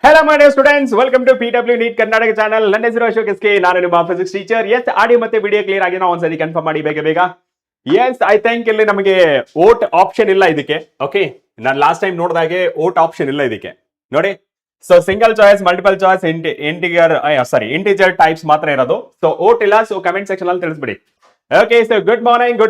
Hello my dear students, welcome to PW NEET Karnataka channel. ನನ್ನ ಹೆಸರು Ashok S K, ನಾನು ನಿಮ್ಮ ಫಿಸಿಕ್ಸ್ ಟೀಚರ್. ಎಸ್, ಆಡಿಯೋ ಮತ್ತೆ ವಿಡಿಯೋ ಕ್ಲಿಯರ್ ಆಗಿ ನಾವು ಒಂದ್ಸರಿ ಕನ್ಫರ್ಮ್ ಮಾಡಿ ಬೇಗ. ಎಸ್, ಐ ಥಿಂಕ್ ಇಲ್ಲಿ ನಮಗೆ ಓಟ್ ಆಪ್ಷನ್ ಇಲ್ಲ ಇದಕ್ಕೆ. ಓಕೆ, ನಾನು ಲಾಸ್ಟ್ ಟೈಮ್ ನೋಡಿದಾಗೆ ಓಟ್ ಆಪ್ಷನ್ ಇಲ್ಲ ಇದಕ್ಕೆ ನೋಡಿ. So single choice, multiple choice, integer types ಮಾತ್ರ ಇರೋದು. ಸೊ ಓಟ್ ಇಲ್ಲ. ಸೊ ಕಮೆಂಟ್ ಸೆಕ್ಷನ್ ಅಲ್ಲಿ ತಿಳಿಸ್ಬಿಡಿ. Okay, so good morning.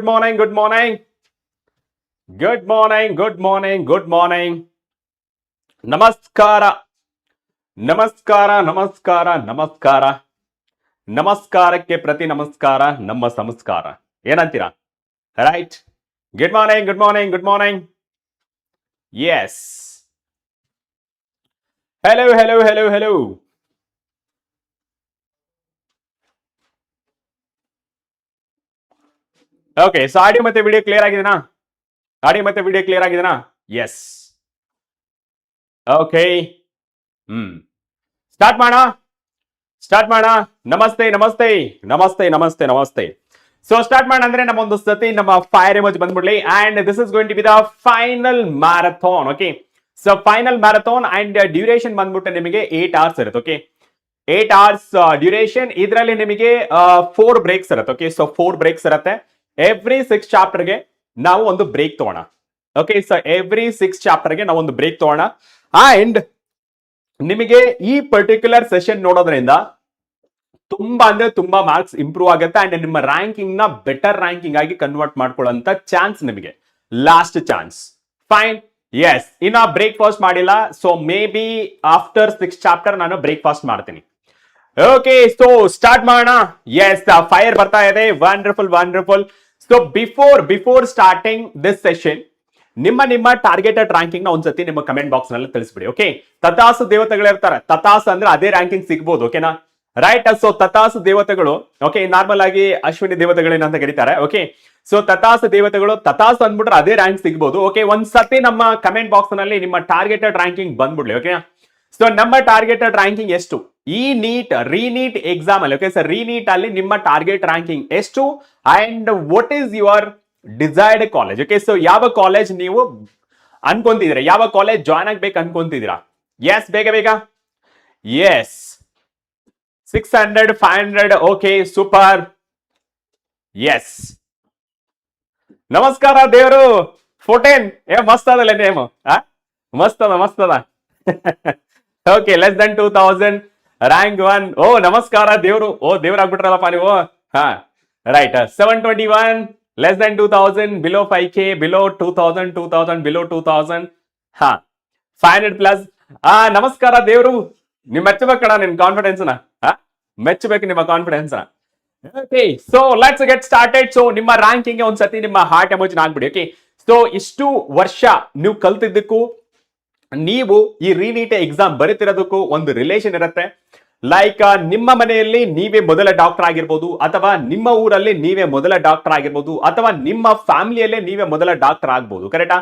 ನಮಸ್ಕಾರಕ್ಕೆ ಪ್ರತಿ ನಮಸ್ಕಾರ ನಮ್ಮ ಸಂಸ್ಕಾರ. ಏನಂತೀರಾ? Right. Good morning. Yes. Hello. Okay, so audio ಮತ್ತೆ ವಿಡಿಯೋ ಕ್ಲಿಯರ್ ಆಗಿದೆನಾ? ಎಸ್. ಓಕೆ, ಸ್ಟಾರ್ಟ್ ಮಾಡೋಣ. ನಮಸ್ತೆ. ಸೊ ಸ್ಟಾರ್ಟ್ ಮಾಡೋಣ ಅಂದ್ರೆ ನಮ್ಮೊಂದು ಸತಿ ನಮ್ಮ ಫೈರ್ ಎಮೋಜಿ ಬಂದ್ಬಿಡ್ಲಿ. And this is going to be the final marathon. Okay, so final marathon and duration ಬಂದ್ಬಿಟ್ಟು ನಿಮಗೆ 8 hours ಇರುತ್ತೆ. Okay, 8 hours duration. ಇದರಲ್ಲಿ ನಿಮಗೆ 4 ಬ್ರೇಕ್ಸ್ ಇರುತ್ತೆ. ಓಕೆ, ಸೊ 4 ಬ್ರೇಕ್ಸ್ ಇರುತ್ತೆ. ಎವ್ರಿ 6 ಚಾಪ್ಟರ್ಗೆ ನಾವು ಒಂದು ಬ್ರೇಕ್ ತಗೋಣ. ಓಕೆ, ಸೊ ಎವ್ರಿ 6 ಚಾಪ್ಟರ್ಗೆ ನಾವು ಒಂದು ಬ್ರೇಕ್ ತಗೋಣ. ಅಂಡ್ ನಿಮಗೆ ಈ ಪರ್ಟಿಕ್ಯುಲರ್ ಸೆಷನ್ ನೋಡೋದ್ರಿಂದ ತುಂಬಾ ಮಾರ್ಕ್ಸ್ ಇಂಪ್ರೂವ್ ಆಗುತ್ತೆ. ಅಂಡ್ ನಿಮ್ಮ ರ್ಯಾಂಕಿಂಗ್ ನ ಬೆಟರ್ ರ್ಯಾಂಕಿಂಗ್ ಆಗಿ ಕನ್ವರ್ಟ್ ಮಾಡ್ಕೊಳ್ಳೋಂತ ಚಾನ್ಸ್ ನಿಮಗೆ ಲಾಸ್ಟ್ ಚಾನ್ಸ್. ಫೈನ್. ಎಸ್, ಇನ್ನ ಬ್ರೇಕ್ಫಾಸ್ಟ್ ಮಾಡಿಲ್ಲ. So may be after 6 chapter ನಾನು ಬ್ರೇಕ್ಫಾಸ್ಟ್ ಮಾಡ್ತೀನಿ. ಓಕೆ, ಸೊ ಸ್ಟಾರ್ಟ್ ಮಾಡೋಣ. ಎಸ್, ಫೈರ್ ಬರ್ತಾ ಇದೆ. Wonderful. So before starting this session ನಿಮ್ಮ ಟಾರ್ಗೆಟೆಡ್ ರ್ಯಾಂಕಿಂಗ್ ನ ಒಂದ್ಸತಿ ನಿಮ್ಮ ಕಮೆಂಟ್ ಬಾಕ್ಸ್ ನಲ್ಲಿ ತಿಳಿಸ್ಬಿಡಿ. ಓಕೆ, ತಥಾಸು ದೇವತೆಗಳು ಇರ್ತಾರೆ. ತಥಾಸು ಅಂದ್ರೆ ಅದೇ ರ್ಯಾಂಕಿಂಗ್ ಸಿಗ್ಬೋದು. ಓಕೆನಾ? ರೈಟ್. ಸೊ ತಥಾಸು ದೇವತೆಗಳು, ಓಕೆ, ನಾರ್ಮಲ್ ಆಗಿ ಅಶ್ವಿನಿ ದೇವತೆಗಳೇನಂತ ಕರೀತಾರೆ. ಓಕೆ, ಸೊ ತಥಾಸು ದೇವತೆಗಳು, ತಥಾಸು ಅಂದ್ಬಿಟ್ರೆ ಅದೇ ರ್ಯಾಂಕ್ ಸಿಗ್ಬೋದು. ಓಕೆ, ಒಂದ್ಸತಿ ನಮ್ಮ ಕಮೆಂಟ್ ಬಾಕ್ಸ್ ನಲ್ಲಿ ನಿಮ್ಮ ಟಾರ್ಗೆಟೆಡ್ ರ್ಯಾಂಕಿಂಗ್ ಬಂದ್ಬಿಡ್ಲಿ. ಓಕೆ, ಸೊ ನಮ್ಮ ಟಾರ್ಗೆಟೆಡ್ ರ್ಯಾಂಕಿಂಗ್ ಎಷ್ಟು ಈ ರೀನೀಟ್ ಎಕ್ಸಾಮ್ ಅಲ್ಲಿ? ಓಕೆ, ಸರ್, ರೀನೀಟ್ ಅಲ್ಲಿ ನಿಮ್ಮ ಟಾರ್ಗೆಟ್ ರ್ಯಾಂಕಿಂಗ್ ಎಷ್ಟು and what is your desired college? Okay, so ಯಾವ ಕಾಲೇಜ್ ನೀವು ಅನ್ಕೊಂತಿದ್ದೀರಾ, ಯಾವ ಕಾಲೇಜ್ ಜಾಯ್ನ್ ಆಗ್ಬೇಕು ಅನ್ಕೊಂತಿದ್ದೀರಾ? ಎಸ್, ಬೇಗ. ಎಸ್, 600, 500. Okay, super. ಎಸ್, ನಮಸ್ಕಾರ ದೇವರು. 14 ಮಸ್ತ್ ಅದಲ್ಲ ನೇಮ್? ಮಸ್ತ್ ಅದ. Okay, less than 2000, rank 1. ಓ ನಮಸ್ಕಾರ ದೇವ್ರು. ಓ ದೇವ್ರ ಆಗ್ಬಿಟ್ರಲ್ಲಪ್ಪ ನೀವು. Right. 721, less than 2000, below 5K, below 2000, below 2000. 500 plus. ನಮಸ್ಕಾರ ದೇವ್ರು. ನಿಮ್ ಮೆಚ್ಚಬೇಕಣ ನಿಮ್ ಕಾನ್ಫಿಡೆನ್ಸ್ ನ. ಮೆಚ್ಚಬೇಕು ನಿಮ್ಮ ಕಾನ್ಫಿಡೆನ್ಸ್ ನ. Okay, so let's get started. So ನಿಮ್ಮ ರ್ಯಾಂಕಿಂಗ್ ಒಂದ್ಸತಿ ನಿಮ್ಮ ಹಾರ್ಟ್ ಎಮೋಜಿನ ಹಾಕ್ಬಿಡಿ. ಓಕೆ, ಸೊ ಇಷ್ಟು ವರ್ಷ ನೀವು ಕಲ್ತಿದ್ದಕ್ಕೂ ನೀವು ಈ ರೀನೀಟ್ ಎಕ್ಸಾಮ್ ಬರೀತಿರೋದಕ್ಕೂ ಒಂದು ರಿಲೇಷನ್ ಇರುತ್ತೆ. ಲೈಕ್ ನಿಮ್ಮ ಮನೆಯಲ್ಲಿ ನೀವೇ ಮೊದಲ ಡಾಕ್ಟರ್ ಆಗಿರ್ಬೋದು, ಅಥವಾ ನಿಮ್ಮ ಊರಲ್ಲಿ ನೀವೇ ಮೊದಲ ಡಾಕ್ಟರ್ ಆಗಿರ್ಬೋದು, ಅಥವಾ ನಿಮ್ಮ ಫ್ಯಾಮಿಲಿಯಲ್ಲೇ ನೀವೇ ಮೊದಲ ಡಾಕ್ಟರ್ ಆಗ್ಬೋದು. ಕರೆಕ್ಟಾ?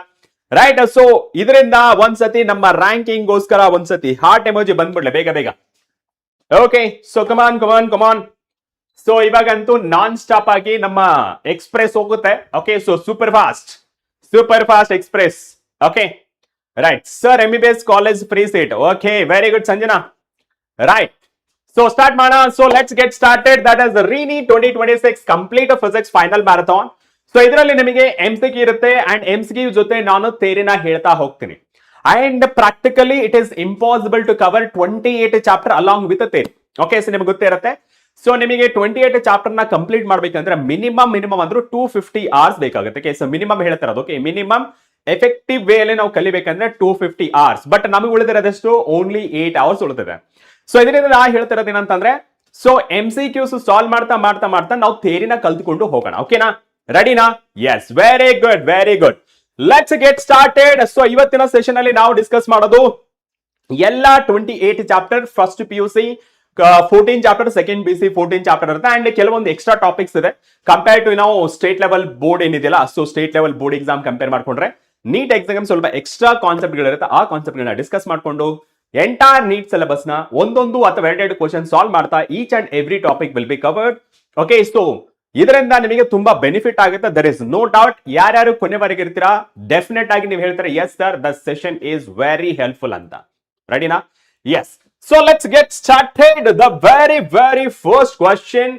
ರೈಟ್. ಸೊ ಇದರಿಂದ ಒಂದ್ಸತಿ ನಮ್ಮ ರ್ಯಾಂಕಿಂಗ್ ಗೋಸ್ಕರ ಒಂದ್ಸತಿ ಹಾರ್ಟ್ ಎಮೋಜಿ ಬಂದ್ಬಿಡ್ಲೆ ಬೇಗ. ಓಕೆ, ಸೊ ಕಮಾನ್. ಸೊ ಇವಾಗಂತೂ ನಾನ್ ಸ್ಟಾಪ್ ಆಗಿ ನಮ್ಮ ಎಕ್ಸ್ಪ್ರೆಸ್ ಹೋಗುತ್ತೆ. Okay, so super fast express. Okay, right. Sir MBBS college free seat. Okay, very good Sanjana. Right. So start ಮಾಡೋಣ. So let's get started. That is RE-NEET 2026 complete physics final marathon. So ಇದರಲ್ಲಿ ನಿಮಗೆ MCQ ಇರುತ್ತೆ and MCQ ಜೊತೆ ನಾನು ಥಿಯರಿನ ಹೇಳ್ತಾ ಹೋಗ್ತೀನಿ. And practically it is impossible to cover 28 chapter along with theory. Okay, so ನಿಮ್ಗೆ ಗೊತ್ತೇ ಇರುತ್ತೆ. ಸೊ ನಿಮಗೆ 28 ಚಾಪ್ಟರ್ ನ ಕಂಪ್ಲೀಟ್ ಮಾಡ್ಬೇಕಂದ್ರೆ ಮಿನಿಮಮ್ ಅಂದ್ರೂ 250 hours ಬೇಕಾಗುತ್ತೆ. ಸೊ ಮಿನಿಮಮ್ ಹೇಳ್ತಾ ಇರೋದು. ಓಕೆ, ಮಿನಿಮಮ್ ಎಫೆಕ್ಟಿವ್ ವೇ ಅಲ್ಲಿ ನಾವು ಕಲಿಬೇಕಂದ್ರೆ 250 hours. ಬಟ್ ನಮಗೆ ಉಳಿದಿರೋದಷ್ಟು ಓನ್ಲಿ 8 hours ಉಳಿದಿದೆ. ಸೊ ಇದರಿಂದ ನಾ ಹೇಳ್ತಿರೋದು ಏನಂತಂದ್ರೆ, ಸೊ MCQs ಸಾಲ್ವ್ ಮಾಡ್ತಾ ನಾವು ಥಿಯರಿನ ಕಲ್ತ್ಕೊಂಡು ಹೋಗೋಣ. ಓಕೆನಾ? ರೆಡಿನಾ? Yes, very good. Let's get started. So ಇವತ್ತಿನ ಸೆಷನ್ ಅಲ್ಲಿ ನಾವು ಡಿಸ್ಕಸ್ ಮಾಡೋದು ಎಲ್ಲ 28 chapter first PUC, 14 chapter second BC, 14 chapter ಇರುತ್ತೆ. ಅಂಡ್ ಕೆಲವೊಂದು ಎಕ್ಸ್ಟ್ರಾ ಟಾಪಿಕ್ಸ್ ಇದೆ ಕಂಪೇರ್ ಟು ನಾವು ಸ್ಟೇಟ್ ಲೆವೆಲ್ ಬೋರ್ಡ್ ಏನಿದೆಯಲ್ಲ. So state level board exam compare ಮಾಡ್ಕೊಂಡ್ರೆ ನೀಟ್ ಎಕ್ಸಾಮ್ ಸ್ವಲ್ಪ ಎಕ್ಸ್ಟ್ರಾ ಕಾನ್ಸೆಪ್ಟ್ ಗಳಿರುತ್ತೆ. ಆ ಕಾನ್ಸೆಪ್ಟ್ ಗಳನ್ನ ಡಿಸ್ಕಸ್ ಮಾಡ್ಕೊಂಡು ಎಂಟೈರ್ ನೀಟ್ ಸಿಲೆಬಸ್ ನ ಒಂದೊಂದು ಅಥವಾ ಎರಡೆರಡು ಕ್ವಶನ್ ಸಾಲ್ವ್ ಮಾಡ್ತಾ each and every topic will be covered. Okay, so ಇದರಿಂದ ನಿಮಗೆ ತುಂಬಾ ಬೆನಿಫಿಟ್ ಆಗುತ್ತೆ. There is no doubt. ಯಾರ್ಯಾರು ಕೊನೆವರೆಗೆ ಇರ್ತೀರಾ ಡೆಫಿನೆಟ್ ಆಗಿ ನೀವು ಹೇಳ್ತಾರೆ yes sir the session is very helpful ಅಂತ. ರೆಡಿನಾ? Yes. So let's get started. The very first question,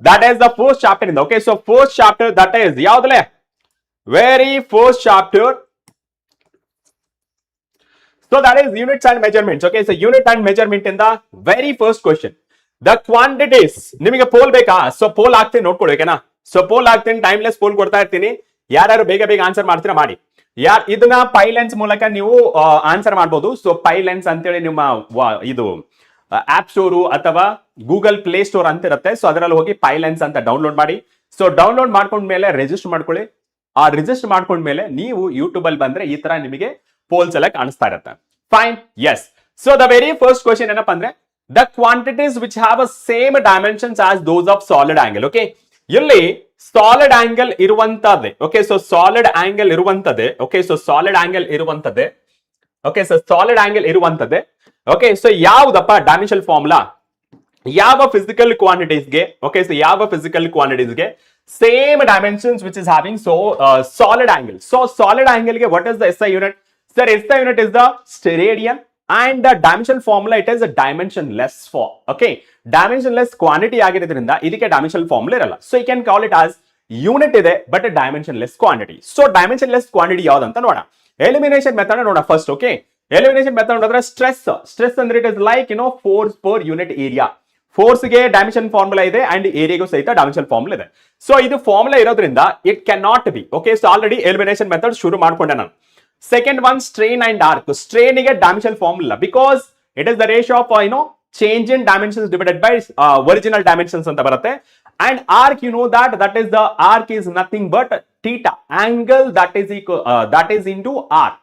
that is the first chapter in the, okay, so first chapter, that is yaudale very first chapter. So that is units and measurements. Okay, so unit and measurement in the very first question. The quantities. ನಿಮಗೆ pole ಬೇಕಾ? So pole ಆಗ್ತೀನಿ ನೋಡ್ಕೊಳ್ಬೇಕೇನಾ? So pole ಆಗ್ತೀನಿ, timeless pole ಕೊಡ್ತಾ ಇರ್ತೀನಿ. ಯಾರು ಬೇಗ answer ಮಾಡ್ತೀರಾ ಮಾಡಿ. ಇದನ್ನ ಪೈಲೆನ್ಸ್ ಮೂಲಕ ನೀವು ಆನ್ಸರ್ ಮಾಡಬಹುದು. ಸೊ ಪೈಲೆನ್ಸ್ ಅಂತೇಳಿ ನಿಮ್ಮ ಇದು ಆಪ್ ಸ್ಟೋರು ಅಥವಾ ಗೂಗಲ್ ಪ್ಲೇ ಸ್ಟೋರ್ ಅಂತ ಇರುತ್ತೆ. ಸೊ ಅದರಲ್ಲಿ ಹೋಗಿ ಪೈಲೆನ್ಸ್ ಅಂತ ಡೌನ್ಲೋಡ್ ಮಾಡಿ. ಸೊ ಡೌನ್ಲೋಡ್ ಮಾಡ್ಕೊಂಡ್ಮೇಲೆ ರಿಜಿಸ್ಟರ್ ಮಾಡ್ಕೊಳ್ಳಿ. ಆ ರಿಜಿಸ್ಟರ್ ಮಾಡ್ಕೊಂಡ್ಮೇಲೆ ನೀವು ಯೂಟ್ಯೂಬ್ ಅಲ್ಲಿ ಬಂದ್ರೆ ಈ ತರ ನಿಮಗೆ ಪೋಲ್ಸ್ ಎಲ್ಲ ಕಾಣಿಸ್ತಾ ಇರುತ್ತೆ. Fine, yes. So the very first question ಏನಪ್ಪಾ ಅಂದ್ರೆ the quantities which have a same dimensions as those of solid angle. Okay, ಇಲ್ಲಿ ಸಾಲಿಡ್ ಆಂಗಲ್ ಇರುವಂತದ್ದೇ. ಓಕೆ, ಸೊ ಸಾಲಿಡ್ ಆಂಗಲ್ ಇರುವಂತದ್ದೇ. ಓಕೆ, ಸೊ ಸಾಲಿಡ್ ಆಂಗಲ್ ಇರುವಂತದ್ದೇ. Okay, so solid angle ಇರುವಂತದ್ದೇ. Okay, so ಯಾವ್ದಪ್ಪ dimension formula? ಯಾವ physical ಕ್ವಾಂಟಿಟೀಸ್ಗೆ, okay, so ಯಾವ physical ಕ್ವಾಂಟಿಟೀಸ್ಗೆ same dimensions which is having solid angle. So solid angle ge what is the SI unit? Sir, SI unit is the steradian and the dimension formula it is a dimensionless form. Okay, dimensionless quantity ಆಗಿರೋದ್ರಿಂದ ಇದಕ್ಕೆ dimensional formula ಇರಲ್ಲ. So you can call it as unit ಇದೆ but a dimensionless quantity. So dimensionless quantity ಯಾವುದು ಅಂತ ನೋಡೋಣ. Elimination method ನೋಡೋಣ first. Okay, elimination method ನೋಡಿದ್ರೆ stress ಅಂದ್ರೆ it is like force per unit area. Force ಗೆ dimension formula ಇದೆ and ಏರಿಯಾಗೂ ಸಹಿತ ಡೈಮೆನ್ಷನ್ ಫಾರ್ಮುಲಾ ಇದೆ. ಸೊ ಇದು ಫಾರ್ಮುಲಾ ಇರೋದ್ರಿಂದ it can not be. Okay, so already elimination method ಶುರು ಮಾಡ್ಕೊಂಡೆ ನಾನು. Second one strain and arc. Strain ಗೆ dimension formula because it is the ratio of change in dimensions divided by original dimensions ಅಂತ ಬರುತ್ತೆ. And arc that is the arc is nothing but theta angle that is into R.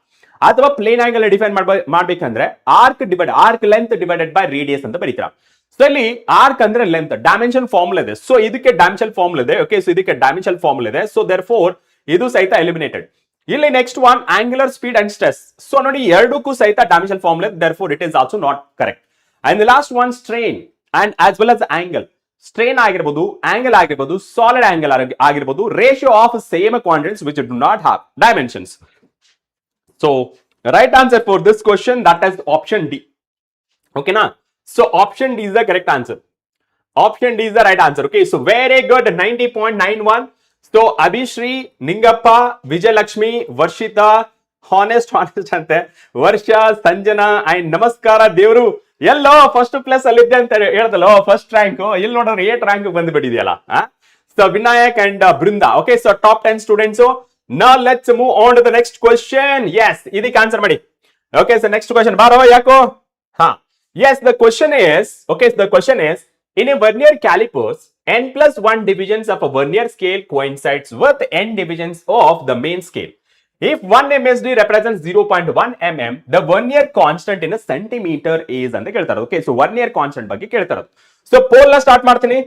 ಅಥವಾ plane angle define ಮಾಡ್ಬೇಕಂದ್ರೆ arc length divided by radius ಅಂತ ಬರೀತೀರಾ. ಸೊ ಇಲ್ಲಿ arc ಅಂದ್ರೆ length, dimension formula ಇದೆ. ಸೊ ಇದಕ್ಕೆ ಡೈಮೆನ್ಷನ್ ಫಾರ್ಮುಲಾ ಇದೆ. ಓಕೆ, ಸೊ ಇದಕ್ಕೆ ಡೈಮೆನ್ಷನ್ ಫಾರ್ಮುಲಾ ಇದೆ. ಸೊ ದೇರ್ ಫೋರ್ ಇದು ಸಹಿತ ಎಲಿಮಿನೇಟೆಡ್. ಇಲ್ಲಿ next one angular speed and stress. So ನೋಡಿ ಎರಡಕ್ಕೂ ಸಹಿತ ಡೈಮೆನ್ಷನ್ ಫಾರ್ಮುಲಾ ಇದೆ. Therefore it is also not correct. And last one strain and as well as angle. Strain ಆಗಿರಬಹುದು, angle ಆಗಿರಬಹುದು, solid angle ಆಗಿರಬಹುದು, ratio of same quantities which do not have dimensions. So right answer for this question that is option D. ಓಕೆನಾ? So option D is the correct answer. Option D is the right answer. Okay, so very good. 90.91. So Abhishri, Ningappa, Vijay Lakshmi, Varshita, honest ante, Varsha, Sanjana and Namaskara Devru. Yello first place alidde anta heldalo, first rank. Illi nodre 8 rank bandu bididiyalla. So Vinayak and Brinda. Okay, so top 10 students. So now let's move on to the next question. Yes, idike answer madi. Okay, so next question baro yako. Yes, the question is, okay, so the question is, in a vernier calipers, n plus 1 divisions of a vernier scale coincides with n divisions of the main scale. If 1 MSD represents 0.1 mm, the vernier constant in a centimeter is ಅಂತ ಕೇಳ್ತಾರೆ. Okay, so vernier constant ಬಗ್ಗೆ ಕೇಳ್ತಾರೆ. So poll ನ start ಮಾಡ್ತೀನಿ.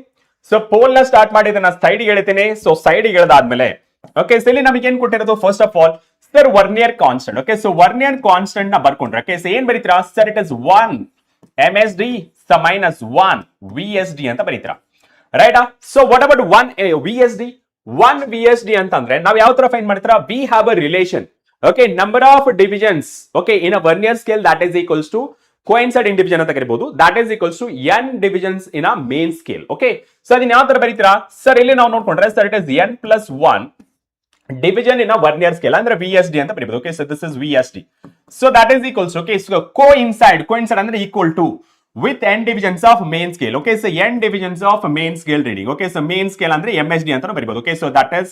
So poll ನ start ಮಾಡಿ ಇದನ್ನ side ಗೆ ಹೇಳ್ತೀನಿ. So ಸೈಡ್ ಗೆ ಹೇಳಿದಾದ್ಮೇಲೆ okay, so ಇಲ್ಲಿ ನಮಗೆ ಏನ್ ಕೊಟ್ಟಿರೋದು first of all sir vernier constant. Okay, so vernier constant ನ ಬರ್ಕೊಂಡ್ರೆ ಓಕೆ, ಸೊ ಏನ್ ಬರೀತೀರಾ sir? It is 1 MSD minus 1 VSD ಅಂತ ಬರೀತೀರಾ, right? So what about 1 VSD? 1 VSD ಅಂತಂದ್ರೆ ನಾವು ಯಾವ ತರ ಫೈಂಡ್ ಮಾಡ್ತೀರಾ? We have a relation. Okay, number of divisions okay in a vernier scale that is equals to coincide in division ಅಂತ ಕರೀಬಹುದು. That is equals to n divisions in a main scale. Okay, so ಅದನ್ನ ಯಾವ ತರ ಬರೀತೀರಾ sir? ಇಲ್ಲಿ ನಾವು ನೋಡ್ಕೊಂಡ್ರೆ sir it is n plus 1 division in a vernier scale ಅಂದ್ರೆ VSD ಅಂತ ಬರೀಬಹುದು. Okay, so this is VSD. So that is equals to, okay, so coincide ಅಂದ್ರೆ equal to with n divisions of main scale. Okay, so n divisions of main scale reading. Okay, so main scale ಅಂದ್ರೆ MSD ಅಂತ ಬರೀಬಹುದು. Okay, so that is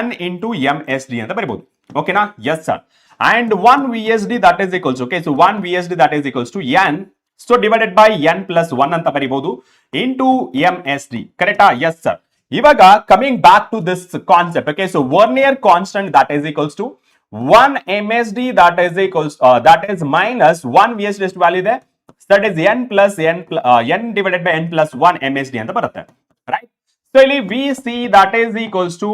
n into MSD ಅಂತ ಬರೀಬಹುದು. Okay ನಾ? Yes sir. And 1 VSD that is equals to, okay, so 1 VSD that is equals to n, so divided by n plus 1 ಅಂತ ಬರೀಬಹುದು into MSD. ಕರೆಕ್ಟಾ? Yes sir. ಇವಾಗ coming back to this concept. Okay, so vernier constant that is equals to 1 MSD that is equals that is minus 1 VSD ಎಷ್ಟು value ಇದೆ? That is n plus n divided by n plus 1 MSD ಅಂತ ಬರುತ್ತೆ, right? So ಇಲ್ಲಿ VC that is equals to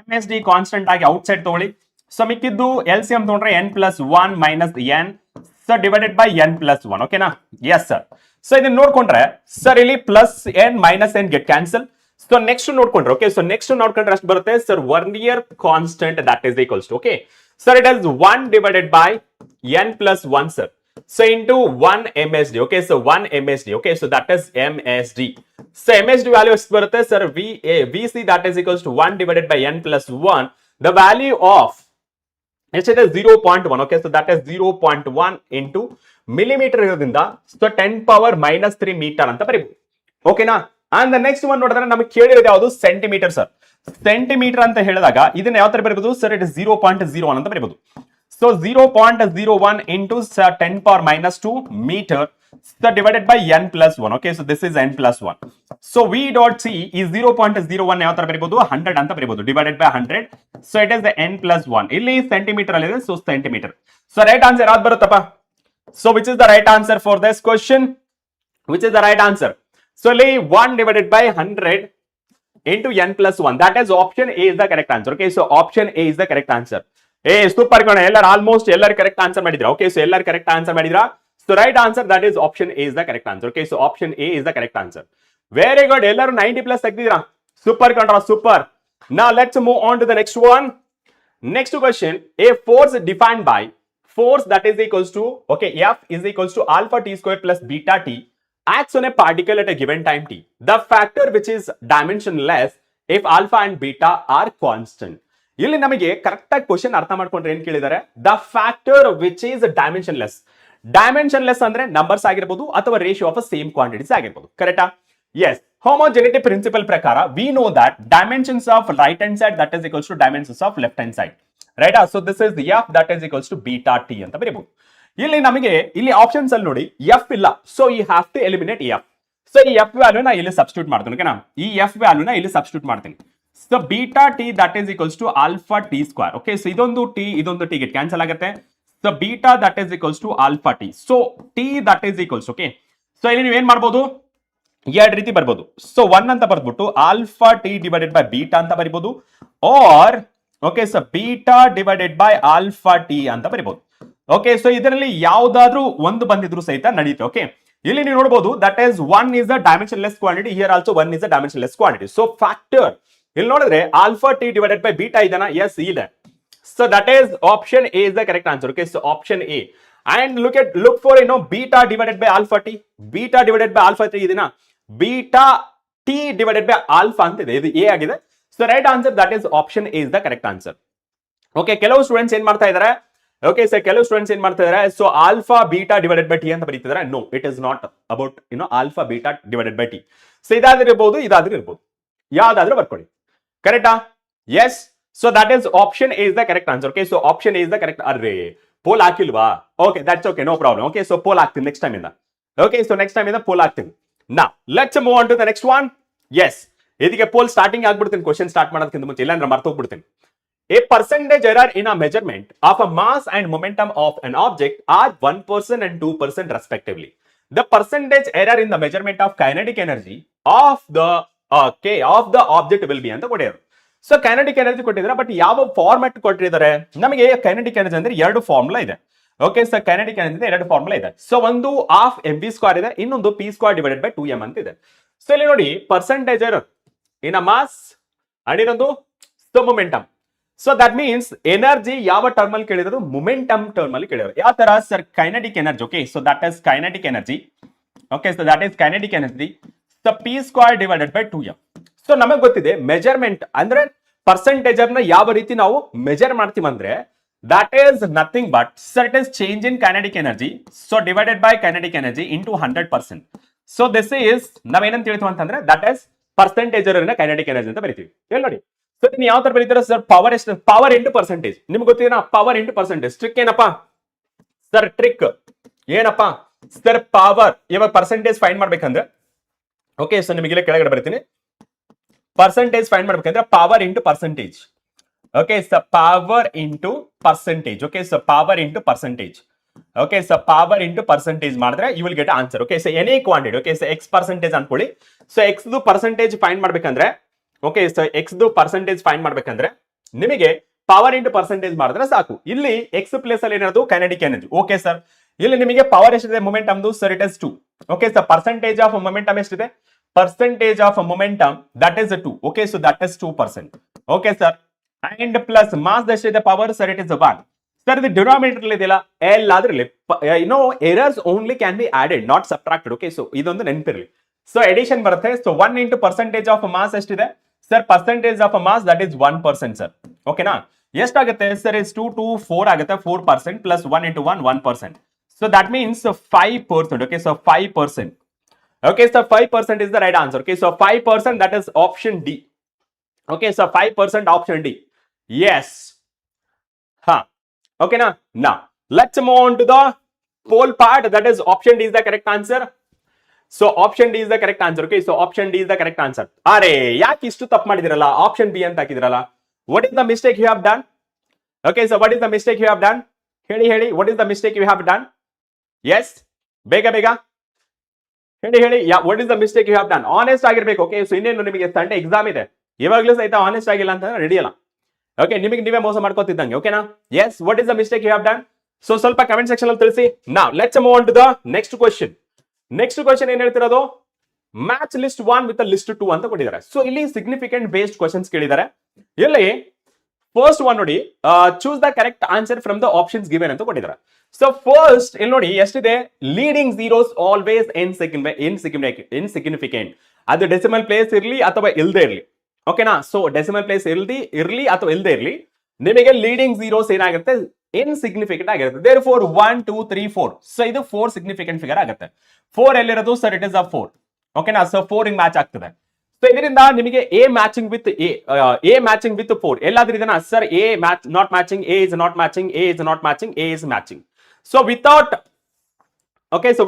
MSD constant ಆಗಿ outside ತಗೊಳ್ಳಿ. So ಮಿಕ್ಕಿದ್ದು LCM ತಗೊಂಡ್ರೆ n plus 1 minus n, so divided by n plus 1. ಓಕೆನಾ? Yes sir. So ಇದನ್ನ ನೋಡ್ಕೊಂಡ್ರೆ ಸರ್ ಇಲ್ಲಿ plus n minus n get cancel. So next ನೋಡ್ಕೊಂಡ್ರೆ okay, so next ನೋಡ್ಕೊಂಡ್ರೆ ಅಷ್ಟು ಬರುತ್ತೆ sir vernier constant that is equals to, okay sir it is 1 divided by n plus 1 sir. So into 1 MSD. Okay, so 1 MSD. Okay, so that is MSD. So MSD value is sir VC, that is equals to 1 divided by n plus 1. The value of it is 0.1. Okay, so that is 0.1 into millimeter ಇರೋದ್ರಿಂದ so 10 power minus 3 meter ಅಂತ ಬರೀಬಹುದು. ಓಕೆನಾ? And the next one ನೋಡಿದ್ರೆ ನಮಗೆ ಕೇಳಿರೋದು ಯಾವುದು centimetre sir. Centimetre ಅಂತ ಹೇಳಿದಾಗ ಇದನ್ನ ಯಾವ ತರ ಬರೀಬಹುದು ಸರ್? ಇಟ್ ಇಸ್ 0.01 ಅಂತ ಬರೀಬಹುದು. So 0.01 into 10 power minus 2 meter so divided by n plus 1. Okay, so this is n plus 1. So v dot c is 0.01 ಯಾವ ತರ ಬರೀಬಹುದು? 100 ಅಂತ ಬರೀಬಹುದು divided by 100. So it is the n plus 1. ಇಲ್ಲಿ centimetre ಅಲ್ಲಿ ಇದೆ, so centimetre. So right answer ಯಾವ್ದು ಬರುತ್ತಪ್ಪ? So which is the right answer for this question? Which is the right answer? So 1 divided by 100 into n plus 1. That is option A is the correct answer. Okay, so option A is the correct answer. Hey, super kona, almost correct answer madidra. Okay, so correct answer madidra. So right answer, that is option A is the correct answer. Okay, so option A is the correct answer. Very good. 90 plus tagdidra. Super kona, super. Now let's move on to the next one. Next question. A force defined by force that is equals to, okay, F is equals to alpha t square plus beta t acts on a particle at a given time t. The factor which is dimensionless if alpha and beta are constant. ಇಲ್ಲಿ ನಮಗೆ correct ಆಗಿ question ಅರ್ಥ ಮಾಡ್ಕೊಂಡ್ರೆ ಏನ್ ಕೇಳಿದ್ದಾರೆ? The factor which is dimensionless. Dimensionless ಅಂದ್ರೆ numbers ಆಗಿರಬಹುದು ಅಥವಾ ರೇಷಿಯೋ ಆಫ್ ಸೇಮ್ ಕ್ವಾಂಟಿಟೀಸ್ ಆಗಿರಬಹುದು. ಕರೆಕ್ಟಾ? ಎಸ್. ಹೋಮೋಜೆನಿಟಿ ಪ್ರಿನ್ಸಿಪಲ್ ಪ್ರಕಾರ we know that dimensions of right hand side that is equals to dimensions of left hand side. Right? So this is F that is equals to beta T ಅಂತ ಬರೀಬಹುದು. ಇಲ್ಲಿ ನಮಗೆ ಇಲ್ಲಿ options ಅಲ್ಲಿ ನೋಡಿ F ಇಲ್ಲ, so you have to eliminate F. So ಈ F ವ್ಯಾಲ್ಯೂನ ಇಲ್ಲಿ ಸಬ್ಸ್ಟಿಟ್ಯೂಟ್ ಮಾಡ್ತೀನಿ. ಓಕೆನಾ? ಈ ಎಫ್ ವ್ಯಾಲ್ಯೂನ ಇಲ್ಲಿ ಸಬ್ಸ್ಟಿಟ್ಯೂಟ್ ಮಾಡ್ತೀನಿ. So beta t that is equals to alpha t square. Okay, so idondu t get cancel ಆಗುತ್ತೆ. So beta that is equals to alpha t. So t that is equals, okay. So ಇಲ್ಲಿ ನೀವು ಏನು ಮಾಡಬಹುದು? ಎರಡು ರೀತಿ ಬರಬಹುದು. So 1 ಅಂತ ಬರೆದ್ಬಿಟ್ಟು alpha t divided by beta ಅಂತ ಬರಿಬಹುದು, or okay, so beta divided by alpha t ಅಂತ ಬರಿಬಹುದು. Okay, so ಇದರಲ್ಲಿ ಯಾವುದಾದ್ರೂ ಒಂದು ಬಂದಿದ್ರು ಸಹಿತ ನಡೆಯುತ್ತೆ. ಓಕೆ, ಇಲ್ಲಿ ನೀವು ನೋಡಬಹುದು that is 1 is a dimensionless quantity, here also 1 is a dimensionless quantity. So factor ಇಲ್ಲಿ ನೋಡಿದ್ರೆ alpha t divided by beta ಇದನ್ನ, ಎಸ್ ಇದೆ. So that is option A is the correct answer. Okay, so option A. And look for beta divided by alpha t. Beta divided by alpha t ಇದನ್ನ beta t divided by alpha ಅಂತ ಇದೆ, ಇದು A ಆಗಿದೆ. So right answer that is option A is the correct answer. Okay, ಕೆಲವು students ಏನ್ ಮಾಡ್ತಾ ಇದಾರೆ? Okay sir, ಕೆಲವು ಸ್ಟೂಡೆಂಟ್ಸ್ ಏನ್ ಮಾಡ್ತಾ ಇದಾರೆ? So alpha beta divided by t ಅಂತ ಬರೀತಿದ್ದಾರೆ. No, it is not about alpha beta divided by t. So ಇದಾದ್ರೂ ಇರ್ಬೋದು, ಇದಾದ್ರೂ ಇರ್ಬೋದು, ಯಾವ್ದಾದ್ರೂ ಬರ್ಕೊಳ್ಳಿ. ಕರೆಕ್ಟಾ? Yes. So that is option A is the correct answer. Okay, so option A is the correct. ಅರ್ರೆ, ಪೋಲ್ ಹಾಕಿಲ್ವಾ? Okay, that's okay, no problem. Okay, so poll ಹಾಕ್ತೀನಿ ನೆಕ್ಸ್ಟ್ ಟೈಮ್ ಇಂದ. ಓಕೆ, ಸೊ ನೆಕ್ಸ್ಟ್ ಟೈಮ್ ಇಂದ poll ಹಾಕ್ತೀನಿ. ನಾ let's move on to the next one. Yes, ಇದಕ್ಕೆ poll starting ಆಗ್ಬಿಡ್ತೀನಿ, question start ಮಾಡೋದಕ್ಕಿಂತ ಮುಂಚೆ, ಇಲ್ಲಾಂದ್ರೆ ಮರ್ತೋಗ್ಬಿಡ್ತೀನಿ. A percentage error in a measurement of a mass and momentum of an object are 1% and 2% respectively. The percentage error in the measurement of kinetic energy of the object will be ಅಂತ ಕೊಟ್ಟಿದ್ದಾರೆ. So kinetic energy ಕೊಟ್ಟಿದ್ದಾರೆ, but ಯಾವ format ಕೊಟ್ಟಿದ್ದಾರೆ ನಮಗೆ? Kinetic energy ಅಂದ್ರೆ ಎರಡು formula ಇದೆ. Okay, so kinetic energy ಎರಡು ಫಾರ್ಮುಲಾ ಇದೆ. ಸೊ ಒಂದು ಹಾಫ್ ಎಂ ವಿ ಸ್ಕ್ವೇರ್ ಇದೆ, ಇನ್ನೊಂದು P square divided by 2m ಅಂತ ಇದೆ. ಸೊ ಇಲ್ಲಿ ನೋಡಿ, percentage error in a mass and ಇನ್ನೊಂದು momentum. So that means energy ಯಾವ ಟರ್ಮ್ ಅಲ್ಲಿ ಕೇಳಿದ್ರು? ಮೊಮೆಂಟಮ್ ಟರ್ಮ್ ಅಲ್ಲಿ ಕೇಳಿದ್ರು. ಯಾವ ತರ sir? Kinetic energy. Okay, so that is kinetic energy. Okay, so that is kinetic energy. So p square divided by 2m. So ನಮಗೆ ಗೊತ್ತಿದೆ ಮೆಜರ್ಮೆಂಟ್ ಅಂದ್ರೆ ಪರ್ಸೆಂಟೇಜ್ ನ ಯಾವ ರೀತಿ ನಾವು ಮೆಜರ್ ಮಾಡ್ತೀವಿ ಅಂದ್ರೆ that is nothing but sir it is change in kinetic energy. So divided by kinetic energy into 100%. So this is ನಾವೇನಂತ ಹೇಳ್ತೀವಿ ಅಂತಂದ್ರೆ that is percentage kinetic energy ಅಂತ ಬರೀತೀವಿ. ಹೇಳಿ ನೋಡಿ, ಸೊ ನೀವು ಯಾವ ತರ ಬರೀತೀರಾ ಸರ್? ಪವರ್ ಎಷ್ಟು? Power into percentage. ನಿಮ್ಗೆ ಗೊತ್ತಿದೆ ಪವರ್ ಇಂಟು ಪರ್ಸೆಂಟೇಜ್. ಟ್ರಿಕ್ ಏನಪ್ಪಾ ಸರ್? ಟ್ರಿಕ್ ಏನಪ್ಪಾ ಸರ್? ಪವರ್ ಇವಾಗ ಪರ್ಸೆಂಟೇಜ್ ಫೈಂಡ್ ಮಾಡ್ಬೇಕಂದ್ರೆ, ಓಕೆ, ಸೊ ನಿಮಗೆ ಕೆಳಗಡೆ ಬರ್ತೀನಿ. ಪರ್ಸೆಂಟೇಜ್ ಫೈಂಡ್ ಮಾಡ್ಬೇಕಂದ್ರೆ power into percentage. Okay, so power into percentage. Okay, so power into percentage. Okay, so power into percentage ಮಾಡಿದ್ರೆ you will get answer. Okay, so any quantity. Okay, so x percentage ಅನ್ಕೊಳ್ಳಿ. So x percentage find ಮಾಡ್ಬೇಕಂದ್ರೆ, okay, so x percentage find ಮಾಡ್ಬೇಕಂದ್ರೆ ನಿಮಗೆ power into percentage ಮಾಡಿದ್ರೆ ಸಾಕು. ಇಲ್ಲಿ X place ಅಲ್ಲಿ ಏನಾದ್ರು ಕೈನೆಟಿಕ್ ಎನರ್ಜಿ. ಓಕೆ ಸರ್, ಇಲ್ಲಿ ನಿಮಗೆ ಪವರ್ ಎಷ್ಟಿದೆ? ಮೊಮೆಂಟಮ್ದು sir it is 2. Okay, so percentage of momentum ಎಷ್ಟಿದೆ? percentage of momentum that is a 2. Okay, so that is 2%. Okay sir, and plus mass the power sir it is 1. Sir ಇದು denominator ಇದೆಯಲ್ಲ ಎಲ್ ಆದ್ರೆ errors only can be added not subtracted. Okay, so ಇದೊಂದು ನೆನಪಿರಲಿ. So addition ಬರುತ್ತೆ. So 1 into percentage of mass ಎಷ್ಟಿದೆ sir? Percentage of mass that is 1% sir. ಓಕೆನಾ? ಎಷ್ಟಾಗುತ್ತೆ ಸರ್? ಇಸ್ 2 to 4 ಆಗುತ್ತೆ. 4% plus 1 into 1 1%. So that means 5%. Okay, so 5%. Okay, so 5% is the right answer. Okay, so 5% that is option D. Okay, so 5% option D. Yes. Huh. Okay, now let's move on to the poll part. That is option D is the correct answer. So option D is the correct answer. Okay, so option D is the correct answer. Are ಯಾಕೆ ಇಷ್ಟು ತಪ್ಪು ಮಾಡಿದಿರಲ್ಲ? Option B ಅಂತ ಹಾಕಿದಿರಲ್ಲ. What is the mistake you have done? Okay, so what is the mistake you have done? ಹೇಳಿ what is the mistake you have done? Yes, ಬೇಗ ಹೇಳಿ what is the mistake you have done? Honest ಆಗಿರ್ಬೇಕು. Okay, so ಇನ್ನೇನು ನಿಮಗೆ Sunday exam ಇದೆ, ಇವಾಗಲೂ ಸಹಿತ honest ಆಗಿಲ್ಲ ಅಂತ ರೆಡಿ ಅಲ್ಲ. ಓಕೆ, ನಿಮಗೆ ನೀವೇ ಮೋಸ ಮಾಡ್ಕೋತಿದ್ದಂಗೆ. ಓಕೆನಾ? Yes, what is the mistake you have done? So ಸ್ವಲ್ಪ ಕಮೆಂಟ್ ಸೆಕ್ಷನ್ ಅಲ್ಲಿ ತಿಳಿಸಿ. ನಾವ್ let's move on to the next question. Next question ಏನ್ ಹೇಳ್ತಿರೋದು? ಮ್ಯಾಚ್ ಲಿಸ್ಟ್ 1 ವಿತ್ ಲಿಸ್ಟ್ 2 ಅಂತ ಕೊಟ್ಟಿದ್ದಾರೆ. ಸೊ ಇಲ್ಲಿ ಸಿಗ್ನಿಫಿಕೆಂಟ್ ಬೇಸ್ಡ್ ಕ್ವೆಶ್ಚನ್ಸ್ ಕೇಳಿದ್ದಾರೆ. ಇಲ್ಲಿ ಫಸ್ಟ್ ಒನ್ ನೋಡಿ, choose the correct answer from the options given ಅಂತ ಕೊಟ್ಟಿದ್ದಾರೆ. ಸೊ ಫಸ್ಟ್ ಇಲ್ಲಿ ನೋಡಿ ಎಷ್ಟಿದೆ? Leading zeros always insignificant. ಅದು ಡೆಸಿಮಲ್ ಪ್ಲೇಸ್ ಇರಲಿ ಅಥವಾ ಇಲ್ಲದೆ ಇರಲಿ. ಓಕೆನಾ? ಸೊ ಡೆಸಿಮಲ್ ಪ್ಲೇಸ್ ಇರಲಿ ಅಥವಾ ಇಲ್ಲದೆ ಇರಲಿ, ನಿಮಗೆ ಲೀಡಿಂಗ್ ಝೀರೋಸ್ ಏನಾಗುತ್ತೆ? ಇನ್ಸಿಗ್ನಿಫಿಕೆಂಟ್ ಆಗಿರುತ್ತೆ. Therefore 1 2 3 4. ಸೊ ಇದು 4 ಸಿಗ್ನಿಫಿಕೆಂಟ್ ಫಿಗರ್ ಆಗುತ್ತೆ. 4 ಎಲ್ಲಿರೋದು ಸರ್? It is a 4. ಓಕೆನಾ? ಸೊ 4 ಹಿಂಗ್ ಮ್ಯಾಚ್ ಆಗ್ತದೆ. ಸೊ ಇದರಿಂದ ನಿಮಗೆ A matching with A matching with 4 ಎಲ್ಲಾದ್ರೂ ಇದನ್ನ sir A match not matching, A is not matching, A is not matching, A is matching. So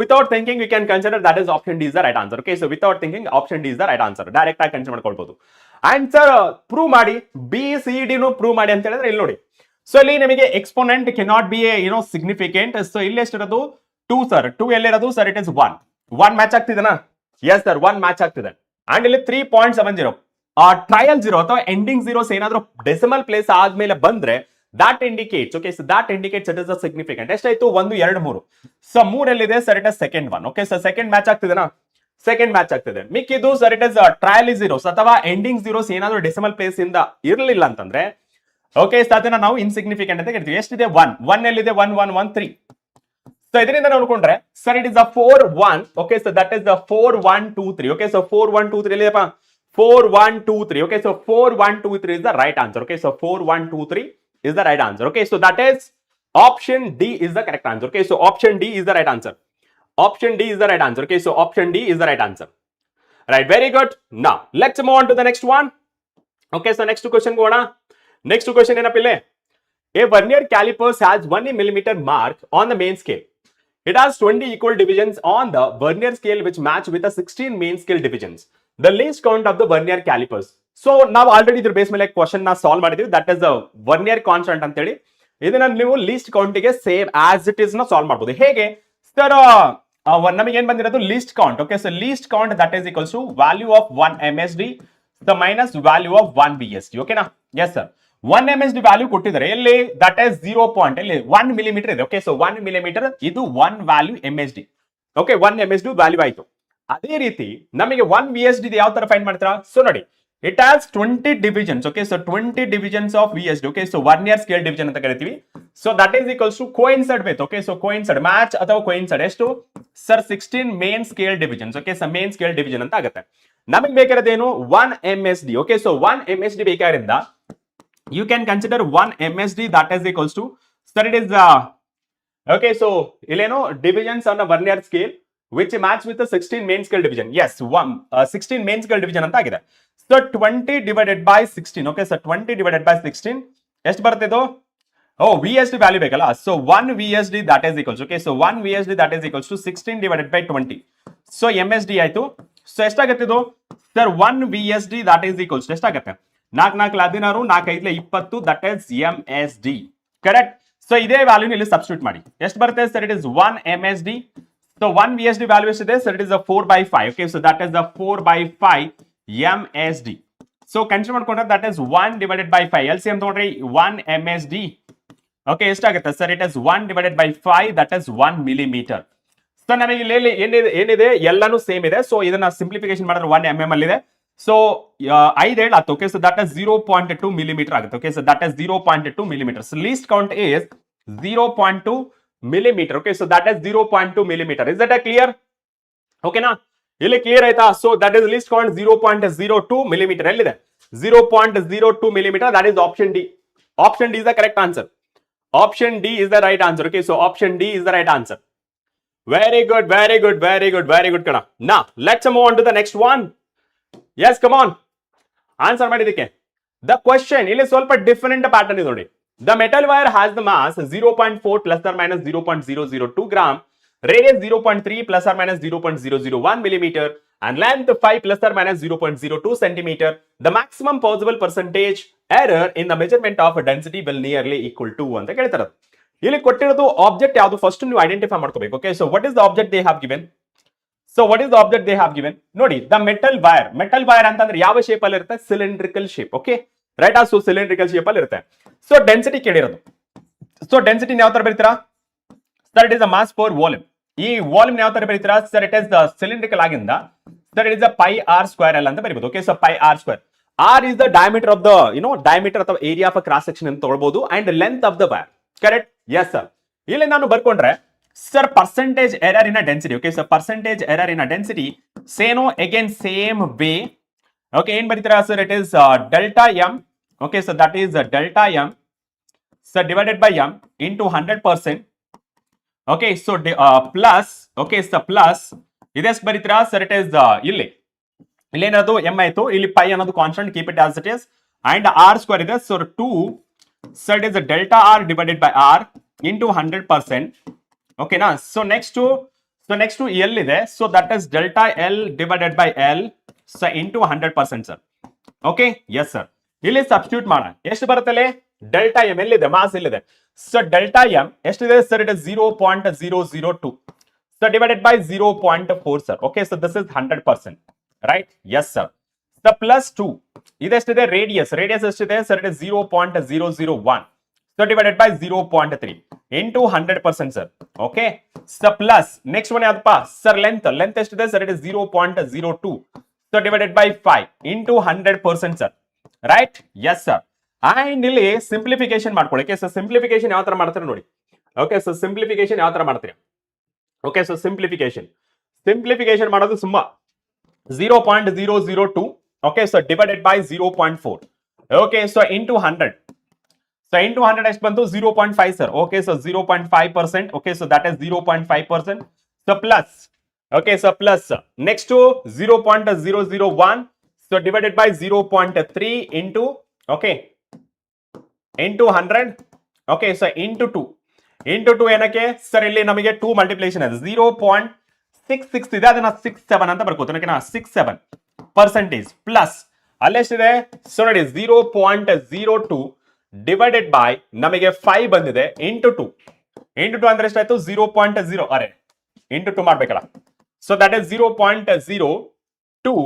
without thinking, we can consider that is option D is the right answer. Okay, so without thinking, option D is the right answer. Direct ಆಗಿ consider ಮಾಡ್ಕೊಳ್ಬಹುದು. Answer prove ಮಾಡಿ, B C D ನು prove ಮಾಡಿ ಅಂತ ಹೇಳಿದ್ರೆ ಇಲ್ಲಿ ನೋಡಿ. So ಇಲ್ಲಿ ನಿಮಗೆ exponent cannot be significant. So ಇಲ್ಲಿ ಎಷ್ಟಿರೋದು? 2 ಸರ್. 2 ಎಲ್ಲಿರೋದು ಸರ್? ಇಟ್ ಇಸ್ 1 ಮ್ಯಾಚ್ ಆಗ್ತಿದೆನಾ? ಎಸ್ ಸರ್, 1 ಮ್ಯಾಚ್ ಆಗ್ತಿದೆ. ಅಂಡ್ ಇಲ್ಲಿ 3.70 ಟ್ರಯಲ್ 0 ಅಥವಾ ಎಂಡಿಂಗ್ ಝೀರೋಸ್ ಏನಾದ್ರು ಡೆಸಿಮಲ್ ಪ್ಲೇಸ್ ಆದ್ಮೇಲೆ ಬಂದ್ರೆ that indicates, okay, so that indicates it is a significant. ಎಷ್ಟಾಯ್ತು? 1 2 3. ಸೊ 3 ಎಲ್ಲಿದೆ sir? It is second one. Okay, so second match ಆಗ್ತಿದೆನಾ? ಸೆಕೆಂಡ್ ಮ್ಯಾಚ್ ಆಗ್ತಿದೆ. ಮಿಕ್ಕಿದು sir it is trial zeros ಅಥವಾ ending zeros ಏನಾದ್ರು decimal place ಇಂದ ಇರಲಿಲ್ಲ ಅಂತಂದ್ರೆ ಓಕೆ, ಸೊ ಅದನ್ನ ನಾವು ಇನ್ಸಿಗ್ನಿಫಿಕೆಂಟ್ ಅಂತ ಹೇಳ್ತೀವಿ. ಎಷ್ಟಿದೆ? 1 ಎಲ್ಲಿದೆ? 1 1 1 3. ಸೊ ಇದರಿಂದ ನೋಡ್ಕೊಂಡ್ರೆ sir it is a 4 1. Okay, so that is the 4 1 2 3. Okay, so 4 1 2 3 ಎಲ್ಲಿದೆಪ್ಪ? 4 1 2 3. Okay, so 4 1 2 3 is the right answer. Okay, so 4 1 2 3 is the right answer. Okay, so that is option D is the correct answer. Okay, so option D is the right answer. Option D is the right answer. Okay, so option D is the right answer. Right, very good. Now let's move on to the next one. Okay, so next question go on. Next question ಏನಪ್ಪಿಲ್ಲ? A vernier caliper has 1 millimeter mark on the main scale. It has 20 equal divisions on the vernier scale which match with the 16 main scale divisions. The least count of the vernier calipers. So ನಾವು already ಇದ್ರ base ಮೇಲೆ question ನ solve ಮಾಡಿದ್ವಿ. That is vernier constant ಅಂತ ಹೇಳಿ. ಇದನ್ನ ನೀವು least ಕೌಂಟಿಗೆ ಸೇಮ್ ಆಸ್ ಇಟ್ ಇಸ್ ನ ಸಾಲ್ವ್ ಮಾಡಬಹುದು. ಹೇಗೆ ಸರ್? ನಮಗೆ ಏನ್ ಬಂದಿರೋದು? Least count. Okay, so least count that is equals to value of 1 MSD the minus value of 1 VSD. ಓಕೆನಾ? ಎಸ್ ಸರ್, 1 MSD ವ್ಯಾಲ್ಯೂ ಕೊಟ್ಟಿದ್ದಾರೆ. ಎಲ್ಲಿ? ದಟ್ ಈಸ್ 0 ಪಾಯಿಂಟ್ ಇಲ್ಲಿ 1 ಮಿಲಿಮೀಟರ್ ಇದೆ. ಓಕೆ, ಸೊ 1 ಮಿಲಿಮೀಟರ್ ಇದು 1 value MSD. Okay, 1 MSD value ಆಯ್ತು. ಅದೇ ರೀತಿ ನಮಗೆ 1 VSD ಯಾವ ತರ ಫೈಂಡ್ ಮಾಡ್ತೀರಾ? ಸೊ ನೋಡಿ, it has 20 divisions. Okay, so 20 divisions of VSD. Okay, so vernier scale division ಅಂತ ಕರಿತೀವಿ. So that is equals to coincide with. Okay, so coincide match ಅಥವಾ coincide ಎಷ್ಟು sir? 16 main scale divisions. Okay, so main scale division ಅಂತ ಆಗುತ್ತೆ. ನಮಗೆ ಬೇಕಾಗಿರೋದೇನು? 1 MSD. Okay, so 1 MSD ಬೇಕಾಗಿರಿಂದ you can consider 1 MSD that is equals to sir it is okay, so ಇಲ್ಲೇನು divisions on a vernier scale which match with the 16 main scale division. Yes, 16 main scale division ಅಂತ ಆಗಿದೆ. So 20 divided by 16. Okay, so 20 divided by 16 ಎಷ್ಟು ಬರುತ್ತೆ ಇದು? VSD value ಬೇಕಲ್ಲ. So 1 VSD that is equals. Okay, so 1 VSD that is equals to 16 divided by 20. So MSD ಆಯ್ತು. So ಎಷ್ಟಾಗುತ್ತೆ ಇದು sir? 1 VSD that is equals to ಎಷ್ಟಾಗುತ್ತೆ? 4 4 16 4 5 20 that is MSD. Correct. So ಇದೇ ವ್ಯಾಲ್ಯೂನ ಇಲ್ಲಿ ಸಬ್ಸ್ಟಿಟ್ಯೂಟ್ ಮಾಡಿ. ಎಷ್ಟು ಬರುತ್ತೆ sir? It is 1 MSD. So 1 VSD value ಎಷ್ಟಿದೆ sir? It is 4/5. Okay, so that is the 4/5 MSD. So consider ಮಾಡ್ಕೊಂಡ್ರೆ that is 1 divided by 5. LCM ತಗೊಂಡ್ರೆ 1 MSD. Okay, ಎಷ್ಟಾಗುತ್ತೆ sir? It is 1 divided by 5 that is 1 millimeter. So ನಮಗೆ ಇಲ್ಲಿ ಏನಿದೆ ಎಲ್ಲಾನು same ಇದೆ. So ಇದನ್ನ ಸಿಂಪ್ಲಿಫಿಕೇಶನ್ ಮಾಡಿದ್ರೆ 1 mm ಅಲ್ಲಿ ಇದೆ. So 5 7 10. Okay, so that is 0.2 millimeter ಆಗುತ್ತೆ. Okay, so that is 0.2 millimeter. So least count is 0.2 millimeter. Okay, so that is 0.2 millimeter. Is that a clear? Okay na? ಇಲ್ಲಿ clear ಆಯ್ತಾ? So that is least count 0.02 millimeter. ಎಲ್ಲಿದೆ? 0.02 millimeter. That is option D. Option D is the correct answer. Option D is the right answer. Okay, so option D is the right answer. Very good, very good, very good, very good kana. Now let's move on to the next one. Yes, come on. Answer ಮಾಡಿದಕ್ಕೆ. The question ಇಲ್ಲಿ ಸ್ವಲ್ಪ different pattern ಇದೆ ನೋಡಿ. The metal wire has the mass 0.4 plus or minus 0.002 gram, radius 0.3 plus or minus 0.001 millimeter, and length 5 plus or minus 0.02 centimeter. The maximum possible percentage error in the measurement of density will nearly equal to ಅಂತ ಕೇಳ್ತಾರೆ. ಇಲ್ಲಿ ಕೊಟ್ಟಿರೋದು object ಯಾವುದು first ನೀವು identify ಮಾಡ್ಕೋಬೇಕು. Okay, so what is the object they have given? So what is the object they have given? ನೋಡಿ, the metal wire ಅಂತಂದ್ರೆ ಯಾವ ಶೇಪ್ ಅಲ್ಲಿ ಇರುತ್ತೆ? Cylindrical shape. Okay, right? So cylindrical shape ಅಲ್ಲಿ ಇರುತ್ತೆ. ಸೊ ಡೆನ್ಸಿಟಿ ಕೇಳಿರೋದು. So density ಯಾವ ತರ ಬರೀತೀರಾ sir? It is a mass for volume. ಈ ವಾಲ್ಯೂಮ್ ಯಾವ ತರ ಬರೀತೀರಾ sir? It is the cylindrical ಆಗಿಂದ sir it is a pi r square l ಅಂತ ಬರೀಬಹುದು. Okay, so pi r square. R is the diameter of the diameter ಅಥವಾ area of cross section ಅಂತ ತಗೊಳ್ಬಹುದು. And length of the wire. Correct? Yes sir. ಇಲ್ಲಿ ನಾನು ಬರ್ಕೊಂಡ್ರೆ sir percentage error in density. Okay, so percentage error in density ಸೇನೋ again same way. Okay, ಏನ್ ಬರೀತೀರಾ sir? It is delta m. Okay, so that is delta m, so divided by m into 100%. Okay, so plus, okay, so plus ಇದೆಷ್ಟು ಬರೀತೀರಾ sir? It is ಇಲ್ಲೇನದು m ಆಯ್ತು, ಇಲ್ಲಿ pi ಅನ್ನೋದು constant, keep it as it is, and r square ಇದೆ. So 2, so it is delta r divided by r into 100%. ಓಕೆನಾ? So next l ಇದೆ, so that is delta l divided by l, so into 100% sir. Okay, yes sir. ಇಲ್ಲಿ substitute ಮಾಡೋಣ. ಎಷ್ಟು ಬರುತ್ತಲ್ಲ? Delta m ಎಲ್ಲಿದೆ? Mass ಇಲ್ಲಿದೆ. So delta m ಎಷ್ಟಿದೆ sir? It is 0.002, so divided by 0.4 sir. Okay, so this is 100%. Right? Yes sir. The plus 2 ಇದೆಷ್ಟಿದೆ? Radius ಎಷ್ಟಿದೆ sir? It is 0.001, so divided by 0.3 into 100% sir. Okay, so plus next one ಯಾವ್ದಪ್ಪ sir? Length ಎಷ್ಟಿದೆ sir? It is 0.02, so divided by 5 into 100% sir. Right? Yes sir. And ಇಲ್ಲಿ simplification ಮಾಡ್ಕೊಳ್ಳಿ. So simplification ಯಾವ ತರ ಮಾಡ್ತಾರೆ ನೋಡಿ. Okay, so simplification ಯಾವ ತರ ಮಾಡ್ತೀರಾ? ಓಕೆ, ಸೊ ಸಿಂಪ್ಲಿಫಿಕೇಶನ್ ಮಾಡೋದು ಸುಮ್ಮಾ 0.002. Okay, so divided by 0.4. Okay, so into 100. So into 100 ಎಷ್ಟು ಬಂತು? 0.5 sir. Okay, so 0.5%. Okay, so that is 0.5%. So plus, okay, so plus next 0.001, so divided by 0.3 into, okay, into 100. okay, so into 2 ಏನಕ್ಕೆ sir? ಇಲ್ಲಿ ನಮಗೆ 2 multiplication ಇದೆ. 0.66 ಇದೆ, ಅದನ್ನ 67 ಅಂತ ಬರ್ಕೋತೀನಿ. ಓಕೆನಾ? 67% ಪ್ಲಸ್ ಅಲ್ಲೆಷ್ಟಿದೆ? ಸೊ ನೋಡಿ 0.02 ಡಿವೈಡೆಡ್ ಬೈ ನಮಗೆ 5 ಬಂದಿದೆ ಇಂಟು 2 ಅಂದ್ರೆ ಎಷ್ಟಾಯ್ತು? 0.0 ಅರೆ ಇಂಟು 2 ಮಾಡ್ಬೇಕಲ್ಲ. So that is 0.02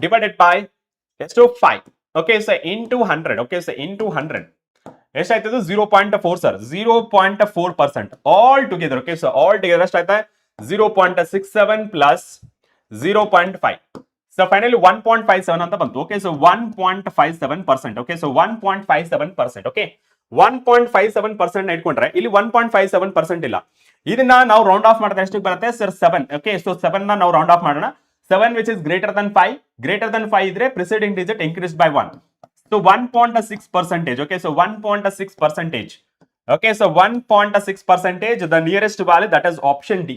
divided by ಎಷ್ಟು? 5. Okay, so into 100. Okay, so into 100 ಎಷ್ಟಾಯ್ತದು? 0.4 sir. 0.4% all together. Okay, so all together ಎಷ್ಟಾಯ್ತಾ? 0.67 ಪ್ಲಸ್ 0.5, ಸೊ ಫೈನಲಿ 1.57 ಅಂತ ಬಂತು. Okay, so 1.57%. Okay, so 1.57%. Okay, 1.57% ಇಟ್ಕೊಂಡ್ರೆ ಇಲ್ಲಿ 1.57% ಇಲ್ಲ. ಇದನ್ನ ನಾವು ರೌಂಡ್ ಆಫ್ ಮಾಡಿದ್ರೆ ಎಷ್ಟಕ್ಕೆ ಬರುತ್ತೆ ಸರ್? 7. ಓಕೆ, ಸೊ 7 ನಾವು ರೌಂಡ್ ಆಫ್ ಮಾಡೋಣ. 7 which is greater than 5 ಇದ್ರೆ preceding digit increased by 1. So 1.6%. Okay, so 1.6%. Okay, so 1.6%, the nearest value, that is option D.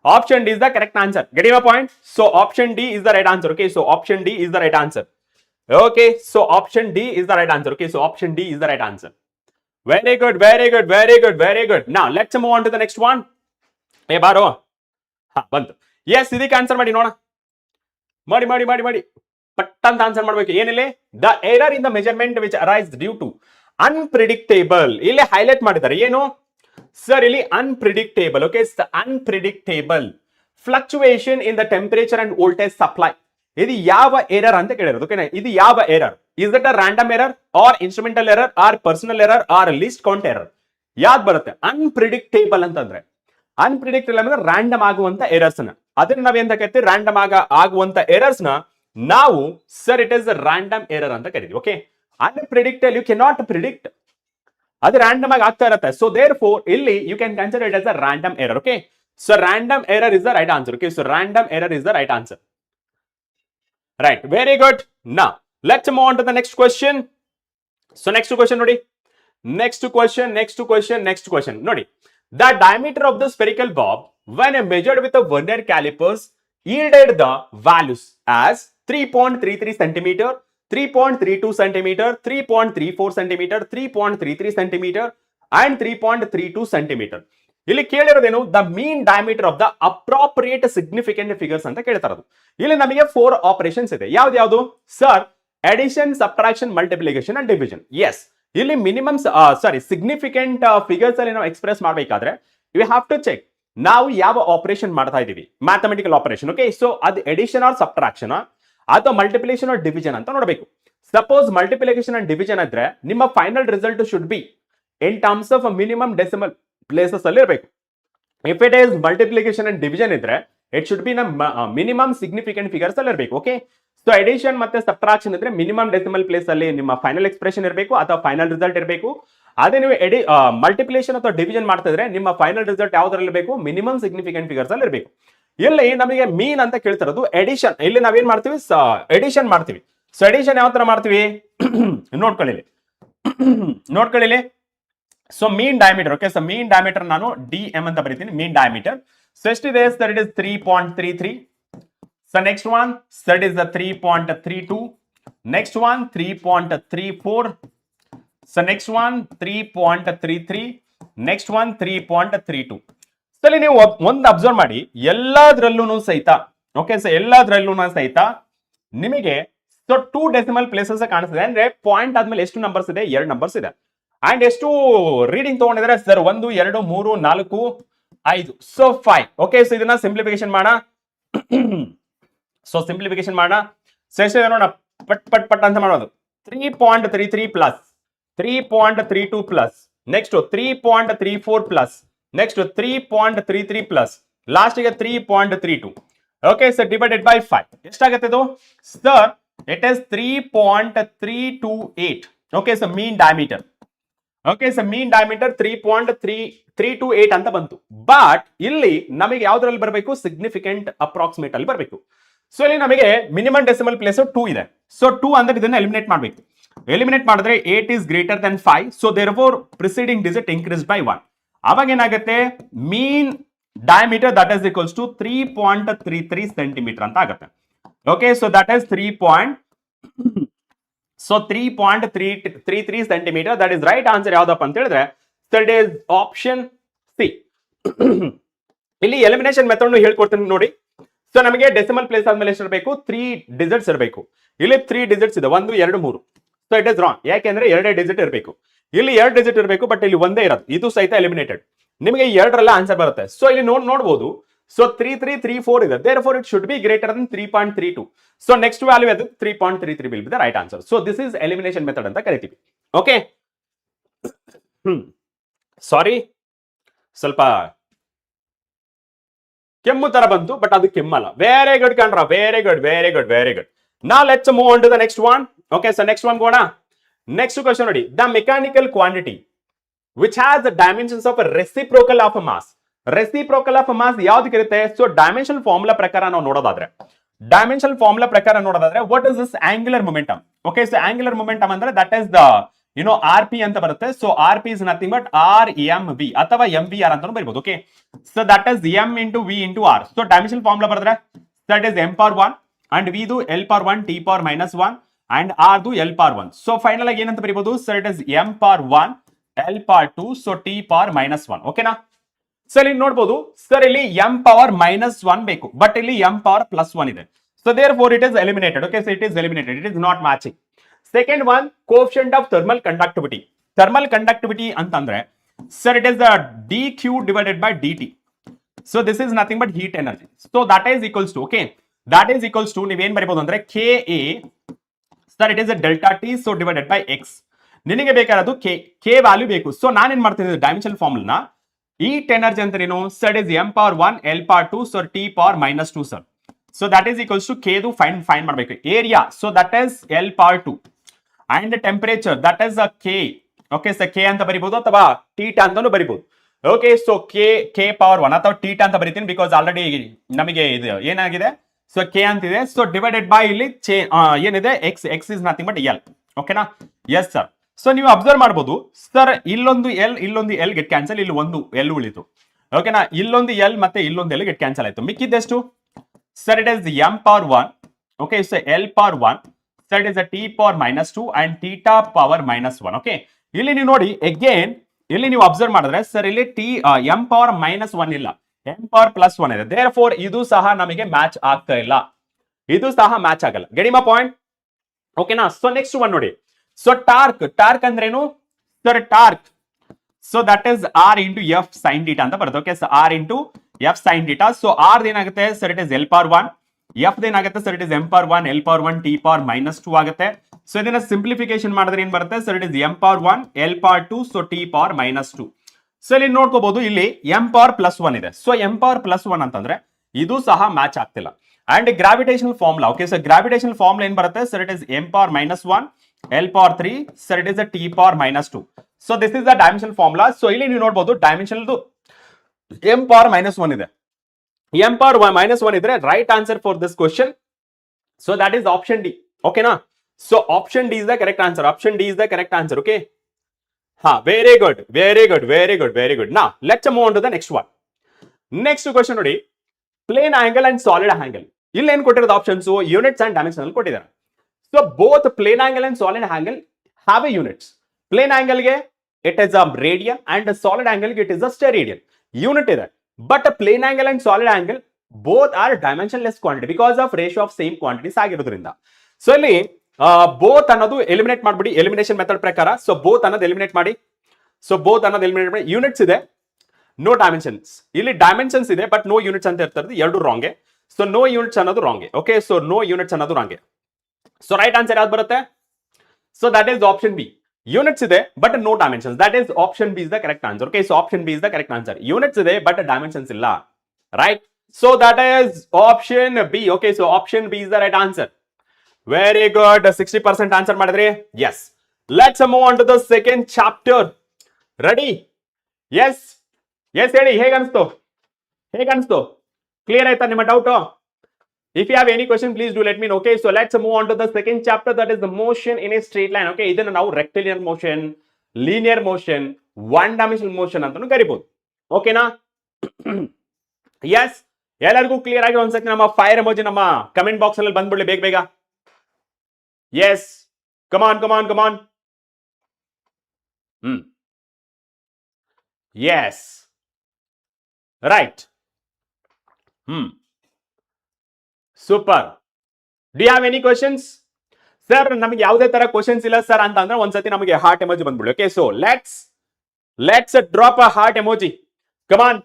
Option D is the correct answer. Getting my point? So option D is the right answer. Okay, so option D is the right answer. Okay, so option D is the right answer. Okay, so option D is the right answer. Very good, very good, very good, very good. Now let's move on to the next one. Hey baro. Ha, bantu. Yes, ಇದಕ್ಕೆ answer ಮಾಡಿ ನೋಡೋಣ. ಮಾಡಿ ಪಟ್ ಅಂತ answer ಮಾಡ್ಬೇಕು. ಏನಿಲ್ಲ? The error in the measurement which arise due to unpredictable. ಇಲ್ಲಿ highlight ಮಾಡಿದ್ದಾರೆ. ಏನು ಸರ್? ಇಲ್ಲಿ unpredictable. Okay, unpredictable fluctuation in the temperature and voltage supply. ಇದು ಯಾವ ಎರರ್ ಅಂತ ಕೇಳಿರೋದು. ಓಕೆನಾ? ಇದು ಯಾವ error? Is that a random error or instrumental error or personal error or least count error? ಯಾವ್ದು ಬರುತ್ತೆ? ಅನ್ಪ್ರಿಡಿಕ್ಟೇಬಲ್ ಅಂತಂದ್ರೆ ಅನ್ಪ್ರಿಡಿಕ್ಟೇಬಲ್ ಅಂದ್ರೆ ರ್ಯಾಂಡಮ್ ಆಗುವಂತ ಎರರ್ಸ್ ನ, ಅದನ್ನ ನಾವೇನ್ ಕರಿತೀವಿ? ರ್ಯಾಂಡಮ್ ಆಗುವಂತ ಎರರ್ಸ್ ನ ನಾವು sir it is random error ಅಂತ ಕರಿತೀವಿ. Okay, unpredictable, you cannot predict. ಅದು ರ್ಯಾಂಡಮ್ ಆಗಿ ಆಗ್ತಾ ಇರುತ್ತೆ. ಸೊ ದೇರ್ ಫೋರ್ ಇಲ್ಲಿ you can consider it as a random error. Okay, so random error is the right answer. Okay, so random error is the right answer. Right, very good. ನಾ let's move on to the next question. So next question ನೋಡಿ, next question ನೋಡಿ. The diameter of the spherical Bob when measured with a vernier calipers yielded the values as 3.33 centimeter, 3.32 centimeter, 3.34 centimeter, 3.33 centimeter and 3.32 centimeter. ಇಲ್ಲಿ ಕೇಳಿರೋದೇನು, the mean diameter of the appropriate significant figures ಅಂತ ಕೇಳ್ತಾರದು. ಇಲ್ಲಿ ನಮಗೆ 4 operations ಇದೆ. ಯಾವ್ದು sir? Addition, subtraction, multiplication and division. Yes, ಇಲ್ಲಿ minimum significant figures ಅಲ್ಲಿ ನಾವು ಎಕ್ಸ್ಪ್ರೆಸ್ ಮಾಡಬೇಕಾದ್ರೆ ಯು ಹ್ಯಾವ್ ಟು ಚೆಕ್ ನಾವು ಯಾವ ಆಪರೇಷನ್ ಮಾಡ್ತಾ ಇದೀವಿ, ಮ್ಯಾಥಮೆಟಿಕಲ್ ಆಪರೇಷನ್. ಓಕೆ, ಸೊ ಅದು ಎಡಿಷನ್ ಆರ್ ಸಬ್ಟ್ರಾಕ್ಷನ್ ಅಥವಾ ಮಲ್ಟಿಪ್ಲಿಕೇಶನ್ ಆರ್ ಡಿವಿಷನ್ ಅಂತ ನೋಡಬೇಕು. ಸಪೋಸ್ ಮಲ್ಟಿಪ್ಲಿಕೇಶನ್ ಅಂಡ್ ಡಿವಿಷನ್ ಇದ್ರೆ ನಿಮ್ಮ final result should be in terms of minimum decimal places ಅಲ್ಲಿ ಇರಬೇಕು. If it is multiplication and division ಇದ್ರೆ it should be minimum significant figures ಅಲ್ಲಿ ಇರಬೇಕು. ಓಕೆ, ಸೊ ಎಡಿಷನ್ ಮತ್ತೆ ಸಬ್ಟ್ರಾಕ್ಷನ್ ಇದ್ರೆ ಮಿನಿಮಮ್ ಡೆಸಿಮಲ್ ಪ್ಲೇಸ್ ಅಲ್ಲಿ ನಿಮ್ಮ ಫೈನಲ್ ಎಕ್ಸ್ಪ್ರೆಷನ್ ಇರಬೇಕು ಅಥವಾ ಫೈನಲ್ ರಿಸಲ್ಟ್ ಇರಬೇಕು. ಅದೇ ನೀವು ಮಲ್ಟಿಪ್ಲಿಕೇಶನ್ ಅಥವಾ ಡಿವಿಷನ್ ಮಾಡ್ತಾ ಇದ್ರೆ ನಿಮ್ಮ ಫೈನಲ್ ರಿಸಲ್ಟ್ ಯಾವ್ದ್ರಲ್ಲಿ ಇರಬೇಕು? ಮಿನಿಮಮ್ ಸಿಗ್ನಿಫಿಕೆಂಟ್ ಫಿಗರ್ಸ್ ಅಲ್ಲಿ ಇರಬೇಕು. ಇಲ್ಲಿ ನಮಗೆ ಮೀನ್ ಅಂತ ಕೇಳ್ತಿರೋದು ಎಡಿಷನ್. ಇಲ್ಲಿ ನಾವೇನ್ ಮಾಡ್ತೀವಿ? ಎಡಿಷನ್ ಮಾಡ್ತೀವಿ. ಸೊ ಎಡಿಷನ್ ಯಾವ ತರ ಮಾಡ್ತೀವಿ ನೋಡ್ಕೊಳ್ಳಿ. So mean diameter. Okay, so mean diameter ನಾನು DM ಅಂತ ಬರೀತೀನಿ. ಮೀನ್ ಡಯಾಮೀಟರ್ ಸೊ ಎಷ್ಟಿದೆ sir? It is 3.33. So next one sir is 3.32. Next one 3.34. So next one 3.33. Next one 3.32. So ಇಲ್ಲಿ ನೀವು ಒಂದು ಅಬ್ಸರ್ವ್ ಮಾಡಿ, ಎಲ್ಲಾದ್ರಲ್ಲೂ ಸಹಿತ ಓಕೆ, ಸೊ ಎಲ್ಲಾದ್ರಲ್ಲೂ ಸಹಿತ ನಿಮಗೆ ಸೊ 2 ಡೆಸಿಮಲ್ ಪ್ಲೇಸಸ್ ಕಾಣಿಸ್ತದೆ. ಅಂದ್ರೆ ಪಾಯಿಂಟ್ ಆದ್ಮೇಲೆ ಎಷ್ಟು ನಂಬರ್ಸ್ ಇದೆ? 2 ನಂಬರ್ಸ್ ಇದೆ. ಅಂಡ್ ಎಷ್ಟು ರೀಡಿಂಗ್ ತಗೊಂಡಿದ್ರೆ ಸರ್? 1 2 3 4 5. ಸೊ 5. ಓಕೆ, ಸೊ ಇದನ್ನ ಸಿಂಪ್ಲಿಫಿಕೇಶನ್ ಮಾಡೋಣ. ಸೊ ಸಿಂಪ್ಲಿಫಿಕೇಶನ್ ಮಾಡೋಣ. ಸೊ ಎಷ್ಟು ನೋಡೋಣ, ಪಟ್ ಅಂತ ಮಾಡೋದು. 3.33 plus 3.32 plus next 3.34 plus next 3.33 plus ಲಾಸ್ಟ್ಗೆ 3.32. ಓಕೆ, ಸೊ ಡಿವೈಡೆಡ್ ಬೈ 5 ಎಷ್ಟಾಗುತ್ತೆ ಇದು sir? It is 3.328. Okay, so mean diameter. Okay, so mean diameter 3.328 ಅಂತ ಬಂತು. ಬಟ್ ಇಲ್ಲಿ ನಮಗೆ ಯಾವ್ದ್ರಲ್ಲಿ ಬರಬೇಕು? ಸಿಗ್ನಿಫಿಕೆಂಟ್ ಅಪ್ರಾಕ್ಸಿಮೇಟ್ ಅಲ್ಲಿ ಬರಬೇಕು. ಸೊ ಇಲ್ಲಿ ನಮಗೆ ಮಿನಿಮಮ್ ಡೆಸಿಮಲ್ ಪ್ಲೇಸ್ 2 ಇದೆ. ಸೊ 2 ಅಂದ್ರೆ ಇದನ್ನ ಎಲಿಮಿನೇಟ್ ಮಾಡಬೇಕು. ಎಲಿಮಿನೇಟ್ ಮಾಡಿದ್ರೆ 8 is greater than 5. So therefore preceding digit increased by 1. ಅವಾಗ ಏನಾಗುತ್ತೆ? Mean diameter that is equals to 3.33 centimetre ಅಂತ ಆಗುತ್ತೆ. Okay, so that is 3.33 centimetre. That is right answer. ಯಾವ್ದಪ್ಪ ಅಂತ ಹೇಳಿದ್ರೆ ದಟ್ ಇಸ್ ಆಪ್ಷನ್ ಸಿ. ಇಲ್ಲಿ ಎಲಿಮಿನೇಷನ್ ಮೆಥಡ್ ಹೇಳ್ಕೊಡ್ತೀನಿ ನೋಡಿ. ಸೊ ನಮಗೆ ಡೆಸಿಮಲ್ ಪ್ಲೇಸ್ ಆದ್ಮೇಲೆ ಎಷ್ಟು ಇರಬೇಕು? 3 ಡಿಜಿಟ್ಸ್ ಇರಬೇಕು. ಇಲ್ಲಿ 3 ಡಿಜಿಟ್ಸ್ ಇದೆ, 1 2 3. So it is wrong. ಯಾಕೆಂದ್ರೆ 2 ಡಿಜಿಟ್ ಇರಬೇಕು. ಇಲ್ಲಿ 2 ಡಿಜಿಟ್ ಇರಬೇಕು, ಬಟ್ ಇಲ್ಲಿ ಒಂದೇ ಇರೋದು. ಇದು ಸಹಿತ ಎಲಿಮಿನೇಟೆಡ್. ನಿಮಗೆ 2ರಲ್ಲ ಆನ್ಸರ್ ಬರುತ್ತೆ. ಸೊ ಇಲ್ಲಿ ನೋಡಬಹುದು. ಸೊ 3334 ಇದೆ. therefore it should be greater than 3.32. So next value ಅದು 3.33 will be the right answer. So this is elimination method ಅಂತ ಕರಿತೀವಿ. ಓಕೆ, ಸಾರಿ ಸ್ವಲ್ಪ ಕೆಮ್ಮು ತರ ಬಂತು, ಬಟ್ ಅದು ಕೆಮ್ಮಲ್ಲ. ವೆರಿ ಗುಡ್ ಕಣ್ರ, ವೆರಿ ಗುಡ್. ನಾ let's move on to the next one. Okay, so next one ಗೋಣ. ನೆಕ್ಸ್ಟ್ ಕ್ವೆಶ್ಚನ್ ನೋಡಿ. The mechanical quantity which has the dimensions of reciprocal of mass. Reciprocal of mass ಯಾವ್ದಕ್ಕೆ ಇರುತ್ತೆ? So dimension formula ಪ್ರಕಾರ ನಾವು ನೋಡೋದಾದ್ರೆ what is this angular momentum. Okay, so angular momentum ಅಂದ್ರೆ that is the RP ಅಂತ ಬರುತ್ತೆ. So RP is nothing but RMV ಅಥವಾ MVR ಅಂತ ಬರೀಬಹುದು. Okay, so that is M into V into R. So dimension formula ಬರೆದ್ರೆ that is M power 1 and V ದು L power 1 T power minus 1 and R ದು L power 1. So final ಆಗಿ ಏನಂತ ಬರೀಬಹುದು? So it is M power 1 L power 2 so T power minus 1. ಓಕೆನಾ? Sir ಇಲ್ಲಿ ನೋಡಬಹುದು sir, ಇಲ್ಲಿ M power minus 1 ಬೇಕು, ಬಟ್ ಇಲ್ಲಿ M power plus 1 ಇದೆ. So therefore it is eliminated. Okay, so it is eliminated. It is not matching. Second one, coefficient of thermal conductivity. Thermal conductivity ಅಂತಂದ್ರೆ sir it is the dq divided by dt. So this is nothing but heat energy. So that is equals to, okay, that is equals to ನೀವೇನ್ ಬರೀಬಹುದು ಅಂದ್ರೆ Ka, sir it is a delta T so divided by x. ನಿನಗೆ ಬೇಕಾದದು k value ಬೇಕು. So ನಾನು ಏನ್ ಮಾಡ್ತೀನಿ, dimension formula heat energy ಅಂತ ಏನು? sir it is M power 1 L power 2 so T power minus 2 sir. So that is equals to k ದು find ಮಾಡಬೇಕು. Area so that is L power 2 and the temperature that is a K. Okay so K ಅಂತ ಬರಿಬಹುದು ಅಥವಾ theta ಅಂತಾನು ಬರಿಬಹುದು. Okay so K power 1 ಅಥವಾ theta ಅಂತ ಬರಿತೀನಿ because already ನಮಗೆ ಇದು ಏನಾಗಿದೆ, ಸೊ ಕೆ ಅಂತಿದೆ. ಸೊ ಡಿವೈಡೆಡ್ ಬೈ ಇಲ್ಲಿ ಏನಿದೆ X is nothing but L. ಓಕೆನಾ? Yes sir. ಸೊ ನೀವು ಅಬ್ಸರ್ವ್ ಮಾಡಬಹುದು ಸರ್, ಇಲ್ಲೊಂದು ಎಲ್ ಗೆಟ್ ಕ್ಯಾನ್ಸಲ್, ಇಲ್ಲಿ ಒಂದು ಎಲ್ ಉಳಿತು. ಓಕೆನಾ? ಇಲ್ಲೊಂದು ಎಲ್ ಮತ್ತೆ ಇಲ್ಲೊಂದು ಎಲ್ ಗೆಟ್ ಕ್ಯಾನ್ಸಲ್ ಆಯ್ತು. ಮಿಕ್ಕಿದ್ದೆಷ್ಟು sir? It is M power 1. Okay so L power 1. Sir it is a T power -2 and theta power -1. Okay, ಇಲ್ಲಿ ನೀವು ನೋಡಿ ಅಗೇನ್, ಇಲ್ಲಿ ನೀವು ಅಬ್ಸರ್ವ್ ಮಾಡಿದ್ರೆ ಸರ್ ಇಲ್ಲಿ ಎಂ ಪವರ್ -1 ಇಲ್ಲ, ಎಂ ಪವರ್ +1 ಇದೆ. ದೇರ್ ಫೋರ್ ಇದು ಸಹ ನಮಗೆ ಮ್ಯಾಚ್ ಆಗ್ತಾ ಇಲ್ಲ, ಇದು ಸಹ ಮ್ಯಾಚ್ ಆಗಲ್ಲ. Get my point? ಓಕೆನಾ? ಸೊ ನೆಕ್ಸ್ಟ್ ಒನ್ ನೋಡಿ. ಸೊ ಟಾರ್ಕ್ ಅಂದ್ರೇನು sir? Torque so that is R into F sine theta ಅಂತ ಬರುತ್ತೆ. Okay, so R into F sine theta. So R ಏನಾಗುತ್ತೆ sir? It is L power 1. F ಏನಾಗುತ್ತೆ sir? It is M power 1, L power 1, T power -2 ಆಗುತ್ತೆ. So ಇದನ್ನ simplification ಮಾಡಿದ್ರೆ ಏನ್ ಬರುತ್ತೆ sir? It is M power 1, L power 2, so T power -2. So ಇಲ್ಲಿ ನೋಡ್ಕೋಬಹುದು, ಇಲ್ಲಿ M power +1 ಇದೆ. ಸೊ ಎಂ ಪವರ್ +1 ಅಂತಂದ್ರೆ ಇದು ಸಹ ಮ್ಯಾಚ್ ಆಗ್ತಿಲ್ಲ. And gravitational formula, okay so gravitational formula ಏನ್ ಬರುತ್ತೆ sir? It is M power -1, L power 3, sir it is a T power -2. So this is the dimensional formula. So ಇಲ್ಲಿ ನೀವು ನೋಡಬಹುದು dimensional M power -1 ಇದೆ. M power -1 ಇದ್ರೆ right answer for this question, so that is option D. ಓಕೆನಾ? So option D is the correct answer. Option D is the correct answer. Okay, ಹಾ, very good, very good, very good, very good. ನಾ let's move on to the next one. Next question ನೋಡಿ, plane angle and solid angle. ಇಲ್ಲಿ ಏನ್ ಕೊಟ್ಟಿರೋದು options? Units and dimension ಕೊಟ್ಟಿದ್ದಾರೆ. So both plane angle and solid angle have A units. Plane angle ಗೆ it is a radian and solid angle ಗೆ it is a steradian. Unit ಇದೆ. But plane angle and solid angle both are dimensionless quantity because of ratio of same quantities ಆಗಿರೋದ್ರಿಂದ. So ಇಲ್ಲಿ both ಅನ್ನೋದು eliminate ಮಾಡ್ಬಿಡಿ elimination method ಪ್ರಕಾರ. So both ಅನ್ನೋದು eliminate ಮಾಡಿ. So both ಅನ್ನೋದು eliminate ಮಾಡಿ. ಯೂನಿಟ್ಸ್ ಇದೆ, ನೋ ಡೈಮೆನ್ಷನ್ಸ್. ಇಲ್ಲಿ ಡೈಮೆನ್ಷನ್ಸ್ ಇದೆ ಬಟ್ ನೋ ಯೂನಿಟ್ಸ್ ಅಂತ ಇರ್ತದೆ, ಎರಡು ರಾಂಗೆ. ಸೊ ನೋ ಯೂನಿಟ್ಸ್ ಅನ್ನೋದು ರಾಂಗೆ. ಓಕೆ, ಸೊ ನೋ ಯೂನಿಟ್ಸ್ ಅನ್ನೋದು ರಾಂಗೆ. ಸೊ ರೈಟ್ ಆನ್ಸರ್ ಯಾವ್ದು ಬರುತ್ತೆ? So that is option B. Units ಇದೆ but no dimensions. That is option B is the correct answer. Okay, so option B is the correct answer. Units ಇದೆ but dimensions ಇಲ್ಲ. Right, so that is option B. Okay, so option B is the right answer. Very good, 60% answer ಮಾಡಿದ್ರಿ. Yes, let's move on to the second chapter. Ready? Yes yes ಹೇಳಿ, ಹೇಗೆ ಅನಿಸ್ತು? ಹೇಗೆ ಅನಿಸ್ತು? Clear ಆಯ್ತಾ ನಿಮ್ಮ doubt? If you have any question, please do let me know. Okay, so let's move on to the second chapter, that is the motion in a straight line. Okay, ಇದನ್ನ ನಾವು rectilinear motion, linear motion, one dimensional motion ಅಂತಾನು ಕರಿಬಹುದು. ಓಕೆನಾ? S, ಎಲ್ಲರಿಗೂ clear ಆಗಿ ಒಂದ್ಸತಿ ನಮ್ಮ fire emoji ನಮ್ಮ ಕಮೆಂಟ್ ಬಾಕ್ಸ್ ಅಲ್ಲಿ ಬಂದ್ಬಿಡ್ಲಿ ಬೇಗ ಬೇಗ. Yes, come on come on come on. Yes, right. Super. Do you have any questions? Sir ನಮಗೆ ಯಾವುದೇ ತರ ಕ್ವಶನ್ಸ್ ಇಲ್ಲ ಸರ್ ಅಂತ ಅಂದ್ರೆ ಒಂದ್ಸತಿ ನಮಗೆ ಹಾರ್ಟ್ ಎಮೋಜಿ ಬಂದ್ಬಿಡಿ. Okay, so let's drop a heart emoji. Come on.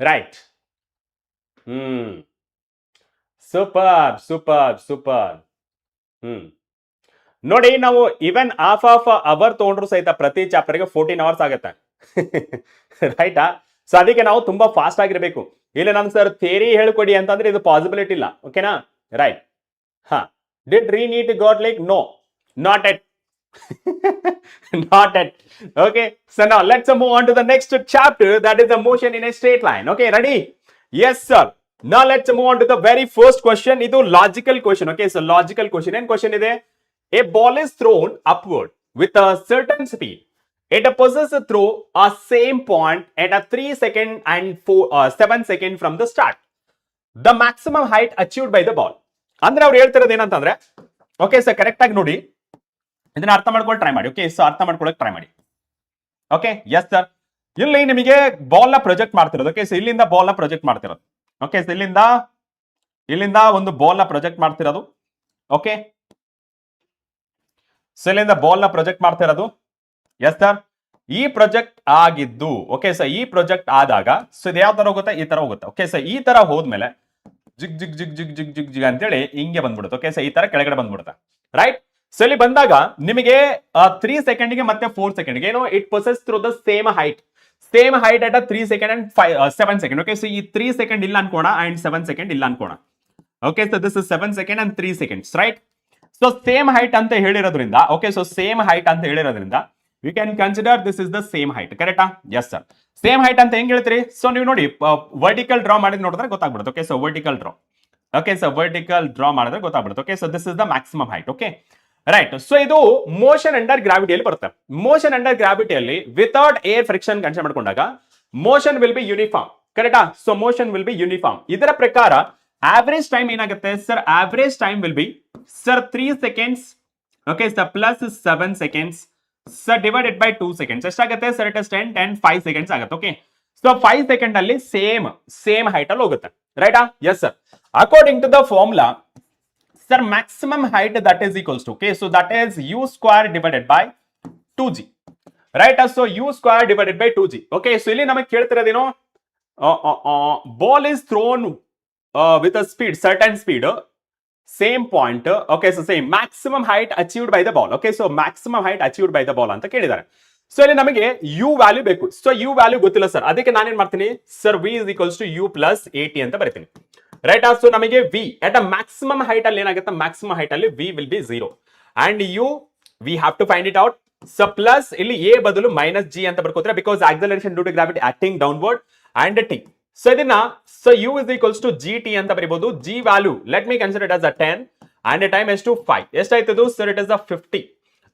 Right. Super super super. ನೋಡಿ, ನಾವು ಇವನ್ ಹಾಫ್ ಅವರ್ ತಗೊಂಡ್ರು ಸಹಿತ ಪ್ರತಿ ಚಾಪ್ಟರ್ಗೆ 14 ಅವರ್ಸ್ ಆಗುತ್ತೆ. ರೈಟಾ? ಸೊ ಅದಕ್ಕೆ ನಾವು ತುಂಬಾ ಫಾಸ್ಟ್ ಆಗಿರ್ಬೇಕು. ಇಲ್ಲ ನನ್ ಸರ್ ಥಿಯರಿ ಹೇಳ್ಕೊಡಿ ಅಂತಂದ್ರೆ ಇದು ಪಾಸಿಬಿಲಿಟಿ ಇಲ್ಲ. ಓಕೆನಾ? ರೈಟ್. ಹಾ, did RE-NEET got like? No, not yet. Not yet. Okay, so now let's move on to the next chapter, that is the motion in a straight line. Okay, ready? Yes sir. Now let's move on to the very first question. Idu logical question. Okay, so logical question. And question ide, a ball is thrown upward with a certain speed. It possesses through a same point at a 3 second and 7 second from the start. The maximum height achieved by the ball. ಅಂದ್ರೆ ಅವ್ರು ಹೇಳ್ತಿರೋದು ಏನಂತಂದ್ರೆ, okay sir correct ಆಗಿ ನೋಡಿ, ಇದನ್ನ ಅರ್ಥ ಮಾಡ್ಕೊಂಡು try ಮಾಡಿ. ಓಕೆ, ಸೊ ಅರ್ಥ ಮಾಡ್ಕೊಳಕ್ ಟ್ರೈ ಮಾಡಿ. Okay, yes sir. ಇಲ್ಲಿ ನಿಮಗೆ ಬಾಲ್ ನ ಪ್ರೊಜೆಕ್ಟ್ ಮಾಡ್ತಿರೋದು. ಓಕೆ, ಸೊ ಇಲ್ಲಿಂದ ಬಾಲ್ ನ ಪ್ರೊಜೆಕ್ಟ್ ಮಾಡ್ತಿರೋದು. ಓಕೆ, ಸೊ ಇಲ್ಲಿಂದ ಒಂದು ಬಾಲ್ ನ ಪ್ರೊಜೆಕ್ಟ್ ಮಾಡ್ತಿರೋದು. ಓಕೆ, ಸೊ ಇಲ್ಲಿಂದ ಬಾಲ್ ನ ಪ್ರೊಜೆಕ್ಟ್ ಮಾಡ್ತಿರೋದು. ಎಸ್ ಸರ್, ಈ ಪ್ರೊಜೆಕ್ಟ್ ಆಗಿದ್ದು. ಓಕೆ, ಸೊ ಈ ಪ್ರೊಜೆಕ್ಟ್ ಆದಾಗ ಸೊ ಇದು ಯಾವ ತರ ಹೋಗುತ್ತೆ? ಈ ತರ ಹೋಗುತ್ತೆ. ಓಕೆ, ಸೊ ಈ ತರ ಹೋದ್ಮೇಲೆ ಜಿಗ್ ಜಿಗ್ ಜಿಗ್ ಜಿಗ್ ಜಿಗ್ ಜಿಗ್ ಜಿಗ್ ಅಂತೇಳಿ ಹಿಂಗೆ ಬಂದ್ಬಿಡುತ್ತೆ. ಓಕೆ, ಸೊ ಈ ತರ ಕೆಳಗಡೆ ಬಂದ್ಬಿಡುತ್ತೆ. ರೈಟ್? ಸೊ ಇಲ್ಲಿ ಬಂದಾಗ ನಿಮಗೆ 3 ಸೆಕೆಂಡ್ಗೆ ಮತ್ತೆ 4 ಸೆಕೆಂಡ್ಗೆ ಏನೋ it passes through the same height at 3 second and 7 second. Okay, so ಈ 3 ಸೆಕೆಂಡ್ ಇಲ್ಲ ಅನ್ಕೋಣ ಅಂಡ್ 7 ಸೆಕೆಂಡ್ ಇಲ್ಲ ಅನ್ಕೋಣ. Okay so this is 7 second and 3 seconds right. So same height ಅಂತ ಹೇಳಿರೋದ್ರಿಂದ ಓಕೆ ಸೊ ಸೇಮ್ ಹೈಟ್ ಅಂತ ಹೇಳಿರೋದ್ರಿಂದ you can consider this is the same height ಕರೆಕ್ಟಾ? Yes sir. ಸೇಮ್ ಹೈಟ್ ಅಂತ ಹೆಂಗ್ ಹೇಳ್ತೀರಿ? ಸೊ ನೀವು ನೋಡಿ ವರ್ಟಿಕಲ್ ಡ್ರಾ ಮಾಡಿದ್ ನೋಡಿದ್ರೆ ಗೊತ್ತಾಗ್ಬಿಡುತ್ತೆ. Okay so vertical draw, okay so vertical draw ಮಾಡಿದ್ರೆ ಗೊತ್ತಾಗ್ಬಿಡುತ್ತೆ. Okay so this is the maximum height. Okay right. So ಇದು ಮೋಷನ್ ಅಂಡರ್ ಗ್ರಾವಿಟಿಯಲ್ಲಿ ಬರುತ್ತೆ. ಮೋಷನ್ ಅಂಡರ್ ಗ್ರಾವಿಟಿಯಲ್ಲಿ ವಿತೌಟ್ ಏರ್ ಫ್ರಿಕ್ಷನ್ ಕನ್ಸಿಡರ್ ಮಾಡ್ಕೊಂಡಾಗ ಮೋಷನ್ ವಿಲ್ ಬಿ ಯೂನಿಫಾರ್ಮ್ ಕರೆಕ್ಟಾ? So motion will be uniform. ಇದರ ಪ್ರಕಾರ ಆವರೇಜ್ ಟೈಮ್ ಏನಾಗುತ್ತೆ sir? Average time will be sir 3 seconds okay sir plus 7 seconds sir divided by 2 seconds ಎಷ್ಟಾಗುತ್ತೆ sir? It is 10 5 seconds ಆಗುತ್ತೆ. Okay so 5 second ಅಲ್ಲಿ same height ಅಲ್ಲಿ ಹೋಗುತ್ತೆ ರೈಟಾ? Yes sir. According to the formula sir maximum height that is equals to okay so that is u square divided by 2g right. So u square divided by 2g. okay so ಇಲ್ಲಿ ನಮಗೆ ಕೇಳ್ತಿರೋದೇನು? ball is thrown with a speed certain speed same point okay so same maximum height achieved by the ball. okay so maximum height achieved by the ball ಅಂತ ಕೇಳಿದ್ದಾರೆ. So ಇಲ್ಲಿ ನಮಗೆ u value ಬೇಕು. So u value ಗೊತ್ತಿಲ್ಲ sir, ಅದಕ್ಕೆ ನಾನು ಏನ್ ಮಾಡ್ತೀನಿ sir v is equals to u plus 80 ಅಂತ ಬರೀತೀನಿ ರೈಟ್. ಸೊ ನಮಗೆ v at a maximum height ಅಲ್ಲಿ ಏನಾಗುತ್ತೆ? maximum height ಅಲ್ಲಿ v will be 0 and u we have to find it out. So plus ಇಲ್ಲಿ a ಬದಲು ಮೈನಸ್ g ಅಂತ ಬರ್ಕೋತೀರಾ because acceleration due to gravity acting downward and t. So ಇದನ್ನ so u is equals to gt ಅಂತ ಬರೀಬಹುದು. g value let me consider it as a 10 and the time is to 5. ಎಷ್ಟಾಯ್ತದು sir? It is a 50.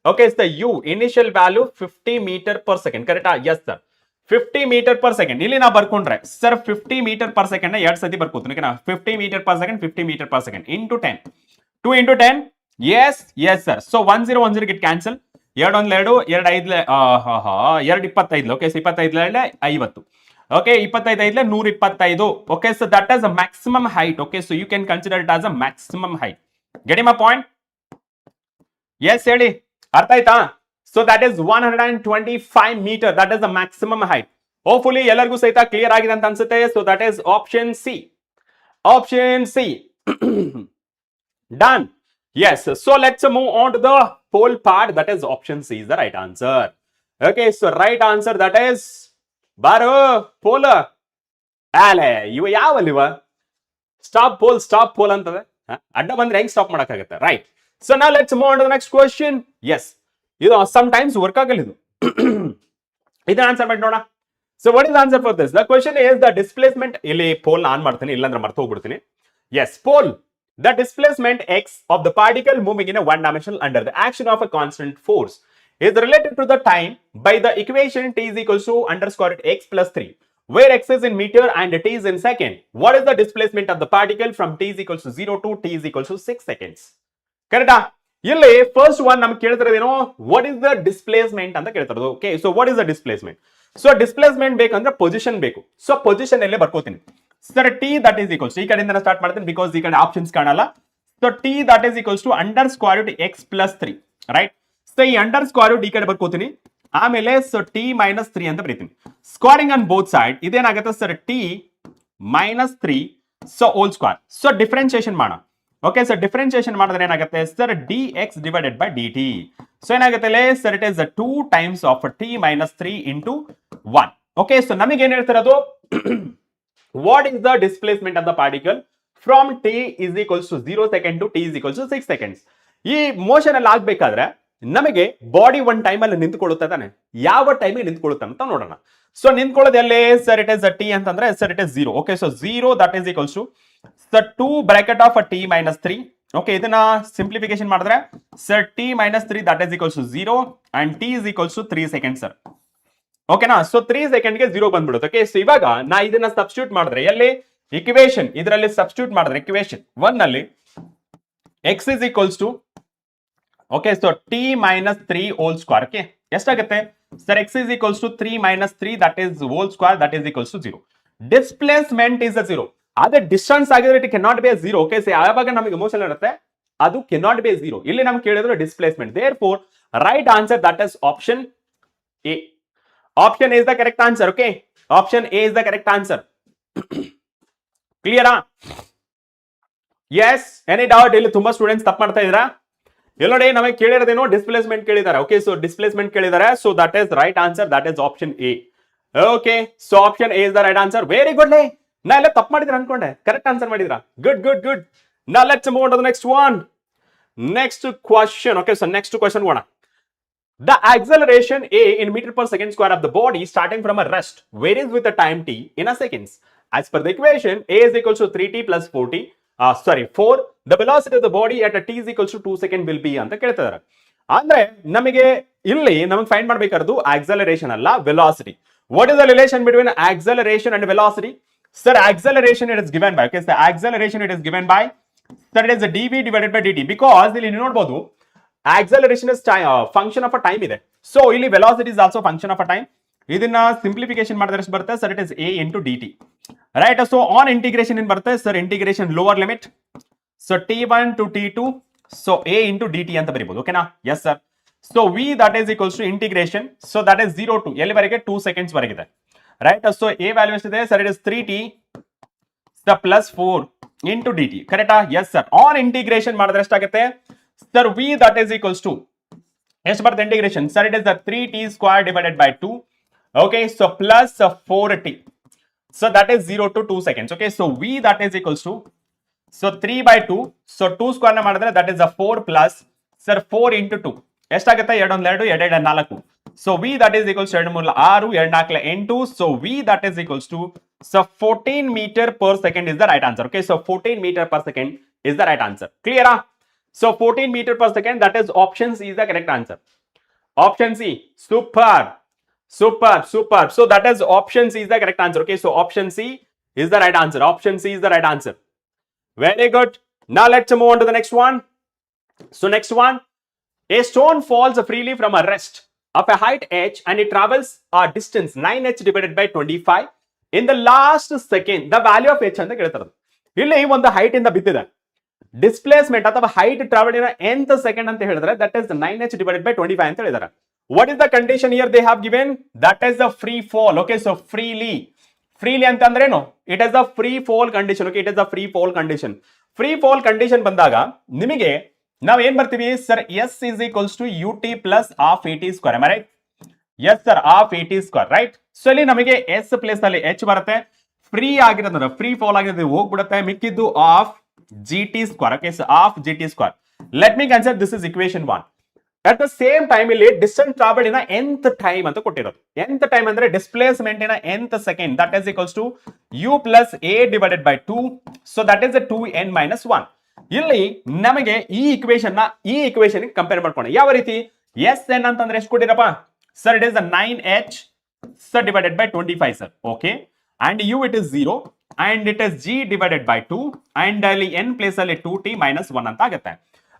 okay so the u initial value 50 meter per second ಕರೆಕ್ಟಾ? yes sir 50 meter per second. ಇಲ್ಲಿ ನಾವು ಬರ್ಕೊಂಡ್ರೆ sir 50 meter per second ನ ಎರಡು ಸತಿ ಬರ್ಕೋತೀನಿ. 50 meter per second 50 meter per second into 10 2 into 10 yes yes sir. so 1010 get cancel 2 1 2 2 5 2 25 okay 25 50 okay 25 125 okay so that is a maximum height. Okay so you can consider it as a maximum height. Getting my point? Yes ಹೇಳಿ, ಅರ್ಥ ಆಯ್ತಾ? So that is 125 metre, that is the maximum height. Hopefully ಎಲ್ಲರಿಗೂ ಸಹಿತ clear ಆಗಿದೆ ಅಂತ ಅನ್ಸುತ್ತೆ. So that is option C. Option C done. Yes so let's move on to the poll part. That is option C is the right answer. Okay so right answer that is ಬಾರೋ poll ಆಲೆ ಇವ ಯಾವಲ್ಲಿವ stop poll ಅಂತದೆ. ಅಡ್ಡ ಬಂದ್ರೆ ಹೆಂಗ್ stop ಮಾಡಕ್ಕಾಗತ್ತೆ right. So now let's move on to the next question. Yes ಇದು ಸಮ್ ಟೈಮ್ಸ್ ವರ್ಕ್ ಆಗಲ್ಲ ಇದು. ಇದನ್ನ ಆನ್ಸರ್ ಮಾಡಿ ನೋಡೋಣ. So what is answer for this? The question is the displacement. ಇಲ್ಲಿ ಪೋಲ್ ಆನ್ ಮಾಡ್ತೀನಿ, ಇಲ್ಲಾಂದ್ರೆ ಮರ್ತು ಹೋಗ್ಬಿಡ್ತೀನಿ. Yes poll the displacement X of the particle moving in one dimension under the action of a constant force is related to the time by the equation t is equals to underscore x plus 3 where x is in meter and t is in second. What is the displacement of the particle from t is equals to 0 to t is equals to 6 seconds? ಕರೆಕ್ಟಾ? ಇಲ್ಲಿ first one ನಮ್ಗೆ ಕೇಳ್ತಿರೋದೇನೋ what is the displacement ಅಂತ ಕೇಳ್ತಿರೋದು. Okay so what is the displacement? So displacement ಬೇಕಂದ್ರೆ position ಬೇಕು. So position ಅಲ್ಲೇ ಬರ್ಕೋತೀನಿ sir. T that is equals ಈ ಕಡೆಯಿಂದ ಸ್ಟಾರ್ಟ್ ಮಾಡ್ತೀನಿ ಬಿಕಾಸ್ ಈ ಕಡೆ ಆಪ್ಷನ್ಸ್ ಕಾಣಲ್ಲ. So T that is equals to under square root X plus 3 right. So ಈ ಅಂಡರ್ ಸ್ಕ್ವೇರ್ ರೂಟ್ ಈ ಕಡೆ ಬರ್ಕೋತೀನಿ, ಆಮೇಲೆ ಸೊ ಟಿ ಮೈನಸ್ 3 ಅಂತ ಬರೀತೀನಿ. ಸ್ಕ್ವೇರಿಂಗ್ ಆನ್ ಬೋತ್ ಸೈಡ್ ಇದೇನಾಗುತ್ತೆ sir? T minus 3 so whole square. So differentiation ಮಾಡೋಣ. Okay sir differentiation ಮಾಡಿದ್ರೆ ಏನಾಗುತ್ತೆ sir? D X divided by D T. So ಏನಾಗುತ್ತೆ sir? It is 2 times of T minus 3 into 1. Okay so ನಮಗೆ ಏನ್ ಹೇಳ್ತಿರೋದು? What is the displacement of the particle from T is equals to 0 second to T is equals to 6 seconds. ಈ motion ಅಲ್ಲಿ ಆಗ್ಬೇಕಾದ್ರೆ ನಮಗೆ body one time ಅಲ್ಲಿ ನಿಂತ್ಕೊಳ್ಳುತ್ತೆ ತಾನೆ, ಯಾವ ಟೈಮಿಗೆ ನಿಂತ್ಕೊಳ್ಳುತ್ತೆ ಅಂತ ನೋಡೋಣ. ಸೊ ನಿಂತ್ಕೊಳ್ಳೋದು ಎಲ್ಲಿ ಸರ್? ಇಟ್ ಇಸ್ ಟಿ ಅಂತಂದ್ರೆ sir it is 0. Okay so 0 that is equals to sir 2 bracket of T minus 3. Okay ಇದನ್ನ ಸಿಂಪ್ಲಿಫಿಕೇಶನ್ ಮಾಡಿದ್ರೆ sir T minus 3 that is equals to 0 and T is equals to 3 second sir. ಓಕೆನಾ? So 3 ಸೆಕೆಂಡ್ಗೆ 0 ಬಂದ್ಬಿಡುತ್ತೆ. Okay so ಇವಾಗ ನಾ ಇದನ್ನ substitute ಮಾಡಿದ್ರೆ ಎಲ್ಲಿ ಇಕ್ವೇಶನ್ ಇದರಲ್ಲಿ ಸಬ್ಸ್ಟಿಟ್ಯೂಟ್ ಮಾಡಿದ್ರೆ ಇಕ್ವೇಶನ್ 1 ನಲ್ಲಿ x is equals to okay so T minus 3 hole square. Okay ಎಷ್ಟಾಗುತ್ತೆ sir? x is equals to 3 minus 3 that is whole square that is equals to 0. Displacement is a 0. ಅದೇ distance ಆಗಿದ್ರೆ it cannot be 0. Okay so ಯಾವಾಗ ನಮಗೆ motion ಇರುತ್ತೆ ಅದು cannot be 0. ಇಲ್ಲಿ ನಮ್ಗೆ ಕೇಳಿದ್ರು displacement. Therefore right answer that is option A. Option A is the correct answer. Okay option A is the correct answer. ಕ್ಲಿಯರಾ? Yes any doubt? ಇಲ್ಲಿ ತುಂಬಾ ಸ್ಟೂಡೆಂಟ್ಸ್ ತಪ್ಪು ಮಾಡ್ತಾ ಇದ್ದೀರಾ. ಇಲ್ಲಿ ನೋಡಿ ನಮಗೆ ಕೇಳಿರೋದೇನೋ ಡಿಸ್ಪ್ಲೇಸ್ಮೆಂಟ್ ಕೇಳಿದ್ದಾರೆ. ಓಕೆ ಸೊ ಡಿಸ್ಪ್ಲೇಸ್ಮೆಂಟ್ ಕೇಳಿದ್ದಾರೆ. So that is right answer, that is option A. Okay so option A is the right answer. Very good. ನಾ ಎಲ್ಲ ತಪ್ಪು ಮಾಡಿದ್ರೆ ಅನ್ಕೊಂಡೆ, ಕರೆಕ್ಟ್ ಆನ್ಸರ್ ಮಾಡಿದ್ರಾ? Good good good. Now let's move on to the next one. Next question. Okay, so next question one. The acceleration A in meter per second square of the body starting from a rest varies with the time t in a seconds. As per the equation, A is equals to 3t plus 4. The velocity of the body at a t is equals to 2 second will be ಅಂತ ಕೇಳ್ತಿದ್ದಾರೆ. ಅಂದ್ರೆ ನಮಗೆ ಇಲ್ಲಿ ನಮಗೆ find ಮಾಡಬೇಕಾದ್ದು acceleration ಅಲ್ಲ velocity. What is the relation between acceleration and velocity? Sir, acceleration it is given by, okay, the acceleration it is given by, sir, it is a dv divided by dt, because ಇಲ್ಲಿ ನೋಡಬಹುದು acceleration is function of a time ಇದೆ. So ಇಲ್ಲಿ velocity is also function of a time. ಇದನ್ನ simplification ಮಾಡಿದ್ರೆ ಎಷ್ಟು ಬರುತ್ತೆ sir? It is a into dt, right? So on integration ಏನ್ ಬರುತ್ತೆ sir? Integration lower limit, so t1 to t2, so a into dt ಅಂತ ಬರೀಬಹುದು, ಓಕೆನಾ? Yes sir. So v that is equals to integration, so that is 0 to ಎಲ್ಲಿವರೆಗೆ 2 seconds ವರೆಗಿದೆ, right? So a value ಎಷ್ಟಿದೆ sir? It is 3t plus 4 into dt, ಕರೆಕ್ಟಾ? Yes sir. On integration ಮಾಡಿದ್ರೆ ಎಷ್ಟಾಗುತ್ತೆ sir? v that is equals to ಎಷ್ಟು ಬರುತ್ತೆ integration sir? It is 3t square divided by 2, okay, so plus 4t, so that is 0 to 2 seconds, okay? So v that is equals to, so 3 by 2, so 2 square na ಮಾಡಿದ್ರೆ that is a 4 plus sir 4 into 2 ಎಷ್ಟಾಗುತ್ತೆ? 2 1 2 2 4, so v that is equals to 2 3 6 2 4 8, so v that is equals to, so 14 meter per second is the right answer, okay? So 14 meter per second is the right answer. Clear? So 14 meter per second, that is option C is the correct answer. Option C. Super. So that is option C is the correct answer, okay? So option C is the right answer. Option C is the right answer. Very good. Now let's move on to the next one. So next one, a stone falls freely from a rest of a height h and it travels a distance 9h divided by 25 in the last second. The value of h ಅಂತ ಕೇಳ್ತಾರೆ. ಇಲ್ಲಿ ಒಂದು height ಇಂದ ಬಿದ್ದಿದೆ, displacement ಅಥವಾ height travel in nth second ಅಂತ ಹೇಳಿದ್ರೆ that is 9h divided by 25 ಅಂತ ಹೇಳಿದ್ದಾರೆ. What is the condition here they have given? That is the free fall, okay? So freely ಅಂತ ಅಂದ್ರೆ ಏನು? It is the free fall condition, okay? It is the free fall condition. Free fall condition ಬಂದಾಗ ನಿಮಗೆ ನಾವು ಏನ್ ಬರ್ತೀವಿ sir? s is equals to ut plus half at square, am I right? Yes sir, half at square, right? So ಇಲ್ಲಿ ನಮಗೆ s place ಅಲ್ಲಿ h ಬರುತ್ತೆ, free ಆಗಿರೋದ್ರ free fall ಆಗಿರೋದು ಹೋಗ್ಬಿಡುತ್ತೆ, ಮಿಕ್ಕಿದ್ದು of gt square, okay? So half gt square. Let me consider this is equation 1. At the same time ಇಲ್ಲಿ distance traveled in a nth time ಅಂತ ಕೊಟ್ಟಿರೋದು. nth time ಅಂದ್ರೆ displacement in a nth second, that is equals to u plus a divided by 2, so that is a 2n minus 1. ಇಲ್ಲಿ ನಮಗೆ ಈ equation compare ಮಾಡ್ಕೊಳ್ಳೋಣ. ಯಾವ ರೀತಿ? sn ಅಂತಂದ್ರೆ ಎಷ್ಟು ಕೊಟ್ಟಿರಪ್ಪ sir? It is 9h sir divided by 25 sir, okay? And u it is 0 and it is g divided by 2 and ಅಲ್ಲಿ n place ಅಲ್ಲಿ 2t minus 1 ಅಂತ ಆಗುತ್ತೆ.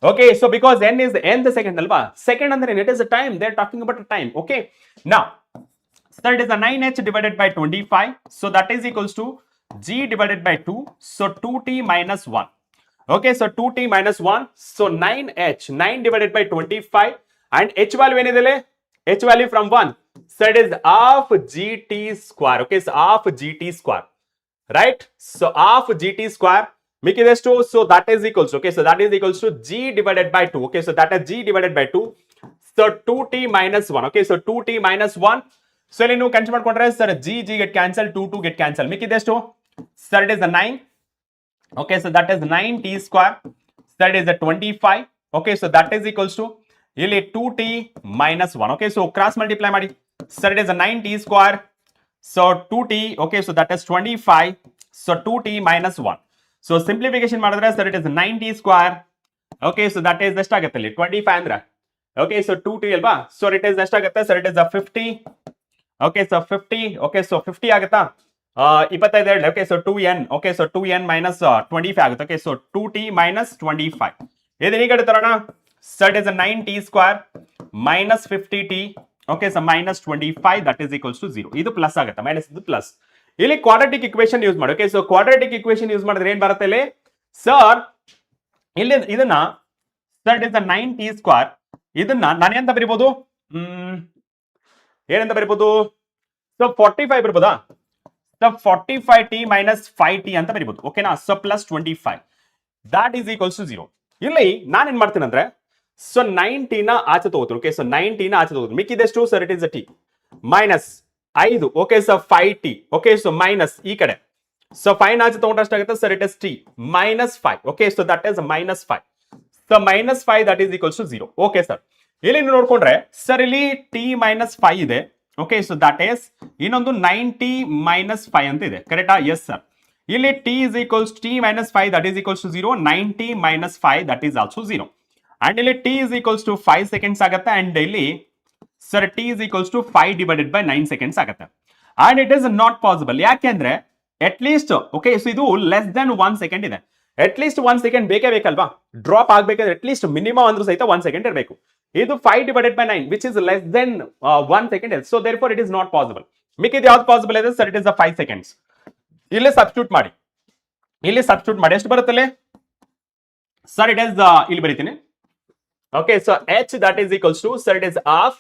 Okay, so because n is nth second alva, second ಅಂದ್ರೆ it is a time, they are talking about a time, okay? Now so it is a 9h divided by 25, so that is equals to g divided by 2, so 2t minus 1, okay? So 2t minus 1, so 9 divided by 25 and h value ಏನಿದೆ? h value from 1, so it is half gt square, okay? So half gt square, right? So half gt square ಮಿಕ್ಕಿದೆಷ್ಟು? So that is equals, okay? So that is equals to g divided by 2, okay? So that is g divided by 2, so 2t minus 1, okay? So 2t minus 1, so ಇಲ್ಲಿ ನೀವು cancel ಮಾಡ್ಕೊಂಡ್ರೆ sir g get cancel, 2 get cancel, ಮಿಕ್ಕಿದೆಷ್ಟು sir? It is 9, okay? So that is 9t square, so that is 25, okay? So that is equals to ಇಲ್ಲಿ 2t minus 1, okay? So cross multiply ಮಾಡಿ sir, it is 9t square, so 2t, okay? So that is 25, so 2t minus 1. So simplification ಮಾಡಿದ್ರೆ sir it is 9t square, okay? So that is ಎಷ್ಟಾಗುತ್ತೆ ಇಲ್ಲಿ 25 ಅಂದ್ರೆ, okay? So 2t ಅಲ್ವಾ? So it is ಎಷ್ಟಾಗುತ್ತೆ sir? It is 50, okay? So 50, okay? So 50 ಆಗುತ್ತಾ? 25, okay? So 2n, okay? So 2n minus 25 ಆಗುತ್ತೆ, okay? So 2t minus 25. ಇದನ್ನ ಈ ಕಡೆ ತರೋಣ. So it is 9t square minus 50t, okay? So minus 25, that is equals to 0. ಇದು plus ಆಗುತ್ತೆ, minus ಇದು plus. ಇಲ್ಲಿ quadratic equation use ಮಾಡಿ, okay? So quadratic equation use ಮಾಡಿದ್ರೆ ಏನ್ ಬರುತ್ತೆ ಇಲ್ಲಿ ಸರ್? ಇಲ್ಲಿ ಇದನ್ನ sir it is 9t square, ಇದನ್ನ ನಾನು ಎಂತ ಬರಿಬಹುದು? ಏನಂತ ಬರಿಬಹುದು? ಸೊ 45 ಬರಬಹುದಾ? ಸೊ 45t minus 5t ಅಂತ ಬರಿಬಹುದು, ಓಕೆನಾ? So plus 25, that is equals to 0. ಇಲ್ಲಿ ನಾನು ಏನ್ ಮಾಡ್ತೀನಿ ಅಂದ್ರೆ ಸೊ 90 ನ ಆಚೆ ತಗೋತೀನಿ, ಓಕೆ? ಸೊ 90 ನ ಆಚೆ ತಗೋತೀನಿ, ಮಿಕ್ಕಿದೆಷ್ಟು sir? It is t minus 5, okay? So 5t, okay? So minus ಈ ಕಡೆ ಸೊ 5 ಆಚೆ ತಗೊಂಡ್ರೆ ಎಷ್ಟಾಗುತ್ತೆ sir? It is t -5. Okay, so that is -5. So -5 that is equals to 0. Okay sir, ಇಲ್ಲಿ ನೀವು ನೋಡ್ಕೊಂಡ್ರೆ ಸರ್ ಇಲ್ಲಿ t -5 ಇದೆ. ಓಕೆ, ಸೊ ದಟ್ ಈಸ್ ಇನ್ನೊಂದು 90 -5 ಅಂತ ಇದೆ, ಕರೆಕ್ಟಾ? Yes sir. ಇಲ್ಲಿ t is equals t -5 that is equals to 0, 90 -5 that is also 0. And ಇಲ್ಲಿ t is equals to 5 seconds ಆಗುತ್ತೆ, and ಇಲ್ಲಿ sir t is equals to 5 divided by 9 seconds ಆಗುತ್ತೆ. And it is not possible. ಯಾಕೆಂದ್ರೆ at least okay, so ಇದು less than 1 second ಇದೆ. At least 1 second ಬೇಕೇ ಬೇಕಲ್ವಾ? Drop ಆಗ್ಬೇಕಾದ್ರೆ ಅಟ್ ಲೀಸ್ಟ್ ಮಿನಿಮಮ್ ಅಂದ್ರೂ ಸಹಿತ 1 ಸೆಕೆಂಡ್ ಇರಬೇಕು. ಇದು 5 divided by 9 which is less than 1 second. So therefore it is not possible. ಮಿಕ್ಕಿದ್ದು ಯಾವ್ದು ಪಾಸಿಬಲ್ ಇದೆ ಸರ್? It is 5 seconds. ಇಲ್ಲಿ ಸಬ್ಸ್ಟಿಟ್ಯೂಟ್ ಮಾಡಿ, ಎಷ್ಟು ಬರುತ್ತಲ್ಲಿ ಸರ್? ಇಟ್ ಇಸ್ ಇಲ್ಲಿ ಬರೀತೀನಿ. Okay, so h that is equals to sir it is half,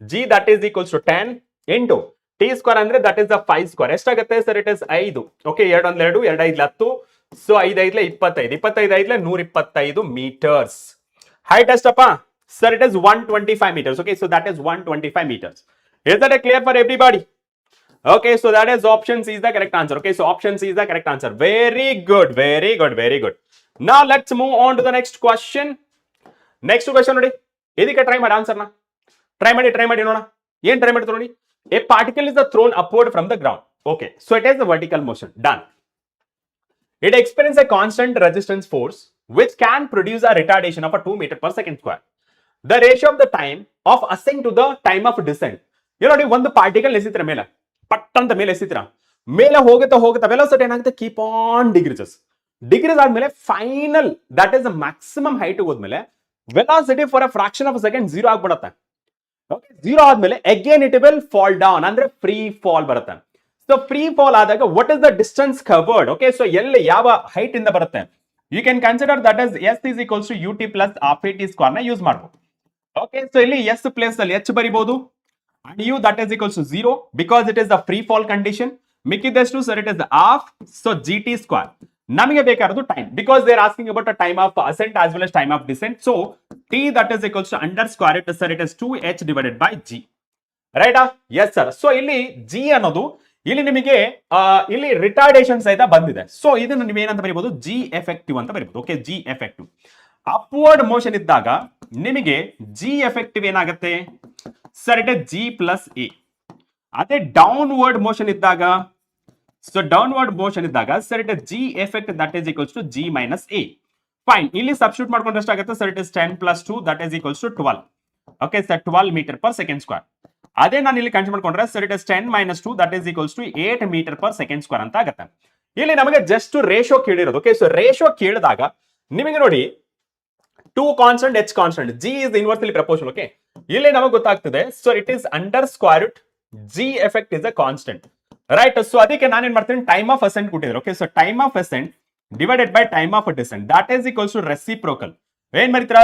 g that is equals to 10 into t square ಅಂದ್ರೆ ದಟ್ ಇಸ್ 5 ಸ್ಕ್ವೇರ್. ಎಷ್ಟಾಗುತ್ತೆ sir? It is 5. Okay, 2 1 2 2 5 10. So 5 5 25, 25 5 125 meters. Height ಎಷ್ಟಪ್ಪ sir? It is 125 meters. Okay, so that is 125 meters. Is that clear for everybody? Okay, so that is option C is the correct answer. Okay, so option C is the correct answer. Very good, very good, very good. Now let's move on to the next question. Next question ನೋಡಿ, ಇದಕ್ಕೆ try ಮಾಡಿ answer ನ try ಮಾಡಿ ನೋಡೋಣ. ಏನ್ try ಮಾಡ್ತೀವಿ ನೋಡಿ. A particle is thrown upward from the ground. Okay, so it has a vertical motion. Done. It experiences a constant resistance force which can produce a retardation of a 2 meter per second square. The ratio of the time of ascent to the time of descent. ನೋಡಿ, ಒಂದು particle ಎಸಿತ್ರ ಮೇಲೆ ಪಟ್ ಅಂತ ಮೇಲೆ ಎಸಿತ್ರ ಮೇಲೆ ಹೋಗುತ್ತಾ velocity ಏನಾಗುತ್ತೆ? Keep on decreases ಆದ್ಮೇಲೆ final that is maximum height ಹೋದ್ಮೇಲೆ velocity for a fraction of second 0 ಆಗ್ಬಿಡುತ್ತೆ. ಓಕೆ, 0 ಆದ್ಮೇಲೆ again it will fall down, ಅಂದ್ರೆ ಫ್ರೀ ಫಾಲ್ ಬರುತ್ತೆ. ಸೊ ಫ್ರೀ ಫಾಲ್ ಆದಾಗ what is the distance covered? Okay, so ಎಲ್ಲಿ ಯಾವ height ಇಂದ ಬರುತ್ತೆ? You can consider that is s is equals to ut plus half at square ನ use ಮಾಡಬಹುದು. Okay, so ಇಲ್ಲಿ s ಪ್ಲೇಸ್ ಅಲ್ಲಿ h ಬರಿಬಹುದು, and u that is equals to 0 because it is the free fall condition. ಮಿಕ್ಕಿದಷ್ಟು sir it is half, so gt square. ನಮಗೆ ಬೇಕಾಗಿರೋದು time, because they are asking about a time of ascent as well as time of descent. So t that is equals to under square it sir it is 2h divided by g. ರೈಟಾ? Yes sir. So ಇಲ್ಲಿ g ಅನ್ನೋದು ಇಲ್ಲಿ ನಿಮಗೆ ಇಲ್ಲಿ retardation ಸಹಿತ ಬಂದಿದೆ. So ಇದನ್ನು ನೀವು ಏನಂತ ಬರೀಬಹುದು? g ಎಫೆಕ್ಟಿವ್ ಅಂತ ಬರೀಬಹುದು. Okay, g effective. Upward motion ಇದ್ದಾಗ ನಿಮಗೆ g ಎಫೆಕ್ಟಿವ್ ಏನಾಗುತ್ತೆ sir? It is g plus a. ಅದೇ ಡೌನ್ವರ್ಡ್ ಮೋಷನ್ ಇದ್ದಾಗ, ಸೊ ಡೌನ್ವರ್ಡ್ ಮೋಷನ್ ಇದ್ದಾಗ sir it is g effect that is equals to g minus a. Fine, ಇಲ್ಲಿ substitute ಮಾಡ್ಕೊಂಡ್ರೆ ಎಷ್ಟಾಗುತ್ತೆ sir? It is 10 plus 2 that is equals to 12. Okay sir, 12 meter per second square. ಅದೇ ನಾನು ಇಲ್ಲಿ consider ಮಾಡ್ಕೊಂಡ್ರೆ sir it is 10 minus 2 that is equals to 8 metre per second square ಅಂತ ಆಗುತ್ತೆ. ಇಲ್ಲಿ ನಮಗೆ ಜಸ್ಟ್ ರೇಷಿಯೋ ಕೇಳಿರೋದು. ಓಕೆ, ಸೊ ರೇಷಿಯೋ ಕೇಳಿದಾಗ ನಿಮಗೆ ನೋಡಿ 2 constant h constant, g is inversely proportional. Okay, ಇಲ್ಲಿ ನಮಗೆ ಗೊತ್ತಾಗ್ತದೆ so it is under square root g effect is a constant. Right? So ಅದಕ್ಕೆ ನಾನು ಏನ್ ಮಾಡ್ತೀನಿ, ಟೈಮ್ ಆಫ್ ಅಸೆಂಟ್ ಕೊಟ್ಟಿದ್ರು. Okay, so time of ascent divided by time of decent that is equals to reciprocal. ಏನ್ ಮಾಡ್ತೀರಾ?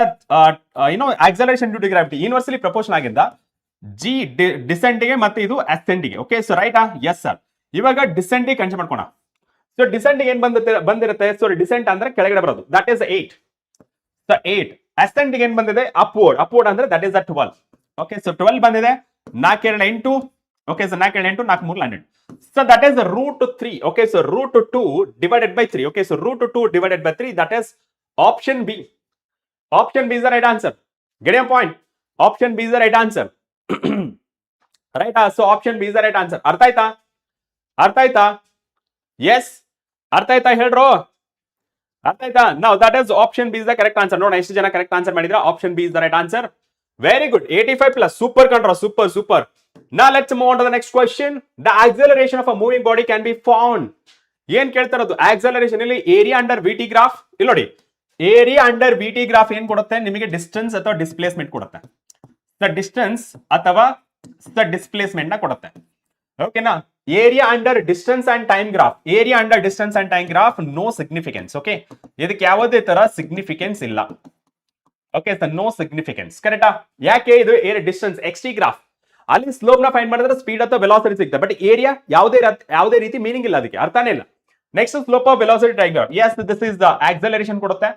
Acceleration due to gravity inversely proportion ಆಗಿದ್ದ G ಡಿಸೆಂಟ್ಗೆ ಮತ್ತೆ ಇದು ಅಸೆಂಟ್ಗೆ. ಓಕೆ, ಸೊ ರೈಟಾ? Yes sir. ಇವಾಗ ಡಿಸೆಂಟ್ಗೆ ಕನ್ಸಿಡರ್ ಮಾಡ್ಕೋಣ. ಸೊ ಡಿಸೆಂಟ್ಗೆ ಏನ್ ಬಂದಿರುತ್ತೆ? ಸೊ ಡಿಸೆಂಟ್ ಅಂದ್ರೆ ಕೆಳಗಡೆ ಬರೋದು, ದಟ್ ಈಸ್ 8. ಸೊ 8. ಅಸೆಂಟ್ಗೆ ಏನ್ ಬಂದಿದೆ? ಅಪ್ವರ್ಡ್ ಅಂದ್ರೆ ದಟ್ ಈಸ್ 12. ಓಕೆ, ಸೊ 12 ಬಂದಿದೆ. 4 2 8. Okay, so 4 2 8 4 3 11. So that is √3. Okay, so √2 divided by 3. Okay, so √2 divided by 3 that is option B. Option B is the right answer. Get your point? Option B is the right answer. Right? So option B is the right answer. ಅರ್ಥ ಆಯ್ತಾ? Yes, ಅರ್ಥ ಆಯ್ತಾ ಹೇಳ್ರೋ? ಅರ್ಥ ಆಯ್ತಾ? Now that is option B is the correct answer. ನೋಡೋಣ ಎಷ್ಟು ಜನ correct answer ಮಾಡಿದ್ರ. Option B is the right answer. Very good. 85 plus. Super control. Super. Now let's move on to the next question. The acceleration of a moving body can be found. ಏನ್ ಕೇಳ್ತಾ ಇರೋದು? Acceleration ಇಲ್ಲಿ area under V T graph. ಇಲ್ಲಿ ನೋಡಿ, area under V T graph ಏನ್ ಕೊಡುತ್ತೆ ನಿಮಗೆ? Distance ಅಥವಾ ಡಿಸ್ಪ್ಲೇಸ್ಮೆಂಟ್ ಕೊಡುತ್ತೆ. ಡಿಸ್ಟೆನ್ಸ್ ಅಥವಾ ಡಿಸ್ಪ್ಲೇಸ್ಮೆಂಟ್ ನ ಕೊಡುತ್ತೆ. ಓಕೆನಾ? Area under distance and time graph. Area under distance and time graph no significance. Okay, ಇದಕ್ಕೆ ಯಾವುದೇ ತರ ಸಿಗ್ನಿಫಿಕೆನ್ಸ್ ಇಲ್ಲ. Okay sir, no significance. ಕರೆಕ್ಟಾ? ಯಾಕೆ? ಇದು area distance X T graph, ಅಲ್ಲಿ ಸ್ಲೋಪ್ ನ ಫೈಂಡ್ ಮಾಡಿದ್ರೆ ಸ್ಪೀಡ್ ಅಥವಾ ವೆಲಾಸಿಟಿ ಸಿಗುತ್ತೆ. ಬಟ್ ಏರಿಯಾ ಯಾವುದೇ ರೀತಿ ಮೀನಿಂಗ್ ಇಲ್ಲ, ಅದಕ್ಕೆ ಅರ್ಥನೇ ಇಲ್ಲ. Next slope of velocity time graph. Yes, this is the acceleration ಕೊಡುತ್ತೆ.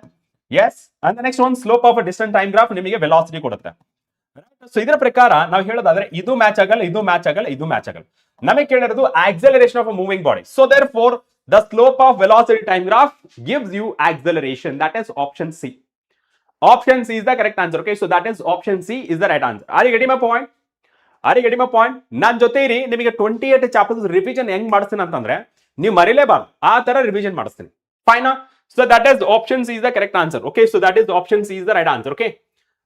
ಎಸ್, ಅಂಡ್ ನೆಕ್ಸ್ಟ್ ಒಂದು slope of distance time graph ನಿಮಗೆ ವೆಲಾಸಿಟಿ ಕೊಡುತ್ತೆ. ಸೊ ಇದರ ಪ್ರಕಾರ ನಾವು ಹೇಳೋದಾದ್ರೆ ಇದು ಮ್ಯಾಚ್ ಆಗಲ್ಲ, ಇದು ಮ್ಯಾಚ್ ಆಗಲ್ಲ, ಇದು ಮ್ಯಾಚ್ ಆಗಲ್ಲ. ನಮಗೆ ಕೇಳಿರೋದು acceleration of a moving body. So therefore The slope of velocity time graph gives you acceleration. That is option C. Option C is the correct answer. Okay, so that is option C is the right answer. Are you getting my point? Are you getting my point? ನನ್ನ ಜೊತೆ ಇರಿ, ನಿಮಗೆ 28 chapters revision ಹೆಂಗ್ ಮಾಡಿಸ್ತೀನಿ ಅಂತಂದ್ರೆ ನೀವು ಮರಿಲೇಬಾರ್ದು, ಆ ತರ ರಿವಿಷನ್ ಮಾಡಿಸ್ತೀನಿ. ಫೈನಾ? So that is option C is the correct answer. Okay, so that is option C is the right answer. Okay,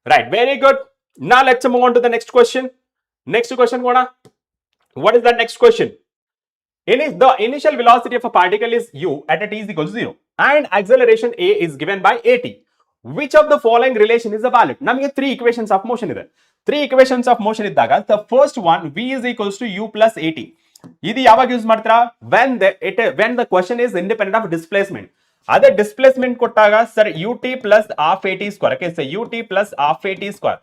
right, very good. Now let's move on to the next question. Next question gona. What is the next question? The initial velocity of a particle is u at a t is equal to 0 and acceleration a is given by at. Which of the following relation is valid? ನಮಗೆ 3 equations of motion ಇದೆ. 3 equations of motion ಇದ್ದಾಗ the first one v is equals to u plus at. ಇದು ಯಾವಾಗ use ಮಾಡ್ತೀರಾ? when the question is independent of displacement. ಅದೇ displacement ಕೊಟ್ಟಾಗ sir ut plus half at square. Okay, so ut plus half at square.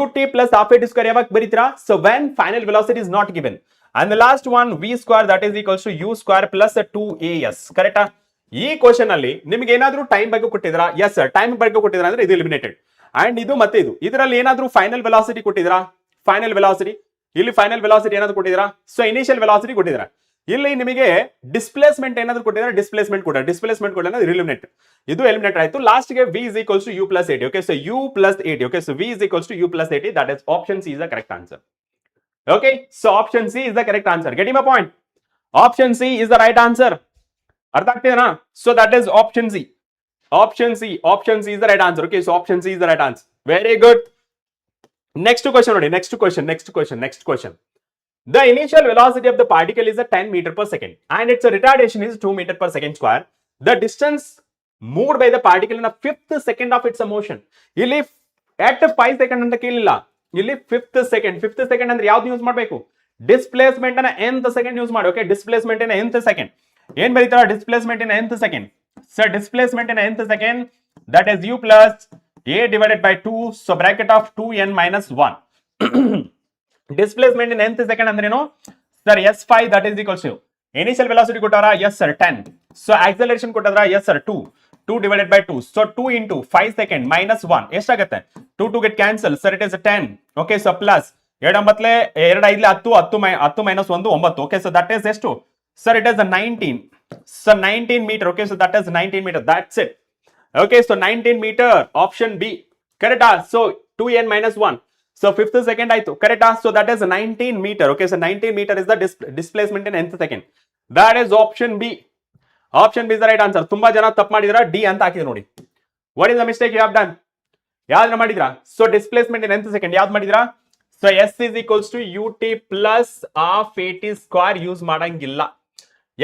ut plus half at square ಯಾವಾಗ ಬರೀತೀರಾ? So when final velocity is not given. And the last one v square that is equals to u square plus 2as. ಕರೆಕ್ಟಾ? ಈ question ಅಲ್ಲಿ ನಿಮಗೆ ಏನಾದ್ರೂ time ಬಗ್ಗೆ ಕೊಟ್ಟಿದ್ರಾ? Yes sir, time ಬಗ್ಗೆ ಕೊಟ್ಟಿದ್ರಾ ಅಂದ್ರೆ ಇದು ಎಲಿಮಿನೇಟೆಡ್. ಅಂಡ್ ಇದು ಮತ್ತೆ ಇದು, ಇದರಲ್ಲಿ ಏನಾದ್ರೂ ಫೈನಲ್ ವೆಲಾಸಿಟಿ ಕೊಟ್ಟಿದ್ರಾ? ಫೈನಲ್ ವೆಲಾಸಿಟಿ, ಇಲ್ಲಿ ಫೈನಲ್ ವೆಲಾಸಿಟಿ ಏನಾದ್ರು ಕೊಟ್ಟಿದ್ರಾ? ಸೊ ಇನಿಷಿಯಲ್ ವೆಲಾಸಿಟಿ ಕೊಟ್ಟಿದ್ರಾ? ಇಲ್ಲಿ ನಿಮಗೆ ಡಿಸ್ಪ್ಲೇಸ್ಮೆಂಟ್ ಏನಾದ್ರು ಕೊಟ್ಟಿದ್ರೆ ಡಿಸ್ಪ್ಲೇಸ್ಮೆಂಟ್ ಕೊಡ ಎಲಿಮಿನೇಟ್, ಇದು ಎಲಿಮಿನೇಟ್ ಆಯ್ತು. ಲಾಸ್ಟ್ ಗೆ v is equals to u plus 80. Okay, so u plus 80. Okay, so v is equals to u plus 80. That is option C is the correct answer. Okay, so option C is the correct answer. Getting my point? Option C is the right answer. ಅರ್ಥ ಆಗ್ತಿದೆನಾ? So that is option C. Option C is the right answer. Okay, so option C is the right answer. Very good. Next question ನೋಡಿ. Next question. The initial velocity of the particle is a 10 meter per second and its retardation is 2 meter per second square. The distance moved by the particle in a fifth second of its motion. ಇಲ್ಲಿ at 5 second ಅಂತ ಕೇಳಿಲ್ಲ, ಇಲ್ಲಿ fifth second ಅಂದ್ರೆ ಯಾವ್ದು use ಮಾಡಬೇಕು? Displacement ಅನ್ನ nth second use ಮಾಡಿ. Okay, displacement in nth second ಏನ್ ಬರೀತಾರ? Displacement in nth second. Sir displacement in nth second that is u plus a divided by 2, so bracket of 2n minus 1. Displacement in nth second ಅಂದ್ರೇನು sir? s5 that is equals to initial velocity ಕೊಟ್ಟಾರ? Yes sir 10. So acceleration ಕೊಟ್ಟಾರ? Yes sir 2 divided by 2, so 2 into 5 second minus 1 ಎಷ್ಟಾಗುತ್ತೆ? 2 get cancel, sir it is 10. Okay, so plus 2 9 10 minus 1 9. Okay, so that is ಎಷ್ಟು? Sir it is a 19. So 19 meter. Okay, so that is 19 meter. That's it. Okay, so 19 meter. Option B. Correct. So 2n minus 1. So fifth second ಆಯ್ತು. Correct. So that is 19 meter. Okay, so 19 meter is the displacement in nth second. That is option B. Option B is the right answer. ತುಂಬಾ ಜನ ತಪ್ಪು ಮಾಡಿದ್ರ, D ಅಂತ ಹಾಕಿದ್ರು ನೋಡಿ. What is the mistake you have done? ಯಾವ್ದು ಮಾಡಿದ್ರಾ? So displacement in nth second ಯಾವ್ದು ಮಾಡಿದ್ರಾ? So S is equals to ut plus half at square use ಮಾಡಂಗಿಲ್ಲ.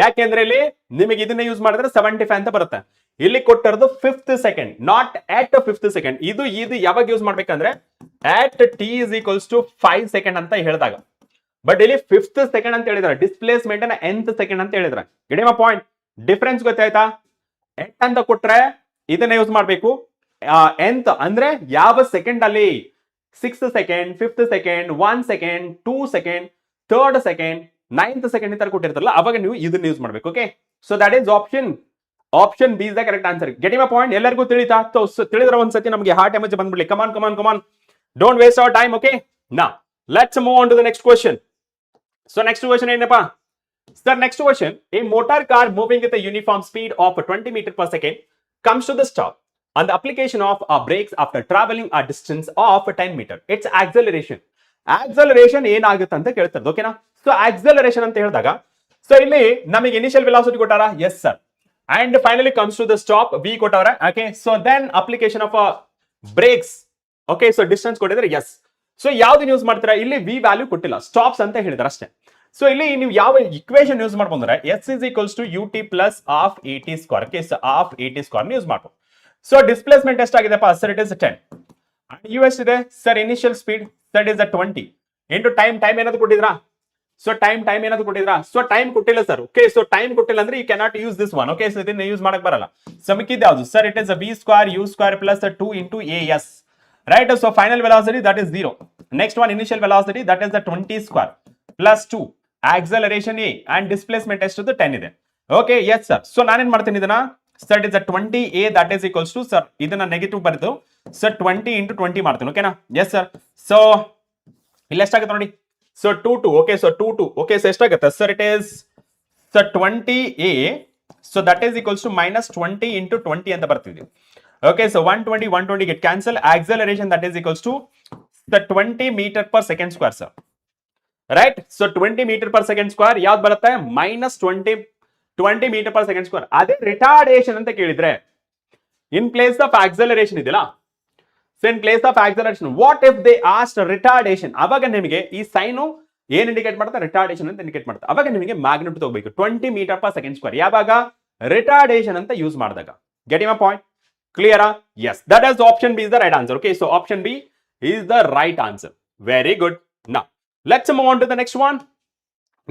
ಯಾಕೆಂದ್ರೆ ಇಲ್ಲಿ ನಿಮಗೆ ಇದನ್ನ ಯೂಸ್ ಮಾಡಿದ್ರೆ 75 ಅಂತ ಬರುತ್ತೆ. ಇಲ್ಲಿ ಕೊಟ್ಟಿರೋದು fifth second, not at fifth second. ಇದು ಯಾವಾಗ ಯೂಸ್ ಮಾಡ್ಬೇಕಂದ್ರೆ at t is equals to 5 second ಅಂತ ಹೇಳಿದಾಗ. ಬಟ್ ಇಲ್ಲಿ ಫಿಫ್ತ್ ಸೆಕೆಂಡ್ ಅಂತ ಹೇಳಿದ್ರೆ ಡಿಸ್ಪ್ಲೇಸ್ಮೆಂಟ್ ಅನ್ನ nth ಸೆಕೆಂಡ್ ಅಂತ ಹೇಳಿದ್ರೆ. Get my point? ಡಿಫರೆನ್ಸ್ ಗೊತ್ತಾಯ್ತಾ? ಎಟ್ ಅಂತ ಕೊಟ್ರೆ ಇದನ್ನ ಯೂಸ್ ಮಾಡ್ಬೇಕು. nth ಅಂದ್ರೆ ಯಾವ ಸೆಕೆಂಡ್ ಅಲ್ಲಿ? 6th second, 5th second, 1 second, 2 second, 3rd second, 9th second ತರ ಕೊಟ್ಟಿರ್ತಾರಲ್ಲ, ಅವಾಗ ನೀವು ಇದನ್ನ ಯೂಸ್ ಮಾಡ್ಬೇಕು. Okay, so that is option B is the correct answer. Get my point? ಎಲ್ಲರಿಗೂ ತಿಳಿತಾ? ತಿಳಿದ್ರೆ ಒಂದ್ಸತಿ ನಮಗೆ ಹಾರ್ಟ್ ಎಮರ್ಜಿ ಬಂದ್ಬಿಡ್ಲಿ. Come on, don't waste our time. Okay, ನಾ let's move on to the next question. So next question ಏನಪ್ಪಾ sir? Next question: a motor car moving with A uniform speed of 20 meter per second comes to the stop on the application of brakes after traveling a distance of 10 meter. Its acceleration ಏನಾಗುತ್ತೆ ಅಂತ ಕೇಳ್ತಾರೆ. ಓಕೆನಾ? So acceleration ಅಂತ ಹೇಳಿದಾಗ, so ಇಲ್ಲಿ ನಮಗೆ initial velocity ಕೊಟ್ಟಾರ? Yes sir. And finally comes to the stop, v ಕೊಟ್ಟವ್ರ. Okay, so then application of brakes. Okay, so distance ಕೊಟ್ಟಿದ್ರೆ ಎಸ್. ಸೊ ಯಾವ್ದು ಯೂಸ್ ಮಾಡ್ತೀರಾ? ಇಲ್ಲಿ ವಿ ವ್ಯಾಲ್ಯೂ ಕೊಟ್ಟಿಲ್ಲ, ಸ್ಟಾಪ್ಸ್ ಅಂತ ಹೇಳಿದಾರೆ ಅಷ್ಟೇ. ಸೊ ಇಲ್ಲಿ ನೀವು ಯಾವ ಇಕ್ವೇಶನ್ ಯೂಸ್ ಮಾಡ್ಕೊಂಡ್ರೆ s is equals to ut plus half at square. Okay, so half at square use ಮಾಡ್ಬೋದು. ಸೊ ಡಿಸ್ಪ್ಲೇಸ್ಮೆಂಟ್ ಎಷ್ಟಾಗಿದೆಪ್ಪ ಸರ್? It is 10. ಯು ಎಷ್ಟಿದೆ sir? Initial speed that is 20 into time ಏನಾದ್ರು ಕೊಟ್ಟಿದ್ರಾ? So time ಏನಾದ್ರು ಕೊಟ್ಟಿದ್ರಾ? So time ಕೊಟ್ಟಿಲ್ಲ sir. Okay, so time ಕೊಟ್ಟಿಲ್ಲ ಅಂದ್ರೆ you cannot use this one. Okay, so ಇದನ್ನ ಯೂಸ್ ಮಾಡಕ್ ಬರಲ್ಲ. ಸೊ ಮಿಕ್ಕಿದ್ದು ಯಾವುದು sir? It is v square u square plus 2 into as. Right? So final velocity that is 0. Next one initial velocity that is 20 square plus 2. Acceleration a and displacement ಎಷ್ಟದು? 10 ಇದೆ. Okay, yes sir. So ನಾನೇನ್ ಮಾಡ್ತೀನಿ ಇದನ್ನ sir? It is 20a that is equals to sir ಇದನ್ನ negative ಬರೆದು sir 20 into 20 ಮಾಡ್ತೀನಿ. ಓಕೆನಾ? Yes sir. So ಇಲ್ಲಿ ಎಷ್ಟಾಗುತ್ತೆ ನೋಡಿ? So 2 2. Okay, so 2 2. Okay, so ಎಷ್ಟಾಗುತ್ತೆ sir? It is sir 20a so that is equals to minus 20 into 20 ಅಂತ ಬರ್ತಿದ್ವಿ. Okay, so 120 get cancel. Acceleration that is equals to the 20 meter per second square, sir. Right? So 20 meter per second square ಯಾವ್ದು ಬರುತ್ತೆ? Minus 20 meter per second square. ಅದೇ retardation ಅಂತ ಕೇಳಿದ್ರೆ in place of acceleration ಇದೆಯಲ್ಲ, so in place of acceleration what if they asked retardation, ಅವಾಗ ನಿಮಗೆ ಈ sign ಏನ್ ಇಂಡಿಕೇಟ್ ಮಾಡುತ್ತೆ? ರಿಟಾರ್ಡೇಷನ್ ಅಂತ ಇಂಡಿಕೇಟ್ ಮಾಡುತ್ತೆ. ಅವಾಗ ನಿಮಗೆ ಮ್ಯಾಗ್ನಿಟ್ಯೂಡ್ ತಗೋಬೇಕು 20 meter per second square. ಯಾವಾಗ? ರಿಟಾರ್ಡೇಷನ್ ಅಂತ ಯೂಸ್ ಮಾಡಿದಾಗ. Getting my point? Clear? Yes, that is option B is the right answer. Okay, so option B is the right answer. Very good. Now, let's move on to the next one.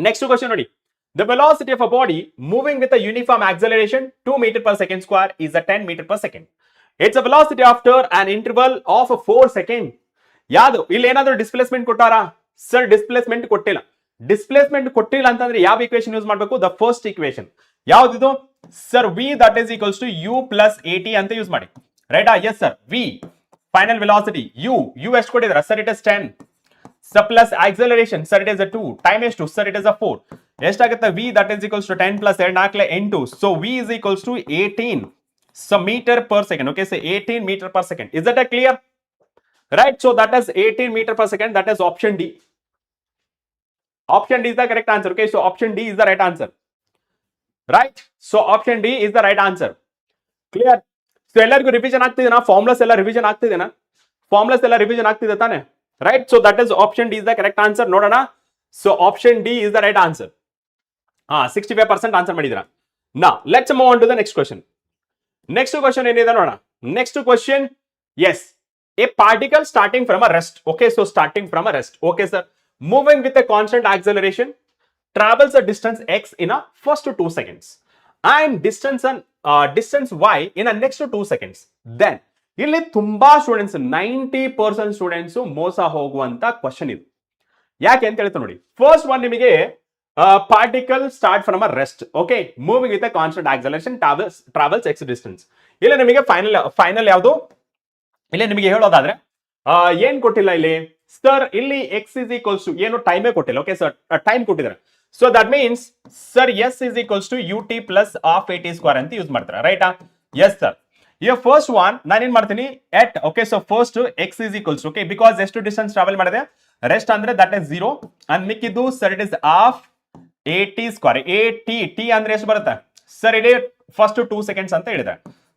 Next question, ready? The velocity of a body moving with a uniform acceleration 2 meter per second square is a 10 meter per second. It's a velocity after an interval of 4 seconds. ಯಾವುದು ಇಲ್ಲಿ ಏನಾದರೂ displacement ಕೊಟ್ಟಾರಾ? Sir displacement ಕೊಟ್ಟಿಲ್ಲ. Displacement ಕೊಟ್ಟಿಲ್ಲ ಅಂತಂದ್ರೆ ಯಾವ equation use ಮಾಡಬೇಕು? The first equation. ಯಾವ್ದಿದು? Sir v that is equals to u plus at ಅಂತ ಯೂಸ್ ಮಾಡಿ. ರೈಟಾ? Yes sir. v final velocity u ಎಷ್ಟು ಕೊಟ್ಟಿದ್ದಾರೆ sir? It is 10. Sir plus acceleration sir it is 2. Time ಎಷ್ಟು sir? It is 4. ಎಷ್ಟಾಗುತ್ತೆ? v that is equals to 10 plus 2 4 8. So v is equals to 18 so meter per second. Okay, so 18 meter per second. Is that a clear? Right, so that is 18 meter per second. That is option D. Option D is the correct answer. Okay, so option D is the right answer. Right, so option D is the right answer. Clear? So ಎಲ್ಲರಿಗೂ revision ಆಗ್ತಿದೆನಾ? Formulas ಎಲ್ಲ revision ಆಗ್ತಿದೆನಾ? Formulas ಎಲ್ಲ revision ಆಗ್ತಿದೆ ತಾನೆ? Right, so that is option D is the correct answer. ನೋಡೋಣ. So option D is the right answer. 65% answer ಮಾಡಿದಿರಾ. Now let's move on to the next question. Next question ಏನಿದೆ ನೋಡೋಣ. Next question, yes, a particle starting from a rest. Okay, so starting from a rest. Okay sir, moving with a constant acceleration travels a distance x in a first 2 seconds and distance y in the next 2 seconds. Then ಇಲ್ಲಿ ತುಂಬಾ students 90% students ಮೋಸ ಹೋಗುವಂತ question ಇದು. ಯಾಕೆ ಅಂತ ಹೇಳ್ತಾ ನೋಡಿ. First one ನಿಮಗೆ particle start from a rest. Okay, moving with a constant acceleration travels X distance. ಇಲ್ಲಿ ನಿಮಗೆ ಫೈನಲ್ ಯಾವುದು? ಇಲ್ಲಿ ನಿಮಗೆ ಹೇಳೋದಾದ್ರೆ ಏನ್ ಕೊಟ್ಟಿಲ್ಲ ಇಲ್ಲಿ ಸರ್. ಇಲ್ಲಿ ಎಕ್ಸ್ ಇಸ್ ಈಕ್ವಲ್ಸ್ ಟು ಏನು ಟೈಮೇ ಕೊಟ್ಟಿಲ್ಲ. ಓಕೆ ಸರ್, ಟೈಮ್ ಕೊಟ್ಟಿದ್ದಾರೆ. So that means sir s is equals to u T plus half a t square ಅಂತ ಯೂಸ್ ಮಾಡ್ತಾರೆ. ರೈಟಾ? Yes sir. ಈಗ ಫಸ್ಟ್ ಒನ್ ನಾನು ಏನ್ ಮಾಡ್ತೀನಿ at. Okay, so first x is equals. Okay, because ಎಷ್ಟು distance travel ಮಾಡಿದೆ? Rest ಅಂದ್ರೆ ದಟ್ ಇಸ್ 0 ಅಂಡ್ ಮಿಕ್ಕಿದ್ದು sir it is half a t square. A t t ಅಂದ್ರೆ ಎಷ್ಟು ಬರುತ್ತೆ ಸರ್? ಇಡೀ ಫಸ್ಟ್ 2 seconds ಅಂತ ಹೇಳಿದೆ.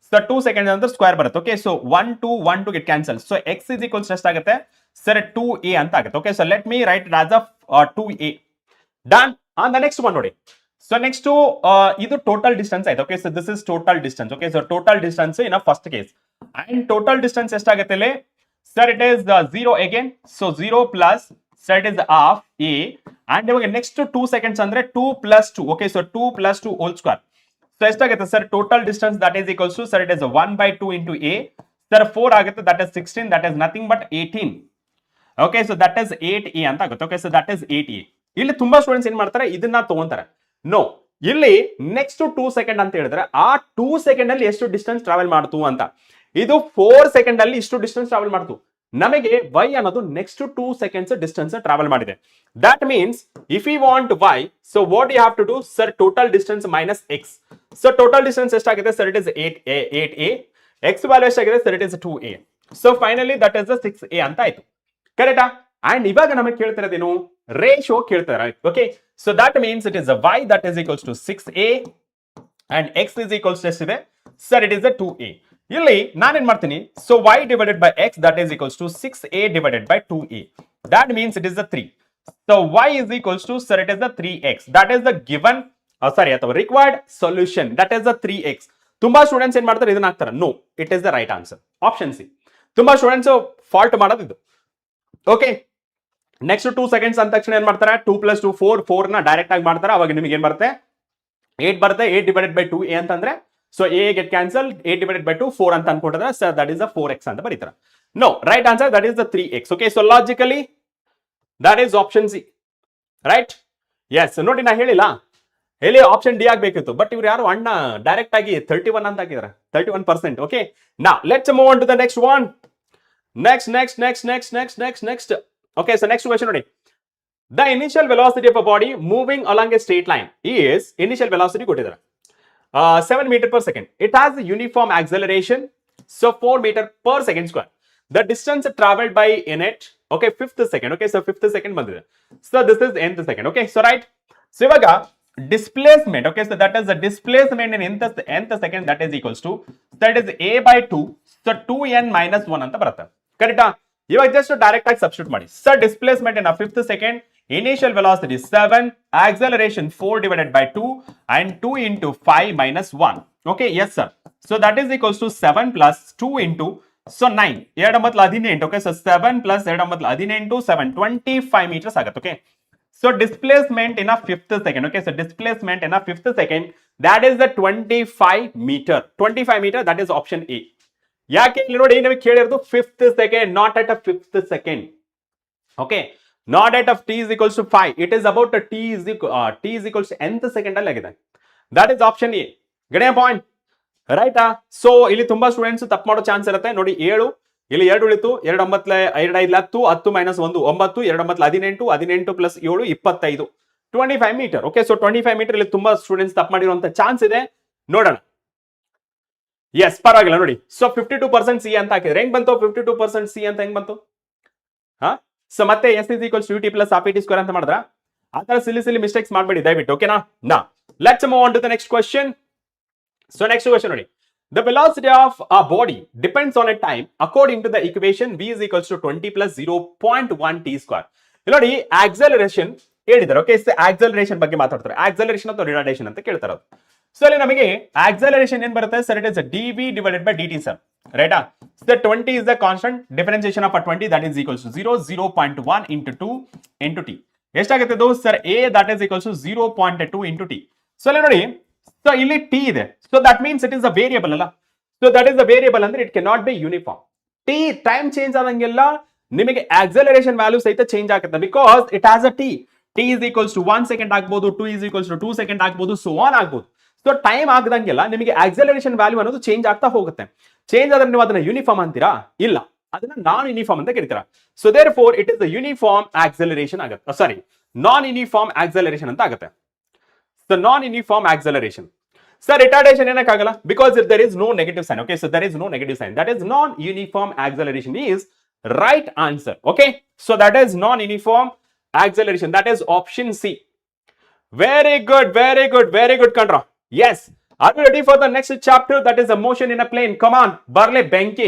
ಸೊ 2 seconds ಅಂದ್ರೆ ಸ್ಕ್ವೇರ್ ಬರುತ್ತೆ. Okay, so 1 2 get cancel. So x is equals ಎಷ್ಟಾಗುತ್ತೆ ಸರ್? 2a ಅಂತ ಆಗುತ್ತೆ. Okay, so let me right it as a 2a. Done. The next one ನೋಡಿ. ಸೊ ನೆಕ್ಸ್ಟ್ ಇದು ಟೋಟಲ್ ಡಿಸ್ಟೆನ್ಸ್ ಆಯ್ತು. Okay, so this is total distance. Okay, so total distance in first case and total distance ಎಷ್ಟಾಗುತ್ತೆ ಇಲ್ಲಿ sir? It is 0 again. So 0 plus sir it is half a and ಇವಾಗ next 2 seconds ಅಂದ್ರೆ 2 plus 2. Okay, so 2 plus 2 whole square. So ಎಷ್ಟಾಗುತ್ತೆ sir? Total distance that is equals to sir it is 1/2 into a. Sir 4 ಆಗುತ್ತೆ. That is 16. That is nothing but 18. Okay, so that is 8a ಅಂತ ಆಗುತ್ತೆ. Okay, so that is 8a. ಇಲ್ಲಿ ತುಂಬಾ students ಏನ್ ಮಾಡ್ತಾರೆ? ಇದನ್ನ ತಗೊಂತಾರೆ. ನೋ, ಇಲ್ಲಿ ನೆಕ್ಸ್ಟ್ 2 seconds ಅಂತ ಹೇಳಿದ್ರೆ ಆ 2 seconds ಅಲ್ಲಿ ಎಷ್ಟು ಡಿಸ್ಟೆನ್ಸ್ ಟ್ರಾವೆಲ್ ಮಾಡ್ತು ಅಂತ. ಇದು 4 seconds ಅಲ್ಲಿ ಇಷ್ಟು ಡಿಸ್ಟೆನ್ಸ್ ಟ್ರಾವೆಲ್ ಮಾಡ್ತು. ನಮಗೆ y ಅನ್ನೋದು ನೆಕ್ಸ್ಟ್ 2 seconds ಡಿಸ್ಟೆನ್ಸ್ ಟ್ರಾವೆಲ್ ಮಾಡಿದೆ. That means if you want y, so what you have to do sir? Total distance minus x. So total distance ಎಷ್ಟಾಗಿದೆ sir? It is 8a. X value ಎಷ್ಟಾಗಿದೆ sir? It is 2a. So finally that is 6a ಅಂತ ಆಯ್ತು. ಕರೆಕ್ಟಾ? And ಇವಾಗ ನಮಗೆ ಕೇಳ್ತಿರೋದೇನು? Ratio ಕೇಳ್ತಾರೆ. Okay, so that means it is y that is equals to 6a and x is equals to ಎಷ್ಟಿದೆ sir? It is 2a. ಇಲ್ಲಿ ನಾನೇನ್ ಮಾಡ್ತೀನಿ? So y divided by x that is equals to 6a divided by 2a. That means it is the 3. So y is equals to sir it is the 3x. That is the given ಅಥವಾ required solution. That is the 3x. ತುಂಬಾ students ಏನ್ ಮಾಡ್ತಾರೆ? ಇದನ್ನ ಹಾಕ್ತಾರೆ. No, it is the right answer. Option C. ತುಂಬಾ students fault ಮಾಡೋದು ಇದು. Okay, next 2 seconds ಅಂದ ತಕ್ಷಣ ಏನ್ ಮಾಡ್ತಾರೆ? 2 plus 2 4 ನ ಡೈರೆಕ್ಟ್ ಆಗಿ ಮಾಡ್ತಾರೆ. ಅವಾಗ ನಿಮಗೆ ಏನ್ ಬರುತ್ತೆ? 8 ಬರುತ್ತೆ. 8 divided by 2a ಅಂತಂದ್ರೆ so a get cancel. 8 divided by 2 4 ಅಂತ ಅನ್ಕೊಂಡಿದ್ರೆ sir that is the 4x ಅಂತ ಬರೀತಾರೆ. No, right answer that is the 3x. Okay, so logically that is option C. Right? Yes. ನೋಡಿ, ನಾ ಹೇಳಿಲ್ಲ ಹೇಳಿ ಆಪ್ಷನ್ ಡಿ ಆಗ್ಬೇಕಿತ್ತು, ಬಟ್ ಇವ್ರು ಯಾರು ಅಣ್ಣ ಡೈರೆಕ್ಟ್ ಆಗಿ 31 ಅಂತ ಹಾಕಿದ್ದಾರೆ. 31%. ಓಕೆ, ನಾ let's move on to the next one. Next. Okay, so next question ನೋಡಿ. The initial velocity of a body moving along a straight line is initial velocity ಕೊಟ್ಟಿದ್ದಾರೆ. 7 meter per second. It has a uniform acceleration, so 4 meter per second square. The distance traveled by in it, okay, fifth second. Okay, so fifth second ಬಂದಿದೆ. So this is nth second. Okay, so right. So ಇವಾಗ displacement. Okay, so that is the displacement in nth second, that is equals to, that is a by 2, so 2n minus 1 ಅಂತ ಬರುತ್ತೆ. ಕರೆಕ್ಟಾ? ಇವಾಗ just direct ಆಗಿ substitute ಮಾಡಿ. So displacement in a fifth second, initial velocity 7, acceleration 4 divided by 2, and 2 into 5 minus 1. Okay, yes sir. So that is equals to 7 plus 2 into, so 9. 2 ಮತ್ಲ 18. Okay, so 7 plus 2 ಮತ್ಲ 18, 7, 25 meters ಆಗುತ್ತೆ. Okay. So displacement in a fifth second. Okay, so displacement in a fifth second, that is the 25 meter. 25 meter, that is option A. ಯಾಕೆ ಇಲ್ಲಿ ನೋಡಿ ನಿಮಗೆ ಕೇಳಿರೋದು fifth second, not at a fifth second. Okay, not at a t is equals to 5. It is about a t is equals to nth second ಅಲ್ಲಿ ಆಗಿದೆ. That is option A. ಗಣಿಯ point ರೈಟಾ? So ಇಲ್ಲಿ ತುಂಬಾ students ತಪ್ಪು ಮಾಡೋ chance ಇರುತ್ತೆ. ನೋಡಿ 7 ಇಲ್ಲಿ 2 ಉಳಿತು, 2 9 2 5 10, 10 minus 1 9, 2 9 18, 18 plus 7 25, 25 meter. Okay, so 25 meter ಇಲ್ಲಿ ತುಂಬಾ ಸ್ಟೂಡೆಂಟ್ಸ್ ತಪ್ಪು ಮಾಡಿರುವಂತ ಚಾನ್ಸ್ ಇದೆ. ನೋಡೋಣ. ಎಸ್, ಪರವಾಗಿಲ್ಲ ನೋಡಿ. ಸೊ 52% ಸಿ ಅಂತ ಹಾಕಿದ್ರೆ ಹೆಂಗ್ ಬಂತು? 52% ಸಿ ಅಂತ ಹೆಂಗ್ ಬಂತು? ಹಾ, ಸೊ ಮತ್ತೆ S is equals U T plus half T square ಅಂತ ಮಾಡಿದ್ರ? ಆ ತರ ಸಿಲಿ ಮಿಸ್ಟೇಕ್ಸ್ ಮಾಡಬೇಡಿ ದಯವಿಟ್ಟು. ಓಕೆನಾ? Let's move on to the next question. So next question ನೋಡಿ. The velocity of a body depends on a time according to the equation v is equals to 20 plus 0.1 t square. ಇಲ್ಲಿ ನೋಡಿ acceleration ಹೇಳಿದ್ದಾರೆ. Okay, acceleration ಬಗ್ಗೆ ಮಾತಾಡ್ತಾರೆ. Acceleration ಅಥವಾ retardation ಅಂತ ಕೇಳ್ತಾರೆ. So ಅಲ್ಲಿ ನಮಗೆ ಆಕ್ಸಲರೇಷನ್ ಏನ್ ಬರುತ್ತೆ sir? It is dv divided by dt sir, ರೈಟಾ? So the 20 is the constant, differentiation of a 20 that is equals to 0.1 into 2 into t. ಎಷ್ಟಾಗುತ್ತೆ ಅದು sir? a that is equals to 0.2 into t. So ಅಲ್ಲಿ ನೋಡಿ, so ಇಲ್ಲಿ t ಇದೆ, so that means it is a variable ಅಲ್ಲ. So that is a variable ಅಂದ್ರೆ it can not be uniform. t time change ಆದಂಗೆಲ್ಲ ನಿಮಗೆ acceleration value ಸಹಿತ change ಆಗುತ್ತೆ, because it has a t. t is equals to 1 second ಆಗ್ಬೋದು, 2 is equals to 2 second ಆಗ್ಬೋದು, so on ಆಗ್ಬೋದು. So time ಆಗದಂಗೆಲ್ಲ ನಿಮಗೆ acceleration value ಅನ್ನೋದು change ಆಗ್ತಾ ಹೋಗುತ್ತೆ. ಚೇಂಜ್ ಆದ್ರೆ ನೀವು ಅದನ್ನ ಯೂನಿಫಾರ್ಮ್ ಅಂತೀರಾ? ಇಲ್ಲ, ಅದನ್ನ ನಾನ್ ಯೂನಿಫಾರ್ಮ್ ಅಂತ ಕರೀತೀರಾ. So therefore it is the uniform acceleration ಆಗುತ್ತೆ. ಸಾರಿ, ನಾನ್ ಯೂನಿಫಾರ್ಮ್ ಆಕ್ಸಲರೇಷನ್ ಅಂತ ಆಗುತ್ತೆ. So non uniform acceleration. Sir retardation ಏನಕ್ಕಾಗಲ್ಲ? Because if there is no negative sign. Okay, so there is no negative sign. That is non uniform acceleration is right answer. Okay, so that is non uniform acceleration. That is option C. Very good, very good, very good ಕಣ್ರ. Yes, are you ready for the next chapter? That is a motion in a plane. Come on, ಬರ್ಲೆ ಬೆಂಕಿ.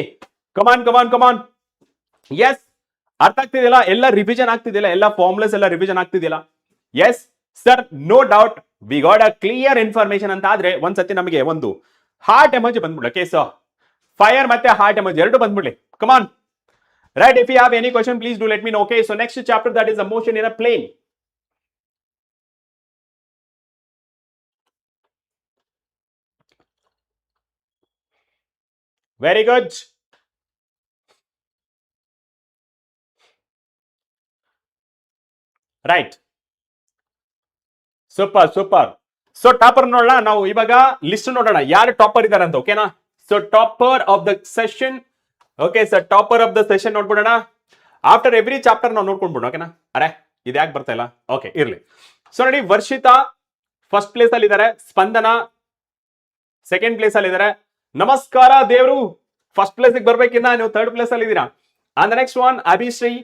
Come on, come on, come on. Yes, ಅರ್ಥ ಆಗ್ತಿದೆಯಲ್ಲ? ಎಲ್ಲ revision ಆಗ್ತಿದೆಯಲ್ಲ? ಎಲ್ಲ formulas ಎಲ್ಲ revision ಆಗ್ತಿದೆಯಲ್ಲ? Yes sir, no doubt we got a clear information ಅಂತ ಆದ್ರೆ ಒಂದ್ಸತಿ ನಮಗೆ ಒಂದು ಹಾರ್ಟ್ ಎಮೋಜಿ ಬಂದ್ಬಿಡ್ಲಿ. ಓಕೆ, ಸೊ ಫೈರ್ ಮತ್ತೆ ಹಾರ್ಟ್ ಎಮೋಜಿ ಎರಡು ಬಂದ್ಬಿಡ್ಲಿ. Come on. Right, if you have any question, please do let me know. Okay, so next chapter, that is a motion in a plane. Very good. Right. Super super. So topper ನೋಡೋಣ ನಾವು ಇವಾಗ. List ನೋಡೋಣ ಯಾರು topper ಇದಾರೆ ಅಂತ. ಓಕೆನಾ? So topper of the session. Okay sir, topper of the session ನೋಡ್ಬಿಡೋಣ. After every chapter ನಾವು ನೋಡ್ಕೊಂಡ್ಬಿಡೋಣ. ಓಕೆನಾ? ಅರೆ ಇದು ಯಾಕೆ ಬರ್ತಾ ಇಲ್ಲ? ಓಕೆ, ಇರ್ಲಿ. ಸೊ ನೋಡಿ, ವರ್ಷಿತಾ ಫಸ್ಟ್ ಪ್ಲೇಸ್ ಅಲ್ಲಿ ಇದ್ದಾರೆ, ಸ್ಪಂದನ ಸೆಕೆಂಡ್ ಪ್ಲೇಸ್ ಅಲ್ಲಿ ಇದ್ದಾರೆ. ನಮಸ್ಕಾರ ದೇವ್ರು, ಫಸ್ಟ್ ಪ್ಲೇಸ್ ಬರ್ಬೇಕಿನ್ನ ನೀವು ಥರ್ಡ್ ಪ್ಲೇಸ್ ಅಲ್ಲಿ ಇದ್ದೀರಾ. And the next one Abhishree,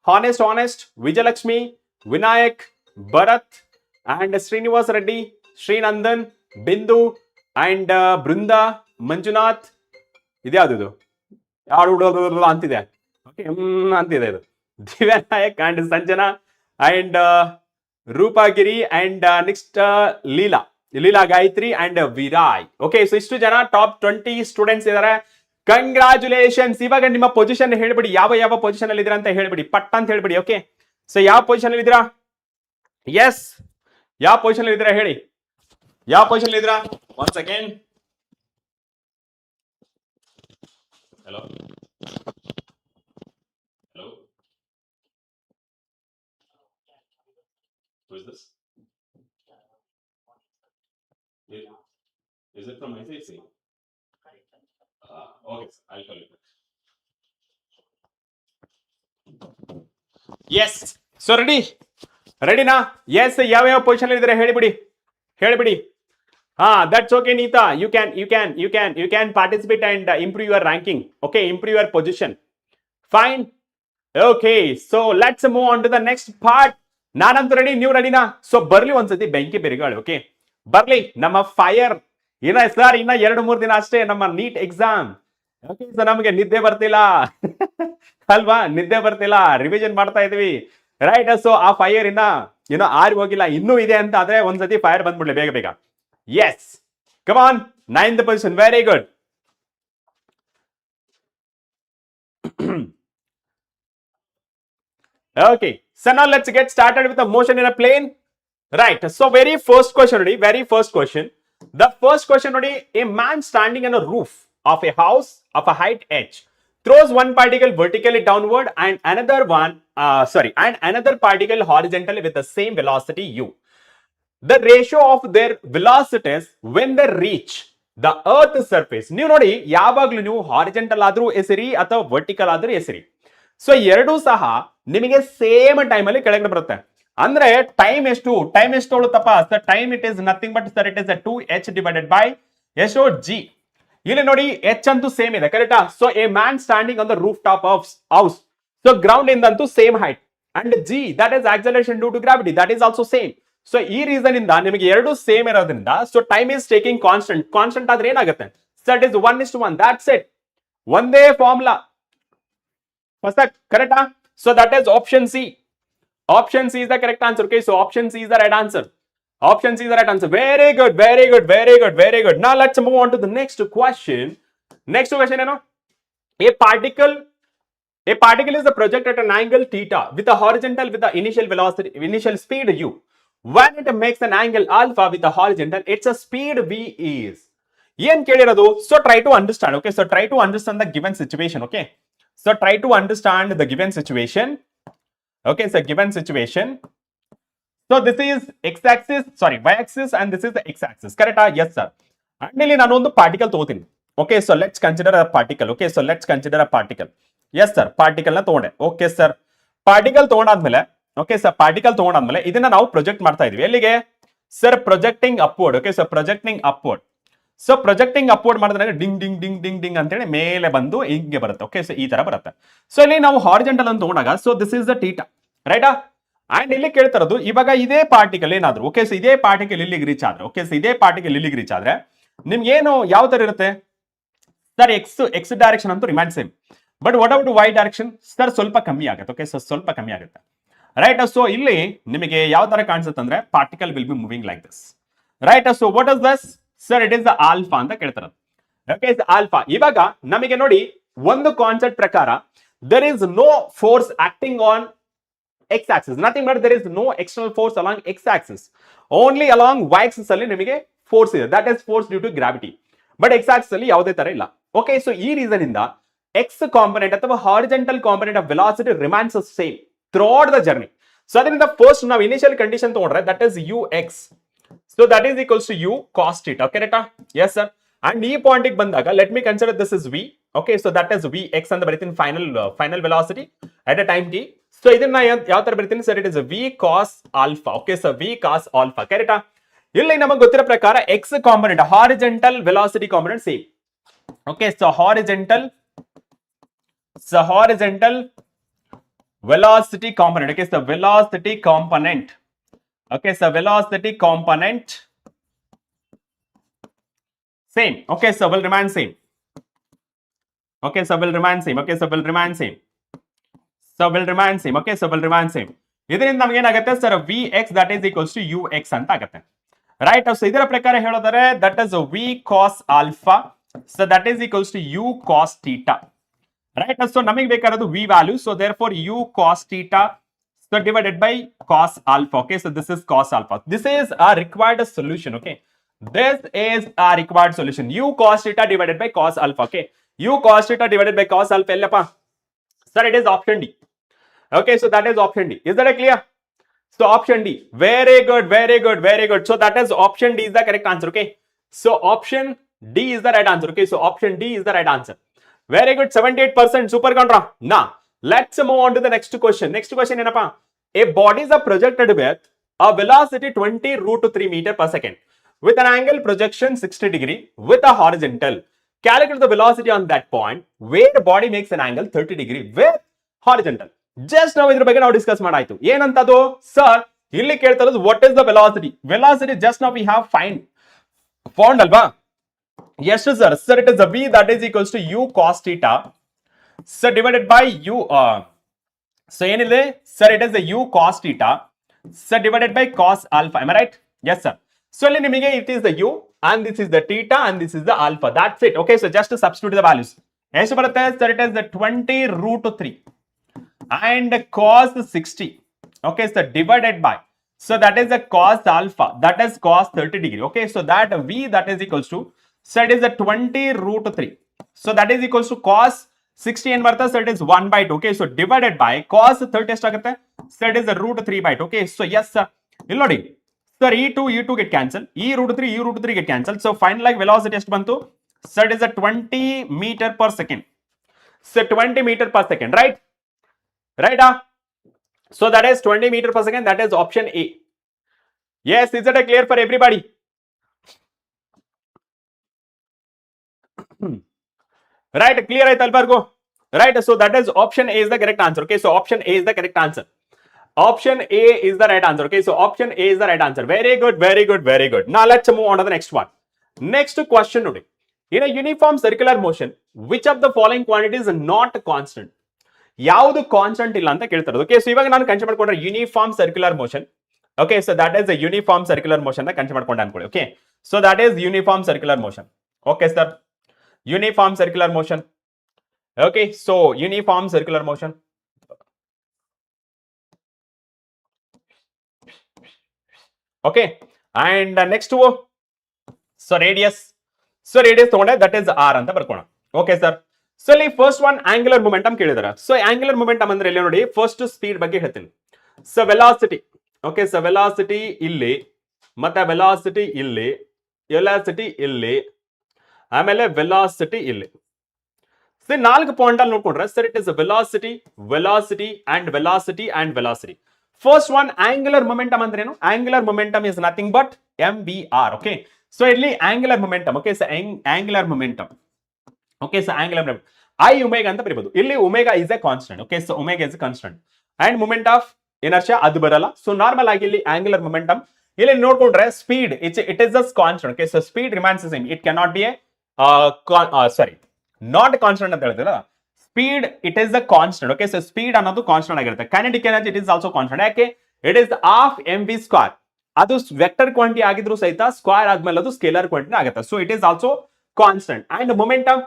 honest, Vijayalakshmi, Vinayak, Bharat and Srinivas Reddy, Srinandan, Bindu and Brinda, Manjunath. ಇದು ಯಾವ್ದು? ಯಾರು ಅಂತಿದೆ? ಓಕೆ, ಅಂತಿದೆ ಇದು. Divya Nayak and Sanjana and Rupagiri and next Leela Gayatri and ವಿರಾಯ್. ಓಕೆ, ಸೊ ಇಷ್ಟು ಜನ ಟಾಪ್ 20 ಸ್ಟೂಡೆಂಟ್ಸ್ ಇದಾರೆ. ಕಂಗ್ರಾಚುಲೇಷನ್ಸ್. ಇವಾಗ ನಿಮ್ಮ ಪೊಸಿಷನ್ ಹೇಳ್ಬಿಡಿ, ಯಾವ ಪೊಸಿಷನ್ ಅಲ್ಲಿ ಇದ್ದೀರಾ ಅಂತ ಹೇಳ್ಬಿಡಿ, ಪಟ್ ಅಂತ ಹೇಳ್ಬಿಡಿ. ಓಕೆ, ಸೊ ಯಾವ ಪೊಸಿಷನ್ ಅಲ್ಲಿ ಇದ್ದೀರಾ? ಎಸ್, ಯಾವ ಪೊಸಿಷನ್ ಇದ್ದೀರಾ ಹೇಳಿ? ಯಾವ ಪೊಸಿಷನ್ ಇದ್ದೀರಾ? One second. Hello hello, who is this? Is it from ICC? Okay, I'll call you. Yes, so ready? ರೆಡಿನಾ? ಎಸ್, ಯಾವ ಪೊಸಿಷನ್ ಇದ್ದೀರಾ ಹೇಳಿಬಿಡಿ. That's okay, Neeta. You can participate and improve your ranking. Okay, improve your position. Fine. Okay, so let's move on to the next part. ನಾನಂತೂ ready, ನೀವು ರೆಡಿನಾ? So ಬರ್ಲಿ ಒಂದ್ಸತಿ ಬೆಂಕಿ ಬೆರಿಗಾಳಿ. Okay, ಬರ್ಲಿ ನಮ್ಮ ಫೈರ್. ಸರ್ ಇನ್ನ 2-3 ದಿನ ಅಷ್ಟೇ ನಮ್ಮ ನೀಟ್ ಎಕ್ಸಾಮ್. ಓಕೆ, ಸೊ ನಮಗೆ ನಿದ್ದೆ ಬರ್ತಿಲ್ಲ ಅಲ್ವಾ? ನಿದ್ದೆ ಬರ್ತಿಲ್ಲ, ರಿವಿಷನ್ ಮಾಡ್ತಾ ಇದೀವಿ, ರೈಟ್? ಸೊ ಆ ಫೈರ್ ಇನ್ನ ಆರಿ ಹೋಗಿಲ್ಲ, ಇನ್ನೂ ಇದೆ ಅಂತ ಆದ್ರೆ ಒಂದ್ಸತಿ ಫೈರ್ ಬಂದ್ಬಿಡ್ಲಿ ಬೇಗ ಬೇಗ. Yes, come on, 9th position, very good. Okay, so now let's get started with the motion in a plane. Right, so very first question. The first question, a man standing on a roof of a house of a height h throws one particle vertically downward and another particle horizontally with the same velocity u. The ratio of their velocities when they reach the earth surface. ನೀವು ನೋಡಿ, ಯಾವಾಗ್ಲೂ ನೀವು horizontal ಆದ್ರೂ ಎಸಿರಿ ಅಥವಾ vertical ಆದ್ರೂ ಎಸಿರಿ, so ಎರಡೂ ಸಹ ನಿಮಗೆ ಸೇಮ್ ಟೈಮ್ ಅಲ್ಲಿ ಕೆಳಗಡೆ ಬರುತ್ತೆ. ಅಂದ್ರೆ ಟೈಮ್ ಎಷ್ಟು ತೊಗೊಳುತ್ತಪ್ಪ sir? Time it is nothing but sir, it is 2h divided by ಎಷ್ಟೋ g. ಇಲ್ಲಿ ನೋಡಿ, h ಅಂತೂ ಸೇಮ್ ಇದೆ, ಕರೆಕ್ಟಾ? So a man standing on the roof top of house, so ground ಇಂದಂತೂ same height, and g that is acceleration due to gravity, that is also same. So ಈ reason ಇಂದ ನಿಮಗೆ ಎರಡು ಸೇಮ್ ಇರೋದ್ರಿಂದ, so time is taking constant ಆದ್ರೆ ಏನಾಗುತ್ತೆ sir? It is 1:1, that's it. ಒಂದೇ formula, ಕರೆಕ್ಟಾ? So that is option C. Option C is the correct answer. Okay, so option C is the right answer. Option C is the right answer. Very good, very good, very good, very good. Now let's move on to the next question. Next question, a particle is projected at an angle theta with a horizontal with the initial speed u. When it makes an angle alpha with the horizontal, its a speed v is. ಏನ್ ಕೇಳಿರೋದು? So try to understand. Okay, so try to understand the given situation. Okay, so try to understand the given situation. Okay, so given situation. So this is y-axis and this is the x-axis. Correct? Yes, sir. And ಇಲ್ಲಿ ನಾನು ಒಂದು particle ತಗೋತೀನಿ. Okay, so let's consider a particle. Okay, so let's consider a particle. Yes, sir. Particle ನ ತಗೊಂಡೆ. Okay, sir. Particle ತಗೊಂಡಾದ್ಮೇಲೆ, okay, sir, particle ತಗೊಂಡಾದ್ಮೇಲೆ ಇದನ್ನ ನಾವು ಪ್ರೊಜೆಕ್ಟ್ ಮಾಡ್ತಾ ಇದೀವಿ. ಎಲ್ಲಿಗೆ ಸರ್? Projecting upward. Okay, so projecting upward. So projecting upward ಮಾಡಿದ್ರೆ ಡಿಂಗ್ ಡಿಂಗ್ ಡಿಂಗ್ ಡಿಂಗ್ ಡಿಂಗ್ ಅಂತೇಳಿ ಮೇಲೆ ಬಂದು ಹಿಂಗೆ ಬರುತ್ತೆ. ಓಕೆ, ಸೊ ಈ ತರ ಬರುತ್ತೆ. ಸೊ ಇಲ್ಲಿ ನಾವು ಹಾರಿಜೆಂಟಲ್ ಅಂತ ತಗೊಂಡಾಗ, so this is the theta, ರೈಟಾ? ಅಂಡ್ ಇಲ್ಲಿ ಕೇಳ್ತಾರದು ಇವಾಗ ಇದೇ ಪಾರ್ಟಿಕಲ್ ಏನಾದ್ರು, ಓಕೆ, ಸೊ ಇದೇ ಪಾರ್ಟಿಕಲ್ ಇಲ್ಲಿಗೆ ರೀಚ್ ಆದ್ರೆ, ಓಕೆ, ಸೊ ಇದೇ ಪಾರ್ಟಿಕಲ್ ಇಲ್ಲಿಗೆ ರೀಚ್ ಆದ್ರೆ ನಿಮ್ಗೆ ಏನು ಯಾವ ತರ ಇರುತ್ತೆ ಸರ್? ಎಕ್ಸ್ ಡೈರೆಕ್ಷನ್ ಅಂತೂ remain same, but what about why direction sir? ಸ್ವಲ್ಪ ಕಮ್ಮಿ ಆಗುತ್ತೆ. ಓಕೆ, ಸೊ ಸ್ವಲ್ಪ ಕಮ್ಮಿ ಆಗುತ್ತೆ, ರೈಟ್? ಸೊ ಇಲ್ಲಿ ನಿಮಗೆ ಯಾವ ತರ ಕಾಣಿಸುತ್ತೆ ಅಂದ್ರೆ particle will be moving like this, right? So what is this sir? It is the alpha ಅಂತ ಕೇಳ್ತಾರೆ. Okay, alpha. ಇವಾಗ ನಮಗೆ ನೋಡಿ, ಒಂದು ಕಾನ್ಸೆಪ್ಟ್ ಪ್ರಕಾರ there is no force acting on x-axis, nothing but there is no external force along x-axis, only along y-axis ಅಲ್ಲಿ ನಿಮಗೆ force ಇದೆ, that is force due to gravity, but x-axis ಅಲ್ಲಿ ಯಾವುದೇ ತರ ಇಲ್ಲ. ಓಕೆ, ಸೊ ಈ reason ಇಂದ x component ಅಥವಾ horizontal component of velocity remains same throughout the journey. So ಅದರಿಂದ ಫಸ್ಟ್ ನಾವು ಇನಿಷಿಯಲ್ ಕಂಡೀಷನ್ ತಗೊಂಡ್ರೆ that is ux, so that is equals to u cos theta. Correct? Yes, sir. And ಈ point ಗೆ ಬಂದಾಗ let me consider this is v. Okay, so that is vx ಅಂತ ಬರೀತೀನಿ, final velocity at a time t. So ಇದನ್ನ ಯಾವ ತರ ಬರೀತೀನಿ ಸರ್? It is v cos alpha. Okay, so v cos alpha. Correct? ಇಲ್ಲಿ ನಮಗೆ ಗೊತ್ತಿರೋ ಪ್ರಕಾರ x component horizontal velocity component same. Okay, so horizontal velocity component. Okay, so velocity component. Okay, so velocity component same. Okay, so will remain same. Okay, so will remain same. Okay, so will remain same. So will remain same. Okay, so will remain same. ಇದರಿಂದ ನಮಗೆ ಏನಾಗುತ್ತೆ sir? vx that is equals to ux ಅಂತ ಆಗುತ್ತೆ, right? So ಇದರ ಪ್ರಕಾರ ಹೇಳೋದಾದ್ರೆ that is v cos alpha, so that is equals to u cos theta, right? So ನಮಗೆ ಬೇಕಾಗಿರೋದು v value, so therefore u cos theta, so divided by cos alpha. Okay, so this is cos alpha. This is a required solution. Okay, this is a required solution. U cos theta divided by cos alpha. Okay, u cos theta divided by cos alpha ellappa sir? It is option D. Okay, so that is option D. Is that clear? So option D. Very good, very good, very good. So that is option D is the correct answer. Okay, so option D is the right answer. Okay, so option D is the right answer. Very good, 78%. Super contra. Now let's move on to the next question. Next question ಏನಪ್ಪ? A body is projected with a velocity 20 √3 meter per second. with an angle projection 60 degree with a horizontal. Calculate the velocity on that point where the body makes an angle 30 degree with horizontal. Just ನಾವು ಇದ್ರ ಬಗ್ಗೆ ನಾವು discuss ಮಾಡಾಯ್ತು. ಏನಂತದು sir ಇಲ್ಲಿ ಕೇಳ್ತಾ ಇರೋದು what is the velocity. Velocity just ನಾವು we have found ಅಲ್ವಾ. ಎಷ್ಟು sir? Sir it is v that is equals to u cos theta so divided by u so ಏನಿದೆ sir it is u cos theta so divided by cos alpha. Am I right? Yes sir. So ಇಲ್ಲಿ ನಿಮಗೆ it is the u and this is the theta and this is the alpha. That's it. Okay, so just to substitute the values. ಎಷ್ಟು ಬರುತ್ತೆ sir? It is the 20 root 3 and cos 60. Okay, so divided by, so that is the cos alpha, that is cos 30 degree. Okay, so that v that is equals to, so it is the 20 root 3. So that is equals to cos 60 and so it is 1 by 2. Okay, so divided by cos 30 ಎಷ್ಟಾಗುತ್ತೆ? So it is the root 3 by 2. Okay, so yes sir. ಇಲ್ಲಿ ನೋಡಿ sir, e2 get cancel, root 3 get cancel. So final like velocity ಎಷ್ಟು ಬಂತು? So it is a 20 meter per second. So 20 meter per second, right? Right? So that is 20 meter per second. That is option A. Yes, is it clear for everybody? Right, clear ಆಯ್ತು ಅಲ್ಬರ್ಗು? Right, so that is option A is the correct answer. Okay, so option A is the correct answer. Option A is the right answer. Okay, so option A is the right answer. Very good, very good, very good. Now let's move on to the next one. Next question today. In a uniform circular motion, which of the following quantities is not constant? ಯಾವುದು constant ಇಲ್ಲ ಅಂತ ಕೇಳ್ತಾರೆ. Okay, so ಇವಾಗ ನಾನು consider ಮಾಡ್ಕೊಂಡ್ರೆ uniform circular motion. Okay, so that is uniform circular motion ಅಂತ consider ಮಾಡ್ಕೊಂಡೆ ಅನ್ಕೊಳ್ಳಿ. Okay, so that is uniform circular motion. Okay sir, uniform circular motion. Okay, so uniform circular motion. Okay, and next so radius. So radius ತಗೊಂಡೆ that is R ಅಂತ ಬರ್ಕೋಣ. Okay sir, so ಇಲ್ಲಿ first one angular momentum ಕೇಳಿದಾರೆ. So angular momentum ಅಂದ್ರೆ ಇಲ್ಲಿ ನೋಡಿ first speed ಬಗ್ಗೆ ಹೇಳ್ತೀನಿ. So velocity. Okay, so velocity ಇಲ್ಲಿ, ಮತ್ತೆ ವೆಲಾಸಿಟಿ ಇಲ್ಲಿ, ವೆಲಾಸಿಟಿ ಇಲ್ಲಿ, ಆಮೇಲೆ ವೆಲಾಸಿಟಿ ಇಲ್ಲಿ. ಸೊ 4 ಪಾಯಿಂಟ್ ಅಲ್ಲಿ ನೋಡ್ಕೊಂಡ್ರೆ sir it is velocity, velocity and velocity and velocity. First one angular momentum ಅಂದ್ರೆ ಏನು? Angular momentum is nothing but mvr. Okay, so ಇಲ್ಲಿ angular momentum. Okay, so angular momentum. Okay, so angular momentum I omega ಅಂತ ಬರೀಬಹುದು. ಇಲ್ಲಿ omega is a constant. Okay, so omega is a constant and moment of inertia ಅದು ಬರಲ್ಲ. So normal ಆಗಿ ಇಲ್ಲಿ angular momentum ಇಲ್ಲಿ ನೋಡ್ಕೊಂಡ್ರೆ speed it is just constant. Okay, so speed remains same. It can not be a sorry not constant ಅಂತ ಹೇಳ್ತೀರಾ. Speed it is a constant. Okay, so speed ಅನ್ನೋದು constant ಆಗಿರುತ್ತೆ. Kinetic energy it is also constant. ಯಾಕೆ? It is half mv square. ಅದು vector quantity ಆಗಿದ್ರು ಸಹಿತ square ಆದ್ಮೇಲೆ ಅದು ಸ್ಕೇಲರ್ ಕ್ವಾಂಟಿಟಿ ಆಗುತ್ತೆ. So it is also constant. And momentum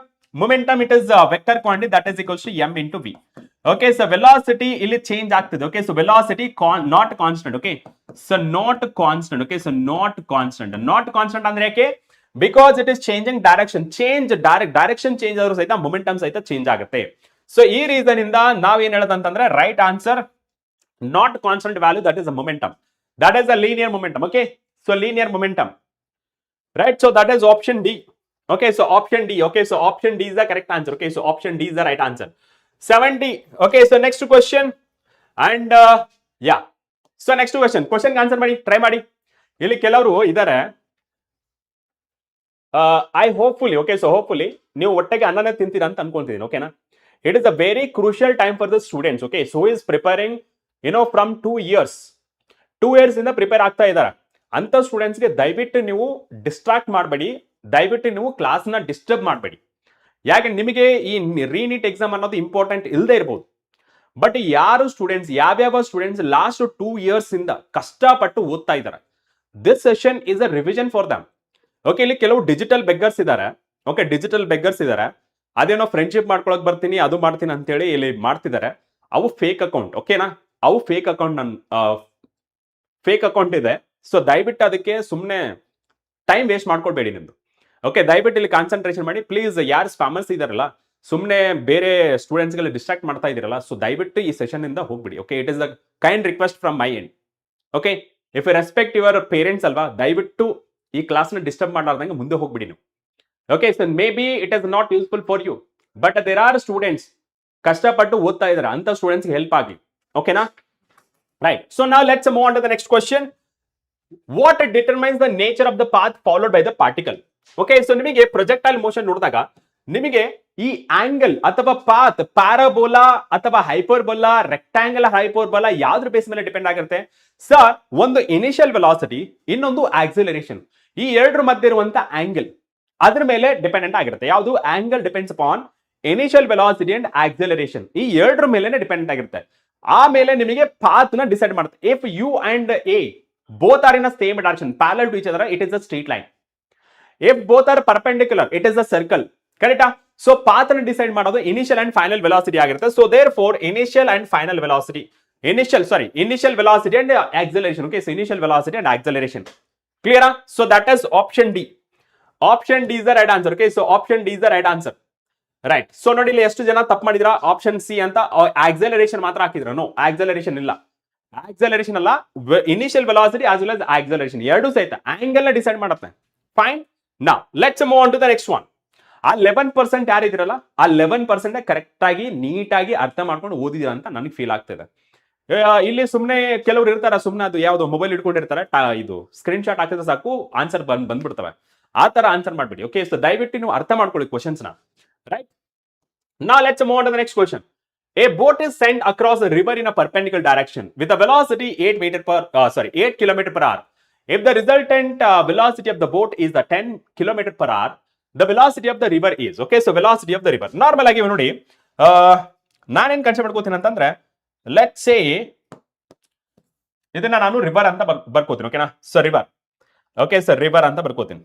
it is vector quantity that is equals to m into v. Okay, so velocity ಇಲ್ಲಿ change ಆಗ್ತಿದೆ. Okay, so velocity not constant. Okay, so not constant. Okay, so not constant ಅಂದ್ರೆ ಯಾಕೆ? Because it is changing direction. Direction change ಆದ್ರೂ ಸಹಿತ momentum ಸಹಿತ change ಆಗುತ್ತೆ. So ಈ reason ಇಂದ ನಾವ್ ಏನ್ ಹೇಳೋದಂತಂದ್ರೆ right answer not constant value that is a momentum. That is a linear momentum. Okay, so linear momentum, right? So that is option D. Okay, so option D. Okay, so option D is the correct answer. Okay, so option D is the right answer. 70. Okay, so next question. And yeah. So next question answer ಮಾಡಿ, try ಮಾಡಿ. ಇಲ್ಲಿ ಕೆಲವರು ಇದ್ದಾರೆ. I hopefully, okay, so hopefully ನೀವು ಒಟ್ಟಿಗೆ ಅನ್ನನೇ ತಿಂತೀರಾ ಅಂತ ಅನ್ಕೊಂತಿದ್ದೀನಿ. ಓಕೆನಾ? It is a very crucial time for the students. Okay, so who is preparing, from 2 years. 2 years ಇಂದ ಪ್ರಿಪೇರ್ ಆಗ್ತಾ ಇದ್ದಾರೆ ಅಂತ ಸ್ಟೂಡೆಂಟ್ಸ್ಗೆ ದಯವಿಟ್ಟು ನೀವು ಡಿಸ್ಟ್ರಾಕ್ಟ್ ಮಾಡಬೇಡಿ. ದಯವಿಟ್ಟು ನೀವು ಕ್ಲಾಸ್ನ ಡಿಸ್ಟರ್ಬ್ ಮಾಡಬೇಡಿ. ಯಾಕೆ? ನಿಮಗೆ ಈ ರೀನೀಟ್ ಎಕ್ಸಾಮ್ ಅನ್ನೋದು ಇಂಪಾರ್ಟೆಂಟ್ ಇಲ್ಲದೆ ಇರ್ಬೋದು. ಬಟ್ ಯಾರು ಸ್ಟೂಡೆಂಟ್ಸ್, ಯಾವ್ಯಾವ ಸ್ಟೂಡೆಂಟ್ಸ್ ಲಾಸ್ಟ್ 2 years ಇಂದ ಕಷ್ಟಪಟ್ಟು ಓದ್ತಾ ಇದ್ದಾರೆ, this session is a revision for them. Okay, ಇಲ್ಲಿ ಕೆಲವು ಡಿಜಿಟಲ್ ಬೆಗ್ಗರ್ಸ್ ಇದ್ದಾರೆ. ಓಕೆ, ಡಿಜಿಟಲ್ ಬೆಗ್ಗರ್ಸ್ ಇದ್ದಾರೆ. ಅದೇನೋ ಫ್ರೆಂಡ್ಶಿಪ್ ಮಾಡ್ಕೊಳಕ್ ಬರ್ತೀನಿ, ಅದು ಮಾಡ್ತೀನಿ ಅಂತೇಳಿ ಇಲ್ಲಿ ಮಾಡ್ತಿದ್ದಾರೆ. ಅವು ಫೇಕ್ ಅಕೌಂಟ್. ಓಕೆನಾ? ಅವು ಫೇಕ್ ಅಕೌಂಟ್ ಇದೆ. ಸೊ ದಯವಿಟ್ಟು ಅದಕ್ಕೆ ಸುಮ್ಮನೆ ಟೈಮ್ ವೇಸ್ಟ್ ಮಾಡ್ಕೊಳ್ಬೇಡಿ ನಿಮ್ದು. ಓಕೆ, ದಯವಿಟ್ಟು ಇಲ್ಲಿ ಕಾನ್ಸಂಟ್ರೇಷನ್ ಮಾಡಿ ಪ್ಲೀಸ್. ಯಾರು ಸ್ಪ್ಯಾಮರ್ಸ್ ಇದಾರಲ್ಲ, ಸುಮ್ಮನೆ ಬೇರೆ ಸ್ಟೂಡೆಂಟ್ಸ್ಗೆಲ್ಲ ಡಿಸ್ಟ್ರಾಕ್ಟ್ ಮಾಡ್ತಾ ಇದ್ದೀರಲ್ಲ, ಸೊ ದಯವಿಟ್ಟು ಈ ಸೆಷನ್ ಇಂದ ಹೋಗ್ಬಿಡಿ. Okay, it is the kind request from my end. Okay, if you respect your parents ಅಲ್ವಾ, ದಯವಿಟ್ಟು ಈ ಕ್ಲಾಸ್ನ ಡಿಸ್ಟರ್ಬ್ ಮಾಡಲಾರ್ದಂಗೆ ಮುಂದೆ ಹೋಗ್ಬಿಡಿ ನೀವು. Okay, so maybe it is not useful for you, but there are students ಕಷ್ಟಪಟ್ಟು ಓದ್ತಾ ಇದ್ದಾರೆ, ಅಂತ ಸ್ಟೂಡೆಂಟ್ಸ್ಗೆ ಹೆಲ್ಪ್ ಆಗಲಿ. ಓಕೆನಾ? ರೈಟ್. ಸೊ ನಾವು let's move on to the next question. What determines the nature of the path followed by the particle. Okay, so ನಿಮಗೆ projectile motion ನೋಡಿದಾಗ ನಿಮಗೆ ಈ ಆಂಗಲ್ ಅಥವಾ ಪಾತ್ ಪ್ಯಾರಾಬೋಲಾ ಅಥವಾ ಹೈಪರ್ಬೋಲಾ, ರೆಕ್ಟಾಂಗಲ್ ಹೈಪರ್ಬೋಲಾ ಯಾವ್ದ್ರ ಬೇಸ್ ಮೇಲೆ depend ಆಗಿರುತ್ತೆ ಸರ್? ಒಂದು ಇನಿಷಿಯಲ್ ವೆಲಾಸಿಟಿ, ಇನ್ನೊಂದು ಆಕ್ಸಿಲರೇಷನ್, ಈ ಎರಡರ ಮಧ್ಯೆ ಇರುವಂತ ಆಂಗಲ್ ಅದ್ರ ಮೇಲೆ ಡಿಪೆಂಡೆಂಟ್ ಆಗಿರುತ್ತೆ. ಯಾವುದು? Angle depends upon initial velocity and acceleration, ಈ ಎರಡರ ಮೇಲೆ ಡಿಪೆಂಡೆಂಟ್ ಆಗಿರುತ್ತೆ. ಆಮೇಲೆ ನಿಮಗೆ ಪಾತ್ ನ ಡಿಸೈಡ್ ಮಾಡುತ್ತೆ. If U and A both are in the same direction parallel to each other, it is a straight line. If both are perpendicular, it is a circle. ಕರೆಕ್ಟಾ? So path ಅನ್ನು decide ಮಾಡೋದು initial and final velocity ಆಗಿರುತ್ತೆ. So therefore initial and final velocity, initial velocity and acceleration. Okay, so initial velocity and acceleration. ಕ್ಲಿಯರಾ? So that is option D. Option D is the right answer. Okay, so option D is the right answer. Right. So ನೋಡಿ ಇಲ್ಲಿ ಎಷ್ಟು ಜನ ತಪ್ಪು ಮಾಡಿದಿರಾ? Option C ಅಂತ acceleration ಮಾತ್ರ ಹಾಕಿದ್ರ. ನೋ, ಆಕ್ಸಿಲರೇಷನ್ ಇಲ್ಲ. ಆಕ್ಸಲರೇಷನ್ ಅಲ್ಲ, initial velocity as well as acceleration ಎರಡು ಸಹಿತ ಆಂಗಲ್ ನ ಡಿಸೈಡ್ ಮಾಡುತ್ತೆ. Fine. Now let's move on to the next one. ಆ 11% ಯಾರಿದಿರಲ್ಲ, ಆ 11% ಕರೆಕ್ಟ್ ಆಗಿ ನೀಟಾಗಿ ಅರ್ಥ ಮಾಡ್ಕೊಂಡು ಓದಿದಿರ ಅಂತ ನನಗೆ ಫೀಲ್ ಆಗ್ತಿದೆ. ಇಲ್ಲಿ ಸುಮ್ಮನೆ ಕೆಲವರು ಇರ್ತಾರ, ಸುಮ್ಮನೆ ಅದು ಯಾವ್ದು ಮೊಬೈಲ್ ಇಟ್ಕೊಂಡಿರ್ತಾರೆ, ಇದು ಸ್ಕ್ರೀನ್ ಶಾಟ್ ಹಾಕಿದ್ರೆ ಸಾಕು ಆನ್ಸರ್ ಬಂದ್ಬಿಡ್ತವೆ. ಆ ತರ ಆನ್ಸರ್ ಮಾಡ್ಬಿಡಿ. ಓಕೆ, ಸೊ ದಯವಿಟ್ಟು ನೀವು ಅರ್ಥ ಮಾಡ್ಕೊಳ್ಳಿ ಕ್ವಶನ್ಸ್ ನ. Right. Now let's move on to the next question. A boat is sent across a river in a perpendicular direction with a velocity 8 km per hour. If the resultant velocity of the boat is the 10 km per hour, the velocity of the river is. Okay, so velocity of the river. Normal ಆಗಿ ನೋಡಿ, ನಾನೇನ್ consider ಮಾಡ್ಕೋತೀನಿ ಅಂತಂದ್ರೆ, let's say ಇದನ್ನ ನಾನು river ಅಂತ ಬರ್ಕೋತೀನಿ. ಓಕೆನಾ? So river. Okay, sir river ಅಂತ ಬರ್ಕೋತೀನಿ.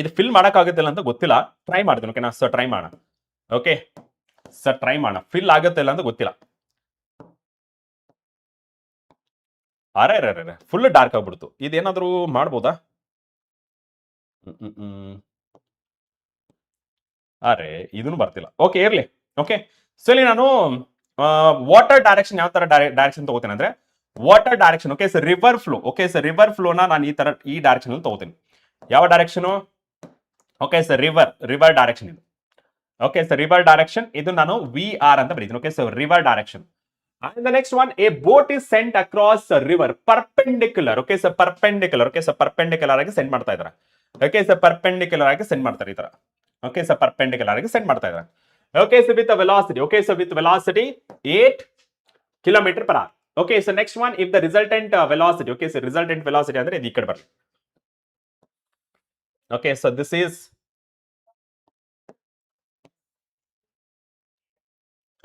ಇದು ಫಿಲ್ ಮಾಡಕ್ಕಾಗುತ್ತಿಲ್ಲ ಅಂತ ಗೊತ್ತಿಲ್ಲ, ಟ್ರೈ ಮಾಡ್ತೀನಿ. ಓಕೆನಾ? ಸೊ ಟ್ರೈ ಮಾಡೋಣ. ಓಕೆ ಸರ್, ಟ್ರೈ ಮಾಡೋಣ. ಫಿಲ್ ಆಗುತ್ತೆ ಇಲ್ಲ ಅಂತ ಗೊತ್ತಿಲ್ಲ. ಅರೆ ಫುಲ್ ಡಾರ್ಕ್ ಆಗ್ಬಿಡ್ತು. ಇದೇನಾದ್ರೂ ಮಾಡ್ಬೋದಾ? ಅರೆ ಇದನ್ನು ಬರ್ತಿಲ್ಲ. ಓಕೆ, ಇರ್ಲಿ. ಓಕೆ, ಸೊ ಇಲ್ಲಿ ನಾನು ವಾಟರ್ ಡೈರೆಕ್ಷನ್ ಯಾವ ತರ ಡೈರೆಕ್ಷನ್ ತಗೋತೀನಿ ಅಂದ್ರೆ, water direction. Okay, sir river flow. Okay, sir river ಫ್ಲೋನ ನಾನು ಈ ಡೈರೆಕ್ಷನ್ ಅಲ್ಲಿ ತಗೋತೀನಿ. ಯಾವ direction? Okay, sir river direction ಇದು. ಓಕೆ, ಸೊ ರಿವರ್ ಡೈರೆಕ್ಷನ್ ಇದು ನಾನು VR ಅಂತ ಬರೀತೀನಿ. Okay, so river direction. And the next one, a boat is sent across a river perpendicular. Okay, so perpendicular. Okay, so perpendicular ಆಗಿ send ಮಾಡ್ತಾ ಇದ್ದಾರೆ. Okay, so perpendicular ಆಗಿ send ಮಾಡ್ತಾರೆ ಈ ತರ. Okay, so perpendicular ಆಗಿ ಸೆಂಡ್ ಮಾಡ್ತಾ ಇದ್ದಾರೆ. Okay, so with a velocity. Okay, so with velocity 8 km per hour. Okay, so next one, if the resultant velocity. Okay, so resultant velocity ಅಂದ್ರೆ ಇದು ಈ ಕಡೆ ಬರುತ್ತೆ. Okay, so this is.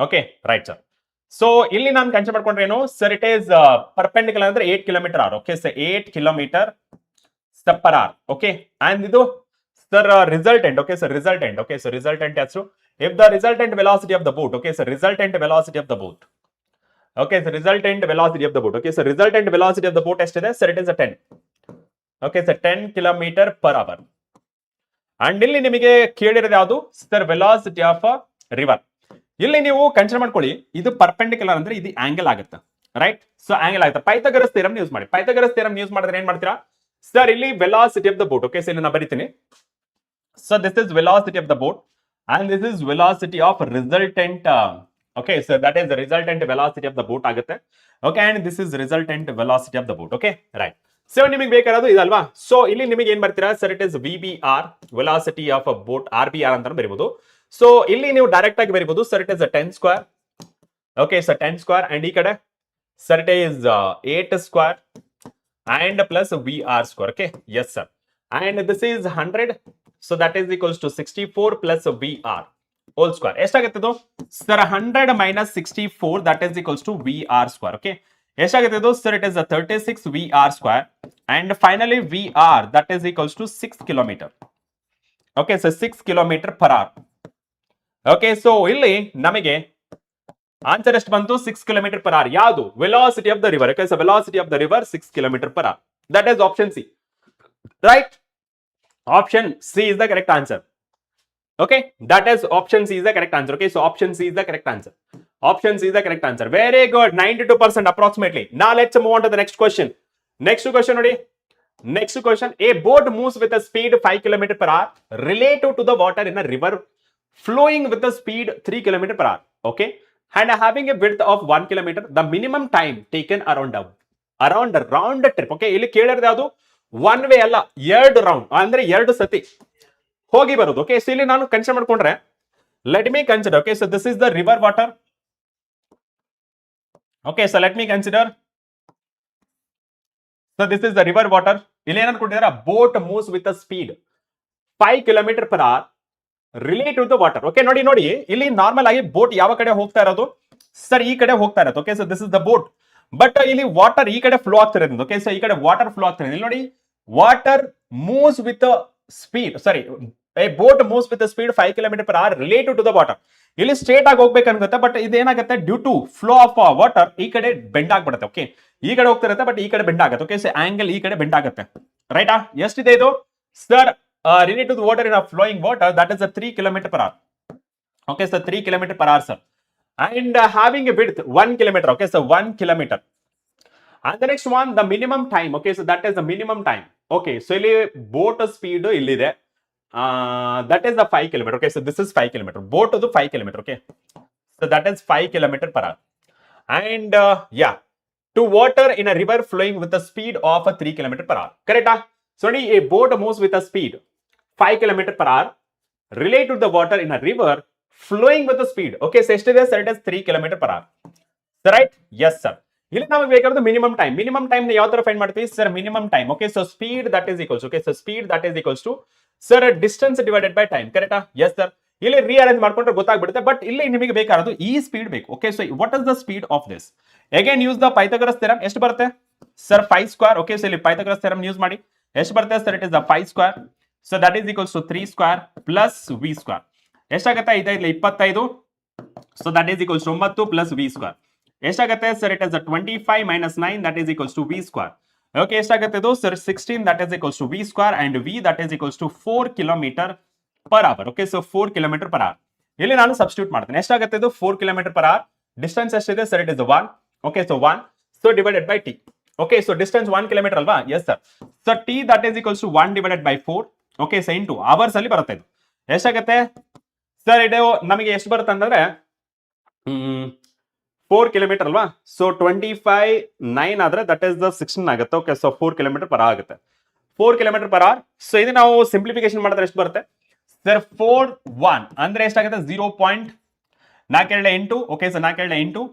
Okay, right sir. So ಇಲ್ಲಿ ನಾನು consider ಮಾಡ್ಕೊಂಡ್ರೆ ಏನು sir? It is perpendicular ಅಂದ್ರೆ 8 km per hour. Okay, so 8 km per hour. Okay, and ಇದು sir resultant. Okay, so resultant. Okay, so resultant ಎಷ್ಟು? If the resultant velocity of the boat. Okay, so resultant velocity of the boat. Okay, so resultant velocity of the boat. Okay, so resultant velocity of the boat ಎಷ್ಟಿದೆ sir? It is 10. Okay, so 10 km per hour. And ಇಲ್ಲಿ ನಿಮಗೆ ಕೇಳಿರೋದು ಯಾವುದು sir? Velocity of river. ಇಲ್ಲಿ ನೀವು consider ಮಾಡ್ಕೊಳ್ಳಿ, ಇದು perpendicular ಅಂದ್ರೆ ಇದು ಆಂಗಲ್ ಆಗುತ್ತೆ. ರೈಟ್. ಸೊ ಆಂಗಲ್ ಆಗುತ್ತೆ. ಪೈಥಾಗರಸ್ ಥಿಯರಂ ಯೂಸ್ ಮಾಡಿ. ಪೈಥಾಗರಸ್ ಥಿಯರಂ ಯೂಸ್ ಮಾಡಿದ್ರೆ ಏನ್ ಮಾಡ್ತೀರಾ ಸರ್? ಇಲ್ಲಿ velocity of the boat. Okay, so ಇಲ್ಲಿ ನಾನು ಬರೀತೀನಿ. So this is velocity of the boat and this is velocity of resultant. Okay, so that is resultant velocity of the boat ಆಗುತ್ತೆ. Okay, and this is resultant velocity of the boat. Okay, right. So ನಿಮಗೆ ಬೇಕಾದದು ಇದಲ್ವಾ? So ಇಲ್ಲಿ ನಿಮಗೆ ಏನ್ ಬರ್ತೀರಾ sir? It is VBR, velocity of a boat, RBR ಅಂತ ಬರೀಬಹುದು. ಸೊ ಇಲ್ಲಿ ನೀವು ಡೈರೆಕ್ಟ್ ಆಗಿ ಬರೀಬಹುದು sir. It is 10 square. Okay, so 10 square and ಈ ಕಡೆ sir it is 8 square and plus VR square. Okay, yes sir. And this is 100. So that is equals to 64 plus VR whole square. ಎಷ್ಟಾಗುತ್ತೆ ಇದು sir? 100 minus 64 that is equals to VR square. Okay, ಎಷ್ಟಾಗುತ್ತೆ ಇದು sir? It is 36 VR square and finally VR that is equals to 6 km. Okay, so 6 km per hour. Okay, so ಇಲ್ಲಿ ನಮಗೆ answer ಎಷ್ಟು ಬಂತು? 6 km per hour. ಯಾವುದು? Velocity of the river. Okay, so velocity of the river 6 km per hour. That is option C. Right. Option C is the correct answer. Okay, that is option C is the correct answer. Okay, so option C is the correct answer. Option C is the correct answer. Very good. 92% approximately. ನಾ let's move on to the next question. Next question ನೋಡಿ. Next question, A boat moves with a speed 5 km per hour relative to the water in a river flowing with the speed 3 km per hour. Okay, and having a width of 1 km, the minimum time taken around around round trip. Okay, ಇಲ್ಲಿ ಕೇಳಿರೋದು ಯಾವುದು, one way ಅಲ್ಲ, ಎರಡು round ಅಂದ್ರೆ ಎರಡು ಸತಿ ಹೋಗಿ ಬರೋದು. ಓಕೆ, ಸೊ ಇಲ್ಲಿ ನಾನು ಕನ್ಸಿಡರ್ ಮಾಡ್ಕೊಂಡ್ರೆ, let me consider. Okay, so this is the river water. Okay, so let me consider. So this is the river water. ಇಲ್ಲಿ ಏನಂತ ಕೊಟ್ಟಿದ್ದಾರೆ, boat moves with a speed 5 kilometre per hour relate to the water. Okay, ನೋಡಿ ನೋಡಿ, ಇಲ್ಲಿ normal ಆಗಿ boat ಯಾವ ಕಡೆ ಹೋಗ್ತಾ ಇರೋದು ಸರ್, ಈ ಕಡೆ ಹೋಗ್ತಾ ಇರೋದು. Okay, so this is the boat, but ಇಲ್ಲಿ ವಾಟರ್ ಈ ಕಡೆ ಫ್ಲೋ ಆಗ್ತಿರೋದು. ಓಕೆ, ಸೊ ಈ ಕಡೆ ವಾಟರ್ ಫ್ಲೋ ಆಗ್ತಿರೋದು. ಇಲ್ಲಿ ನೋಡಿ, water moves with speed, sorry, a boat moves with speed 5 kilometre per hour related to the water. ಇಲ್ಲಿ ಸ್ಟ್ರೇಟ್ ಆಗಿ ಹೋಗ್ಬೇಕನ್ಸುತ್ತೆ, ಬಟ್ ಇದೇನಾಗುತ್ತೆ, due to flow of water ಈ ಕಡೆ ಬೆಂಡ್ ಆಗ್ಬಿಡುತ್ತೆ. ಓಕೆ, ಈ ಕಡೆ ಹೋಗ್ತಿರುತ್ತೆ, ಬಟ್ ಈ ಕಡೆ ಬೆಂಡ್ ಆಗುತ್ತೆ. ಓಕೆ, ಸೊ ಆಂಗಲ್ ಈ ಕಡೆ ಬೆಂಡ್ ಆಗುತ್ತೆ. ರೈಟಾ? ಎಷ್ಟಿದೆ ಇದು sir? Related to the water in a flowing water, that is a 3 kilometer per hour. Okay, so 3 kilometer per hour, sir. And having a width 1 kilometer. Okay, so 1 kilometer. And the next one, the minimum time. Okay, so that is the minimum time. Okay, so ಇಲ್ಲಿ boat speed ಇಲ್ಲಿದೆ. That is the 5 kilometer. Okay, so this is 5 kilometer. Boat ಅದು 5 kilometer. Okay, so that is 5 kilometer per hour. And yeah, to water in a river flowing with the speed of a 3 kilometer per hour. Correct? So a boat moves with a speed 5 km per hour relate to the water in a river flowing with the speed. Okay, so ಎಷ್ಟಿದೆ sir? It is 3 km per hour. Right? Yes sir. ಇಲ್ಲಿ ನಮಗೆ ಬೇಕಾಗಿರೋದು minimum time. Minimum time ಯಾವ ತರ find ಮಾಡ್ತೀವಿ sir? Minimum time. Okay, so speed that is equals. Okay, so speed that is equals to sir distance divided by time. ಕರೆಕ್ಟಾ? Yes sir. ಇಲ್ಲಿ rearrange ಮಾಡ್ಕೊಂಡ್ರೆ ಗೊತ್ತಾಗ್ಬಿಡುತ್ತೆ, ಬಟ್ ಇಲ್ಲಿ ನಿಮಗೆ ಬೇಕಾಗಿರೋದು ಈ ಸ್ಪೀಡ್ ಬೇಕು. Okay, so what is the speed of this? Again use the Pythagoras theorem. ಎಷ್ಟು ಬರುತ್ತೆ ಸರ್? 5 ಸ್ಕ್ವೇರ್. ಓಕೆ, ಸೊ ಇಲ್ಲಿ ಪೈಥಾಗರಸ್ ಥಿಯರಮ್ ಯೂಸ್ ಮಾಡಿ ಎಷ್ಟು ಬರುತ್ತೆ sir? It is the 5 square. So that is equals to 3 square plus v square. ಎಷ್ಟಾಗುತ್ತೆ? 5 25. So that is equals to 9 plus v square. ಎಷ್ಟಾಗುತ್ತೆ sir? It is 25 minus 9 that is equals to v square. Okay, ಎಷ್ಟಾಗುತ್ತೆ ಇದು sir? 16 that is equals to v square and v that is equals to 4 kilometre per hour. Okay, so 4 kilometre per hour. ಇಲ್ಲಿ ನಾನು substitute ಮಾಡ್ತೀನಿ. ಎಷ್ಟಾಗುತ್ತೆ ಇದು? 4 kilometre per hour. Distance ಎಷ್ಟಿದೆ sir? It is 1. Okay, so 1. So divided by t. Okay, so distance 1 kilometre ಅಲ್ವಾ? Yes sir. So T that is equals to 1 divided by 4. Okay, so into hours ಅಲ್ಲಿ ಬರುತ್ತೆ. ಇದು ಎಷ್ಟಾಗುತ್ತೆ sir? ಇದು ನಮಗೆ ಎಷ್ಟು ಬರುತ್ತೆ ಅಂದ್ರೆ 4 ಕಿಲೋಮೀಟರ್ ಅಲ್ವಾ? ಸೊ 25 9 ಆದ್ರೆ ದಟ್ ಈಸ್ ದ 16 ಆಗುತ್ತೆ. Okay, so 4 kilometre per hour ಆಗುತ್ತೆ. 4 ಕಿಲೋಮೀಟರ್ ಪರ್ ಅವರ್. ಸೊ ಇದು ನಾವು ಸಿಂಪ್ಲಿಫಿಕೇಶನ್ ಮಾಡಿದ್ರೆ ಎಷ್ಟು ಬರುತ್ತೆ ಸರ್? 4 1 ಅಂದ್ರೆ ಎಷ್ಟಾಗುತ್ತೆ? 0.48. Okay, so 48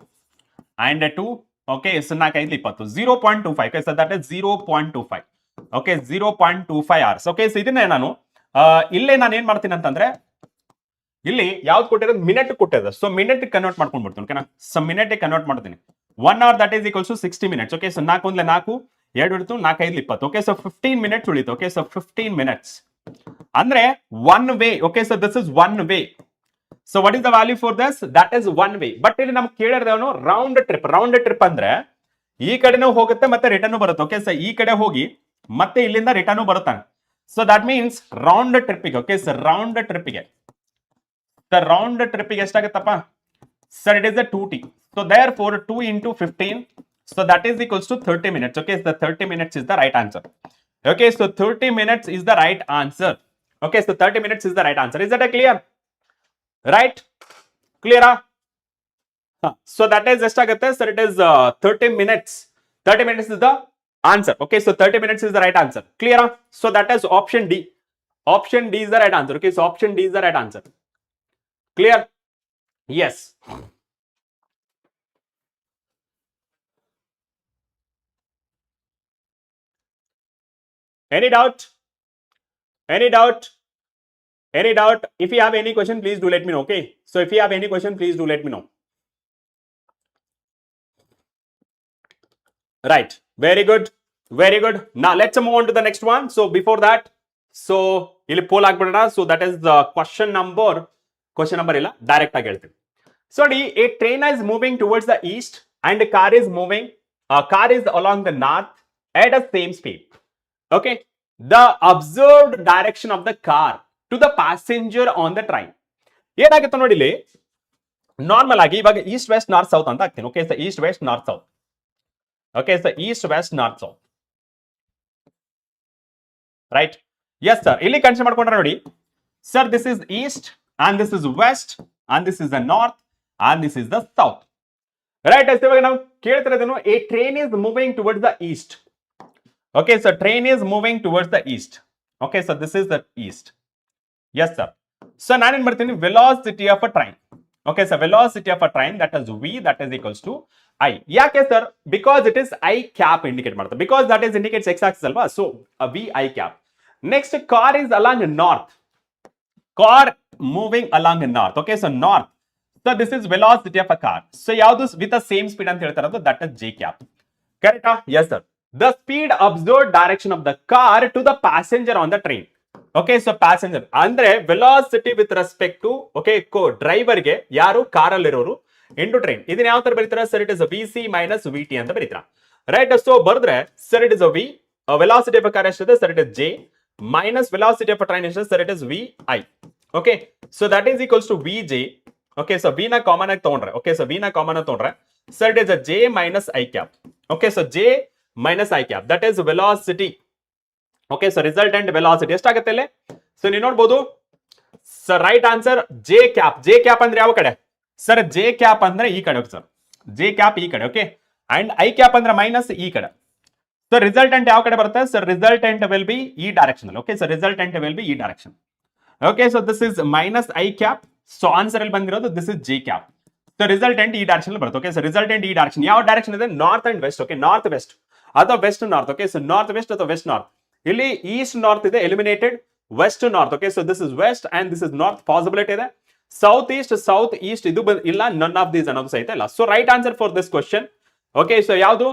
and 2. Okay, so 4 5 20. 0.25. Okay, so that is 0.25. Okay, 0.25 hours. Okay, so ಇದನ್ನೇ ನಾನು ಇಲ್ಲೇ ನಾನು ಏನ್ ಮಾಡ್ತೀನಿ ಅಂತಂದ್ರೆ, ಇಲ್ಲಿ ಯಾವ್ದು ಕೊಟ್ಟಿರೋದು? ಮಿನಿಟ್ ಕೊಟ್ಟಿರೋದು. ಸೊ ಮಿನಿಟ್ ಕನ್ವರ್ಟ್ ಮಾಡ್ಕೊಂಡ್ಬಿಡ್ತೀನಿ. ಓಕೆನಾ? ಸೊ ಮಿನಿಟ್ ಕನ್ವರ್ಟ್ ಮಾಡ್ತೀನಿ. 1 hour that is equals to 60 minutes. Okay, so 4 1 4 2 ಹಿಡಿತು 4 5 20. ಓಕೆ, ಸೊ 15 minutes ಉಳಿತು. ಓಕೆ, ಸೊ 15 minutes ಅಂದ್ರೆ one way. Okay, so this is one way. So what is the value for this? That is one way. But ಇಲ್ಲಿ ನಮ್ಗೆ ಕೇಳಿರೋನು round trip. Round trip ಅಂದ್ರೆ ಈ ಕಡೆನೂ ಹೋಗುತ್ತೆ ಮತ್ತೆ ರಿಟರ್ನ್ ಬರುತ್ತೆ. ಓಕೆ, ಸೊ ಈ ಕಡೆ ಹೋಗಿ ಮತ್ತೆ ಇಲ್ಲಿಂದ ರಿಟರ್ನ್ ಬರುತ್ತಾನೆ. ಸೊ ದಟ್ ಮೀನ್ಸ್ ರೌಂಡ್ ಟ್ರಿಪ್ಗೆ. ಓಕೆ, ಸೊ ರೌಂಡ್ ಟ್ರಿಪ್ಗೆ ರೌಂಡ್ ಟ್ರಿಪ್ಗೆ ಎಷ್ಟಾಗುತ್ತಪ್ಪ sir? It is the 2t. So therefore 2 into 15. So that is equals to 30 minutes. Okay, so 30 minutes is the right answer. Okay, so 30 minutes is the right answer. Okay, so 30 minutes is the right answer. Is that clear? Right? Clear? So that is ಎಷ್ಟಾಗುತ್ತೆ sir? It is 30 minutes. 30 minutes is the answer. Okay, so 30 minutes is the right answer. Clear? So that is option D. Option D is the right answer. Okay, so option D is the right answer. Clear? Yes. Any doubt? Any doubt? Any doubt? If you have any question, please do let me know. Okay, so if you have any question, please do let me know. Right, very good, very good. Now let's move on to the next one. So before that, so ಇಲ್ಲಿ poll ಆಗ್ಬಿಡೋಣ. So that is question number ಇಲ್ಲ, direct ಆಗಿ ಹೇಳ್ತೀನಿ. So ನೋಡಿ, a train is moving towards the east and car is moving along the north at the same speed. Okay, the observed direction of the car to the passenger on the train. ಏನಾಗುತ್ತೆ ನೋಡಿ, ಇಲ್ಲಿ normal ಆಗಿ ಇವಾಗ East west north south ಅಂತ ಆಗ್ತೀನಿ. Okay, so east west north south. Okay, so east west north south. Right? Yes sir. ಇಲ್ಲಿ consider ಮಾಡ್ಕೊಂಡ್ರೆ ನೋಡಿ sir, this is east and this is west and this is the north and this is the south. Right. ಇವಾಗ ನಾವು ಕೇಳ್ತಿರೋದೇನು, a train is moving towards the east. Okay, so train is moving towards the east. Okay, so this is the east. Yes sir. So ನಾನೇನ್ ಮಾಡ್ತೀನಿ, velocity of a train. Okay, so velocity of a train that is v, that is equals to i. ಯಾಕೆ sir? Because it is i cap indicate ಮಾಡುತ್ತೆ, because that is indicates x axis ಅಲ್ವಾ, so v i cap. Next, car is along north. car moving along north. Okay, so north. So this is velocity of a car. So ಯಾವುದು with the same speed ಅಂತ ಹೇಳ್ತಾರದು, that is j cap. Correct? Yes sir. The speed observed direction of the car to the passenger on the train. Okay, so passenger ಅಂದ್ರೆ velocity with respect to, okay, driver ಗೆ, ಯಾರು car ಅಲ್ಲಿ ಇರೋರು, into train. ಇದನ್ನ ಯಾವ ತರ ಬರೀತಾರೆ sir? It is vc minus vt ಅಂತ ಬರೀತಾರೆ. ರೈಟ್. ಸೊ ಬರೆದ್ರೆ sir it is a v, velocity of a car ಎಷ್ಟಿದೆ sir? It is j minus velocity of a train ಎಷ್ಟಿದೆ sir? It is vi. Okay, so that is equals to vj. Okay, so v na common ಆಗಿ ತಗೊಂಡ್ರೆ, okay, so v na common ಆಗಿ ತಗೊಂಡ್ರೆ so it is a j minus i cap. Okay, so j minus i cap, that is velocity. Okay, so resultant velocity ಎಷ್ಟಾಗುತ್ತೆ ಇಲ್ಲಿ? So ನೀವು ನೋಡ್ಬೋದು sir, right answer j cap. j cap ಅಂದ್ರೆ ಯಾವ ಕಡೆ sir? j cap ಅಂದ್ರೆ ಈ ಕಡೆ ಸರ್, j cap ಈ ಕಡೆ. ಓಕೆ, ಅಂಡ್ i cap ಅಂದ್ರೆ ಮೈನಸ್ ಈ ಕಡೆ. ಸೊ ರಿಸಲ್ಟೆಂಟ್ ಯಾವ ಕಡೆ ಬರುತ್ತೆ ಸರ್? ರಿಸಲ್ಟೆಂಟ್ ವಿಲ್ ಬಿ ಈ ಡೈರೆಕ್ಷನ್ ಅಲ್ಲಿ. Okay, so resultant will be ಈ direction. Okay, so this is minus I cap. So answer ಅಲ್ಲಿ ಬಂದಿರೋದು this is J cap. So resultant ಈ ಡೈರೆಕ್ಷನ್ ಅಲ್ಲಿ ಬರುತ್ತೆ. Okay, so resultant ಈ ಡೈರೆಕ್ಷನ್ ಯಾವ ಡೈರೆಕ್ಷನ್ ಇದೆ? North and west. Okay, north west ಅಥವಾ west north. Okay, so north west ಅಥವಾ ವೆಸ್ಟ್ ನಾರ್ತ್. ಇಲ್ಲಿ ಈಸ್ಟ್ ನಾರ್ತ್ ಇದೆ, eliminated. West north. Okay, so this is west and this is north. Possibility ಇದೆ. South east ಇದು ಇಲ್ಲ, none of these ಅನ್ನೋದು ಸಹಿತ ಇಲ್ಲ. So right answer for this question. Okay, so ಯಾವುದು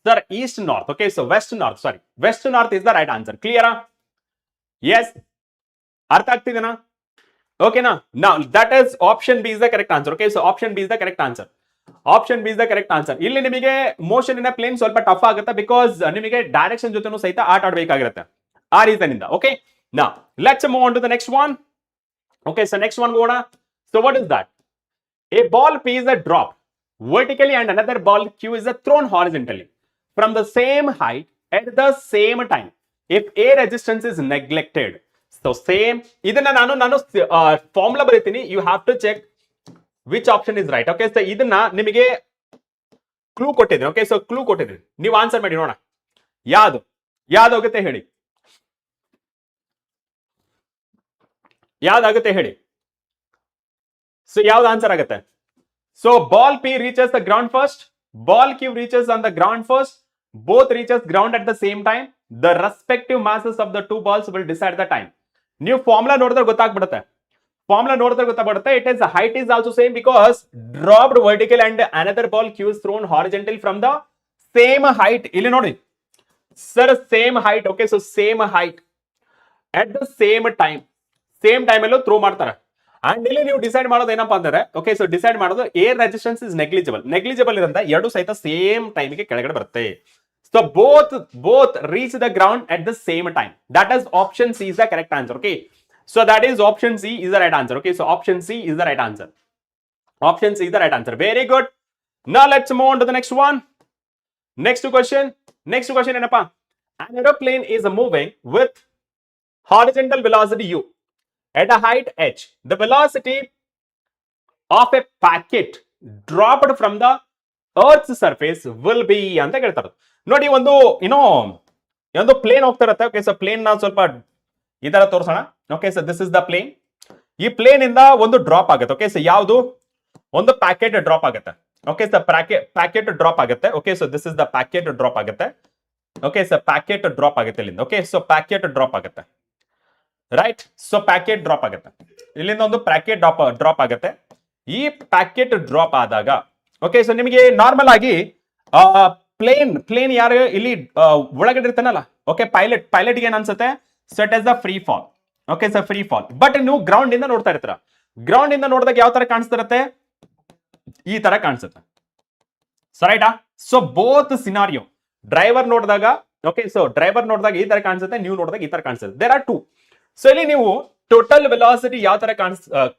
sir? East north. Okay, so west north, sorry, west north is the right answer. ಕ್ಲಿಯರಾ? Yes, ಅರ್ಥ ಆಗ್ತಿದೆನಾ? ಓಕೆನಾ? Now that is option B is the correct answer. Okay, so option B is the correct answer. Option B is the correct answer. ಇಲ್ಲಿ ನಿಮಗೆ motion in plane ಸ್ವಲ್ಪ tough ಆಗುತ್ತೆ, because ನಿಮಗೆ direction ಜೊತೆನೂ ಸಹಿತ ಆಟ ಆಡಬೇಕಾಗಿರುತ್ತೆ, ಆ ರೀಸನ್ ಇಂದ. ಓಕೆ, ನಾ let's move on to the next one. Okay, so next one ಹೋಗೋಣ. So what is that? A ball P is a drop vertically and another ball Q is a thrown horizontally from the same height at the same time if A resistance is neglected. So same, ಇದನ್ನ ನಾನು formula ಬರೀತೀನಿ. You have to check which option is right. Okay, so ಇದನ್ನ ನಿಮಗೆ clue ಕೊಟ್ಟಿದ್ದೀನಿ. Okay, so clue ಕೊಟ್ಟಿದ್ದೀನಿ, ನೀವು answer ಮಾಡಿ ನೋಡೋಣ. ಯಾವ್ದಾಗುತ್ತೆ ಹೇಳಿ, ಯಾವ್ದಾಗುತ್ತೆ ಹೇಳಿ. ಸೊ ಯಾವ್ದು ಆನ್ಸರ್ ಆಗುತ್ತೆ? So ball P reaches the ground first, ball Q reaches on the ground first, both reaches ground at the same time. The respective masses of the two balls will decide the time. ನೀವು formula ನೋಡಿದ್ರೆ ಗೊತ್ತಾಗ್ಬಿಡುತ್ತೆ. It is height is also same because dropped vertical and another ball Q is thrown horizontal from the same height. ಇಲ್ಲಿ ನೋಡಿ sir, same height. Okay, so same height at the same time, same time ಅಲ್ಲೂ throw ಮಾಡ್ತಾರೆ. And ಇಲ್ಲಿ ನೀವು decide ಮಾಡೋದು ಏನಪ್ಪಾ ಅಂದ್ರೆ, okay, so decide ಮಾಡೋದು ಏರ್ ರೆಸಿಸ್ಟೆನ್ಸ್ ಇಸ್ ನೆಗ್ಲಿಜಿಬಲ್ ಇರೋದ್ರಿಂದ ಎರಡು ಸಹಿತ ಸೇಮ್ ಟೈಮ್ಗೆ ಕೆಳಗಡೆ ಬರುತ್ತೆ. So both reach the ground at the same time. That is option C is the correct answer. Okay, so that is option C is the right answer. Okay, so option C is the right answer. Option C is the right answer. Very good. Now let's move on to the next one. Next question ಏನಪ್ಪಾ? An aeroplane is moving with horizontal velocity u at a height h. The velocity of a packet dropped from the earth's surface will be ಅಂತ ಹೇಳ್ತಾರೆ. ನೋಡಿ, ಒಂದು plane ಹೋಗ್ತಾ ಇರುತ್ತೆ. Okay, so plane ನಾವು ಸ್ವಲ್ಪ ಈ ತರ ತೋರಿಸೋಣ. Okay, so this is the plane. ಈ ಪ್ಲೇನ್ ಇಂದ ಒಂದು ಡ್ರಾಪ್ ಆಗುತ್ತೆ. ಓಕೆ, ಸೊ ಯಾವುದು? ಒಂದು ಪ್ಯಾಕೆಟ್ ಡ್ರಾಪ್ ಆಗುತ್ತೆ. ಓಕೆ, ಸೊ ಪ್ಯಾಕೆಟ್ ಡ್ರಾಪ್ ಆಗುತ್ತೆ. Okay, so this is the packet drop ಆಗುತ್ತೆ. ಓಕೆ, ಸೊ ಪ್ಯಾಕೆಟ್ ಡ್ರಾಪ್ ಆಗುತ್ತೆ ಇಲ್ಲಿಂದ. ಓಕೆ, ಸೊ ಪ್ಯಾಕೆಟ್ ಡ್ರಾಪ್ ಆಗುತ್ತೆ. ರೈಟ್, ಸೊ ಪ್ಯಾಕೆಟ್ ಡ್ರಾಪ್ ಆಗುತ್ತೆ ಇಲ್ಲಿಂದ, ಒಂದು ಪ್ಯಾಕೆಟ್ ಡ್ರಾಪ್ ಆಗುತ್ತೆ. ಈ ಪ್ಯಾಕೆಟ್ ಡ್ರಾಪ್ ಆದಾಗ, ಓಕೆ, ಸೊ ನಿಮಗೆ ನಾರ್ಮಲ್ ಆಗಿ ಪ್ಲೇನ್ ಯಾರು ಇಲ್ಲಿ ಒಳಗಡೆ ಇರ್ತಾನಲ್ಲ, ಓಕೆ, ಪೈಲಟ್ಗೆ ಏನ್ ಅನ್ಸುತ್ತೆ? So it is the free fall. Okay, so free fall. But ನೀವು ಗ್ರೌಂಡ್ ಇಂದ ನೋಡ್ತಾ ಇರ್ತೀರ. ಗ್ರೌಂಡ್ ಇಂದ ನೋಡಿದಾಗ ಯಾವ ತರ ಕಾಣಿಸ್ತಿರತ್ತೆ? ಈ ತರ ಕಾಣಿಸುತ್ತೆ. ಸೊ ರೈಟಾ? ಸೊ ಬೋತ್ ಸಿನಾರಿಯೋ, ಡ್ರೈವರ್ ನೋಡಿದಾಗ, ಓಕೆ, ಸೊ ಡ್ರೈವರ್ ನೋಡಿದಾಗ ಈ ತರ ಕಾಣಿಸುತ್ತೆ, ನೀವು ನೋಡಿದಾಗ ಈ ತರ ಕಾಣಿಸುತ್ತೆ. There are two. ಸೊ ಇಲ್ಲಿ ನೀವು ಟೋಟಲ್ ವೆಲಾಸಿಟಿ ಯಾವ ತರ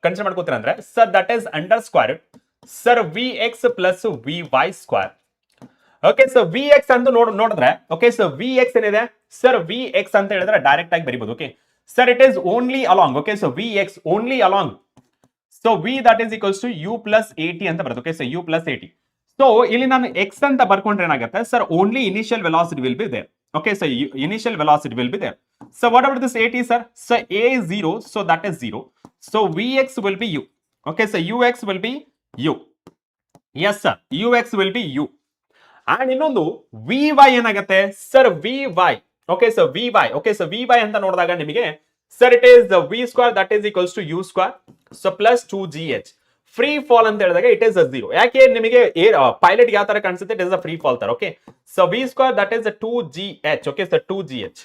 ಕನ್ಸಿಡರ್ ಮಾಡ್ಕೋತೀರ ಅಂದ್ರೆ, sir that is under square sir v x plus v y square. Okay, so v x ಅಂತ ನೋಡಿದ್ರೆ, ಓಕೆ, ಸೊ ವಿ ಎಕ್ಸ್ ಏನಿದೆ ಸರ್? ವಿ ಎಕ್ಸ್ ಅಂತ ಹೇಳಿದ್ರೆ ಡೈರೆಕ್ಟ್ ಆಗಿ ಬರೀಬಹುದು. Okay, sir it is only along. Okay, so v x only along. So v that is equals to u plus 80 ಅಂತ ಬರುತ್ತೆ. Okay, so u plus 80. So ಇಲ್ಲಿ ನಾನು x ಅಂತ ಬರ್ಕೊಂಡ್ರೆ ಏನಾಗುತ್ತೆ sir only initial velocity will be there. Okay, so initial velocity will be there. So what about this AT, sir? So A is 0, so that is 0. So Vx will be U. Okay, so Ux will be U. Yes, sir. Ux will be U. And ಇನ್ನೊಂದು Vy ಏನಾಗುತ್ತೆ sir Vy. Okay, so Vy. Okay, so Vy ಅಂತ ನೋಡಿದಾಗ ನಿಮಗೆ sir it is the V square that is equals to U square. So plus 2gh. Free fall ಅಂತ ಹೇಳಿದಾಗ it is ಅ 0. ಯಾಕೆ ನಿಮಗೆ pilot ಯಾವ ತರ ಕಾಣಿಸುತ್ತೆ it is a free fall ತರ. Okay, so v square that is 2gh. Okay, so 2gh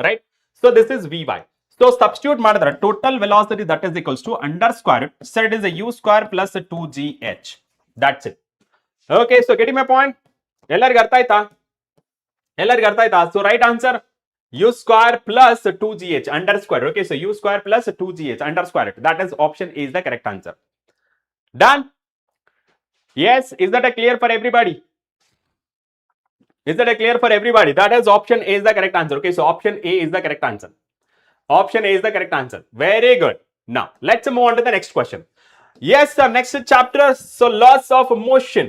right. So this is Vy. So substitute ಮಾಡಿದ್ರೆ total velocity that is equals to under square so it is U square plus 2gh. That's it. Okay, so getting my point. ಎಲ್ಲರಿಗೂ ಅರ್ಥ ಆಯ್ತಾ? ಎಲ್ಲರಿಗೂ ಅರ್ಥ ಆಯ್ತಾ? So right answer U square plus 2gh under square. Okay, so U square plus 2gh under square. That is option A is the correct answer. Done? Yes, is that a clear for everybody? Is that a clear for everybody? That is option A is the correct answer. Okay, so option A is the correct answer. Option A is the correct answer. Very good. Now, let's move on to the next question. Yes, sir, next chapter. So, laws of motion.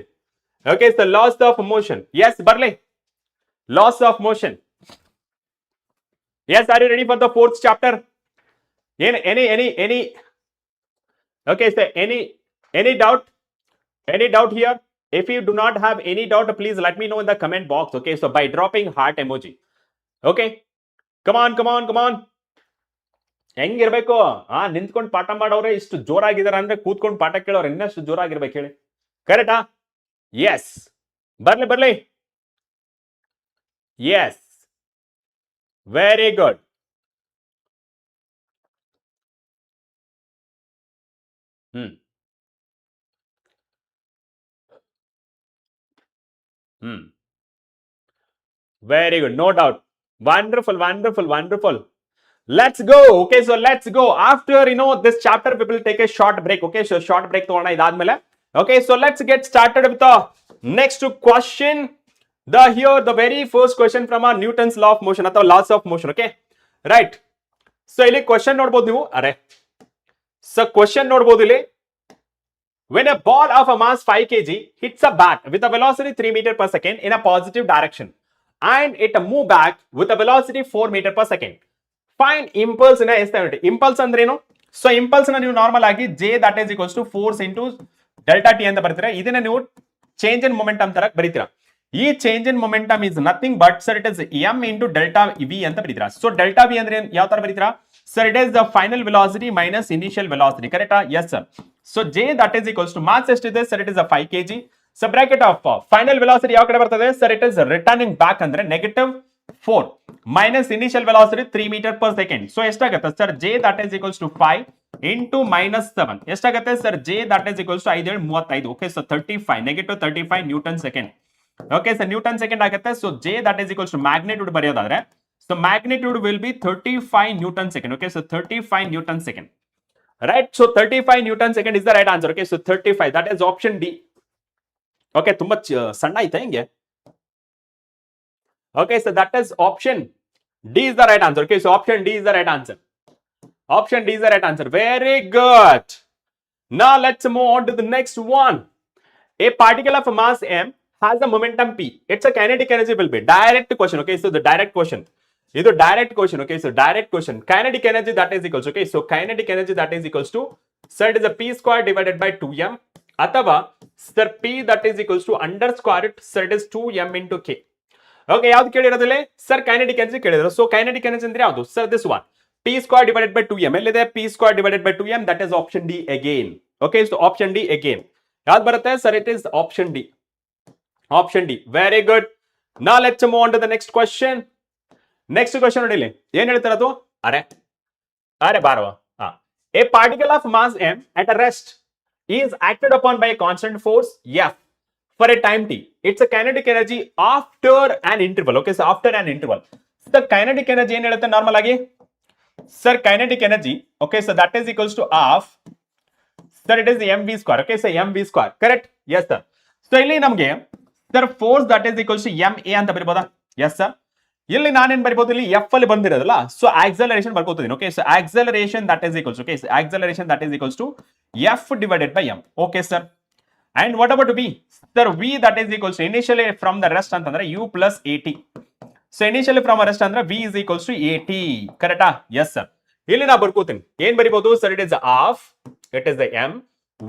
Okay, so laws of motion. Yes, Barley. Laws of motion. Yes, are you ready for the fourth chapter? Any? Okay, so any doubt? Any doubt here? If you do not have any doubt, please let me know in the comment box. Okay, so by dropping heart emoji. Okay, come on. ಹೆಂಗಿರ್ಬೇಕು? ನಿಂತ್ಕೊಂಡು ಪಾಠ ಮಾಡೋರೆ ಇಷ್ಟು ಜೋರಾಗಿದ್ದಾರೆ ಅಂದ್ರೆ ಕೂತ್ಕೊಂಡು ಪಾಠ ಕೇಳೋರು ಇನ್ನಷ್ಟು ಜೋರಾಗಿರ್ಬೇಕು ಹೇಳಿ. ಕರೆಕ್ಟಾ? ಎಸ್, ಬರ್ಲಿ. Yes, very good. Very good, no doubt. Wonderful. Let's go. Okay, so let's go. After this chapter, we will take a short break. Okay, so short break ತಗೋಣ ಇದಾದ್ಮೇಲೆ. Okay, so let's get started with the next question. The very first question from our Newton's law of motion ಅಥವಾ laws of motion. Okay, right. So ಇಲ್ಲಿ question ನೋಡಬಹುದು ನೀವು. So question ನೋಡಬಹುದು ಇಲ್ಲಿ. When a ball of a mass 5 kg hits a bat with a velocity 3 meter per second in a positive direction and it move back with a velocity 4 meter per second. Find impulse in a estimate. Impulse ಅಂದ್ರೆ ಏನು? So impulse ನ ನೀವು normal ಆಗಿ J that is equals to force into delta t ಅಂತ ಬರ್ತೀರಾ. ಇದನ್ನ ನೀವು change in momentum ತರ ಬರೀತೀರಾ. ಈ change in momentum is nothing but sir it is m into delta v ಅಂತ ಬರೀತೀರಾ. So delta v ಅಂದ್ರೆ ಯಾವ ತರ ಬರೀತೀರಾ? Sir it is the final velocity minus initial velocity. Correct? Yes sir. So J that is equals to mass ಎಷ್ಟಿದೆ? Sir it is a 5 kg. So bracket of final velocity ಯಾವ ಕಡೆ ಬರ್ತದೆ? Sir it is returning back ಅಂದ್ರೆ -4 minus initial velocity 3 meter per second. So ಎಷ್ಟಾಗುತ್ತೆ? Sir J that is equals to 5 into -7. ಎಷ್ಟಾಗುತ್ತೆ? Sir J that is equals to 5 35. Okay, so 35 -35 Newton second. Okay, so Newton second ಆಗುತ್ತೆ. So J that is equals to magnitude ಬರೆಯೋದಾದ್ರೆ so magnitude will be 35 Newton second. Okay, so 35 Newton second. Right, so 35 Newton second is the right answer. Okay, so 35, that is option D. Okay, ತುಂಬಾ ಸಣ್ಣ ಆಯ್ತಾ ಹಿಂಗೆ? Okay, so that is option D is the right answer. Okay, so option D is the right answer. Option D is the right answer. Very good. Now let's move on to the next one. A particle of mass m has a momentum p. It's a kinetic energy will be direct question. Okay, so the direct question. This is direct question. Okay, so direct question. Kinetic energy that is equals. Okay, so kinetic energy that is equals to sir it is a p square divided by 2m ಅಥವಾ sir p that is equals to under square root sir it is 2m into k. Okay, ಯಾವ್ದು ಕೇಳಿರೋದಿಲ್ಲ sir kinetic energy ಕೇಳಿದ್ರು. So kinetic energy ಅಂದ್ರೆ ಯಾವುದು? Sir this one p square divided by 2m. ಎಲ್ಲಿದೆ? p square divided by 2m, that is option D again. Okay, so option D again. ಯಾವ್ದು ಬರುತ್ತೆ? Sir it is option D. Option D. Very good. Now let's move on to the next question. Next question ನೋಡಿ ಇಲ್ಲಿ ಏನ್ ಹೇಳ್ತಿರೋದು? ಅರೆ ಬಾರವ. A particle of mass m at a rest is acted upon by a constant force F for a time t. It's a kinetic energy after an interval. Okay, so after an interval. The kinetic energy ಏನ್ ಹೇಳುತ್ತೆ normal ಆಗಿ? Sir kinetic energy, okay, so that is equals to half. Sir it is mv square. Okay, so mv square. Correct? Yes sir. So ಇಲ್ಲಿ ನಮಗೆ sir force that is equals to ma ಅಂತ ಬರಿಬೋದಾ? Yes sir. ಇಲ್ಲಿ ನಾನೇನ್ ಬರಿಬಹುದು? ಇಲ್ಲಿ f ಅಲ್ಲಿ ಬಂದಿರೋದಲ್ಲ, so acceleration ಬರ್ಕೋತೀನಿ. Okay, so acceleration that is equals. Okay, so acceleration that is equals to f divided by m. Okay sir, And what about V? Sir, V that is equals to initially from the rest ಅಂತಂದ್ರೆ U plus AT. So initially from a rest ಅಂದ್ರೆ V is equals to AT. ಕರೆಕ್ಟಾ? Yes sir. ಇಲ್ಲಿ ನಾ ಬರ್ಕೋತೀನಿ. ಏನ್ ಬರಿಬಹುದು? Sir, it is half. It is the M.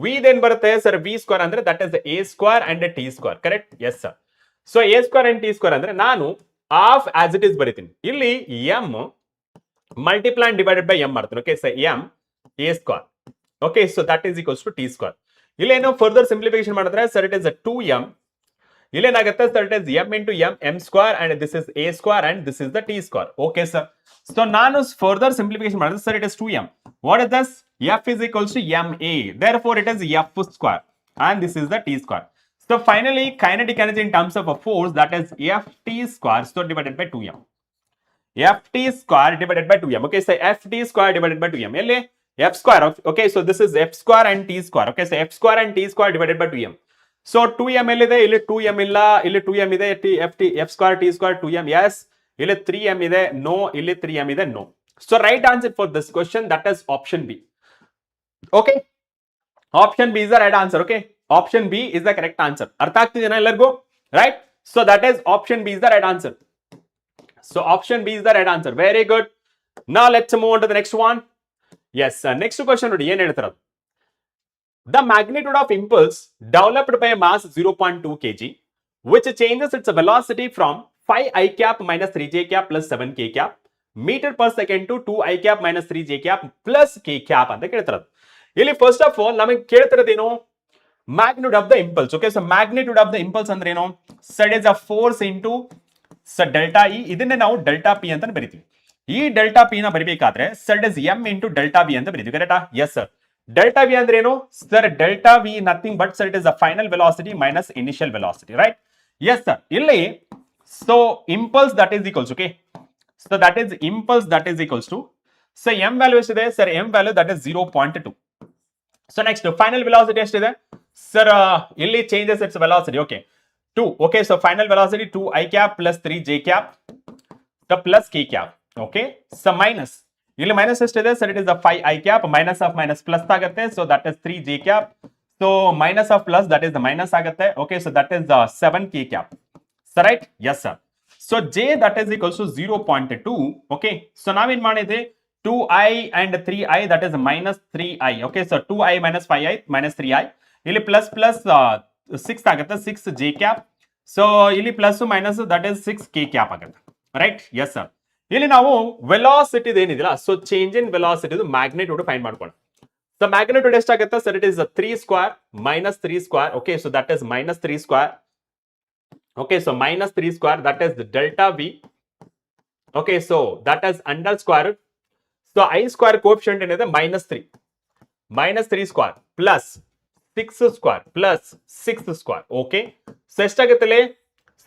V then ಬರುತ್ತೆ sir V square ಅಂದ್ರೆ that is the A square and the T square. Correct? Yes sir. So A square and T square ಅಂದ್ರೆ ನಾನು half as it is ಬರಿತೀನಿ. ಇಲ್ಲಿ M multiply and divided by M ಮಾಡ್ತೀನಿ. Okay, so M A square. Okay, so that is equals to T square. ಇಲ್ಲಿ ಏನು further simplification ಮಾಡಿದ್ರೆ sir it is a 2M. ಇಲ್ಲಿ ಏನಾಗುತ್ತೆ sir it is M into M square and this is A square and this is the T square. Okay sir. So ನಾನು further simplification ಮಾಡಿದ್ರೆ sir it is 2M. What is this? F is equals to MA. Therefore it is F square and this is the T square. So finally kinetic energy in terms of a force that is Ft square so divided by 2M. Ft square divided by 2M. Okay, so Ft square divided by 2M. F square. Okay, so this is F square and T square. Okay, so F square and T square divided by 2M. So 2M ಇದೆ, ಇಲ್ಲಿ 2M ಇಲ್ಲ, ಇಲ್ಲಿ 2M ಇದೆ, F square T square 2M. Yes, ಇಲ್ಲಿ 3M ಇದೆ, no, ಇಲ್ಲಿ 3M ಇದೆ, no. So right answer for this question that is option B. Okay, option B is the right answer. Okay, option B is the correct answer. ಅರ್ಥ ಆಗ್ತಿದೆನಾ ಎಲ್ಲರಿಗೂ? Right? So that is option B is the right answer. So option B is the right answer. Very good. Now let's move on to the next one. Yes, next question ನೋಡಿ ಏನು ಹೇಳ್ತಾರೆ? The magnitude of impulse developed by a mass 0.2 kg which changes its velocity from 5 I cap minus 3 j cap plus 7 k cap meter per second to 2 I cap minus 3 j cap plus k cap ಅಂತ ಕೇಳ್ತಾರೆ. ಇಲ್ಲಿ first of all ನಮಗೆ ಕೇಳ್ತಿರೋದೇನು? magnitude of the impulse. Okay, so magnitude of the impulse ಅಂದ್ರೆ ಏನು? So it is a force into delta E. ಇದನ್ನೇ ನಾವು delta P ಅಂತ ಬರಿತೀವಿ. ಈ delta P ನ ಬರಿಬೇಕಾದ್ರೆ so it is M into delta V ಅಂತ ಬರಿತೀವಿ. ಕರೆಕ್ಟಾ? Yes sir. Delta V ಅಂದ್ರೆ ಏನು? Sir, delta V nothing but sir it is the final velocity minus initial velocity, right? Yes sir. ಇಲ್ಲಿ so impulse that is equals, okay, so that is impulse that is equals to, so M value ಎಷ್ಟಿದೆ? Sir, M value that is 0.2. So next final velocity ಎಷ್ಟಿದೆ? Sir, ಇಲ್ಲಿ changes its velocity. Okay, 2. Okay, so final velocity 2 I cap plus 3 j cap the plus k cap. Okay, so minus ಇಲ್ಲಿ minus ಎಷ್ಟಿದೆ? Sir, it is the 5 I cap minus of minus plus ಆಗುತ್ತೆ. So that is 3 j cap. So minus of plus that is the minus ಆಗುತ್ತೆ. Okay, so that is the 7 k cap. So right? Yes sir. So j that is equals to 0.2. Okay, so ನಾವೇನ್ ಮಾಡಿದ್ವಿ? 2i and 3i that is minus 3i. Okay, so 2i minus 5i minus 3i. ಇಲ್ಲಿ plus plus 6 ಆಗುತ್ತೆ, 6 j cap. So ಇಲ್ಲಿ plus minus that is 6 k cap ಆಗುತ್ತೆ. Right? Yes sir. ಇಲ್ಲಿ ನಾವು velocity ಏನಿದಿಲ್ಲ, so change in velocity magnitude find ಮಾಡ್ಕೊಳ್ಳೋಣ. So magnitude ಎಷ್ಟಾಗುತ್ತೆ? Sir it is 3 square minus 3 square. Okay, so that is minus 3 square. Okay, so minus 3 square that is delta v. Okay, so that is under square. So i square coefficient ಏನಿದೆ minus 3 square plus 6 square plus 6 square. Okay, so ಎಷ್ಟಾಗುತ್ತೆ?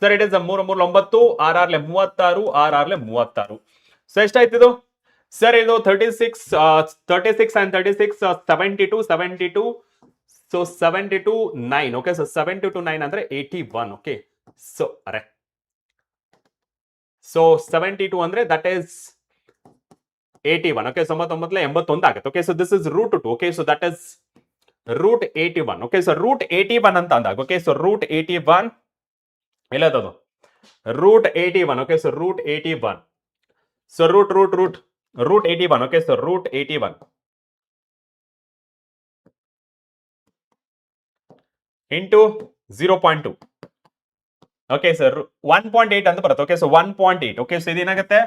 Sir it is 3 3 9 6 6 36 6 6 36. So ಎಷ್ಟಾಯ್ತಿದು? Sir ಇದು 36 and 36 72 72. So 72 9. Okay, so 72 9 ಅಂದ್ರೆ 81. Okay, so ಅರೆ so 72 ಅಂದ್ರೆ that is 81. Okay, 99 81 ಆಗುತ್ತೆ. Okay, so this is root 2. Okay, so that is root 81. Okay, so root 81 ಅಂತ ಅಂದಾಗ, okay, so root 81 ಎಲ್ಲದದು root 81. Okay, so root 81. So root 81. Okay, so root 81 into 0.2. Okay sir 1.8 ಅಂತ ಬರುತ್ತೆ. Okay, so 1.8. Okay, so ಇದೇನಾಗುತ್ತೆ?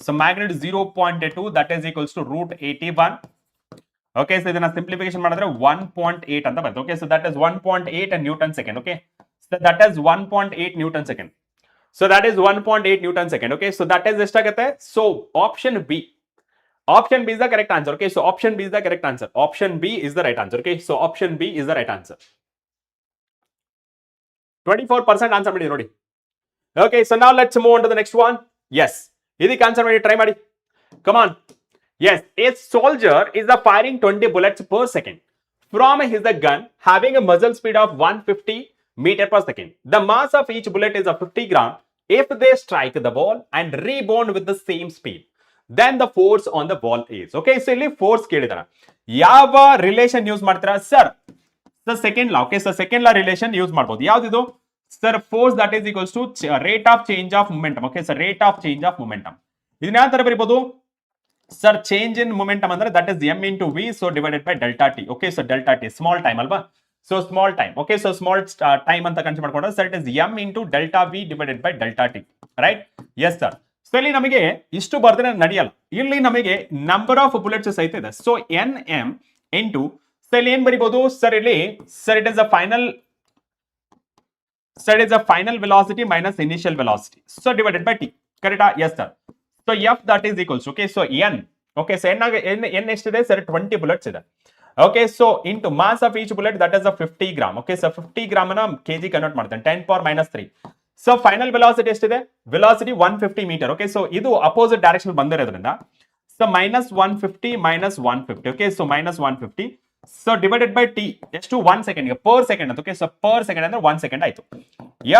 So magnitude 0.2 that is equals to root 81. Okay, so ಇದನ್ನ simplification ಮಾಡಿದ್ರೆ 1.8 ಅಂತ ಬರುತ್ತೆ. Okay, so that is 1.8 Newton second. Okay, so that is 1.8 Newton second. So that is 1.8 Newton second. Okay, so that is ಎಷ್ಟಾಗುತ್ತೆ? So option B. Option B is the correct answer. Okay, so option B is the correct answer. Option B is the right answer. Okay, so option B is the right answer. 24% answer ಮಾಡಿ ನೋಡಿ. Okay, so now let's move on to the next one. Yes, ಇದಕ್ಕೆ answer ಮಾಡಿ try ಮಾಡಿ. Come on. Yes, a soldier is firing 20 bullets per second from his gun having a muzzle speed of 150 meter per second. The mass of each bullet is 50 gram. If they strike the ball and rebound with the same speed, then the force on the ball is. Okay, so ಇಲ್ಲಿ force ಕೇಳಿದಾರ. ಯಾವ relation use ಮಾಡ್ತೀರಾ? Sir second law. Okay, so second law relation use ಮಾಡಬಹುದು. ಯಾವ್ದಿದು sir? Force that is equals to rate of change of momentum. Okay, so rate of change of momentum ಇದನ್ನ ಯಾವ ತರ ಬರೀಬಹುದು ಸರ್? ಚೇಂಜ್ ಇನ್ ಮೊಮೆಂಟಮ್ ಅಂದ್ರೆ that is M into v, so divided by delta t. Okay, so delta t small time ಅಲ್ವಾ? So small time. Okay, so small time ಅಂತ consider ಮಾಡ್ಕೊಂಡ್ರೆ sir it is M into delta V divided by delta T, right? Yes sir. So ಇಲ್ಲಿ ನಮಗೆ ಇಷ್ಟು ಬರ್ದ್ರೆ ನಡೆಯಲ್ಲ. ಇಲ್ಲಿ ನಮಗೆ number of bullets ಸಹಿತ ಇದೆ. So N M into so ಇಲ್ಲಿ ಏನ್ ಬರಿಬಹುದು ಸರ್? ಇಲ್ಲಿ sir it is a final, so it is a final velocity minus initial velocity, so divided by t, correct? Yes sir. So f that is equals to, okay, so n, okay, so n ಎಷ್ಟಿದೆ sir? 20 bullets ಇದೆ. Okay, so into mass of each bullet, that is a 50 gram. Okay, so 50 gram na kg convert ಮಾಡ್ತೇನೆ, 10 power minus 3. So final velocity ಎಷ್ಟಿದೆ? Velocity 150 meter. Okay, so ಇದು opposite direction ಬಂದಿರೋದ್ರಿಂದ so minus 150 minus 150. Okay, so minus 150. So divided by t ಎಷ್ಟು? 1 second per second ಅಂತ. Okay, so per second ಅಂದ್ರೆ 1 second ಆಯ್ತು.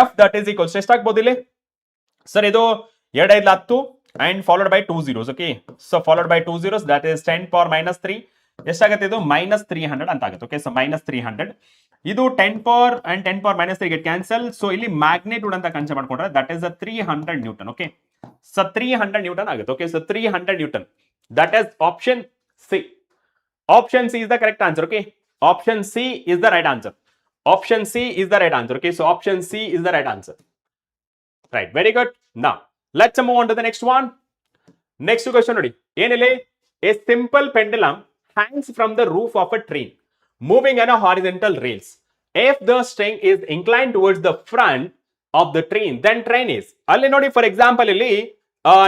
f that is equals ಎಷ್ಟಾಗ್ಬೋದು ಇಲ್ಲಿ sir? ಇದು 2 5 10 and followed by 2 zeros. Okay, so followed by 2 zeros, that is 10 power minus 3. ಎಷ್ಟಾಗುತ್ತೆ ಇದು? minus 300 ಅಂತ ಆಗುತ್ತೆ. Okay, so minus 300. ಇದು 10 power and 10 power minus 3 get cancel. So ಇಲ್ಲಿ ಮ್ಯಾಗ್ನಿಟ್ಯೂಡ್ ಅಂತ ಕನ್ಸಿಡರ್ ಮಾಡ್ಕೊಂಡ್ರೆ that is a 300 newton. Okay, so 300 newton ಆಗುತ್ತೆ. Okay, so 300 newton, that is option C. Option C is the correct answer. Okay, option C is the right answer. Option C is the right answer. Okay, so option C is the right answer. Right, very good. Now let's move on to the next one. Next question nodi enile, a simple pendulum hangs from the roof of a train moving on a horizontal rails. If the string is inclined towards the front of the train, then train is alli nodi. For example ಇಲ್ಲಿ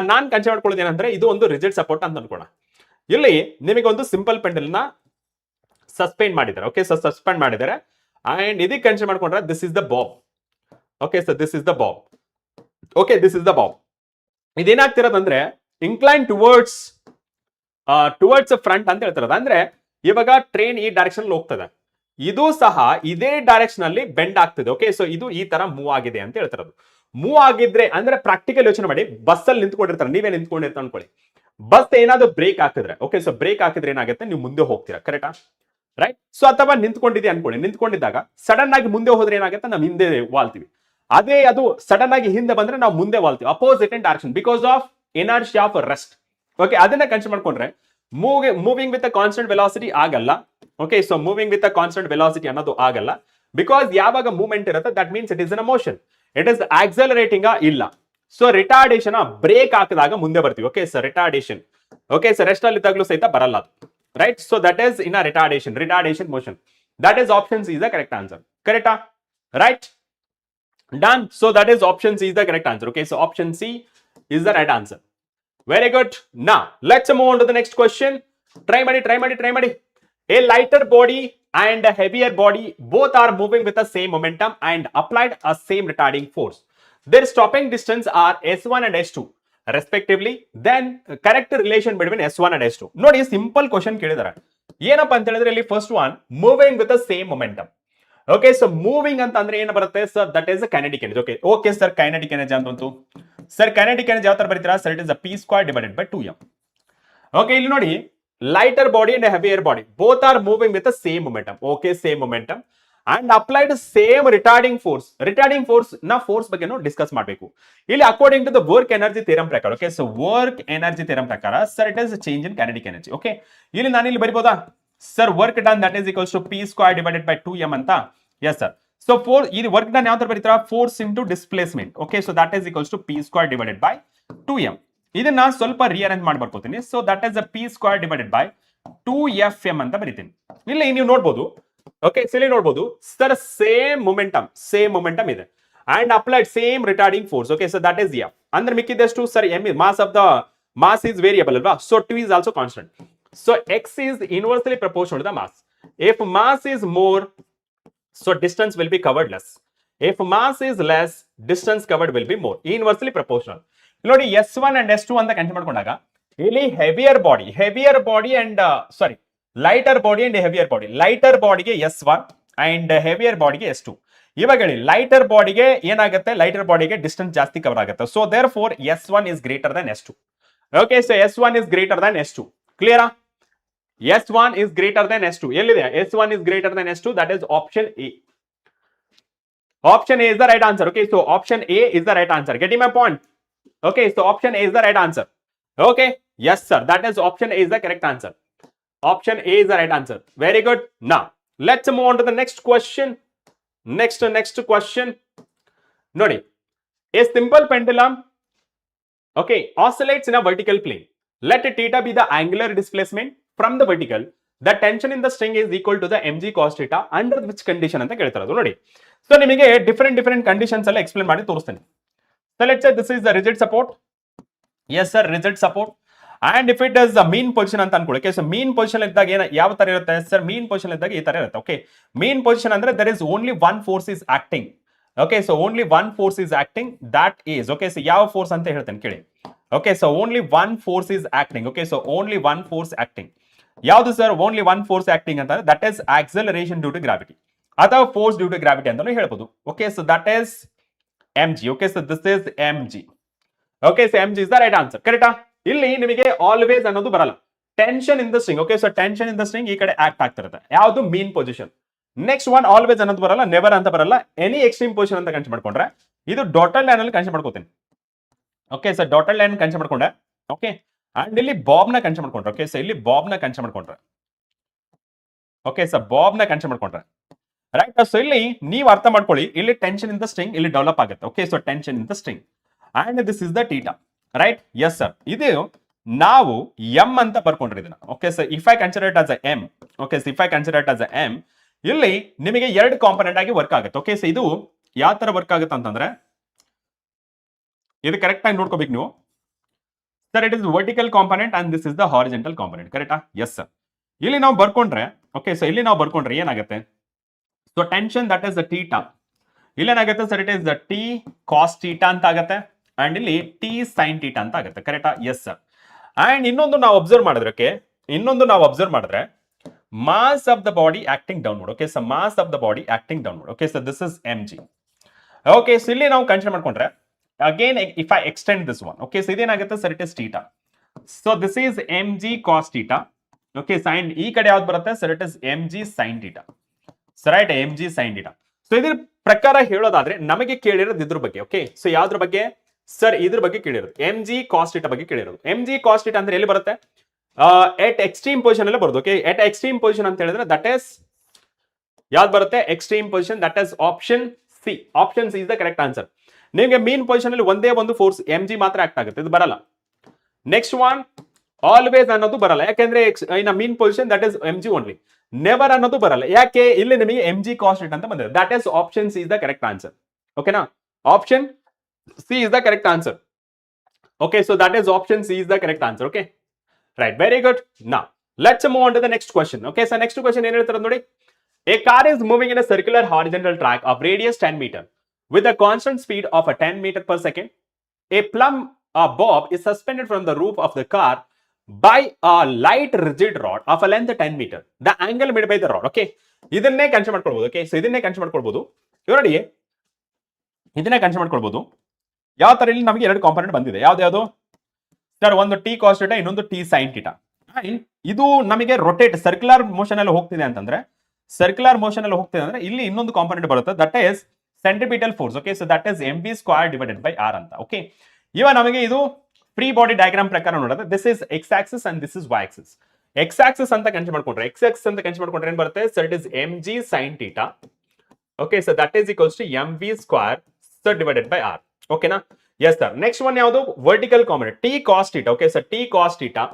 ನಾನು consider ಮಾಡ್ಕೊಳ್ಳೋದು ಏನಂದ್ರೆ ಇದು ಒಂದು rigid support ಅಂತ ಅನ್ಕೋಣ. ಇಲ್ಲಿ ನಿಮಗೆ ಒಂದು ಸಿಂಪಲ್ ಪೆಂಡಲ್ ನ ಸಸ್ಪೆಂಡ್ ಮಾಡಿದ್ದಾರೆ. ಓಕೆ, ಸೊ ಸಸ್ಪೆಂಡ್ ಮಾಡಿದ್ದಾರೆ ಅಂಡ್ ಇದಕ್ಕೆ ಕನ್ಸಿಡರ್ ಮಾಡ್ಕೊಂಡ್ರೆ this is the bob. Okay, so this is the bob. Okay, this is the bob. ಇದೇನಾಗ್ತಿರೋದಂದ್ರೆ ಇನ್ಕ್ಲೈನ್ ಟುವರ್ಡ್ಸ್ ಫ್ರಂಟ್ ಅಂತ ಹೇಳ್ತಿರೋದು. ಅಂದ್ರೆ ಇವಾಗ ಟ್ರೈನ್ ಈ ಡೈರೆಕ್ಷನ್ ಹೋಗ್ತದೆ, ಇದು ಸಹ ಇದೇ ಡೈರೆಕ್ಷನ್ ಅಲ್ಲಿ ಬೆಂಡ್ ಆಗ್ತದೆ. ಓಕೆ, ಸೊ ಇದು ಈ ತರ ಮೂವ್ ಆಗಿದೆ ಅಂತ ಹೇಳ್ತಿರೋದು. ಮೂವ್ ಆಗಿದ್ರೆ ಅಂದ್ರೆ ಪ್ರಾಕ್ಟಿಕಲ್ ಯೋಚನೆ ಮಾಡಿ, ಬಸ್ ಅಲ್ಲಿ ನಿಂತ್ಕೊಂಡಿರ್ತಾರೆ, ನೀವೇ ನಿಂತ್ಕೊಂಡಿರ್ತಾರೆ ಅನ್ಕೊಳ್ಳಿ. ಬಸ್ ಏನಾದ್ರು ಬ್ರೇಕ್ ಹಾಕಿದ್ರೆ, ಓಕೆ, ಸೊ ಬ್ರೇಕ್ ಹಾಕಿದ್ರೆ ಏನಾಗುತ್ತೆ? ನೀವು ಮುಂದೆ ಹೋಗ್ತೀರಾ, ಕರೆಕ್ಟಾ? ರೈಟ್. ಸೊ ಅಥವಾ ನಿಂತ್ಕೊಂಡಿದೆ ಅನ್ಕೊಳ್ಳಿ, ನಿಂತ್ಕೊಂಡಿದ್ದಾಗ ಸಡನ್ ಆಗಿ ಮುಂದೆ ಹೋದ್ರೆ ಏನಾಗುತ್ತೆ? ನಾವು ಹಿಂದೆ ವಾಲ್ತೀವಿ. ಅದೇ ಅದು ಸಡನ್ ಆಗಿ ಹಿಂದೆ ಬಂದ್ರೆ ನಾವು ಮುಂದೆ ವಾಲ್ತೀವಿ, opposite in direction, because of inertia of rest. Okay, ಅದನ್ನ ಕನ್ಸಿಡರ್ ಮಾಡ್ಕೊಂಡ್ರೆ moving with a constant velocity ಆಗಲ್ಲ. Okay, so moving with a constant velocity ಅನ್ನೋದು ಆಗಲ್ಲ, ಬಿಕಾಸ್ ಯಾವಾಗ ಮೂವ್ಮೆಂಟ್ ಇರುತ್ತೆ that means it is in a motion. It is accelerating ಇಲ್ಲ. So retardation brake ಹಾಕಿದಾಗ ಮುಂದೆ ಬರ್ತೀವಿ. Okay, so retardation. Okay, so rest ಅಲ್ಲಿ ಇದ್ದಾಗಲೂ ಸಹಿತ ಬರಲ್ಲ ಅದು, right? So that is in a retardation motion. That is option C is the correct answer, ಕರೆಕ್ಟಾ? Right, done. So that is option C is the correct answer. Okay, so option C is the right answer. Very good. Now let's move on to the next question. Try ಮಾಡಿ. A lighter body and a heavier body both are moving with the same momentum and applied a same retarding force. Their stopping distance are S1 and S2 respectively. Then correct relation between S1 and S2. ನೋಡಿ, simple question ಕೇಳಿದಾರೆ. ಏನಪ್ಪಾ ಅಂತ ಹೇಳಿದ್ರೆ ಇಲ್ಲಿ first one moving with the same momentum. Okay, so moving ಅಂತ ಅಂದ್ರೆ ಏನು ಬರುತ್ತೆ sir? That is kinetic energy. Okay sir, kinetic energy ಅಂತ ಬಂತು ಸರ್. ಕೈನೆಟಿಕ್ ಎನರ್ಜಿ ಯಾವ ತರ ಬರೀತೀರಾ sir? It is P square divided by 2m. Okay, ಇಲ್ಲಿ ನೋಡಿ, lighter body and a heavier body both are moving with the same momentum. Okay, same momentum and applied same retarding force. Retarding force na force ಬಗ್ಗೆ ನಾವು discuss ಮಾಡಬೇಕು ಇಲ್ಲಿ according to the work energy theorem ಪ್ರಕಾರ. Okay, so work energy theorem ಪ್ರಕಾರ sir it is change in kinetic energy. Okay, ಇಲ್ಲಿ ನಾನು ಇಲ್ಲಿ ಬರಿಬೋದಾ sir? Work done that is equals to P square divided by 2m ಅಂತ. Yes sir. So ಇದು work done ಯಾವ ತರ ಬರೀತೀರಾ? Force into displacement. Okay, so that is equals to P square divided by 2m. ಇದನ್ನ ಸ್ವಲ್ಪ rearrange ಮಾಡಿ ಬರ್ಕೋತೀನಿ. So that is P square divided by 2fm ಅಂತ ಬರೀತೀನಿ. ಇಲ್ಲಿ ನೀವು ನೋಡ್ಬೋದು. ಓಕೆ, ಇಲ್ಲಿ ನೋಡ್ಬೋದು ಸರ್, ಸೇಮ್ ಮೊಮೆಂಟಮ್ ಇದೆ and applied same retarding force. Okay, so that is F. ಅಂದ್ರೆ ಮಿಕ್ಕಿದಷ್ಟು sir M mass of the mass is variable ಅಲ್ವಾ? So two is also constant. So X is inversely proportional to the mass. If mass is more, so distance will be covered less. If mass is less, distance covered will be more. Inversely proportional. ನೋಡಿ, S1 and S2 ಅಂತ consider ಮಾಡ್ಕೊಂಡಾಗ ಇಲ್ಲಿ heavier body and lighter body and heavier body. Lighter ಬಾಡಿಗೆ S1 and heavier ಬಾಡಿಗೆ S2. ಇವಾಗ ಹೇಳಿ, lighter ಬಾಡಿಗೆ ಏನಾಗುತ್ತೆ? ಲೈಟರ್ ಬಾಡಿಗೆ ಡಿಸ್ಟೆನ್ಸ್ ಜಾಸ್ತಿ ಕವರ್ ಆಗುತ್ತೆ. So therefore S1 is greater than S2. Okay, so S1 is greater than S2. ಕ್ಲಿಯರಾ? S1 is greater than S2. ಎಲ್ಲಿದೆ? S1 is greater than S2. That is option A. Option A is the right answer. Okay, so option A is the right answer. Getting my point? Okay, so option A is the right answer. Okay, yes sir, that is option A is the correct answer. Option A is the right answer. Very good. Now let's move on to the next question. Next question. Nodi, a simple pendulum, okay, oscillates in a vertical plane. Let theta be the angular displacement from the vertical. The tension in the string is equal to the mg cos theta under which condition ಅಂತ ಕೇಳ್ತಿರೋದು ನೋಡಿ. So ನಿಮಗೆ different conditions ಎಲ್ಲ explain ಮಾಡಿ ತೋರಿಸ್ತೇನೆ. So let's say this is the rigid support. Yes sir, rigid support. And if it is the mean position ಅಂತ ಅನ್ಕೊಳ್ಳಿ. Okay, so mean position ಇದ್ದಾಗ ಯಾವ ತರ ಇರುತ್ತೆ ಸರ್? mean position ಇದ್ದಾಗ ಈ ತರ ಇರುತ್ತೆ. Okay, mean position ಅಂದ್ರೆ there is only one force is acting. Okay, so only one force is acting, that is, okay, so ಯಾವ force ಅಂತ ಹೇಳ್ತೇನೆ ಕೇಳಿ. Okay, so only one force is acting. Okay, so only one force acting. ಯಾವುದು sir only one force acting ಅಂತಂದ್ರೆ that is acceleration due to gravity ಅಥವಾ force due to gravity ಅಂತಾನೂ ಹೇಳ್ಬೋದು. Okay, so that is mg. Okay, so this is mg. Okay, so mg is the right answer. ಕರೆಕ್ಟಾ? ಇಲ್ಲಿ ನಿಮಗೆ always ಅನ್ನೋದು ಬರಲ್ಲ. Tension in the string. Okay, so tension in the string ಈ ಕಡೆ act ಆಗ್ತಿರುತ್ತೆ. ಯಾವುದು? ಮೀನ್ ಪೊಸಿಷನ್. ನೆಕ್ಸ್ಟ್ ಒನ್ ಆಲ್ವೇಸ್ ಅನ್ನೋದು ಬರಲ್ಲ, ನೆವರ್ ಅಂತ ಬರಲ್ಲ. ಎನಿ ಎಕ್ಸ್ಟ್ರೀಮ್ ಪೊಸಿಷನ್ ಅಂತ ಕನ್ಸಿಡರ್ ಮಾಡ್ಕೊಂಡ್ರೆ ಇದು ಡಾಟೆಡ್ ಲೈನ್ ಅಲ್ಲಿ ಕನ್ಸಿಡರ್ ಮಾಡ್ಕೋತೀನಿ. Okay, so dotted line consider ಮಾಡ್ಕೊಂಡೆ. ಓಕೆ, ಅಂಡ್ ಇಲ್ಲಿ ಬಾಬ್ ನ ಕನ್ಸಿಡರ್ ಮಾಡ್ಕೊಂಡ್ರೆ. ಓಕೆ, ಸೊ ಇಲ್ಲಿ ಬಾಬ್ ನ ಕನ್ಸಿಡರ್ ಮಾಡ್ಕೊಂಡ್ರೆ. ಓಕೆ, ಸೊ ಬಾಬ್ ನ ಕನ್ಸಿಡರ್ ಮಾಡ್ಕೊಂಡ್ರೆ ರೈಟ್. ಸೊ ಇಲ್ಲಿ ನೀವು ಅರ್ಥ ಮಾಡ್ಕೊಳ್ಳಿ, ಇಲ್ಲಿ ಟೆನ್ಷನ್ ಇನ್ ದ ಸ್ಟ್ರಿಂಗ್ ಇಲ್ಲಿ ಡೆವಲಪ್ ಆಗುತ್ತೆ. Okay, so tension in the string and this is the theta. Right, yes sir. ಇದು ನಾವು ಎಂ ಅಂತ ಬರ್ಕೊಂಡ್ರಿ ಇದನ್ನ. Okay, so if I consider it as a M. Okay, so if I consider it as a M, ಇಲ್ಲಿ ನಿಮಗೆ ಎರಡು component ಆಗಿ work ಆಗುತ್ತೆ. Okay, so ಇದು ಯಾವ ತರ ವರ್ಕ್ ಆಗುತ್ತೆ ಅಂತಂದ್ರೆ ಇದು ಕರೆಕ್ಟ್ ಆಗಿ ನೋಡ್ಕೋಬೇಕು ನೀವು sir. It is vertical component and this is the horizontal component. ಕರೆಕ್ಟಾ? Yes sir. ಇಲ್ಲಿ ನಾವು ಬರ್ಕೊಂಡ್ರೆ, ಓಕೆ, ಸೊ ಇಲ್ಲಿ ನಾವು ಬರ್ಕೊಂಡ್ರೆ ಏನಾಗುತ್ತೆ? So tension that is the theta. ಇಲ್ಲೇನಾಗುತ್ತೆ sir? It is the T cos theta ಅಂತ ಆಗುತ್ತೆ ಅಂಡ್ ಇಲ್ಲಿ ಟಿ ಸೈನ್ ಟೀಟಾ ಅಂತ ಆಗುತ್ತೆ. ಕರೆಕ್ಟಾ? Yes sir. ಅಂಡ್ ಇನ್ನೊಂದು ನಾವು ಅಬ್ಸರ್ವ್ ಮಾಡಿದ್ರೆ mass of the body acting downward. Okay, so mass of the body acting downward. Okay, so this is M G. Okay, so ಇಲ್ಲಿ ನಾವು ಕನ್ಸಿಡರ್ ಮಾಡ್ಕೊಂಡ್ರೆ again if I extend this one. Okay, so ಇದೇನಾಗುತ್ತೆ sir? It is theta. So this is M G cos theta. Okay, sine ಈ ಕಡೆ ಯಾವ್ದು ಬರುತ್ತೆ sir? It is M G sine theta. Right, M G sine theta. So ಇದ್ರ ಪ್ರಕಾರ ಹೇಳೋದಾದ್ರೆ ನಮಗೆ ಕೇಳಿರೋದು ಇದ್ರ ಬಗ್ಗೆ. ಓಕೆ, ಸೊ ಯಾವ್ದ್ರ ಬಗ್ಗೆ ಸರ್? ಇದ್ರ ಬಗ್ಗೆ ಕೇಳಿರೋದು ಎಂ ಜಿ ಕಾಸ್ ಟೀಟಾ ಬಗ್ಗೆ ಕೇಳಿರೋದು. ಎಂ ಜಿ ಕಾಸ್ ಟೀಟಾ ಅಂದ್ರೆ ಎಲ್ಲಿ ಬರುತ್ತೆ? ಎಟ್ ಎಕ್ಸ್ಟ್ರೀಮ್ ಪೊಸಿಷನ್ ಅಲ್ಲೇ ಬರೋದು. ಓಕೆ, ಎಟ್ ಎಕ್ಸ್ಟ್ರೀಮ್ ಪೊಸಿಷನ್ ಅಂತ ಹೇಳಿದ್ರೆ ದಟ್ ಇಸ್ ಯಾವ್ದು ಬರುತ್ತೆ? Extreme position. That is option C. Option C is the correct answer. ನಿಮಗೆ ಮೀನ್ ಪೊಸಿಷನ್ ಅಲ್ಲಿ ಒಂದೇ ಒಂದು ಫೋರ್ಸ್ ಎಂ ಜಿ ಮಾತ್ರ ಆಕ್ಟ್ ಆಗುತ್ತೆ, ಇದು ಬರಲ್ಲ. ನೆಕ್ಸ್ಟ್ ಒನ್ ಆಲ್ವೇಸ್ ಅನ್ನೋದು ಬರಲ್ಲ, ಯಾಕೆಂದ್ರೆ in mean position that is M G only. Never ಅನ್ನೋದು ಬರಲ್ಲ, ಯಾಕೆ? ಇಲ್ಲಿ ನಿಮಗೆ ಎಂ ಜಿ ಕಾಸ್ ಟೀಟಾ ಅಂತ ಬಂದಿದೆ. That is option C is the correct answer. ಓಕೆನಾ? Option C is the correct answer. Okay, so that is option C is the correct answer. Okay, right, very good. Now let's move on to the next question. Okay, so next question ಏನ್ ಹೇಳ್ತಾರೆ ನೋಡಿ. A car is moving in a circular horizontal track of radius 10 metre with a constant speed of a 10 meter per second. A plumb bob is suspended from the roof of the car by a light rigid rod of a length 10 meter. The angle made by the rod. Okay, ಇದನ್ನೇ consider ಮಾಡ್ಕೊಳ್ಬಹುದು. Okay, so ಇದನ್ನೇ consider ಮಾಡ್ಕೊಳ್ಬಹುದು. ನೋಡಿ, ಇದನ್ನೇ consider ಮಾಡ್ಕೊಳ್ಬಹುದು. ಯಾವ ತರ ಇಲ್ಲಿ ನಮಗೆ ಎರಡು ಕಾಂಪೊನೆಂಟ್ ಬಂದಿದೆ. ಯಾವ್ದು ಸರ್? ಒಂದು ಟಿ ಕಾಸ್ ಟೀಟಾ, ಇನ್ನೊಂದು ಟಿ ಸೈನ್ ಟೀಟಾ. ಇದು ನಮಗೆ ರೊಟೇಟ್ ಸರ್ಕ್ಯುಲರ್ ಮೋಷನ್ ಅಲ್ಲಿ ಹೋಗ್ತಿದೆ ಅಂತಂದ್ರೆ, ಇಲ್ಲಿ ಇನ್ನೊಂದು ಕಾಂಪೊನೆಂಟ್ ಬರುತ್ತೆ. That is centripetal force. Okay, so that is M B square divided by R ಅಂತ. ಓಕೆ, ಇವಾಗ ನಮಗೆ ಇದು ಫ್ರೀ ಬಾಡಿ ಡಯಾಗ್ರಾಮ್ ಪ್ರಕಾರ ನೋಡಿದ್ರೆ this is X axis and this is Y axis. X axis ಅಂತ ಕನ್ಸಿಡರ್ ಮಾಡ್ಕೊಂಡ್ರೆ ಏನ್ ಬರುತ್ತೆ sir? It is M G sine theta. Okay, so that is equals to M V square sir divided by R. ಓಕೆನಾ? Yes sir. Next one ಯಾವುದು? Vertical component T cos theta. Okay, so T cos theta.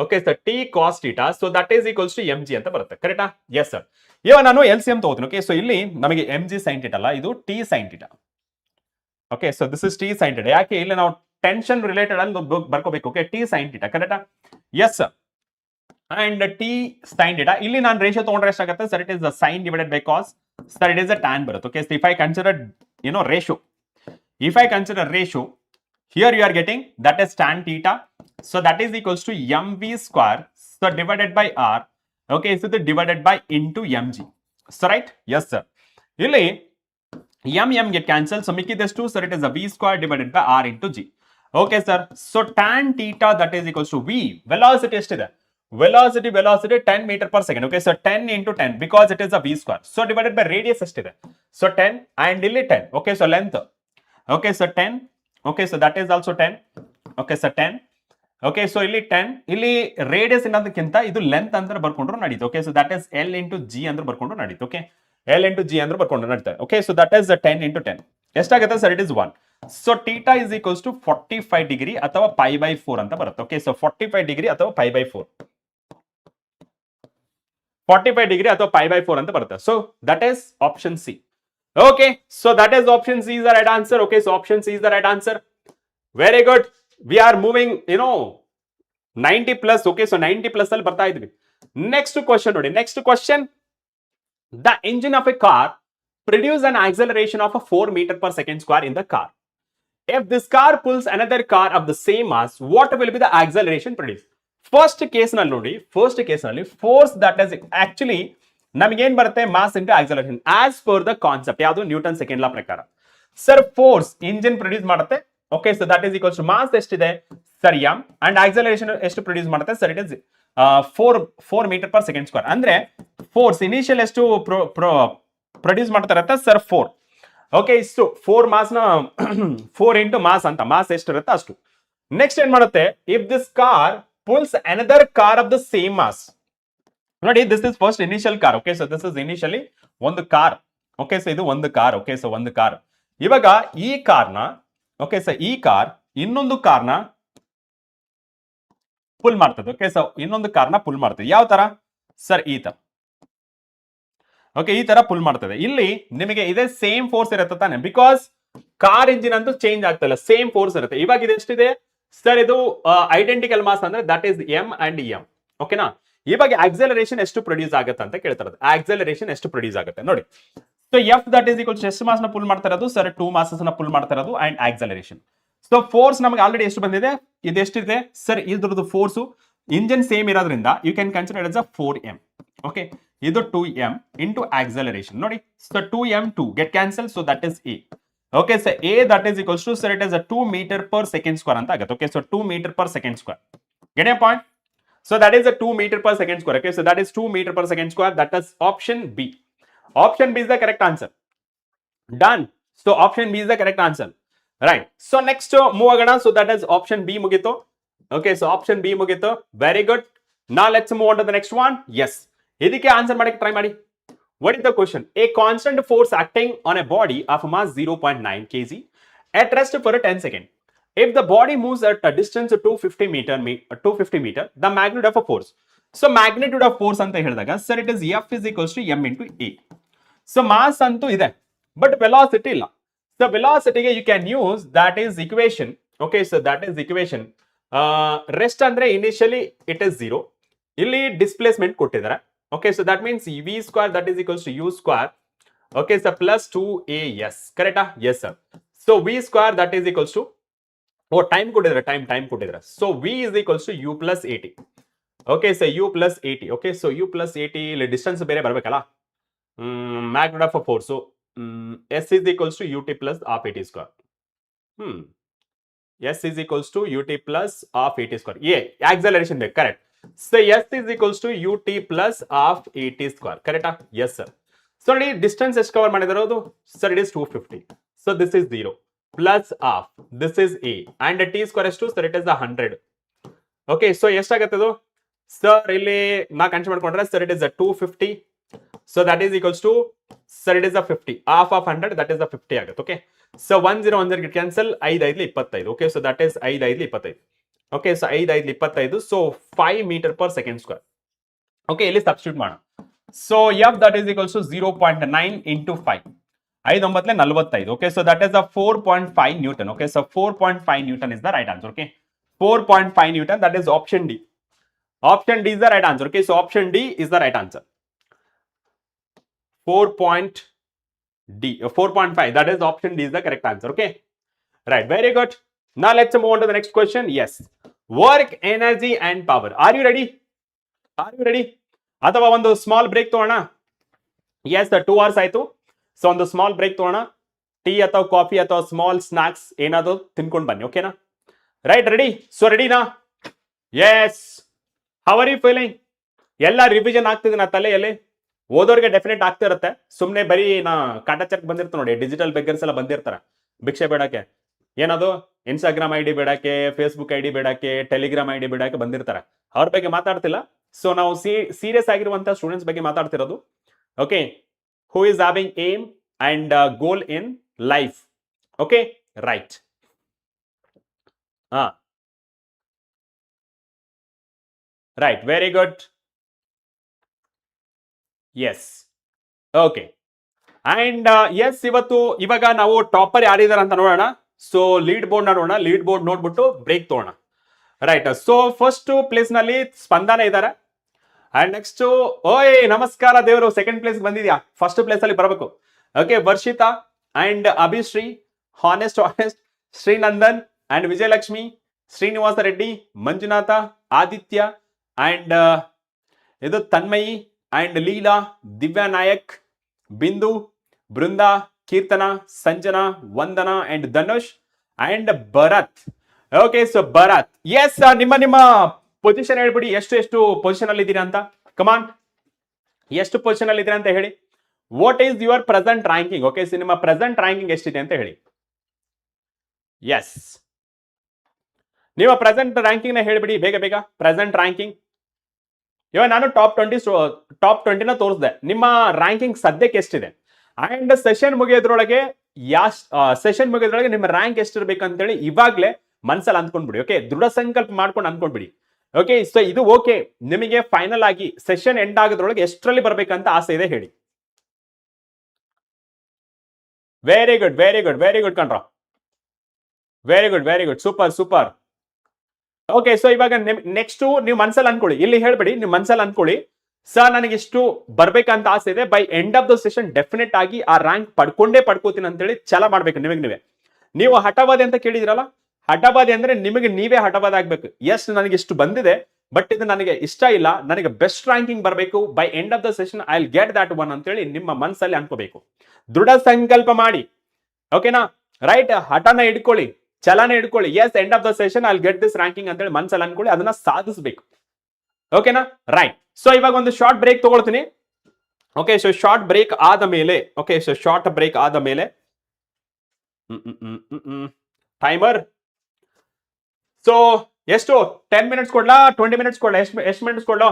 Okay, so T cos theta, so that is equals to M G ಅಂತ ಬರುತ್ತೆ. ಕರೆಕ್ಟಾ? Yes sir. ಇವಾಗ ನಾನು L C M ತಗೋತೀನಿ. Okay, so ಇಲ್ಲಿ ನಮಗೆ M G sine theta ಅಲ್ಲ, ಇದು T sine theta. Okay, so this is T sine theta. ಯಾಕೆ? ಇಲ್ಲಿ ನಾವು ಟೆನ್ಷನ್ ರಿಲೇಟೆಡ್ ಅಲ್ಲಿ ಬರ್ಕೋಬೇಕು. Okay, T sine theta. ಕರೆಕ್ಟಾ? Yes sir. And T sine theta ಇಲ್ಲಿ ನಾನು ರೇಷಿಯೋ ತಗೊಂಡ್ರೆ ಎಷ್ಟಾಗುತ್ತೆ sir? It is the sine divided by cos. Sir it is a tan ಬರುತ್ತೆ. Okay, so if I consider ratio, here you are getting that is tan theta, so that is equals to mv square, so divided by r. Okay, so the divided by into mg. So right? Yes sir. ಇಲ್ಲಿ m get cancelled, so ಮಿಕ್ಕಿದಷ್ಟು sir it is a v square divided by r into g. Okay sir, so tan theta that is equals to v. Velocity ಎಷ್ಟಿದೆ? velocity 10 meter per second. Okay, so 10 into 10 because it is a v square. So divided by radius ಎಷ್ಟಿದೆ? So 10 and ಇಲ್ಲಿ 10. Okay, so length. Okay, so 10. Okay, so that is also 10. Okay, so 10. Okay, so ಇಲ್ಲಿ 10. ಇಲ್ಲಿ radius ಇನ್ನೊಂದಕ್ಕಿಂತ ಇದು length ಅಂತ ಬರ್ಕೊಂಡ್ರು ನಡೀತು. Okay, so that is L into G ಅಂತ ಬರ್ಕೊಂಡ್ರು ನಡೀತು. Okay, L into G ಅಂತ ಬರ್ಕೊಂಡ್ರು ನಡೀತಾರೆ. Okay, so that is 10 into 10. ಎಷ್ಟಾಗುತ್ತೆ sir? It is 1. So theta is equals to 45 degree ಅಥವಾ pi by 4 ಅಂತ ಬರುತ್ತೆ. Okay, so 45 degree ಅಥವಾ pi by 4. 45 degree ಅಥವಾ pi by 4 ಅಂತ ಬರುತ್ತೆ. So that is option C. Okay, so that is option C is the right answer. Okay, so option C is the right answer. Very good. We are moving, 90 plus. Okay, so 90 plus ಅಲ್ಲಿ ಬರ್ತಾ ಇದ್ವಿ. Next question ನೋಡಿ. Next question. The engine of a car produces an acceleration of a 4 meter per second square in the car. If this car pulls another car of the same mass, what will be the acceleration produced? First case ನಲ್ಲಿ ನೋಡಿ, force that is actually ನಮಗೇನ್ ಬರುತ್ತೆ? Mass into acceleration as per the concept. ಯಾವುದು? Newton second law ಪ್ರಕಾರ. Sir force engine produce ಮಾಡುತ್ತೆ. Okay, so that is equals to mass ಎಷ್ಟಿದೆ sir M and acceleration ಎಷ್ಟು produce ಮಾಡುತ್ತೆ sir? It is 4 metre per second square. ಅಂದ್ರೆ force initial ಎಷ್ಟು produce ಮಾಡ್ತಾ ಇರುತ್ತೆ ಸರ್? 4. ಓಕೆ, ಇಷ್ಟು 4 ಮಾಸ್ನ 4 ಇಂಟು ಮಾಸ್ ಅಂತ, ಮಾಸ್ ಎಷ್ಟಿರುತ್ತೆ ಅಷ್ಟು. ನೆಕ್ಸ್ಟ್ ಏನ್ ಮಾಡುತ್ತೆ? If this car pulls another car of the same mass. ನೋಡಿ, this is first initial car. Okay, so this is initially ಒಂದು ಕಾರ್. ಓಕೆ, ಸೊ ಇದು ಒಂದು ಕಾರ್. ಓಕೆ, ಸೊ ಒಂದು ಕಾರ್. ಇವಾಗ ಈ ಕಾರ್ನ, ಓಕೆ, ಸೊ ಈ ಕಾರ್ ಇನ್ನೊಂದು ಕಾರ್ನ ಪುಲ್ ಮಾಡ್ತದೆ. ಓಕೆ, ಸೊ ಇನ್ನೊಂದು ಕಾರ್ನ ಪುಲ್ ಮಾಡ್ತದೆ. ಯಾವ ತರ ಸರ್? ಈ ತರ. ಓಕೆ, ಈ ತರ ಪುಲ್ ಮಾಡ್ತದೆ. ಇಲ್ಲಿ ನಿಮಗೆ ಇದೇ ಸೇಮ್ ಫೋರ್ಸ್ ಇರುತ್ತೆ ತಾನೆ, ಬಿಕಾಸ್ ಕಾರ್ ಇಂಜಿನ್ ಅಂತೂ ಚೇಂಜ್ ಆಗ್ತಾ ಇಲ್ಲ, ಸೇಮ್ ಫೋರ್ಸ್ ಇರುತ್ತೆ. ಇವಾಗ ಇದು ಎಷ್ಟಿದೆ ಸರ್? ಇದು ಐಡೆಂಟಿಕಲ್ ಮಾಸ್ ಅಂದ್ರೆ that is M and M. ಓಕೆನಾ? ಇವಾಗ ಆಕ್ಸಲರೇಷನ್ ಎಷ್ಟು ಪ್ರೊಡ್ಯೂಸ್ ಆಗುತ್ತೆ ಅಂತ ಕೇಳ್ತಾರೆ. ಆಕ್ಸಲರೇಷನ್ ಎಷ್ಟು ಪ್ರೊಡ್ಯೂಸ್ ಆಗುತ್ತೆ ನೋಡಿ. So F that is equal ಎಷ್ಟು ಮಾಸ್ ನ ಪುಲ್ ಮಾಡ್ತಾ ಇರೋದು ಸರ್? 2 ಮಾಸಸ್ ನ ಪುಲ್ ಮಾಡ್ತಾ ಇರೋದು ಅಂಡ್ ಆಕ್ಸಲರೇಷನ್. ಸೊ ಫೋರ್ಸ್ ನಮಗೆ ಆಲ್ರೆಡಿ ಎಷ್ಟು ಬಂದಿದೆ? ಇದು ಎಷ್ಟಿದೆ ಸರ್? ಇದ್ರದ್ದು ಫೋರ್ಸ್ ಇಂಜಿನ್ ಸೇಮ್ ಇರೋದ್ರಿಂದ you can consider is 4m. Okay, ಇದು 2m ಇಂಟು ಆಕ್ಸಲರೇಷನ್. ನೋಡಿ, so 2m 2 get cancel, so that is a. Okay, so a that is equals to sir it is 2 metre per second square ಅಂತ ಆಗುತ್ತೆ. Okay, so 2 metre per second square. Get a point? So that is a 2 meter per second square. Okay, so that is 2 meter per second square. That is option B. Option B is the correct answer. Done. So option B is the correct answer. Right. So next move agana. So that is option B mugito. Okay, so option B mugito. Very good. Now let's move on to the next one. Yes. Idike answer madike try madi. What is the question? A constant force acting on a body of mass 0.9 kg at rest for 10 seconds. If the body moves at a distance of 250 meter, the magnitude of a force. So magnitude of force anta ಹೇಳಿದಾಗ sir it is F is equals to m into a. So mass ಅಂತೂ ಇದೆ, but velocity ಇಲ್ಲ. So velocity ಗೆ you can use that is equation. Okay, so that is equation. Rest ಅಂದ್ರೆ initially it is 0. ಇಲ್ಲಿ displacement ಕೊಟ್ಟಿದ್ದಾರೆ. Okay, so that means v square that is equals to u square. Okay, so plus 2as. Correct? Yes sir. So v square that is equals to time ಕೊಟ್ಟಿದ್ರೆ, time ಕೊಟ್ಟಿದ್ರೆ. So v is equals to u plus 80. Okay, so u plus 80. Okay, so u plus 80 ಇಲ್ಲಿ distance ಬೇರೆ ಬರಬೇಕಲ್ಲ. Magnitude of force s is equals to ut plus half 80 square. S is equals to ut plus half 80 square. Acceleration ಬೇಕು, correct. So s is equals to ut plus half 80 square. Correct? Yes sir. So ನೋಡಿ, distance ಎಷ್ಟು cover ಮಾಡಿದಿರೋದು sir? It is 250. So this is 0 plus half. This is a and t square is 2, so it is 100. Okay, so ಎಷ್ಟಾಗುತ್ತೆ ಇದು sir? ಇಲ್ಲಿ ನಾ consider ಮಾಡ್ಕೊಂಡ್ರೆ sir it is 250. So that is equals to sir it is 50. Half of 100 that is 50 ಆಗುತ್ತೆ. Okay, so 1010 get cancel. 5 5 25. Okay, so that is 5 5 25. Okay, so 5 5 25. So 5 meter per second square. Okay, ಇಲ್ಲಿ substitute ಮಾಡೋಣ. So f that is equals to 0.9 into 5. 5 9 45. Okay, so that is the 4.5 Newton. Okay, so 4.5 Newton is the right answer. Okay, 4.5 Newton, that is option D. Option D is the right answer. Okay, so option D is the right answer. 4.5, that is option D is the correct answer. Okay, right, very good. Now let's move on to the next question. Yes, work, energy and power. Are you ready? Are you ready? ಅಥವಾ ಒಂದು small break ತಗೋಣ. Yes, 2 hours ಆಯ್ತು. ಸೊ ಒಂದು small break ತಗೋಣ. Tea ಅಥವಾ coffee ಅಥವಾ small snacks ಏನಾದ್ರು ತಿನ್ಕೊಂಡು ಬನ್ನಿ. ಓಕೆನಾ? Right, ready? ಸೊ ರೆಡಿನಾ? Yes. How are you feeling? ಎಲ್ಲ ರಿವಿಷನ್ ಆಗ್ತಿದೆ ನಾ ತಲೆಯಲ್ಲಿ. ಓದೋರಿಗೆ ಡೆಫಿನೆಟ್ ಆಗ್ತಿರುತ್ತೆ. ಸುಮ್ಮನೆ ಬರೀ ನಾ ಕಾಟಾಚಾರಕ್ಕೆ ಬಂದಿರ್ತ ನೋಡಿ, ಡಿಜಿಟಲ್ ಬೆಗ್ಗರ್ಸ್ ಎಲ್ಲ ಬಂದಿರ್ತಾರ ಭಿಕ್ಷೆ ಬೇಡಕ್ಕೆ. ಏನದು ಇನ್ಸ್ಟಾಗ್ರಾಮ್ ಐಡಿ ಬೇಡಕ್ಕೆ, ಫೇಸ್ಬುಕ್ ಐಡಿ ಬೇಡಕ್ಕೆ, ಟೆಲಿಗ್ರಾಮ್ ಐಡಿ ಬೇಡಕ್ಕೆ ಬಂದಿರ್ತಾರೆ. ಅವ್ರ ಬಗ್ಗೆ ಮಾತಾಡ್ತಿಲ್ಲ. ಸೊ ನಾವು ಸೀರಿಯಸ್ ಆಗಿರುವಂತ ಸ್ಟೂಡೆಂಟ್ಸ್ ಬಗ್ಗೆ ಮಾತಾಡ್ತಿರೋದು. Okay, who is having aim and goal in life. Okay, right. ಹಾ, right, very good. Yes, okay. And yes, ಇವಾಗ ನಾವು ಟಾಪರ್ ಯಾರಿದಾರ ಅಂತ ನೋಡೋಣ. ಸೊ ಲೀಡ್ ಬೋರ್ಡ್ ನೋಡೋಣ. ಲೀಡ್ ಬೋರ್ಡ್ ನೋಡ್ಬಿಟ್ಟು ಬ್ರೇಕ್ ತಗೋಣ. ರೈಟ್. ಸೊ ಫಸ್ಟ್ ಪ್ಲೇಸ್ ನಲ್ಲಿ ಸ್ಪಂದನ ಇದ್ದಾರೆ. ಅಂಡ್ ನೆಕ್ಸ್ಟ್, ಓಯ್ ನಮಸ್ಕಾರ ದೇವರು, ಸೆಕೆಂಡ್ ಪ್ಲೇಸ್ ಬಂದಿದ್ಯಾ, ಫಸ್ಟ್ ಪ್ಲೇಸ್ ಅಲ್ಲಿ ಬರಬೇಕು. Okay, Varshitha and Abhishree, honest Srinandan and Vijayalakshmi, Srinivasa Reddy, Manjunatha, Aditya and ಇದು Tanmayi and Leela, Divya Nayak, Bindu, Brinda, Keerthana, Sanjana, Vandana and Dhanush and Bharat. Okay, so Bharat, yes, ನಿಮ್ಮ ಪೊಸಿಷನ್ ಹೇಳ್ಬಿಡಿ. ಎಷ್ಟು ಪೊಸಿಷನ್ ಅಲ್ಲಿ ಇದ್ದೀರಾ ಅಂತ. ಕಮಾನ್, ಎಷ್ಟು ಪೊಸಿಷನ್ ಅಲ್ಲಿ ಇದ್ದೀರಾ ಅಂತ ಹೇಳಿ. What is your present ranking? Okay, so ನಿಮ್ಮ ಪ್ರೆಸೆಂಟ್ ರ್ಯಾಂಕಿಂಗ್ ಎಷ್ಟಿದೆ ಅಂತ ಹೇಳಿ. ಎಸ್, ನಿಮ್ಮ ಪ್ರೆಸೆಂಟ್ ರ್ಯಾಂಕಿಂಗ್ ನ ಹೇಳ್ಬಿಡಿ ಬೇಗ ಬೇಗ. ಪ್ರೆಸೆಂಟ್ ರ್ಯಾಂಕಿಂಗ್ ಇವಾಗ ನಾನು ಟಾಪ್ 20ನ ತೋರಿಸಿದೆ. ನಿಮ್ಮ ರ್ಯಾಂಕಿಂಗ್ ಸದ್ಯಕ್ಕೆ ಎಷ್ಟಿದೆ? ಅಂಡ್ ಸೆಷನ್ ಮುಗಿಯೋದ್ರೊಳಗೆ ಸೆಷನ್ ಮುಗಿಯೋದ್ರೊಳಗೆ ನಿಮ್ಮ ರ್ಯಾಂಕ್ ಎಷ್ಟಿರ್ಬೇಕಂತೇಳಿ ಇವಾಗ್ಲೇ ಮನ್ಸಲ್ಲಿ ಅಂದ್ಕೊಂಡ್ಬಿಡಿ. ಓಕೆ, ದೃಢ ಸಂಕಲ್ಪ ಮಾಡ್ಕೊಂಡು ಅಂದ್ಕೊಂಡ್ಬಿಡಿ. ಓಕೆ, ಸೊ ಇದು ಓಕೆ. ನಿಮಗೆ ಫೈನಲ್ ಆಗಿ ಸೆಷನ್ ಎಂಡ್ ಆಗೋದ್ರೊಳಗೆ ಎಷ್ಟರಲ್ಲಿ ಬರ್ಬೇಕಂತ ಆಸೆ ಇದೆ ಹೇಳಿ. Very good, very good, very good ಕಣ್ರ, very good, super. Okay, so ಇವಾಗ ನೆಕ್ಸ್ಟ್ ನೀವು ಮನ್ಸಲ್ಲಿ ಅನ್ಕೊಳ್ಳಿ, ಇಲ್ಲಿ ಹೇಳ್ಬೇಡಿ, ನೀವು ಮನ್ಸಲ್ಲಿ ಅನ್ಕೊಳ್ಳಿ, ಸರ್ ನನಗೆ ಇಷ್ಟು ಬರ್ಬೇಕಂತ ಆಸೆ ಇದೆ, by end of the session definite ಆಗಿ ಆ ರ್ಯಾಂಕ್ ಪಡ್ಕೋತೀನಿ ಅಂತೇಳಿ ಛಲ ಮಾಡ್ಬೇಕು ನಿಮಗೆ ನೀವೇ. ನೀವು ಹಠವಾದಿ ಅಂತ ಕೇಳಿದಿರಲ್ಲ, ಹಠವಾದಿ ಅಂದ್ರೆ ನಿಮಗೆ ನೀವೇ ಹಠವಾದ ಆಗ್ಬೇಕು. ಎಸ್, ನನಗೆ ಇಷ್ಟು ಬಂದಿದೆ, ಬಟ್ ಇದು ನನಗೆ ಇಷ್ಟ ಇಲ್ಲ, ನನಗೆ ಬೆಸ್ಟ್ ರ್ಯಾಂಕಿಂಗ್ ಬರಬೇಕು, by end of the session I will get that one ಅಂತೇಳಿ ನಿಮ್ಮ ಮನಸ್ಸಲ್ಲಿ ಅನ್ಕೋಬೇಕು. ದೃಢ ಸಂಕಲ್ಪ ಮಾಡಿ. ಓಕೆನಾ, ರೈಟ್. ಹಠನ ಇಟ್ಕೊಳ್ಳಿ, ಛಲನ ಇಟ್ಕೊಳ್ಳಿ. Yes, end of the session I will get this ranking ಅಂತೇಳಿ ಮನಸ್ಸಲ್ಲಿ ಅನ್ಕೊಳ್ಳಿ, ಅದನ್ನ ಸಾಧಿಸಬೇಕು. ಓಕೆನಾ, ರೈಟ್. ಸೊ ಇವಾಗ ಒಂದು ಶಾರ್ಟ್ ಬ್ರೇಕ್ ತಗೊಳ್ತೀನಿ. ಓಕೆ, ಸೊ ಶಾರ್ಟ್ ಬ್ರೇಕ್ ಆದ ಮೇಲೆ, ಟೈಮರ್. ಸೊ ಎಷ್ಟು 10 ಮಿನಿಟ್ಸ್ ಕೊಡ್ಲಾ, 20 ಮಿನಿಟ್ಸ್ ಕೊಡ್ಲಾ, ಎಷ್ಟು ಮಿನಿಟ್ಸ್ ಕೊಡ್ಲೋ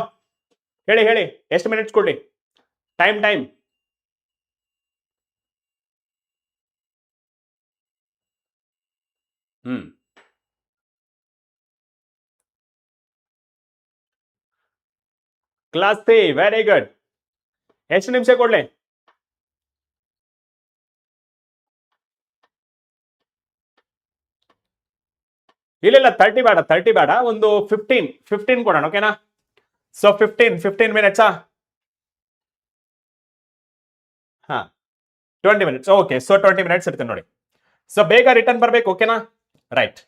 ಹೇಳಿ, ಎಷ್ಟು ಮಿನಿಟ್ಸ್ ಕೊಡ್ಲಿ? ಟೈಮ್. Class 3, very good. ಎಷ್ಟು ನಿಮಿಷ ಕೊಡ್ಲಿ? ಇಲ್ಲ 30 ಬೇಡ, ಒಂದು 15 ಕೊಡೋಣ. ಓಕೆನಾ, ಸೊ 15 ಮಿನಿಟ್ಸಾ? ಹಾ, 20 ಮಿನಿಟ್ಸ್. ಓಕೆ, ಸೊ 20 ಮಿನಿಟ್ಸ್ ಇರ್ತೇನೆ ನೋಡಿ. ಸೊ ಬೇಗ ರಿಟರ್ನ್ ಬರ್ಬೇಕು. ಓಕೆನಾ, right.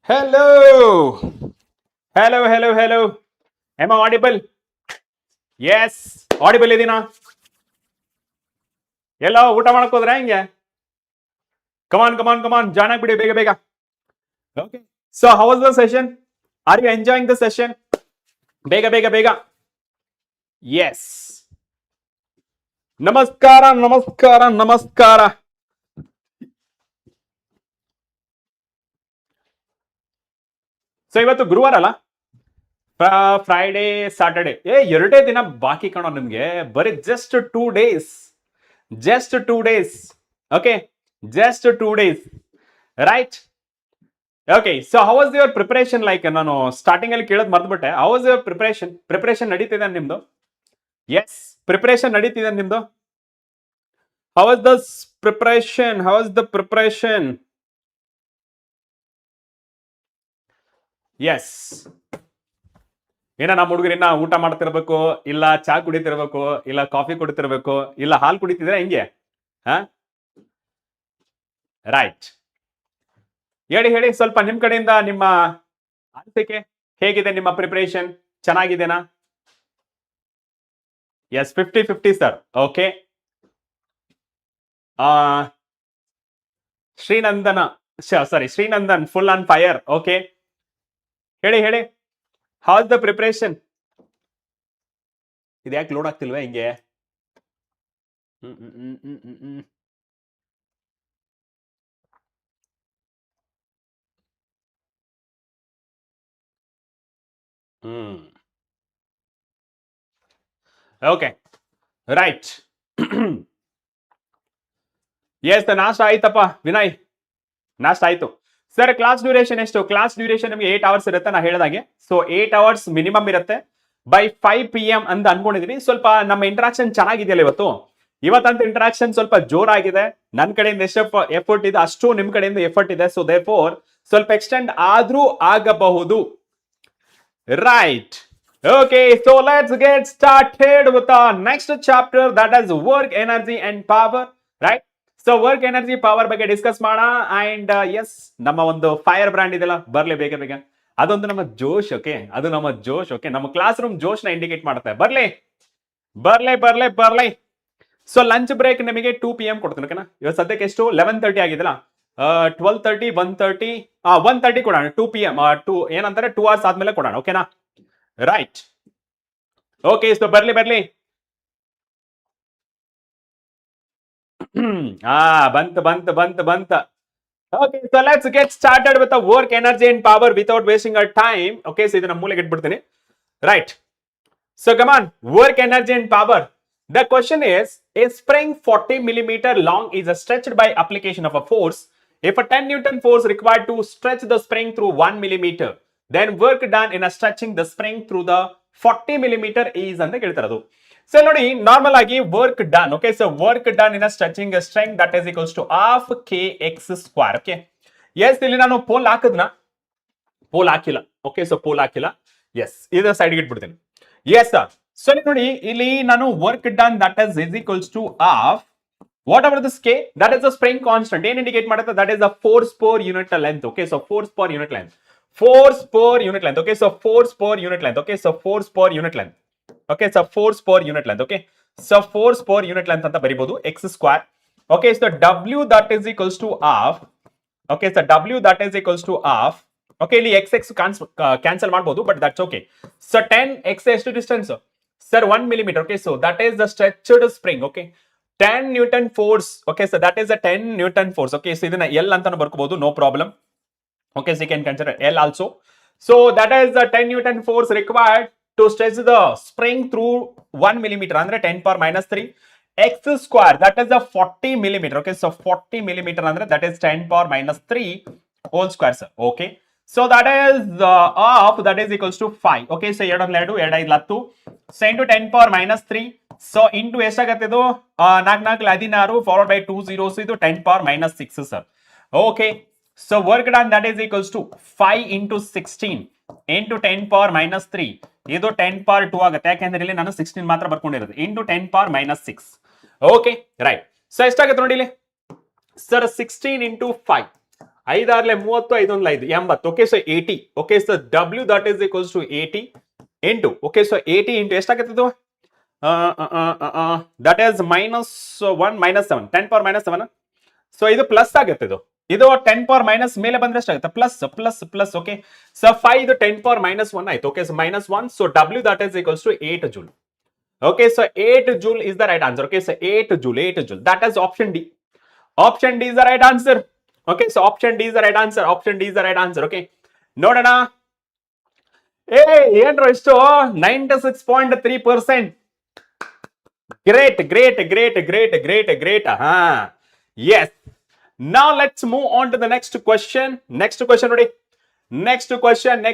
Hello. Hello. Am I audible? Yes. Audible ಇದೀನಾ? ಎಲ್ಲೋ ಊಟ ಮಾಡಕ್ ಹೋದ್ರ ಹೆಂಗೆ? ಕಮಾನ್ ಜಾಯ್ನ್ ಆಗ್ಬಿಡಿ ಬೇಗ. Okay. So how was the session? Are you enjoying the session? ಬೇಗ. Yes. ನಮಸ್ಕಾರ. ಸೊ ಇವತ್ತು ಗುರುವಾರ ಅಲ್ಲ, ಫ್ರೈಡೇ ಸಾಟರ್ಡೆ ಎರಡೇ ದಿನ ಬಾಕಿ ಕಾಣೋ ನಿಮ್ಗೆ. ಬರೀ just 2 days. Okay, just 2 days, right? Okay, so how was your preparation? Like ನಾನು ಸ್ಟಾರ್ಟಿಂಗ್ ಅಲ್ಲಿ ಕೇಳೋದು ಮರ್ದ್ಬಿಟ್ಟೆ. ಹೌ ವಾಸ್ ಯುವರ್ ಪ್ರಿಪರೇಷನ್ ನಡೀತಿದೆ ನಿಮ್ದು? ಎಸ್, ಪ್ರಿಪರೇಷನ್ ನಡೀತಿದೆ ನಿಮ್ದು. How was the preparation? Yes. ನಮ್ಮ ಹುಡುಗರಿನ್ನ ಊಟ ಮಾಡ್ತಿರ್ಬೇಕು, ಇಲ್ಲ ಚಾ ಕುಡಿತಿರ್ಬೇಕು, ಇಲ್ಲ ಕಾಫಿ ಕುಡಿತಿರ್ಬೇಕು, ಇಲ್ಲ ಹಾಲು ಕುಡಿತಿದ್ರೆ ಹಿಂಗೆ. ರೈಟ್. ಹೇಳಿ ಸ್ವಲ್ಪ ನಿಮ್ ಕಡೆಯಿಂದ ನಿಮ್ಮ ಅನಿಸಿಕೆ ಹೇಗಿದೆ? ನಿಮ್ಮ ಪ್ರಿಪರೇಷನ್ ಚೆನ್ನಾಗಿದೆನಾ? Yes, 50-50 sir. Okay. Srinandan full on fire. Okay, ಹೇಳಿ ಹೌಸ್ ದ ಪ್ರಿಪರೇಷನ್? ಇದು ಯಾಕೆ ಲೋಡ್ ಆಗ್ತಿಲ್ವಾ ಹಿಂಗೆ? Okay, right. ಎಸ್, ನಾಷ್ಟ ಆಯ್ತಪ್ಪ ವಿನಯ್, ನಾಷ್ಟ ಆಯ್ತು ಸರ್. ಕ್ಲಾಸ್ ಡ್ಯೂರೇಷನ್ ಎಷ್ಟು? ಕ್ಲಾಸ್ ಡ್ಯೂರೇಷನ್ ನಿಮಗೆ 8 hours ಇರುತ್ತೆ, ನಾ ಹೇಳಿದಾಗೆ. ಸೊ 8 hours ಮಿನಿಮಮ್ ಇರುತ್ತೆ. ಬೈ 5 PM ಅಂತ ಅನ್ಕೊಂಡಿದೀವಿ. ಸ್ವಲ್ಪ ನಮ್ಮ ಇಂಟ್ರಾಕ್ಷನ್ ಚೆನ್ನಾಗಿದೆಯಲ್ಲ ಇವತ್ತಂತ ಇಂಟ್ರಾಕ್ಷನ್ ಸ್ವಲ್ಪ ಜೋರಾಗಿದೆ. ನನ್ನ ಕಡೆಯಿಂದ ಎಷ್ಟು ಎಫರ್ಟ್ ಇದೆ ಅಷ್ಟು ನಿಮ್ ಕಡೆಯಿಂದ ಎಫರ್ಟ್ ಇದೆ. ಸೊ ದೇರ್ಫೋರ್ ಸ್ವಲ್ಪ ಎಕ್ಸ್ಟೆಂಡ್ ಆದ್ರೂ ಆಗಬಹುದು. Right. Okay, so let's get started with the next chapter, that is work, energy and power, right? So work, energy, power ಬಗ್ಗೆ ಡಿಸ್ಕಸ್ ಮಾಡೋಣ. ಅಂಡ್ ಎಸ್, ನಮ್ಮ ಒಂದು ಫೈರ್ ಬ್ರ್ಯಾಂಡ್ ಇದೆಲ್ಲ ಬರ್ಲಿ ಬೇಗ. ಅದೊಂದು ನಮ್ಮ ಜೋಶ್. ಓಕೆ, ಅದು ನಮ್ಮ ಜೋಶ್. ಓಕೆ, ನಮ್ಮ ಕ್ಲಾಸ್ ರೂಮ್ ಜೋಶ್ ನ ಇಂಡಿಕೇಟ್ ಮಾಡುತ್ತೆ. ಬರ್ಲಿ. ಸೊ ಲಂಚ್ ಬ್ರೇಕ್ ನಿಮಗೆ 2 PM ಕೊಡ್ತೀನಿ. ಓಕೆನಾ? ಇವತ್ತು ಸದ್ಯಕ್ಕೆ ಎಷ್ಟು 11:30 ಆಗಿದೆಲ್ಲ. 12:30, 1:30, 1:30 ಕೊಡೋಣ. 2 PM, 2 ಏನಂತಾರೆ 2 hours ಆದ್ಮೇಲೆ ಕೊಡೋಣ. ಓಕೆನಾ? ರೈಟ್. ಓಕೆ, ಸೊ ಬರ್ಲಿ. ಬಂತ. Okay, so let's get started with the work, energy and power without wasting our time. Okay, so ಇದನ್ನ ಮೂಲೆಗೆ ಇಟ್ಬಿಡ್ತೀನಿ. Right. So come on, work, energy and power. The question is, a spring 40 millimeter long is stretched by application of a force. If a 10 Newton force required to stretch the spring through 1 millimeter, then work done in a stretching the spring through the 40 millimeter is ಅಂತ ಕೇಳ್ತಾರದು. So ನೋಡಿ, normal ಆಗಿ work done. Okay, so work done in stretching string that is equals to half kx². Okay, yes, ಇಲ್ಲಿ ನಾನು pole ಹಾಕಿಲ್ಲ. Okay, so pole ಹಾಕಿಲ್ಲ. Yes, ಇದು ಸೈಡ್ಗೆ ಇಟ್ಬಿಡ್ತೀನಿ. Yes sir. ಸೊ ನೋಡಿ, ಇಲ್ಲಿ ನಾನು work done that is equals to half whatever this k, that is the spring constant. ಏನ್ ಇಂಡಿಕೇಟ್ ಮಾಡುತ್ತೆ? That is the force per unit length. Okay, so force per unit length. Okay, so force per unit length. Okay, so force per unit length. Okay, so force per unit length. Okay, so force per unit length ಅಂತ ಬರಿಬಹುದು x². Okay, so w that is equals to half. Okay, so w that is equals to half. Okay, ಇಲ್ಲಿ x cancel ಮಾಡಬಹುದು, but that's okay. So 10x ಎಷ್ಟು distance sir? 1 millimeter. Okay, so that is the stretched spring. Okay, 10 Newton force. Okay, so that is a 10 Newton force. Okay, so ಇದನ್ನ L ಅಂತಾನು ಬರ್ಕೋಬಹುದು, no problem. Okay, so you can consider L also. So that is the 10 Newton force required to stretch the spring through 1 millimeter, andre 10⁻³ x². That is the 40 millimeter. Okay, so 40 millimeter andre that is 10⁻³ whole square, sir. Okay, so that is half, that is equals to 5. Okay, so 2 2 2 so into 10⁻³ so into ಎಷ್ಟಾಗತ್ತೆ ಇದು? 4 4 16 followed by 2 zeros, ಇದು 10⁻⁶, sir. Okay, so work done that is equals to 5 into 16 into 10⁻³ ಇದು 10⁻² ಆಗುತ್ತೆ. ಯಾಕೆಂದ್ರೆ ಇಲ್ಲಿ ನಾನು 16 ಮಾತ್ರ ಬರ್ಕೊಂಡಿರೋದು. into 10⁻⁶. Okay, right. So ಎಷ್ಟಾಗುತ್ತೆ ನೋಡಿ ಇಲ್ಲಿ sir? 16 into 5 5 6 30 5 1 5 80. Okay, so 80. Okay, so W that is equals to 80 into. Okay, so 80 into ಎಷ್ಟಾಗುತ್ತೆ ಇದು? That is minus 1 minus 7. 10 power minus 7. So ಇದು ಪ್ಲಸ್ ಆಗುತ್ತೆ ಇದು 10 ಪವರ್ ಮೈನಸ್ ಮೇಲೆ ಬಂದ್ರೆ ಎಷ್ಟಾಗುತ್ತೆ plus plus plus okay so 5 ಇದು 10 ಪವರ್ ಮೈನಸ್ 1 ಆಯ್ತು okay so minus 1 so W that is equals to 8 joule. Okay, so 8 joule is the right answer. Okay, so 8 joule. That is option D. Option D is the right answer. Okay, so option D is the right answer. Option D is the right answer. Okay, ನೋಡೋಣ. ಏನ್ರೋ ಇಷ್ಟು 96.3%. Great. Yes. Now let's move on to the next question. Next question ನೋಡಿ. Next question.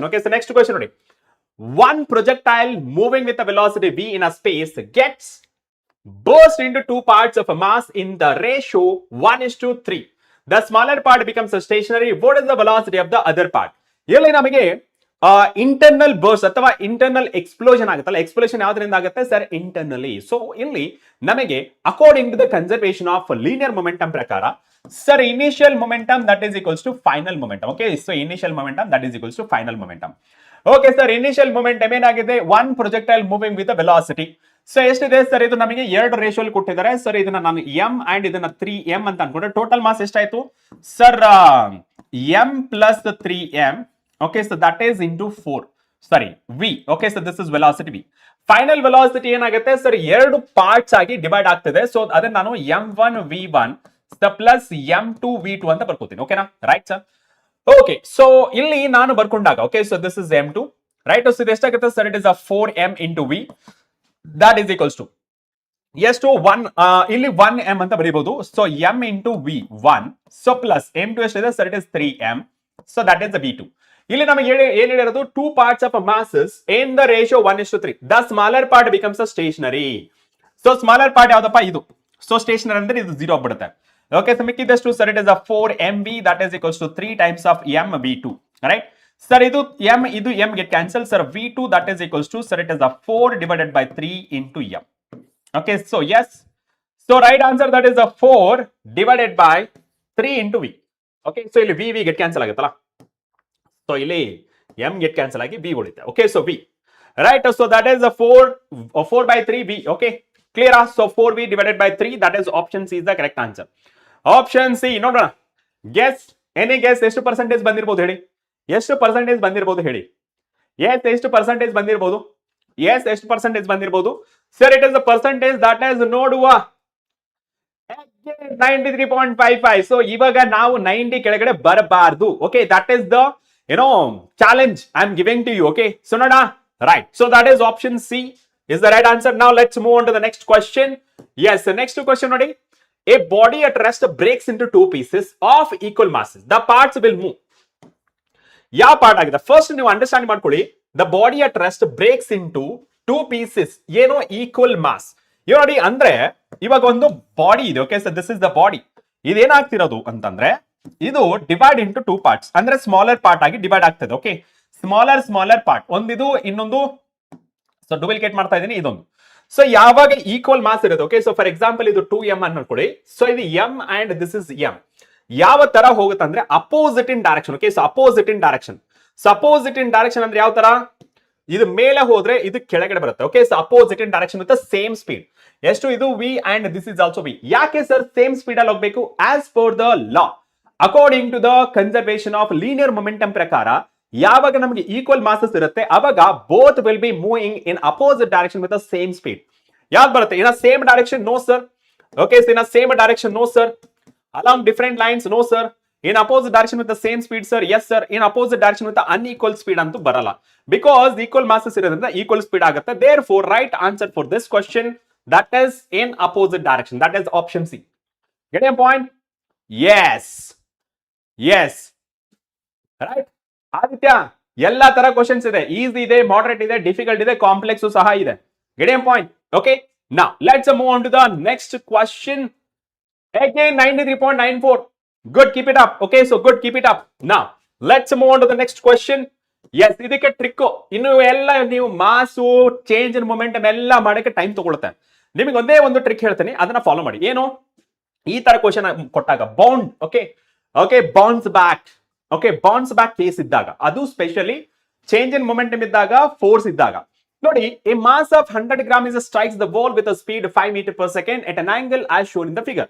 Okay, so next question ನೋಡಿ. One projectile moving with a velocity v in a space gets burst into two parts of a mass in the ratio 1:3. The smaller part becomes stationary. What is the velocity of the other part? ಇಲ್ಲಿ ನಮಗೆ internal burst ಅಥವಾ internal explosion ಆಗುತ್ತಲ್ಲ explosion ಯಾವ್ದ್ರಿಂದ ಆಗುತ್ತೆ sir internally so ಇಲ್ಲಿ ನಮಗೆ according to the conservation of linear momentum ಪ್ರಕಾರ sir initial momentum that is equals to final momentum okay so initial momentum that is equals to final momentum okay sir initial momentum ಏನಾಗಿದೆ one projectile moving with velocity so ಎಷ್ಟಿದೆ sir ಇದು ನಮಗೆ 2 ರೇಷಿಯೋಲ್ ಕೊಟ್ಟಿದ್ದಾರೆ sir ಇದನ್ನ ನಾನು m and ಇದನ್ನ 3m ಅಂತ ಅನ್ಕೊಂಡ್ರೆ ಟೋಟಲ್ ಮಾಸ್ ಎಷ್ಟಾಯ್ತು sir m plus 3m. Okay, so that is into 4. Sorry, v. Okay, so this is velocity v. Final velocity ಏನಾಗುತ್ತೆ ಸರ್ 2 ಪಾರ್ಟ್ಸ್ ಆಗಿ ಡಿವೈಡ್ ಆಗ್ತದೆ ಸೊ ಅದನ್ನ ನಾನು m1 v1 plus m2 v2 ಅಂತ ಬರ್ಕೋತೀನಿ ಓಕೆನಾ ರೈಟ್ ಸರ್ ಓಕೆ ಸೊ ಇಲ್ಲಿ ನಾನು ಬರ್ಕೊಂಡಾಗ okay so this is m2 right so ಇದು ಎಷ್ಟಾಗುತ್ತೆ sir it is 4m into v that is equals to ಎಷ್ಟು 1 ಇಲ್ಲಿ 1m ಅಂತ ಬರೀಬಹುದು so m into v 1 so plus m2 ಎಷ್ಟಿದೆ sir it is 3m so that is the v2 ಇಲ್ಲಿ ನಮಗೆ ಏನ್ ಹೇಳಿರೋದು 2 parts of a masses in the ratio 1:3 the smaller part becomes a stationary so smaller part ಯಾವ್ದಪ್ಪ ಇದು so stationary ಅಂದ್ರೆ ಇದು 0 ಆಗ್ಬಿಡುತ್ತೆ okay so ಮಿಕ್ಕಿದಷ್ಟು sir it is 4mv that is equals to 3 times of m v2 right sir ಇದು m get cancel sir v2 that is equals to sir it is 4 divided by 3 into m okay so yes so right answer that is 4 divided by 3 into v okay so ಇಲ್ಲಿ v get cancel ಆಗುತ್ತಲ್ಲ so ಇಲ್ಲಿ m get cancel ಆಗಿ v ಉಳಿಯುತ್ತೆ okay so v right so that is 4 by 3 v okay clear so 4v divided by 3 that is option C is the correct answer option C ನೋಡೋಣ guess any guess ಎಷ್ಟು percentage ಬಂದಿರಬಹುದು ಹೇಳಿ ಎಷ್ಟು percentage ಬಂದಿರಬಹುದು ಹೇಳಿ yes ಎಷ್ಟು percentage ಬಂದಿರಬಹುದು yes ಎಷ್ಟು ಪರ್ಸೆಂಟೇಜ್ ಬಂದಿರಬಹುದು sir it is the percentage that is ನೋಡುವ 93.55 so ಇವಾಗ ನಾವು 90 ಕೆಳಗಡೆ ಬರಬಾರದು okay that is the challenge I'm giving to you okay so nada right so that is option C is the right answer now let's move on to the next question yes the next question nodi a body at rest breaks into two pieces of equal masses the parts will move ಯಾವ part ಆಗಿದೆ first ನೀವು understand ಮಾಡ್ಕೊಳ್ಳಿ the body at rest breaks into two pieces ಏನೋ equal mass ನೋಡಿ ಅಂದ್ರೆ ಇವಾಗ ಒಂದು body ಇದೆ okay so this is the body ಇದೇನಾಗ್ತಿರೋದು ಅಂತಂದ್ರೆ ಇದು ಡಿವೈಡ್ ಇಂಟು 2 ಪಾರ್ಟ್ಸ್ ಅಂದ್ರೆ ಸ್ಮಾಲರ್ ಪಾರ್ಟ್ ಆಗಿ ಡಿವೈಡ್ ಆಗ್ತದೆ ಓಕೆ ಸ್ಮಾಲರ್ ಪಾರ್ಟ್ ಒಂದಿದು ಇನ್ನೊಂದು ಸೊ ಡೂಪ್ಲಿಕೇಟ್ ಮಾಡ್ತಾ ಇದೀನಿ ಇದೊಂದು ಸೊ ಯಾವಾಗ ಈಕ್ವಲ್ ಮಾಸ್ ಇರುತ್ತೆ ಓಕೆ ಸೊ ಫಾರ್ ಎಕ್ಸಾಂಪಲ್ ಇದು 2m ಅನ್ಕೊಳ್ಳಿ ಸೊ ಇದು m and this is m ಯಾವ ತರ ಹೋಗುತ್ತೆ ಅಂದ್ರೆ opposite in direction okay so opposite in direction ಅಂದ್ರೆ ಯಾವ ತರ ಇದು ಮೇಲೆ ಹೋದ್ರೆ ಇದು ಕೆಳಗಡೆ ಬರುತ್ತೆ okay so opposite in direction with same speed ಎಷ್ಟು ಇದು v and this is also v ಯಾಕೆ ಸರ್ ಸೇಮ್ ಸ್ಪೀಡ್ ಅಲ್ಲಿ ಹೋಗ್ಬೇಕು as per the law according to the conservation of linear momentum ಪ್ರಕಾರ ಯಾವಾಗ ನಮಗೆ ಈಕ್ವಲ್ ಮಾಸಸ್ ಇರುತ್ತೆ ಅವಾಗ both will be moving in opposite direction with same speed ಯಾವ್ದು ಬರುತ್ತೆ in same direction no sir okay in same direction no sir along different lines no sir in opposite direction with the same speed sir yes sir in opposite direction with the unequal speed antu barala because equal masses irodrinda equal speed agutte therefore right answer for this question that is in opposite direction that is option C getting a point yes right aditya ella tara questions ide easy ide moderate ide difficult ide complex saha ide getting a point okay now let's move on to the next question. Again 93.94 good keep it up okay so good keep it up now let's move on to the next question yes ಇದಕ್ಕೆ trick ಇನ್ನು ಎಲ್ಲ ನೀವು ಮಾಸು change in momentum ಎಲ್ಲ ಮಾಡಕ್ಕೆ time ತಗೊಳುತ್ತೆ ನಿಮಗೆ ಒಂದೇ ಒಂದು ಟ್ರಿಕ್ ಹೇಳ್ತೀನಿ ಅದನ್ನ ಫಾಲೋ ಮಾಡಿ ಏನು ಈ ತರ ಕ್ವಶನ್ ಕೊಟ್ಟಾಗ bound okay okay bounce back. Okay bounce back case ಇದ್ದಾಗ, ಅದು ಸ್ಪೆಷಲಿ ಚೇಂಜ್ ಇನ್ ಮೊಮೆಂಟಮ್ ಇದ್ದಾಗ, ಫೋರ್ಸ್ ಇದ್ದಾಗ. ನೋಡಿ, a mass of 100 gram is strikes the wall with a speed 5 meter per second at an angle as shown in the figure,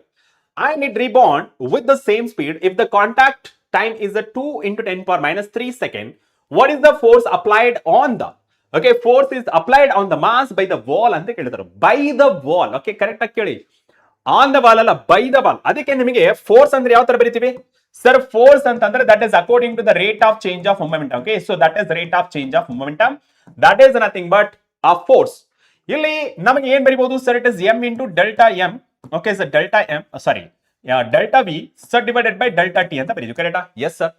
and it rebound with the same speed if the contact time is a 2 into 10 power minus 3 second. What is the force applied on the, okay, force is applied on the mass by the wall ಅಂತ ಕೇಳಿದ್ರು. By the wall. ಓಕೆ correct ಆಗಿ ಕೇಳಿ, on the wall ಅಲ್ಲ, by the wall. ಅದಕ್ಕೆ ನಿಮಗೆ force ಅಂದ್ರೆ ಯಾವ ತರ ಬರೀತೀವಿ ಸರ್? ಫೋರ್ಸ್ ಅಂತಂದ್ರೆ that is according to the rate of change of momentum. Okay, so that is rate of change of momentum, that is nothing but a force. ಇಲ್ಲಿ ನಮಗೆ ಏನ್ ಬರೀಬಹುದು sir? It is M into delta M. Okay sir, delta M sorry delta V sir divided by delta T ಅಂತ ಬರೀತೀವಿ. ಕರೆಕ್ಟಾ? Yes sir.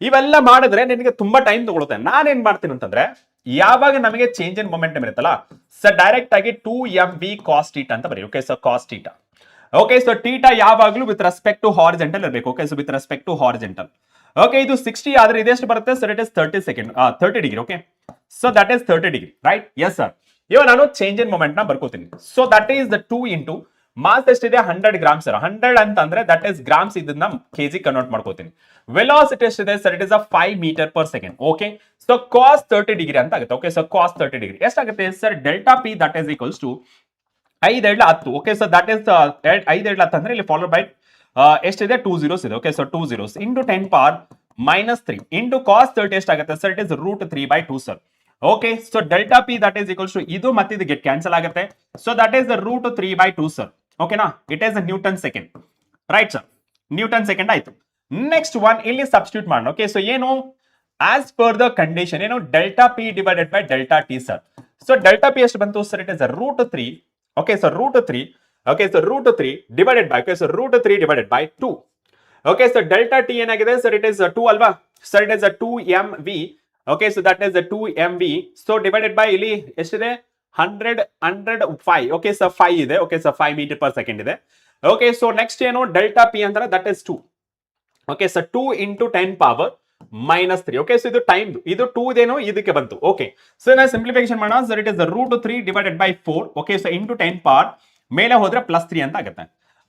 ಇವೆಲ್ಲ ಮಾಡಿದ್ರೆ ನಿನಗೆ ತುಂಬಾ ಟೈಮ್ ತಗೊಳುತ್ತೆ. ನಾನೇನ್ ಮಾಡ್ತೀನಿ ಅಂತಂದ್ರೆ, ಯಾವಾಗ ನಮಗೆ ಚೇಂಜ್ ಇನ್ ಮೊಮೆಂಟಮ್ ಇರುತ್ತಲ್ಲ ಸರ್, ಡೈರೆಕ್ಟ್ ಆಗಿ 2mv cos θ ಅಂತ ಬರೀ. Okay sir, cos θ. Okay so theta ಯಾವಾಗಲೂ ವಿತ್ ರೆಸ್ಪೆಕ್ಟ್ ಟು ಹಾರಿಜೆಂಟಲ್ ಇರಬೇಕು. Okay so with respect to horizontal. Okay ಇದು 60 ಆದ್ರೆ ಇದೆಷ್ಟು ಬರುತ್ತೆ sir? It is 30 degree. Okay so that is 30 degree, right? Yes sir. ಇವಾಗ ನಾನು ಚೇಂಜ್ ಇನ್ ಮೊಮೆಂಟ್ ನ ಬರ್ಕೋತೀನಿ. So that is the 2 into mass ಎಷ್ಟಿದೆ? 100 ಗ್ರಾಮ್ ಸರ್. 100 ಅಂತಂದ್ರೆ ದಟ್ ಇಸ್ ಗ್ರಾಮ್ಸ್, ಇದನ್ನ ಕೆಜಿ ಕನ್ವರ್ಟ್ ಮಾಡ್ಕೋತೀನಿ. ವೆಲಾಸಿಟಿ ಎಷ್ಟಿದೆ sir? It is 5 metre per second. Okay so cos 30 degree ಅಂತ ಆಗುತ್ತೆ. ಓಕೆ ಸೊ ಕಾಸ್ 30 ಡಿಗ್ರಿ ಎಷ್ಟಾಗುತ್ತೆ sir? Delta P that is equals to 5 × 10. Okay so that is 5 × 10 ಅಂದ್ರೆ ಇಲ್ಲಿ follow by ಎಷ್ಟಿದೆ? 2 zeros ಇದೆ. Okay so 2 zeros into 10 power minus 3 into cos 30 ಎಷ್ಟಾಗುತ್ತೆ sir? It is √3/2 sir. Okay so delta P that is equals to ಇದು ಮತ್ತೆ ಇದು get cancel ಆಗುತ್ತೆ. So that is √3/2 sir. ಓಕೆನಾ? It is Newton second, right sir? Newton second ಆಯ್ತು. Next one ಇಲ್ಲಿ substitute ಮಾಡೋಣ. Okay so ಏನು? As per the condition ಏನು? Delta P divided by delta T sir. So delta P ಎಷ್ಟು ಬಂತು sir? It is √3. Okay so √3. Okay so √3 divided by, okay so √3 divided by 2. Okay so delta T ಏನಾಗಿದೆ sir? It is 2 ಅಲ್ವಾ sir? It is 2mv. Okay so that is 2mv. So divided by ಇಲ್ಲಿ ಎಷ್ಟಿದೆ? 105. Okay so 5 ಇದೆ. Okay so 5 metre per second ಇದೆ. Okay so next ಏನು? Delta P ಅಂದ್ರೆ that is 2. Okay so 2 into 10 power minus 3. Okay so ಇದು time, ಇದು 2 ಇದೇನೋ ಇದಕ್ಕೆ ಬಂತು. ಓಕೆ ಸೊ ನಾನು ಸಿಂಪ್ಲಿಫಿಕೇಶನ್ ಮಾಡೋಣ sir. It is √3 divided by 4. Okay so into 10 power ಮೇಲೆ ಹೋದ್ರೆ +3 ಅಂತ ಆಗುತ್ತೆ,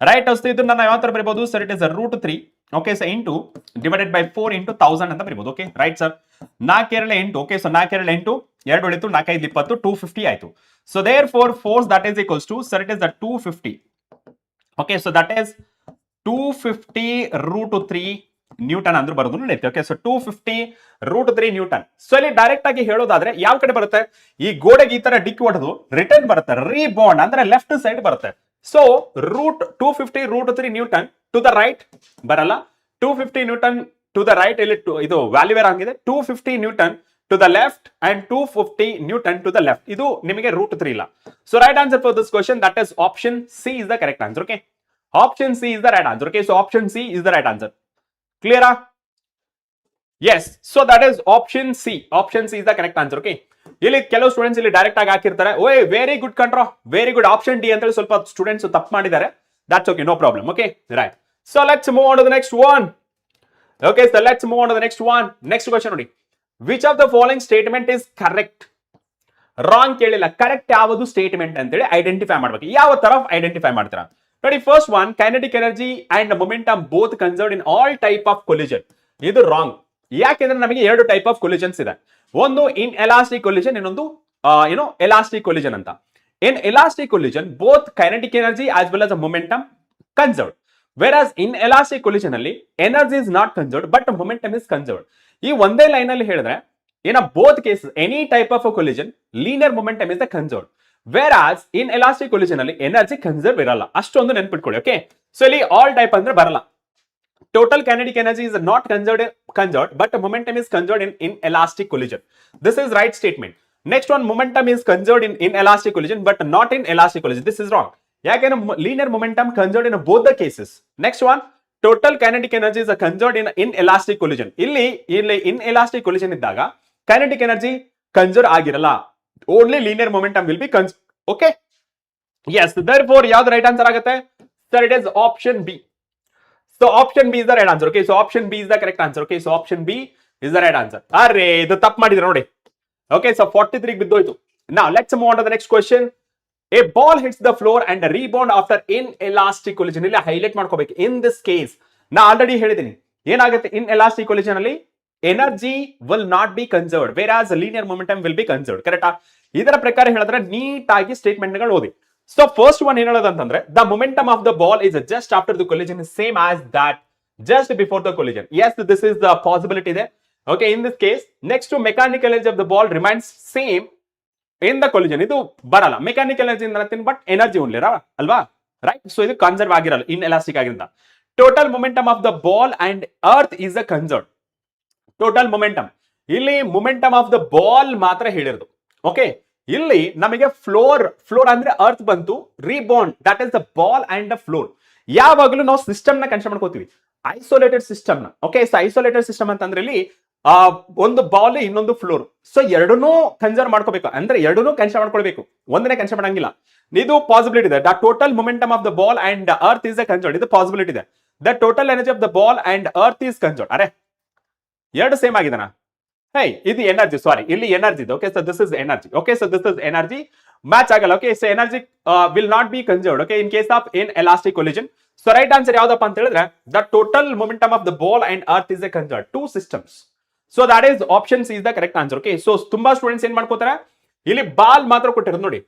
ರೈಟ್? ಅಷ್ಟು ಇದು ನಾನು ಯಾವ ತರ ಬರೀಬಹುದು sir? It is √3. Okay so into divided by 4 into 1000 ಅಂತ ಬರೀಬಹುದು. Okay right sir? 4 2 8. Okay so 4 2 8, 2 ಉಳಿತು, 4 5 20, 250 ಆಯ್ತು. So therefore force that is equals to sir it is 250. Okay so that is 250 √3 newton ಅಂದ್ರೂ ಬರೋದು ನಡೆಯುತ್ತೆ. Okay so 250 √3 newton. ಸೊ ಇಲ್ಲಿ direct ಆಗಿ ಹೇಳೋದಾದ್ರೆ ಯಾವ ಕಡೆ ಬರುತ್ತೆ? ಈ ಗೋಡೆಗೆ ಈ ತರ ಡಿಕ್ ಹೊಡೆದು ರಿಟರ್ನ್ ಬರುತ್ತೆ, ರೀಬೌಂಡ್ ಅಂದ್ರೆ ಲೆಫ್ಟ್ ಸೈಡ್ ಬರುತ್ತೆ. So 250 √3 newton to the right ಬರಲ್ಲ, 250 ನ್ಯೂಟನ್ ಟು ದ ರೈಟ್. ಇಲ್ಲಿ ಇದು ವ್ಯಾಲ್ಯೂ ವೇರ್ ಆಗಿದೆ. 250 newton to the left and 250 newton to the left. ಇದು ನಿಮಗೆ √3 ಇಲ್ಲ. So right answer for this question that is option C is the correct answer. Okay option C is the right answer. Okay so option C is the right answer. ಕ್ಲಿಯರಾ? Yes. So that is option C. Option C is the correct answer. Okay ಇಲ್ಲಿ ಕೆಲವು students ಇಲ್ಲಿ direct ಆಗಿ ಹಾಕಿರ್ತಾರೆ, ಓಯ್ very good ಕಂಟ್ರೋ, very good, option D ಅಂತ ಹೇಳಿ ಸ್ವಲ್ಪ ಸ್ಟೂಡೆಂಟ್ಸ್ ತಪ್ಪು ಮಾಡಿದ್ದಾರೆ. That's okay, no problem. Okay right. So let's move on to the next one. Okay so let's move on to the next one. Next question ನೋಡಿ, which of the following statement is correct? Wrong ಕೇಳಿಲ್ಲ, correct ಯಾವುದು statement ಅಂತೇಳಿ identify ಮಾಡ್ಬೇಕು. ಯಾವ ತರ identify ಮಾಡ್ತೀರಾ ನೋಡಿ? First one, kinetic energy and momentum both conserved in all type of collision. ಇದು ರಾಂಗ್. ಯಾಕೆಂದ್ರೆ ನಮಗೆ 2 ಟೈಪ್ ಆಫ್ ಕೊಲಿಷನ್ಸ್ ಇದೆ. ಒಂದು ಇನ್ ಎಲಾಸ್ಟಿಕ್ ಕೊಲಿಷನ್, ಇನ್ನೊಂದು ಎಲಾಸ್ಟಿಕ್ ಕೊಲಿಷನ್ ಅಂತ. In elastic collision both kinetic energy as well as momentum conserved, whereas in elastic collision ಅಲ್ಲಿ energy is not conserved but momentum is conserved. ಈ ಒಂದೇ line ಅಲ್ಲಿ ಹೇಳಿದ್ರೆ both cases any type of collision linear momentum is the conserved, whereas in elastic collision ಅಲ್ಲಿ energy conserve ಇರಲ್ಲ. ಅಷ್ಟೊಂದು ನೆನ್ಪಿಟ್ಕೊಳ್ಳಿ. Okay so ಇಲ್ಲಿ ಆಲ್ ಟೈಪ್ ಅಂದ್ರೆ ಬರಲ್ಲ. Total kinetic energy is not conserved but momentum is conserved in elastic collision. This is right statement. Next one, momentum is conserved in elastic collision but not in elastic collision. This is wrong. ಯಾಕೆಂದ್ರೆ linear momentum conserved in both the cases. Next one, total kinetic energy is conserved in elastic collision. ಇಲ್ಲಿ in elastic collision ಇದ್ದಾಗ kinetic energy conserved ಆಗಿರಲ್ಲ. Only linear momentum will be conserved. Okay? Yes, therefore ಯಾವ್ದು right answer ಆಗುತ್ತೆ sir? It is option B. So option B is the right answer. Okay, so option B is the correct answer. Okay, so option B is the right answer. Arre, ಇದು ತಪ್ಪು ಮಾಡಿದ್ರೆ ನೋಡಿ. Okay, so 43 ಬಿದ್ದೋಯ್ತು. Now let's move on to the next question. A ball hits the floor and rebound after inelastic collision. ಇಲ್ಲಿ highlight ಮಾಡ್ಕೋಬೇಕು. In this case ನಾ already ಹೇಳಿದ್ದೀನಿ, ಏನಾಗುತ್ತೆ ಇನ್ elastic collision ಅಲ್ಲಿ energy will not be conserved wear as linear momentum will be conserved. ಕರೆಕ್ಟಾ? ಇದರ ಪ್ರಕಾರ ಹೇಳಿದ್ರೆ ನೀಟ್ ಆಗಿ ಸ್ಟೇಟ್ಮೆಂಟ್ ಗಳು ಓದಿ. ಸೊ ಫಸ್ಟ್ ಒನ್ ಏನ್ ಹೇಳೋದಂತಂದ್ರೆ the momentum of the ball is just after the collision is same as that just before the collision. Yes, this is the possibility there. Okay, in this case, next to mechanical energy of the ball remains same in the collision. ಇದು ಬರಲ್ಲ, mechanical energy nothing but energy only ಅಲ್ವಾ, right? So ಇದು conserve ಆಗಿರಲ್ಲ inelastic ಆಗಿಂದ. Total momentum of the ball and earth is a conserve. Total momentum, ಇಲ್ಲಿ momentum of the ball ಮಾತ್ರ ಹೇಳಿರೋದು. Okay, ಇಲ್ಲಿ ನಮಗೆ ಫ್ಲೋರ್ ಅಂದ್ರೆ ಅರ್ತ್ ಬಂತು, rebound that is the ball and the floor. ಯಾವಾಗಲೂ ನಾವು ಸಿಸ್ಟಮ್ ನ ಕನ್ಸಿಡರ್ ಮಾಡ್ಕೋತೀವಿ, ಐಸೋಲೇಟೆಡ್ ಸಿಸ್ಟಮ್ ನ. ಓಕೆ, ಸೊ ಐಸೋಲೇಟೆಡ್ ಸಿಸ್ಟಮ್ ಅಂತಂದ್ರೆ ಇಲ್ಲಿ ಒಂದು ಬಾಲ್ ಇನ್ನೊಂದು ಫ್ಲೋರ್, ಸೊ ಎರಡನ್ನೂ ಕನ್ಸರ್ವ್ ಮಾಡ್ಕೋಬೇಕು, ಅಂದ್ರೆ ಎರಡನ್ನೂ ಕನ್ಸಿಡರ್ ಮಾಡ್ಕೊಳ್ಬೇಕು, ಒಂದನೇ ಕನ್ಸಿಡರ್ ಮಾಡಂಗಿಲ್ಲ. ಇದು ಪಾಸಿಬಿಲಿಟಿ ಇದೆ. The total momentum of the ball and earth is a conserved. ಇದು ಪಾಸಿಬಿಲಿಟಿ ಇದೆ. The total energy of the ball and earth is conserved. ಅರೆ ಎರಡು ಸೇಮ್ ಆಗಿದೆನಾ? ಹೇ, ಇದು ಎನರ್ಜಿ, ಸಾರಿ, ಇಲ್ಲಿ ಎನರ್ಜಿ ಇದೆ. Okay, so this is energy. Okay, so this is energy, match ಆಗಲ್ಲ. Okay, so energy will not be conserved. Okay, in case of in elastic collision. So right answer ಯಾವ್ದಪ್ಪ ಅಂತ ಹೇಳಿದ್ರೆ the total momentum of the ball and earth is a conserved two systems. So that is option C is the correct answer. Okay, so ತುಂಬಾ students ಏನ್ ಮಾಡ್ಕೋತಾರೆ, ಇಲ್ಲಿ ball ಮಾತ್ರ ಕೊಟ್ಟಿರೋದು ನೋಡಿ.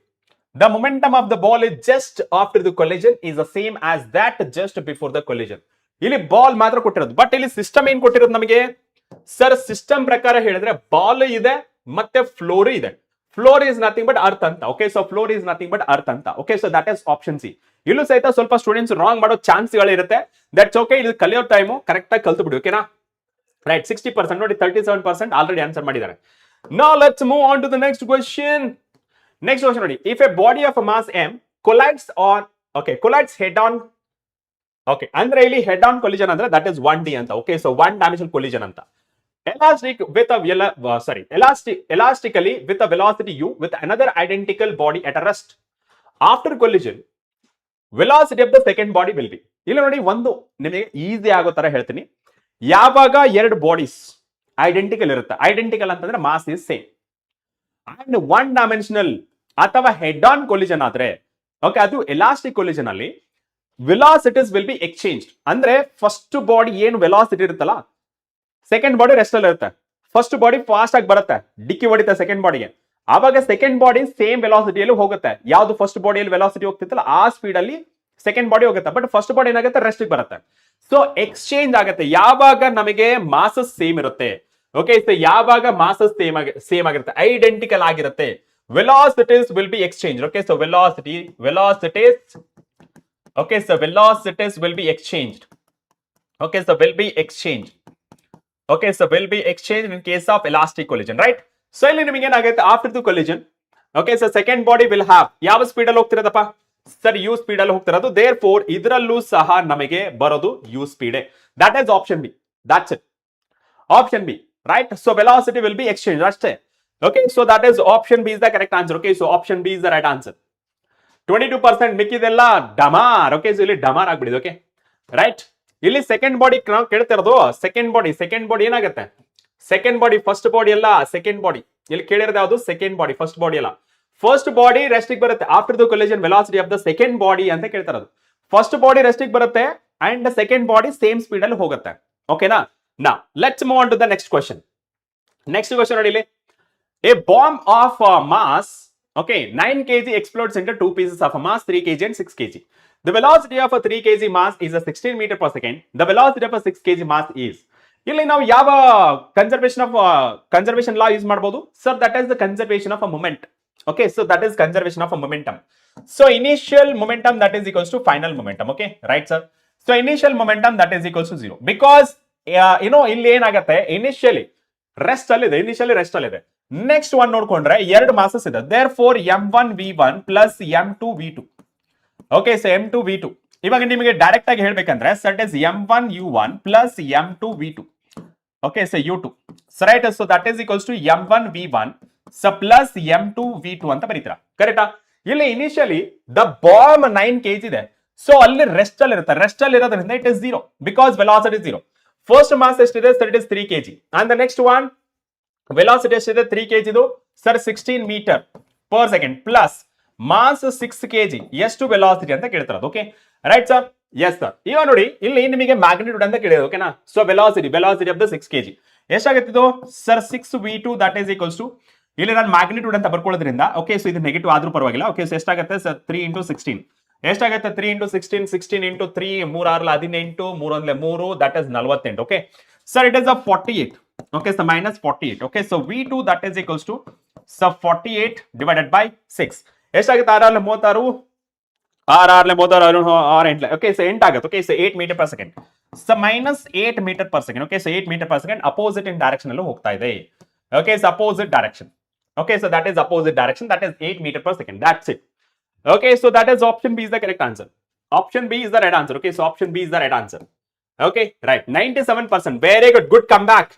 The momentum of the ball is just after the collision is the same as that just before the collision. ಇಲ್ಲಿ ball ಮಾತ್ರ ಕೊಟ್ಟಿರೋದು, ಬಟ್ ಇಲ್ಲಿ ಸಿಸ್ಟಮ್ ಏನ್ ಕೊಟ್ಟಿರೋದು ನಮಗೆ? ಸರ್, ಸಿಸ್ಟಮ್ ಪ್ರಕಾರ ಹೇಳಿದ್ರೆ ಬಾಲ್ ಇದೆ ಮತ್ತೆ ಫ್ಲೋರ್ ಇದೆ. Floor is nothing but earth ಅಂತ. Okay, so floor is nothing but earth ಅಂತ. Okay, so that is option C. ಇಲ್ಲೂ ಸಹಿತ ಸ್ವಲ್ಪ ಸ್ಟೂಡೆಂಟ್ಸ್ ರಾಂಗ್ ಮಾಡೋ ಚಾನ್ಸ್ಗಳು ಇರುತ್ತೆ. ದಟ್ಸ್ ಓಕೆ, ಇದು ಕಲಿಯೋ ಟೈಮು ಕರೆಕ್ಟ್ ಆಗಿ ಕಲ್ತು ಬಿಡಿ. ಓಕೆನಾ? ರೈಟ್, 60% ನೋಡಿ, 37% ಆಲ್ರೆಡಿ ಆನ್ಸರ್ ಮಾಡಿದ್ದಾರೆ. Now let's move on to the next question. Next question ನೋಡಿ, if a body of mass m collides head on. Okay, ಅಂದ್ರೆ ಇಲ್ಲಿ ಹೆಡ್ ಆನ್ ಕೊಲಿಷನ್ ಅಂದ್ರೆ ದಟ್ ಇಸ್ 1D ಅಂತ. ಓಕೆ, ಸೊ 1 ಡೈಮೆನ್ಷನಲ್ ಕೊಲಿಷನ್ ಅಂತ. Elastically with a velocity u with another identical body at a rest. After collision, velocity of the second body will be. ಇಲ್ಲಿ ನೋಡಿ, ಒಂದು ನಿಮಗೆ easy ಆಗೋ ತರ ಹೇಳ್ತೀನಿ. ಯಾವಾಗ ಎರಡು ಬಾಡೀಸ್ ಐಡೆಂಟಿಕಲ್ ಇರುತ್ತೆ, ಐಡೆಂಟಿಕಲ್ ಅಂತಂದ್ರೆ mass is same and 1 dimensional ಅಥವಾ ಹೆಡ್ ಆನ್ ಕೊಲಿಷನ್ ಆದ್ರೆ, ಓಕೆ, ಅದು ಎಲಾಸ್ಟಿಕ್ ಕೊಲಿಷನ್ ಅಲ್ಲಿ ವೆಲಾಸಿಟೀಸ್ ವಿಲ್ ಬಿ ಎಕ್ಸ್ಚೇಂಜ್. ಅಂದ್ರೆ ಫಸ್ಟ್ ಬಾಡಿ ಏನು ವೆಲಾಸಿಟಿ ಇರುತ್ತಲ್ಲ, ಸೆಕೆಂಡ್ ಬಾಡಿ ರೆಸ್ಟ್ ಅಲ್ಲಿ ಇರುತ್ತೆ. ಫಸ್ಟ್ ಬಾಡಿ ಫಾಸ್ಟ್ ಆಗಿ ಬರುತ್ತೆ, ಡಿಕ್ಕಿ ಹೊಡಿತೆ ಸೆಕೆಂಡ್ ಬಾಡಿಗೆ. ಆವಾಗ ಸೆಕೆಂಡ್ ಬಾಡಿ ಸೇಮ್ ವೆಲಾಸಿಟಿಯಲ್ಲಿ ಹೋಗುತ್ತೆ. ಯಾವ್ದು ಫಸ್ಟ್ ಬಾಡಿಯಲ್ಲಿ ವೆಲಾಸಿಟಿ ಹೋಗ್ತಿತ್ತಲ್ಲ ಆ ಸ್ಪೀಡ್ ಅಲ್ಲಿ ಸೆಕೆಂಡ್ ಬಾಡಿ ಹೋಗುತ್ತೆ. ಬಟ್ ಫಸ್ಟ್ ಬಾಡಿ ಏನಾಗುತ್ತೆ, ರೆಸ್ಟ್ ಬರುತ್ತೆ. ಸೊ ಎಕ್ಸ್ಚೇಂಜ್ ಆಗುತ್ತೆ ಯಾವಾಗ ನಮಗೆ ಮಾಸಸ್ ಸೇಮ್ ಇರುತ್ತೆ. ಓಕೆ, ಸೊ ಯಾವಾಗ ಮಾಸಸ್ ಸೇಮ್ ಆಗಿರುತ್ತೆ, ಐಡೆಂಟಿಕಲ್ ಆಗಿರುತ್ತೆ, velocities will be exchange. Okay, so velocities okay, so velocities will be exchanged. Okay, so will be exchanged. Okay, so will be exchanged in case of elastic collision, right? So ಇಲ್ಲಿ ನಿಮಗೆ ಏನಾಗುತ್ತೆ, after the collision, okay, so second body will have ಯಾವ speed ಅಲ್ಲಿ ಹೋಗ್ತಿರೋದಪ್ಪ? Sir, u speed ಅಲ್ಲಿ ಹೋಗ್ತಿರೋದು. therefore ಇದರಲ್ಲೂ ಸಹ ನಮಗೆ ಬರೋದು u speed. that is option B. that's it, option B, right? so velocity will be exchanged ಅಷ್ಟೇ. okay, so that is option B is the correct answer. okay, so option B is the right answer. 22% ಮಿಕ್ಕಿದೆಲ್ಲ ಡಮಾರ್. Okay, so ಇಲ್ಲಿ ಡಮಾರ್ ಆಗ್ಬಿಡಿದೆ. Okay, right. ಇಲ್ಲಿ second body ನಾವು ಕೇಳ್ತಿರೋದು, second body ಏನಾಗುತ್ತೆ, ಸೆಕೆಂಡ್ ಬಾಡಿ ಫಸ್ಟ್ ಬಾಡಿ ಎಲ್ಲ ಸೆಕೆಂಡ್ ಬಾಡಿ. ಇಲ್ಲಿ ಕೇಳಿರೋದು ಯಾವುದು, ಸೆಕೆಂಡ್ ಬಾಡಿ, ಫಸ್ಟ್ ಬಾಡಿ ಅಲ್ಲ. ಫಸ್ಟ್ ಬಾಡಿ ರೆಸ್ಟಿಗೆ ಬರುತ್ತೆ after the collision, velocity of the second body ಅಂತ ಕೇಳ್ತಿರೋದು. ಫಸ್ಟ್ ಬಾಡಿ ರೆಸ್ಟಿಗೆ ಬರುತ್ತೆ and second body same speed ಅಲ್ಲಿ ಹೋಗುತ್ತೆ. ಓಕೆನಾ? ನಾ let's move on to the next question. Next question ನೋಡಿ, ಇಲ್ಲಿ a bomb of mass, okay, 9 kg explodes into two pieces of a mass 3 kg and 6 kg. The velocity of a 3 kg mass is a 16 meter per second. The velocity of a 6 kg mass is. ಇಲ್ಲಿ ನಾವು ಯಾವ conservation law use ಮಾಡಬಹುದು? Sir, that is the conservation of a moment. Okay, so that is conservation of a momentum. So initial momentum that is equals to final momentum. Okay, right sir. So initial momentum that is equals to 0 because ಇಲ್ಲಿ ಏನಾಗುತ್ತೆ, initially rest ಅಲ್ಲಿ ಇದೆ. Next one ನೋಡ್ಕೊಂಡ್ರೆ ಎರಡು masses ಇದೆ. therefore m1 v1 plus m2 v2. Okay, so m2 v2 ಇವಾಗ ನಿಮಗೆ direct ಆಗಿ ಹೇಳ್ಬೇಕಂದ್ರೆ ಸಟ್ is m1 u1 plus m2 v2. Okay, so u2 right. So that is equals to m1 v1 plus m2 v2 ಅಂತ ಬರೀತೀರಾ. ಕರೆಕ್ಟಾ? ಇಲ್ಲಿ initially the bomb 9 kg ಇದೆ. ಸೊ ಅಲ್ಲಿ ರೆಸ್ಟ್ ಅಲ್ಲಿ ಇರುತ್ತೆ. ರೆಸ್ಟ್ ಅಲ್ಲಿ ಇರೋದ್ರಿಂದ it is 0 because velocity 0. First mass ಎಷ್ಟಿದೆ sir? It is 3 kg. And the next one velocity ಎಷ್ಟಿದೆ? 3 kg ಇದು sir 16 meter per second plus mass 6 kg. ಎಷ್ಟು ವೆಲಾಸಿಟಿ ಅಂತ ಕೇಳ್ತಾರೆ. Okay, right sir. Yes sir. ಇವಾಗ ನೋಡಿ ಇಲ್ಲಿ ನಿಮಗೆ ಮ್ಯಾಗ್ನಿಟ್ಯೂಡ್ ಅಂತ ಕೇಳಿದ್ರು, ಓಕೆನಾ. So velocity of the 6 kg ಎಷ್ಟಾಗುತ್ತೆ ಇದು sir 6v2 that is equals to, ಇಲ್ಲಿ ನಾನು ಮ್ಯಾಗ್ನಿಟ್ಯೂಡ್ ಅಂತ ಬರ್ಕೊಳ್ಳೋದ್ರಿಂದ ಓಕೆ, ಸೊ ಇದು ನೆಗೆಟಿವ್ ಆದ್ರೂ ಪರವಾಗಿಲ್ಲ. ಓಕೆ, ಸೊ ಎಷ್ಟಾಗುತ್ತೆ ಸರ್ 3 × 16 ಎಷ್ಟಾಗುತ್ತೆ 3 × 16 16 × 3 3 6 18 3 3 that is 48. Okay sir, it is a 48. Okay, so minus 48. Okay, so v2 that is equals to so 48 divided by 6 ಎಷ್ಟಾಗುತ್ತೆ 6 36 6 36 6 ಓಕೆ, ಸೊ 8 ಆಗುತ್ತೆ. Okay, so 8 metre per second. So minus 8 metre per second. Okay, so 8 metre per second opposite in direction ಅಲ್ಲಿ ಹೋಗ್ತಾ ಇದೆ. Okay, so opposite direction. Okay, so that is opposite direction. That is 8 meter per second. That's it. Okay, so that is option B is the correct answer. Option B is the right answer. Okay, so option B is the right answer. Okay, right. 97%. Very good. Good comeback.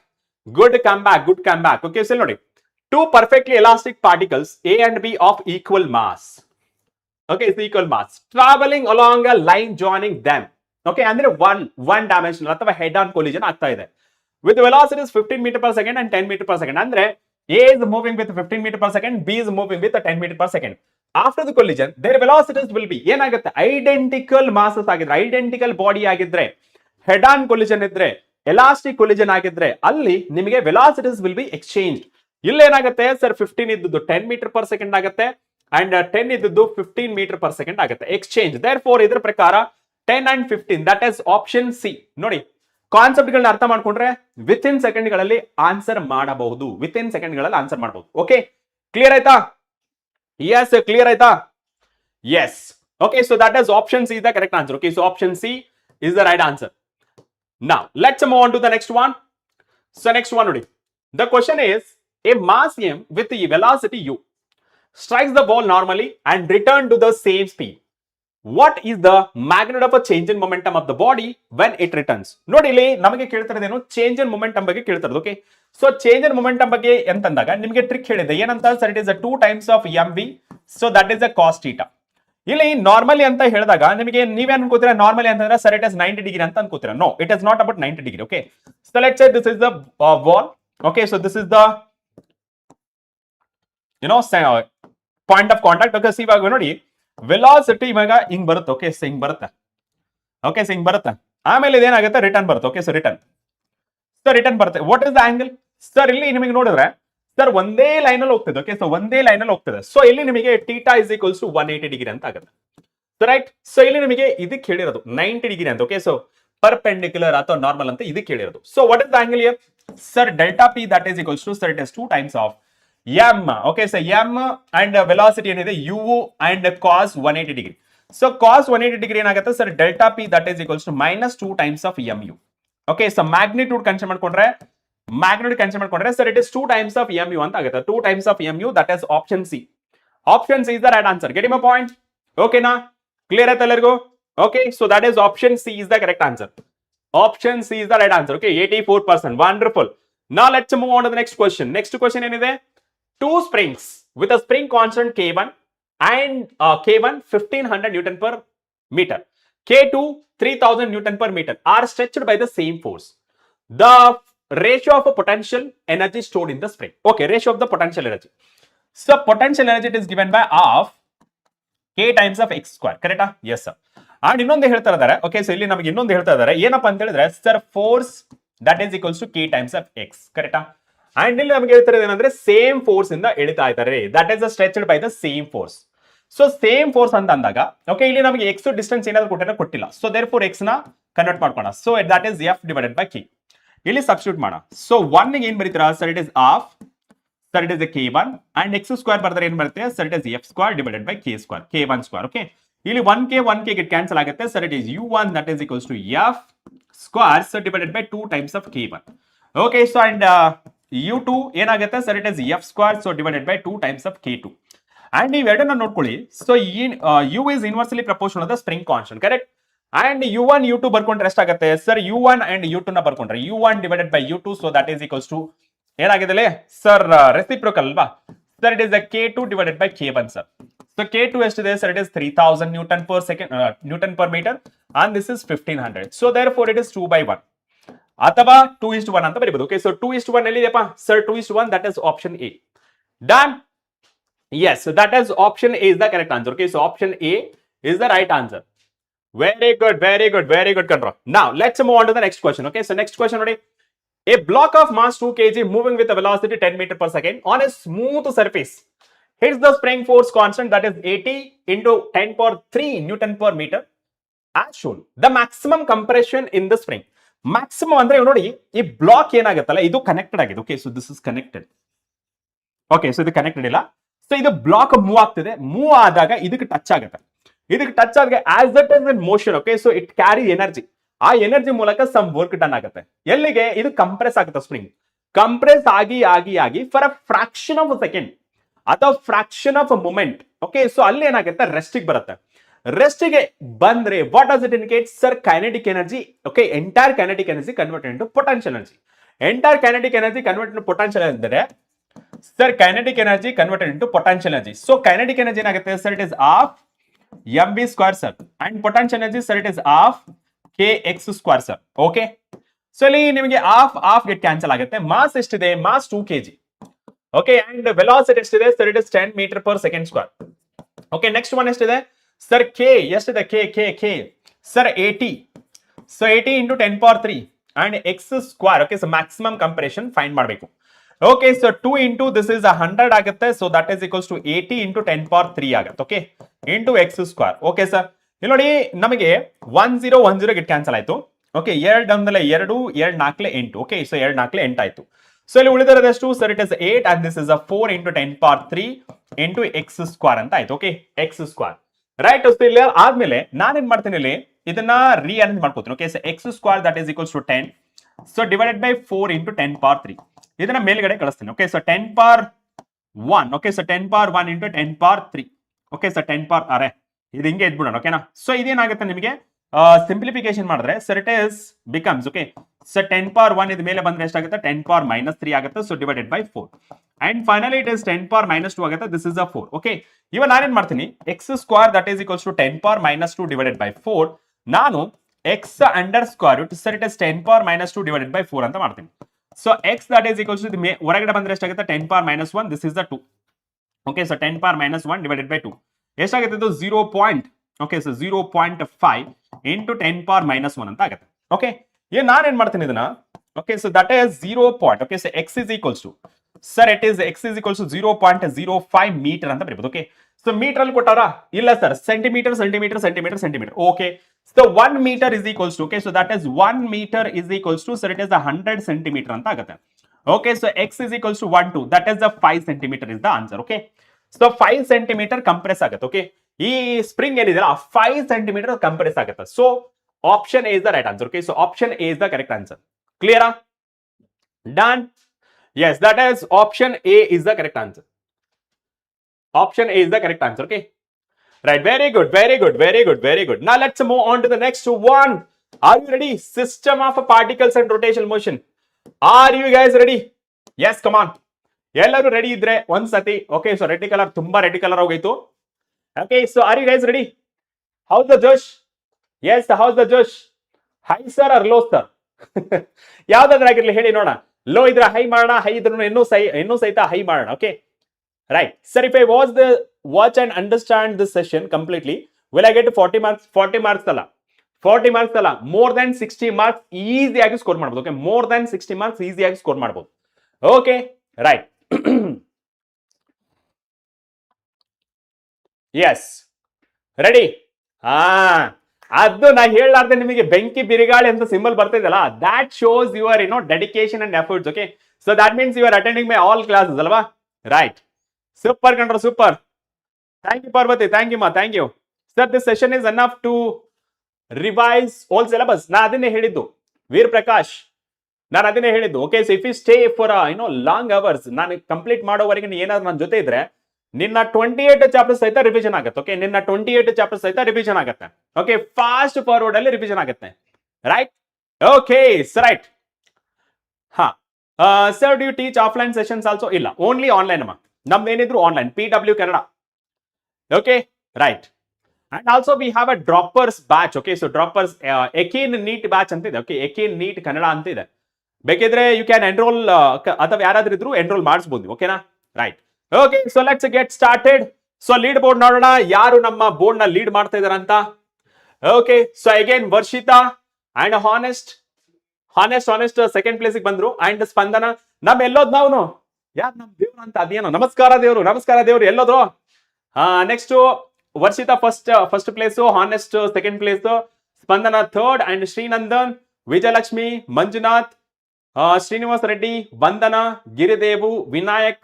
Good comeback. Good comeback. Okay, so notice. Two perfectly elastic particles A and B of equal mass. Okay, it's equal mass. Traveling along a line joining them. Okay, and then one dimensional ಅಥವಾ head on collision ಆಗ್ತಾ ಇದೆ. With velocities 15 meter per second and 10 meter per second. ಅಂದ್ರೆ A is moving with 15 meter per second, B is moving with 10 meter per second. After the collision, their velocities will be ಏನಾಗುತ್ತೆ identical masses ಆಗಿದ್ರೆ, identical body ಆಗಿದ್ರೆ, head on collision ಇದ್ರೆ, elastic collision ಆಗಿದ್ರೆ ಅಲ್ಲಿ ನಿಮಗೆ velocities will be exchange. ಇಲ್ಲಿ ಏನಾಗುತ್ತೆ sir 15 ಇದ್ದದ್ದು 10 ಮೀಟರ್ ಪರ್ ಸೆಕೆಂಡ್ ಆಗುತ್ತೆ ಅಂಡ್ 10 ಇದ್ದದ್ದು 15 ಮೀಟರ್ ಪರ್ ಸೆಕೆಂಡ್ ಆಗುತ್ತೆ ಎಕ್ಸ್ಚೇಂಜ್. ದೇರ್ ಫೋರ್ ಇದ್ರ ಪ್ರಕಾರ 10 and 15 that is option C. ನೋಡಿ ಕಾನ್ಸೆಪ್ಟ್ ಗಳನ್ನ ಅರ್ಥ ಮಾಡ್ಕೊಂಡ್ರೆ ವಿತ್ ಇನ್ ಸೆಕೆಂಡ್ ಗಳಲ್ಲಿ ಆನ್ಸರ್ ಮಾಡಬಹುದು, ವಿತ್ ಇನ್ ಸೆಕೆಂಡ್ ಗಳಲ್ಲಿ ಆನ್ಸರ್ ಮಾಡಬಹುದು. ಓಕೆ, ಕ್ಲಿಯರ್ ಆಯ್ತಾ? ಎಸ್, ಕ್ಲಿಯರ್ ಆಯ್ತಾ? Yes. Okay, so that is option C is the correct answer. Okay, so option C is the right answer. Now let's move on to the next one. So next one ನೋಡಿ, the question is a mass m with the velocity u strikes the ball normally and return to the same speed. What is the magnitude of a change in momentum of the body when it returns? ನೋಡಿ ಇಲ್ಲಿ ನಮಗೆ ಕೇಳ್ತಿರೋದೇನು change in momentum ಬಗ್ಗೆ ಕೇಳ್ತಿರೋದು. Okay, so change in momentum ಬಗ್ಗೆ ಅಂತಂದಾಗ ನಿಮಗೆ trick ಹೇಳಿದೆ ಏನಂತ sir, it is 2 times of mv, so that is a cos theta. ಇಲ್ಲಿ ನಾರ್ಮಲಿ ಅಂತ ಹೇಳಿದಾಗ ನಿಮಗೆ ನೀವೇನ್ ಅನ್ಕೋತೀರಾ, ನಾರ್ಮಲಿ ಅಂತಂದ್ರೆ ಸರ್ ಇಟ್ ಇಸ್ 90 ಡಿಗ್ರಿ ಅಂತ ಅನ್ಕೋತೀರಾ. No, it is not about 90 degree. Okay, so let's say this is the ball. Okay, so this is the point of contact. Okay, so ಇವಾಗ ನೋಡಿ ವೆಲಾಸಿಟಿ ಇವಾಗ ಹಿಂಗ್ ಬರುತ್ತೆ. ಓಕೆ, ಸೊ ಹಿಂಗ್ ಬರುತ್ತೆ. Okay, so ಹಿಂಗ್ ಬರುತ್ತೆ. ಆಮೇಲೆ ಇದೇನಾಗುತ್ತೆ ರಿಟರ್ನ್ ಬರುತ್ತೆ. ಓಕೆ, ಸೊ ರಿಟರ್ನ್ ಬರುತ್ತೆ. What is the angle sir? ಇಲ್ಲಿ ನಿಮಗೆ ನೋಡಿದ್ರೆ ಸರ್ ಒಂದೇ ಲೈನ್ ಅಲ್ಲಿ ಹೋಗ್ತದೆ. ಓಕೆ, ಸೊ ಒಂದೇ ಲೈನ್ ಅಲ್ಲಿ ಹೋಗ್ತದೆ. ಸೊ ಇಲ್ಲಿ ನಿಮಗೆ theta is equals to 180 degree ಅಂತ ಆಗುತ್ತೆ. ರೈಟ್. ಸೊ ಇಲ್ಲಿ ನಿಮಗೆ ಇದಕ್ಕೆ ಹೇಳಿರೋದು 90 ಡಿಗ್ರಿ ಅಂತ. ಓಕೆ, ಸೊ ಪರ್ಪೆಂಡಿಕ್ಯುಲರ್ ಅಥವಾ ನಾರ್ಮಲ್ ಅಂತ ಇದಕ್ಕೆ ಹೇಳಿರೋದು. So what is the angle here sir? Delta P that is equals to sir it is 2 times of m. Okay, so m and velocity ಏನಿದೆ u and cos 180 degree. So cos 180 degree ಏನಾಗುತ್ತೆ sir? Delta P that is equals to -2 times of mu. Okay, so magnitude consider ಮಾಡ್ಕೊಂಡ್ರೆ sir it is 2 times of mu ಅಂತ ಆಗುತ್ತೆ. 2 times of mu that is option C. Option C is the right answer. Getting my point? ಓಕೆನಾ? Clear ಆಯ್ತಾ ಎಲ್ಲರಿಗೂ? Okay, so that is option C is the correct answer. Option C is the right answer. Okay, 84%. Wonderful. Now let's move on to the next question. Next question ಏನಿದೆ? Two springs with a spring constant K1 and K1 1500 Newton per meter, K2 3000 Newton per meter are stretched by the same force. The ratio of a potential energy stored in the spring. Okay, ratio of the potential energy. So potential energy is given by half K times of x square. Correct? Yes sir. And ಇನ್ನೊಂದು ಹೇಳ್ತಾ ಇದ್ದಾರೆ. Okay, so ಇಲ್ಲಿ ನಮಗೆ ಇನ್ನೊಂದು ಹೇಳ್ತಾ ಇದ್ದಾರೆ ಏನಪ್ಪಾ ಅಂತ ಹೇಳಿದ್ರೆ sir force that is equals to K times of x. ಕರೆಕ್ಟಾ? ಅಂಡ್ ಇಲ್ಲಿ ನಮಗೆ ಹೇಳ್ತಾರೆ ಏನಂದ್ರೆ ಸೇಮ್ ಫೋರ್ಸ್ ಇಂದ ಎಳಿತಾ ಇದ್ದಾರೆ. That is stretched by the same force. So same force ಅಂತ ಅಂದಾಗ ಓಕೆ, ಇಲ್ಲಿ ನಮಗೆ ಎಕ್ಸ್ ಡಿಸ್ಟೆನ್ಸ್ ಏನಾದ್ರು ಕೊಟ್ಟಿಲ್ಲ. ಸೊ ದೇರ್ ಫೋರ್ ಎಕ್ಸ್ ನ ಕನ್ವರ್ಟ್ ಮಾಡ್ಕೋಣ. So that is F divided by K. ಇಲ್ಲಿ ಸಬ್ಸ್ಟಿಟ್ಯೂಟ್ ಮಾಡೋಣ. ಸೊ 1 ಗೆ ಏನ್ ಬರೀತೀರಾ sir? It is half, sir it is K1 and X square ಬರ್ತಾರೆ ಏನ್ ಬರುತ್ತೆ sir? It is F square divided by K square, K1 square. Okay, ಇಲ್ಲಿ 1k ಗೆಟ್ ಕ್ಯಾನ್ಸಲ್ ಆಗುತ್ತೆ. Sir it is u1 that is equals to F square so divided by 2 times of K1. Okay, so and u2 ಏನಾಗುತ್ತೆ sir? It is F square so divided by 2 times of K2. And ಇವೆರಡನ್ನ ನೋಡ್ಕೊಳ್ಳಿ. So u is inversely proportional of the spring constant. Correct? And u1 u2 ಬರ್ಕೊಂಡ್ರೆ ಎಷ್ಟಾಗುತ್ತೆ ಸರ್? u1 and u2 ನ ಬರ್ಕೊಂಡ್ರೆ u1 divided by u2 so that is equals to ಏನಾಗಿದೆ sir? Reciprocal ಅಲ್ವಾ sir? It is K2 divided by K1 sir. So K2 ಎಷ್ಟಿದೆ sir? It is 3000 Newton per second Newton per meter and this is 1500. So therefore it is 2/1 ಅಥವಾ 2:1 ಅಂತ ಬರೀಬಹುದು. Okay, so 2:1 ಎಲ್ಲಿದೆಯಪ್ಪ sir? 2:1 that is option A. Done? Yes, that is option A is the correct answer. Okay, so option A is the right answer. Very good ಕಂಡ್ರೋ. Now let's move on to the next question. Okay, so next question ನೋಡಿ. A block of mass 2 kg moving with a velocity 10 meter per second on a smooth surface hits the spring force constant that is 80 into 10 power 3 Newton per meter as shown. The maximum compression in the spring. Maximum ಅಂದ್ರೆ ನೋಡಿ ಈ block ಏನಾಗುತ್ತಲ್ಲ ಇದು connected ಆಗಿದೆ. Okay, so this is connected. Okay, so ಇದು connected ಇಲ್ಲ. So ಇದು block move ಆಗ್ತಿದೆ. Move ಆದಾಗ ಇದಕ್ಕೆ ಟಚ್ ಆಗುತ್ತೆ. ಇದಕ್ಕೆ ಟಚ್ ಆದಾಗ as that is in motion. Okay, so it carry energy. ಆ ಎನರ್ಜಿ ಮೂಲಕ ಸಮ್ ವರ್ಕ್ ಡನ್ ಆಗುತ್ತೆ. ಎಲ್ಲಿಗೆ? ಇದು ಕಂಪ್ರೆಸ್ ಆಗುತ್ತೆ. ಸ್ಪ್ರಿಂಗ್ ಕಂಪ್ರೆಸ್ ಆಗಿ ಆಗಿ ಆಗಿ for a fraction of a second ಅಥವಾ fraction of a moment. Okay, so ಅಲ್ಲಿ ಏನಾಗುತ್ತೆ? ರೆಸ್ಟಿಗೆ ಬರುತ್ತೆ. ರೆಸ್ಟಿಗೆ ಬಂದ್ರೆ what does it indicate? Sir kinetic energy. Okay, entire kinetic energy converted into potential energy. Entire kinetic energy converted into potential ಅಂದರೆ sir kinetic energy converted into potential energy. So kinetic energy ಏನಾಗುತ್ತೆ sir? It is half mv square sir and potential energy sir it is of kx square sir. Okay, so ಇಲ್ಲಿ ನಿಮಗೆ half get cancel ಆಗುತ್ತೆ. ಮಾಸ್ ಎಷ್ಟಿದೆ? Mass 2 kg. Okay, and velocity ಎಷ್ಟಿದೆ sir? It is 10 metre per second square. Okay, next one ಎಷ್ಟಿದೆ sir? K ಎಷ್ಟಿದೆ? K sir 80. So 80 into 10 power 3 and X square. Okay, so maximum compression find ಮಾಡಬೇಕು. Okay, so 2 into this is 100 ಆಗುತ್ತೆ. So that is equals to 80 into 10 power 3 ಆಗುತ್ತೆ. Okay, into X square. Okay sir, ಇಲ್ಲಿ ನೋಡಿ ನಮಗೆ 1010 get cancel ಆಯ್ತು. Okay, 2 ಅಂದಲೆ 2 2 4 8. Okay, so 2 4 8 ಆಯ್ತು. So ಇಲ್ಲಿ ಉಳಿದಿರೋದಷ್ಟು sir? It is 8 and this is 4 into 10 power 3 into X square ಅಂತ ಆಯ್ತು. Okay, X square right. ಇಲ್ಲಿ ಆದ್ಮೇಲೆ ನಾನೇನ್ ಮಾಡ್ತೀನಿ, ಇಲ್ಲಿ ಇದನ್ನ ರೀಅರೇಂಜ್ ಮಾಡ್ಕೋತೀನಿ. Okay, so X square that is equals to 10. So divided by 4 into 10 power 3 ಇದನ್ನ ಮೇಲ್ಗಡೆ ಕಳಿಸ್ತೀನಿ. Okay, so 10 power 1. Okay, so 10 power 1 into 10 power 3. Okay, so 10 power ಅರೆ ಇದು ಹಿಂಗೆ ಇದ್ಬಿಡೋಣ. ಓಕೆನಾ? ಸೊ ಇದೇನಾಗುತ್ತೆ ನಿಮಗೆ ಸಿಂಪ್ಲಿಫಿಕೇಶನ್ ಮಾಡಿದ್ರೆ sir it is becomes. Okay, so 10 power 1 ಇದ ಮೇಲೆ ಬಂದ್ರೆ ಎಷ್ಟಾಗುತ್ತೆ? 10 ಪವರ್ -3 ಆಗುತ್ತೆ. So divided by 4 and finally it is 10 power -2 ಆಗುತ್ತೆ. This is 4. ಓಕೆ, ಇವಾಗ ನಾನೇನ್ ಮಾಡ್ತೀನಿ? X square that is equals to 10 power -2 divided by 4. ನಾನು x under square root sir it is 10 power -2 divided by 4 ಅಂತ ಮಾಡ್ತೀನಿ. So X that is equals to ಹೊರಗಡೆ ಬಂದ್ರೆ ಎಷ್ಟಾಗುತ್ತೆ? 10 power -1 this is the 2. Okay, so 10 power -1 divided by 2 ಎಷ್ಟಾಗುತ್ತೆ? ಇದು 0. Okay, so 0.5 into 10 power -1 ಅಂತ ಆಗುತ್ತೆ. ಓಕೆ, ನಾನೇನ್ ಮಾಡ್ತೀನಿ ಇದನ್ನ? Okay, so that is 0. Okay, so x is equals to sir it is x is equals to 0.05 metre ಅಂತ ಬರೀಬಹುದು. Okay, so metre ಅಲ್ಲಿ ಕೊಟ್ಟಾರ? ಇಲ್ಲ sir, centimetre. Okay, so 1 metre is equals to. Okay, so that is 1 metre is equals to sir it is 100 centimetre ಅಂತ ಆಗುತ್ತೆ. Okay, so x is equals to 1 2 that is 5 centimetre is the answer. Okay, so 5 centimeter compress ಆಗುತ್ತೆ. Okay, ಈ spring ಏನಿದೆಯಲ್ಲ 5 centimeter compress ಆಗುತ್ತೆ. So option A is the right answer. Okay, so option A is the correct answer. ಕ್ಲಿಯರಾ? Done? yes, that is option A is the correct answer. Option A is the correct answer. Okay, right, very good. Now let's move on to the next one. Are you ready? System of particles and rotational motion. Are you guys ready? Yes, come on. ಎಲ್ಲರೂ ready ಇದ್ರೆ ಒಂದ್ ಸತಿ. Okay, so red colour ತುಂಬಾ red colour ಹೋಗೈತು. Okay, so are you guys ready? How's the josh? Yes, how's the josh? High sir or low sir? ಯಾವ್ದಾದ್ರು ಆಗಿರ್ಲಿ ಹೇಳಿ ನೋಡೋಣ. ಲೋ ಇದ್ರೆ ಹೈ ಮಾಡೋಣ, ಹೈ ಇದ್ರೂ ಇನ್ನೂ ಸಹಿತ ಹೈ ಮಾಡೋಣ. Okay, right sir. If I watch and understand this session completely, will I get 40 marks? 40 marks ಅಲ್ಲ, 40 ಮಾರ್ಕ್ಸ್ ಅಲ್ಲ, ಮೋರ್ ದನ್ 60 ಮಾರ್ಕ್ಸ್ ಈಸಿಯಾಗಿ ಸ್ಕೋರ್ ಮಾಡ್ಬೋದು. ಓಕೆ, ಮೋರ್ ದನ್ 60 ಮಾರ್ಕ್ಸ್ ಈಸಿಯಾಗಿ ಸ್ಕೋರ್ ಮಾಡ್ಬೋದು. Okay, right. Yes, ready? ಅದು ನಾ ಹೇಳಲಾರ್ದೆ ನಿಮಗೆ ಬೆಂಕಿ ಬಿರುಗಾಳಿ ಅಂತ ಸಿಂಬಲ್ ಬರ್ತಿದೆಯಲ್ಲ, that shows your dedication and efforts. Okay, so that means you are attending my all classes ಅಲ್ವಾ? Right, super ಕಂಡ್ರ, super. Thank you Parvati, thank you ma, thank you sir. This session is enough to revise all syllabus. ನಾ ಅದನ್ನೇ ಹೇಳಿದ್ದು ವೀರ್ ಪ್ರಕಾಶ್, ನಾನು ಅದನ್ನೇ ಹೇಳಿದ್ದು. Okay, so if you stay for long hours, ನಾನು complete ಮಾಡೋವರೆಗೆ ಏನಾದ್ರು ನನ್ನ ಜೊತೆ ಇದ್ರೆ ನಿನ್ನ 28 ಚಾಪ್ಟರ್ ಸಹಿತ ರಿವಿಷನ್ ಆಗುತ್ತೆ. ಓಕೆ, ನಿನ್ನ 28 ಚಾಪ್ಟರ್ ಸಹಿತ ರಿವಿಷನ್ ಆಗುತ್ತೆ. ಓಕೆ, ಫಾಸ್ಟ್ ಫಾರ್ವರ್ಡ್ ಅಲ್ಲಿ ರಿವಿಷನ್ ಆಗುತ್ತೆ. ರೈಟ್? Okay, right. ಹಾ sir, do you teach offline sessions also? ಇಲ್ಲ, ಓನ್ಲಿ ಆನ್ಲೈನ್ ಅಮ್ಮ. ನಮ್ದು ಏನಿದ್ರು online, PW Kannada. Okay, right. And also we have a droppers batch. Okay, so droppers YAKEEN NEET batch ಅಂತ ಇದೆ. Okay, YAKEEN NEET Kannada ಅಂತ ಇದೆ. ಬೇಕಿದ್ರೆ ಯು ಕ್ಯಾನ್ ಎನ್ರೋಲ್, ಅಥವಾ ಯಾರಾದ್ರೂ ಇದ್ರು ಎನ್ರೋಲ್ ಮಾಡಿಸಬಹುದು. ಓಕೆನಾ? Right. Okay, so let's get started. So leaderboard ನೋಡೋಣ, ಯಾರು ನಮ್ಮ ಬೋರ್ಡ್ ನ ಲೀಡ್ ಮಾಡ್ತಾ ಇದಾರೆ ಅಂತ. Okay so again Varshitha and honest second place ಬಂದ್ರು ಅಂಡ್ ಸ್ಪಂದನ ನಮ್ ಎಲ್ಲೋದ್ ನಾವು ಯಾರು ನಮ್ ದೇವ್ರು ಅಂತ ಅದೇನೋ ನಮಸ್ಕಾರ ದೇವ್ರು ಎಲ್ಲೋದ್ರು next Varshitha first place, honest second place, Spandana third and Srinandan, Vijayalakshmi, Manjunath, Srinivas Reddy, Vandana, Giridevu, Vinayak,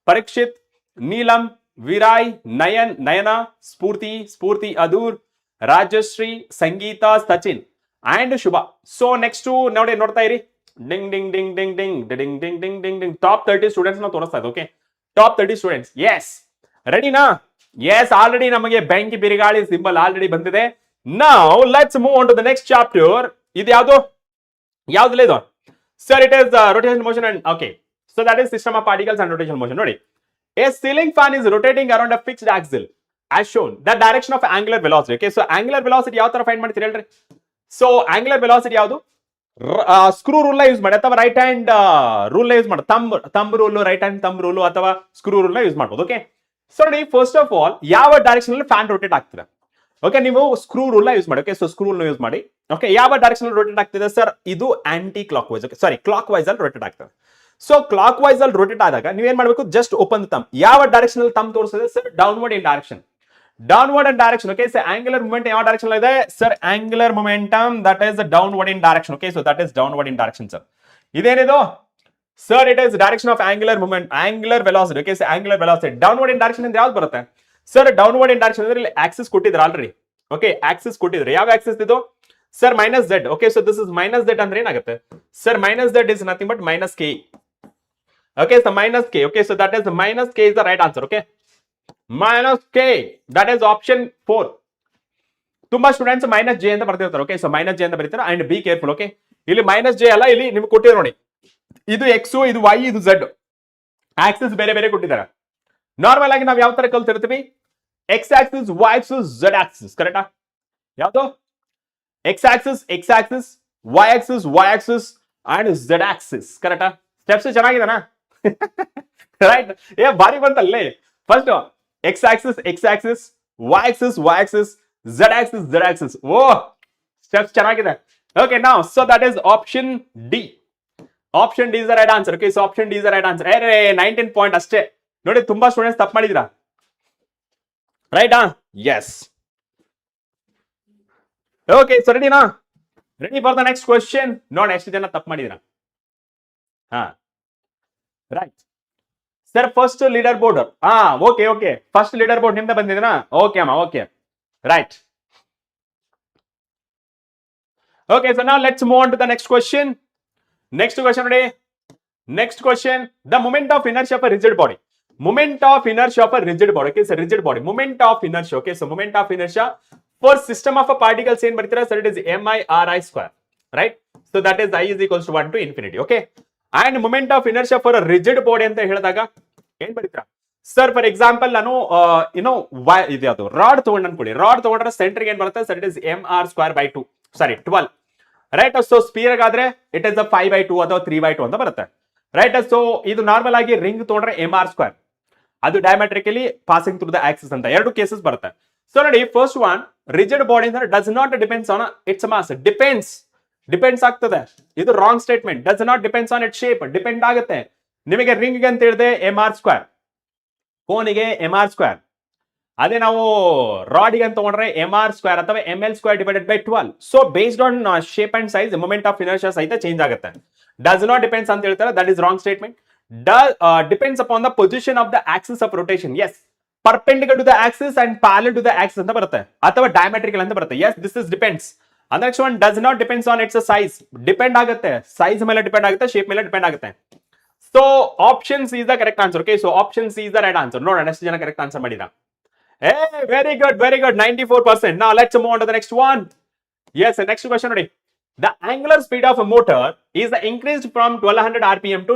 Parikshit, Neelam, Viray, Nayana, Spoorthi Adoor, Rajashree, Sangeetha, Sachin and Shubha. So next ನೋಡ್ತಾ ಇರಿ, ding ding ding ding ding ding ding ding ding ding top 30 students ನಾವು ತೋರಿಸ್ತಾ ಇದ್ದೀವಿ. Okay, top 30 students. ಎಸ್, ರೆಡಿನಾ? ಎಸ್, ಆಲ್ರೆಡಿ ನಮಗೆ ಬೆಂಕಿ ಬಿರುಗಾಳಿ ಸಿಂಬಲ್ ಆಲ್ರೆಡಿ ಬಂದಿದೆ. Now let's move on to the next chapter. ಇದು ಯಾವ್ದು ಇದು sir? It is rotation motion and okay, so that is system of particles and rotation motion. ನೋಡಿ, a ceiling fan is rotating around a fixed axle as shown the direction of angular velocity. Okay, so angular velocity ಯಾವ ತರ find ಮಾಡ್ತೀರಿ ಹೇಳ್ರಿ? So angular velocity ಯಾವುದು? Screw rule use ಮಾಡಿ ಅಥವಾ right hand rule use ಮಾಡಿ, thumb rule, right hand thumb rule ಅಥವಾ screw rule use ಮಾಡ್ಬೋದು. ಓಕೆ, ಸೊ ನೋಡಿ, ಫಸ್ಟ್ ಆಫ್ ಆಲ್ ಯಾವ ಡೈರೆಕ್ಷನ್ ಅಲ್ಲಿ ಫ್ಯಾನ್ ರೊಟೇಟ್ ಆಗ್ತದೆ? ಓಕೆ, ನೀವು ಸ್ಕ್ರೂ ರೂಲ್ ಯೂಸ್ ಮಾಡಿ. Okay, so screw rule use ಮಾಡಿ. ಓಕೆ, ಯಾವ ಡೈರೆಕ್ಷನ್ ರೊಟೇಟ್ ಆಗ್ತಿದೆ ಸರ್? ಇದು ಆಂಟಿ ಕ್ಲಾಕ್ ವೈಸ್. ಓಕೆ, ಸಾರಿ, ಕ್ಲಾಕ್ ವೈಸ್ ಅಲ್ಲಿ ರೊಟೇಟ್ ಆಗ್ತದೆ. ಸೊ ಕ್ಲಾಕ್ ವೈಸ್ ಅಲ್ಲಿ ರೊಟೇಟ್ ಆದಾಗ ನೀವೇನ್ ಮಾಡ್ಬೇಕು? Just open the thumb. ಯಾವ ಡೈರೆಕ್ಷನ್ ಅಲ್ಲಿ ಥಂಬ್ ತೋರಿಸಿದೆ sir? Downward in direction. Okay, so angular movement ಯಾವ ಡೈರೆಕ್ಷನ್ ಇದೆ sir? Angular momentum that is downward in direction. Okay, so that is downward in direction sir. ಇದೇನಿದು sir? It is direction of angular movement, angular velocity. Okay, so angular velocity downward in direction ಅಂದ್ರೆ ಯಾವ್ದು ಬರುತ್ತೆ sir? Downward in direction ಅಂದ್ರೆ Axis ಕೊಟ್ಟಿದ್ರೆ already. Okay, Axis ಕೊಟ್ಟಿದ್ರೆ ಯಾವ Axis ಇದು sir? -z. Okay, so this is -z ಅಂದ್ರೆ ಏನಾಗುತ್ತೆ sir? -z is nothing but -k. Okay, so -k. Okay, so that is -k is the right answer. Okay, -k, that is option 4. ತುಂಬಾ students -j ಅಂತ ಬರ್ತಿರ್ತಾರೆ. Okay, so -j ಅಂತ ಬರೀತಾರೆ and be careful. Okay, ಇಲ್ಲಿ -j ಅಲ್ಲ, ಇಲ್ಲಿ ನಿಮ್ಗೆ ಕೊಟ್ಟಿರೋ ನೋಡಿ, ಇದು x, ಇದು y, ಇದು z. ಆಕ್ಸಿಸ್ ಬೇರೆ ಬೇರೆ ಕೊಟ್ಟಿದ್ದಾರೆ. ನಾರ್ಮಲ್ ಆಗಿ ನಾವು ಯಾವ ತರ ಕಲ್ತಿರ್ತೀವಿ? x axis, y axis, z axis. ಕರೆಕ್ಟಾ? ಯಾವುದು? x axis, y axis, and z axis. ಕರೆಕ್ಟಾ? ಸ್ಟೆಪ್ಸ್ ಚೆನ್ನಾಗಿದಾನಾ? ರೈಟ್, ಬಾರಿ ಬಂತಲ್ಲೇ. First x axis, y axis, z axis. ಓ, ಸ್ಟೆಪ್ಸ್ ಚೆನ್ನಾಗಿದೆ. ಓಕೆ, ನಾವು so that is option D. Option D is the right answer. Okay, so option D is the right answer. 19 point ಅಷ್ಟೇ. ನೋಡಿ, ತುಂಬಾ students ತಪ್ಪು ಮಾಡಿದಿರಾ. ರೈಟಾ? ಎಸ್. ಓಕೆ, ಸೊ ರೆಡಿನಾ? Ready for the next question. ನೋಡಿ ಎಷ್ಟು ಜನ ತಪ್ಪು ಮಾಡಿದಿರಾ. ಹಾ, right sir. First leaderboard. Okay, first leaderboard ನಿಮ್ದ ಬಂದಿದ್ದೀನಾ? ಓಕೆ ಅಮ್ಮ, ಓಕೆ, ರೈಟ್. ಓಕೆ, ಸೊ ನಾವು let's move on to the next question. Next question ನೋಡಿ. Next question, the moment of inertia of a rigid body. Moment of inertia of a rigid body. Okay, so rigid body. Moment of inertia. Okay, so moment of inertia for system of a particles ಏನ್ ಬರ್ತೀರಾ sir? It is MI/RI square, right? So that is I is equals to 1 to infinity. Okay, and moment of inertia for a rigid body ಅಂತ ಹೇಳಿದಾಗ ಏನ್ ಬರ್ತೀರಾ sir? For example ನಾನು ಇದು ಯಾವುದು rod ತಗೊಂಡು ಅನ್ಕೊಳ್ಳಿ. ರಾಡ್ ತಗೊಂಡ್ರೆ ಸೆಂಟರ್ ಏನ್ ಬರುತ್ತೆ sir? It is mr²/2, sorry 12, right? So sphere ಆದ್ರೆ ಇಟ್ ಇಸ್ 5/2 ಅಥವಾ 3/2 ಅಂತ ಬರುತ್ತೆ, ರೈಟ್? ಸೊ ಇದು ನಾರ್ಮಲ್ ಆಗಿ ರಿಂಗ್ ತಗೊಂಡ್ರೆ mr², ಅದು diametrically passing through the axis ಅಂತ ಎರಡು ಕೇಸಸ್ ಬರುತ್ತೆ. ಸೊ ನೋಡಿ, ಫಸ್ಟ್ ಒನ್, ರಿಜಿಡ್ ಬಾಡಿ ಅಂದ್ರೆ does not depends on its mass. Depends ಆಗ್ತದೆ. ಇದು wrong statement. Does not depends on it shape. Depend ಆಗುತ್ತೆ. ನಿಮಗೆ ರಿಂಗ್ ಅಂತ ಹೇಳಿದೆ mr², ಕೋನಿಗೆ mr². ಅದೇ ನಾವು ರಾಡಿಗೆ ಅಂತ ತಗೊಂಡ್ರೆ mr² ಅಥವಾ ml² divided by 12. So based on shape and size moment of inertia ಸಹಿತ ಚೇಂಜ್ ಆಗುತ್ತೆ. ಡಸ್ ನಾಟ್ ಡಿಪೆಂಡ್ಸ್ ಅಂತ ಹೇಳ್ತಾರೆ, that is wrong statement. Depends upon the position of the axis of rotation. Yes, perpendicular to the axis and parallel to the axis ಅಂತ ಬರುತ್ತೆ, ಅಥವಾ diametrical ಅಂತ ಬರುತ್ತೆ. Yes, this is depends. And next one, does not depends on its size. Depend ಆಗುತ್ತೆ, size ಮೇಲೆ depend ಆಗುತ್ತೆ, shape ಮೇಲೆ depend ಆಗುತ್ತೆ. So option C is the correct answer. Okay, so option C is the right answer. ನೋಡೋಣ ಎಷ್ಟು ಜನ correct answer ಮಾಡಿರಾ. Very good, 94%. Now let's move on to the next one. Yes, next question ನೋಡಿ. The angular speed of a motor is increased from 1200 rpm to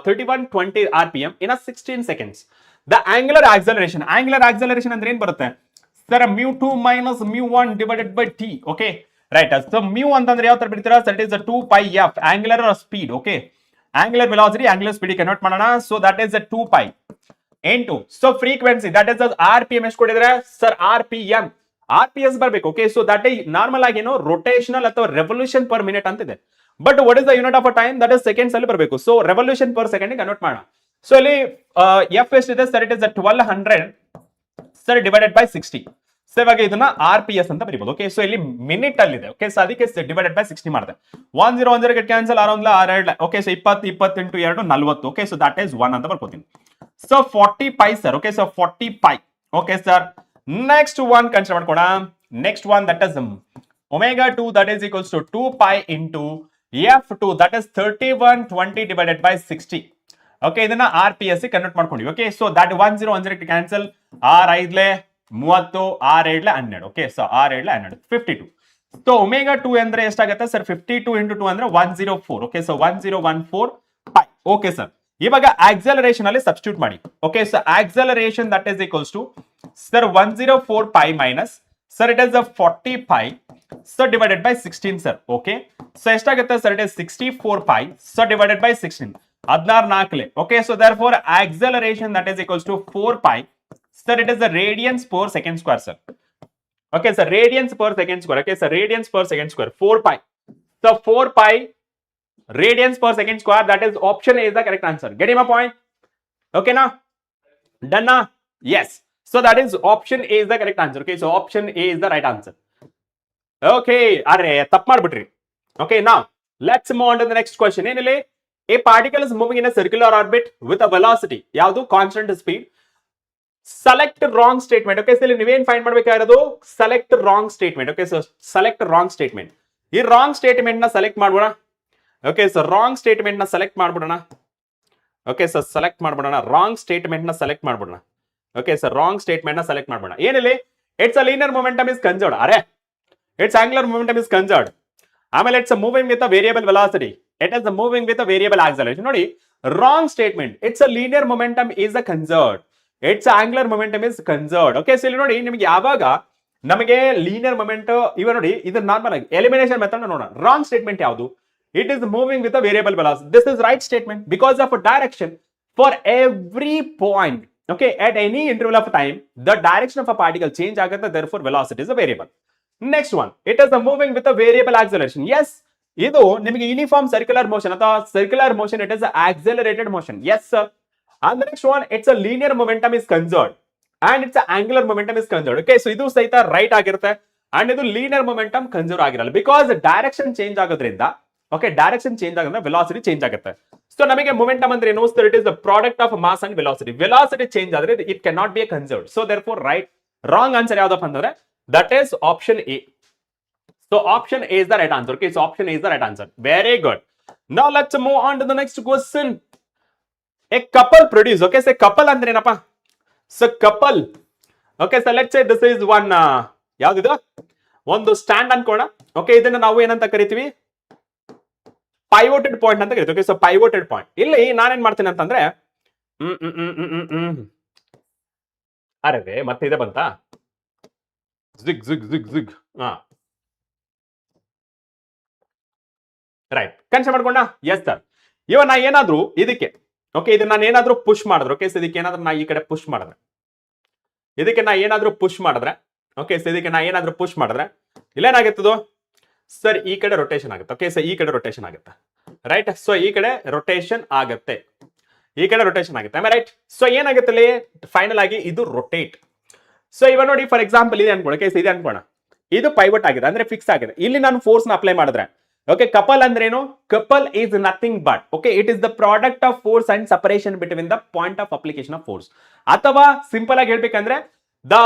3120 rpm in a 16 seconds. The angular acceleration ಅಂದ್ರೆ ಏನ್ ಬರುತ್ತೆ sir? μ2 minus μ1 divided by t. Okay, right? So mu ಅಂತಂದ್ರೆ ಯಾವ ತರ ಬಿಡ್ತೀರಾ? That is 2πf angular speed. Okay, angular velocity, angular speed convert ಮಾಡೋಣ. So that is 2π into, so frequency, that is rpm ಎಷ್ಟು ಕೊಟ್ಟಿದ್ದಾರೆ ಸರ್? rpm. RPS ಬರಬೇಕು. Okay, so that normal ಆಗಿ ಏನು ರೊಟೇಷನಲ್ ಅಥವಾ ರೆವಲ್ಯೂಷನ್ ಪರ್ ಮಿನಿಟ್ ಅಂತಿದೆ. But what is the unit of a time, that is seconds ಅಲ್ಲಿ ಬರಬೇಕು. So revolution per second convert ಮಾಡೋಣ. ಸೊ ಇಲ್ಲಿ ಎಫ್ ಎಷ್ಟಿದೆ sir, it is 1200 sir divided by 60. So ಇವಾಗ ಇದನ್ನ RPS ಅಂತ ಬರೀಬಹುದು. ಓಕೆ, ಸೊ ಇಲ್ಲಿ ಮಿನಿಟ್ ಅಲ್ಲಿ ಇದೆ. ಓಕೆ, ಸೊ ಅದಕ್ಕೆ ಡಿವೈಡೆಡ್ ಬೈ 60 ಮಾಡಿದೆ. 1010 ಗೆಟ್ ಕ್ಯಾನ್ಸಲ್, ಆರಾಮ್ಲ 6 okay, so 20 20 into 2 40. Okay, so that is 1 ಅಂತ ಬರ್ಕೋತೀನಿ. So 40 pi sir. Okay, so 40 pi. Okay sir, next one consider ಮಾಡ್ಕೋಣ. Next one that is omega 2 that is equals to 2 pi into f2 that is 3120 divided by 60. Okay, ಇದನ್ನ RPS convert ಮಾಡ್ಕೊಂಡ್ವಿ. Okay, so that 1010 cancel, 6 5 30, 6 7 12. Okay, so 6 7 12 52. So omega 2 ಅಂದ್ರೆ ಎಷ್ಟಾಗುತ್ತೆ sir, 52 into 2 ಅಂದ್ರೆ 104. Okay, so 1014 pi. Okay sir, ಇವಾಗ acceleration ಅಲ್ಲಿ substitute ಮಾಡಿ. Okay, so acceleration that is equals to sir 104 pi minus sir it is 40 pi sir divided by 16 sir. Okay, so ಎಷ್ಟಾಗುತ್ತೆ sir, it is 64 pi sir divided by 16, 16 4. Okay, so therefore acceleration that is equals to 4 pi sir it is the radians per second square sir. Okay sir, radians per second square. Okay sir, radians per second square 4 pi. So 4 pi radians per second square, that is option A is the correct answer. Getting my point? Okay now, done now? Yes, so that is option A is the correct answer. Okay, so option A is the right answer. Okay, arre ತಪ್ಪು ಮಾಡ್ಬಿಟ್ರಿ. Okay, now let's move on to the next question. ಏನಿಲ್ಲ, a particle is moving in a circular orbit with a velocity ಯಾವುದು constant speed. Select wrong statement. Okay, so ಇಲ್ಲಿ ನೀವೇನ್ find ಮಾಡ್ಬೇಕಾಗಿರೋದು select wrong statement. Okay, so select wrong statement. ಈ wrong statement ನ select ಮಾಡ್ಬೋಣ. Okay, so wrong statement ನ select ಮಾಡ್ಬಿಡೋಣ. Okay, so select ಮಾಡ್ಬಿಡೋಣ, ರಾಂಗ್ ಸ್ಟೇಟ್ಮೆಂಟ್ ನ ಸೆಲೆಕ್ಟ್ ಮಾಡ್ಬಿಡೋಣ. ಓಕೆ, ಸೊ ರಾಂಗ್ ಸ್ಟೇಟ್ಮೆಂಟ್ ನ ಸೆಲೆಕ್ಟ್ ಮಾಡ್ಬೋಣ. ಏನಿಲ್ಲ, it's a linear momentum is conserved. ಅರೆ it's angular momentum is conserved. ಆಮೇಲೆ it's moving with a variable velocity, it is moving with a variable acceleration. ನೋಡಿ, wrong statement, it's a linear momentum is a conserved, it's angular momentum is conserved. Okay, so ಇಲ್ಲಿ ನೋಡಿ, ನಿಮಗೆ ಯಾವಾಗ ನಮಗೆ linear moment ಇವ ನೋಡಿ, ಇದು normal ಆಗಿ ಎಲಿಮಿನೇಷನ್ ಮೆಥಡ್ ನೋಡೋಣ. ರಾಂಗ್ ಸ್ಟೇಟ್ಮೆಂಟ್ ಯಾವುದು, it is moving with a variable velocity. This is right statement because of direction for every point. Okay, at any interval of time the direction of a particle change ಆಗುತ್ತೆ, therefore velocity is a variable. Next one, it is moving with a variable acceleration. Yes, ಇದು ನಿಮಗೆ uniform circular motion ಅಥವಾ circular motion, it is accelerated motion. Yes sir. And the next one, it's a linear momentum is conserved and it's a angular momentum is conserved. Okay, so ಇದು ಸಹಿತ right ಆಗಿರುತ್ತೆ and ಇದು linear momentum conserve ಆಗಿರಲ್ಲ because direction change ಆಗೋದ್ರಿಂದ. Okay, direction change ಆಗೋದ್ರಿಂದ velocity change ಆಗುತ್ತೆ. So ನಮಗೆ momentum ಅಂದ್ರೆ ಏನು, it is the product of mass and velocity. Velocity change ಆದ್ರೆ it can not be a conserved. So therefore right wrong answer ಯಾವ್ದಪ್ಪ ಅಂತಂದ್ರೆ that is option A. So option A is the right answer. Okay, so option A is the right answer. Very good. Now let's move on to the next question. A couple produce. Okay, so couple ಅಂದ್ರೆ ಏನಪ್ಪ, so couple. Okay, so let's say this is one, ಯಾವ್ದಿದು, ಒಂದು stand ಅನ್ಕೋಣ. Okay, ಇದನ್ನ ನಾವು ಏನಂತ ಕರಿತೀವಿ, ಪೈವೋಟೆಡ್ point ಅಂತ ಕರಿತೀವಿ. Okay, so pivoted point. ಇಲ್ಲಿ ನಾನೇನ್ ಮಾಡ್ತೀನಿ ಅಂತಂದ್ರೆ ಅರೆ ಮತ್ತೆ ಇದೆ ಬಂತಾ, ಜಿಗ್ ಜಿಗ್ ಜಿಗ್ ಜಿಗ್. ರೈಟ್, ಕನ್ಸಿಡರ್ ಮಾಡ್ಕೊಂಡ. ಎಸ್ ಸರ್, ಇವ ನಾ ಏನಾದ್ರು ಇದಕ್ಕೆ, ಓಕೆ, ಇದನ್ನ ನಾನು ಏನಾದ್ರೂ ಪುಷ್ ಮಾಡಿದ್ರೆ, ಓಕೆ, ಸೊ ಇದಕ್ಕೆ ಏನಾದ್ರೂ ನಾ ಈ ಕಡೆ ಪುಷ್ ಮಾಡಿದ್ರೆ, ಇದಕ್ಕೆ ನಾ ಏನಾದ್ರೂ ಪುಷ್ ಮಾಡಿದ್ರೆ, ಓಕೆ, ಸೊ ಇದಕ್ಕೆ ನಾ ಏನಾದ್ರೂ ಪುಷ್ ಮಾಡಿದ್ರೆ ಇಲ್ಲೇನಾಗುತ್ತದು ಸರ್, ಈ ಕಡೆ ರೊಟೇಷನ್ ಆಗುತ್ತೆ. ಓಕೆ, ಸೊ ಈ ಕಡೆ ರೊಟೇಷನ್ ಆಗುತ್ತೆ. ರೈಟ್, ಸೊ ಈ ಕಡೆ ರೊಟೇಷನ್ ಆಗುತ್ತೆ, ಈ ಕಡೆ ರೊಟೇಷನ್ ಆಗುತ್ತೆ. ರೈಟ್, ಸೊ ಏನಾಗುತ್ತೆ ಅಲ್ಲಿ ಫೈನಲ್ ಆಗಿ ಇದು ರೊಟೇಟ್. ಸೊ ಇವಾಗ ನೋಡಿ, ಫಾರ್ ಎಕ್ಸಾಂಪಲ್ ಇದೆ ಅನ್ಕೋಣ, ಕೇಸ್ ಇದೆ ಅನ್ಕೋಣ, ಇದು ಪೈವಟ್ ಆಗಿದೆ ಅಂದ್ರೆ ಫಿಕ್ಸ್ ಆಗಿದೆ. ಇಲ್ಲಿ ನಾನು ಫೋರ್ಸ್ ನ ಅಪ್ಲೈ ಮಾಡಿದ್ರೆ, ಓಕೆ, ಕಪಲ್ ಅಂದ್ರೇನು, couple is nothing but, okay, it is the product of force and separation between the point of application of force. ಅಥವಾ ಸಿಂಪಲ್ ಆಗಿ ಹೇಳ್ಬೇಕಂದ್ರೆ the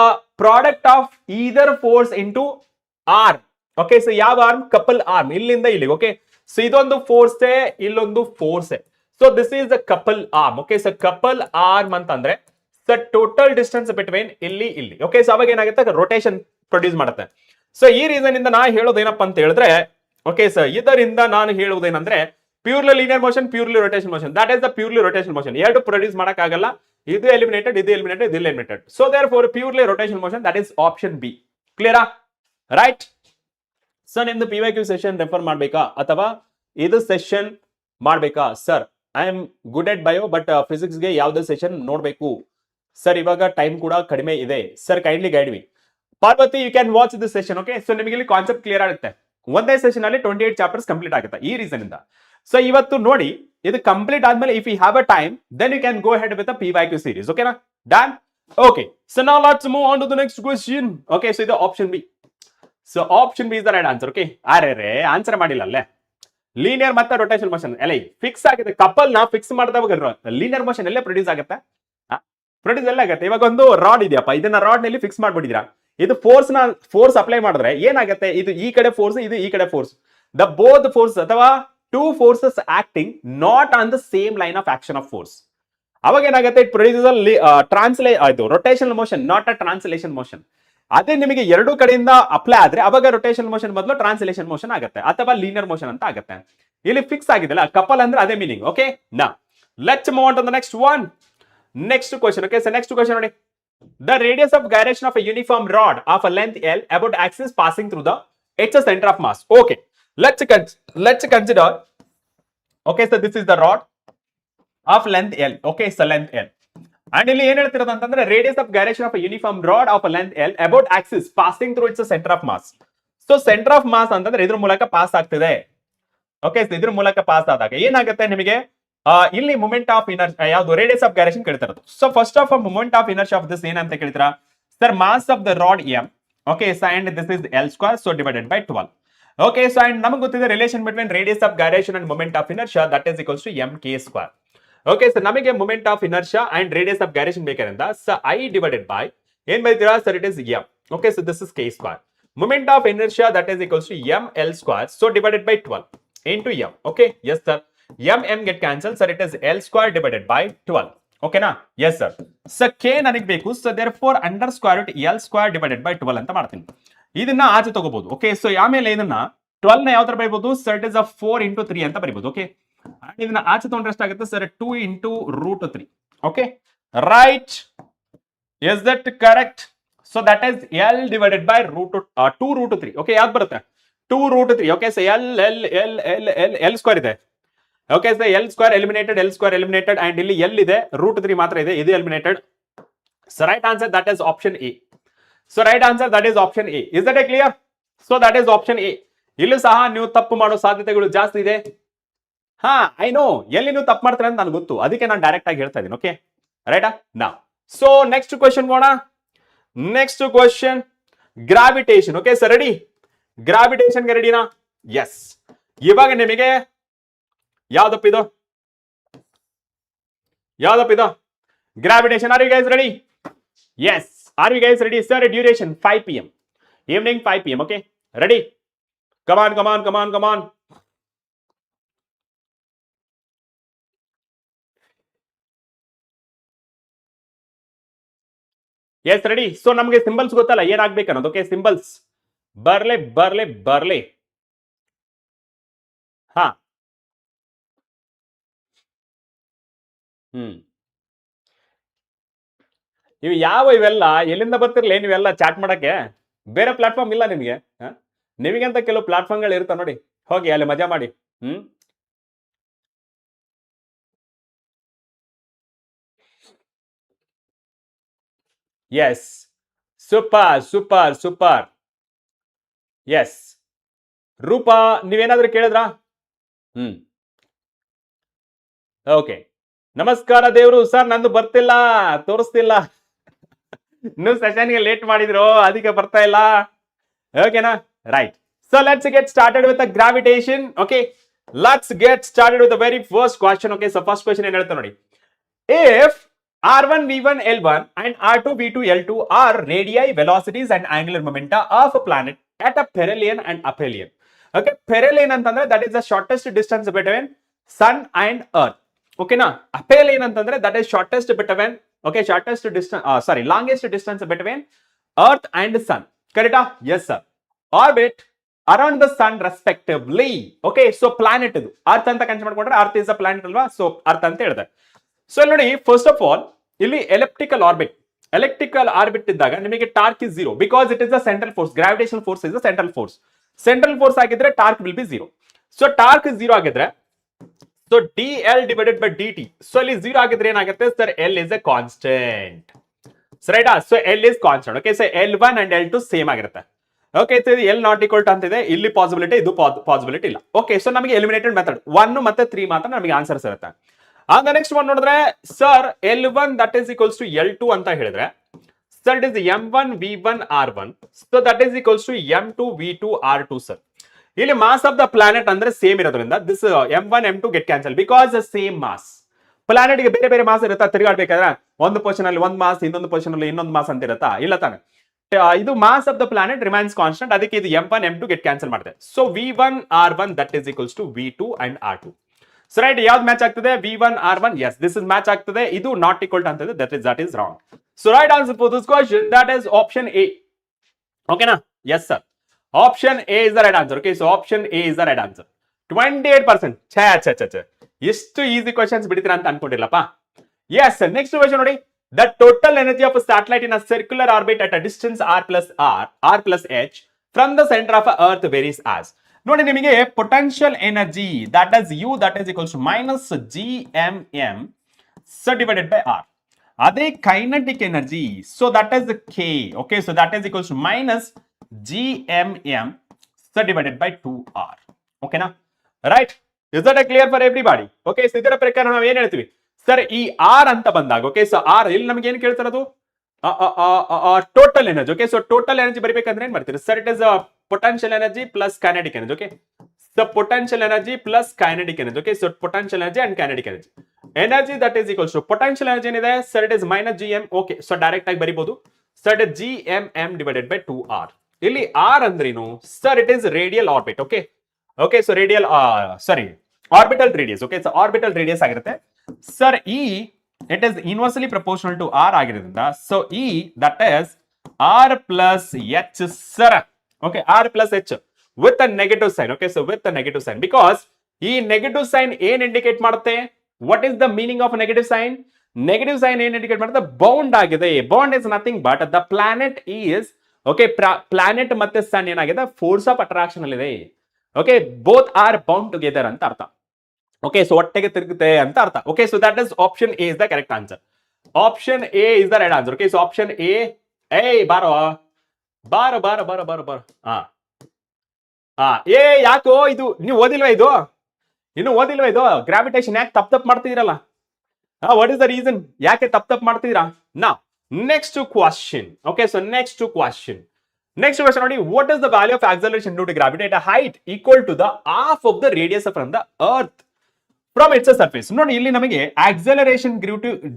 product of either force into arm. Okay, so ಯಾವ arm, couple arm, ಇಲ್ಲಿಂದ ಇಲ್ಲಿಗೆ. Okay, so ಇದೊಂದು force, ಇಲ್ಲೊಂದು force. So this is the couple arm. Okay, so couple arm ಅಂತಂದ್ರೆ the total distance between ಇಲ್ಲಿ ಇಲ್ಲಿ. ಓಕೆ, ಸೊ ಅವಾಗ ಏನಾಗುತ್ತೆ, ರೊಟೇಷನ್ ಪ್ರೊಡ್ಯೂಸ್ ಮಾಡುತ್ತೆ. ಸೊ ಈ ರೀಸನ್ ಇಂದ ನಾ ಹೇಳೋದೇನಪ್ಪ ಅಂತ ಹೇಳಿದ್ರೆ, ಓಕೆ ಸರ್, ಇದರಿಂದ ನಾನು ಹೇಳುವುದೇನಂದ್ರೆ purely linear motion, purely rotation motion, that is the purely rotation motion. ಎರಡು ಪ್ರೊಡ್ಯೂಸ್ ಮಾಡಕ್ ಆಗಲ್ಲ, ಇದು ಎಲಿಮಿನೇಟೆಡ್, ಇದು ಎಲಿಮಿನೇಟೆಡ್, ಇದು eliminated. So therefore purely rotation motion, that is option B. ಕ್ಲಿಯರಾ? ರೈಟ್. ಸರ್, ನಿಮ್ದು PYQ ಸೆಷನ್ ರೆಫರ್ ಮಾಡ್ಬೇಕಾ ಅಥವಾ ಇದು ಸೆಷನ್ ಮಾಡ್ಬೇಕಾ? Sir, I am good at bio but ಫಿಸಿಕ್ಸ್ಗೆ ಯಾವ್ದು ಸೆಷನ್ ನೋಡ್ಬೇಕು ಸರ್? ಇವಾಗ ಟೈಮ್ ಕೂಡ ಕಡಿಮೆ ಇದೆ sir, kindly guide me. Parvati you can watch this session. Okay, so ನಿಮಗೆ ಇಲ್ಲಿ ಕಾನ್ಸೆಪ್ಟ್ ಕ್ಲಿಯರ್ ಆಗುತ್ತೆ. ಒಂದೇ ಸೆಷನ್ ಅಲ್ಲಿ 28 ಚಾಪ್ಟರ್ಸ್ ಕಂಪ್ಲೀಟ್ ಆಗುತ್ತೆ ಈ ರೀಸನ್ ಇಂದ. ಸೊ ಇವತ್ತು ನೋಡಿ ಇದು ಕಂಪ್ಲೀಟ್ ಆದ್ಮೇಲೆ if you have a time then you can go head with PYQ series. ಓಕೆನಾ, done. Okay, so now let's move on to the next question. Okay, so ಇದು option B. So option B is the right answer. Okay, ಅರೆ answer ಮಾಡಿಲ್ಲ ಅಲ್ಲೇ. Linear ಮತ್ತೆ rotation motion ಎಲ್ಲ fix ಆಗಿದೆ. Couple ನ fix ಮಾಡಿದವಾಗ ಲೀನಿಯರ್ ಮೋಷನ್ ಎಲ್ಲೇ ಪ್ರೊಡ್ಯೂಸ್ ಆಗುತ್ತೆ, ಪ್ರೊಡ್ಯೂಸ್ ಎಲ್ಲ ಆಗುತ್ತೆ. ಇವಾಗ ಒಂದು ರಾಡ್ ಇದೆಯಪ್ಪ, ಇದನ್ನ ರಾಡ್ ನಲ್ಲಿ ಫಿಕ್ಸ್ ಮಾಡ್ಬಿಟ್ಟಿದ್ದೀರಾ. ಇದು ಫೋರ್ಸ್ ಅಪ್ಲೈ ಮಾಡಿದ್ರೆ ಏನಾಗುತ್ತೆ, ಇದು ಈ ಕಡೆ ಫೋರ್ಸ್, ಇದು ಈ ಕಡೆ ಫೋರ್ಸ್. ದ ಬೋತ್ ಫೋರ್ಸ್ ಅಥವಾ two forces acting not on the same line of action of force. ಅವಾಗ ಏನಾಗುತ್ತೆ, it produces rotational motion, not a translation motion. ಅದೇ ನಿಮಗೆ ಎರಡು ಕಡೆಯಿಂದ ಅಪ್ಲೈ ಆದ್ರೆ ಅವಾಗ ರೊಟೇಷನ್ ಮೋಷನ್ ಬದಲು ಟ್ರಾನ್ಸ್ಲೇಷನ್ ಮೋಷನ್ ಆಗುತ್ತೆ ಅಥವಾ ಲೀನಿಯರ್ ಮೋಷನ್ ಅಂತ ಆಗುತ್ತೆ. ಇಲ್ಲಿ ಫಿಕ್ಸ್ ಆಗಿದೆಲ್ಲ ಕಪಲ್ ಅಂದ್ರೆ ಅದೇ ಮೀನಿಂಗ್. ಓಕೆ, ನಾ let's move on to the next one. Next question. Okay, so next question ನೋಡಿ. The radius of gyration of a uniform rod of a length L about axis passing through its center of mass. Okay, let's consider. Okay, so this is the rod of length L. Okay, so length L. And ಇಲ್ಲಿ ಏನ್ ಹೇಳ್ತಿರೋದು ಅಂತಂದ್ರೆ radius of gyration of a uniform rod of a length L about axis passing through its center of mass. So center of mass ಅಂತಂದ್ರೆ ಇದ್ರ ಮೂಲಕ pass ಆಗ್ತಿದೆ. Okay, so ಇದ್ರ ಮೂಲಕ ಪಾಸ್ ಆದಾಗ ಏನಾಗುತ್ತೆ ನಿಮಗೆ ಇಲ್ಲಿ ಮೂಮೆಂಟ್ ಆಫ್ ಇನರ್ಷಿಯಾ ಯಾವುದು ರೇಡಿಯಸ್ ಆಫ್ ಗೈರೇಷನ್ ಕೇಳ್ತಿರೋದು. So first of all moment of inertia of this ಏನಂತ ಕೇಳ್ತೀರಾ sir, mass of the rod m. Okay, so and this is L square, so divided by 12. Okay, so and ನಮಗೆ ಗೊತ್ತಿದೆ relation between radius of gyration and moment of inertia that is equals to mk square. Okay, so ನಮಗೆ moment of inertia and radius of gyration ಬೇಕಾದ್ರಿಂದ so I divided by ಏನ್ ಬೈತೀರಾ sir, it is m. Okay, so this is k square. Moment of inertia that is equals to ml square, so divided by 12 into m. Okay, yes sir. m get cancelled, sir. It is L square divided by 12. Okay na? Yes sir. So k ನನಗೆ ಬೇಕು, so therefore under square root L square divided by 12 ಅಂತ ಮಾಡ್ತೀನಿ. ಇದನ್ನ ಆಚೆ ತಗೋಬಹುದು. Okay, so ಆಮೇಲೆ ಇದನ್ನ 12 ನ ಯಾವ ತರ ಬರೀಬಹುದು ಸರ್, ಇಟ್ ಇಸ್ 4 into 3 ಅಂತ ಬರೀಬಹುದು. ಓಕೆ, ಇದನ್ನ ಆಚೆ ತಗೊಂಡ್ರೆ ಎಷ್ಟಾಗುತ್ತೆ sir, 2 into root 3. Okay, right, is that correct? So that is L divided by 2 root 3. Okay, ಯಾವ್ದು ಬರುತ್ತೆ 2 root 3. Okay, so L square ಇದೆ. Okay, so L square eliminated and ಇಲ್ಲಿ L ಇದೆ, ರೂಟ್ 3 ಮಾತ್ರ ಇದೆ, ಇದು eliminated. So right answer that is option A. So right answer that is option A. Is that a clear? So that is option A. ಇಲ್ಲೂ ಸಹ ನೀವು ತಪ್ಪು ಮಾಡೋ ಸಾಧ್ಯತೆಗಳು ಜಾಸ್ತಿ ಇದೆ. ಹಾ, ಐ ನೋ ಎಲ್ಲಿ ನೀವು ತಪ್ಪು ಮಾಡ್ತಾರೆ ಅಂತ ನನಗೆ ಗೊತ್ತು, ಅದಕ್ಕೆ ನಾನು ಡೈರೆಕ್ಟ್ ಆಗಿ ಹೇಳ್ತಾ ಇದ್ದೀನಿ. ಓಕೆ, ರೈಟಾ? ನಾ ಸೊ ನೆಕ್ಸ್ಟ್ ಕ್ವೆಶ್ಚನ್ ಹೋಗೋಣ. Next question, gravitation. Okay, so ready? ಗ್ರಾವಿಟೇಷನ್ಗೆ ರೆಡಿನಾ? ಎಸ್. ಇವಾಗ ನಿಮಗೆ ಯಾವ್ದಪ್ಪಿದು gravitation. Are you guys ready? Yes. Are you guys ready sir? Duration 5 PM, evening 5 PM. Okay, ready? Come on. Yes, ready. So ನಮಗೆ symbols ಗೊತ್ತಲ್ಲ ಏನಾಗ್ಬೇಕು ಅನ್ನೋದು. ಓಕೆ, ಸಿಂಬಲ್ಸ್ ಬರ್ಲೆ. ಹಾ, ಇವು ಇವೆಲ್ಲ ಎಲ್ಲಿಂದ ಬರ್ತಿರ್ಲಿ ನೀವೆಲ್ಲ ಚಾಟ್ ಮಾಡಕ್ಕೆ? ಬೇರೆ ಪ್ಲಾಟ್ಫಾರ್ಮ್ ಇಲ್ಲ ನಿಮಗೆ? ನಿಮಗಂತ ಕೆಲವು ಪ್ಲಾಟ್ಫಾರ್ಮ್ಗಳು ಇರ್ತಾವ ನೋಡಿ, ಹೋಗಿ ಅಲ್ಲಿ ಮಜಾ ಮಾಡಿ. S, super. ಎಸ್, ರೂಪಾ ನೀವೇನಾದ್ರೂ ಕೇಳಿದ್ರಾ? ಓಕೆ, ನಮಸ್ಕಾರ ದೇವ್ರು ಸರ್, ನಂದು ಬರ್ತಿಲ್ಲ, ತೋರಿಸ್ತಿಲ್ಲ. ನೀವು ಸೆಷನ್ಗೆ ಲೇಟ್ ಮಾಡಿದ್ರು, ಅದಕ್ಕೆ ಬರ್ತಾ ಇಲ್ಲ. ಓಕೆನಾ? Right. So let's get started with gravitation. Okay, let's get started with the very first question. Okay, so first question ಏನ್ ಹೇಳ್ತಾ ನೋಡಿ. If R1 V1 L1 and R2 V2 L2 are radii, velocities and angular momenta of a planet at a perihelion and aphelion. Okay, perihelion ಅಂತಂದ್ರೆ that is the shortest distance between sun and earth. Okay na? Aphelion ಅಂತಂದ್ರೆ that is shortest between, okay, longest distance between earth and sun. Correct? Yes sir. Orbit around the sun respectively. Okay, so planet ಇದು earth ಅಂತ consider ಮಾಡ್ಕೊಂಡ್ರೆ earth is a planet ಅಲ್ವಾ, so earth ಅಂತ ಹೇಳಿದೆ. So ನೋಡಿ, first of all ಇಲ್ಲಿ elliptical orbit ಇದ್ದಾಗ ನಿಮಗೆ torque is 0 because it is the central force. Gravitational force is the central force ಆಗಿದ್ರೆ torque will be 0. So torque 0 ಆಗಿದ್ರೆ so DL divided by DT. So ಇಲ್ಲಿ 0 ಆಗಿದ್ರೆ ಏನಾಗುತ್ತೆ sir, L is a constant. So right so L is constant. Okay so L1 and L2 same ಆಗಿರುತ್ತೆ. Okay so ಇದು L not equal to ಅಂತಿದೆ, ಇಲ್ಲಿ possibility, ಇದು possibility ಇಲ್ಲ. Okay so ನಮಗೆ ಎಲಿಮಿನೇಟೆಡ್ ಮೆಥಡ್ 1 ಮತ್ತೆ 3 ಮಾತ್ರ ನಮಗೆ ಆನ್ಸರ್ಸ್ ಇರುತ್ತೆ. ಆಗ ನೆಕ್ಸ್ಟ್ ಒನ್ ನೋಡಿದ್ರೆ sir L1 that is equals to L2 ಅಂತ ಹೇಳಿದ್ರೆ sir it is M1 V1 R1 so that is equals to M2 V2 R2 sir. ಇಲ್ಲಿ ಮಾಸ್ ಆಫ್ ದ ಪ್ಲಾನೆಟ್ ಅಂದ್ರೆ ಸೇಮ್ ಇರೋದ್ರಿಂದ this M1 M2 get cancel because same mass. Planet ಗೆ ಬೇರೆ ಬೇರೆ mass ಇರುತ್ತಾ, ತಿರುಗಾಡ್ಬೇಕಾದ್ರೆ ಒಂದು ಪೊಸಿಷನ್ ಅಲ್ಲಿ ಒಂದು ಮಾಸ್, ಇನ್ನೊಂದು ಪೊಸಿಷನ್ ಅಲ್ಲಿ ಇನ್ನೊಂದು ಮಾಸ್ ಅಂತ ಇರುತ್ತಾ, ಇಲ್ಲ ತಾನೆ. ಇದು mass of the planet remains constant, ಅದಕ್ಕೆ ಇದು M1 M2 ಗೆಟ್ ಕ್ಯಾನ್ಸಲ್ ಮಾಡುತ್ತೆ. So V1 R1 that is equals to V2 and R2. So right ಯಾವ್ದು ಮ್ಯಾಚ್ ಆಗ್ತದೆ? V1 R1, yes this is match ಆಗ್ತದೆ. ಇದು ನಾಟ್ ಈಕ್ವಲ್ ಟು ಅಂತದೆ, that is wrong. So right answer for this question that is option A. ಓಕೆನಾ? Yes sir, option A is the right answer. Okay so option A is the right answer. 28%. ಛೇ ಎಷ್ಟು easy questions ಬಿಡ್ತೀರಾ ಅಂತ ಅನ್ಕೊಂಡಿಲ್ಲಪ್ಪ. S next question ನೋಡಿ. The total energy of a satellite in a circular orbit at a distance r plus h from the center of earth varies as. ನೋಡಿ ನಿಮಗೆ potential energy that is U that is equals to minus gmm so divided by r. ಅದೇ kinetic energy so that is k. Okay so that is equals to minus gmm so divided by 2r. Okay na? Right? Is that clear for everybody? Okay so ಇದರ ಪ್ರಕಾರ ನಾವು ಏನು ಹೇಳ್ತೀವಿ sir, ಈ R ಅಂತ ಬಂದಾಗ okay so R ಇಲ್ಲಿ ನಮಗೆ ಏನು ಕೇಳ್ತಿರೋದು total energy. Okay so total energy ಬರಬೇಕಂದ್ರೆ ಏನ್ ಮಾಡ್ತೀರಿ sir? It is potential energy plus kinetic energy. Okay so potential energy plus kinetic energy. Okay so potential energy and kinetic energy. Energy that is equals to potential energy ಏನಿದೆ sir it is minus GM. Okay so direct ಆಗಿ ಬರೀಬಹುದು sir it GMM divided by 2r. ಇಲ್ಲಿ r ಅಂದ್ರೇನು sir? It is radial orbit. Okay okay so radial orbital radius. Okay so orbital radius ಆಗಿರುತ್ತೆ sir. E it is inversely proportional to r ಆಗಿರೋದ್ರಿಂದ so E that is r plus h sir. Okay r plus h with a negative sign. Okay so with a negative sign because ಈ negative sign ಏನ್ indicate ಮಾಡುತ್ತೆ? what is the meaning of negative sign? Negative sign ಏನ್ indicate ಮಾಡುತ್ತೆ? Bound ಆಗಿದೆ. Bound is nothing but the planet is okay planet ಮತ್ತೆ sun ಏನಾಗಿದೆ force of attraction ಅಲ್ಲಿ ಇದೆ. Okay both are bound together ಅಂತ ಅರ್ಥ. ಓಕೆ ಸೊ ಒಟ್ಟಿಗೆ ತಿರುಗುತ್ತೆ ಅಂತ ಅರ್ಥ. Okay so that is option A is the correct answer. Option A is the right answer. Okay so option A. ಬಾರೋ ಏ ಯಾಕೋ ಇದು ನೀವು ಓದಿಲ್ವಾ? ಇದು ಇನ್ನು ಓದಿಲ್ವಾ? ಇದು ಗ್ರಾವಿಟೇಷನ್ ಯಾಕೆ ತಪ್ಪು ಮಾಡ್ತಿದ್ದೀರಲ್ಲ? What is the reason? ಯಾಕೆ ತಪ್ಪು ಮಾಡ್ತಿದ್ದೀರಾ? Now next question. Okay so next question ನೋಡಿ. What is the value of acceleration due to gravity at a height equal to the half of the radius from the earth from its surface? ನೋಡಿ ಇಲ್ಲಿ ನಮಗೆ acceleration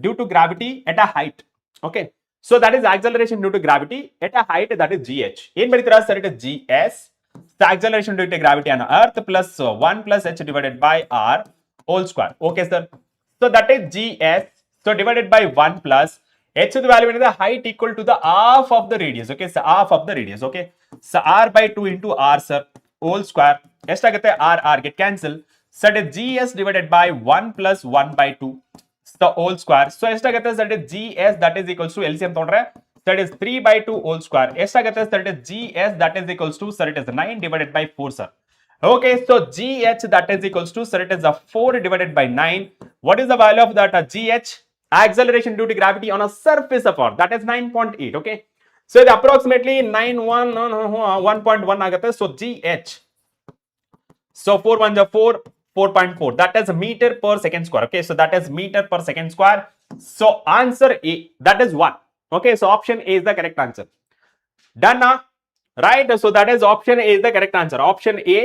due to gravity at a height. Okay so that is acceleration due to gravity at a height, that is gh. ಏನ್ ಬರೀತೀರಾ sir? it is gs the acceleration due to gravity on earth plus 1 plus h divided by r whole square. Okay sir so that is gs so divided by 1 plus h the value is the height equal to the half of the radius. Okay so half of the radius. Okay so r by 2 into r sir whole square ಎಷ್ಟಾಗುತ್ತೆ? r get cancel. So it is gs divided by 1 plus 1 by 2 the whole square. So ಎಷ್ಟಾಗುತ್ತೆ? So it is gs that is equals to LCM ತಗೊಂಡ್ರೆ so it is 3 by 2 whole square. ಎಷ್ಟಾಗುತ್ತೆ? So it is gs that is equals to sir it is 9 divided by 4 sir. Okay so gh that is equals to sir it is 4 divided by 9. What is the value of that gh? Acceleration due to gravity on a surface of earth, that is 9.8. Okay so it approximately 1.1 ಆಗುತ್ತೆ. So gh so 4 1 4 4.4 that is meter per second square. Okay so that is meter per second square. So answer A that is 1. Okay so option A is the correct answer. Done na? Right so that is option A is the correct answer. Option A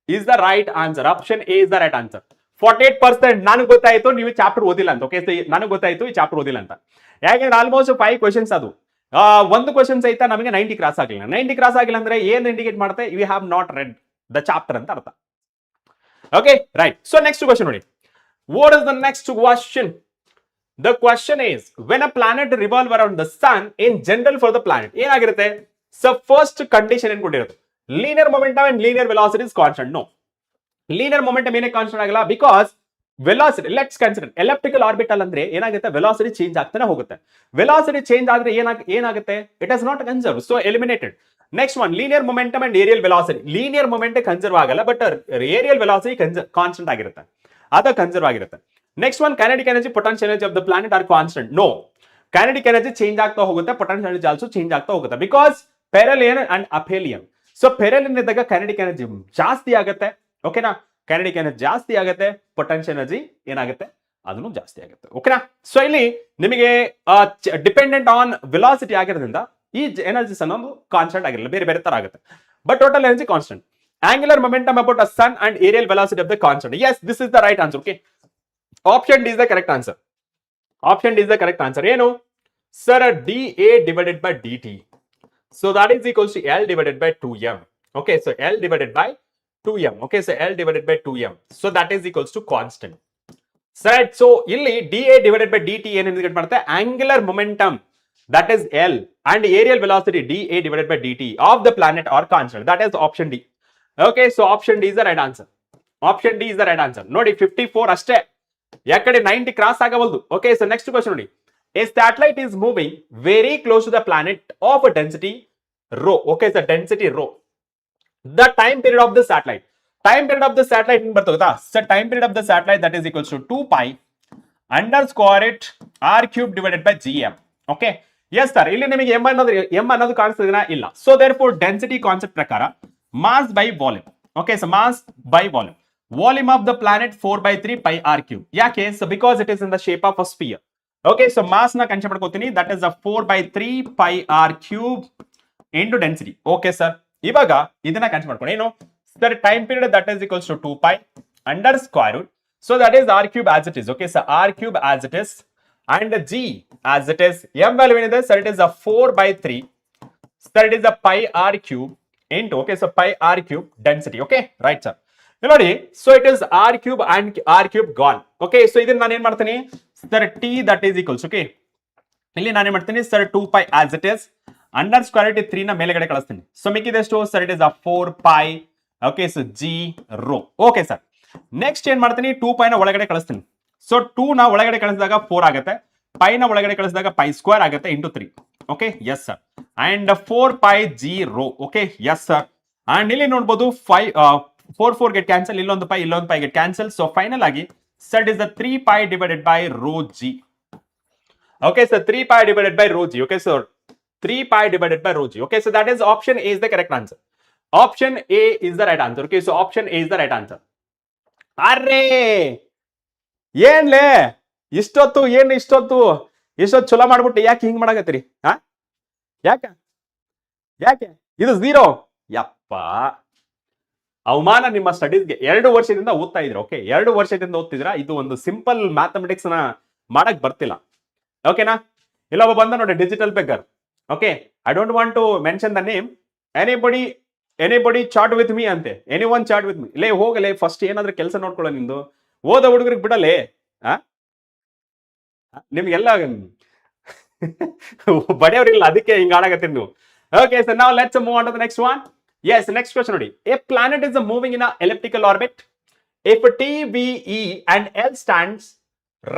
is the right answer. Option A is the right answer. 48%. ನನಗೆ ಗೊತ್ತಾಯ್ತು ನೀವು chapter ಓದಿಲ್ಲ ಅಂತ. Okay ನನಗೆ ಗೊತ್ತಾಯ್ತು ಈ chapter ಓದಿಲ್ಲ ಅಂತ. ಯಾಕೆಂದ್ರೆ ಆಲ್ಮೋಸ್ಟ್ 5 ಕ್ವೆಶ್ಚನ್ಸ್ ಅದು ಒಂದು ಕ್ವೆಶ್ಚನ್ ಸಹಿತ ನಮಗೆ 90 ಕ್ರಾಸ್ ಆಗಿಲ್ಲ. 90 ಕ್ರಾಸ್ ಆಗಿಲ್ಲ ಅಂದ್ರೆ ಏನು ಇಂಡಿಕೇಟ್ ಮಾಡುತ್ತೆ? We have not read the chapter ಅಂತ ಅರ್ಥ. Okay right so next question ನೋಡಿ. What is the next question? The question is when a planet revolve around the sun in general for the planet ಏನಾಗಿರುತ್ತೆ? So first condition ಏನ್ ಕೊಟ್ಟಿರುತ್ತೆ? Linear momentum and linear velocity is constant. No linear momentum ಏನೇ constant ಆಗಲ್ಲ because velocity let's consider elliptical orbital ಅಂದ್ರೆ ಏನಾಗುತ್ತೆ? Velocity change ಆಗ್ತಾನೆ ಹೋಗುತ್ತೆ. Velocity change ಆದ್ರೆ ಏನಾಗುತ್ತೆ? It is not conserve so eliminated. Next one linear momentum and aerial velocity. Linear moment conserve ಆಗಲ್ಲ but aerial velocity constant ಆಗಿರುತ್ತೆ, ಅದು ಕನ್ಸರ್ವ್ ಆಗಿರುತ್ತೆ. Next one kinetic energy potential energy of the planet are constant. No kinetic energy change ಆಗ್ತಾ ಹೋಗುತ್ತೆ, potential energy also change ಆಗ್ತಾ ಹೋಗುತ್ತೆ. Because perihelion and aphelion. So perihelion ಇದ್ದಾಗ kinetic energy ಜಾಸ್ತಿ ಆಗುತ್ತೆ, ಓಕೆನಾ. ಕೈನೆಟಿಕ್ ಎನರ್ಜಿ ಜಾಸ್ತಿ ಆಗುತ್ತೆ, ಪೊಟೆನ್ಷಿಯಲ್ ಎನರ್ಜಿ ಏನಾಗುತ್ತೆ, ಅದನ್ನು ಜಾಸ್ತಿ ಆಗುತ್ತೆ, ಓಕೆನಾ. ಸೊ ಇಲ್ಲಿ ನಿಮಗೆ ಡಿಪೆಂಡೆಂಟ್ ಆನ್ ವೆಲಾಸಿಟಿ ಆಗಿರೋದ್ರಿಂದ ಈ ಎನರ್ಜಿಸ್ ಅನ್ನೋದು ಕಾನ್ಸ್ಟೆಂಟ್ ಆಗಿರಲ್ಲ, ಬೇರೆ ಬೇರೆ ತರ ಆಗುತ್ತೆ. But total energy constant. Angular momentum about a sun and aerial velocity of the constant. Yes, this is the right answer. Okay. Option D is the correct answer. Option D is the correct answer. You know, sir, dA divided by dt. So that is equals to L divided by 2m. Okay, so L divided by 2m. Okay, so L divided by 2m. So that is equals to constant. Right. So illi dA divided by dt ಏನು indicate ಮಾಡುತ್ತೆ? Angular momentum, that is L, and aerial velocity dA divided by dt of the planet are constant. That is option D. Okay, so option D is the right answer. Option D is the right answer. Nodi 54 ಅಷ್ಟೇ, ಯಾಕಡೆ 90 cross ಆಗವಲ್ದು. Okay, so next question ನೋಡಿ. A satellite is moving very close to the planet of a density rho. Okay, so density rho. The time period of the satellite. Time period of the satellite ಏನು ಬರ್ತದೆ ಗೊತ್ತಾ? So time period of the satellite that is equals to 2 pi under square root r cube divided by gm. Okay, yes sir. ಇಲ್ಲಿ ನಿಮಗೆ m ಅನ್ನೋದು ಕಾಣಿಸ್ತಿದೆನಾ? ಇಲ್ಲ. So therefore density concept ಪ್ರಕಾರ mass by volume. Okay, so mass by volume. Volume of the planet 4 by 3 pi r cube. Yake? So because it is in the shape of a sphere. Okay, so mass na consider ಮಾಡ್ಕೊತೀನಿ, that is a 4 by 3 pi r cube into density. Okay sir. ಇವಾಗ ಇದನ್ನ consider ಮಾಡ್ಕೊಂಡು ಏನು sir, time period that is equals to 2 pi under square root. So that is r cube as it is. Okay, so r cube as it is and g as it is. M value ಏನಿದೆ sir? It is a 4 by 3. Sir, it is a pi r cube into, okay, so pi r cube density. Okay, right sir. ನೋಡಿ, so it is r cube and r cube gone. Okay, so ಇದನ್ನ ನಾನು ಏನ್ ಮಾಡ್ತೀನಿ sir, t that is equals, okay, ಇಲ್ಲಿ ನಾನು ಏನ್ ಮಾಡ್ತೀನಿ sir 2 pi as it is under square root 3 ನ ಮೇಲೆಗಡೆ ಕಳಿಸ್ತೀನಿ. ಸೊ ಮಿಕ್ಕಿದೆಷ್ಟು sir? It is a 4 pi. Okay, so g rho. Okay sir. Next ಏನ್ ಮಾಡ್ತೀನಿ, 2 pi ನ ಒಳಗಡೆ ಕಳಿಸ್ತೀನಿ. ಸೊ 2 ನ ಒಳಗಡೆ ಕಳಿಸಿದಾಗ 4 ಆಗುತ್ತೆ, pi ನ ಒಳಗಡೆ ಕಳಿಸಿದಾಗ pi ಸ್ಕ್ವೇರ್ ಆಗುತ್ತೆ into 3. Okay, yes sir. And 4 pi g rho. Okay, yes sir. And ಇಲ್ಲಿ ನೋಡಬಹುದು 4 get cancel, ಇಲ್ಲೊಂದು pi get cancel. So final ಆಗಿ sir, it is the 3 pi divided by rho g. Okay, so 3 pi divided by rho g. Okay, so 3 pi divided by rho g. Okay, so that is option A is the correct answer. Option A is the right answer. Okay, so option A is the right answer. ಅರ್ರೇ ಏನ್ಲೇ ಇಷ್ಟೊತ್ತು ಚಲೋ ಮಾಡ್ಬಿಟ್ಟು ಯಾಕೆ ಹಿಂಗ್ ಮಾಡಕತ್ತೀರಿ? ಯಾಕೆ ಇದು zero? ಯಪ್ಪ, ಅವಮಾನ ನಿಮ್ಮ ಸ್ಟಡೀಸ್ಗೆ. 2 ವರ್ಷದಿಂದ ಓದ್ತಾ ಇದ್ರ. ಓಕೆ, 2 ವರ್ಷದಿಂದ ಓದ್ತಿದ್ರ. ಇದು ಒಂದು ಸಿಂಪಲ್ ಮ್ಯಾಥಮೆಟಿಕ್ಸ್ ನ ಮಾಡಕ್ ಬರ್ತಿಲ್ಲ. ಓಕೆನಾ? ಇಲ್ಲೊಬ್ಬ ಬಂದ ನೋಡಿ, digital beggar. Okay, I don't want to mention the name. Anybody chat with me ಅಂತೆ. Anyone chat with me. ಲೇ ಹೋಗಲೇ, ಫಸ್ಟ್ ಏನಾದ್ರೂ ಕೆಲಸ ನೋಡ್ಕೊಳ್ಳೋ ನಿಂದು. ಓದ ಹುಡುಗರಿಗೆ ಬಿಡಲೇ. ನಿಮ್ಗೆಲ್ಲ ಬಡಿಯವ್ರಿಲ್ಲ, ಅದಕ್ಕೆ ಹಿಂಗ ಆಡಾಗತ್ತೀರಿ ನೀವು. Okay, so now let's move on to the next one. Yes, next question ನೋಡಿ. A planet is moving in an elliptical orbit. If T, V, E and L stands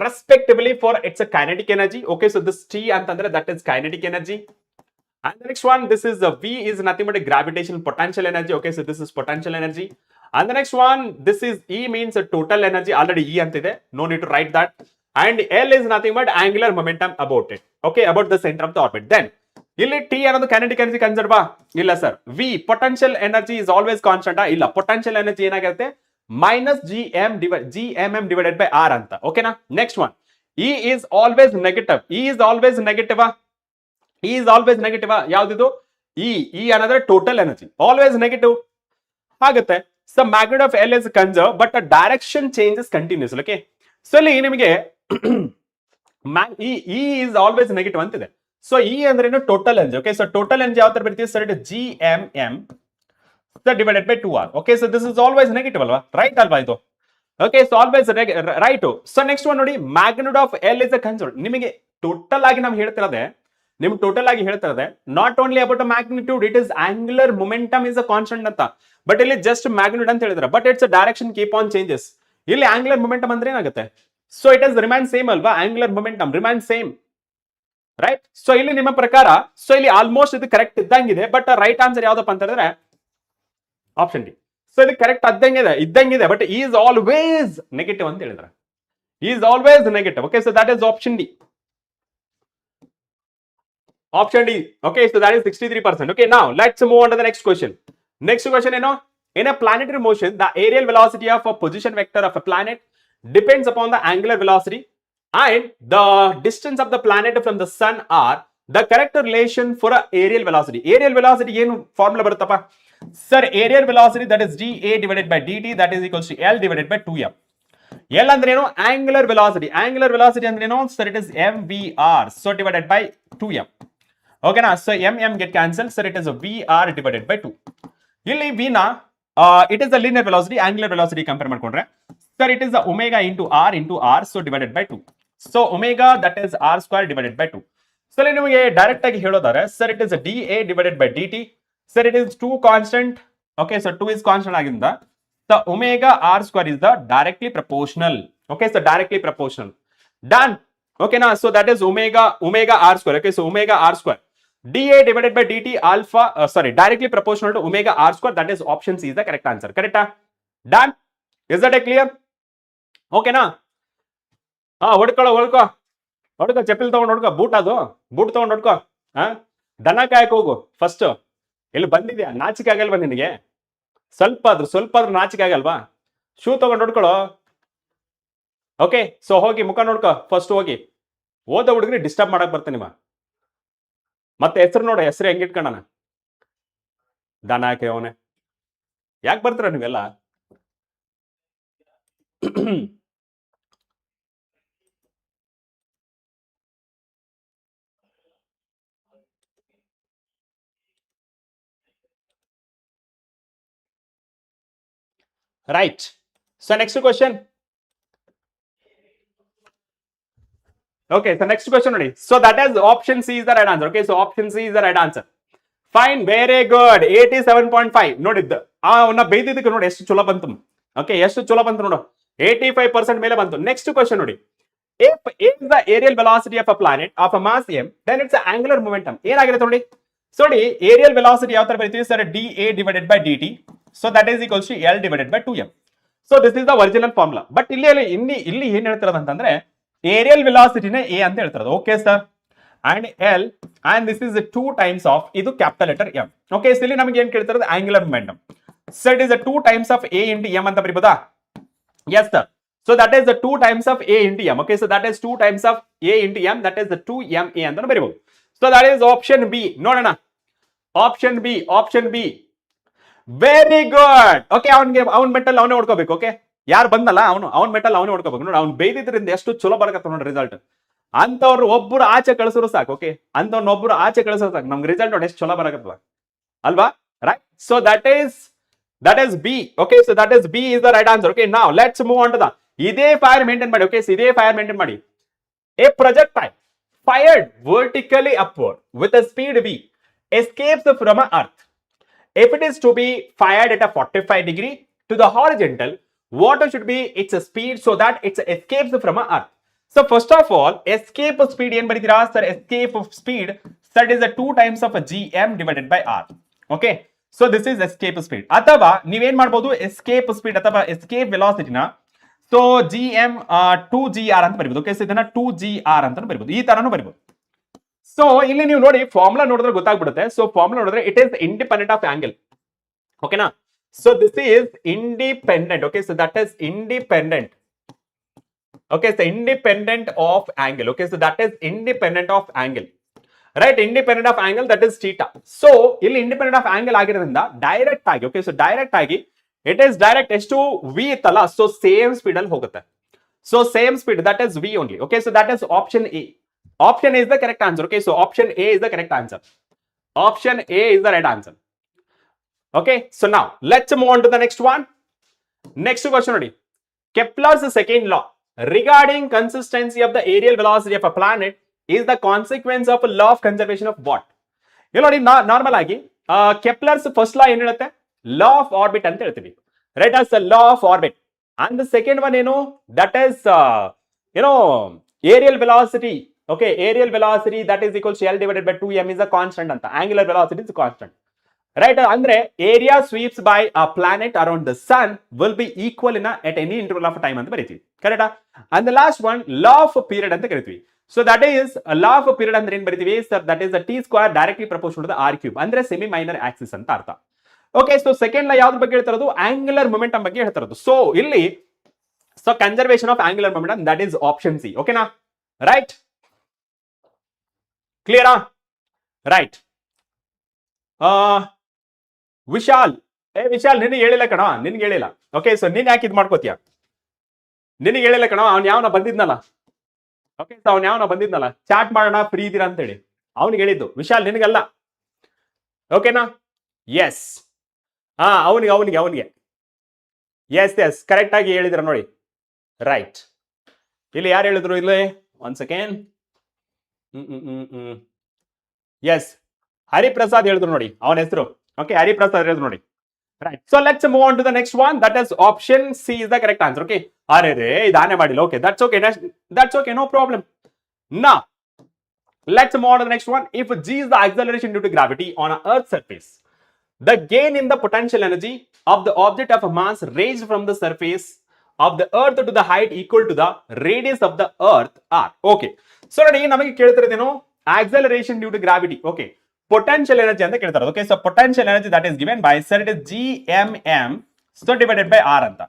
respectively for its kinetic energy. Okay, so this T ಅಂತಂದ್ರೆ that is kinetic energy. And the next one, this is V is nothing but a gravitational potential energy. Okay, so this is potential energy. And the next one, this is E means a total energy. Already E ಅಂತಿದೆ, no need to write that. And L is nothing but angular momentum about it. Okay, about the center of the orbit. Then ಇಲ್ಲಿ T ಅನ್ನೋದು kinetic energy consider ಬಾ? ಇಲ್ಲ sir. V potential energy is always constant. ಇಲ್ಲ, potential energy ಏನಾಗಿರುತ್ತೆ? Minus G M divided by R ಅಂತ. ಓಕೆನಾ? Next one, E is always negative. E is always negative. ಯಾವ್ದಿದು? E ಅನ್ನೋದ್ರೆ ಟೋಟಲ್ ಎನರ್ಜಿ, ಆಲ್ವೇಸ್ ನೆಗೆಟಿವ್ ಆಗುತ್ತೆ. So magnitude of L is conserve but direction changes continuous. Okay, so ಇಲ್ಲಿ ನಿಮಗೆ E is always negative ಅಂತಿದೆ. So E ಅಂದ್ರೆ total energy. Okay, so total energy ಯಾವ ತರ ಬರ್ತೀವಿ sir? It G M M divided by 2r. Okay, so this is always negative ಅಲ್ವಾ? Right ಅಲ್ವಾ ಇದು? Okay, so always right. So next one ನೋಡಿ, magnitude of L is a conserve. ನಿಮಗೆ total ಆಗಿ ನಾವು ಹೇಳ್ತಿರೋದೆ, not only about magnitude, it is angular momentum is a constant ಅಂತ. But ಇಲ್ಲಿ ಜಸ್ಟ್ ಮ್ಯಾಗ್ನಿಟ್ಯೂಡ್ ಅಂತ ಹೇಳಿದ್ರೆ, but it's direction keep on changes. ಇಲ್ಲಿ ಆಂಗ್ಯುಲರ್ ಮೊಮೆಂಟಮ್ ಅಂದ್ರೆ ಏನಾಗುತ್ತೆ? So it is remain same ಅಲ್ವಾ? Angular momentum remain same, right? So ಇಲ್ಲಿ ನಿಮ್ಮ ಪ್ರಕಾರ, ಸೊ ಇಲ್ಲಿ ಆಲ್ಮೋಸ್ಟ್ ಇದು ಕರೆಕ್ಟ್ ಇದ್ದಂಗಿದೆ. ಬಟ್ ರೈಟ್ ಆನ್ಸರ್ ಯಾವ್ದಪ್ಪ ಅಂತ ಹೇಳಿದ್ರೆ ಆಪ್ಷನ್ ಡಿ. ಸೊ ಇದು ಕರೆಕ್ಟ್ ಇದ್ದಂಗಿದೆ ಬಟ್ ಈಸ್ ಆಲ್ವೇಸ್ ನೆಗೆಟಿವ್ ಅಂತ ಹೇಳಿದ್ರೆ, is always negative. Okay, so that is option D. Option D. Okay, so that is 63%. Okay, now let's move on to the next question. Next question, in a planetary motion, the aerial velocity of a position vector of a planet depends upon the angular velocity and the distance of the planet from the sun are the correct relation for a aerial velocity. Aerial velocity ಏನು formula ಬರುತ್ತಪ್ಪ? Sir, aerial velocity that is dA divided by dt that is equals to L divided by 2m. L ಅಂದ್ರೆ ಏನು? Angular velocity. Angular velocity ಅಂದ್ರೆ ಏನು? Sir, it is mvr. So divided by 2m. Okay na? So m get cancelled. Sir, it is a vr divided by 2. ಇಲ್ಲಿ v ನ it is the linear velocity, angular velocity compare ಮಾಡ್ಕೊಂಡ್ರೆ sir it is the omega into r so divided by 2. So omega that is r square divided by 2. So ಇಲ್ಲಿ ನಿಮಗೆ direct ಆಗಿ ಹೇಳೋದಾದ್ರೆ sir it is a dA divided by dt. Sir it is 2 constant. Okay, so 2 is constant ಆಗಿಂದ the omega r square is the directly proportional. Okay, so directly proportional. Done. Okay na? So that is omega r square. Okay, so omega r square dA divided by dt alpha, directly proportional to omega r square. That is option C is the correct answer. Correct? Done? Is that clear? Okay na? ಹೊಡ್ಕೊ ಚಪ್ಪಲ್ ತಗೊಂಡು ಹೊಡ್ಕೊ, boot ತಗೊಂಡು ಹೊಡ್ಕೊ. ದನ ಕಾಯಕ್ ಹೋಗು first. ಇಲ್ಲಿ ಬಂದಿದ್ಯಾ, ನಾಚಿಕೆ ಆಗಲ್ವಾ ನಿನಗೆ? ಸ್ವಲ್ಪ ಆದ್ರೂ ನಾಚಿಕೆ ಆಗಲ್ವಾ? ಶೂ ತಗೊಂಡು ಹೊಡ್ಕೊಳೋ. ಓಕೆ, ಸೊ ಹೋಗಿ ಮುಖ ನೋಡ್ಕೊ ಫಸ್ಟ್ ಹೋಗಿ. ಓದ ಹುಡುಗ್ರಿ ಡಿಸ್ಟರ್ಬ್ ಮಾಡಕ್ ಬರ್ತಾನೆ ನಿಮ್ಮ. ಮತ್ತೆ ಹೆಸರು ನೋಡ, ಹೆಸರು ಹೆಂಗಿಟ್ಕೊಂಡನ? ದನ ಹಾಕಿ ಅವನೇ. ಯಾಕೆ ಬರ್ತೀರ ನೀವೆಲ್ಲ? Right. So next question. Okay, so next question only. So that is option C is the right answer. Okay, so option C is the right answer. Fine, very good. 87.5. ನೋಡಿದ್ದು ಅವನ್ನ ಬೈದಿದ್ದಕ್ಕೆ ನೋಡಿ ಎಷ್ಟು ಚಲೋ ಬಂತು. ಓಕೆ, ಎಷ್ಟು ಚಲೋ ಬಂತು ನೋಡು. 85% ಮೇಲೆ ಬಂತು. ನೆಕ್ಸ್ಟ್ ಕ್ವಶನ್ ನೋಡಿ. If A is the aerial velocity of a planet of a mass m, then it's an angular momentum. ಏನಾಗಿರುತ್ತೆ ನೋಡಿ. ಸೊ ನೋಡಿ, ಏರಿಯಲ್ ವೆಲಾಸಿಟಿ ಯಾವ ತರ ಬರೀತೀವಿ sir? dA divided by dt. So that is equals to L divided by 2m. So this is the original formula. But ಇಲ್ಲಿ ಏನ್ ಹೇಳ್ತಿರೋದು ಅಂತಂದ್ರೆ ಏರಿಯಲ್ ವೆಲಾಸಿಟಿನೇ A ಅಂತ ಹೇಳ್ತಿರೋದು. Okay sir, and L and this is 2 times of ಇದು capital letter M. Okay, so ಇಲ್ಲಿ ನಮಗೆ ಏನ್ ಕೇಳ್ತಿರೋದು? Angular momentum. So it is 2 times of A into M ಅಂತ ಬರೀಬಹುದಾ? Yes sir. So that is the 2 times of A into M. Okay, so that is 2 times of A into M. That is the 2ma ಅಂತ ಬರೀಬಹುದು. So that is option B. ನೋಡೋಣ. Option B. Very good. Okay, ಅವ್ನ metal ಅವನೇ ಹೊಡ್ಕೋಬೇಕು. Okay, ಯಾರು ಬಂದಲ್ಲ ಅವ್ನ metal ಅವನೇ ಹೊಡ್ಕೋಬೇಕು. ನೋಡಿ, ಅವ್ನು ಬೈದಿದ್ರಿಂದ ಎಷ್ಟು ಚಲೋ ಬರಕತ್ತ ನೋಡಿ ರಿಸಲ್ಟ್. ಅಂತವ್ರು ಒಬ್ಬರು ಆಚೆ ಕಳಿಸೋರು ಸಾಕು. ಓಕೆ, ಅಂತವ್ನ ಒಬ್ಬರು ಆಚೆ ಕಳಿಸೋರು ಸಾಕು, ನಮ್ಗೆ ರಿಸಲ್ಟ್ ನೋಡಿ ಎಷ್ಟು ಚಲೋ ಬರಕತ್ತದ ಅಲ್ವಾ? Right. So that is B. Okay, so that is B is the right answer. Okay, now let's move on to the ಇದೇ ಫೈರ್ ಮೇಂಟೈನ್ ಮಾಡಿ. ಓಕೆ, ಇದೇ ಫೈರ್ ಮೇಂಟೈನ್ ಮಾಡಿ. A projectile fired vertically upward with a speed v escapes from a earth. If it is to be fired at a 45 degree to the horizontal, what should be its speed so that it escapes from a earth? So first of all, escape speed ಏನು ಬರೀತೀರಾ sir? escape speed that is 2 times of gm divided by r. Okay, so this is escape speed. ಅಥವಾ ನೀವೇನ್ ಮಾಡ್ಬೋದು? escape speed ಅಥವಾ escape velocity ನ so gm 2gr ಅಂತ ಬರೀಬಹುದು. Okay, so ಇದನ್ನ 2gr ಅಂತ ಬರೀಬಹುದು. ಈ ತರನು ಬರೀಬಹುದು. ಸೊ ಇಲ್ಲಿ ನೀವು ನೋಡಿ, ಫಾರ್ಮುಲಾ ನೋಡಿದ್ರೆ ಗೊತ್ತಾಗ್ಬಿಡುತ್ತೆ. ಸೊ ಫಾರ್ಮುಲಾ ನೋಡಿದ್ರೆ it is independent of angle. ಓಕೆನಾ? So this is independent. Okay, so that is independent. Okay, so independent of angle. Okay, so that is independent of angle. Right, independent of angle that is theta. So ಇಲ್ಲಿ independent of angle ಆಗಿರೋದ್ರಿಂದ direct ಆಗಿ, okay, so direct ಆಗಿ it is direct ಎಷ್ಟು v ಇತ್ತಲ್ಲ, so same speed ಅಲ್ಲಿ ಹೋಗುತ್ತೆ. So same speed that is v only. Okay, so that is option A. Option A is the correct answer. Okay, so option A is the correct answer. Option A is the right answer. Okay, so now let's move on to the next one. Next question ನೋಡಿ. Kepler's second law regarding consistency of the aerial velocity of a planet is the consequence of a law of conservation of what? ಇಲ್ಲಿ ನೋಡಿ, normal ಆಗಿ Kepler's first law ಏನ್ ಹೇಳುತ್ತೆ? ಲಾ of orbit ಅಂತ ಹೇಳ್ತೀವಿ. Right, as law of orbit. And the second one ಏನು? That is aerial velocity. Okay, aerial velocity that is equals to L divided by 2m is a constant anta. Angular velocity is a constant. Right, andre area sweeps by a planet around the sun will be equal at any interval of time anta baritivi. Correct? And the last one, law of period anta karitivi. So that is law of period ಅಂದ್ರೆ ಏನ್ ಬರೀತೀವಿ sir, that is T square directly proportional to the R cube, ಅಂದ್ರೆ semi minor axis ಅಂತ ಅರ್ಥ. Okay, so second ಲಾ ಯಾವ್ದ್ರ ಬಗ್ಗೆ ಹೇಳ್ತಿರೋದು, angular momentum ಬಗ್ಗೆ ಹೇಳ್ತಿರೋದು. ಸೊ ಇಲ್ಲಿ so conservation of angular momentum, that is option C. ಓಕೆನಾ, ರೈಟ್, ಕ್ಲಿಯರಾ, ರೈಟ್. ವಿಶಾಲ್, ವಿಶಾಲ್ ನಿನಗೆ ಹೇಳಿಲ್ಲ ಕಣ, ನಿನ್ಗೆ ಹೇಳಿಲ್ಲ. ಓಕೆ, ಸೊ ನೀನ್ ಯಾಕೆ ಇದು ಮಾಡ್ಕೋತೀಯ, ನಿನಗೆ ಹೇಳಿಲ್ಲ ಕಣ, ಅವ್ನು ಯಾವನ ಬಂದಿದ್ನಲ್ಲ. ಓಕೆ, ಸೊ ಅವ್ನು ಯಾವನ ಬಂದಿದ್ನಲ್ಲ, ಚಾಟ್ ಮಾಡೋಣ ಫ್ರೀ ಇದೀರಾ ಅಂತ ಹೇಳಿ, ಅವ್ನಿಗೆ ಹೇಳಿದ್ದು. ವಿಶಾಲ್ ನಿನಗಲ್ಲ. ಓಕೆನಾ, ಎಸ್, ಹಾ ಅವನಿಗೆ ಎಸ್ ಎಸ್ ಕರೆಕ್ಟ್ ಆಗಿ ಹೇಳಿದ್ರ ನೋಡಿ, ರೈಟ್. ಇಲ್ಲಿ ಯಾರು ಹೇಳಿದ್ರು, ಇಲ್ಲಿ ಒಂದ್ ಸೆಕೆಂಡ್, ಎಸ್ ಹರಿಪ್ರಸಾದ್ ಹೇಳಿದ್ರು ನೋಡಿ, ಅವನ ಹೆಸರು. ಓಕೆ, ಹರಿಪ್ರಸಾದ್ ಹೇಳಿದ್ರು ನೋಡಿ, right. So let's move on to the next one, that is option C is the correct answer. Okay, ಅರೆ ರೇ ಇದಾನೆ ಮಾಡಿಲ್ಲ. Okay, that's okay, no problem. ನಾ let's move on to the next one. If g is the acceleration due to gravity on a earth's surface, the gain in the potential energy of the object of a mass raised from the surface of the earth to the height equal to the radius of the earth r. Okay, so ನೋಡಿ ನಮಗೆ ಕೇಳ್ತಿರೋದೇನು, acceleration due to gravity. Okay, potential energy ಅಂತ ಕೇಳ್ತಾರೆ. Okay, so potential energy that is given by sir, it is gmm so divided by r ಅಂತ.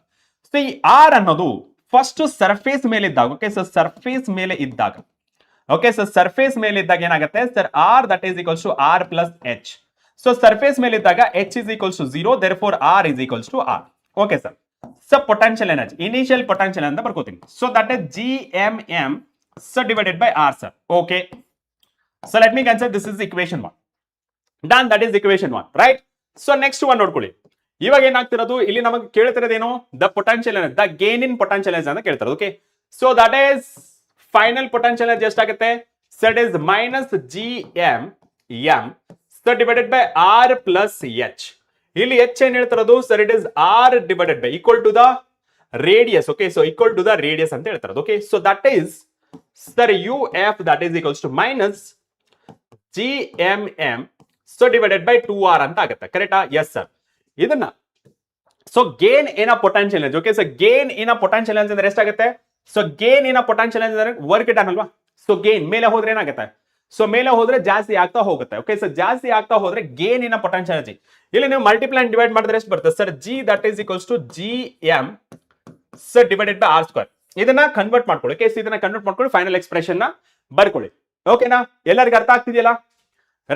So ಈ r ಅನ್ನೋದು first surface ಮೇಲೆ ಇದ್ದಾಗ, okay, so surface ಮೇಲೆ ಇದ್ದಾಗ, ಓಕೆ, ಸೊ ಸರ್ಫೇಸ್ ಮೇಲೆ ಇದ್ದಾಗ ಏನಾಗುತ್ತೆ sir, R that is equals to R plus H. So surface ಮೇಲೆ ಇದ್ದಾಗ H is equals to 0, therefore R is equals to R. Okay sir, so potential energy, initial potential ಅಂತ ಬರ್ಕೋತೀನಿ. So that is gmm so divided by r sir. Okay, so let me consider this is equation 1. Done, that is equation 1, right? So next one ನೋಡ್ಕೊಳ್ಳಿ. ಇವಾಗ ಏನಾಗ್ತಿರೋದು, ಇಲ್ಲಿ ನಮಗೆ ಕೇಳ್ತಿರೋದೇನು, the potential energy, the gain in potential energy ಅಂತ ಕೇಳ್ತಿರೋದು. Okay, so that is final potential energy ಎಷ್ಟಾಗುತ್ತೆ sir, it is minus gmm so divided by r plus h. ಇಲ್ಲಿ h ಏನ್ ಹೇಳ್ತಿರೋದು sir, it is r divided by equal to the radius. Okay, so equal to the radius ಅಂತ ಹೇಳ್ತಿರೋದು. Okay, so that is sir uf that is equals to minus gmm so divided by 2r ಅಂತ ಆಗುತ್ತೆ. ಕರೆಕ್ಟಾ? Yes sir. ಇದನ್ನ so gain in a potential energy. Okay, so gain in a potential energy ಅಂದ್ರೆ ಎಷ್ಟಾಗುತ್ತೆ, so gain in a potential energy ಅಂದ್ರೆ work done ಅಲ್ವಾ. So gain ಮೇಲೆ ಹೋದ್ರೆ ಏನಾಗುತ್ತೆ, ಸೊ ಮೇಲೆ ಹೋದ್ರೆ ಜಾಸ್ತಿ ಆಗ್ತಾ ಹೋಗುತ್ತೆ. ಓಕೆ, ಸೊ ಜಾಸ್ತಿ ಆಗ್ತಾ ಹೋದ್ರೆ gain in a potential energy. ಇಲ್ಲಿ ನೀವು ಮಲ್ಟಿಪ್ಲೈ ಅಂಡ್ ಡಿವೈಡ್ ಮಾಡಿದ್ರೆ ಎಷ್ಟು ಬರುತ್ತೆ sir, g that is equals to gm so divided by r square. ಇದನ್ನ ಕನ್ವರ್ಟ್ ಮಾಡ್ಕೊಳ್ಳಿ. ಓಕೆ, ಸೊ ಇದನ್ನ ಕನ್ವರ್ಟ್ ಮಾಡ್ಕೊಳ್ಳಿ, ಫೈನಲ್ ಎಕ್ಸ್ಪ್ರೆಷನ್ ನ ಬರ್ಕೊಳ್ಳಿ. ಓಕೆನಾ, ಎಲ್ಲರಿಗೂ ಅರ್ಥ ಆಗ್ತಿದೆಯಲ್ಲ,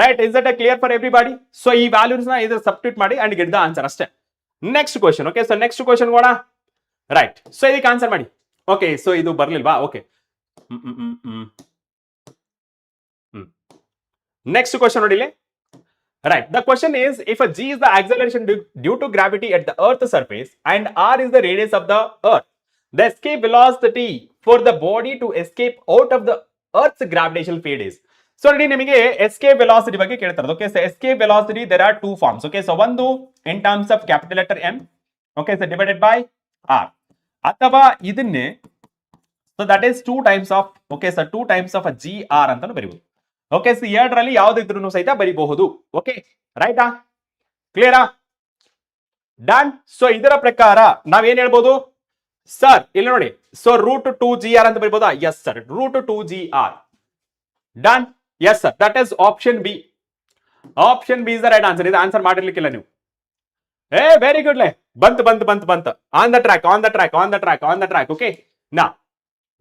right? Is that clear for everybody? So ಈ ವ್ಯಾಲ್ಯೂಸ್ ನ ಇದ್ರ ಸಬ್ಸ್ಟಿಟ್ಯೂಟ್ ಮಾಡಿ ಅಂಡ್ ಗೆಟ್ ದ ಆನ್ಸರ್ ಅಷ್ಟೇ. Next question. Okay, so next question ಕೂಡ ರೈಟ್. ಸೊ ಇದಕ್ಕೆ ಆನ್ಸರ್ ಮಾಡಿ. ಓಕೆ, ಸೊ ಇದು ಬರ್ಲಿಲ್ವಾ? ಓಕೆ, ನೆಕ್ಸ್ಟ್ ಕ್ವಶನ್ ನೋಡಿ ಇಲ್ಲಿ. Right. The question is, if a g is the acceleration due to gravity at the earth's surface and r is the radius of the earth, the escape velocity for the body to escape out of the earth's gravitational field is. So ನೋಡಿ ನಿಮಗೆ escape velocity ಬಗ್ಗೆ ಕೇಳ್ತಾರೆ. Okay, so escape velocity there are two forms. Okay, so ಒಂದು in terms of capital letter m, okay, so divided by r, ಅಥವಾ ಇದನ್ನೇ so that is 2 times of, okay, so 2 times of a gr ಅಂತಾನು ಬರೀಬಹುದು. Okay, so ಎರಡರಲ್ಲಿ ಯಾವ್ದಿದ್ರು ಸಹಿತ ಬರೀಬಹುದು. Okay, ರೈಟಾ? ಕ್ಲಿಯರಾ? Done. So ಇದರ ಪ್ರಕಾರ ನಾವೇನ್ ಹೇಳ್ಬೋದು ಸರ್, ಇಲ್ಲಿ ನೋಡಿ, ಸೊ ರೂಟ್ 2gr ಅಂತ ಬರೀಬಹುದಾ? Yes sir, root 2gr. Done. Yes sir, that is option B. Option B is the right answer. ಇದು ಆನ್ಸರ್ ಮಾಡಿರ್ಲಿಕ್ಕಿಲ್ಲ ನೀವು. Very good. ಬಂತು. On the track. Okay, now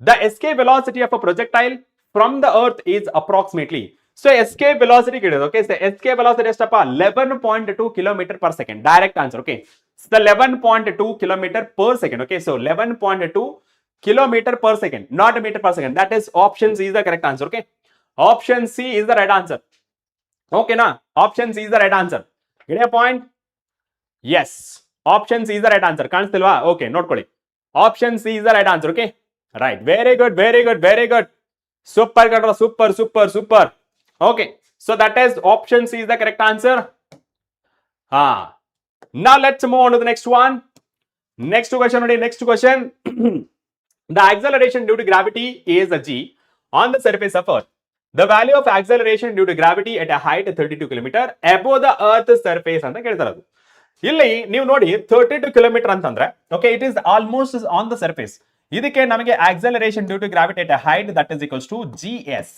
the escape velocity of a projectile from the earth is approximately, so escape velocity ಕೇಳಿದ್ರು. Okay, so escape velocity ಎಷ್ಟಪ್ಪ, 11.2 km per second. direct answer. Okay, so 11.2 km per second. Okay, so 11.2 km per second, not a meter per second. That is option C is the correct answer. Okay, option C is the right answer. Okay na, option C is the right answer. Get a point? Yes, option C is the right answer. ಕಾಣಿಸ್ತಿಲ್ವಾ? Okay, ನೋಡ್ಕೊಳ್ಳಿ, option C is the right answer. Okay, right, very good. Super, super. Okay, so that is option C is the correct answer. Now let's move on to the next one. Next question. The acceleration due to gravity is a g on the surface of earth. The value of acceleration due to gravity at a height 32 km above the earth surface ಅಂತ ಕೇಳ್ತಾರದು. ಇಲ್ಲಿ ನೀವು ನೋಡಿ 32 km ಅಂತಂದ್ರೆ, okay, it is almost on the surface. ಇದಕ್ಕೆ ನಮಗೆ acceleration due to gravity at height that is equals to gs.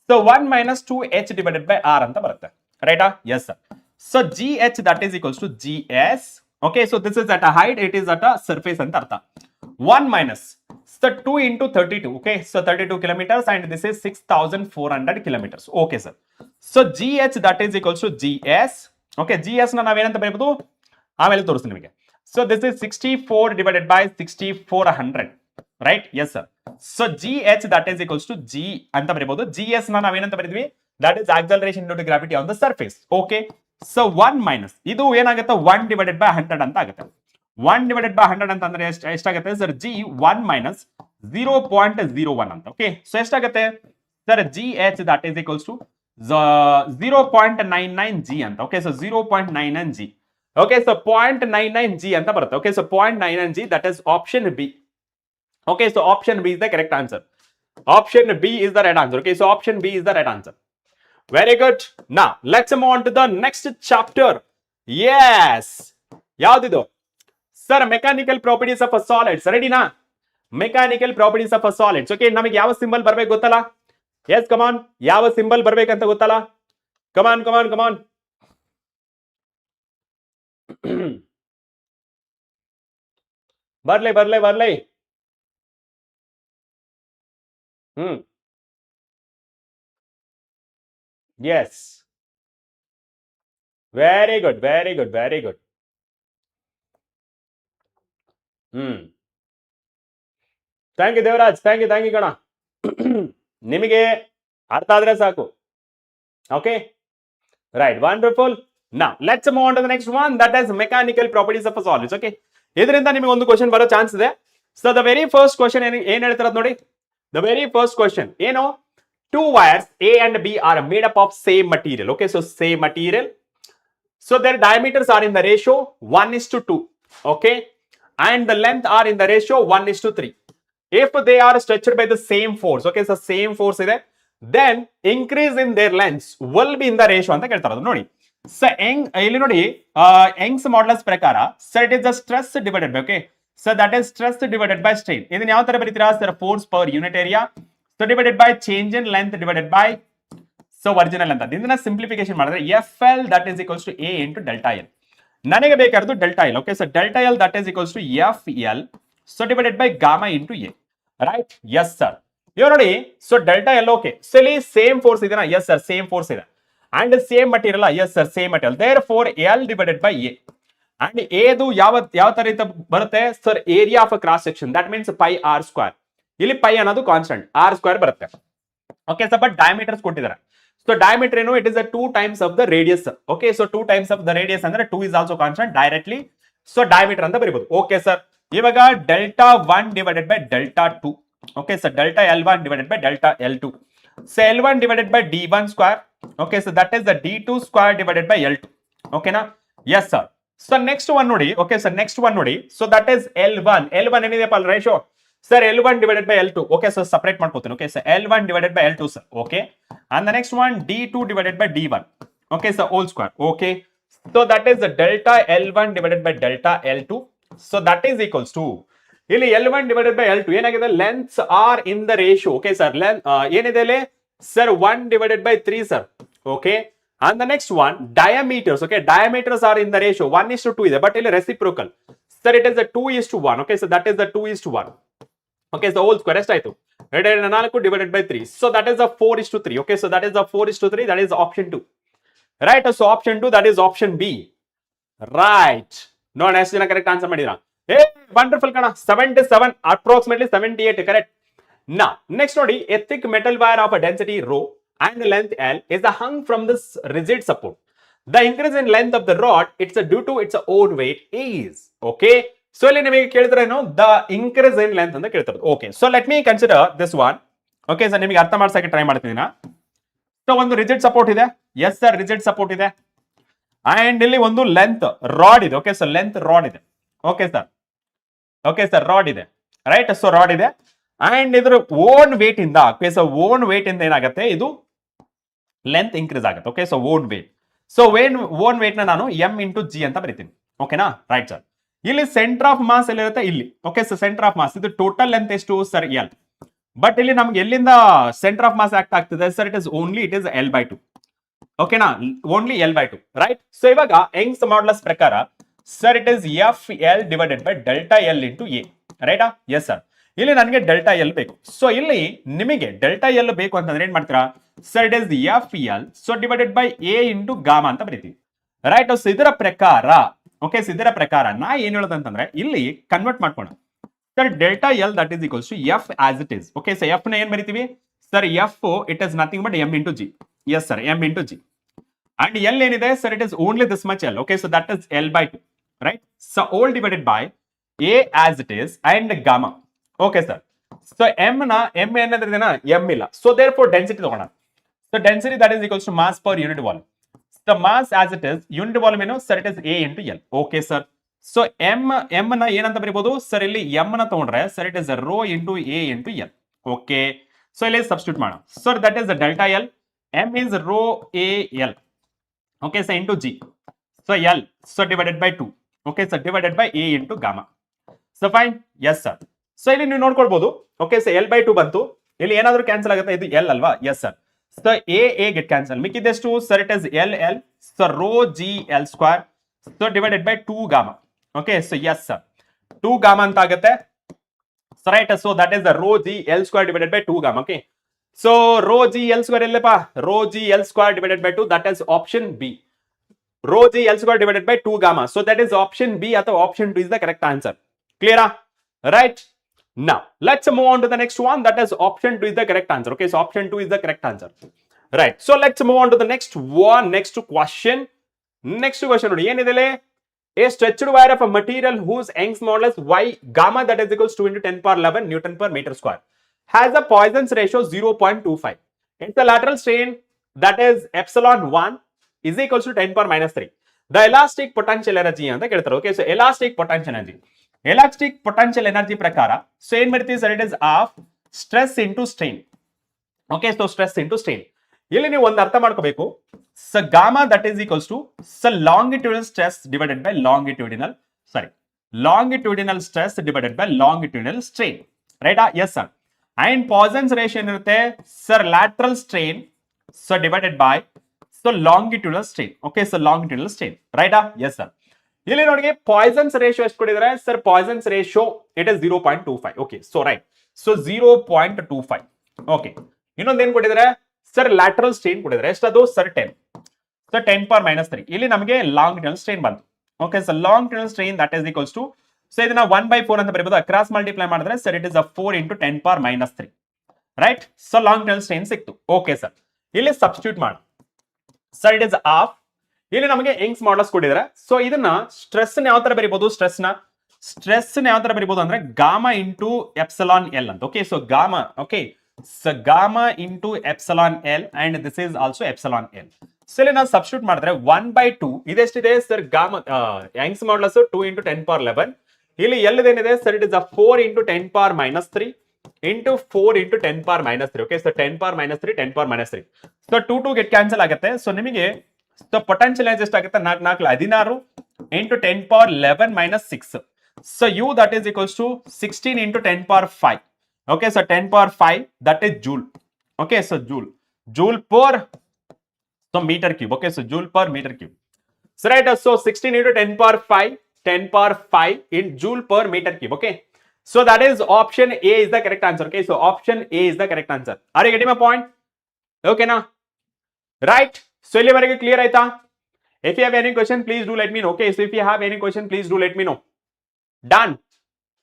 So 1 minus 2h divided by r ಅಂತ ಬರುತ್ತೆ, ರೈಟಾ? Yes sir. So gh that is equals to gs. Okay, so this is at a height, it is at a surface ಅಂತ ಅರ್ಥ. 1 minus, so 2 into 32, okay, so 32 kilometers and this is 6400 kilometers. Okay sir. So gh that is equals to gs. Okay, gs ನ ನಾವೇನಂತ ಬರೆಯಬಹುದು ಆಮೇಲೆ ತೋರಿಸ್ತೀನಿ ನಿಮಗೆ. So this is 64 divided by 6400, right? Yes sir. So gh that is equals to g ಅಂತ ಬರೆಯಬಹುದು. gs ನ ನಾವೇನಂತ ಬರೆದ್ವಿ, that is acceleration due to gravity on the surface. Okay, so 1 minus ಇದು ಏನಾಗುತ್ತೆ 1 divided by 100 ಅಂತ ಆಗುತ್ತೆ. 1 divided by 100 ಅಂತ ಅಂದ್ರೆ ಎಷ್ಟಾಗುತ್ತೆ ಸರ್? g 1 minus 0.01 ಅಂತ. ಓಕೆ, ಸೊ ಎಷ್ಟಾಗುತ್ತೆ sir? gh that is equals to 0.99 g ಅಂತ. Okay, so 0.99 g. Okay, so 0.99 g ಅಂತ ಬರುತ್ತೆ. Okay, so 0.99 g, that is option B. Okay, so option B is the correct answer. Option B is the right answer. Okay, so option B is the right answer. Very good. Now let's move on to the next chapter. Yes, ಯಾವ್ದಿದು sir? Mechanical properties of solids. ರೆಡಿನಾ? Mechanical properties of solids. Okay, ನಮಗೆ ಯಾವ symbol ಬರ್ಬೇಕು ಗೊತ್ತಲ್ಲ? S, ಕಮಾನ್, ಯಾವ symbol ಬರ್ಬೇಕಂತ ಗೊತ್ತಲ್ಲ? ಕಮಾನ್ come on ಕಮಾನ್. ಬರ್ಲಿ ಬರ್ಲಿ ಬರ್ಲಿ. Yes, very good, very good, very good. Thank you Devaraj, thank you ಕಣ. ನಿಮಗೆ ಅರ್ಥ ಆದ್ರೆ ಸಾಕು. Okay, right, wonderful. Now let's move on to the next one, that is mechanical properties of solids. Okay, ಇದರಿಂದ ನಿಮಗೆ ಒಂದು ಕ್ವಶನ್ ಬರೋ ಚಾನ್ಸ್ ಇದೆ. So the very first question ಏನ್ ಹೇಳ್ತಾರದ್ ನೋಡಿ. The very first question, you know, two wires A and B are made up of same material. Okay, so same material. So their diameters are in the ratio 1:2. Okay, and the length are in the ratio 1:3. If they are stretched by the same force, okay, so same force ಇದೆ, then increase in their lengths will be in the ratio ಅಂತ ಕೇಳ್ತಾರೆ ನೋಡಿ. So ಇಲ್ಲಿ ನೋಡಿ, Young's modulus ಪ್ರಕಾರ, so it is the stress divided by, okay, so that is stress divided by strain. ಇದನ್ನ ಯಾವ ತರ ಬರೀತೀರಾ sir? Force per unit area, so divided by change in length divided by so original ಅಂತ. ಇದನ್ನ simplification ಮಾಡಿದ್ರೆ FL that is equals to A into delta L. ನನಗೆ ಬೇಕಾಗಿರೋದು delta L. Okay, so delta L that is equals to FL so divided by gamma into A, right? Yes sir. ಇವಾಗ ನೋಡಿ, so delta L, okay, so ಇಲ್ಲಿ same force ಇದೆನಾ? Yes sir, same force ಇದೆ. And same material, yes sir, same material. therefore L divided by A. And ಎದು ಯಾವ ತರ ಬರುತ್ತೆ sir? Area of cross section, that means pi r square. ಇಲ್ಲಿ pi ಅನ್ನೋದು constant, r square ಬರುತ್ತೆ. Okay sir, but diameters ಕೊಟ್ಟಿದ್ದಾರೆ. So diameter ಏನು? It is 2 times of the radius. Okay, so 2 times of the radius ಅಂದ್ರೆ 2 is also constant directly. So diameter ಅಂತ ಬರೀಬಹುದು. Okay sir, ಇವಾಗ delta 1 divided by delta 2. Okay sir, delta L1 divided by delta L2. So L1 divided by D1 square. Okay, so that is the D2 square divided by L2. ಓಕೆನಾ? Yes sir. So next one ನೋಡಿ. Okay sir, next one ನೋಡಿ. So that is L1 ಏನಿದೆಪ್ಪ ಅಲ್ಲಿ ratio sir? L1 divided by L2. Okay, so separate ಮಾಡ್ಕೋತೀನಿ. Okay, so L1 divided by L2 sir. Okay, and the next one D2 divided by D1. Okay, so whole square. Okay, so that is delta L1 divided by delta L2. So that is equals to ಇಲ್ಲಿ L1 divided by L2 ಏನಾಗಿದೆ? Lengths are in the ratio. Okay sir, ಏನಿದೆ ಇಲ್ಲಿ sir? 1 divided by 3 sir. Okay, and the next one diameters. Okay, diameters are in the ratio 1:2 ಇದೆ, but ಇಲ್ಲಿ reciprocal sir. It is 2:1. Okay, so that is 2:1. Okay, so whole square ಎಷ್ಟಾಯ್ತು? 4 divided by 3, so that is 4:3. Okay, so that is 4:3, that is option 2, right? So option 2, that is option B, right? ನೋಡಿ ಎಷ್ಟು ಜನ correct answer ಮಾಡಿದ್ರ? ಏ wonderful ಕಣ. 77, approximately 78 correct. ನಾ next ನೋಡಿ, a thick metal wire of a density rho and length L is hung from this rigid support. The increase in length of the rod, it's due to its own weight is. Okay, so ಇಲ್ಲಿ ನಿಮಗೆ ಕೇಳಿದ್ರೆ ಏನು? the increase in length ಅಂತ ಕೇಳ್ತಾರೆ. Okay, so let me consider this one. Okay sir, ನಿಮಗೆ ಅರ್ಥ ಮಾಡ್ಸಕ್ಕೆ try ಮಾಡ್ತೀನಿ. ಸೊ ಒಂದು ರಿಜಿಡ್ ಸಪೋರ್ಟ್ ಇದೆ. ಎಸ್ ಸರ್, ರಿಜಿಡ್ ಸಪೋರ್ಟ್ ಇದೆ. ಅಂಡ್ ಇಲ್ಲಿ ಒಂದು ಲೆಂತ್ ರಾಡ್ ಇದೆ. ಓಕೆ, ಸೊ ಲೆಂತ್ ರಾಡ್ ಇದೆ. Okay sir, okay sir, rod ಇದೆ, ರೈಟ್? ಸೊ ರಾಡ್ ಇದೆ ಅಂಡ್ ಇದ್ರ ಓನ್ ವೇಟ್ ಇಂದ, ಓಕೆ, ಸೊ ಓನ್ ವೇಟ್ ಇಂದ ಏನಾಗುತ್ತೆ? ಇದು ಲೆಂತ್ ಇನ್ಕ್ರೀಸ್ ಆಗುತ್ತೆ. Okay, so own weight. So own wait ನ ನಾನು M into G ಅಂತ ಬರೀತೀನಿ. ಓಕೆನಾ? Right sir. ಇಲ್ಲಿ ಸೆಂಟರ್ ಆಫ್ ಮಾಸ್ ಎಲ್ಲಿರುತ್ತೆ ಇಲ್ಲಿ. Okay, so centre of mass ಇದು ಟೋಟಲ್ ಲೆಂತ್ ಎಷ್ಟು ಸರ್ ಎಲ್. ಬಟ್ ಇಲ್ಲಿ ನಮ್ಗೆ ಎಲ್ಲಿಂದ ಸೆಂಟರ್ ಆಫ್ ಮಾಸ್ ಆಕ್ಟ್ ಆಗ್ತದೆ ಸರ್, ಇಟ್ ಇಸ್ L/2. ಓಕೆನಾ, ಓನ್ಲಿ L/2 ರೈಟ್. ಸೊ ಇವಾಗ ಯಂಗ್ಸ್ ಮಾಡ್ಯುಲಸ್ ಪ್ರಕಾರ sir it is FL divided by delta L into A, ರೈಟಾ? ಎಸ್ ಸರ್, ಇಲ್ಲಿ ನನಗೆ ಡೆಲ್ಟಾ ಎಲ್ ಬೇಕು. ಸೊ ಇಲ್ಲಿ ನಿಮಗೆ ಡೆಲ್ಟಾ ಎಲ್ ಬೇಕು ಅಂತಂದ್ರೆ ಏನ್ ಮಾಡ್ತೀರಾ sir, it is FL so divided by A into gamma ಅಂತ ಬರೀತೀವಿ, ರೈಟ್? ಸೊ ಇದರ ಪ್ರಕಾರ ಓಕೆ, ಸೊ ಇದರ ಪ್ರಕಾರ ನಾ ಏನ್ ಹೇಳೋದಂತಂದ್ರೆ ಇಲ್ಲಿ ಕನ್ವರ್ಟ್ ಮಾಡ್ಕೋಣ sir, delta L that is equals to F as it is. Okay, so F ನ ಏನ್ ಬರೀತೀವಿ sir, F it is nothing but M into G. Yes sir, M into G. And L ಏನಿದೆ sir, it is only this much L. Okay, so that is L/2, right? So whole divided by A as it is and gamma. Okay sir, so M ಏನಾದ್ರಿನ M ಇಲ್ಲ, so therefore density ತಗೋಣ. So density that is equals to mass per unit volume. The mass as it is, unit volume ಏನು sir, it is A into L. Okay sir, so M ನ ಏನಂತ ಬರೀಬಹುದು sir, ಇಲ್ಲಿ M ನ ತಗೊಂಡ್ರೆ sir it is rho into A into L. Okay, so ಇಲ್ಲಿ substitute ಮಾಡೋಣ sir, that is delta L, M is rho A L. Okay, so into G, so L so divided by 2. Okay, so divided by A into gamma. So fine, yes sir. So ಇಲ್ಲಿ ನೀವು ನೋಡ್ಕೊಳ್ಬಹುದು. Okay, so L/2 ಬಂತು, ಇಲ್ಲಿ ಏನಾದ್ರೂ cancel ಆಗುತ್ತೆ, ಇದು L ಅಲ್ವಾ? Yes sir. So A get cancel. ಮಿಕ್ಕಿದೆಷ್ಟು sir, it is LL. So rho G L square. So divided by 2 gamma. Okay, so yes sir. 2 gamma ಅಂತ ಆಗುತ್ತೆ. So right, so that is the rho G L square divided by 2 gamma. Okay. So rho G L square Yellappa? Rho G L square divided by 2, that is option B. Rho G L square divided by 2 gamma. So that is option B ಅಥವಾ option 2 is the correct answer. Clear? Right? Now, let's move on to the next one. That is option 2 is the correct answer. Okay, so option 2 is the correct answer. Right. So let's move on to the next one. Next question. Next question. A stretched wire of a material whose Young's modulus Y gamma that is equals to 2 into 10 power 11 Newton per meter square has a Poisson's ratio 0.25. It's the lateral strain that is epsilon 1 is equals to 10 power minus 3. The elastic potential energy ಅಂತ ಕೇಳ್ತಾರೆ. Okay, so elastic potential energy. Elastic potential energy ಪ್ರಕಾರ so ಏನ್ ಮಾಡ್ತೀವಿ sir, it is half stress into strain. Okay, so stress into strain. ಇಲ್ಲಿ ನೀವು ಒಂದು ಅರ್ಥ ಮಾಡ್ಕೋಬೇಕು, so gamma that is equals to so longitudinal stress divided by longitudinal stress divided by longitudinal strain, ರೈಟಾ? Yes sir. And Poisson's ratio ಏನಿರುತ್ತೆ sir, lateral strain so divided by so longitudinal strain. Okay, so longitudinal strain, ರೈಟಾ? Yes sir. ಇಲ್ಲಿ ನೋಡಿ Poisson's ratio ಎಷ್ಟು ಕೊಟ್ಟಿದ್ದಾರೆ sir, Poisson's ratio it is 0.25. Okay, so right, so 0.25. Okay, ಇನ್ನೊಂದು ಏನ್ ಕೊಟ್ಟಿದ್ದಾರೆ sir, lateral strain ಕೊಟ್ಟಿದ್ದಾರೆ. ಎಷ್ಟದು ಸರ್, 10. So 10 power minus 3. ಇಲ್ಲಿ ನಮಗೆ ಲಾಂಗಿಟ್ಯೂಡಿನಲ್ ಸ್ಟ್ರೈನ್ ಬಂತು. Okay, so longitudinal strain that is equals to so ಇದನ್ನ 1/4 ಅಂತ ಬರೀಬಹುದು. ಕ್ರಾಸ್ ಮಲ್ಟಿಪ್ಲೈ ಮಾಡಿದ್ರೆ sir it is 4 into 10 power minus 3, right? So longitudinal strain ಸಿಕ್ತು. ಓಕೆ ಸರ್, ಇಲ್ಲಿ ಸಬ್ಸ್ಟಿಟ್ಯೂಟ್ ಮಾಡಿ ಸರ್, ಇಟ್ ಇಸ್ ಆಫ್. ಇಲ್ಲಿ ನಮಗೆ ಯಂಗ್ಸ್ ಮಾಡ್ಯುಲಸ್ ಕೊಟ್ಟಿದ್ದಾರೆ. ಸೊ ಇದನ್ನ ಸ್ಟ್ರೆಸ್ ಯಾವ ತರ ಬರೀಬಹುದು, ಸ್ಟ್ರೆಸ್ ನ ಯಾವ ತರ ಬರೀಬಹುದು ಅಂದ್ರೆ ಗಾಮಾ ಇಂಟು ಎಪ್ಸಲಾನ್ ಎಲ್ ಅಂತ. Okay, so gamma, okay, so gamma into epsilon L and this is also epsilon L. So ಇಲ್ಲಿ ನಾವು ಸಬ್ಸ್ಟಿಟ್ಯೂಟ್ ಮಾಡಿದ್ರೆ 1/2 ಇದೆಷ್ಟಿದೆ sir, gamma Young's modulus 2 into 10 power 11. ಇಲ್ಲಿ ಎಲ್ ಏನಿದೆ sir, it is 4 into 10 power minus 3 into 4 into 10 power minus 3. Okay, so 10 power minus 3, 10 power minus 3. So 2 get cancel ಆಗುತ್ತೆ. So ನಿಮಗೆ so potential energy ಎಷ್ಟಾಗುತ್ತೆ, 4 16 into 10 power 11 minus 6. So U that is equals to 16 into 10 power 5. Okay, so 10 power 5 that is joule. Okay, so joule per so metre cube. Okay, so joule per metre cube. So right, so 16 into 10 power 5 in joule per meter cube. Okay, so that is option A is the correct answer. Okay, so option A is the correct answer. Are you getting my point? Okay na, right? So illivarege clear aita? If you have any question, please do let me know. Okay, so if you have any question, please do let me know. Done.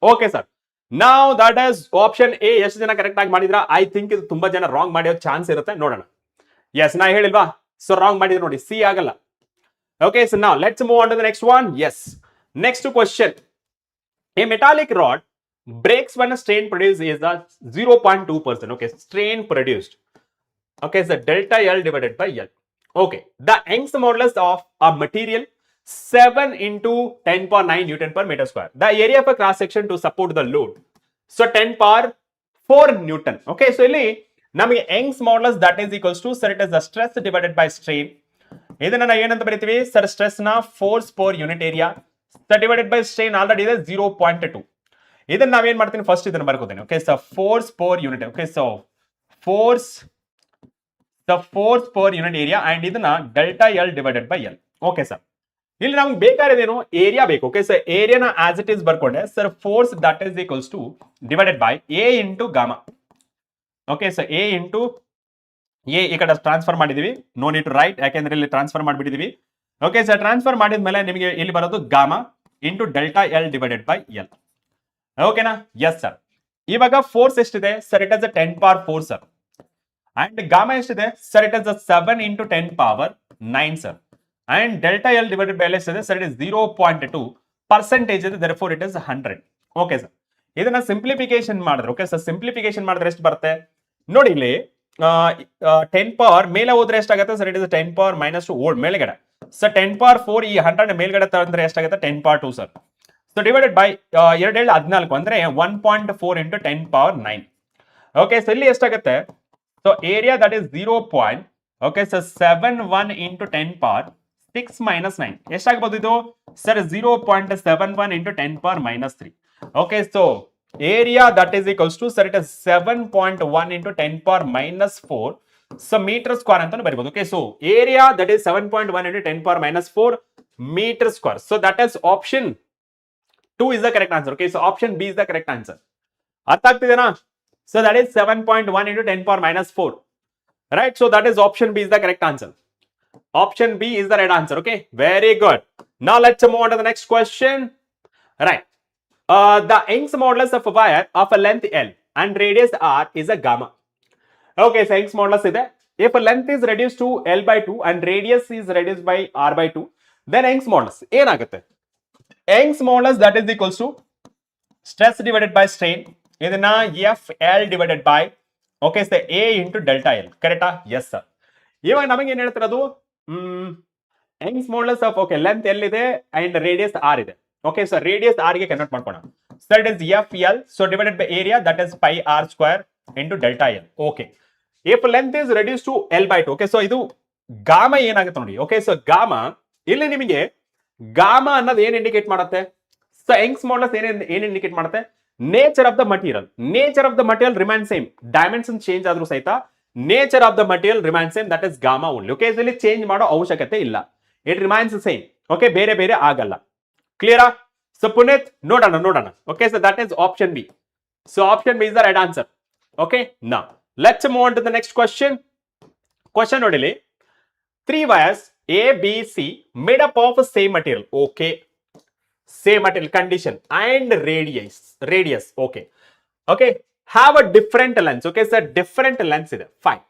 Okay sir, now that is option A. ಎಷ್ಟು ಜನ correct ಆಗಿ ಮಾಡಿದ್ರ? I think ಇದು ತುಂಬಾ ಜನ wrong ಮಾಡಿರೋ chance ಇರುತ್ತೆ, ನೋಡೋಣ. ಎಸ್, ನಾ ಹೇಳಿಲ್ವಾ? ಸೊ ರಾಂಗ್ ಮಾಡಿದ್ರೆ ನೋಡಿ, ಸಿ ಆಗಲ್ಲ. Okay, so now let's move on to the next one. Yes, next question. A metallic rod breaks when a strain produced is a 0.2%. Okay, strain produced. Okay, so delta L divided by L. Okay, the Young's modulus of a material 7 into 10 power 9 Newton per meter square. The area of a cross section to support the load, so 10 power 4 Newton. Okay, so ಇಲ್ಲಿ ನಮಗೆ Young's modulus that is equals to, sir, it is the stress divided by strain. ಇದನ್ನ ನಾವು ಏನಂತ ಬರೀತೀವಿ sir, stress ನ force per unit area. So divided by strain already ಇದೆ 0.2. ಇದನ್ನ ನಾವೇನ್ ಮಾಡ್ತೀನಿ, ಫಸ್ಟ್ ಇದನ್ನ ಬರ್ಕೋತೀನಿ. Okay, so force per unit. Okay, so force per unit area and ಇದನ್ನ delta L divided by L. Okay sir, ಇಲ್ಲಿ ನಮ್ಗೆ ಬೇಕಾಗಿರೋದೇನು, ಏರಿಯಾ ಬೇಕು. ಓಕೆ, ಸೊ ಏರಿಯಾನ ಆಸ್ ಇಟ್ ಈಸ್ ಬರ್ಕೊಂಡೆ sir. Force that is equals to divided by A into gamma. Okay, so A into A ಈ ಕಡೆ transfer ಮಾಡಿದೀವಿ, ನೋ ನೀಡ್ ಟು ರೈಟ್, ಯಾಕೆಂದ್ರೆ ಇಲ್ಲಿ ಟ್ರಾನ್ಸ್ಫರ್ ಮಾಡಿಬಿಟ್ಟಿದೀವಿ. ಓಕೆ ಸರ್, ಟ್ರಾನ್ಸ್ಫರ್ ಮಾಡಿದ್ಮೇಲೆ ನಿಮಗೆ ಇಲ್ಲಿ ಬರೋದು gamma into delta L divided by L. ಓಕೆನಾ? Yes sir. ಇವಾಗ ಫೋರ್ಸ್ ಎಷ್ಟಿದೆ sir? It is 10 power 4 sir. And gamma ಎಷ್ಟಿದೆ sir? It is 7 into 10 power 9 sir. And delta L divided by L ಎಷ್ಟಿದೆ sir? It is 0.2 percentage ಇದೆ, therefore it is 100. Okay sir, ಇದನ್ನ simplification ಮಾಡಿದ್ರೆ, okay sir, simplification ಮಾಡಿದ್ರೆ ಎಷ್ಟು ಬರುತ್ತೆ ನೋಡಿ. ಇಲ್ಲಿ 10 ಪವರ್ ಮೇಲೆ ಹೋದ್ರೆ ಎಷ್ಟಾಗುತ್ತೆ sir? It is 10 power minus 2 old ಮೇಲ್ಗಡೆ. ಸರ್ 10 ಪವರ್ 4 ಈ 100 ಮೇಲ್ಗಡೆ ತಂದ್ರೆ ಎಷ್ಟಾಗುತ್ತೆ? 10 power 2 sir. So divided by 2 14 ಅಂದ್ರೆ 1.4 ಇಂಟು 10 ಪವರ್ 9. ಓಕೆ, ಸೊ ಇಲ್ಲಿ ಎಷ್ಟಾಗುತ್ತೆ? So area that is 0. Okay, so 71 into 10 power 6 minus 9 ಎಷ್ಟಾಗಬಹುದು ಇದು sir? 0.71 into 10 power minus 3. Okay, so area that is equals to sir it is 7.1 into 10 power minus 4 so meter square ಅಂತ ಬರೀಬಹುದು. Okay, so area that is 7.1 into 10 power minus 4 meter square. So that is option 2 is the correct answer. Okay, so option B is the correct answer. ಅರ್ಥ ಆಗ್ತಿದೆನಾ? So that is 7.1 into 10 power minus 4. Right? So that is option B is the correct answer. Option B is the right answer. Okay, very good. Now let's move on to the next question. Right. The Young's modulus of a wire of a length L and radius R is a gamma. Okay, so Young's modulus ಇದೆ. If a length is reduced to L by 2 and radius is reduced by R by 2, then Young's modulus ಏನಾಗುತ್ತೆ? Young's modulus that is equals to stress divided by strain. ಇದನ್ನ FL divided by okay so A into delta L. ಕರೆಕ್ಟಾ? Yes sir. ಇವಾಗ ನಮಗೆ ಏನ್ ಹೇಳ್ತಿರೋದು, Young's modulus of okay length L ಇದೆ and radius R ಇದೆ. Okay, so radius R ಗೆ convert ಮಾಡ್ಕೋಣ. So it is FL so divided by area that is pi R square into delta L. Okay, if length is reduced to L by 2. Okay, so ಇದು gamma ಏನಾಗುತ್ತೆ ನೋಡಿ. Okay, so gamma ಇಲ್ಲಿ ನಿಮಗೆ gamma ಅನ್ನೋದು ಏನ್ indicate ಮಾಡುತ್ತೆ? So Young's modulus ಏನ್ indicate ಮಾಡುತ್ತೆ? Nature of the material. Nature of the material remain same, dimension change ಆದ್ರೂ ಸಹಿತ nature of the material remain same, that is gamma only. Okay, ಇದರಲ್ಲಿ ಚೇಂಜ್ ಮಾಡೋ ಅವಶ್ಯಕತೆ ಇಲ್ಲ, ಇಟ್ ರಿಮೈನ್ಸ್ ಸೇಮ್. ಓಕೆ, ಬೇರೆ ಬೇರೆ ಆಗಲ್ಲ. ಕ್ಲಿಯರಾ? ಸೊ ಪುನೀತ್ ನೋಡೋಣ. Okay, so that is option B. So option B is the right answer. Okay, now let's move on to the next question. Question ನೋಡಿಲಿ, 3 wires A, B, C made up of same material. Okay, same material condition and radius. Okay, have a different length. Okay, so different lengths ಇದೆ. Fine.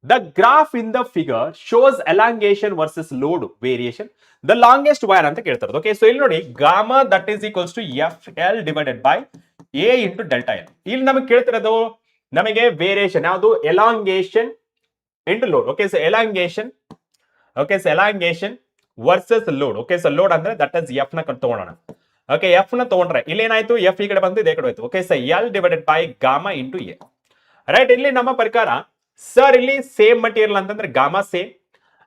The graph in the figure shows elongation versus load variation. The longest wire ಅಂತ ಕೇಳ್ತಾರೆ. Okay, so ಇಲ್ಲಿ ನೋಡಿ gamma that is equals to FL divided by A into delta L. ಇಲ್ಲಿ ನಮಗೆ ಕೇಳ್ತಿರೋದು ನಮಗೆ variation ಯಾವುದು? elongation into load. Okay, so elongation versus load. Okay, so load ಅಂದ್ರೆ ದಟ್ ಇಸ್ ಎಫ್ ನ ತಗೊಳ್ಳೋಣ. ಓಕೆ, ಎಫ್ ನ ತಗೊಂಡ್ರೆ ಇಲ್ಲಿ ಏನಾಯ್ತು? ಎಫ್ ಈ ಕಡೆ ಬಂದು ಇದೇ ಕಡೆ ಹೋಯ್ತು. Okay, so L divided by gamma into A. Right, ಇಲ್ಲಿ ನಮ್ಮ ಪ್ರಕಾರ ಸರ್ ಇಲ್ಲಿ ಸೇಮ್ ಮಟೀರಿಯಲ್ ಅಂತಂದ್ರೆ gamma same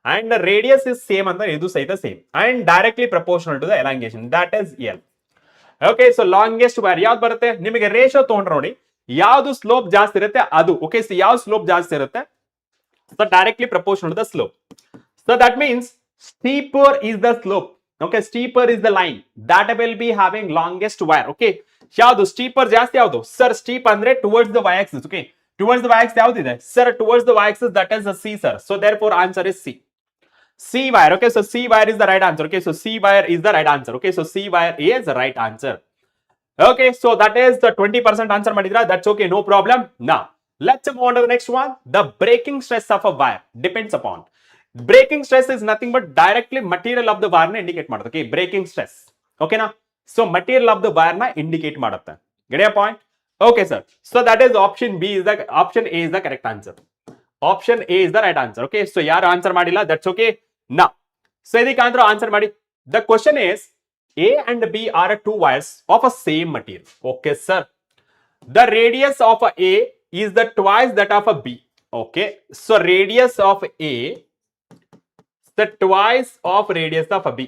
and radius is same ಅಂದ್ರೆ ಇದು ಸಹಿತ same and directly proportional to the elongation, that is L. Okay, so longest wire ಯಾವ್ದು ಬರುತ್ತೆ? ನಿಮಗೆ ರೇಷಿಯೋ ತಗೊಂಡ್ರೆ ನೋಡಿ ಯಾವ್ದು ಸ್ಲೋಪ್ ಜಾಸ್ತಿ ಇರುತ್ತೆ ಅದು. ಓಕೆ, ಸೊ ಯಾವ ಸ್ಲೋಪ್ ಜಾಸ್ತಿ ಇರುತ್ತೆ? So directly proportional to the slope. So that means steeper is the slope. Okay, steeper is the line that will be having longest wire. Okay, ಯಾವುದು steeper ಜಾಸ್ತಿ ಯಾವುದು ಸರ್? steep ಅಂದ್ರೆ towards the y-axis. Okay, towards the y-axis ಯಾವುದು ಇದೆ sir? towards the y-axis that is a C sir. So therefore answer is C. C wire. Okay, so C wire is the right answer. Okay, so C wire is the right answer. Okay, so C wire is the right answer. Okay, so that is the 20% answer ಮಾಡಿದ್ರಾ? That's okay, no problem. Now let's move on to the next one. The breaking stress of a wire depends upon. Breaking stress is nothing but directly material of the wire na indicate ಮಾಡುತ್ತೆ. Okay, breaking stress. Okay na? So material of the wire na indicate ಮಾಡುತ್ತೆ. Get a point? Okay sir. So that is option A is the correct answer. Option A is the right answer. Okay, so ಯಾರು answer ಮಾಡಿಲ್ಲ, that's okay. Now, so ಇದಕ್ಕೆ answer ಮಾಡಿ. The question is A and B are two wires of a same material. Okay sir. The radius of A is the twice that of a B. Okay, so radius of A the twice of radius of a B.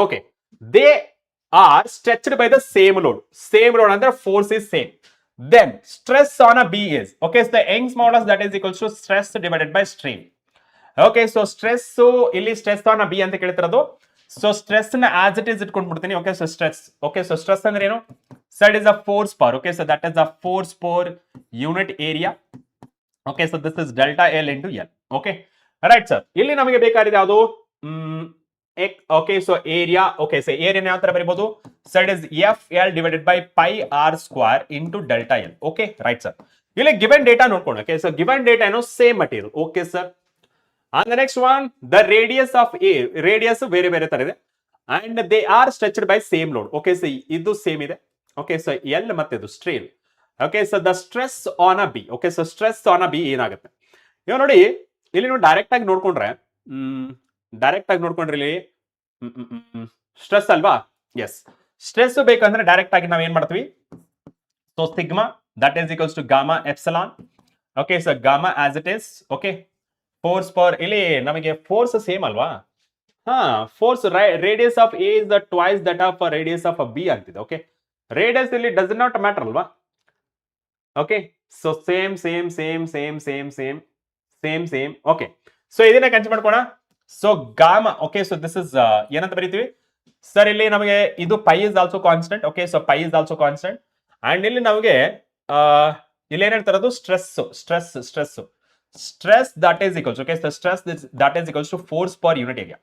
Okay, they are stretched by the same load. Same load and the force is same. Then stress on a B is, okay, so the Young's modulus that is equals to stress divided by strain. Okay, so stress, so ಇಲ್ಲಿ stress on a B ಅಂತ ಕೇಳ್ತಿರೋದು. So stress ನ as it is ಇಟ್ಕೊಂಡ್ಬಿಡ್ತೀನಿ. Okay, so stress. Okay, so stress ಅಂದ್ರೆ ಏನು? So it is a force per. Okay, so that is a force per unit area. Okay, so this is delta L into L. Okay, right sir. ಇಲ್ಲಿ ನಮಗೆ ಬೇಕಾಗಿದೆ ಯಾವುದು? Okay, so area. Okay, so area ಯಾವ ತರ ಬರೀಬಹುದು? So it is FL divided by pi r square into delta L. Okay, right sir. ಇಲ್ಲಿ given data ನೋಡ್ಕೊಂಡು. Okay, so given data ಏನು same material. Okay sir. And the next one, the radius of A, radius ಬೇರೆ ಬೇರೆ ತರ ಇದೆ and they are stretched by same load. Okay, so ಇದು same ಇದೆ. Okay, so L ಮತ್ತೆ ಇದು strain. Okay, so the stress on a B. Okay, so stress on a B ಏನಾಗುತ್ತೆ? ಇವಾಗ ನೋಡಿ ಇಲ್ಲಿ ನೀವು ಡೈರೆಕ್ಟ್ ಆಗಿ ನೋಡ್ಕೊಂಡ್ರೆ ಇಲ್ಲಿ ಸ್ಟ್ರೆಸ್ ಅಲ್ವಾ? ಎಸ್, ಸ್ಟ್ರೆಸ್ ಬೇಕಂದ್ರೆ ಡೈರೆಕ್ಟ್ ಆಗಿ ನಾವು ಏನ್ ಮಾಡ್ತೀವಿ? So sigma that is equals to gamma epsilon. Okay, so gamma as it is. Okay, force power ಇಲ್ಲಿ ನಮಗೆ ಫೋರ್ಸ್ ಸೇಮ್ ಅಲ್ವಾ? ಹಾ, force radius of A is the twice that of radius of B ಅಂತಿದೆ. Okay, radius ಇಲ್ಲಿ does not matter ಅಲ್ವಾ? Okay, so same same same same same same same same. Okay, so ಇದನ್ನ consider ಮಾಡ್ಕೋಣ. So gamma, okay, so this is ಏನಂತ ಬರೀತೀವಿ sir? ಇಲ್ಲಿ ನಮಗೆ ಇದು pi is also constant. Okay, so pi is also constant and ಇಲ್ಲಿ ನಮಗೆ ಇಲ್ಲಿ ಏನ್ ಹೇಳ್ತಾರದು? Stress stress stress stress that is equals, okay, so stress that is equals to force per unit area.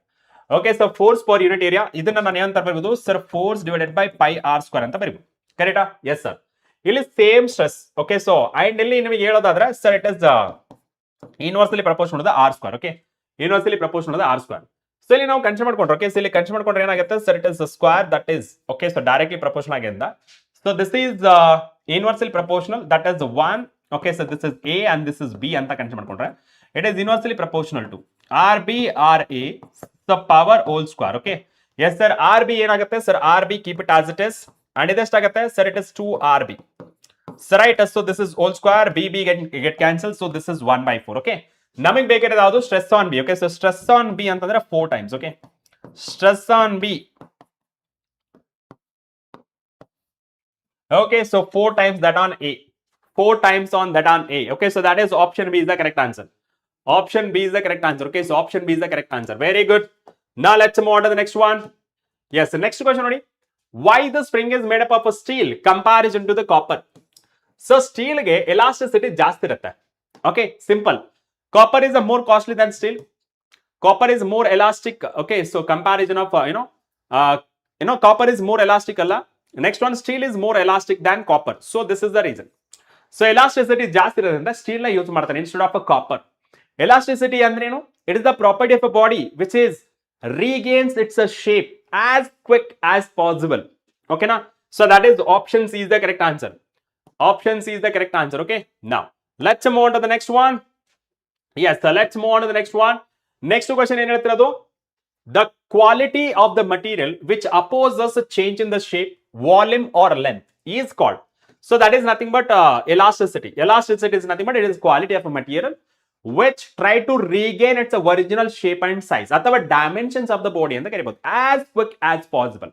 Okay, so force per unit area ಇದನ್ನ ನಾನು ಏನಂತ ಬರೀಬಹುದು sir? Force divided by pi r square ಅಂತ ಬರೀಬಹುದು. ಕರೆಕ್ಟಾ? Yes sir. ಇಲ್ಲಿ same stress. Okay, so and ಇಲ್ಲಿ ನಿಮಗೆ ಹೇಳೋದಾದ್ರೆ sir it is inversely proportional to r square. Okay, inversely proportional to r square. So ಇಲ್ಲಿ ನಾವು ಕನ್ಸಿಡರ್ ಮಾಡ್ಕೊಂಡ್ರೆ, ಓಕೆ, ಸೊ ಇಲ್ಲಿ ಕನ್ಸಿಡರ್ ಮಾಡ್ಕೊಂಡ್ರೆ ಏನಾಗುತ್ತೆ sir? It is square that is, okay, so directly proportional ಆಗಿಂದ. So this is inversely proportional that is 1. Okay, so this is A and this is B ಅಂತ consider ಮಾಡ್ಕೊಂಡ್ರೆ it is inversely proportional to RB RA the power whole square. Okay, yes sir, RB ಏನಾಗುತ್ತೆ sir? RB keep it as it is and ಇದೆಷ್ಟಾಗುತ್ತೆ sir? It is 2RB. So right, so this is whole square, BB get cancelled, so this is 1/4. Okay, ನಮಗೆ ಬೇಕಾಗಿರೋದು ಯಾವುದು? Stress on B. Okay, so stress on B ಅಂತಂದ್ರೆ 4 times. Okay, stress on B. Okay, so 4 times that on A. 4 times on that on A. Okay, so that is option B is the correct answer. Option B is the correct answer. Okay, so option B is the correct answer. Very good. Now let's move on to the next one. Yes, the next question only. Why the spring is made up of steel comparison to the copper? So steel ge elasticity ಜಾಸ್ತಿ ಇರುತ್ತೆ. Okay, simple. Copper is more costly than steel. Copper is more elastic. Okay, so comparison of copper is more elastic ಅಲ್ಲ. Next one, steel is more elastic than copper. So this is the reason. So elasticity ಜಾಸ್ತಿ ಇರೋದ್ರಿಂದ steel ನ use ಮಾಡ್ತಾರೆ instead of a copper. Elasticity ಅಂದ್ರೆ ಏನು? It is the property of a body which is regains its a shape as quick as possible. ಓಕೆನಾ? So that is option C is the correct answer. Option C is the correct answer. Okay, now let's move on to the next one. Yes, let's move on to the next one. Next question ಏನ್ ಹೇಳ್ತಿರೋದು? The quality of the material which opposes change in the shape, volume or length is called. So that is nothing but elasticity. Elasticity is nothing but it is quality of a material which try to regain its original shape and size ಅಥವಾ dimensions of the body ಅಂತ ಕರೀಬಹುದು as quick as possible.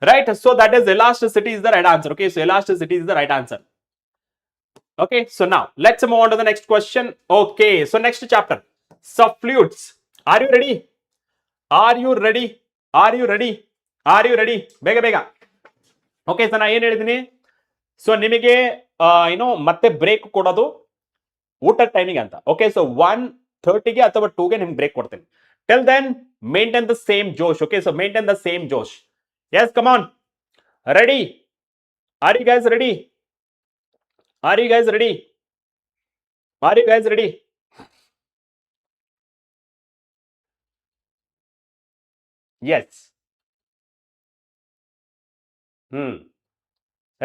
Right? So that is elasticity is the right answer. Okay, so elasticity is the right answer. Okay, so now let's move on to the next question. Okay, so next chapter. So fluids. Are you ready? Are you ready? Are you ready? Are you ready? ಬೇಗ ಬೇಗ. Okay, so ನಾ ಏನು ಹೇಳಿದ್ದೀನಿ? So ನಿಮಗೆ ಮತ್ತೆ break ಕೊಡೋದು ಊಟದ ಟೈಮಿಗೆ ಅಂತ. ಓಕೆ, ಸೊ 1:30ಗೆ ಅಥವಾ 2ಗೆ ನಿಮ್ಗೆ ಬ್ರೇಕ್ ಕೊಡ್ತೀನಿ. Till then maintain the same josh. Okay, so maintain the same josh. Yes, come on. Ready? Are you guys ready? Are you guys ready? Are you guys ready? Yes.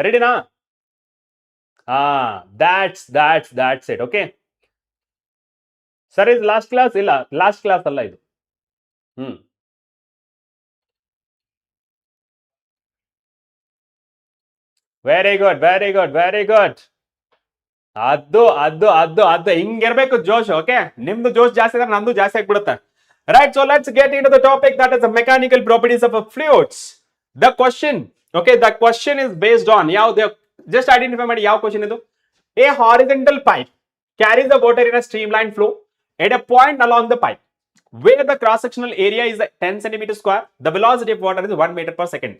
ರೆಡಿನಾ? that's it. Okay, sir is last class illa, last class alla idu. Very good, very good, very good. ಅದು ಹಿಂಗಿರ್ಬೇಕು ಜೋಶ್. Okay, ನಿಮ್ದು ಜೋಶ್ ಜಾಸ್ತಿ ಇದ್ರೆ ನಂದು ಜಾಸ್ತಿ ಆಗ್ಬಿಡುತ್ತೆ. Right, so let's get into the topic that is the mechanical properties of fluids. The question, okay, the question is based on just identify ಮಾಡಿ ಯಾವ question ಇದು. A horizontal pipe carries the water in a streamlined flow at a point along the pipe where the cross-sectional area is 10 centimeter square, the velocity of water is 1 meter per second,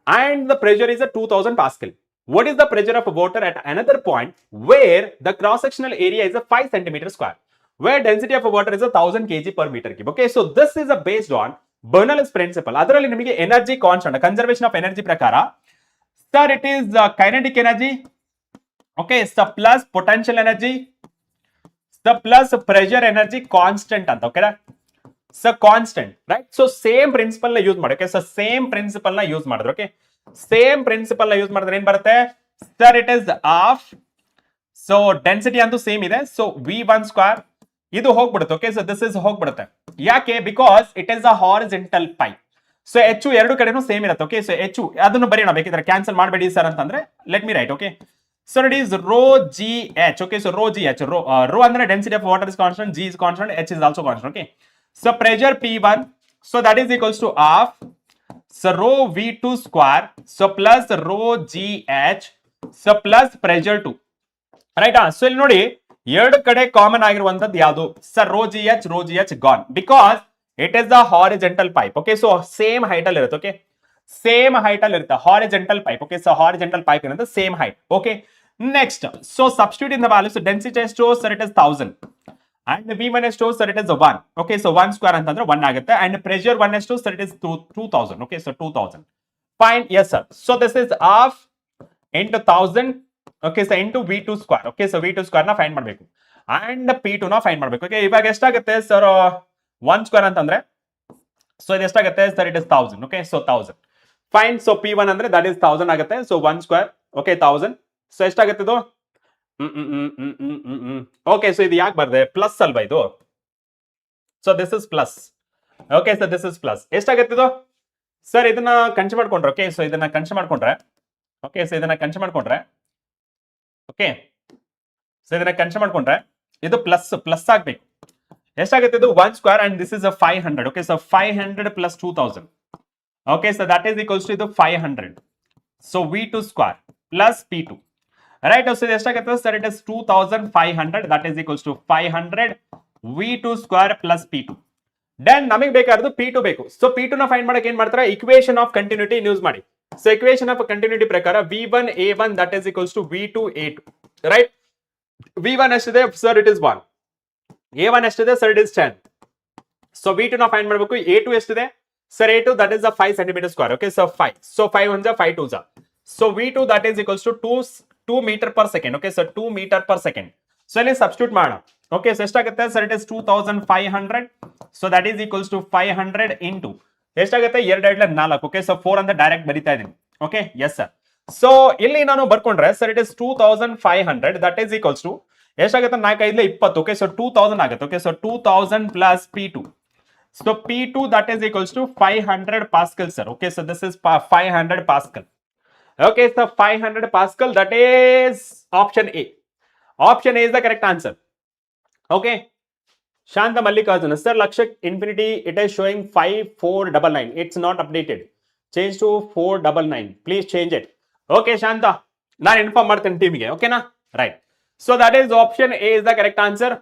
and the pressure is a 2000 Pascal. What is the pressure of water at another point where the cross-sectional area is a 5 centimeter square, where density of water is a 1000 kg per meter cube? Okay, so this is a based on Bernoulli's principle. ಅದರಲ್ಲಿ ನಿಮಗೆ energy constant, conservation of energy ಪ್ರಕಾರ, sir it is kinetic energy, okay, ಸ plus potential energy, ಸ plus pressure energy constant ಅಂತ, ಓಕೆನಾ? So constant, right? So same principle ನ use ಮಾಡಿ, okay? So same principle ನ ಯೂಸ್ ಮಾಡಿದ್ರೆ, ಓಕೆ, ಸೇಮ್ ಪ್ರಿನ್ಸಿಪಲ್ ನ ಯೂಸ್ ಮಾಡಿದ್ರೆ ಏನ್ ಬರುತ್ತೆ sir? It is of, so density ಅಂತೂ ಸೇಮ್ ಇದೆ, ಸೊ V1 ಸ್ಕ್ವೇರ್ ಇದು ಹೋಗ್ಬಿಡುತ್ತೆ, ಓಕೆ? ಸೊ ದಿಸ್ ಇಸ್ ಹೋಗ್ಬಿಡುತ್ತೆ. ಯಾಕೆ? Because it is a horizontal pipe. So H ಎರಡು ಕಡೆನೂ ಸೇಮ್ ಇರುತ್ತೆ, ಓಕೆ? ಸೊ ಎಚ್ ಅದನ್ನು ಬರೆಯೋಣ, ಬೇಕಿದ್ರೆ ಕ್ಯಾನ್ಸಲ್ ಮಾಡಬೇಡಿ ಸರ್ ಅಂತಂದ್ರೆ let me write, okay? So it is rho g h, okay? So rho g h, rho ಅಂದ್ರೆ density of water is constant, g is constant, h is also constant, okay? So pressure P1, so that is equals to half, so rho V2 square, so plus rho GH, so plus pressure 2, right? So ಇಲ್ಲಿ ನೋಡಿ, ಎರಡು ಕಡೆ common ಆಗಿರುವಂತದ್ದು ಯಾವುದು sir? Rho g h gone, because it is the horizontal pipe, okay? So same height ಅಲ್ಲಿ ಇರುತ್ತೆ, okay? Same height ಅಲ್ಲಿ ಇರುತ್ತೆ horizontal pipe, okay? So horizontal pipe ಏನಂತ same height, okay? Next, so substitute in the value, so density ಎಷ್ಟು sir? It is 1000, and V1 ಎಷ್ಟು sir? It is 1, okay? So 1 square ಅಂತಂದ್ರೆ 1 ಆಗುತ್ತೆ, and pressure 1 ಎಷ್ಟು sir? It is 2000, okay? So 2000, fine, yes sir. So this is half into 1000, okay? So into V2 square, okay? So V2 square ನ find ಮಾಡಬೇಕು, and P2 ನ find ಮಾಡಬೇಕು, okay? ಇವಾಗ ಎಷ್ಟಾಗುತ್ತೆ sir 1 square ಅಂತಂದ್ರೆ? So ಇದು ಎಷ್ಟಾಗುತ್ತೆ sir? It is 1000, okay? So 1000, fine. So P1 ಅಂದ್ರೆ ದಟ್ ಇಸ್ 1000 ಆಗುತ್ತೆ, ಸೊ 1 ಸ್ಕ್ವೇರ್, ಓಕೆ? 1000, ಸೊ ಎಷ್ಟಾಗುತ್ತೆ ಇದು? ಓಕೆ, ಸೊ ಇದು ಯಾಕೆ ಬರ್ದೆ? ಪ್ಲಸ್ ಅಲ್ವಾ ಇದು? So this is plus, okay? So this is plus. ಎಷ್ಟಾಗುತ್ತೆ ಇದು ಸರ್? ಇದನ್ನ ಕಂಚು ಮಾಡ್ಕೊಂಡ್ರೆ, ಓಕೆ? ಸೊ ಇದನ್ನ ಕಂಚು ಮಾಡ್ಕೊಂಡ್ರೆ, ಓಕೆ? ಸೊ ಇದನ್ನ ಕಂಚು ಮಾಡ್ಕೊಂಡ್ರೆ, ಓಕೆ? ಸೊ ಇದನ್ನ ಕಂಚು ಮಾಡ್ಕೊಂಡ್ರೆ ಇದು ಪ್ಲಸ್ ಆಗ್ಬೇಕು. ಎಷ್ಟಾಗುತ್ತೆ ಇದು? 1 square, and this is 500, okay? So 500 plus 2000, okay? So that is equals to ಇದು 500, so V2 square plus P2, right? So ಎಷ್ಟಾಗುತ್ತೆ sir? It is 2500, that is equals to 500 V2 square plus P2. Then ನಮಗೆ ಬೇಕಾಗಿರೋದು P2 ಬೇಕು. So P2 ನ find ಮಾಡಕ್ಕೆ ಏನ್ ಮಾಡ್ತಾರೆ? Equation of continuity use ಮಾಡಿ. ಸೊ ಇಕ್ವೇಶನ್ ಆಫ್ ಕಂಟಿನ್ಯೂಟಿ ಪ್ರಕಾರ V1 A1 that is equals to V2 A2, right? V1 ಎಷ್ಟಿದೆ ಸರ್? It is 1. A1 ಎಷ್ಟಿದೆ sir? It is 10. So V2 ನ ಫೈಂಡ್ ಮಾಡಬೇಕು. A2 ಎಷ್ಟಿದೆ sir? A2 that is a 5 centimeter square, okay? So 5, so 5 1 5 2 za, so V2 that is equals to 2 meter per second, okay? So 2 meter per second. So let's substitute ಮಾಡೋಣ, okay? So ಎಷ್ಟಾಗುತ್ತೆ sir? It is 2500, so that is equals to 500 into ಎಷ್ಟಾಗುತ್ತೆ? 2 4, okay? So 4 ಅಂತ direct ಬರಿತಾ ಇದೀನಿ, okay? Yes sir. So ಇಲ್ಲಿ ನಾನು ಬರ್ಕೊಂಡ್ರೆ sir it is 2500, that is equals to ಎಷ್ಟಾಗುತ್ತೆ? 4 5 20, okay? So 2000 ಆಗುತ್ತೆ, okay? So 2000 plus P2, so P2 that is equals to 500 Pascal sir, okay? So this is 500 Pascal, okay? So 500 Pascal, that is option A. Option A is the correct answer, okay? Shanta Mallikarjuna sir, Lakshak Infinity, it is showing 5499, it's not updated, change to 499, please change it, okay? Shanta, ನಾನು inform ಮಾಡ್ತೇನೆ ಟೀಮಿಗೆ, ಓಕೆನಾ? Right. So that is option A is the correct answer,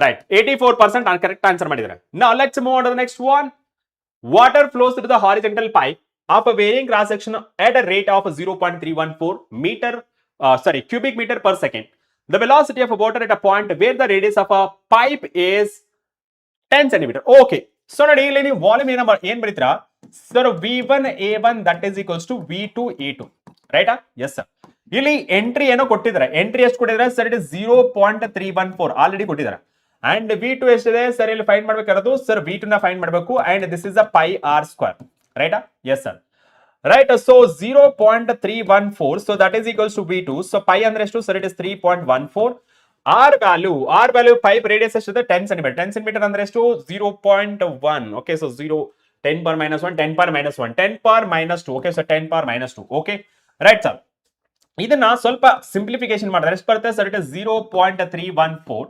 right? 84% correct answer ಮಾಡಿದ್ದಾರೆ. Now let's move on to the next one. Water flows through the horizontal pipe of a varying cross section at a rate of 0.314 cubic meter per second. The velocity of water at a point where the radius of a pipe is 10 centimeter. Okay. So ನೋಡಿ, ಇಲ್ಲಿ ನೀವು volume ಏನ್ ಬರೀತೀರಾ sir? V1 A1 that is equals to V2 A2, ರೈಟಾ? Yes sir. ಇಲ್ಲಿ entry ಏನೋ ಕೊಟ್ಟಿದ್ದಾರೆ, entry ಎಷ್ಟು ಕೊಟ್ಟಿದ್ದಾರೆ ಸರ್? ಇಟ್ ಇಸ್ 0.314 ಆಲ್ರೆಡಿ ಕೊಟ್ಟಿದ್ದಾರೆ. ಅಂಡ್ V2 ಎಷ್ಟಿದೆ ಸರ್? ಇಲ್ಲಿ ಫೈಂಡ್ ಮಾಡ್ಬೇಕಾಗಿರೋದು ಸರ್ V2 ನ ಫೈಂಡ್ ಮಾಡಬೇಕು, and this is a pi r square, ರೈಟಾ? Yes sir, right. So 0.314, so that is equals to V2. So pi ಅಂದ್ರೆ ಎಷ್ಟು sir? It is 3.14. R value pipe radius ಎಷ್ಟಿದೆ? 10 centimeter. 10 centimeter ಅಂದ್ರೆ ಎಷ್ಟು? 0.1, okay? So 10 power minus 1, 10 power minus 1, 10 power minus 2, okay? So 10 power minus 2, okay? Right sir. ಇದನ್ನ ಸ್ವಲ್ಪ simplification ಮಾಡಿದ್ರೆ ಎಷ್ಟು ಬರುತ್ತೆ sir? It is 0.314,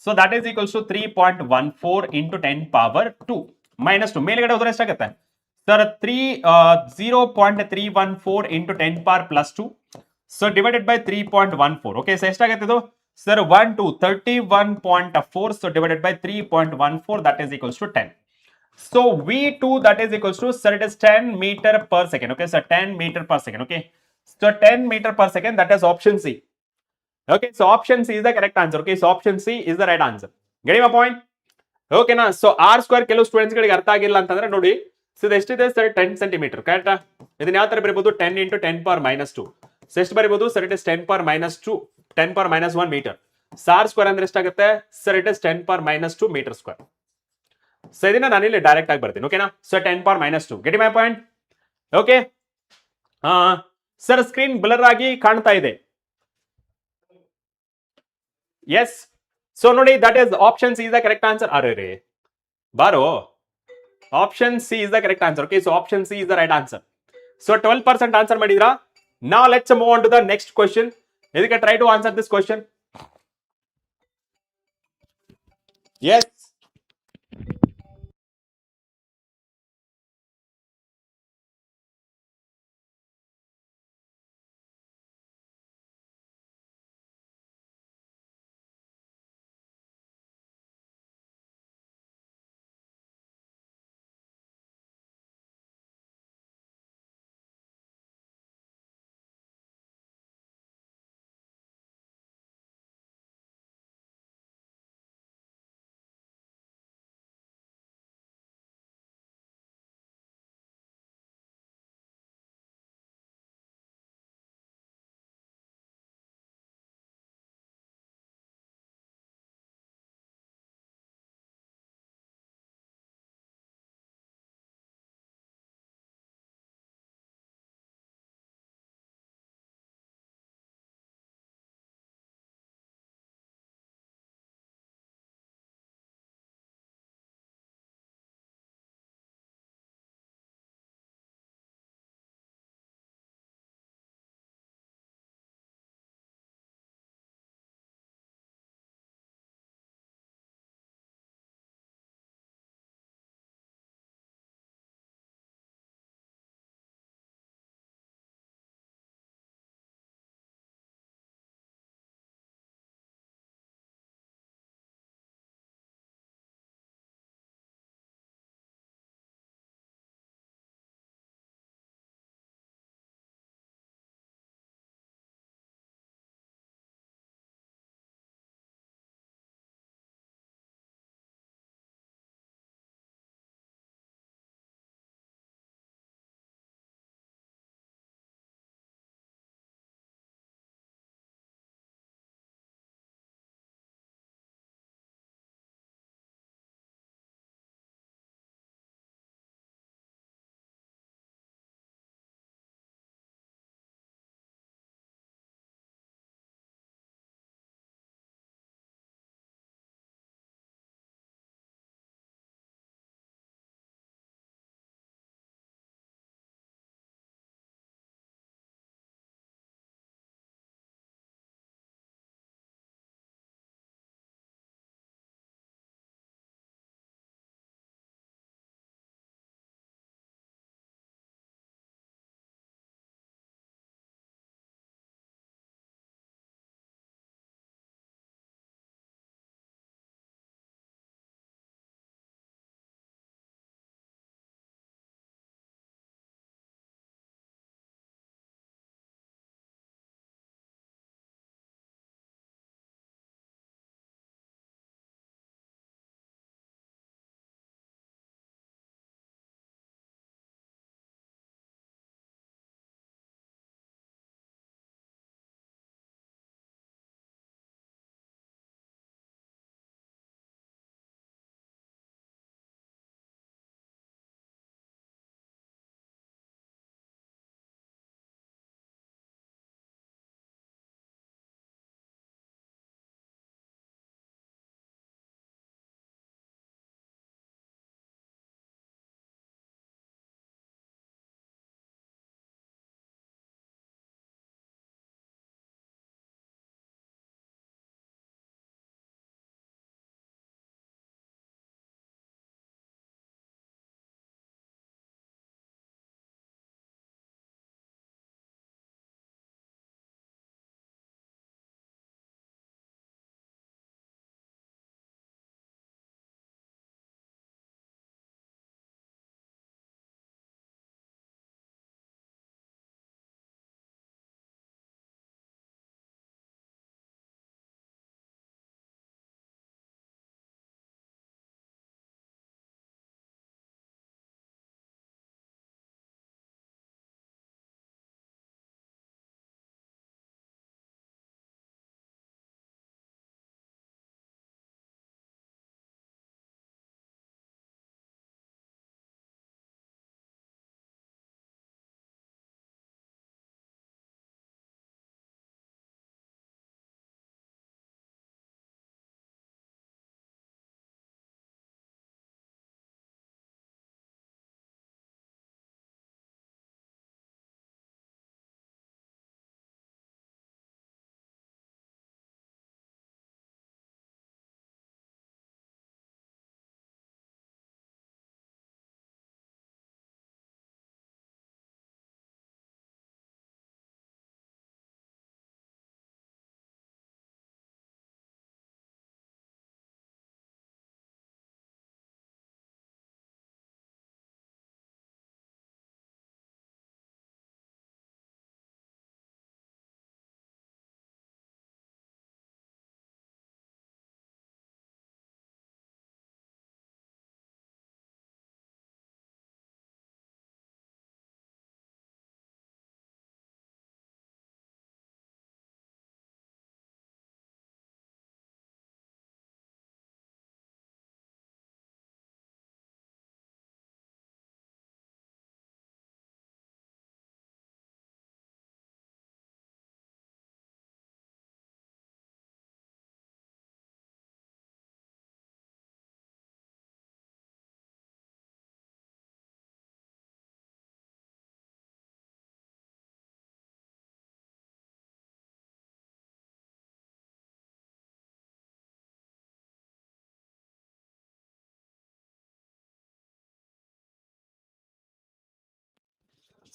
so that is equals to 3.14 into 10 power 2 minus 2. ಮೇಲ್ಗಡೆ ಹೋದ್ರೆ ಎಷ್ಟಾಗುತ್ತೆ Sir, 0.314 into 10 power plus 2. So divided by 3.14. Okay, so ಎಷ್ಟಾಗುತ್ತೆ ಇದು? Sir, 31.4. So divided by 3.14, that is equals to 10. So V2, that is equals to, sir, it is 10 meter per second. Okay, so 10 meter per second. Okay, so 10 meter per second, that is option C. Okay, so option C is the correct answer. Okay, so option C is the right answer. Getting my point? ಓಕೆನಾ. So R square ಕೆಲವು students ಗಳಿಗೆ ಅರ್ಥ ಆಗಿಲ್ಲ ಅಂತಂದ್ರೆ ನೋಡಿ, so ಇದು ಎಷ್ಟಿದೆ sir? 10 centimetre, ಕರೆಕ್ಟಾ? ಇದನ್ನ ಯಾವ ತರ ಬರೀಬಹುದು? 10 ಇಂಟು 10 ಪವರ್ ಮೈನಸ್ 2. ಸೊ ಎಷ್ಟು ಬರೀಬಹುದು sir? It is 10 power minus 2, 10 power minus 1 meter. Sir square ಅಂದ್ರೆ ಎಷ್ಟಾಗುತ್ತೆ sir? It is 10 power minus 2 meter square. So ಇದನ್ನ ನಾನು ಇಲ್ಲಿ ಡೈರೆಕ್ಟ್ ಆಗಿ ಬರ್ತೀನಿ. ಓಕೆನಾ. So 10 power minus 2. Get my point? Okay. Sir screen blur ಆಗಿ ಕಾಣ್ತಾ ಇದೆ. ಎಸ್. ಸೊ ನೋಡಿ, that is option C is the correct answer. ಅರೆ ರೇ ಬಾರೋ, option C is the correct answer. Okay, so option C is the right answer. So 12% answer ಮಾಡಿದ್ರಾ? Now let's move on to the next question. ಇದಕ್ಕೆ try to answer this question. Yes.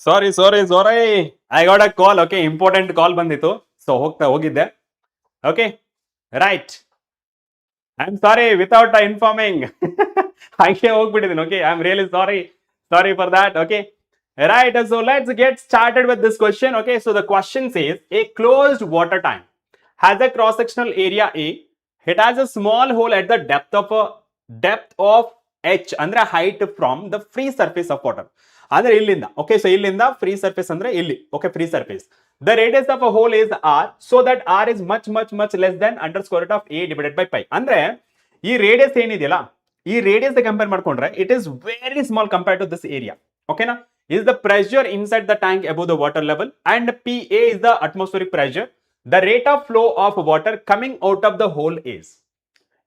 Sorry I got a call. Okay, important call ಬಂದಿತ್ತು, so ಹೋಗಿದ್ದೆ. Okay, right. I am sorry without informing. ಹಾಗೆ ಹೋಗ್ಬಿಟ್ಟಿದ್ದೀನಿ. Okay, I am really sorry for that. Okay, right. So let's get started with this question. Okay, so the question says a closed water tank has a cross sectional area A. It has a small hole at the depth of h ಅಂದ್ರೆ height from the free surface of water. ಅಂದ್ರೆ ಇಲ್ಲಿಂದ, okay, so ಇಲ್ಲಿಂದ free surface ಅಂದ್ರೆ ಇಲ್ಲಿ, okay, free surface. The radius of a hole is r, so that r is much less than under square root of A divided by pi. ಅಂದ್ರೆ ಈ radius ಏನಿದೆಯಲ್ಲ, ಈ radius compare ಮಾಡ್ಕೊಂಡ್ರೆ it is very small compare to this area. ಓಕೆನಾ? is the pressure inside the tank above the water level, and PA is the atmospheric pressure. The rate of flow of water coming out of the hole is.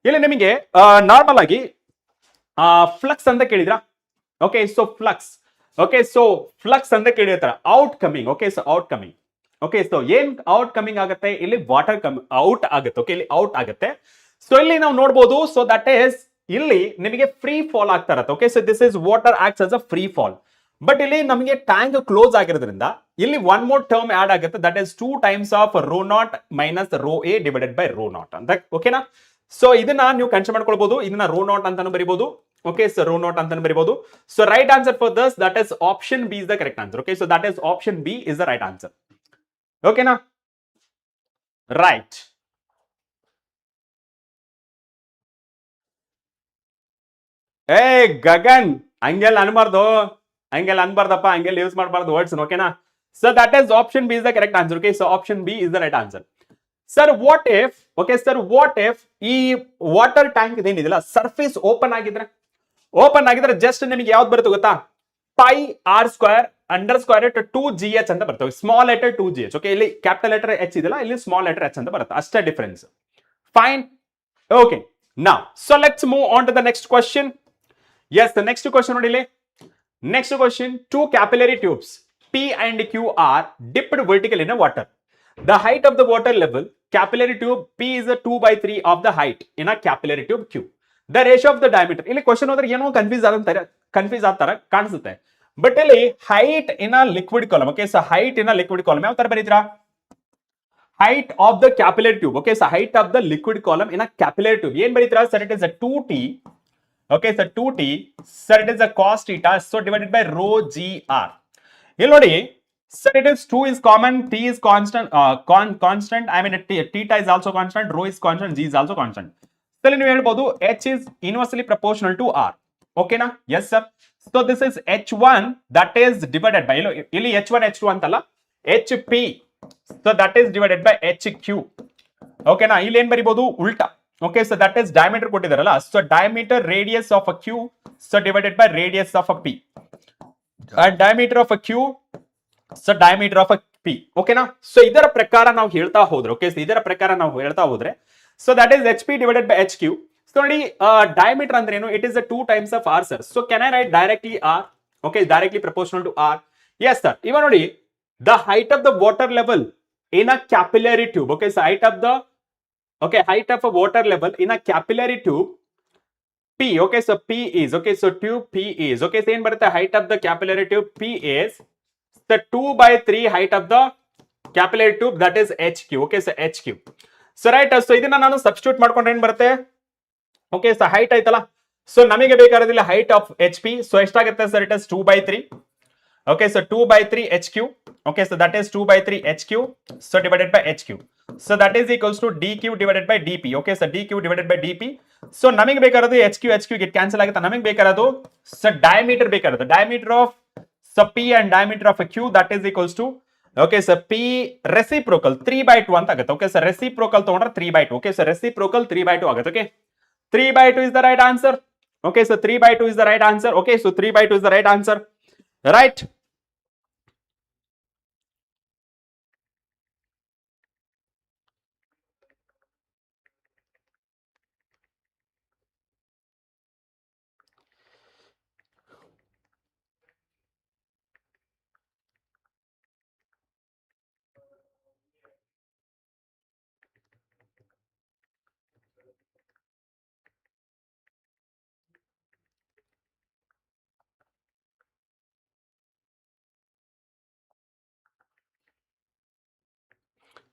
ಇಲ್ಲಿ ನಿಮಗೆ normal ಆಗಿ flux ಅಂತ ಕೇಳಿದ್ರ. Okay, so flux, okay, so flux ಅಂತ ಕೇಳಿರ್ತಾರ. Out coming, okay, so out coming. Okay, so ಏನ್ out coming ಆಗುತ್ತೆ ಇಲ್ಲಿ? ವಾಟರ್ ಔಟ್ ಆಗುತ್ತೆ. ಓಕೆ, ಇಲ್ಲಿ ಔಟ್ ಆಗುತ್ತೆ. ಸೊ ಇಲ್ಲಿ ನಾವು ನೋಡಬಹುದು, ಸೊ ದಟ್ ಈಸ್ ಇಲ್ಲಿ ನಿಮಗೆ ಫ್ರೀ ಫಾಲ್ ಆಗ್ತಾ ಇರತ್ತೆ. Okay, so this is water acts as a free fall. But ಇಲ್ಲಿ ನಮಗೆ ಟ್ಯಾಂಕ್ ಕ್ಲೋಸ್ ಆಗಿರೋದ್ರಿಂದ ಇಲ್ಲಿ ಒನ್ ಮೋರ್ ಟರ್ಮ್ ಆಡ್ ಆಗುತ್ತೆ, that is 2 times of rho naught minus rho A divided by rho naught ಅಂತ. ಓಕೆನಾ? So ಇದನ್ನ ನೀವು consider ಮಾಡ್ಕೊಳ್ಬಹುದು. ಇದನ್ನ ರೋ ನಾಟ್ ಅಂತಾನು ಬರೀಬಹುದು. ಓಕೆ, ಸೊ ರೋ ನಾಟ್ ಅಂತಾನು ಬರೀಬಹುದು. So right answer for this, that is option B is the correct answer. Okay, so that is option B is the right answer. ಓಕೆನಾ? Right. ಏ ಗಗನ್, ಹಂಗೆಲ್ಲ ಅನ್ಬಾರ್ದಪ್ಪ, ಹಂಗೆಲ್ಲ ಯೂಸ್ ಮಾಡಬಾರ್ದು ವರ್ಡ್ಸ್. ಓಕೆನಾ? So that is option B is the correct answer. Okay, so option B is the right answer. Sir what if, okay sir, what if ಈ water tank ಏನಿದೆಯಲ್ಲ surface open ಆಗಿದ್ರೆ just ನಿಮಗೆ ಯಾವ್ದು ಬರುತ್ತೆ ಗೊತ್ತಾ? Pi r square under square it 2gh ಅಂತ ಬರ್ತವೆ. Small letter 2gh. Okay, ಇಲ್ಲಿ ಕ್ಯಾಪಿಟಲ್ ಲೆಟರ್ ಎಚ್ ಇದೆಯಲ್ಲ, ಇಲ್ಲಿ ಸ್ಮಾಲ್ ಲೆಟರ್ ಎಚ್ ಅಂತ ಬರುತ್ತೆ. ಅಷ್ಟೇ difference. Fine. Okay, now so let's move on to the next question. Yes, next question ನೋಡಿ ಇಲ್ಲಿ. Next question, 2 capillary tubes P and Q are dipped vertically in a water. The height of the water level capillary tube P is a 2/3 of the height in a capillary tube Q. The ratio of the diameter. ಇಲ್ಲಿ question ಹೋದ್ರೆ ಏನೋ confuse ಆಗ್ತಾರ ಕಾಣಿಸುತ್ತೆ. But ಇಲ್ಲಿ height in a liquid column. Okay, so height in a liquid column ಯಾವ ತರ ಬರೀತೀರಾ? Height of the capillary tube. Okay, so height of the liquid column in a capillary tube ಏನ್ ಬರೀತೀರಾ? Sir it is a 2t. Okay, so 2t, sir, it is a cos theta, so divided by rho gr. ಇಲ್ಲಿ ನೋಡಿ, sir, it is 2 is common, t is constant, constant. I mean, theta is also constant, rho is constant, g is also constant. So ನೀವು ಹೇಳ್ಬೋದು h is inversely proportional to r. Okay ನಾ? Yes sir. So this is h1 that is divided by, ಇಲ್ಲಿ h1 h2 ಅಂತಲ್ಲ, hp, so that is divided by hq. Okay ನಾ? ಇಲ್ಲಿ ಏನ್ ಬರಿಬಹುದು? ಉಲ್ಟಾ. Okay, so that is diameter ಕೊಟ್ಟಿದಾರಲ್ಲ, so diameter radius of a q, so divided by radius of a p, and diameter of a q, so diameter of a p. Okay ನಾ? So ಇದರ ಪ್ರಕಾರ ನಾವು ಹೇಳ್ತಾ ಹೋದ್ರೆ, okay, so ಇದರ ಪ್ರಕಾರ ನಾವು ಹೇಳ್ತಾ ಹೋದ್ರೆ, so that is hp divided by hq. So ನೋಡಿ, diameter ಅಂದ್ರೆ ಏನು? It is a 2 times of r, sir. So can I write directly r? Okay, directly proportional to r. Yes sir. ಇವಾಗ ನೋಡಿ, the height of the water level in a capillary tube. Okay, so height of a water level in a capillary tube P. Okay, so P is, okay, so tube P is, okay, so ಏನ್ ಬರುತ್ತೆ? height of the capillary tube P is the 2/3 height of the capillary tube, that is HQ. Okay, so HQ. So right, so ಇದನ್ನ ನಾನು substitute ಮಾಡ್ಕೊಂಡ್ರೆ ಏನ್ ಬರುತ್ತೆ? Okay, so height ಆಯ್ತಲ್ಲ, so ನಮಗೆ ಬೇಕಾಗಿರೋದಿಲ್ಲ height of HP, so ಎಷ್ಟಾಗುತ್ತೆ sir? it is 2/3. Okay, so 2/3 HQ. Okay, so that is 2/3 HQ, so divided by HQ. So that is equals to dq divided by dp. Okay, so dq divided by dp. So ನಮಗೆ ಬೇಕಾಗಿರೋದು hq get cancel ಆಗುತ್ತೆ. ನಮಗೆ ಬೇಕಾಗಿರೋದು so diameter ಬೇಕಾಗಿರೋದು, diameter of so p and diameter of a q, that is equals to, okay, so p reciprocal 3/2 ಅಂತ ಆಗುತ್ತೆ. Okay, so reciprocal ತಗೊಂಡ್ರೆ 3/2. Okay, so reciprocal 3/2 ಆಗುತ್ತೆ. Okay, 3/2 is the right answer. Okay, so 3/2 is the right answer. Okay, so 3/2 is the right answer. Right.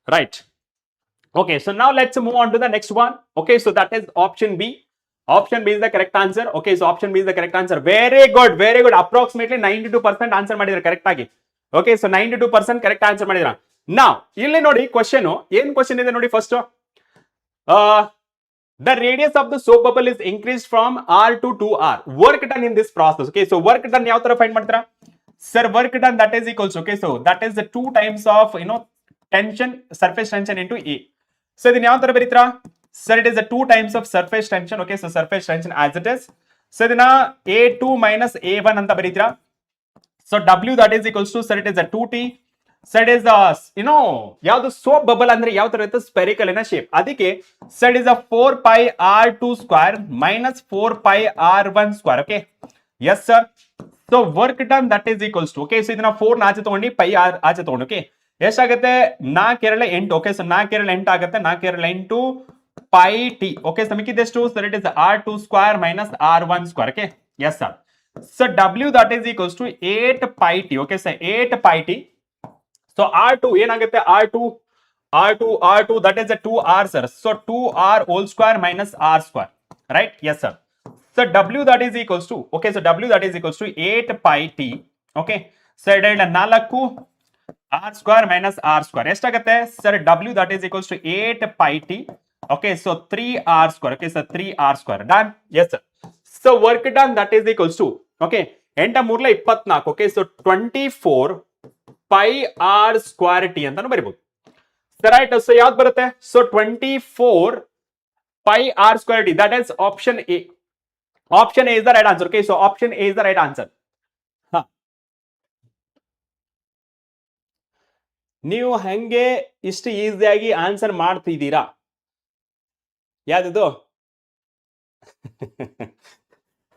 right? Okay, so now let's move on to the next one. Okay, so that is option B. Option B is the correct answer. Okay, so option B is the correct answer. Very good, very good. Approximately 92% answer ಮಾಡಿದ್ರೆ correct ಆಗಿ. Okay, so 92% correct answer ಮಾಡಿದ್ರ. Now ಇಲ್ಲಿ ನೋಡಿ question ಏನ್ question ಇದೆ ನೋಡಿ first. The radius of the soap bubble is increased from R to 2R. Work done in this process. Okay, so work done ಯಾವ ತರ ಫೈಂಡ್ ಮಾಡ್ತೀರಾ? Sir, work done that is equals. Okay, so that is the 2 times of tension, surface tension into E. So ಇದನ್ನ ಯಾವ ತರ ಬರೀತೀರಾ? Sir, it is the 2 times of surface tension. Okay, so surface tension as it is. So ಇದನ್ನ A2 minus A1 ಅಂತ ಬರೀತೀರಾ. So W that is equals to, sir, it is a 2T. So it is the ಯಾವುದು soap bubble ಅಂದ್ರೆ ಯಾವ ತರ ಇರುತ್ತೆ? Spherical in shape. ಅದಕ್ಕೆ so it is a 4 pi R2 square minus 4 pi R1 square. Okay, yes sir. So work done that is equals to, okay, so ಇದನ್ನ 4 ಆಚೆ ತಗೊಂಡು pi R ಆಚೆ ತಗೊಂಡು, okay, ಎಷ್ಟಾಗುತ್ತೆ? 4 2 8. Okay, so 4 2 8 ಆಗುತ್ತೆ. 4 2 8 pi t. Okay, so ಮಿಕ್ಕಿದೆಷ್ಟು? So it is R2 square minus R1 square. Okay, yes sir. So W that is equals to 8 pi t. Okay, so 8 pi t. So R2 ಏನಾಗುತ್ತೆ? R2 that is a 2R sir. So 2R whole square minus R square, right? Yes sir. So W that is equals to, okay, so W that is equals to 8 pi t. Okay, so 4 R square minus R square ಎಷ್ಟಾಗುತ್ತೆ? Sir, W that is equals to 8 pi t. Okay, so 3R square. Okay, so 3R square. Done? Yes sir. So work done that is equals to, okay, 8 3 24. Okay, so 24 pi R square t ಅಂತಾನು ಬರೀಬಹುದು. Right, so ಯಾವ್ದು ಬರುತ್ತೆ? So 24 pi R square t, that is option A. Option A is the right answer. Okay, so option A is the right answer. ನೀವು ಹೆಂಗೆ ಇಷ್ಟು ಈಸಿಯಾಗಿ answer ಮಾಡ್ತಿದ್ದೀರಾ? ಯಾವ್ದು?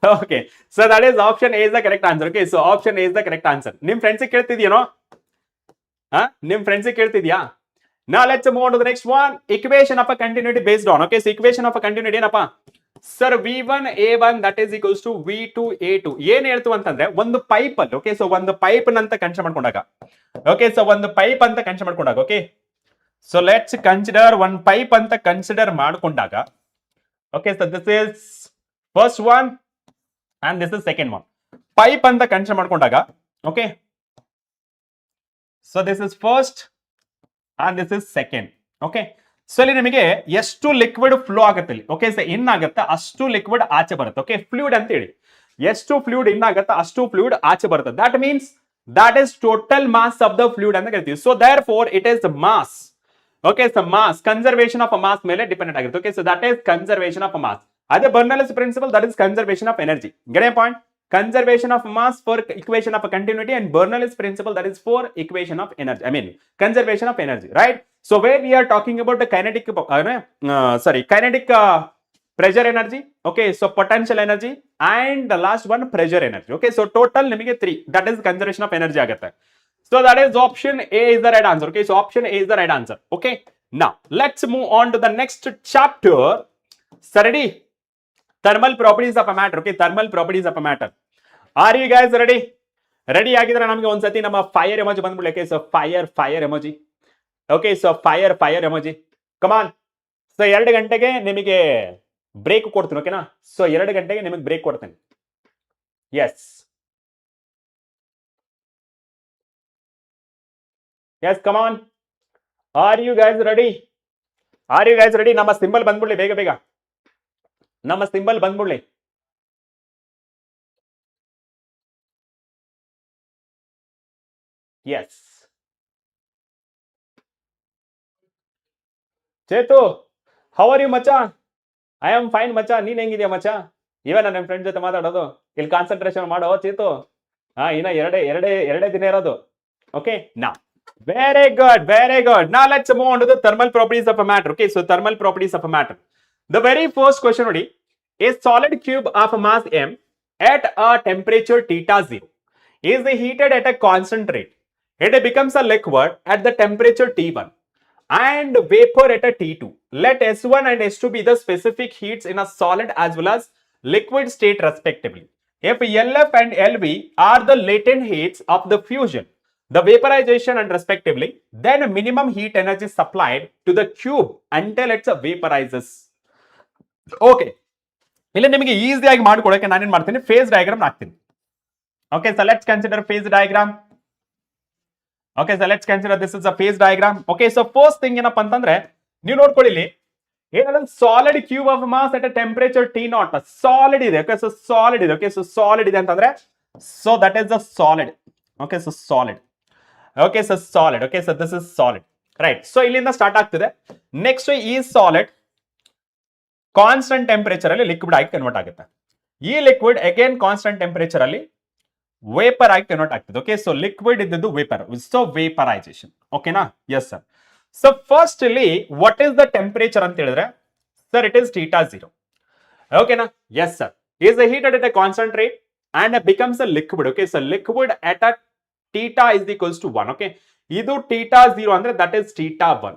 Okay, so that is option A is the correct answer. Okay, so option A is the correct answer. ನಿಮ್ friends ಕೇಳ್ತಿದ್ಯೇನೋ? ನಿಮ್ friends ಕೇಳ್ತಿದ್ಯಾ? Now let's move on to the next one. Equation of a continuity based on. Okay, so equation of a continuity ಏನಪ್ಪ? Sir, V1 A1 that is equals to V2 A2. ಏನ್ ಹೇಳ್ತು ಅಂತಂದ್ರೆ ಒಂದು pipe ಅಲ್ಲಿ, okay, so ಒಂದು pipe ಅಂತ consider ಮಾಡ್ಕೊಂಡಾಗ, okay, so ಒಂದು ಪೈಪ್ ಅಂತ ಕನ್ಸಿಡರ್ ಮಾಡ್ಕೊಂಡಾಗ, okay, so let's consider one pipe ಅಂತ ಕನ್ಸಿಡರ್ ಮಾಡ್ಕೊಂಡಾಗ, okay, so this is first one and this is second one. Pipe ಅಂತ ಕನ್ಸಿಡರ್ ಮಾಡ್ಕೊಂಡಾಗ, okay, so this is first and this is second. Okay, so ಇಲ್ಲಿ ನಿಮಗೆ ಎಷ್ಟು liquid flow ಆಗುತ್ತೆ ಇಲ್ಲಿ, okay, so in ಆಗುತ್ತೆ ಅಷ್ಟು ಲಿಕ್ವಿಡ್ ಆಚೆ ಬರುತ್ತೆ. ಓಕೆ, ಫ್ಲೂಯಿಡ್ ಅಂತ ಹೇಳಿ, ಎಷ್ಟು ಫ್ಲೂಯಿಡ್ ಇನ್ ಆಗುತ್ತೆ ಅಷ್ಟು ಫ್ಲೂಯಿಡ್ ಆಚೆ ಬರುತ್ತೆ. That means that is total mass of the fluid ಅಂತ ಕರಿತೀವಿ. So therefore it is mass. Okay, so mass, conservation of a mass ಮೇಲೆ ಡಿಪೆಂಡೆಂಟ್ ಆಗಿರುತ್ತೆ. Okay, so that is conservation of a mass. ಅದೇ Bernoulli's principle, that is conservation of energy. Get a point? Conservation of mass for equation of a continuity, and Bernoulli's principle, that is for equation of energy. I mean conservation of energy, right? So where we are talking about the kinetic pressure energy, okay, so potential energy, and the last one pressure energy. Okay, so total nimage 3, that is conservation of energy agutte. So that is option A is the right answer. Okay, so option A is the right answer. Okay, now let's move on to the next chapter. Ready? Thermal properties of a matter. Okay, thermal properties of a matter. Are you guys ready? Ready ಆಗಿದ್ರೆ ನಮಗೆ ಒಂದ್ಸತಿ ನಮ್ಮ fire emoji ಬಂದ್ಬಿಡ್ಲಿಕ್ಕೆ. So fire emoji. Okay, so fire emoji. Come on. So 2 ಗಂಟೆಗೆ ನಿಮಗೆ break ಕೊಡ್ತೀನಿ, ಓಕೆನಾ? So 2 ಗಂಟೆಗೆ ನಿಮಗೆ ಬ್ರೇಕ್ ಕೊಡ್ತೀನಿ. Yes yes, come on. Are you guys ready? Are you guys ready? ನಮ್ಮ ಸಿಂಬಲ್ ಬಂದ್ಬಿಡ್ಲಿ ಬೇಗ ಬೇಗ. ನಮ್ಮ ಸಿಂಬಲ್ ಬಂದ್ಬಿಡ್ಲಿ. Yes. Chethu, how are you ಮಚಾ? ಐ ಆಮ್ ಫೈನ್ ಮಚಾ. ನೀನ್ ಹೆಂಗಿದ್ಯಾ ಮಚಾ? ಇವೇ ನನ್ನ ಫ್ರೆಂಡ್ ಜೊತೆ ಮಾತಾಡೋದು. ಇಲ್ಲಿ ಕಾನ್ಸಂಟ್ರೇಷನ್ ಮಾಡೋ ಚೇತು. ಇನ್ನ ಎರಡೇ ದಿನ ಇರೋದು. ಓಕೆ, ನಾ very good, very good. Now let's move on to the thermal properties of a matter. Okay, so thermal properties of a matter. The very first question nodi, a solid cube of a mass m at a temperature theta 0 is heated at a constant rate. It becomes a liquid at the temperature T1 and vapor at a T2. Let S1 and S2 be the specific heats in a solid as well as liquid state respectively. If LF and LV are the latent heats of the fusion, the vaporization and respectively, then minimum heat energy supplied to the cube until it vaporizes. Okay, ಇಲ್ಲಿ ನಿಮಗೆ ಈಸಿಯಾಗಿ ಮಾಡ್ಕೊಳ್ಳೋಕೆ ನಾನೇನ್ ಮಾಡ್ತೀನಿ, face diagram ಹಾಕ್ತೀನಿ. Okay, so let's consider phase diagram. Okay, so let's consider this is a phase diagram. Okay, so first thing ಏನಪ್ಪ ಅಂತಂದ್ರೆ ನೀವು ನೋಡ್ಕೊಳ್ಳಿ ಇಲ್ಲಿ ಏನಂದ್ರೆ solid cube of mass at temperature T0 solid ಇದೆ. ಓಕೆ, ಸೊ ಸಾಲಿಡ್ ಇದೆ. Okay, so solid ಇದೆ ಅಂತಂದ್ರೆ so that is the solid. Okay, so solid. Okay, so solid. Okay, so this is solid, right. So ಇಲ್ಲಿಂದ start ಆಗ್ತಿದೆ. Next ಈ solid constant temperature ಅಲ್ಲಿ liquid ಆಗಿ convert ಆಗುತ್ತೆ. ಈ ಲಿಕ್ವಿಡ್ ಅಗೇನ್ ಕಾನ್ಸ್ಟೆಂಟ್ ಟೆಂಪರೇಚರ್ ಅಲ್ಲಿ ವೇಪರ್ ಆಗಿ ಕನ್ವರ್ಟ್ ಆಗ್ತದೆ. ಓಕೆ, ಸೊ ಲಿಕ್ವಿಡ್ ಇದ್ದದ್ದು ವೇಪರ್, ಸೊ ವೇಪರೈಸೇಷನ್. ಓಕೆನಾ? Yes sir. ಸೊ ಫಸ್ಟ್ ಇಲ್ಲಿ ವಾಟ್ ಇಸ್ ದ ಟೆಂಪರೇಚರ್ ಅಂತ ಹೇಳಿದ್ರೆ ಸರ್ ಇಟ್ ಇಸ್ θ0. ಓಕೆನಾ? Yes sir. Is heated at a constant rate and becomes a liquid. Okay, so liquid at a θ is equals to 1. Okay, ಇದು θ0 ಅಂದ್ರೆ that is θ1.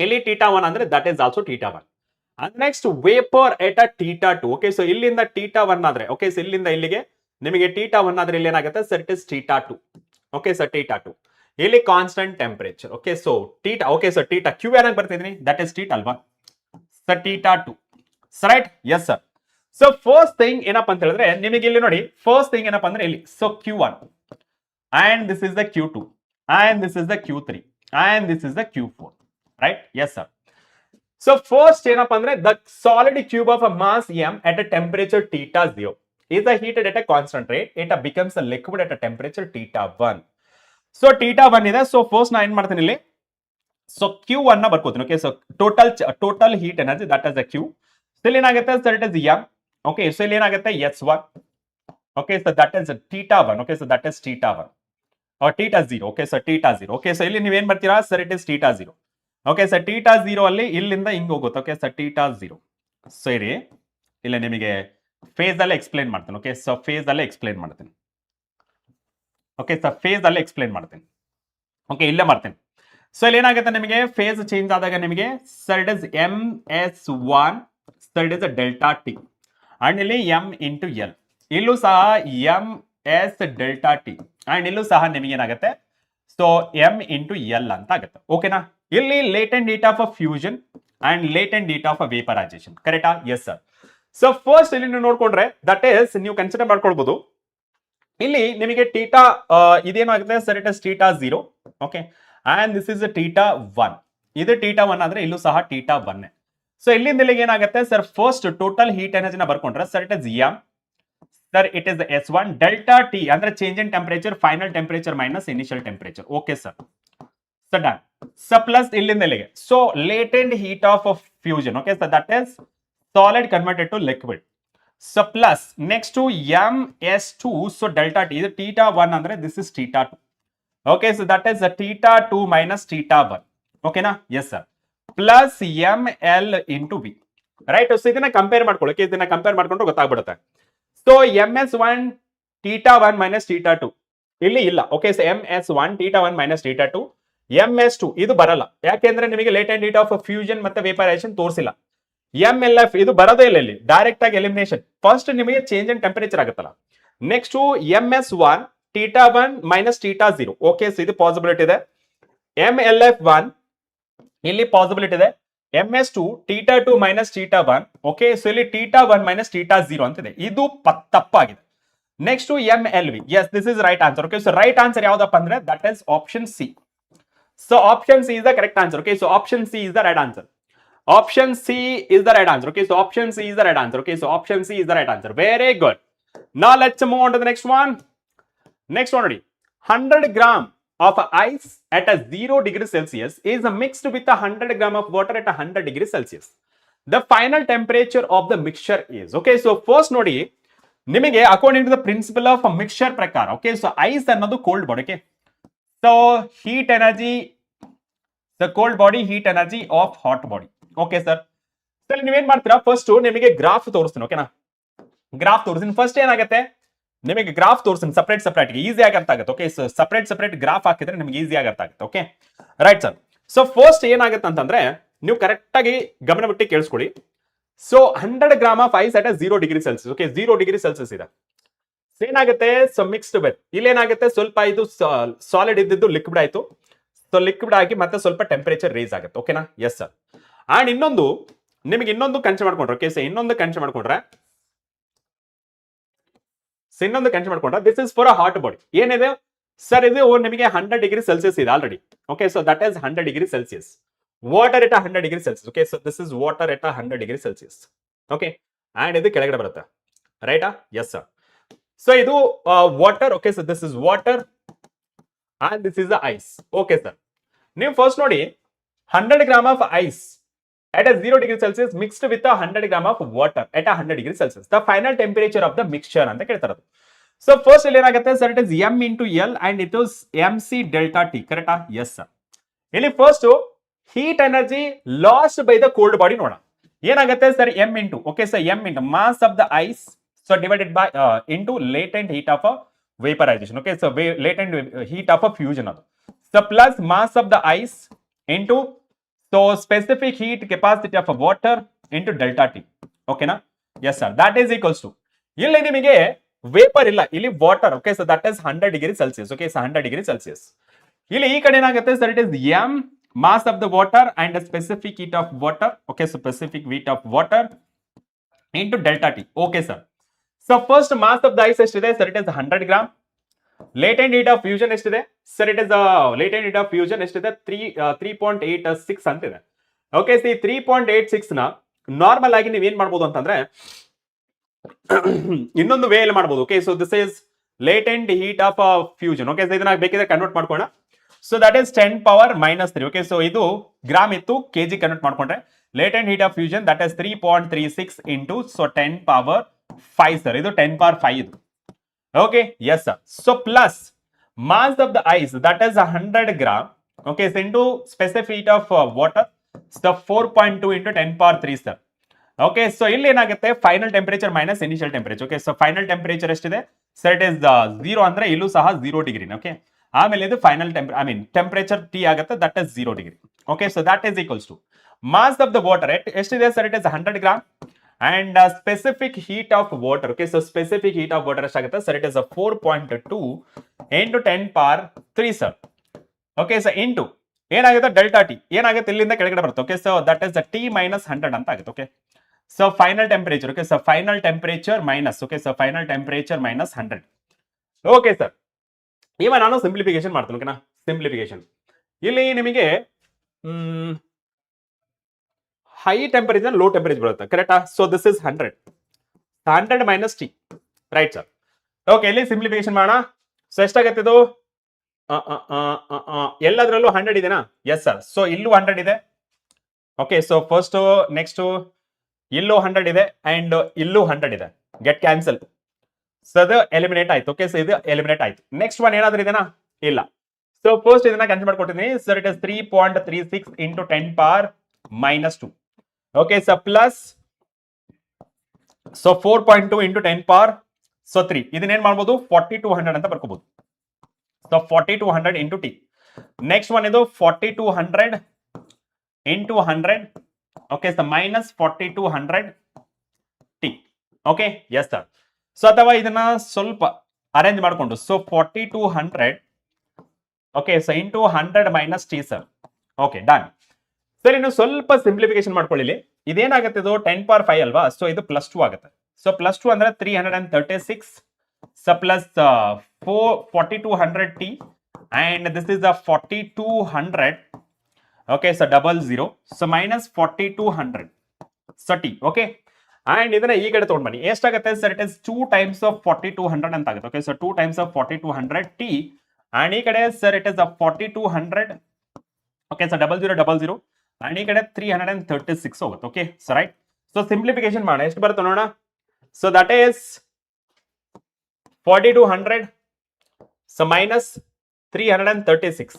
ಇಲ್ಲಿ θ1 ಅಂದ್ರೆ that is also θ1. and next vapor at a θ2. Okay, so ಇಲ್ಲಿಂದ θ1 ಆದ್ರೆ okay, so ಇಲ್ಲಿಂದ ಇಲ್ಲಿಗೆ ನಿಮಗೆ θ1 ಆದ್ರೆ ಇಲ್ಲಿ ಏನಾಗುತ್ತೆ sir it is θ2. Okay, sir θ2 ಇಲ್ಲಿ constant temperature. Okay, so θ. Okay, so θ Q ಏನಾಗಿ ಬರ್ತಿದ್ದೀನಿ ದಟ್ ಇಸ್ θ ಅಲ್ವಾ sir, θ2 right. Yes sir. So first thing ಏನಪ್ಪ ಅಂತ ಹೇಳಿದ್ರೆ ನಿಮಗೆ ಇಲ್ಲಿ ನೋಡಿ, ಫಸ್ಟ್ ಥಿಂಗ್ ಏನಪ್ಪ ಅಂದ್ರೆ ಇಲ್ಲಿ so Q1 and this is the Q2 and this is the Q3 and this is the Q4, right? Yes sir. So first ಏನಪ್ಪ ಅಂದ್ರೆ the solid cube of a mass m at a temperature θ0 is heated at a constant rate. It becomes a liquid at a temperature θ1. So θ1 ಇದೆ. So first ನಾ ಏನ್ ಮಾಡ್ತೀನಿ ಇಲ್ಲಿ so Q1 ನ ಬರ್ಕೋತೀನಿ. Okay, so total heat energy that is the Q. So ಇಲ್ಲಿ ಏನಾಗುತ್ತೆ sir it is m. Okay, so ಇಲ್ಲಿ ಏನಾಗುತ್ತೆ S1. Okay, so that is θ1. Okay, so that is θ1 or θ0. Okay, so θ0. Okay, so ಇಲ್ಲಿ ನೀವೇನ್ ಬರ್ತೀರಾ sir it is θ0. Okay, so θ0 ಅಲ್ಲಿ ಇಲ್ಲಿಂದ ಹಿಂಗ್ ಹೋಗುತ್ತೆ. ಓಕೆ, ಸೊ θ0 ಸರಿ, ಇಲ್ಲಿ ನಿಮಗೆ ಫೇಸ್ ಅಲ್ಲೇ ಎಕ್ಸ್ಪ್ಲೈನ್ ಮಾಡ್ತೀನಿ. ಓಕೆ, ಸೊ ಫೇಸ್ ಅಲ್ಲೇ ಎಕ್ಸ್ಪ್ಲೈನ್ ಮಾಡ್ತೀನಿ. ಓಕೆ, ಸೊ ಫೇಸ್ ಅಲ್ಲೇ ಎಕ್ಸ್ಪ್ಲೈನ್ ಮಾಡ್ತೀನಿ. ಓಕೆ, ಇಲ್ಲೇ ಮಾಡ್ತೀನಿ. ಸೊ ಇಲ್ಲಿ ಏನಾಗುತ್ತೆ ನಿಮಗೆ ಫೇಸ್ ಚೇಂಜ್ ಆದಾಗ ನಿಮಗೆ sir it is MS1 sir it is delta T and ಇಲ್ಲಿ m ಇಂಟು ಎಲ್, ಇಲ್ಲೂ ಸಹ MS ಡೆಲ್ಟಾ ಟಿ ಅಂಡ್ ಇಲ್ಲೂ ಸಹ ನಿಮಗೆ ಏನಾಗುತ್ತೆ ಸೊ m ಇಂಟು ಎಲ್ ಅಂತ ಆಗುತ್ತೆ. ಓಕೆನಾ? ಇಲ್ಲಿ latent heat of a fusion and latent heat of a vaporisation. ಕರೆಕ್ಟಾ? Yes sir. ಸೊ ಫಸ್ಟ್ ಇಲ್ಲಿ ನೀವು ನೋಡ್ಕೊಂಡ್ರೆ ದಟ್ ಇಸ್ ನೀವು ಕನ್ಸಿಡರ್ ಮಾಡ್ಕೊಳ್ಬಹುದು. ಇಲ್ಲಿ ನಿಮಗೆ θ ಇದೇನಾಗುತ್ತೆ sir it is θ0. Okay, and this is θ1. ಇದು θ1 ಆದ್ರೆ ಇಲ್ಲೂ ಸಹ θ1. ಸೊ ಇಲ್ಲಿಂದ ಇಲ್ಲಿಗೆ ಏನಾಗುತ್ತೆ ಸರ್ ಫಸ್ಟ್ ಟೋಟಲ್ ಹೀಟ್ ಎನರ್ಜಿನ ಬರ್ಕೊಂಡ್ರೆ sir it is m sir it is S1 delta T ಅಂದ್ರೆ change in temperature final temperature minus initial temperature. Okay sir, so done. So plus ಇಲ್ಲಿಂದ ಇಲ್ಲಿಗೆ so latent heat of fusion. Okay, so that is solid converted to liquid. So plus next to MS2 so delta T ಇದು θ1 ಅಂದ್ರೆ this is θ2. Okay, so that is θ2 minus θ1. ಓಕೆನಾ? Yes sir. Plus ML into V, right. So ಇದನ್ನ compare ಮಾಡ್ಕೊಳ್ಳೋಕೆ ಇದನ್ನ compare ಮಾಡ್ಕೊಂಡ್ರೆ ಗೊತ್ತಾಗ್ಬಿಡುತ್ತೆ. So MS1 θ1 minus θ2 ಇಲ್ಲಿ ಇಲ್ಲ. Okay, so MS1 θ1 minus θ2. MS2 ಇದು ಬರಲ್ಲ, ಯಾಕೆಂದ್ರೆ ನಿಮಗೆ ಲೇಟೆಂಟ್ ಹೀಟ್ ಆಫ್ ಫ್ಯೂಷನ್ ಮತ್ತೆ ವೇಪರೈಸೇಷನ್ ತೋರಿಸಿಲ್ಲ. MLF ಇದು ಬರೋದೇ ಇಲ್ಲ, ಇಲ್ಲಿ ಡೈರೆಕ್ಟ್ ಆಗಿ ಎಲಿಮಿನೇಷನ್. ಫಸ್ಟ್ ನಿಮಗೆ ಚೇಂಜ್ ಇನ್ ಟೆಂಪರೇಚರ್ ಆಗುತ್ತಲ್ಲ. Next MS1 θ1 minus θ0. Okay, so ಇದು ಪಾಸಿಬಿಲಿಟಿ ಇದೆ. MLF1 ಇಲ್ಲಿ ಪಾಸಿಬಿಲಿಟಿ ಇದೆ. MS2 θ2 minus θ1. ಓಕೆ, ಸೊ ಇಲ್ಲಿ θ1 ಮೈನಸ್ θ0 ಅಂತಿದೆ, ಇದು ತಪ್ಪಾಗಿದೆ. Next MLV, yes this is right answer. Okay, so right answer ಯಾವ್ದಪ್ಪ ಅಂದ್ರೆ that is option C. So option C is the correct answer. Okay, so option C is the right answer. Option C is the right answer. Okay, so option C is the right answer. Okay, so option C is the right answer. Very good. Now let's move on to the next one. Next one, ready? 100 gram of ice at a 0 degree Celsius is mixed with 100 gram of water at 100 degree Celsius. The final temperature of the mixture is. Okay, so first ನೋಡಿ ನಿಮಗೆ according to the principle of a mixture ಪ್ರಕಾರ. Okay, so ice ಅನ್ನೋದು cold body. Okay, so heat energy, the cold body heat energy of hot body. Okay sir. ಸರಿ, ನೀವೇನ್ ಮಾಡ್ತೀರಾ first ನಿಮಗೆ graph ತೋರಿಸ್ತೀನಿ. ಓಕೆನಾ? ಗ್ರಾಫ್ ತೋರಿಸ್ತೀನಿ. ಫಸ್ಟ್ ಏನಾಗುತ್ತೆ ನಿಮಗೆ ಗ್ರಾಫ್ ತೋರಿಸ್ತೀನಿ ಸಪ್ರೇಟ್ ಈಸಿ ಆಗಿ ಅರ್ಥ ಆಗುತ್ತೆ. ಓಕೆ, ಸೊ ಸಪ್ರೇಟ್ ಗ್ರಾಫ್ ಹಾಕಿದ್ರೆ ನಿಮಗೆ ಈಸಿ ಆಗಿ ಅರ್ಥ ಆಗುತ್ತೆ. Okay, right sir. So first ಏನಾಗುತ್ತೆ ಅಂತಂದ್ರೆ ನೀವು ಕರೆಕ್ಟ್ ಆಗಿ ಗಮನ ಬಿಟ್ಟು ಕೇಳಿಸ್ಕೊಳ್ಳಿ. So 100 gram of ice at 0 degree Celsius. Okay, 0 degree Celsius ಇದೆ. ಏನಾಗುತ್ತೆ ಸೊ ಮಿಕ್ಸ್ಡ್ ವೆತ್ ಇಲ್ಲಿ ಏನಾಗುತ್ತೆ ಸ್ವಲ್ಪ ಇದು ಸಾಲಿಡ್ ಇದ್ದಿದ್ದು ಲಿಕ್ವಿಡ್ ಆಯ್ತು ಸೊ ಲಿಕ್ವಿಡ್ ಆಗಿ ಮತ್ತೆ ಸ್ವಲ್ಪ ಟೆಂಪರೇಚರ್ ರೇಸ್ ಆಗುತ್ತೆ ಓಕೆನಾ ಎಸ್ ಸರ್ ಅಂಡ್ ಇನ್ನೊಂದು ನಿಮಗೆ ಇನ್ನೊಂದು ಕನ್ಸಿಡರ್ ಮಾಡ್ಕೊಂಡ್ರೆ ಓಕೆ ಸರ್ ಇನ್ನೊಂದು ಕನ್ಸಿಡರ್ ಮಾಡ್ಕೊಂಡ್ರೆ this is for a hot body ಏನಿದೆ ಸರ್ ಇದು ನಿಮಗೆ 100 ಡಿಗ್ರಿ ಸೆಲ್ಸಿಯಸ್ ಇದೆ already okay so that is 100 degree Celsius water at 100 degree Celsius okay so this is water at 100 degree Celsius okay and ಇದು ಕೆಳಗಡೆ ಬರುತ್ತೆ ರೈಟಾ yes sir so ಇದು water okay so this is water and this is the ice okay sir ನೀವು first ನೋಡಿ 100 gram of ice at a 0 degree Celsius mixed with a 100 gram of water at a 100 degree Celsius. The final temperature of the mixture ಅಂತ ಕೇಳ್ತಾರೆ so first ಇಲ್ಲಿ ಏನಾಗುತ್ತೆ sir it is m into L and it is mc delta T ಕರೆಕ್ಟಾ yes sir ಇಲ್ಲಿ first heat energy last by the cold body ನೋಡೋಣ ಏನಾಗುತ್ತೆ sir m into okay sir m into mass of the ice so divided by into latent heat of a vaporization okay so latent heat of a fusion ಅದು so plus mass of the ice into so specific heat capacity of a water into delta T okay na yes sir that is equals to ಇಲ್ಲಿ ನಿಮಗೆ vapour ಇಲ್ಲ ಇಲ್ಲಿ water okay so that is 100 degree Celsius okay so 100 degree Celsius ಇಲ್ಲಿ ಈ ಕಡೆ ಏನಾಗುತ್ತೆ sir it is m mass of the water and the specific heat of water okay so specific heat of water into delta T okay sir so first mass of the ice ಎಷ್ಟಿದೆ sir it is 100 gram latent heat of fusion ಎಷ್ಟಿದೆ sir it is latent heat of fusion ಎಷ್ಟಿದೆ 3.86 ಅಂತ ಇದೆ okay C 3.86 ನ normal ಆಗಿ ನೀವು ಏನ್ ಮಾಡ್ಬೋದು ಅಂತಂದ್ರೆ ಇನ್ನೊಂದು ವೇ ಅಲ್ಲಿ ಮಾಡ್ಬೋದು okay so this is latent heat of fusion okay so ಇದನ್ನ ಬೇಕಿದ್ರೆ ಕನ್ವರ್ಟ್ ಮಾಡ್ಕೋಣ so that is 10 power -3 okay so ಇದು ಗ್ರಾಮ್ ಇತ್ತು ಕೆಜಿ ಕನ್ವರ್ಟ್ ಮಾಡ್ಕೊಂಡ್ರೆ latent heat of fusion that is 3.36 into so 10 power 5 sir ಇದು 10 power 5 ಇದು okay yes sir so plus mass of the ice that is 100 gram okay so into specific heat of water so 4.2 into 10 power 3 sir okay so ಇಲ್ಲಿ ಏನಾಗುತ್ತೆ final temperature minus initial temperature okay so final temperature ಎಷ್ಟಿದೆ sir it is 0 ಅಂದ್ರೆ ಇಲ್ಲೂ ಸಹ 0 degree okay ಆಮೇಲೆ ಇದು final temperature T ಆಗುತ್ತೆ that is 0 degree okay so that is equals to mass of the water ಎಷ್ಟಿದೆ sir it is 100 gram and specific heat of water okay so specific heat of water ಎಷ್ಟಾಗುತ್ತೆ sir it is 4.2 into 10 power 3 sir okay so into ಏನಾಗುತ್ತೆ delta T ಏನಾಗುತ್ತೆ ಇಲ್ಲಿಂದ ಕೆಳಗಡೆ ಬರುತ್ತೆ okay so that is T minus 100 ಅಂತ ಆಗುತ್ತೆ okay so final temperature okay so final temperature minus okay so final temperature minus 100 okay sir ಇವಾಗ ನಾನು simplification ಮಾಡ್ತೀನಿ ಓಕೆನಾ ಸಿಂಪ್ಲಿಫಿಕೇಶನ್ ಇಲ್ಲಿ ನಿಮಗೆ ಹೈ ಟೆಂಪರೇಚರ್ ಲೋ ಟೆಂಪರೇಚರ್ ಬರುತ್ತೆ ಕರೆಕ್ಟಾ so this is 100 minus T right sir okay ಇಲ್ಲಿ ಸಿಂಪ್ಲಿಫಿಕೇಶನ್ ಮಾಡೋಣ ಸೊ ಎಷ್ಟಾಗತ್ತೆ ಇದು ಎಲ್ಲದರಲ್ಲೂ 100 ಇದೆನಾ ಎಸ್ ಸರ್ ಸೊ ಇಲ್ಲೂ 100 ಇದೆ ಓಕೆ ಸೊ ಫಸ್ಟ್ ನೆಕ್ಸ್ಟ್ ಇಲ್ಲೂ 100 ಇದೆ ಅಂಡ್ ಇಲ್ಲೂ 100 ಇದೆ ಗೆಟ್ ಕ್ಯಾನ್ಸಲ್ ಸೊ ಅದು ಎಲಿಮಿನೇಟ್ ಆಯ್ತು ಓಕೆ ಸೊ ಇದು ಎಲಿಮಿನೇಟ್ ಆಯ್ತು ನೆಕ್ಸ್ಟ್ ಒನ್ ಏನಾದ್ರೂ ಇದೆನಾ ಇಲ್ಲ ಸೊ ಫಸ್ಟ್ ಇದನ್ನ ಕ್ಯಾನ್ಸಲ್ ಮಾಡ್ಕೊಟ್ಟಿದ್ದೀನಿ sir it is 3.36 into 10 power -2 okay so plus so 4.2 into 10 power so 3 ಇದನ್ನೇನ್ ಮಾಡ್ಬೋದು 4200 ಅಂತ ಬರ್ಕೋಬಹುದು so 4200 into t next one ಇದು 4200 into 100 okay so minus 4200 t okay yes sir so ಅಥವಾ ಇದನ್ನ ಸ್ವಲ್ಪ ಅರೇಂಜ್ ಮಾಡ್ಕೊಂಡು so 4200 okay so into 100 minus t sir okay done sir ಇನ್ನು ಸ್ವಲ್ಪ simplification ಮಾಡ್ಕೊಳ್ಳಿ ಇದೇನಾಗುತ್ತೆ ಇದು 10 ಪವರ್ 5 ಅಲ್ವಾ ಸೊ ಇದು +2 ಆಗುತ್ತೆ ಸೊ +2 ಅಂದ್ರೆ 336 so plus 4200 T and this is 4200 okay so 00 so minus 4200 so T okay and ಇದನ್ನ ಈ ಕಡೆ ತಗೊಂಡ್ ಬನ್ನಿ ಎಷ್ಟಾಗುತ್ತೆ sir it is 2 times of 4200 ಅಂತ ಆಗುತ್ತೆ okay so 2 times of 4200 T and ಈ ಕಡೆ sir it is 4200 okay so 0000 and ಈ ಕಡೆ 336 ಹೋಗುತ್ತೆ okay so right so simplification ಮಾಡೋಣ ಎಷ್ಟು ಬರುತ್ತೆ ನೋಡೋಣ so that is 4200 so minus 336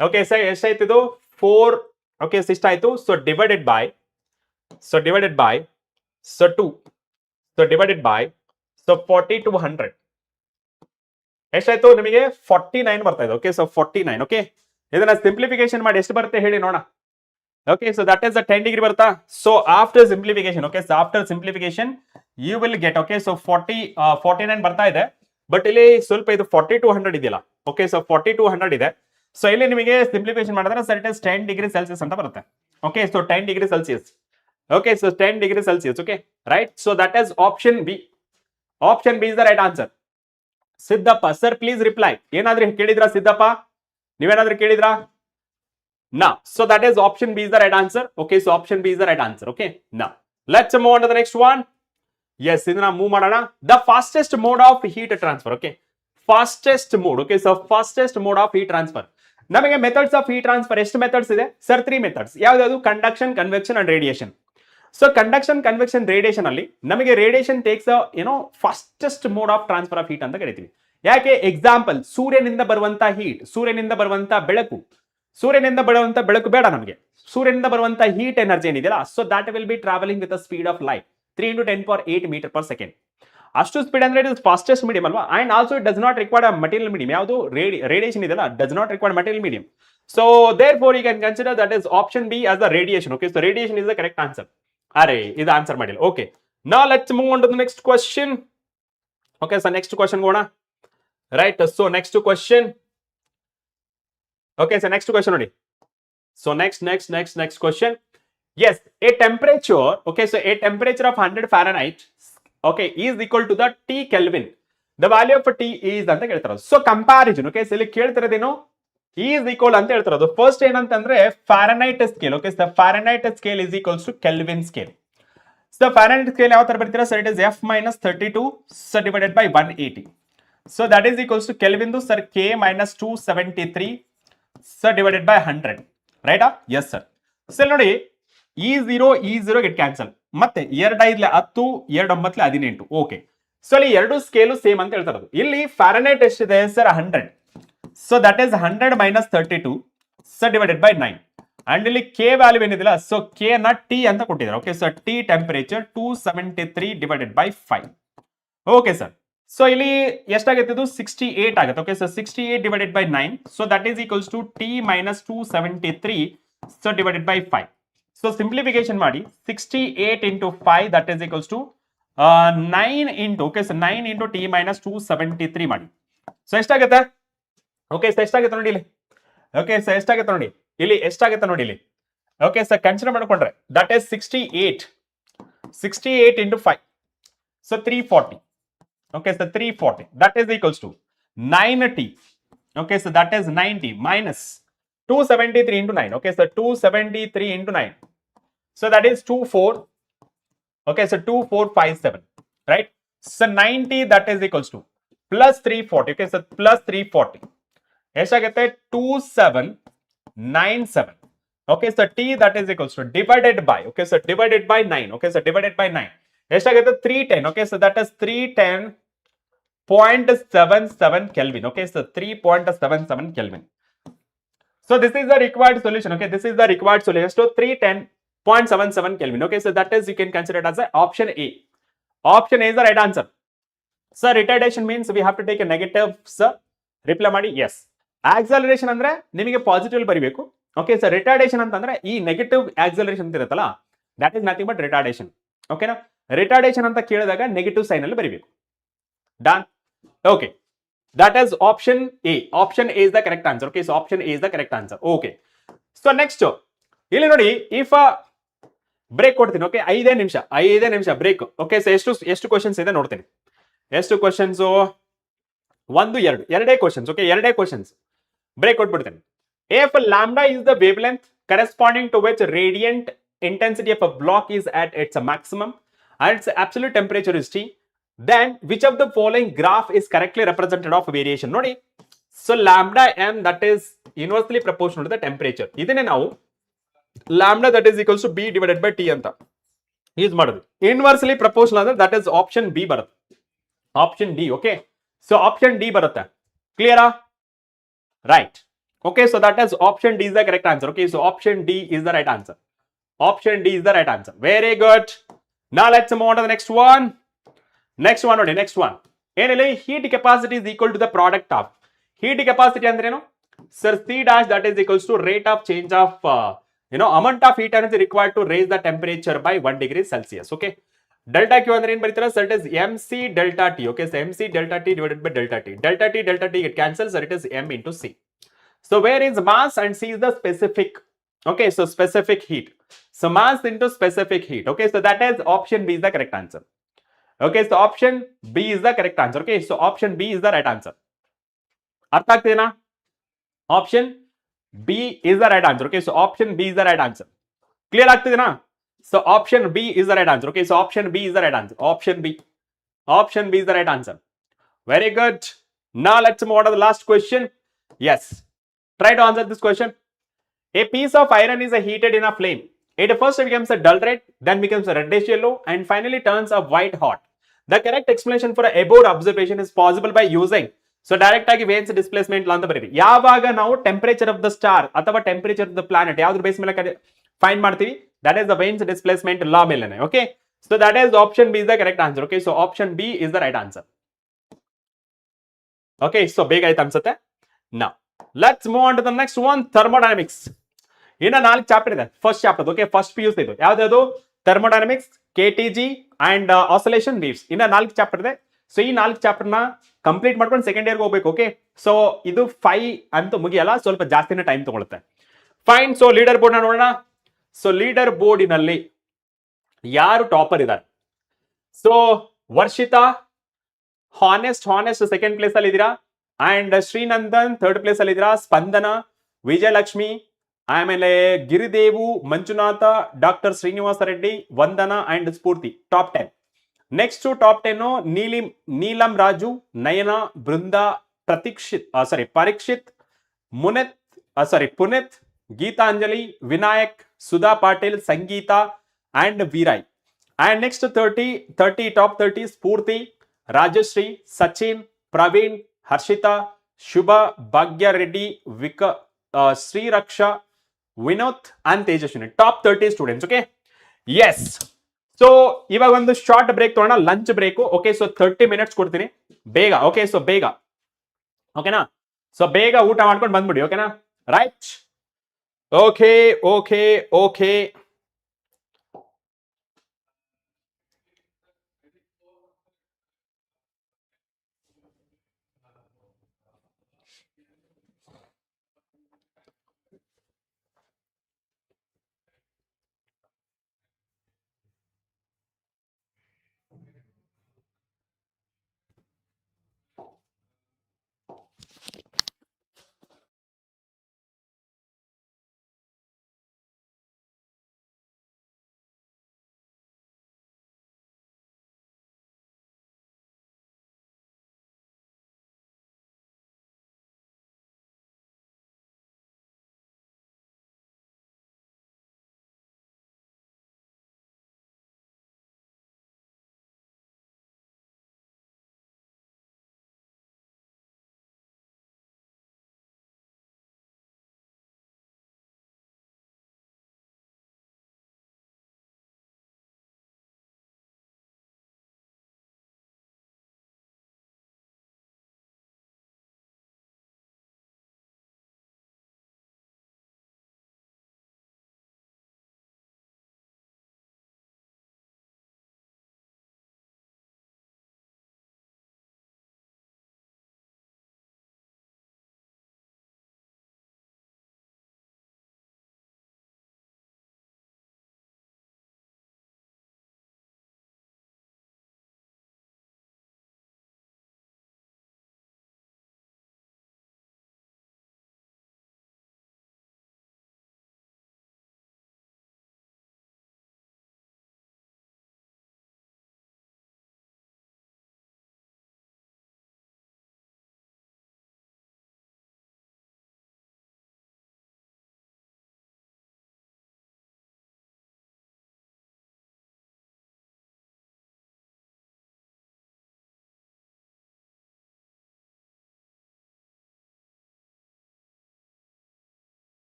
okay sir ಎಷ್ಟಾಯ್ತು ಇದು 4 ಓಕೆ ಇಷ್ಟಾಯ್ತು so divided by so 2 so divided by so 4200 ಎಷ್ಟಾಯ್ತು ನಿಮಗೆ 49 ಬರ್ತಾ ಇದೆ ಓಕೆ ಸೊ 49 ಓಕೆ ಇದನ್ನ ಸಿಂಪ್ಲಿಫಿಕೇಶನ್ ಮಾಡಿ ಎಷ್ಟು ಬರುತ್ತೆ ಹೇಳಿ ನೋಡೋಣ okay so that is 10 degree ಬರ್ತಾ so after simplification okay so after simplification you will get okay so 49 ಬರ್ತಾ ಇದೆ, ಬಟ್ ಇಲ್ಲಿ ಸ್ವಲ್ಪ ಇದು 4200 ಇದೆಯಲ್ಲ, ಓಕೆ ಸೊ 4200 ಇದೆ. ಸೊ ಇಲ್ಲಿ ನಿಮಗೆ ಸಿಂಪ್ಲಿಫಿಕೇಶನ್ ಮಾಡಿದ್ರೆ sir it is 10 degree Celsius ಅಂತ ಬರುತ್ತೆ. Okay so 10 degree Celsius. Okay so 10 degree Celsius. Okay right. So that is option B. Option B is the right answer. Siddappa sir please reply. ಏನಾದ್ರೂ ಕೇಳಿದ್ರಾ ಸಿದ್ದಪ್ಪ? ನೀವೇನಾದ್ರೂ ಕೇಳಿದ್ರಾ? ನಾ. So that is option B is the right answer. Okay so option B is the right answer. Okay ನಾ let's move on to the next one. S ಇದನ್ನ move ಮಾಡೋಣ. The fastest mode of heat transfer. Okay fastest mode. Okay so fastest mode of heat transfer. ನಮಗೆ methods of heat transfer ಎಷ್ಟು methods ಇದೆ sir? 3 methods. ಯಾವ್ದು? Conduction, convection and radiation. So conduction, convection, radiation ಅಲ್ಲಿ ನಮಗೆ radiation takes fastest mode of transfer of heat ಅಂತ ಕರಿತೀವಿ. ಯಾಕೆ? Example, ಸೂರ್ಯನಿಂದ ಬರುವಂತ ಹೀಟ್, ಸೂರ್ಯನಿಂದ ಬರುವಂತ ಬೆಳಕು, ಸೂರ್ಯನಿಂದ ಬರುವಂತ ಬೆಳಕು ಬೇಡ ನಮಗೆ, ಸೂರ್ಯನಿಂದ ಬರುವಂತ ಹೀಟ್ ಎನರ್ಜಿ ಏನಿದೆಯಲ್ಲ, so that will be travelling with speed of light 3 into 10 power 8 meter per second. ಅಷ್ಟು ಸ್ಪೀಡ್ ಅಂದ್ರೆ ಇಟ್ ಇಸ್ ಫಾಸ್ಟೆಸ್ಟ್ ಮೀಡಿಯಂ ಅಲ್ವಾ. And also it does not require material medium. ಯಾವುದು? ರೇಡಿಯೇಷನ್ ಇದೆಯಲ್ಲ, does not require material medium. So therefore you can consider that is option B as the radiation. Okay so radiation is the correct answer. ಅರೆ ಇದು answer ಮಾಡಿಲ್ಲ. Okay now let's move on to the next question. Okay so next question ಹೋಗೋಣ. Right. So next question. Okay so next question ನೋಡಿ. So next question. Yes, a temperature, okay, so a temperature of 100 Fahrenheit, okay, is equal to the T Kelvin. The value of T is ಅಂತ ಹೇಳ್ತಾರದು. So comparison, okay, so ಇಲ್ಲಿ ಕೇಳ್ತಿರೋದೇನು? is equal ಅಂತ ಹೇಳ್ತಾರದು. First ಏನಂತಂದ್ರೆ Fahrenheit scale, okay, so Fahrenheit scale is equals to Kelvin scale. So Fahrenheit scale ಯಾವ ತರ ಬರ್ತೀರಾ? So it is F minus 32 so divided by 180. So that is equals to Kelvin ದು sir K minus 273 so divided by 100. Right? Yes sir. So ನೋಡಿ E0 get cancel. ಮತ್ತೆ 2 10 2 9 18. Okay so ಇಲ್ಲಿ ಎರಡು scale same ಅಂತ ಹೇಳ್ತಾರದು. ಇಲ್ಲಿ Fahrenheit ಎಷ್ಟಿದೆ sir? 100. So that is 100 minus 32 so divided by 9. And ಇಲ್ಲಿ K value ಏನಿದಿಲ್ಲ, ಸೊ ಕೆ ನ ಟಿ ಅಂತ ಕೊಟ್ಟಿದ್ದಾರೆ. Okay so T temperature 273 divided by 5. Okay sir. So ಇಲ್ಲಿ ಎಷ್ಟಾಗುತ್ತೆ? ಇದು 68 ಆಗುತ್ತೆ. Okay so 68 divided by 9 so that is equals to T minus 273 so divided by 5. So simplification ಮಾಡಿ 68 into 5 that is equals to 9 into, okay, so 9 into t minus 273 ಮಾಡಿ. So ಎಷ್ಟಾಗುತ್ತೆ? Okay so ಎಷ್ಟಾಗುತ್ತೆ ನೋಡಿ ಇಲ್ಲಿ. ಓಕೆ ಸೊ ಎಷ್ಟಾಗುತ್ತೆ ನೋಡಿ ಇಲ್ಲಿ, ಎಷ್ಟಾಗುತ್ತೆ ನೋಡಿ ಇಲ್ಲಿ. ಓಕೆ ಸೊ ಕನ್ಸಿಡರ್ ಮಾಡ್ಕೊಂಡ್ರೆ that is 68 into 5 so 340. Okay so 340 that is equals to 9t. Okay so that is 90 minus 273 into 9. Okay, so 273 into 9. So that is 24. Okay, so 2457. Right? So 90 that is equals to plus 340. Okay, so plus 340. ಎಷ್ಟಾಗುತ್ತೆ? 2797. Okay, so t that is equals to divided by. Okay, so divided by 9. Okay, so divided by 9. ಎಷ್ಟಾಗುತ್ತೆ? 310. Okay, so that is 310.77 Kelvin. Okay, so 3.77 Kelvin. So this is the required solution. Okay, this is the required solution. So 310.77 Kelvin. Okay, so that is you can consider it as a option A. Option A is the right answer. Sir, retardation means we have to take a negative. Sir, reply ಮಾಡಿ. Yes. Acceleration ಅಂದ್ರೆ ನಿಮಗೆ positive ಬರಿಬೇಕು. Okay sir retardation ಅಂತಂದ್ರೆ ಈ negative acceleration ಅಂತ ಇರುತ್ತಲ್ಲ, that is nothing but retardation. ಓಕೆನಾ? Retardation ಅಂತ ಕೇಳಿದಾಗ ನೆಗೆಟಿವ್ ಸೈನ್ ಅಲ್ಲಿ ಬರಿಬೇಕು. Done. Okay. That is option A. Option A is the correct answer. Okay, so option A is the correct answer. Okay. So next, ಇಲ್ಲಿ ನೋಡಿ, if break ಕೊಡ್ತೀನಿ. Okay 5 ನಿಮಿಷ break. Okay so ಎಷ್ಟು questions ಇದೆ ನೋಡ್ತೀನಿ. ಎಷ್ಟು ಕ್ವಶನ್ಸ್? 1 2 ಎರಡೇ questions. Okay ಎರಡೇ ಕ್ವಶನ್ಸ್ ಬ್ರೇಕ್ ಕೊಟ್ಬಿಡ್ತೀನಿ. If lambda is the wavelength corresponding to which radiant intensity of a block is at its maximum and its absolute temperature is T, then which of the following graph is correctly represented of variation? ನೋಡಿ, so lambda m that is inversely proportional to the temperature. ಇದನ್ನೇ ನಾವು lambda that is equals to b divided by t ಅಂತ use ಮಾಡೋದು. Inversely proportional ಅಂದ್ರೆ that is option B ಬರುತ್ತೆ. Option D. Okay so option D ಬರುತ್ತೆ. ಕ್ಲಿಯರಾ? Right. Okay so that is option D is the correct answer. Okay so option D is the right answer. Option D is the right answer. Very good. Now let's move on to the next one. Next one ನೋಡಿ. Next one ಏನಿಲ್ಲ, heat capacity is equal to the product of. Heat capacity ಅಂದ್ರೇನು sir? C dash that is equals to rate of change of amount of heat energy required to raise the temperature by 1 degree Celsius. Okay, Delta Q ಅಂದ್ರೆ ಏನ್ ಬರೀತೀರಾ? So it is MC delta T. Okay, so MC delta T divided by delta T. Delta T get cancelled, so it is M into C. So where is mass and C is the specific. Okay, so specific heat. So mass into specific heat. Okay, so that is option B is the correct answer. Okay, so option B is the correct answer. Okay, so option B is the right answer. ಅರ್ಥ ಆಗ್ತಿದೆನಾ? Option B is the right answer. Okay, so option B is the right answer. Clear ಆಗ್ತಿದೆನಾ? So option B is the right answer. Okay, so option B is the right answer. Option B is the right answer. Very good. Now let's move on to the last question. Yes. Try to answer this question. A piece of iron is heated in a flame. It first becomes a dull red, then becomes a reddish yellow, and finally turns a white hot. The correct explanation for a above observation is possible by using. So direct ಆಗಿ Wien's displacement ಅಂತ ಬರೀರಿ. ಯಾವಾಗ ನಾವು temperature of the star ಅಥವಾ temperature of the planet ಯಾವ್ದ್ರ base ಮೇಲೆ find ಮಾಡ್ತೀವಿ, that is the Wien's displacement law ಮೇಲೆ. Okay, so that is option B is the correct answer. Okay, so option B is the right answer. Okay, so ಬೇಗ ಆಯ್ತು ಅನ್ಸುತ್ತೆ. Now let's move on to the next one, thermodynamics. ಇನ್ನ 4 chapter ಇದೆ. First chapter. Okay, first PUC ಇದು ಯಾವ್ದು? Thermodynamics, KTG and oscillation waves. ಇನ್ನ 4 chapter ಇದೆ. So ಈ 4 ಚಾಪ್ಟರ್ ನ ಕಂಪ್ಲೀಟ್ ಮಾಡ್ಕೊಂಡು ಸೆಕೆಂಡ್ ಇಯರ್ಗೆ ಹೋಗ್ಬೇಕು. ಓಕೆ, ಸೊ ಇದು 5 ಅಂತೂ ಮುಗಿಯಲ್ಲ, ಸ್ವಲ್ಪ ಜಾಸ್ತಿನೇ ಟೈಮ್ ತಗೊಳುತ್ತೆ. ಫೈನ್. ಸೊ ಲೀಡರ್ ಬೋರ್ಡ್ ನೋಡೋಣ. ಸೊ ಲೀಡರ್ ಬೋರ್ಡಿನಲ್ಲಿ ಯಾರು ಟಾಪರ್ ಇದ್ದಾರೆ? So Varshitha honest second place ಅಲ್ಲಿ ಇದೀರಾ, ಅಂಡ್ ಶ್ರೀನಂದನ್ ಥರ್ಡ್ ಪ್ಲೇಸ್ ಅಲ್ಲಿ ಇದೀರಾ, ಸ್ಪಂದನ, ವಿಜಯಲಕ್ಷ್ಮಿ, ಆಮೇಲೆ Giridevu, Manjunatha, doctor Srinivasa Reddy, Vandana and Spoorthi top 10. Next top 10 Neelam Raju, Nayana, Brinda, Parikshit, Punith, Geetanjali, Vinayak, Sudha Patil, Sangeeta and Veerai. And next 30 top 30 Spurti, Rajashri, Sachin, Praveen, Harshita, Shubha, Bhagya Reddy, Sri Raksha, Vinod and Tejaswini. Top 30 students. Okay. Yes. So ಇವಾಗ ಒಂದು short break ತಗೋಣ, lunch break. Okay, so 30 minutes ಕೊಡ್ತೀನಿ ಬೇಗ. Okay, so ಬೇಗ. ಓಕೆನಾ? So ಬೇಗ ಊಟ ಮಾಡ್ಕೊಂಡು ಬಂದ್ಬಿಡಿ. ಓಕೆನಾ? Right. Okay.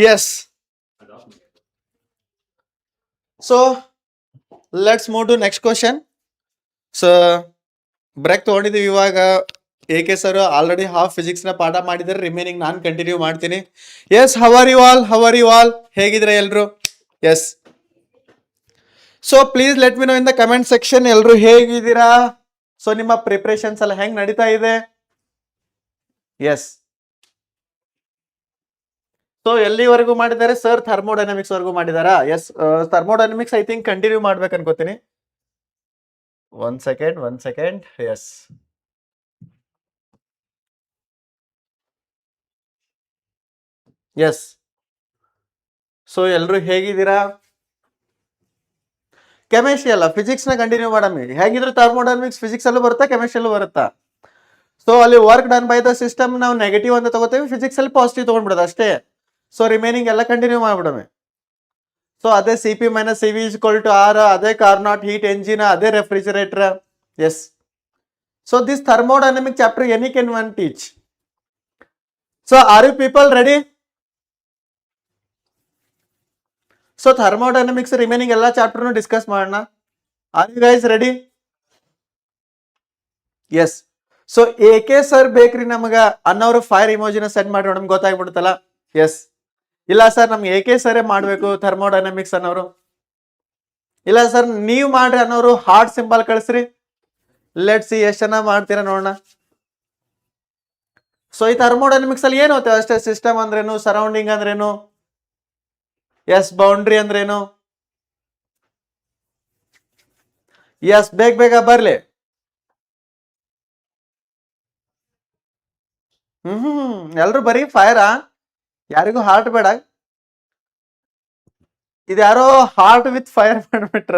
Yes. So let's move to next question. So break ತೊಗೊಂಡಿದ್ದೀವಿ ಇವಾಗ. ಏಕೆ ಸರ್ ಆಲ್ರೆಡಿ ಹಾಫ್ ಫಿಸಿಕ್ಸ್ ನ ಪಾಠ ಮಾಡಿದರೆ, ರಿಮೈನಿಂಗ್ ನಾನು ಕಂಟಿನ್ಯೂ ಮಾಡ್ತೀನಿ. ಎಸ್, ಹವರ್ ಯು ಆಲ್ ಹೇಗಿದ್ರೆ ಎಲ್ರು? Yes, so please let me know in the comment section ಎಲ್ರು ಹೇಗಿದ್ದೀರಾ. ಸೊ ನಿಮ್ಮ ಪ್ರಿಪರೇಷನ್ಸ್ ಎಲ್ಲ ಹೆಂಗ್ ನಡೀತಾ ಇದೆ? ಎಸ್, ಸೊ ಎಲ್ಲಿವರೆಗೂ ಮಾಡಿದ್ದಾರೆ ಸರ್? ಥರ್ಮೋಡೈನಮಿಕ್ಸ್ ವರೆಗೂ ಮಾಡಿದಾರಾ? Yes, thermodynamics I think continue ಮಾಡ್ಬೇಕು ಅನ್ಕೋತೀನಿ. One second. Yes, yes, so ಎಲ್ರು ಹೇಗಿದ್ದೀರಾ? ಕೆಮಿಸ್ಟ್ರಿ ಅಲ್ಲ, ಫಿಸಿಕ್ಸ್ ನ ಕಂಟಿನ್ಯೂ ಮಾಡಮ್ಮಿ. ಹೇಗಿದ್ರು ಥರ್ಮೋಡೈನಮಿಕ್ಸ್ ಫಿಸಿಕ್ಸ್ ಅಲ್ಲೂ ಬರುತ್ತಾ, ಕೆಮಿಸ್ಟ್ರಿ ಅಲ್ಲೂ ಬರುತ್ತಾ? ಸೊ ಅಲ್ಲಿ work done by the system ನಾವು ನೆಗೆಟಿವ್ ಅಂತ ತಗೋತೇವೆ, ಫಿಸಿಕ್ಸ್ ಅಲ್ಲಿ ಪಾಸಿಟಿವ್ ತಗೊಂಡ್ಬಿಡೋದು ಅಷ್ಟೇ. ಸೊ ರಿಮೈನಿಂಗ್ ಎಲ್ಲ ಕಂಟಿನ್ಯೂ ಮಾಡ್ಬಿಡಮೆ. ಸೊ ಅದೇ CP - CV = R, ಅದೇ ಕಾರ್ನಾಟ್ ಹೀಟ್ ಎಂಜಿನ್, ಅದೇ refrigerator. Yes, so this thermodynamic chapter any can one teach. So are you people ready? So thermodynamics remaining ಎಲ್ಲ ಚಾಪ್ಟರ್ನು ಡಿಸ್ಕಸ್ ಮಾಡೋಣ. Are you guys ready? Yes, so AK sir ಬೇಕ್ರಿ ನಮಗ ಅನ್ನೋರು fire ಇಮೋಜಿನ send ಮಾಡಿ ನಮ್ಗೆ ಗೊತ್ತಾಗ್ಬಿಡುತ್ತಲ್ಲ. S, ಇಲ್ಲ ಸರ್ ನಮ್ಗೆ AK ಸರೇ ಮಾಡ್ಬೇಕು ಥರ್ಮೋಡೈನಮಿಕ್ಸ್ ಅನ್ನೋರು. ಇಲ್ಲ ಸರ್ ನೀವು ಮಾಡ್ರಿ ಅನ್ನೋರು ಹಾರ್ಟ್ ಸಿಂಬಲ್ ಕಳಿಸ್ರಿ. ಲೆಟ್ಸ್ ಸಿ ಎಷ್ಟು ಜನ ಮಾಡ್ತೀರಾ ನೋಡೋಣ. ಸೊ ಈ ಥರ್ಮೋಡೈನಮಿಕ್ಸ್ ಅಲ್ಲಿ ಏನು ಹೋಗ್ತೇವೆ ಅಷ್ಟೇ. ಸಿಸ್ಟಮ್ ಅಂದ್ರೇನು, ಸರೌಂಡಿಂಗ್ ಅಂದ್ರೇನು, ಎಸ್ ಬೌಂಡ್ರಿ ಅಂದ್ರೇನು. ಎಸ್, ಬೇಗ ಬರ್ಲಿ. ಎಲ್ರು ಬರೀ ಫೈರಾ, ಯಾರಿಗೂ ಹಾರ್ಟ್ ಬೇಡ. ಇದ್ಯಾರೋ ಹಾರ್ಟ್ ವಿತ್ ಫೈರ್ ಮಾಡ್ಬಿಟ್ರ.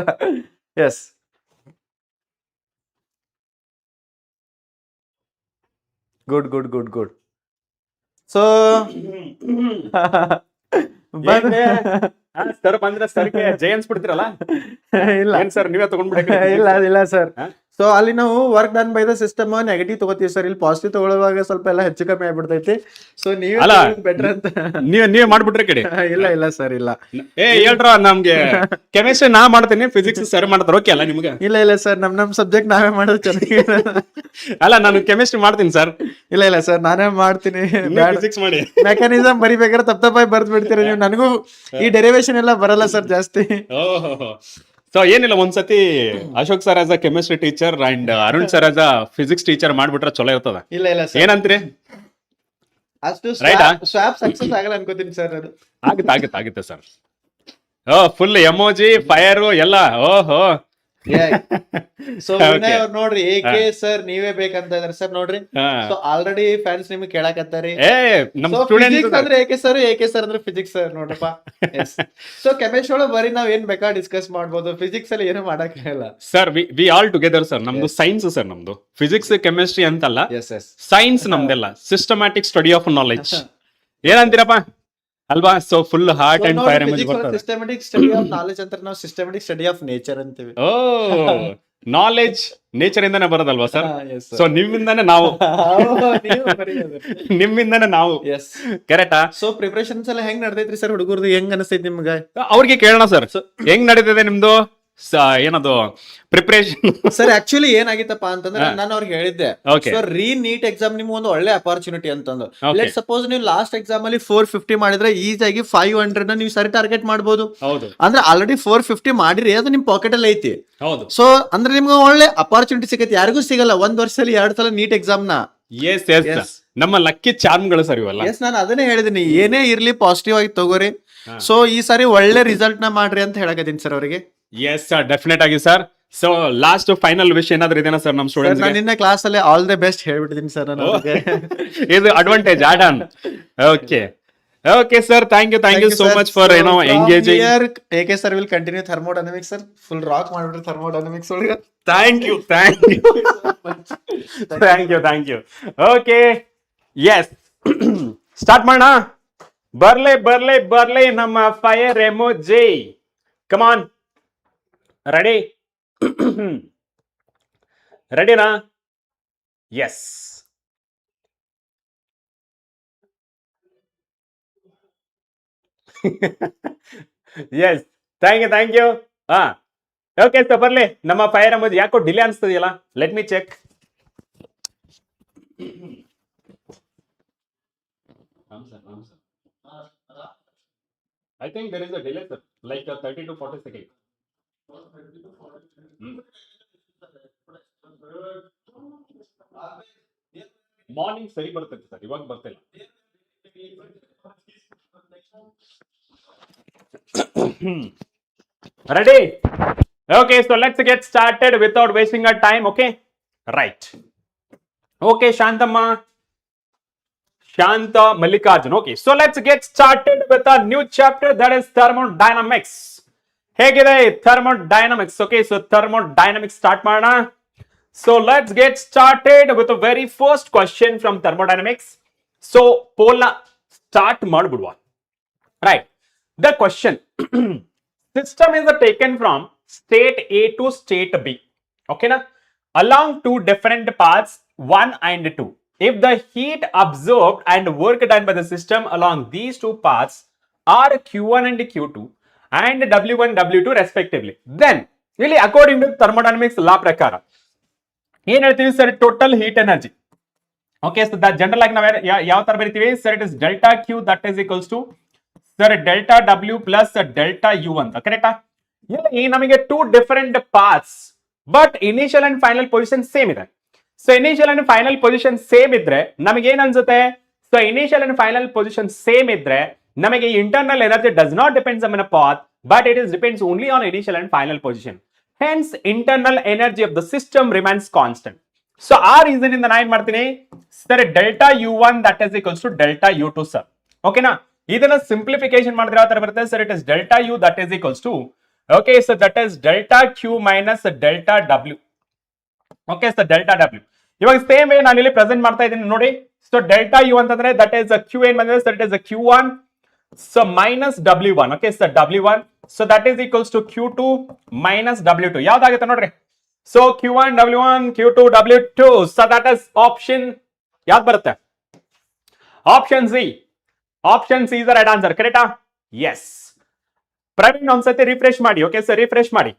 Yes, good. ಸೊ ಸರ್ ಬಂದ್ರೆ ಸರ್ಗೆ ಜಯನ್ಸ್ ಬಿಡ್ತಿರಲ್ಲ? ಇಲ್ಲ ಸರ್ ನೀವೇ ತಗೊಂಡ್ಬಿಡಿ. ಇಲ್ಲ ಸರ್. ಸೊ ಅಲ್ಲಿ ನಾವು work done by the system negative ತಗೋತೀವಿ ಸರ್. ಇಲ್ಲಿ ಪಾಸಿಟಿವ್ ತಗೊಳ್ಳುವಾಗ ಸ್ವಲ್ಪ ಎಲ್ಲ ಹೆಚ್ಚು ಕಮ್ಮಿ ಆಗ್ಬಿಡ್ತೈತಿ. ಸೊ ನೀವೇ ಬೆಟರ್ ಅಂತ ನೀವೇ ಮಾಡ್ಬಿಟ್ರೆ ಕಡೆ. ಇಲ್ಲ ಸರ್, ಇಲ್ಲ. ಹೇಳ್ರ ನಮ್ಗೆ ಕೆಮಿಸ್ಟ್ರಿ ನಾ ಮಾಡ್ತೀನಿ, ಫಿಸಿಕ್ಸ್ ಸರ್ ಮಾಡ್ತಾರ. ಓಕೆ ಅಲ್ಲ ನಿಮ್ಗೆ? ಇಲ್ಲ ಸರ್, ನಮ್ ಸಬ್ಜೆಕ್ಟ್ ನಾವೇ ಮಾಡೋದು ಚೆನ್ನಾಗಿ. ಅಲ್ಲ ನಾನು ಕೆಮಿಸ್ಟ್ರಿ ಮಾಡ್ತೀನಿ ಸರ್. ಇಲ್ಲ ಸರ್, ನಾನೇ ಮಾಡ್ತೀನಿ. ಫಿಸಿಕ್ಸ್ ಮಾಡಿ ಮೆಕ್ಯಾನಿಸಮ್ ಬರಿಬೇಕಾದ್ರೆ ತಪ್ಪಾಗಿ ಬರ್ದ್ ಬಿಡ್ತೀರಿ ನೀವು. ನನಗೂ ಈ ಡೆರಿವೇಶನ್ ಎಲ್ಲ ಬರಲ್ಲ ಸರ್ ಜಾಸ್ತಿ. ಸೊ ಏನಿಲ್ಲ, ಒಂದ್ಸತಿ Ashok sir as a chemistry teacher and Arun sir as a physics teacher ಮಾಡ್ಬಿಟ್ರೆ ಚಲೋ ಇರ್ತದ. ಇಲ್ಲ ಸರ್, ಏನಂತೀರಿ? ಅಷ್ಟು ಸ್ವಾಪ್ ಸಕ್ಸಸ್ ಆಗಲ್ಲ ಅನ್ಕೋತೀನಿ ಸರ್. ಅದು ಆಗುತ್ತೆ ಸರ್. ಫುಲ್ ಎಮೋಜಿ ಫೈರ್ ಎಲ್ಲ. ಓಹೋ, ಸೊ ನೋಡ್ರಿ AK ಸರ್ ನೀವೇ ಬೇಕಂತ ಇದಾರೆ ಸರ್. ನೋಡ್ರಿ, ಸೊ ಆಲ್ರೆಡಿ ಫ್ಯಾನ್ಸ್ ನಿಮ್ಗೆ ಕೇಳಾಕತ್ತಾರಿ. ಅಂದ್ರೆ AK ಸರ್ ಅಂದ್ರೆ ಫಿಸಿಕ್ಸ್ ಸರ್. ನೋಡ್ರಪ್ಪ, ಸೊ ಕೆಮಿಸ್ಟ್ರಿ ಒಳಗೆ ಬರೀ ನಾವ್ ಏನ್ ಬೇಕಾ ಡಿಸ್ಕಸ್ ಮಾಡ್ಬೋದು, ಫಿಸಿಕ್ಸ್ ಅಲ್ಲಿ ಏನು ಮಾಡಕ್ ಆಗಲ್ಲ sir. We all together sir. ನಮ್ದು ಸೈನ್ಸ್ ಸರ್, ನಮ್ದು ಫಿಸಿಕ್ಸ್ ಕೆಮಿಸ್ಟ್ರಿ ಅಂತಲ್ಲ, ಸೈನ್ಸ್ ನಮ್ದೆಲ್ಲ ಸಿಸ್ಟಮ್ಯಾಟಿಕ್ ಸ್ಟಡಿ ಆಫ್ ನಾಲೆಜ್. ಏನಂತೀರಪ್ಪ ಅಲ್ವಾ? So full heart and fire systematic study of knowledge ಅಂತ ನಾವು ಸಿಸ್ಟಮ್ಯಾಟಿಕ್ ಸ್ಟಡಿ ಆಫ್ ನೇಚರ್ ಅಂತೀವಿ. ನಾಲೆಜ್ ನೇಚರ್ ಇಂದಾನೆ ಬರೋದಲ್ವಾ ಸರ್? ಸೊ ನಿಮ್ಮಿಂದಾನೆ ನಾವು ಕರೆಕ್ಟಾ? ಸೊ ಪ್ರಿಪರೇಷನ್ಸ್ ಎಲ್ಲ ಹೆಂಗ್ ನಡ್ದೈತ್ರಿ ಸರ್ ಹುಡುಗರ್ದು? ಹೆಂಗ್ ಅನಿಸ್ತೈತಿ ನಿಮ್ಗೆ? ಅವ್ರಿಗೆ ಕೇಳೋಣ ಸರ್, ಹೆಂಗ್ ನಡೀತಿದೆ ನಿಮ್ದು ಏನದು ಪ್ರಿಪರೇಷನ್? ಸರ್ ಆಕ್ಚುಲಿ ಏನಾಗಿತ್ತಪ್ಪ ಅಂತಂದ್ರೆ ನಾನು ಅವ್ರಿಗೆ ಹೇಳಿದ್ದೆ, ರೀ-ನೀಟ್ ಎಕ್ಸಾಮ್ ನಿಮ್ಗೆ ಒಂದು ಒಳ್ಳೆ ಅಪಾರ್ಚುನಿಟಿ ಅಂತಂದು. ಲೆಟ್ ಸಪೋಸ್ ನೀವು ಲಾಸ್ಟ್ ಎಕ್ಸಾಮ್ ಅಲ್ಲಿ 450 ಮಾಡಿದ್ರೆ ಈಸಿಯಾಗಿ 500 ನೀವು ಸರಿ ಟಾರ್ಗೆಟ್ ಮಾಡಬಹುದು. ಅಂದ್ರೆ ಆಲ್ರೆಡಿ 450 ಮಾಡಿರಿ, ಅದು ನಿಮ್ ಪಾಕೆಟ್ ಅಲ್ಲಿ ಐತಿ. ಸೊ ಅಂದ್ರೆ ನಿಮ್ಗೆ ಒಳ್ಳೆ ಅಪಾರ್ಚುನಿಟಿ ಸಿಗತ್ತೆ. ಯಾರಿಗೂ ಸಿಗಲ್ಲ ಒಂದ್ ವರ್ಷದಲ್ಲಿ 2 ಸಲ ನೀಟ್ ಎಕ್ಸಾಮ್ ನ. ನಮ್ಮ ಲಕ್ಕಿ ಚಾರ್ಮ್ಗಳು ಸರ್ ಇವೆಲ್ಲ. ನಾನು ಅದನ್ನೇ ಹೇಳಿದೀನಿ, ಏನೇ ಇರ್ಲಿ ಪಾಸಿಟಿವ್ ಆಗಿ ತಗೋರಿ. ಸೊ ಈ ಸಾರಿ ಒಳ್ಳೆ ರಿಸಲ್ಟ್ ನ ಮಾಡ್ರಿ ಅಂತ ಹೇಳಕತ್ತೀನಿ ಸರ್ ಅವರಿಗೆ. ಎಸ್ ಸರ್, ಡೆಫಿನೆಟ್ ಆಗಿ ಸರ್. ಸೊ ಲಾಸ್ಟ್ ಫೈನಲ್ ವಿಷಯ ಏನಾದ್ರು ಇದೆನಾ ಸರ್ ನಮ್ಮ ಸ್ಟೂಡೆಂಟ್ಸ್? ನಾನು ನಿನ್ನೆ ಕ್ಲಾಸ್ ಅಲ್ಲಿ ಆಲ್ ದಿ ಬೆಸ್ಟ್ ಹೇಳ್ಬಿಟ್ಟಿದ್ದೀನಿ ಸರ್ ನಾನು. ಇದು advantage add on. Okay sir, thank you so much for engaging. AK sir will continue thermodynamics sir. Full rock ಮಾಡ್ಬಿಟ್ರಿ ಥರ್ಮೋಡೈನಮಿಕ್ಸ್ ಒಳಗೆ. Thank you. Okay, yes, start ಮಾಡೋಣ. ಬರ್ಲೆ ನಮ್ಮ ಫೈರ್ ಎಮೋಜಿ. ಕಮ್ ಆನ್, ರೆಡಿನಾ? Yes, yes, thank you. ಹಾ, okay sir, ಬರ್ಲಿ ನಮ್ಮ fire ಎಂಬುದು ಯಾಕೋ ಡಿಲೇ ಅನ್ಸ್ತದೆಯಲ್ಲ, let me check. I think there is a delay, sir, like 30 to 40 seconds. Morning ಸರಿ ಬರ್ತೈತೆ ಸರ್, ಇವಾಗ ಬರ್ತಿಲ್ಲ. Ready? Okay, so let's get started without wasting our time. Okay, right. Okay, Shantama, Shanta Mallikarjun. Okay, so let's get started with a new chapter, that is thermodynamics. ಹೇಗಿದೆ thermodynamics? Okay, so thermodynamics start ಮಾಡೋಣ. So let's get started with the very first question from thermodynamics. So poll start ಮಾಡ್ಬಿಡುವ. Right. The question. System is taken from state A to state B. Okay na? Along two different paths 1 and 2. If the heat absorbed and work done by the system along these two paths are Q1 and Q2 and W1 W2 respectively, then really according to thermodynamics law ಪ್ರಕಾರ ಏನ್ ಹೇಳ್ತೀವಿ sir, total heat energy. Okay, so that general ಆಗಿ ನಾವು ಯಾವ ತರ ಬರೀತೀವಿ sir, it is delta Q that is equals to sir delta W plus delta U ಅಂತ, ಕರೆಕ್ಟಾ? ಇಲ್ಲಿ ನಮಗೆ two different paths, but initial and final position same ಇದೆ. So initial and final position same ಇದ್ರೆ ನಮಗೆ ಏನ್ ಅನ್ಸುತ್ತೆ, so initial and final position same ಇದ್ರೆ ನಮಗೆ internal energy does not depends on a path, but it is depends only on initial and final position. Hence, internal energy of the system remains constant. So, our reason in the 9 martini, sir, delta U1 that is equals to delta U2, sir. Okay, na? Either a simplification, sir, it is delta U that is equals to, okay, so that is delta Q minus delta W. Okay, so delta W. ಇವಾಗ same way ನಾನು ಇಲ್ಲಿ present ಮಾಡ್ತಾ ಇದ್ದೀನಿ ನೋಡಿ. So delta you ಅಂತಂದ್ರೆ that is Q ಏನ್ ಬಂದಿದೆ sir, it is Q1 so minus W1. Okay, so W1, so that is equals to Q2 minus W2. ಯಾವ್ದಾಗುತ್ತೆ ನೋಡ್ರಿ, so Q1 W1 Q2 W2, so that is option ಯಾವ್ದು ಬರುತ್ತೆ, option C. Option C is the right answer, ಕರೆಕ್ಟಾ? S. Praveen ಒಂದ್ಸತಿ refresh ಮಾಡಿ. Okay sir, refresh ಮಾಡಿ.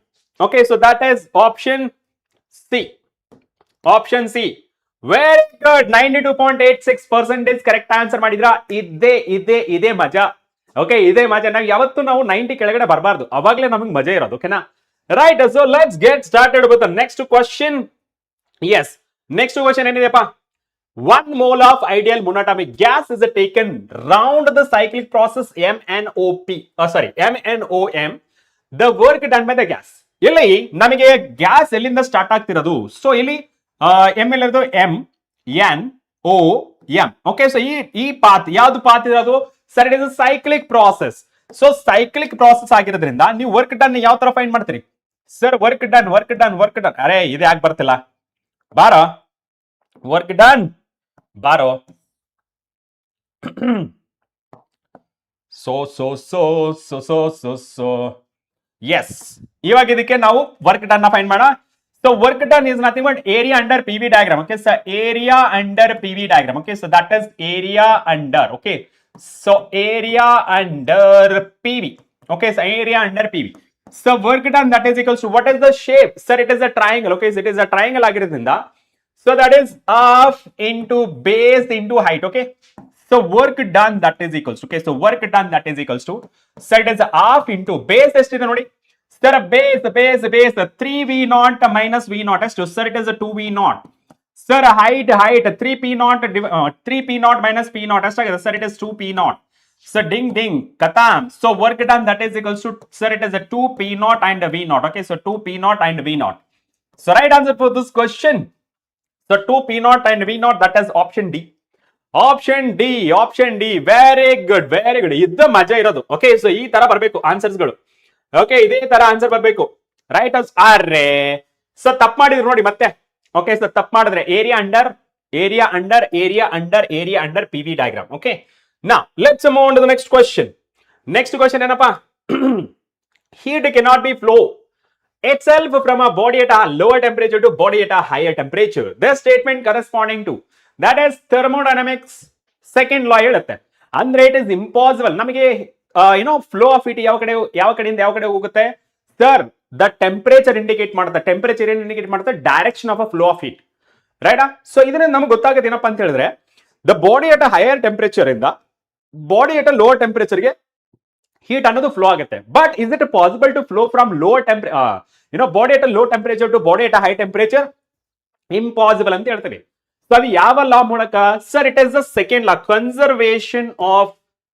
Okay, so that is option C. Option C, very good. 92.86% correct answer ಮಾಡಿದ್ರ. ಇದೇ ಮಜಾ. Okay, ಇದೇ ಮಜಾ. ನಾವು ಯಾವತ್ತು ನಾವು 90 ಕೆಳಗಡೆ ಬರಬಾರ್ದು, ಅವಾಗಲೇ ನಮಗೆ ಮಜಾ ಇರೋದು. ಓಕೆನಾ? Right. So let's get started with the next question. Yes, next question ಏನಿದೆಪ್ಪ, 1 mole of ideal monatomic gas is taken round the cyclic process MNOM. The work done by the gas. ಇಲ್ಲಿ ನಮಗೆ ಗ್ಯಾಸ್ ಎಲ್ಲಿಂದ start ಆಗ್ತಿರೋದು, so ಇಲ್ಲಿ M ಎಲ್ಲಿರೋದು MNOM. Okay, so ಈ path ಯಾವ್ದು path ಇರೋದು sir, it is cyclic process. So cyclic process ಆಗಿರೋದ್ರಿಂದ ನೀವು ವರ್ಕ್ ಡನ್ ಯಾವ ತರ ಫೈಂಡ್ ಮಾಡ್ತೀರಿ ಸರ್? Work done. ಅರೆ ಇದು ಯಾಕೆ ಬರ್ತಿಲ್ಲ, ಬಾರೋ ವರ್ಕ್ ಡನ್ ಬಾರೋ. ಸೊ ಎಸ್, ಇವಾಗ ಇದಕ್ಕೆ ನಾವು ವರ್ಕ್ ಡನ್ ಫೈಂಡ್ ಮಾಡೋಣ. So work done is nothing but area under PV diagram. Okay, so area under PV diagram. Okay, so that is area under. Okay, so area under PV. Okay, so area under PV. So work done that is equals to, what is the shape sir? It is a triangle. Okay, so it is a triangle ಆಗಿರೋದ್ರಿಂದ, so that is half into base into height. Okay, so work done that is equals to, okay, so work done that is equals to, so it is half into base ಎಷ್ಟಿದೆ ನೋಡಿ sir, base 3V0 minus V0 ಎಷ್ಟು sir? It is a 2V0. sir, height 3P0 minus P0 ಎಷ್ಟಾಗಿದೆ sir? It is 2P0. so ding katam. So work done that is equals to, sir, it is a 2P0 and V0. Okay, so 2P0 and V0. so right answer for this question, so 2P0 and V0, that is option D. Option D. Very good. ಇದು ಮಜಾ ಇರೋದು. Okay, so ಈ ತರ ಬರಬೇಕು answers ಗಳು. Okay, ಇದೇ ತರ answer ಬರಬೇಕು. ರೈಟ್. ಅರೆ ಸೊ ತಪ್ಪು ಮಾಡಿದ್ರು ನೋಡಿ ಮತ್ತೆ. ಓಕೆ, ಸೊ ತಪ್ಪು ಮಾಡಿದ್ರೆ area under PV diagram. Okay, now let's move on to the next question. Next question ಏನಪ್ಪಾ, heat cannot be flow itself from a body at a lower temperature to body at a higher temperature. This statement corresponding to, that is thermodynamics second law ಹೇಳುತ್ತೆ. ಅಂದ್ರೆ it is impossible. ನಮಗೆ flow of heat ಯಾವ ಕಡೆಯಿಂದ ಯಾವ ಕಡೆ ಹೋಗುತ್ತೆ sir the temperature indicate ಮಾಡುತ್ತೆ temperature ಏನ್ ಇಂಡಿಕೇಟ್ ಮಾಡುತ್ತೆ direction of a flow of heat ರೈಟಾ ಸೊ ಇದರಿಂದ ನಮ್ಗೆ ಗೊತ್ತಾಗುತ್ತೆ ಏನಪ್ಪಾ ಅಂತ ಹೇಳಿದ್ರೆ the body at a higher temperature ಇಂದ ಬಾಡಿ ಅಟ್ ಅ ಲೋವರ್ ಟೆಂಪರೇಚರ್ಗೆ ಹೀಟ್ ಅನ್ನೋದು ಫ್ಲೋ ಆಗುತ್ತೆ but is it possible to flow from lower body at a low temperature to body at a high temperature impossible ಅಂತ ಹೇಳ್ತೀವಿ so ಅದು ಯಾವ ಲಾ ಮೂಲಕ sir it is the second law conservation of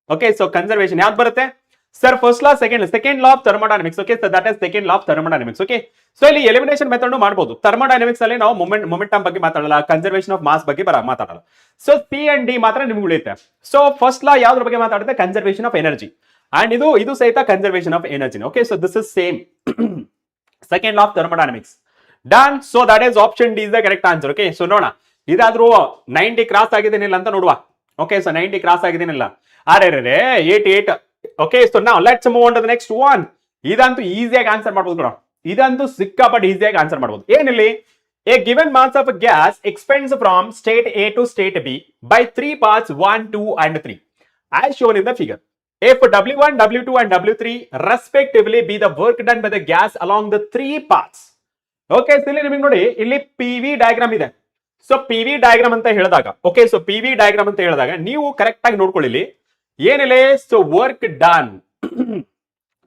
okay so conservation ಯಾವ್ದು ಬರುತ್ತೆ sir first law second law of thermodynamics okay so that is second law of thermodynamics okay so ಇಲ್ಲಿ elimination method ಮಾಡಬಹುದು thermodynamics ಅಲ್ಲಿ ನಾವು momentum ಬಗ್ಗೆ ಮಾತಾಡಲ್ಲ conservation of mass ಬಗ್ಗೆ ಮಾತಾಡಲ್ಲ ಸೊ ಸಿ ಅಂಡ್ ಡಿ ಮಾತ್ರ ನಿಮ್ಗೆ ಉಳಿಯುತ್ತೆ ಸೊ ಫಸ್ಟ್ ಲಾ ಯಾವ್ದ್ರ ಬಗ್ಗೆ ಮಾತಾಡುತ್ತೆ ಕನ್ಸರ್ವೇಷನ್ ಆಫ್ ಎನರ್ಜಿ ಅಂಡ್ ಇದು ಸಹಿತ conservation of energy okay so this is same second law of thermodynamics done so that is option D is the correct answer okay so ನೋಡೋಣ ಇದಾದ್ರೂ 90 cross ಆಗಿದ್ದೇನಿಲ್ಲ ಅಂತ ನೋಡುವ okay so 90 cross ಆಗಿದ್ದೇನಿಲ್ಲ ಅರೆ 88 okay so ನಾವು let's move on to the next one ಇದಂತೂ ಈಸಿಯಾಗಿ answer ಮಾಡ್ಬೋದು ಕೂಡ ಇದಂತೂ ಸಿಕ್ಕಾಪಟ್ಟೆ ಈಸಿಯಾಗಿ ಆನ್ಸರ್ ಮಾಡ್ಬೋದು ಏನಿಲ್ಲಿ a given mass of gas expands from state A to state B by 3 parts 1 2 and 3 as shown in the figure if W1 W2 and W3 respectively be the work done by the gas along the 3 parts okay ಇಲ್ಲಿ ನಿಮಗೆ ನೋಡಿ ಇಲ್ಲಿ P V diagram ಇದೆ so P V diagram ಅಂತ ಹೇಳಿದಾಗ okay so P V diagram ಅಂತ ಹೇಳಿದಾಗ ನೀವು ಕರೆಕ್ಟ್ ಆಗಿ ನೋಡ್ಕೊಳ್ಳಿ ಏನಿಲ್ಲ so work done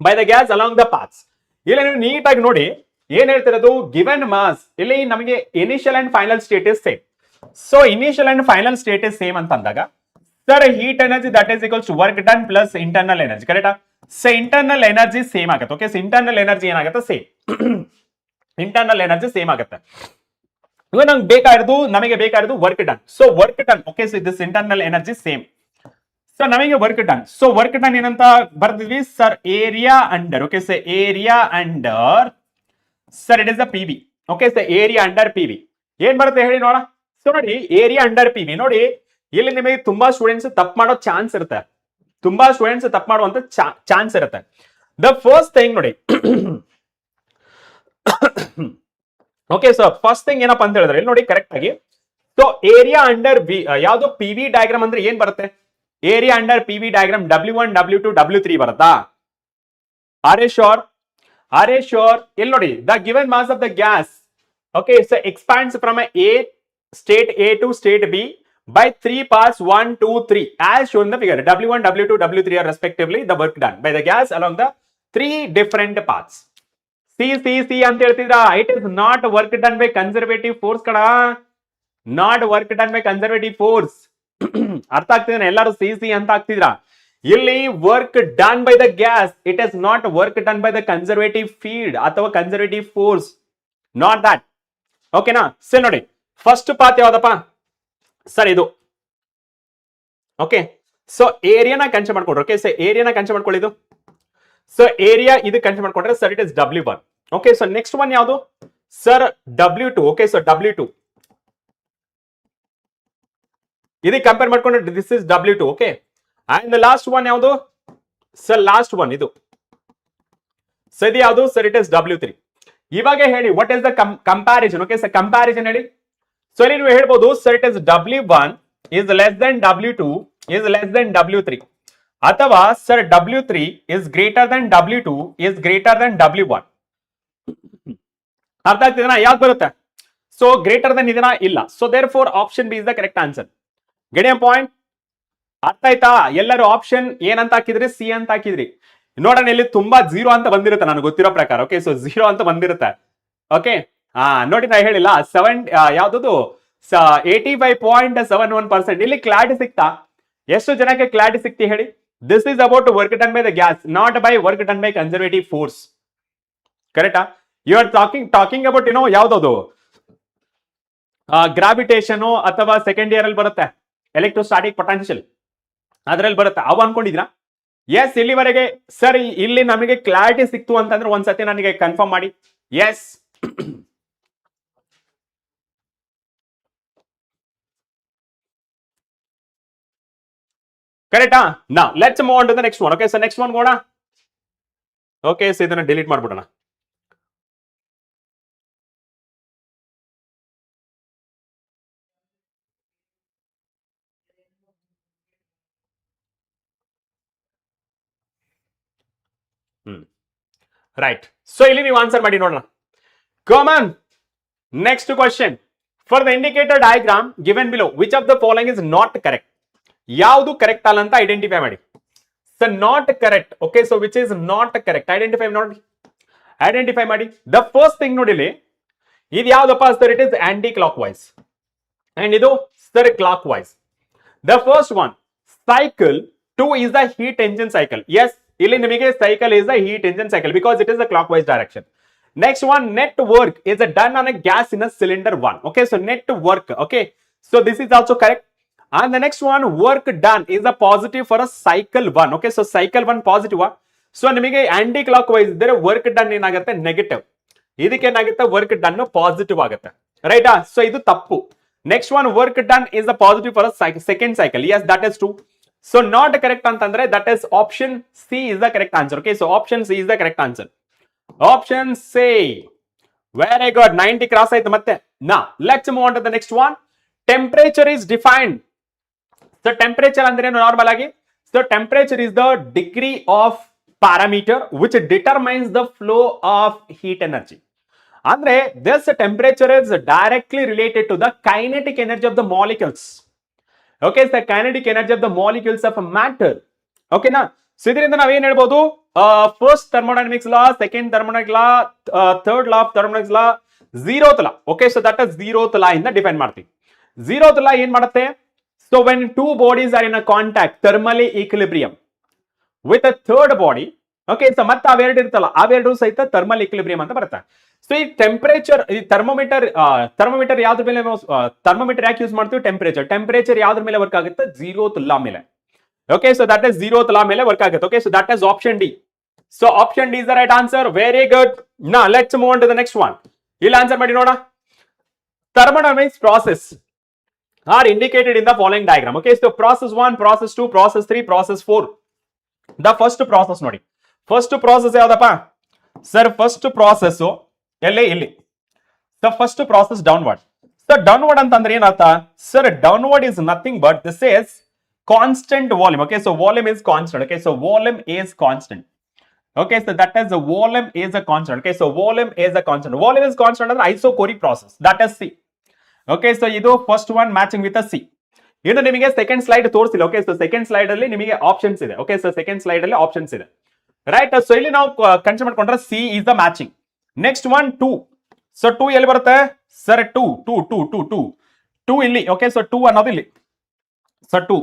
by the gas along the paths ಇಲ್ಲಿ ನೀವು ನೀಟಾಗಿ ನೋಡಿ ಏನ್ ಹೇಳ್ತಿರೋದು ಗಿವನ್ ಮಾಸ್ ಇಲ್ಲಿ ನಮಗೆ initial and final state is same so initial and final state is same ಅಂತ ಅಂದಾಗ sir heat energy that is equals to work done plus internal energy ಕರೆಕ್ಟಾ ಸೊ ಇಂಟರ್ನಲ್ ಎನರ್ಜಿ ಸೇಮ್ ಆಗುತ್ತೆ okay so internal energy ಏನಾಗುತ್ತೆ same internal energy same ಆಗುತ್ತೆ ಇವಾಗ ನಮಗೆ ಬೇಕಾಗಿರೋದು work done so work done okay so this internal energy same so ನಮಗೆ work done so work done ಏನಂತ ಬರ್ದಿದ್ವಿ sir area under okay so area under sir it is the P V okay so area under P V ಏನ್ ಬರುತ್ತೆ ಹೇಳಿ ನೋಡ so ನೋಡಿ area under P V ನೋಡಿ ಇಲ್ಲಿ ನಿಮಗೆ ತುಂಬಾ ಸ್ಟೂಡೆಂಟ್ಸ್ ತಪ್ಪು ಮಾಡೋ ಚಾನ್ಸ್ ಇರುತ್ತೆ ತುಂಬಾ ಸ್ಟೂಡೆಂಟ್ಸ್ ತಪ್ಪು ಮಾಡುವಂತ ಚಾನ್ಸ್ ಇರುತ್ತೆ ದ ಫಸ್ಟ್ ಥಿಂಗ್ ನೋಡಿ ಓಕೆ ಸೊ ಫಸ್ಟ್ ಥಿಂಗ್ ಏನಪ್ಪಾ ಅಂತ ಹೇಳಿದ್ರೆ ಇಲ್ಲಿ ನೋಡಿ ಕರೆಕ್ಟ್ ಆಗಿ ಸೊ ಏರಿಯಾ ಅಂಡರ್ ವಿ ಯಾವ್ದು ಪಿ ವಿ ಡಯಾಗ್ರಾಮ್ ಅಂದ್ರೆ ಏನ್ ಬರುತ್ತೆ area under P V diagram W1 W2 W3 ಬರುತ್ತಾ ಆರ್ ಎ ಶೋರ್ ಇಲ್ಲಿ ನೋಡಿ the given mass of the gas okay so expands from a state A to state B by 3 parts 1 2 3 as shown in the figure W1 W2 W3 are respectively the work done by the gas along the 3 different paths C ಅಂತ ಹೇಳ್ತಿದ್ರ it is not work done by conservative force ಕಡ not work done by conservative force ಅರ್ಥ ಆಗ್ತಿದೆ ಎಲ್ಲರೂ C ಅಂತ ಆಗ್ತಿದ್ರ ಇಲ್ಲಿ work done by the gas it is not work done by the conservative field ಅಥವಾ ಕನ್ಸರ್ವೇಟಿವ್ ಫೋರ್ಸ್ ನಾಟ್ ದಟ್ ಓಕೆನಾ ಸರಿ ನೋಡಿ ಫಸ್ಟ್ ಪಾತ್ ಯಾವ್ದಪ್ಪ ಸರ್ ಇದು ಓಕೆ ಸೊ ಏರಿಯಾನ ಕನ್ಸಿಡರ್ ಮಾಡ್ಕೊಂಡ್ರೆ ಓಕೆ ಸೊ ಏರಿಯಾನ ಕನ್ಸಿಡರ್ ಮಾಡ್ಕೊಳ್ಳಿದು ಸೊ ಏರಿಯಾ ಇದು ಕನ್ಸಿಡರ್ ಮಾಡ್ಕೊಂಡ್ರೆ sir it is W1 okay so next one ಯಾವುದು sir W2 okay so W2 ಇದಕ್ಕೆ ಕಂಪೇರ್ ಮಾಡ್ಕೊಂಡ್ರೆ this is W2 okay and last one ಯಾವುದು ಸರ್ ಲಾಸ್ಟ್ ಒನ್ ಇದು ಸೊ ಇದು ಯಾವುದು ಸರ್ ಇಟ್ ಇಸ್ W3 ಇವಾಗ ಹೇಳಿ what is the comparison okay sir comparison ಹೇಳಿ ಸೊ ಇಲ್ಲಿ ನೀವು ಹೇಳ್ಬೋದು sir it is W1 is less than W2 is less than W3 ಅಥವಾ sir W3 is greater than W2 is greater than W1 ಅರ್ಥ ಆಗ್ತಿದೆನಾ ಯಾವ್ದು ಬರುತ್ತೆ ಸೊ ಗ್ರೇಟರ್ ದನ್ ಇದನ್ನ ಇಲ್ಲ so therefore option B is the correct answer get point ಅರ್ಥ ಆಯ್ತಾ ಎಲ್ಲರೂ option ಏನಂತ ಹಾಕಿದ್ರಿ ಸಿ ಅಂತ ಹಾಕಿದ್ರಿ ನೋಡೋಣ ಇಲ್ಲಿ ತುಂಬಾ 0 ಅಂತ ಬಂದಿರುತ್ತೆ ನನಗೆ ಗೊತ್ತಿರೋ ಪ್ರಕಾರ ಓಕೆ ಸೊ 0 ಅಂತ ಬಂದಿರುತ್ತೆ ಓಕೆ ನೋಡಿ ನಾ ಹೇಳಿಲ್ಲ ಯಾವ್ದು 85.71% ಇಲ್ಲಿ ಕ್ಲಾರಿಟಿ ಸಿಕ್ತಾ ಎಷ್ಟು ಜನಕ್ಕೆ ಕ್ಲಾರಿಟಿ ಸಿಕ್ತಿ ಹೇಳಿ this is about work done by the gas not by work done by conservative force ಕರೆಕ್ಟಾ ಯು ಆರ್ ಟಾಕಿಂಗ್ ಅಬೌಟ್ ಯಾವ್ದದು ಗ್ರಾವಿಟೇಷನ್ ಅಥವಾ ಸೆಕೆಂಡ್ ಇಯರ್ ಅಲ್ಲಿ ಬರುತ್ತೆ ಎಲೆಕ್ಟ್ರೋಸ್ಟಾಟಿಕ್ ಪೊಟೆನ್ಷಿಯಲ್ ಅದ್ರಲ್ಲಿ ಬರುತ್ತೆ ಅವು ಅನ್ಕೊಂಡಿದ್ರಾ ಎಸ್ ಇಲ್ಲಿವರೆಗೆ ಸರ್ ಇಲ್ಲಿ ನಮಗೆ ಕ್ಲಾರಿಟಿ ಸಿಕ್ತು ಅಂತಂದ್ರೆ ಒಂದ್ಸತಿ ನನಗೆ ಕನ್ಫರ್ಮ್ ಮಾಡಿ ಎಸ್ ಕರೆಕ್ಟಾ ನಾ let's move on to the next one okay sir next one ನೋಡೋಣ ಓಕೆ ಸೊ ಇದನ್ನ ಡಿಲೀಟ್ ಮಾಡ್ಬಿಡೋಣ ರೈಟ್. ಸೊ ಇಲ್ಲಿ ನೀವು ಆನ್ಸರ್ ಮಾಡಿ ನೋಡೋಣ. Come on next question. For the indicator diagram given below which of the following is not correct. ಯಾವುದು correct ಅಲ್ಲ ಅಂತ ಐಡೆಂಟಿಫೈ ಮಾಡಿ. So not correct. Okay, so which is not correct identify ನೋಡಿ, identify ಮಾಡಿ. ದ ಫಸ್ಟ್ ಥಿಂಗ್ ನೋಡಿಲಿ, ಇದು ಯಾವ್ದಪ್ಪ sir? It is anticlockwise and ಇದು sir clockwise. The first one cycle 2 is the heat engine cycle. Yes, ಇಲ್ಲಿ ನಿಮಗೆ cycle is the heat engine cycle because it is the clockwise direction. Next one, net work is done on a gas in a cylinder 1. Okay, so net work. Okay, so this is also correct. And the next one, work done is a positive for a cycle 1. Okay, so cycle 1 positive. So ನಿಮಗೆ anti clockwise ಇದ್ದರೆ work done ಏನಾಗುತ್ತೆ? Negative. ಇದಕ್ಕೆ ಏನಾಗುತ್ತೆ? Work done positive ಆಗುತ್ತೆ. ರೈಟಾ? So ಇದು ತಪ್ಪು. Next one, work done is a positive for second cycle. Yes, that is true. So not correct ಅಂತಂದ್ರೆ that is option C is the correct answer. Okay, so option C is the correct answer. Option C. Very good. 90 cross ಆಯ್ತು ಮತ್ತೆ. Now let's move on to the next one. Temperature is defined. So temperature ಅಂದ್ರೆ ಏನು normal ಆಗಿ? So temperature is the degree of parameter which determines the flow of heat energy. Andre this temperature is directly related to the kinetic energy of the molecules. Okay, the kinetic energy of the molecules of matter. Okay na? So idrinda navu ಏನು ಹೇಳಬಹುದು? First thermodynamics law, second thermodynamics law, third law of thermodynamics law, zeroth law. Okay, so that is zeroth law ಇಂದ define ಮಾಡ್ತೀವಿ. Zeroth law ಏನು ಮಾಡುತ್ತೆ? So when two bodies are in a contact, thermally equilibrium with a third body. Okay, so ಮತ್ತೆ ಅವೆರಡು ಇರ್ತಲ್ಲ, ಅವೆರಡು ಸಹಿತ thermal equilibrium ಅಂತ ಬರುತ್ತೆ. ಸೊ ಈ ಟೆಂಪರೇಚರ್, ಈ ಥರ್ಮೋಮೀಟರ್ ಯಾವ್ದ್ರ ಮೇಲೆ, ಥರ್ಮೋಮೀಟರ್ ಯಾಕೆ ಯೂಸ್ ಮಾಡ್ತೀವಿ? ಟೆಂಪರೇಚರ್ ಯಾವ್ದ್ರ ಮೇಲೆ ವರ್ಕ್ ಆಗುತ್ತೆ? zeroth law ಮೇಲೆ. Okay, so that is zeroth law ಮೇಲೆ ವರ್ಕ್ ಆಗುತ್ತೆ. Okay, so that is option D. So option D is the right answer. Very good. ನಾ let's move on to the next one. ಇಲ್ಲಿ answer ಮಾಡಿ ನೋಡ. Thermodynamics process are indicated in the following diagram. Okay, so process 1, process 2, process 3, process 4. The first process ನೋಡಿ. First process ಯಾವ್ದಪ್ಪ sir? First process ಎಲ್ಲಿ? ಇಲ್ಲಿ. The first process downward. So downward ಅಂತಂದ್ರೆ ಏನರ್ಥ sir? Downward is nothing but this is constant volume. Okay, so volume is constant. Okay, so volume is constant. Okay, so that is volume is a constant. Okay, so volume is a constant. Volume is constant ಅಂದ್ರೆ isochoric process, that is C. Okay, so ಇದು first one matching with a C. ಇನ್ನು ನಿಮಗೆ second slide ತೋರಿಸಿಲ್ಲ. Okay, so second slide ಅಲ್ಲಿ ನಿಮಗೆ options ಇದೆ. Okay, so second slide ಅಲ್ಲಿ options ಇದೆ. ರೈಟ್. ಸೊ ಇಲ್ಲಿ ನಾವು ಕನ್ಸಿಡರ್ ಮಾಡ್ಕೊಂಡ್ರೆ C is the matching. Next one 2. So 2 ಎಲ್ಲಿ ಬರುತ್ತೆ ಸರ್? 2 ಇಲ್ಲಿ. ಓಕೆ, ಸೊ 2 ಅನ್ನೋದು ಇಲ್ಲಿ. So 2.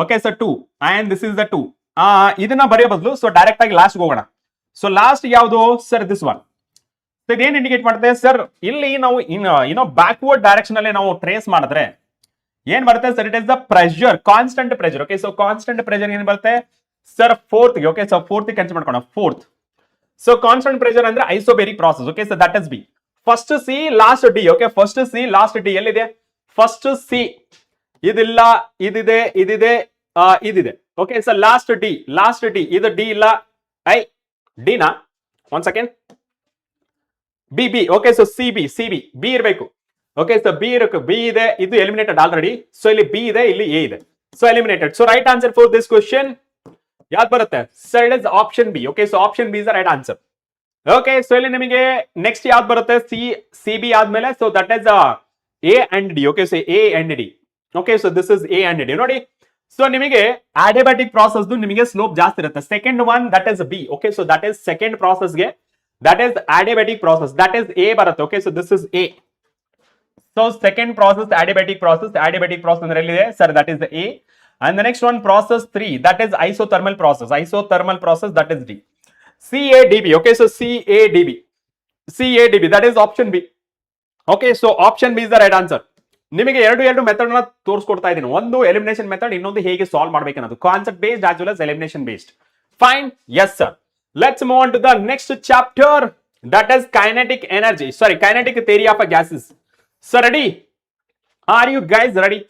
Okay, so 2 and this is the 2. ಇದನ್ನ ಬರೆಯೋ ಬದಲು ಸೊ ಡೈರೆಕ್ಟ್ ಆಗಿ ಲಾಸ್ಟ್ ಹೋಗೋಣ. ಸೊ ಲಾಸ್ಟ್ ಯಾವುದು ಸರ್? This one. ಸೊ ಇದೇನು ಇಂಡಿಕೇಟ್ ಮಾಡುತ್ತೆ ಸರ್? ಇಲ್ಲಿ ನಾವು ಇನ್ನೋ ಬ್ಯಾಕ್ವರ್ಡ್ ಡೈರೆಕ್ಷನ್ ಅಲ್ಲಿ ನಾವು ಟ್ರೇಸ್ ಮಾಡಿದ್ರೆ ಏನ್ ಬರುತ್ತೆ sir? It is the pressure, constant pressure. Okay, so constant pressure ಏನ್ ಬರುತ್ತೆ sir? Fourth. Okay, so fourth consider ಮಾಡ್ಕೋಣ. ಫೋರ್ತ್. ಸೊ ಕಾನ್ಸ್ಟೆಂಟ್ ಪ್ರೆಷರ್ ಅಂದ್ರೆ isobaric process. Okay, so that is B. First C last D. Okay, first C last D ಎಲ್ಲಿದೆ? First C ಇದಿಲ್ಲ, ಇದಿದೆ, ಇದಿದೆ, ಇದಿದೆ. Okay, so last D ಇದು D ಇಲ್ಲ. D ನಾ? One second. B. Okay, so C B ಇರಬೇಕು. Okay, so B ಇದೆ, ಇದು ಎಲಿಮಿನೇಟೆಡ್ ಆಲ್ರೆಡಿ. ಸೊ ಇಲ್ಲಿ ಬಿ ಇದೆ, ಇಲ್ಲಿ ಎ ಇದೆ. So eliminated. So right answer for this question ಯಾವ್ದು ಬರುತ್ತೆ sir? It is option B. Okay, so option B is the right answer. Okay, so ಇಲ್ಲಿ ನಿಮಗೆ ನೆಕ್ಸ್ಟ್ ಯಾವ್ದು ಬರುತ್ತೆ? ಸಿ ಬಿ ಆದ್ಮೇಲೆ so that is A and D. Okay, so A and D. Okay, so this is A and D. ನೋಡಿ, so ನಿಮಗೆ ಅಡಿಯಾಬ್ಯಾಟಿಕ್ process ನಿಮಗೆ slope ಜಾಸ್ತಿ ಇರುತ್ತೆ. Second one that is B. Okay, so that is second ಪ್ರಾಸೆಸ್ಗೆ that is adiabatic process, that is A ಬರುತ್ತೆ. Okay, so this is A. So second process adiabatic process ಅಂದ್ರೆ ಎಲ್ಲಿದೆ sir? That is A. And the next one, process 3, that is isothermal process, that is D. CADB. Okay, so CADB, that is option B. Okay, so option B is the right answer. ನಿಮಗೆ ಎರಡು method ನ ತೋರಿಸ್ಕೊಡ್ತಾ ಇದ್ದೀನಿ. ಒಂದು elimination method, ಇನ್ನೊಂದು ಹೇಗೆ solve ಮಾಡಬೇಕು ಅನ್ನೋದು. Concept based as well as elimination based. Fine. Yes sir. Let's move on to the next chapter, that is kinetic energy. Sorry, kinetic theory of gases. So ready? Are you guys ready?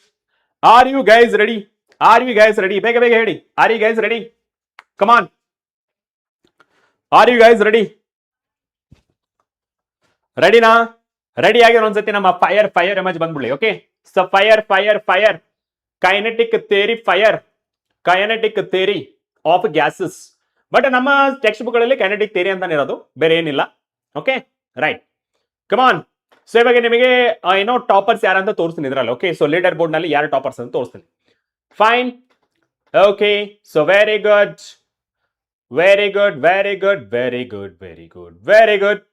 ಬೇಗ ಹೇಳಿ. Are you guys ready? Come on. Are you guys ready? Ready ನಾ? Ready ಆಗಿ ಒಂದ್ಸತಿ ನಮ್ಮ fire emerge ಬಂದ್ಬಿಡ್ಲಿ. Okay, so fire kinetic theory of gases. But ನಮ್ಮ text book ಗಳಲ್ಲಿ kinetic theory ಅಂತಾನೆ ಇರೋದು, ಬೇರೆ ಏನಿಲ್ಲ. ಓಕೆ ರೈಟ್, ಕಮಾನ್. ಸೊ ಇವಾಗ ನಿಮಗೆ ಏನೋ ಟಾಪರ್ಸ್ ಯಾರಂತ ತೋರಿಸ್ತೀನಿ ಇದ್ರಲ್ಲಿ. ಓಕೆ, ಸೊ ಲೀಡರ್ ಬೋರ್ಡ್ ನಲ್ಲಿ ಯಾರು ಟಾಪರ್ಸ್ ಅಂತ ತೋರಿಸ್ತೀನಿ. Fine, okay, so very good, very good, very good, very good, very good, very good,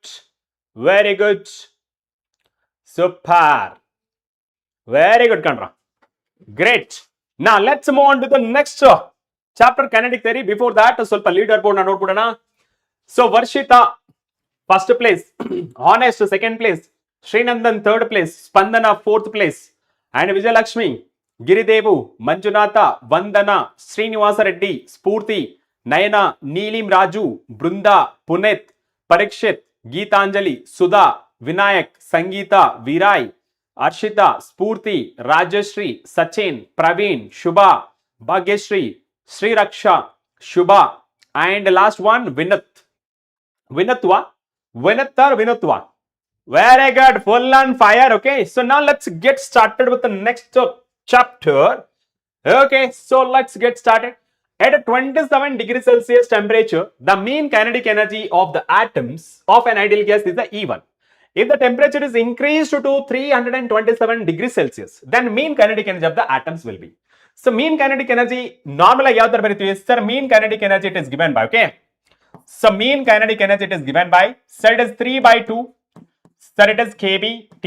very good, super, very good ಕಣ್ರ, ಗ್ರೇಟ್. ನಾ let's move on to the next chapter kinetic theory. Before that ಸ್ವಲ್ಪ leader board ನ ನೋಡ್ಬಿಡೋಣ. So Varshitha first place, ಆನೆಸ್ಟ್ second place, Shrinandan third place, Spandana fourth place, and Vijayalakshmi, Giridevu, Manjunatha, Vandana, Srinivasa Reddy, Spoorthi, Nayana, ನೀಲಿಂ Raju, Brinda, Puneeth, Parikshit, Geetanjali, Sudha, Vinayak, Sangeetha, ವಿರಾಯ್, Harshitha, Spoorthi, Rajashree, Sachin, Praveen, Shubha, Bhagyashree, Shreeraksha, Shubha, and last one Vinat. Vinatwa, or Vinatwa. Very good, full on fire. Okay, so now let's get started with the next chapter. Okay, so let's get started. At 27 degrees Celsius temperature, the mean kinetic energy of the atoms of an ideal gas is the E1. If the temperature is increased to 327 degrees Celsius, then mean kinetic energy of the atoms will be. So mean kinetic energy normally ಯಾವ ತರ ಬರೀತೀವಿ sir? Mean kinetic energy it is given by, okay, so mean kinetic energy it is given by, sir, it is 3/2, sir, it is kBT,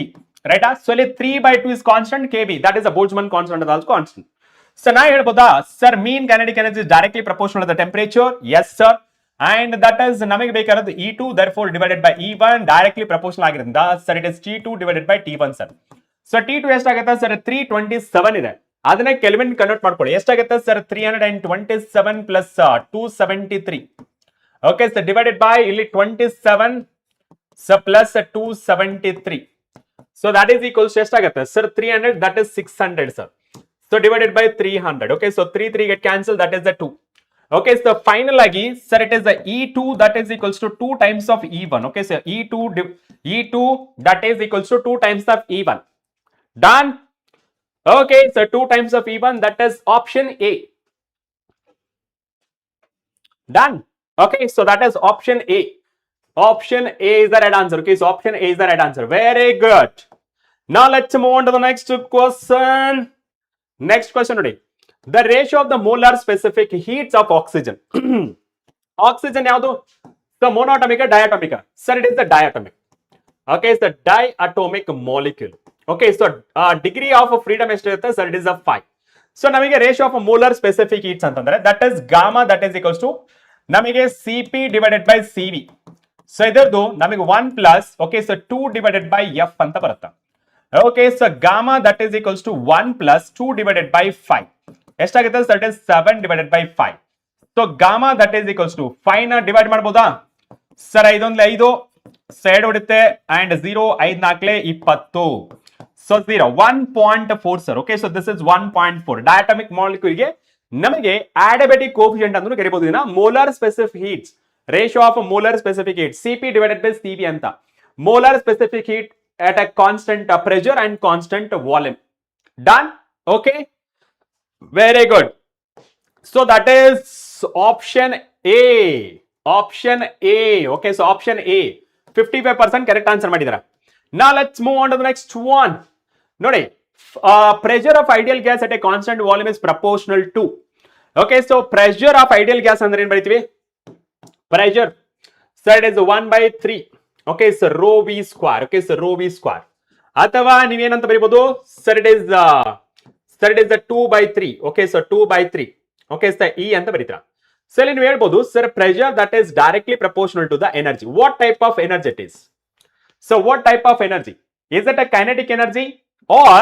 right? So 3/2 is constant, kB that is a Boltzmann constant is also constant. So ನಾ ಹೇಳ್ಬೋದಾ sir mean kinetic energy is directly proportional to the temperature? Yes sir, and that is ನಮಗೆ ಬೇಕಾಗಿರೋದು E2, therefore divided by E1 directly proportional ಆಗಿರೋದ್ರಿಂದ sir it is T2 divided by T1 sir. So T2 ಎಷ್ಟಾಗುತ್ತೆ sir? 327 ಇದೆ, ಅದನ್ನ kelvin convert ಮಾಡ್ಕೊಳ್ಳಿ. ಎಷ್ಟಾಗುತ್ತೆ sir? 327 plus 273. Okay sir, divided by ಇಲ್ಲಿ 27 plus 273. So that is equals ಎಷ್ಟಾಗುತ್ತೆ sir? 300, that is 600 sir. So divided by 300. Okay, so 3 get cancel, that is the 2. Okay, so final ಆಗಿ sir it is the E2 that is equals to 2 times of E1. Okay, so E2 that is equals to 2 times of E1. Done. Okay, so 2 times of E1, that is option A. Done. Okay, so that is option A. Option A is the right answer. Okay, so option A is the right answer. Very good. Now let's move on to the next question. Next question today. The ratio of the molar specific heats of oxygen. Oxygen ಯಾವುದು? So monatomic, diatomic? Sir, it is the diatomic. Okay, it's the diatomic molecule. Okay, so degree of freedom ಎಷ್ಟಿರುತ್ತೆ sir? It is 5. So ನಮಗೆ ratio of molar specific heats ಅಂತಂದ್ರೆ that is gamma, that is equals to ನಮಗೆ CP divided by CV. So ಇದರದು ನಮಗೆ 1 plus, okay, so 2 divided by F ಅಂತ ಬರುತ್ತೆ. Okay, so gamma that is equals to 1 plus 2 divided by 5 ಎಷ್ಟಾಗುತ್ತೆ sir? It is 7 divided by 5. So gamma that is equals to 5 ನ divide ಮಾಡ್ಬೋದಾ sir? 5 side ಹೊಡುತ್ತೆ, and 0 5 4 20. So 0 1.4 sir. Okay, so this is 1.4. Diatomic molecule ಗೆ ನಮಗೆ adiabatic coefficient ಅಂತ ಕರೀಬಹುದು. ಇದನ್ನ molar specific heat, ratio of molar specific heat, CP divided by CV ಅಂತ. Molar specific heat at a constant pressure and constant volume. Done? Okay, very good. So that is option A. Option A. Okay, so option A 55% correct answer ಮಾಡಿದಾರೆ. Now let's move on to the next one. ನೋಡಿ, pressure of ideal gas at a constant volume is proportional to. Okay, so pressure of ideal gas ಅಂದ್ರೆ ಏನು ಬರೀತೀವಿ? Pressure, so it is 1/3. Okay, so rho V square. Okay, so rho V square. ಅಥವಾ ನೀವೇನಂತ ಬರೀಬಹುದು sir? It is the 2/3. Okay, so 2/3. Okay, so E ಅಂತ ಬರೀತೀರಾ. ಸೊ ಇಲ್ಲಿ ನೀವು ಹೇಳ್ಬೋದು sir, pressure that is directly proportional to the energy. What type of energy it is? So what type of energy? Is it a kinetic energy or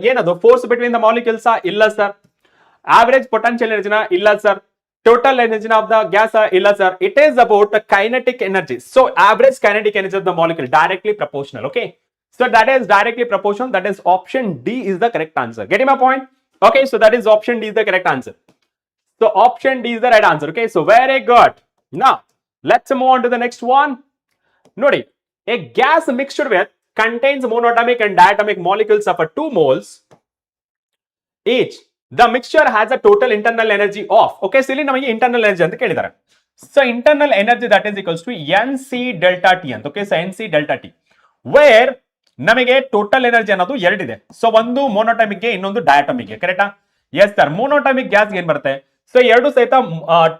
ಏನದು force between the molecules? ಇಲ್ಲ sir. Average potential ಎನರ್ಜಿನ? ಇಲ್ಲ sir. Total ಎನರ್ಜಿನ of the gas? ಇಲ್ಲ sir. It is about kinetic energy. So average kinetic energy of the molecule directly proportional. Okay, so that is directly proportional. That is option D is the correct answer. Getting my point? Okay, so that is option D is the correct answer. So option D is the right answer. Okay, so very good. Now let's move on to the next one. ನೋಡಿ, a gas mixture with contains monatomic and diatomic molecules of 2 moles each. The mixture has a total internal energy of. Okay, so ಇಲ್ಲಿ ನಮಗೆ internal energy ಅಂತ ಕೇಳಿದ್ದಾರೆ. So internal energy that is equals to N C delta T ಅಂತ. Okay, so N C delta T, where ನಮಗೆ total energy ಅನ್ನೋದು ಎರಡಿದೆ. So ಒಂದು ಮೋನೋಟಮಿಕ್ ಗೆ, ಇನ್ನೊಂದು ಡಯಾಟಮಿಕ್ ಗೆ. ಕರೆಕ್ಟಾ? Yes sir. ಮೋನೋಟಮಿಕ್ ಗ್ಯಾಸ್ ಏನ್ ಬರುತ್ತೆ? ಸೊ ಎರಡು ಸಹಿತ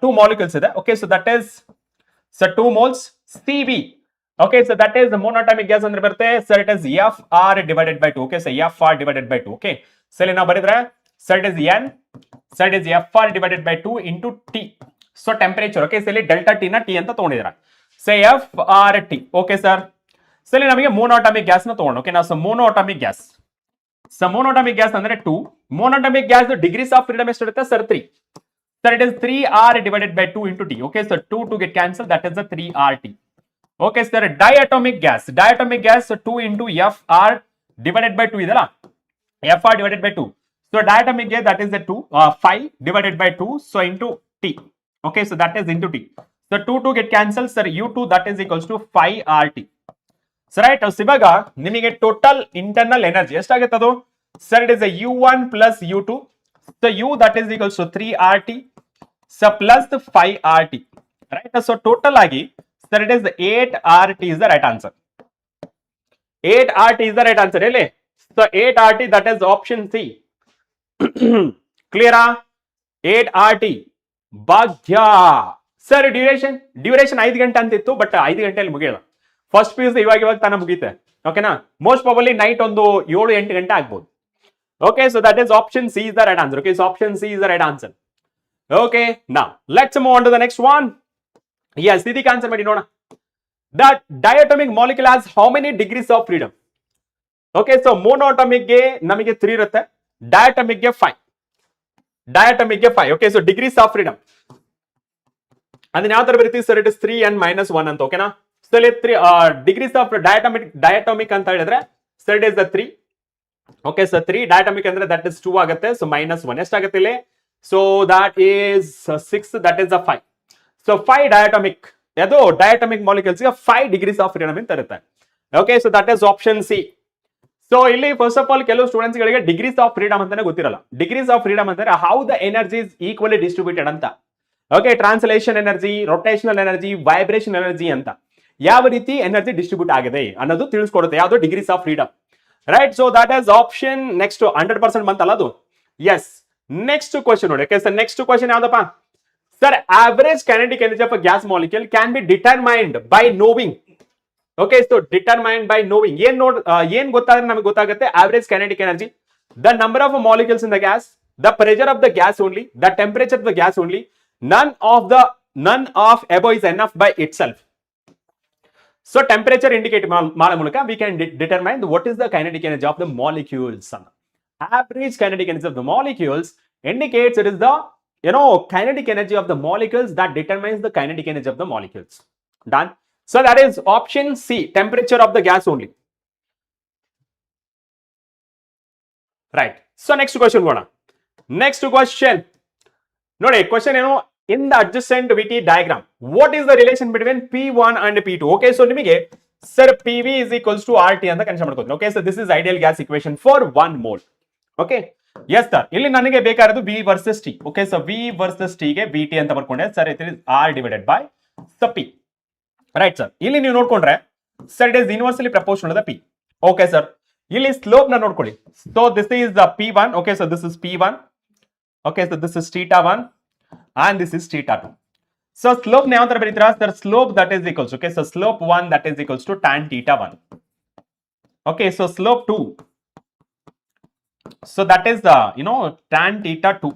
2 ಮಾಲಿಕ್ಯೂಲ್ಸ್ ಇದೆ. Okay, so that is 2 moles Cb. Okay, so that is the monatomic gas ಅಂದ್ರೆ ಬರುತ್ತೆ sir, it is FR divided by 2. Okay, so FR divided by 2. Okay, so ಇಲ್ಲಿ ನಾವು ಬರೆದ್ರೆ sir it is N, sir it is FR divided by 2 into T. So temperature. Okay, so ಇಲ್ಲಿ delta T ನ T ಅಂತ ತಗೊಂಡಿದ್ದೀರಾ. So FRT. Okay sir. So ಇಲ್ಲಿ ನಮಗೆ monatomic gas ನ ತಗೊಂಡು. ಓಕೆ, ನಾವು monatomic gas. So monatomic gas ಅಂದ್ರೆ 2. Monatomic gas degrees of freedom ಎಷ್ಟು ಇರುತ್ತೆ sir? 3. Sir, it is 3R divided by 2 into T. Okay, so 2 to get cancelled, that is the 3RT. Okay, sir. Diatomic gas. Diatomic gas, so 2 into FR divided by 2 idala. FR divided by 2. So diatomic gas, that is the 2, 5 divided by 2, so into T. Okay, so that is into T. So 2 get cancelled, sir. U2 that is equals to 5RT. So right, so ivaga nimige total internal energy estagutte adu? Sir, it is a U1 plus U2. So U that is equals to 3RT. So plus the 5RT, right? So total agi, sir, it is 8RT is the right answer. 8RT is the right answer, really. So 8RT, that is option C. Clear? 8RT. Bhagya. Sir, duration 5 ಗಂಟೆ ಅಂತಿತ್ತು, but 5 ಗಂಟೆಯಲ್ಲಿ ಮುಗಿಯಲ್ಲ. First P U C ಇವಾಗ ತಾನ ಮುಗೀತೆ. ಓಕೆನಾ? Most probably night ಒಂದು 7-8 ಗಂಟೆ ಆಗ್ಬೋದು. Okay, so that is option C is the right answer. Okay, so option C is the right answer. Okay, now let's move on to the next one. Yes, ಇದಕ್ಕೆ answer ಮಾಡಿ ನೋಡೋಣ. The diatomic molecule has how many degrees of freedom? Okay, so monatomic ಗೆ ನಮಗೆ 3 ಇರುತ್ತೆ, diatomic ಗೆ 5. Diatomic ಗೆ 5. Okay, so degrees of freedom ಅದನ್ನ ಯಾವ ತರ ಬರೀತೀವಿ sir? It is 3n minus 1 ಅಂತ. ಓಕೆನಾ? ಸೊ ಇಲ್ಲಿ 3 degrees of diatomic ಅಂತ ಹೇಳಿದ್ರೆ sir it is the 3. Okay, so 3 diatomic ಅಂದ್ರೆ ದಟ್ ಇಸ್ 2 ಆಗುತ್ತೆ. ಸೊ -1 ಎಷ್ಟಾಗುತ್ತೆ ಇಲ್ಲಿ? So that is 6, that is 5. So 5 diatomic, ಅದು ಡಯಾಟಮಿಕ್ ಮಾಲಿಕ್ಯೂಲ್ಸ್ ಗೆ 5 ಡಿಗ್ರೀಸ್ ಆಫ್ ಫ್ರೀಡಮ್ ಅಂತ ಇರುತ್ತೆ. Okay, so that is option C. So ಇಲ್ಲಿ ಫಸ್ಟ್ ಆಫ್ ಆಲ್ ಕೆಲವು ಸ್ಟೂಡೆಂಟ್ಸ್ ಗಳಿಗೆ ಡಿಗ್ರೀಸ್ ಆಫ್ ಫ್ರೀಡಮ್ ಅಂತಾನೆ ಗೊತ್ತಿರಲ್ಲ. ಡಿಗ್ರೀಸ್ ಆಫ್ ಫ್ರೀಡಮ್ ಅಂದ್ರೆ how the energy is equally distributed ಅಂತ. Okay, translation energy, rotational energy, vibration energy ಅಂತ ಯಾವ ರೀತಿ ಎನರ್ಜಿ ಡಿಸ್ಟ್ರಿಬ್ಯೂಟ್ ಆಗಿದೆ ಅನ್ನೋದು ತಿಳಿಸ್ಕೊಡುತ್ತೆ ಯಾವುದು degrees of freedom. Right, so that is option next to 100% ಬಂತಲ್ಲ ಅದು. Yes, next question ನೋಡಿ. Okay, so next question ಯಾವ್ದಪ್ಪ sir? Average kinetic energy of a gas molecule can be determined by knowing. Okay, so determined by knowing ಏನ್ ಗೊತ್ತಾದ್ರೆ ನಮಗೆ ಗೊತ್ತಾಗುತ್ತೆ average kinetic energy, the number of molecules in the gas, the pressure of the gas only, the temperature of the gas only, none of above is enough by itself. So temperature indicate ಮಾಡೋ ಮೂಲಕ we can determine what is the kinetic energy of the molecules. Average kinetic energy of the molecules indicates it is the kinetic energy of the molecules that determines the kinetic energy of the molecules. Done. So that is option C, temperature of the gas only. Right. So next questionಗೋಣ. Next question ನೋಡಿ, question ಏನು? In the adjacent VT diagram, what is the relation between P1 and P2? Okay, so ನಿಮಗೆ sir PV is equals to RT ಅಂತ consider ಮಾಡ್ಕೊತೀನಿ. Okay, so this is ideal gas equation for 1 mole. Okay, yes sir. ಇಲ್ಲಿ ನನಗೆ ಬೇಕಾಗಿರೋದು V versus T. Okay, so V versus T ಗೆ VT ಅಂತ ಬರ್ಕೊಂಡೆ. Sir it is R divided by P. Right sir. ಇಲ್ಲಿ ನೀವು ನೋಡ್ಕೊಂಡ್ರೆ sir it is inversely proportional to the P. Okay sir. ಇಲ್ಲಿ slope ನ ನೋಡ್ಕೊಳ್ಳಿ. So this is the P1. Okay, so this is P1. Okay, so this is theta 1. And this is theta 2. So slope ಯಾವ ತರ ಬರೀತೀರಾ sir? Slope that is equals, okay, so slope 1 that is equals to tan theta 1. Okay, so slope 2, so that is the tan theta 2.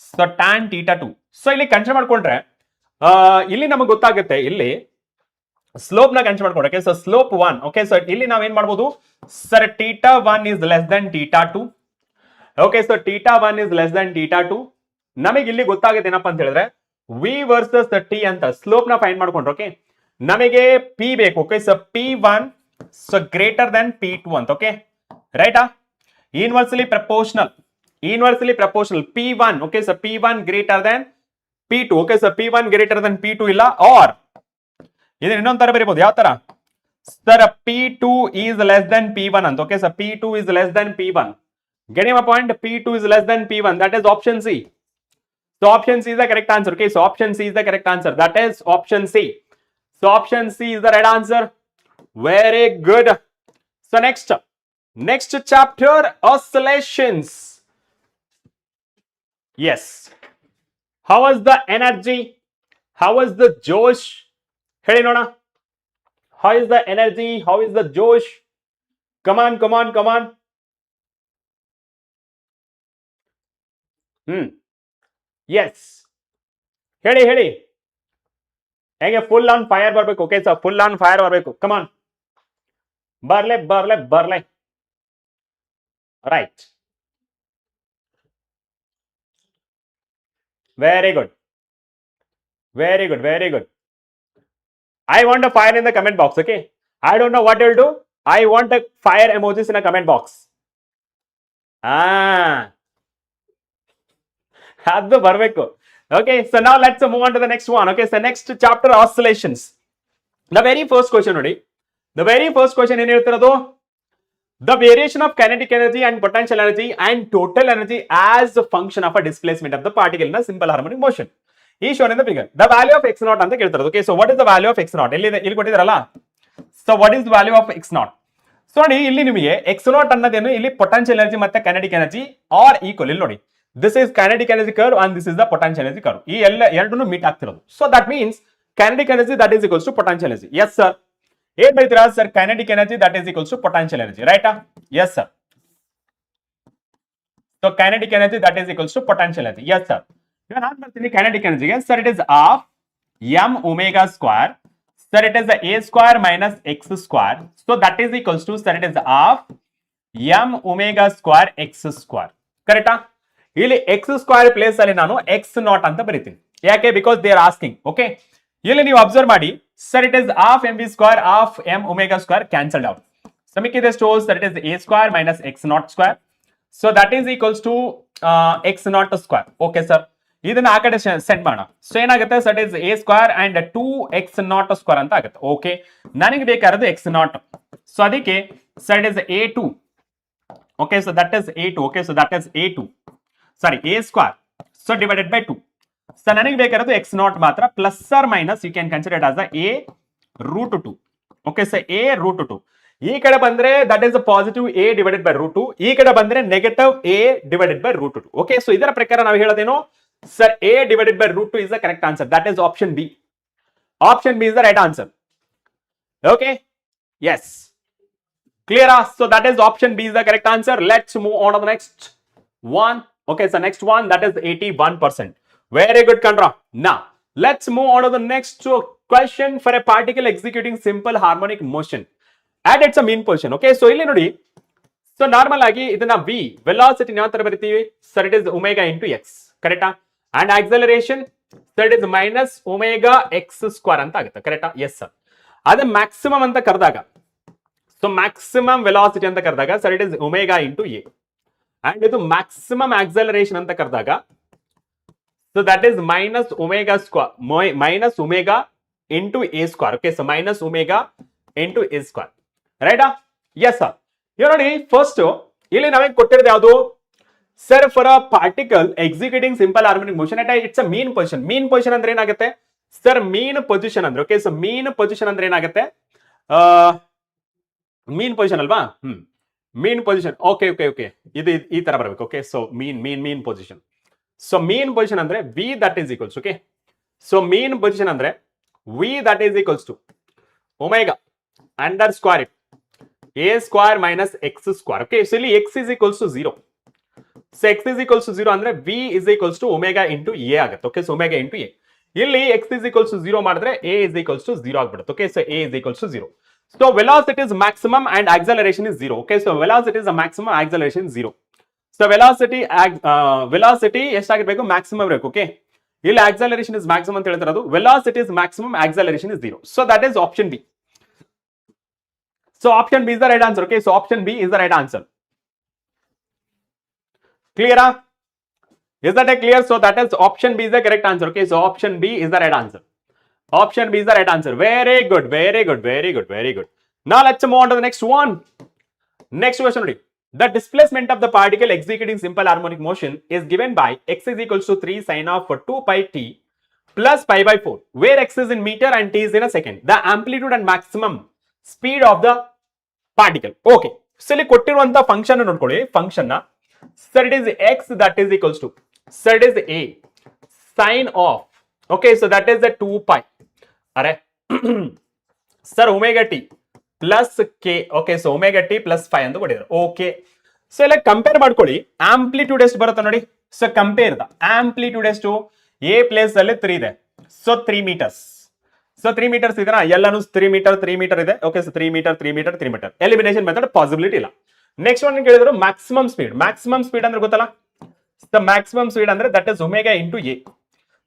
So tan theta 2. So ಇಲ್ಲಿ consider ಮಾಡ್ಕೊಂಡ್ರೆ ಇಲ್ಲಿ ನಮಗೆ ಗೊತ್ತಾಗುತ್ತೆ, ಇಲ್ಲಿ slope ನ ಕನ್ಸಿಡರ್ ಮಾಡ್ಕೊಂಡ್ರೆ. Okay, so slope 1. Okay, so ಇಲ್ಲಿ ನಾವ್ ಏನ್ ಮಾಡ್ಬೋದು sir? theta 1 is less than theta 2. Okay, so theta 1 is less than theta 2. ನಮಗೆ ಇಲ್ಲಿ ಗೊತ್ತಾಗುತ್ತೆ ಏನಪ್ಪಾ ಅಂತ ಹೇಳಿದ್ರೆ V ವರ್ಸಸ್ T ಅಂತ ಸ್ಲೋಪ್ ನ ಫೈಂಡ್ ಮಾಡ್ಕೊಂಡ್ರೆ. ಓಕೆ, ನಮಗೆ P ಬೇಕು. Okay, so P1 so greater than P2 ಅಂತ. ಓಕೆ, ರೈಟಾ? Inversely proportional P1. Okay, so P1 greater than P2. Okay, so P1 greater than P2 ಇಲ್ಲ, ಆರ್ ಇದನ್ನ ಇನ್ನೊಂದ್ ತರ ಬರೀಬಹುದು. ಯಾವ ತರ sir? P2 is less than P1 ಅಂತ. Okay, so P2 is less than P1. Getting my point? P2 is less than P1. That is option C. So option C is the correct answer. Okay, so option C is the correct answer. That is option C. So option C is the right answer. Very good. So next chapter, oscillations. Yes. How was the energy? How was the Josh? Hey, Nona. How is the energy? How is the Josh? Come on, come on, come on. Yes. ಹೇಳಿ ಹೇಳಿ ಹೇಗೆ full on fire ಬರಬೇಕು okay sir full on fire ಬರಬೇಕು come on ಬರ್ಲೆ ಬರ್ಲೆ ಬರ್ಲೆ right very good very good very good I want a fire in the comment box, okay? I don't know what you'll do. I want a fire emojis in a comment box. ಅದು ಬರಬೇಕು. Okay, so now let's move on to the next one. Okay, so next chapter oscillations. The very first question ನೋಡಿ. The very first question ಏನು ಹೇಳ್ತಿರೋದು? The variation of kinetic energy and potential energy and total energy as a function of a displacement of the particle in a simple harmonic motion. ಈ shown in the figure. The value of x naught ಅಂತ ಕೇಳ್ತಿರೋದು. Okay, so what is the value of x naught? ಇಲ್ಲಿ ಕೊಟ್ಟಿದ್ದಾರಲ್ಲ. So what is the value of x naught? So ನೋಡಿ ಇಲ್ಲಿ ನಿಮಗೆ x naught ಅನ್ನೋದೇನು ಇಲ್ಲಿ ಪೊಟೆನ್ಷಿಯಲ್ ಎನರ್ಜಿ ಮತ್ತೆ ಕೈನೆಟಿಕ್ ಎನರ್ಜಿ ಆರ್ ಈಕ್ವಲ್ ಇಲ್ಲಿ ನೋಡಿ this is kinetic energy curve and this is the potential energy curve ಈ ಎರಡನ್ನು ಮೀಟ್ ಆಗ್ತಿರೋದು so that means kinetic energy that is equals to potential energy yes sir ಏನ್ ಬೈತೀರಾ sir kinetic energy that is equals to potential energy ರೈಟಾ yes sir so kinetic energy that is equals to potential energy yes sir ಇವಾಗ ನಾನು ಬರ್ತೀನಿ kinetic ಎನರ್ಜಿಗೆ sir it is of m omega square sir it is the a square minus x square so that is equals to sir it is half m omega square x square correct ಇಲ್ಲಿ x square place ಅಲ್ಲಿ ನಾನು x naught ಅಂತ ಬರೀತೀನಿ ಯಾಕೆ because they are asking okay ಇಲ್ಲಿ ನೀವು observe ಮಾಡಿ sir it is half mv square half m omega square cancelled out so ಮಿಕ್ಕಿದೆ stores sir it is a square minus x naught square so that is equals to x naught square okay sir ಇದನ್ನ ಆ ಕಡೆ send ಮಾಡೋಣ so ಏನಾಗುತ್ತೆ that is A square and 2x naught square ಅಂತ ಆಗುತ್ತೆ okay ನನಗೆ ಬೇಕಾಗಿರೋದು x naught so ಅದಕ್ಕೆ that is a2 okay so that is a2 okay so that is a2 sorry a square so divided by 2 so ನನಗೆ ಬೇಕಾಗಿರೋದು x naught ಮಾತ್ರ plus or minus you can consider as a root 2 okay so a root 2 ಈ ಕಡೆ ಬಂದ್ರೆ that is positive a divided by root 2 ಈ ಕಡೆ ಬಂದ್ರೆ negative a divided by root 2 okay so ಇದರ ಪ್ರಕಾರ ನಾವು ಹೇಳೋದೇನು Sir, a divided by root 2 is the correct answer. That is option B. Option B is the right answer. Okay? Yes. Clear? So that is option B is the correct answer. Let's move on to the next one. Okay, so next one that is 81%. Very good, Kandra. Now, let's move on to the next question for a particle executing simple harmonic motion. And it's a mean position. Okay, so ಇಲ್ಲಿ ನೋಡಿ so normal ಆಗಿ ಇದನ್ನ v velocity ಯಾವ ತರ ಬರೀತೀವಿ sir it is omega into x ಕರೆಕ್ಟಾ and acceleration that is minus omega x square ಅಂತ ಆಗುತ್ತೆ ಕರೆಕ್ಟಾ ಎಸ್ ಸರ್ ಅದೇ ಮ್ಯಾಕ್ಸಿಮಮ್ ಅಂತ ಕರೆದಾಗ ಸೊ ಮ್ಯಾಕ್ಸಿಮಮ್ ವೆಲಾಸಿಟಿ ಅಂತ ಕರೆದಾಗ sir it is omega into A and ಇದು ಮ್ಯಾಕ್ಸಿಮಮ್ ಆಕ್ಸಲರೇಷನ್ ಅಂತ ಕರೆದಾಗ so that is minus omega square minus omega into A square okay so minus omega into A square ರೈಟಾ yes sir ಇವಾಗ ನೋಡಿ first ಇಲ್ಲಿ ನಾವೇನ್ ಕೊಟ್ಟಿರೋದು ಯಾವುದು sir for a particle executing simple harmonic motion at it's a mean position mean position ಅಂದ್ರೆ ಏನಾಗುತ್ತೆ sir ಮೀನ್ position ಅಂದ್ರೆ ಓಕೆ ಸೊ ಮೀನ್ ಪೊಸಿಷನ್ ಅಂದ್ರೆ ಏನಾಗುತ್ತೆ ಮೀನ್ ಪೊಸಿಷನ್ ಅಲ್ವಾ mean position okay okay okay ಇದು ಈ ತರ ಬರಬೇಕು okay so mean position so mean position ಅಂದ್ರೆ V that is equals okay so mean position ಅಂದ್ರೆ V that is equals to omega under square it a square minus x square okay so ಇಲ್ಲಿ x is equals to 0 so x is equals to 0 ಅಂದ್ರೆ v is equals to omega into a ಆಗುತ್ತೆ okay so omega into a ಇಲ್ಲಿ x is equals to 0 ಮಾಡಿದ್ರೆ a is equals to 0 ಆಗ್ಬಿಡುತ್ತೆ okay so a is equals to 0 so velocity is maximum and acceleration is 0 okay so velocity is a maximum acceleration is 0 so velocity ಎಷ್ಟಾಗಿರಬೇಕು maximum ಇರಬೇಕು okay ಇಲ್ಲಿ acceleration is maximum ಅಂತ ಹೇಳ್ತಿರೋದು velocity is maximum acceleration is 0 so that is option B. So option B is the right answer. Okay, so option B is the right answer. Clear? Is that a clear? So that is option B is the correct answer. Okay, so option B is the right answer. Option B is the right answer. Very good, very good, very good, very good. Now let's move on to the next one. Next question. The displacement of the particle executing simple harmonic motion is given by x is equals to 3 sine of 2 pi t plus pi by 4, where x is in meter and t is in a second. The amplitude and maximum speed of the particle. Okay. So ಇಲ್ಲಿ ಕೊಟ್ಟಿರುವಂತ function ನೋಡ್ಕೊಳ್ಳಿ, function ನ sir it is x that is equals to, sir it is a sine of, okay, so that is the 2 pi, ಅರೆ sir omega T plus K, okay, so omega T plus 5 ಅಂತ ಕೊಟ್ಟಿದ್ರು. Okay, so ಇಲ್ಲ compare ಮಾಡ್ಕೊಳ್ಳಿ, amplitude ಎಷ್ಟು ಬರುತ್ತೆ ನೋಡಿ. So compare the amplitude ಎಷ್ಟು, A place ಅಲ್ಲಿ 3 ಇದೆ, ಸೊ 3 ಮೀಟರ್ಸ್. ಸೊ 3 ಮೀಟರ್ಸ್ ಇದೆನಾ, ಎಲ್ಲಾನು 3 ಮೀಟರ್ ಇದೆ. Okay, so 3 metre elimination method possibility ಇಲ್ಲ. ನೆಕ್ಸ್ಟ್ ಒನ್ ಕೇಳಿದ್ರು ಮ್ಯಾಕ್ಸಿಮಮ್ ಸ್ಪೀಡ್ ಅಂದ್ರೆ ಗೊತ್ತಲ್ಲ, ದ ಮ್ಯಾಕ್ಸಿಮಮ್ ಸ್ಪೀಡ್ ಅಂದ್ರೆ that is omega into A.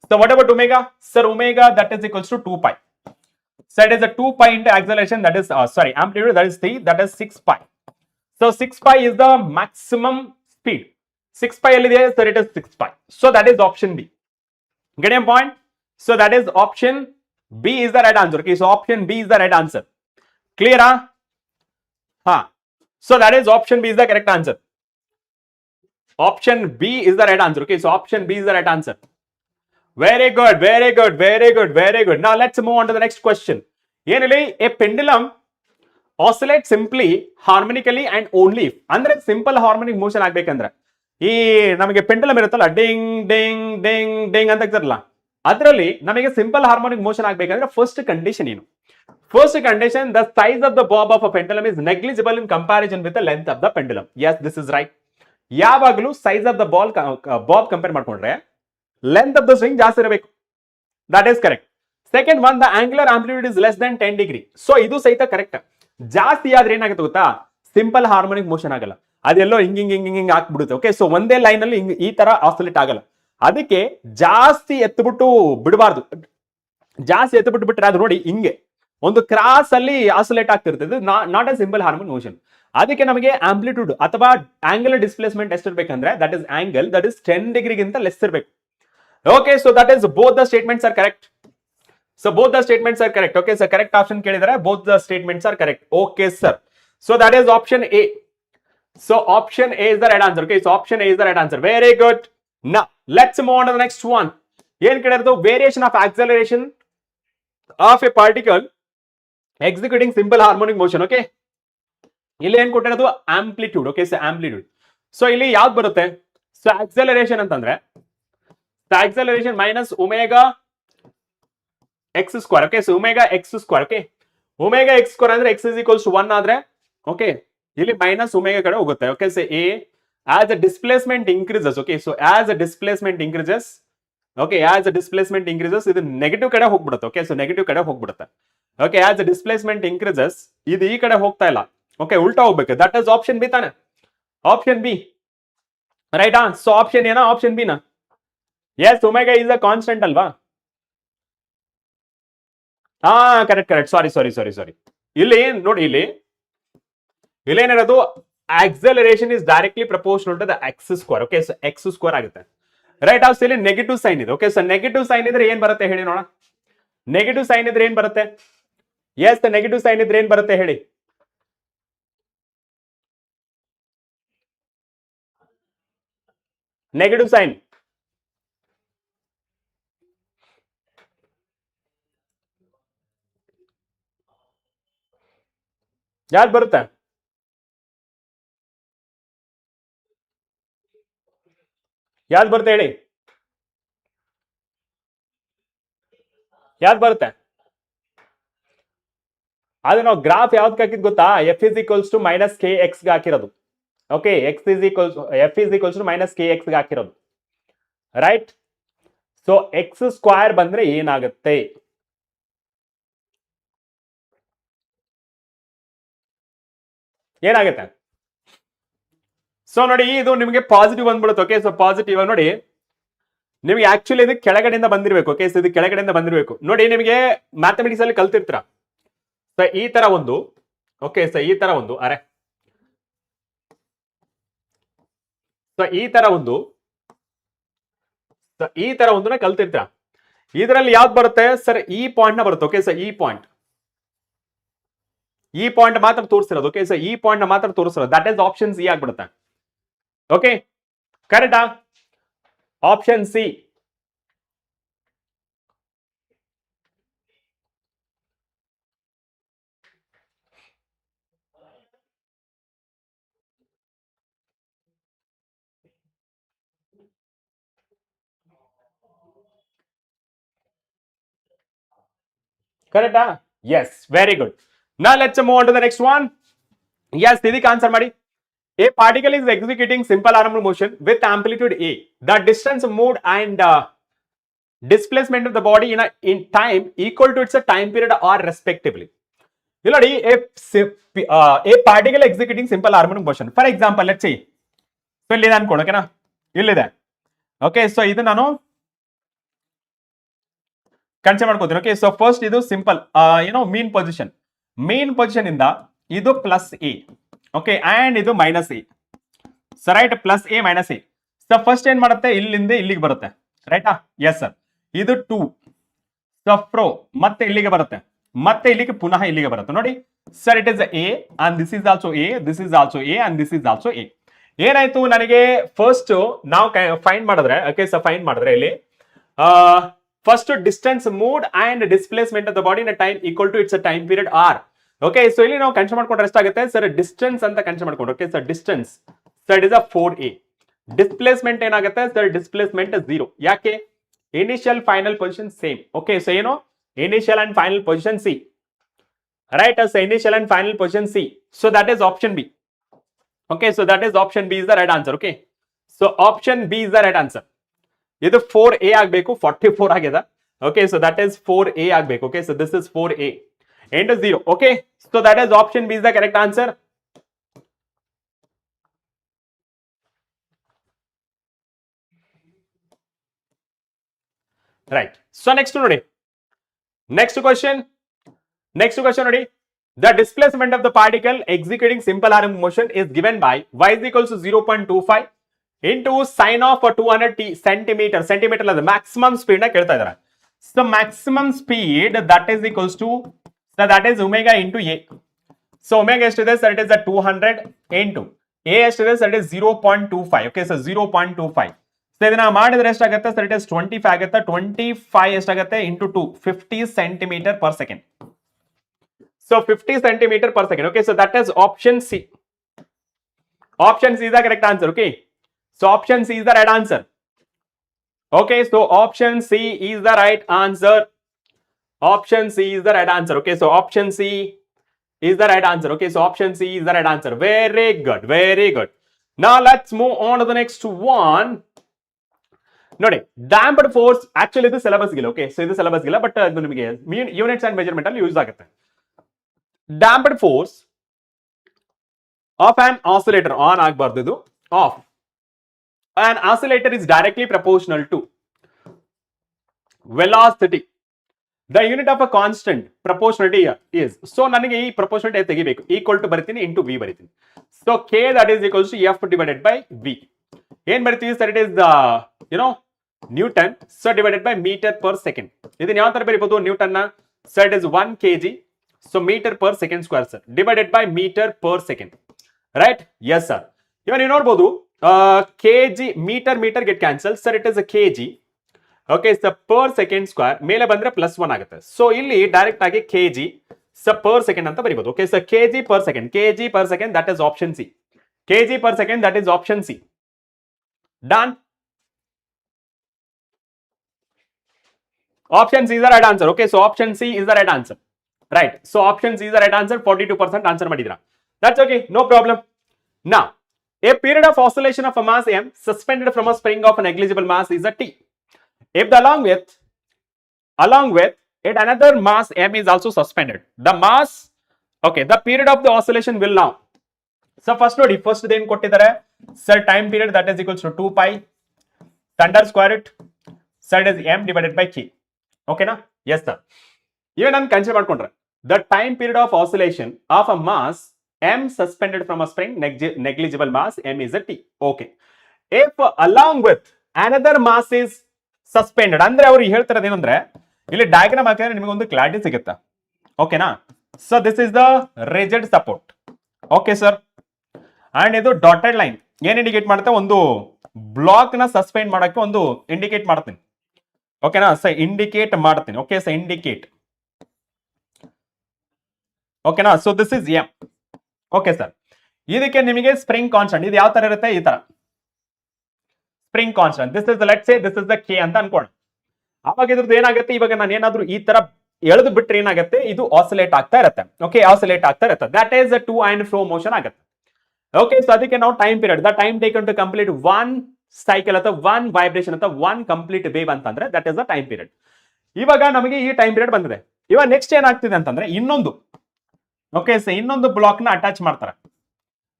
So what about omega, sir omega that is equals to 2 pi. So it is a 2 pi into acceleration, that is amplitude, that is 3, that is 6 pi. So 6 pi is the maximum speed. 6 pi alli ಇದೆ, sir it is 6 pi. So that is option B. Get a point? So that is option B is the right answer. Okay, so option B is the right answer. Clear? So that is option B is the correct answer. Option B is the right answer. Okay, so option B is the right answer. Very good. Now let's move on to the next question. ಏನಲ್ಲಿ a pendulum oscillates simply, harmonically and only if, ಅಂದ್ರೆ simple harmonic motion ಆಗ್ಬೇಕಂದ್ರೆ ಈ ನಮಗೆ pendulum ಇರುತ್ತಲ್ಲ, ding ding ding ding ಅಂತ ಇರ್ತಾರಲ್ಲ, ಅದರಲ್ಲಿ ನಮಗೆ ಸಿಂಪಲ್ ಹಾರ್ಮೋನಿಕ್ ಮೋಷನ್ ಆಗ್ಬೇಕಂದ್ರೆ ಫಸ್ಟ್ ಕಂಡೀಷನ್ ಏನು? First condition, the size of the bob of a pendulum is negligible in comparison with the length of the pendulum. Yes, this is right. ಯಾವಾಗಲೂ size of the bob compare ಮಾಡ್ಕೊಂಡ್ರೆ length of the swing ಜಾಸ್ತಿ ಇರಬೇಕು. That is correct. Second one, the angular amplitude is less than 10 degree. So ಇದು ಸಹಿತ correct. ಜಾಸ್ತಿ ಆದ್ರೆ ಏನಾಗುತ್ತೆ ಗೊತ್ತಾ, ಸಿಂಪಲ್ ಹಾರ್ಮೋನಿಕ್ ಮೋಷನ್ ಆಗಲ್ಲ, ಅದೆಲ್ಲೋ ಹಿಂಗ್ ಹಾಕ್ಬಿಡುತ್ತೆ. ಓಕೆ, ಸೊ ಒಂದೇ ಲೈನ್ ಅಲ್ಲಿ ಈ ತರ ಆಸಿಲೇಟ್ ಆಗಲ್ಲ. ಅದಕ್ಕೆ ಜಾಸ್ತಿ ಎತ್ಬಿಟ್ಟು ಬಿಡಬಾರ್ದು. ಜಾಸ್ತಿ ಎತ್ಬಿಟ್ಟು ಬಿಟ್ರೆ ಅದು ನೋಡಿ ಹಿಂಗೆ ಒಂದು ಕ್ರಾಸ್ ಅಲ್ಲಿ ಆಸಿಲೇಟ್ ಆಗ್ತಿರ್ತದೆ, not a simple harmonic motion. ಅದಕ್ಕೆ ನಮಗೆ ಆಂಪ್ಲಿಟ್ಯೂಡ್ ಅಥವಾ ಆಂಗ್ಯುಲರ್ ಡಿಸ್ಪ್ಲೇಸ್ಮೆಂಟ್ ಎಷ್ಟಿರ್ಬೇಕಂದ್ರೆ that is angle that is 10 ಡಿಗ್ರಿಗಿಂತ ಲೆಸ್ ಇರಬೇಕು. Okay, so that is both the statements are correct. So both the statements are correct. Okay, so correct option ಕೇಳಿದರೆ both the statements are correct. Okay, sir. So that is option A. So option A is the right answer. Okay, so option A is the right answer. Very good. Now let's move on to the next one. ಏನ್ ಕೇಳಿರೋದು, variation of acceleration of a particle executing simple harmonic motion. Okay, ಇಲ್ಲಿ ಏನ್ ಕೊಟ್ಟಿರೋದು amplitude. Okay, so amplitude. So ಇಲ್ಲಿ ಯಾವ್ದು ಬರುತ್ತೆ, so acceleration ಅಂತಂದ್ರೆ acceleration minus omega x square. Okay, so omega x square. Okay, omega x square ಅಂದ್ರೆ x is equals to 1 ಆದ್ರೆ okay, ಇಲ್ಲಿ ಮೈನಸ್ ಒಮೆಗಾ ಕಡೆ ಹೋಗುತ್ತೆ. Okay, so a as the displacement increases. Okay, so as the displacement increases, okay, as the displacement increases ಇದು negative ಕಡೆ ಹೋಗ್ಬಿಡುತ್ತೆ. Okay, so negative ಕಡೆ ಹೋಗ್ಬಿಡುತ್ತೆ. Okay, as the displacement increases ಇದು ಈ ಕಡೆ ಹೋಗ್ತಾ ಇಲ್ಲ. ಓಕೆ, ಉಲ್ಟಾ ಹೋಗ್ಬೇಕು. ದಟ್ ಇಸ್ ಆಪ್ಷನ್ ಬಿ ತಾನೆ, option B right. So option ಏನಾ, ಆಪ್ಷನ್ ಬಿ ನಾ? Yes, omega is a constant ಅಲ್ವಾ? ಕರೆಕ್ಟ್. ಸಾರಿ. ಇಲ್ಲಿ ನೋಡಿ, ಇಲ್ಲಿ ಏನಿರೋದು acceleration is directly proportional to the x square. Okay, so X square ಆಗುತ್ತೆ. ರೈಟ್. ಆಫ್ ಇಲ್ಲಿ ನೆಗೆಟಿವ್ ಸೈನ್ ಇದೆ. ಓಕೆ, ಸೊ ನೆಗೆಟಿವ್ ಸೈನ್ ಇದ್ರೆ ಏನ್ ಬರುತ್ತೆ ಹೇಳಿ ನೋಡ. ನೆಗೆಟಿವ್ ಸೈನ್ ಇದ್ರೆ ಏನ್ ಬರುತ್ತೆ? ಎಸ್, ನೆಗೆಟಿವ್ ಸೈನ್ ಇದ್ರೆ ಏನ್ ಬರುತ್ತೆ ಹೇಳಿ. ನೆಗೆಟಿವ್ ಸೈನ್ ಯಾವ್ದು ಬರುತ್ತೆ? ಯಾವ್ದು ಬರುತ್ತೆ ಹೇಳಿ, ಯಾವ್ದು ಬರುತ್ತೆ? ಆದ್ರೆ ನಾವು ಗ್ರಾಫ್ ಯಾವ್ದಕ್ಕೆ ಹಾಕಿದ್ ಗೊತ್ತಾ, F is equals to minus K X ಗೆ ಹಾಕಿರೋದು. Okay, F is equals to minus K X ಗೆ ಹಾಕಿರೋದು. ರೈಟ್. ಸೊ ಎಕ್ಸ್ ಸ್ಕ್ವೇರ್ ಬಂದ್ರೆ ಏನಾಗುತ್ತೆ? ಏನಾಗುತ್ತೆ? ಸೊ ನೋಡಿ, ಇದು ನಿಮಗೆ ಪಾಸಿಟಿವ್ ಬಂದ್ಬಿಡುತ್ತೆ. ಓಕೆ, ಸೊ ಪಾಸಿಟಿವ್ ನೋಡಿ, ನಿಮಗೆ ಆಕ್ಚುಲಿ ಇದು ಕೆಳಗಡೆಯಿಂದ ಬಂದಿರಬೇಕು. ಓಕೆ, ಸೊ ಇದು ಕೆಳಗಡೆಯಿಂದ ಬಂದಿರಬೇಕು. ನೋಡಿ, ನಿಮಗೆ ಮ್ಯಾಥಮೆಟಿಕ್ಸ್ ಅಲ್ಲಿ ಕಲ್ತಿರ್ತೀರ. ಸೊ ಈ ತರ ಒಂದು, ಓಕೆ, ಸೊ ಈ ತರ ಒಂದು, ಸೊ ಈ ತರ ಒಂದನ್ನ ಕಲ್ತಿರ್ತೀರ. ಇದರಲ್ಲಿ ಯಾವ್ದು ಬರುತ್ತೆ ಸರ್? ಈ ಪಾಯಿಂಟ್ ನ ಬರುತ್ತೆ. ಓಕೆ, ಸೊ ಈ ಪಾಯಿಂಟ್ ಈ ಪಾಯಿಂಟ್ ಮಾತ್ರ ತೋರಿಸಿರೋದು. ಓಕೆ, ಸೊ ಈ ಪಾಯಿಂಟ್ ಮಾತ್ರ ತೋರಿಸಿರೋದು. ದಟ್ ಇಸ್ ಆಪ್ಷನ್ ಸಿ ಆಗ್ಬಿಡುತ್ತೆ. ಓಕೆ, ಕರೆಕ್ಟಾ? Option C. ಕರೆಕ್ಟಾ? Yes, very good. ನಾ let's move on to the next one. Yes, ಇದಕ್ಕೆ ಆನ್ಸರ್ ಮಾಡಿ. A particle is executing simple arm motion with amplitude A. The distance moved and displacement of the body in time equal to its time period or respectively. You know, a particle executing simple harmonic motion. For example, let's say, so ಇಲ್ಲಿ ಅನ್ಕೊಂಡು, ಓಕೆನಾ, ಇಲ್ಲಿದೆ. Okay, so ಇದು ನಾನು consider ಮಾಡ್ಕೋತೀನಿ. Okay, so first ಇದು simple ಮೀನ್ position ಇಂದ ಇದು ಪ್ಲಸ್ ಎ. ಓಕೆ, ಅಂಡ್ ಇದು minus A. So right, plus A minus A. So first ಏನ್ ಮಾಡುತ್ತೆ, ಇಲ್ಲಿಂದ ಇಲ್ಲಿಗೆ ಬರುತ್ತೆ. ರೈಟಾ? Yes sir. ಇದು 2 ಸಫ್ರೋ ಮತ್ತೆ ಇಲ್ಲಿಗೆ ಬರುತ್ತೆ, ಮತ್ತೆ ಇಲ್ಲಿಗೆ ಪುನಃ ಇಲ್ಲಿಗೆ ಬರುತ್ತೆ. ನೋಡಿ sir, it is A and this is also A, this is also A and this is also A. ಏನಾಯ್ತು, ನನಗೆ ಫಸ್ಟ್ ನಾವು ಫೈಂಡ್ ಮಾಡಿದ್ರೆ, ಓಕೆ, ಸೊ ಫೈಂಡ್ ಮಾಡಿದ್ರೆ ಇಲ್ಲಿ first distance moved and displacement of the body in time equal to its time period are. Okay, so ಇಲ್ಲಿ ನಾವು consider ಮಾಡ್ಕೊಂಡ್ರೆ ಎಷ್ಟಾಗುತ್ತೆ ಸರ್, ಡಿಸ್ಟೆನ್ಸ್ ಅಂತ ಕನ್ಸಿಡರ್ ಮಾಡ್ಕೊಂಡು. Okay, sir distance sir is 4a. Displacement ಏನಾಗುತ್ತೆ sir, displacement 0. ಯಾಕೆ? Initial final position same. Okay, so ಏನು, initial and final position C. Right, so initial and final position C. So that is option B. Okay, so that is option B is the right answer. Okay, so option B is the right answer. ಇದು 4a ಆಗಬೇಕು, 44 ಆಗಿದೆ. Okay, so that is 4a ಆಗಬೇಕು. Okay, so this is 4a into 0. Okay, so that is option B is the correct answer. Right, so next nodi, next question nodi. The displacement of the particle executing simple harmonic motion is given by y is equals to 0.25 into sine of 200 centimeter. The maximum speed na kelta idare. So maximum speed that is equals to, so that is omega into a. So omega estides that it is a 200 into a estides that is 0.25. Okay, so 0.25. So ಇದನ್ನ ಮಾಡಿದ್ರೆ ಎಷ್ಟಾಗುತ್ತೆ sir, it is 25 ಆಗುತ್ತೆ. 25 ಎಷ್ಟಾಗುತ್ತೆ into 2, 50 centimeter per second. So 50 centimeter per second. Okay, so that is option C. Option C is the correct answer. Okay, so option C is the right answer. Okay, so option C is the right answer. Option C is the right answer. Okay, so option C is the right answer. Okay, so option C is the right answer. Very good, very good. Now let's move on to the next one. ನೋಡಿ, damped force actually ಇದು syllabus ಗಿಲ್ಲ. Okay, so ಇದು syllabus ಗಿಲ್ಲ, but ಅದು ನಿಮಗೆ units and measurement ಅಲ್ಲಿ use ಆಗುತ್ತೆ. damped force of an oscillator, on ಆಗಬಾರ್ದು, ಇದು of. an oscillator is directly proportional to velocity. The unit of a constant proportionality is, so ನನಗೆ ಈ proportionality ತೆಗಿಬೇಕು, equal to ಬರಿತೀನಿ into v ಬರಿತೀನಿ. So k that is equals to f divided by v. ಏನ್ ಬರಿತೀವಿ sir, it is Newton, so divided by meter per second. ಇದನ್ನ ಯಾವ ತರ ಬರಿಬಹುದು ನ್ಯೂಟನ್ ನ? So it is 1 kg, so meter per second square sir, divided by meter per second. Right? Yes sir. Even you ನೋಡಬಹುದು kg, meter get cancelled, sir it is a kg. Okay, so per second square ಮೇಲೆ ಬಂದ್ರೆ +1 ಆಗುತ್ತೆ. So ಇಲ್ಲಿ direct ಆಗಿ kg so per second ಅಂತ ಬರಿಬಹುದು. Okay, so kg per second, that is option C. kg per second, that is option C. Done. Option C is the right answer. Okay, so option C is the right answer. Right, so option C is the right answer. 42% answer ಮಾಡಿದ್ರಾ. That's okay, no problem. Now, a period of oscillation of a mass m suspended from a spring of a negligible mass is a t. If the along with it another mass m is also suspended, the mass, okay, the period of the oscillation will now. So first ನೋಡಿ, first ಏನು ಕೊಟ್ಟಿದ್ದಾರೆ sir, time period that is equals to 2 pi under square root, so it is m divided by k. Okay na? Yes sir. Even ನಾನು consider ಮಾಡ್ಕೊಂಡ್ರೆ the time period of oscillation of a mass m suspended from a spring, negligible mass m is a t. Okay, if along with another mass is suspended, ಅಂದ್ರೆ ಅವರು ಹೇಳ್ತಿರೋದು ಏನಂದ್ರೆ, ಇಲ್ಲಿ diagram ಹಾಕಿದ್ರೆ ನಿಮಗೆ ಒಂದು ಕ್ಲಾರಿಟಿ ಸಿಗುತ್ತೆ. ಓಕೆನಾ? So this is the rigid support. Okay sir, and ಇದು ಡಾಟೆಡ್ ಲೈನ್ ಏನ್ ಇಂಡಿಕೇಟ್ ಮಾಡುತ್ತೆ, ಒಂದು ಬ್ಲಾಕ್ ನ ಸಸ್ಪೆಂಡ್ ಮಾಡಕ್ಕೆ ಒಂದು ಇಂಡಿಕೇಟ್ ಮಾಡ್ತೀನಿ. ಓಕೆನಾ, ಸೊ ಇಂಡಿಕೇಟ್ ಮಾಡ್ತೀನಿ. Okay, so indicate. ಓಕೆನಾ, so this is M. Okay sir, ಇದಕ್ಕೆ ನಿಮಗೆ ಸ್ಪ್ರಿಂಗ್ ಕಾನ್ಸ್ಟೆಂಟ್ ಇದು ಯಾವ ತರ ಇರುತ್ತೆ, ಈ ತರ spring constant. This is let's say this is the K ಅಂತ ಅನ್ಕೋಣ. ಅವಾಗ ಇದ್ರದ್ದು ಏನಾಗುತ್ತೆ, ಇವಾಗ ನಾನು ಏನಾದ್ರು ಈ ತರ ಎಳೆದು ಬಿಟ್ರೆ ಏನಾಗುತ್ತೆ, ಇದು ಆಸಿಲೇಟ್ ಆಗ್ತಾ ಇರುತ್ತೆ. ಓಕೆ, ಆಸಿಲೇಟ್ ಆಗ್ತಾ ಇರುತ್ತೆ. That is to and fro motion ಆಗುತ್ತೆ. ಓಕೆ, ಸೊ ಅದಕ್ಕೆ ನಾವು time period, the time taken to complete one cycle ಅಥವಾ ಒನ್ ವೈಬ್ರೇಷನ್ ಅಥವಾ ಒನ್ ಕಂಪ್ಲೀಟ್ ವೇವ್ ಅಂತಂದ್ರೆ that is the time period. ಇವಾಗ ನಮಗೆ ಈ ಟೈಮ್ ಪೀರಿಯಡ್ ಬಂದಿದೆ. ಇವಾಗ ನೆಕ್ಸ್ಟ್ ಏನಾಗ್ತಿದೆ ಅಂತಂದ್ರೆ ಇನ್ನೊಂದು, ಓಕೆ, ಸೊ ಇನ್ನೊಂದು ಬ್ಲಾಕ್ ನ ಅಟ್ಯಾಚ್ ಮಾಡ್ತಾರೆ.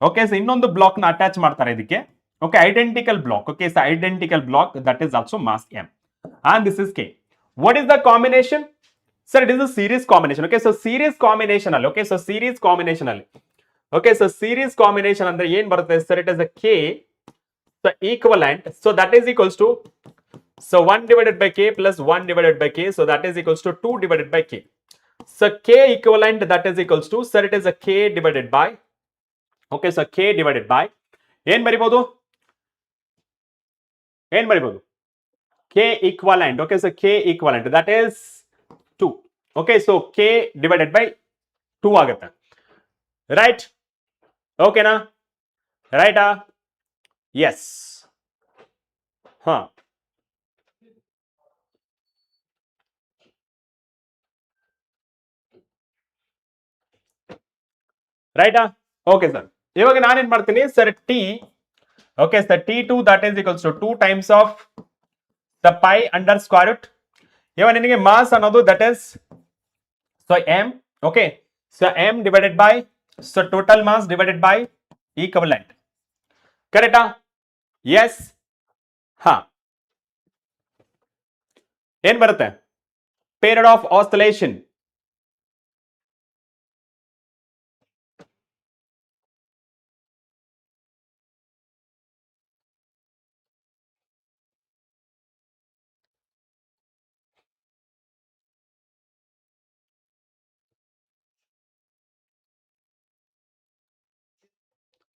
ಓಕೆ, ಸೊ ಇನ್ನೊಂದು ಬ್ಲಾಕ್ ನ ಅಟ್ಯಾಚ್ ಮಾಡ್ತಾರೆ ಇದಕ್ಕೆ. Okay, identical block. Okay, so identical block that is also mass M and this is K. What is the combination? Sir, it is a series combination. Okay, so series combination ಅಲ್ಲಿ. Okay, so series combination ಅಲ್ಲಿ. Okay, so series combination ಅಂದ್ರೆ ಏನ್ ಬರುತ್ತೆ sir, it is a K, so equivalent, so that is equals to, so 1 divided by K plus 1 divided by K, so that is equals to 2 divided by K. So K equivalent that is equals to, sir, it is a K divided by, okay, so K divided by ಏನ್ ಬರಿಬಹುದು, ಏನ್ ಬರಿಬಹುದು, K equivalent. Okay, so K equivalent that is 2. Okay, so K divided by 2 ಆಗುತ್ತೆ. Right? Okay na? Right? Yes. Huh. Right? Okay, sir. ಇವಾಗ ನಾನೇನ್ ಮಾಡ್ತೀನಿ sir, T. Okay, so T2 that is equals to 2 times of the pi under square root. ಇವಾಗ ನಿನಗೆ mass ಅನ್ನೋದು that is so m. Okay, so m divided by so total mass divided by equivalent. ಕರೆಕ್ಟಾ? Yes. ಹಾ, ಏನ್ ಬರುತ್ತೆ, period of oscillation.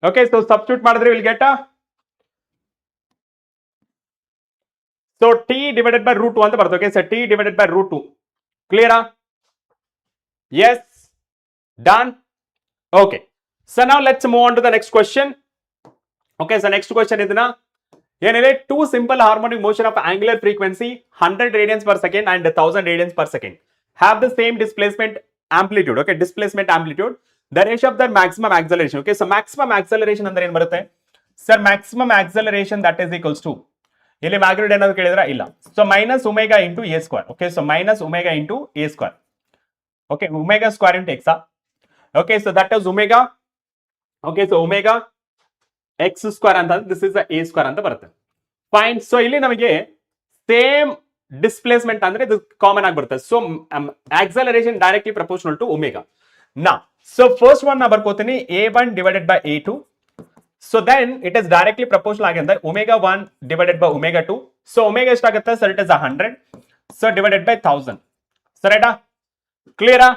Okay, so substitute ಮಾಡಿದ್ರೆ we'll get a, so T divided by root 2 ಅಂತ ಬರುತ್ತೆ. Okay, so T divided by root 2. Clear? Yes. Done. Okay, so now let's move on to the next question. Okay, so next question ಇದನ್ನ ಏನಿದೆ, two simple harmonic motion of angular frequency 100 radians per second and 1000 radians per second have the same displacement amplitude. Okay, displacement amplitude, the ratio of their maximum acceleration. Okay, so maximum acceleration ಅಂದ್ರೆ ಏನ್ ಬರುತ್ತೆ sir, maximum acceleration that is equals to, ಇಲ್ಲಿ magnitude ಏನಾದ್ರು ಕೇಳಿದ್ರ ಇಲ್ಲ, so minus omega into A square. Okay, so minus omega into A square. Okay, omega square into X. Okay, so that is omega. Okay, so omega x square ಅಂತ, this is A square ಅಂತ ಬರುತ್ತೆ. Fine. So ಇಲ್ಲಿ ನಮಗೆ same displacement ಅಂದ್ರೆ ಇದು common ಆಗಿ ಬರುತ್ತೆ. So acceleration directly proportional to omega. ನಾ ಸೊ ಫಸ್ಟ್ ಒನ್ ನಾ ಬರ್ಕೋತೀನಿ a1 divided by a2. So then it is directly proportional again that omega 1 divided by omega 2. So omega ಎಷ್ಟಾಗುತ್ತೆ sir, it is 100. So divided by 1000. ಸರಿನಾ? ಕ್ಲಿಯರಾ?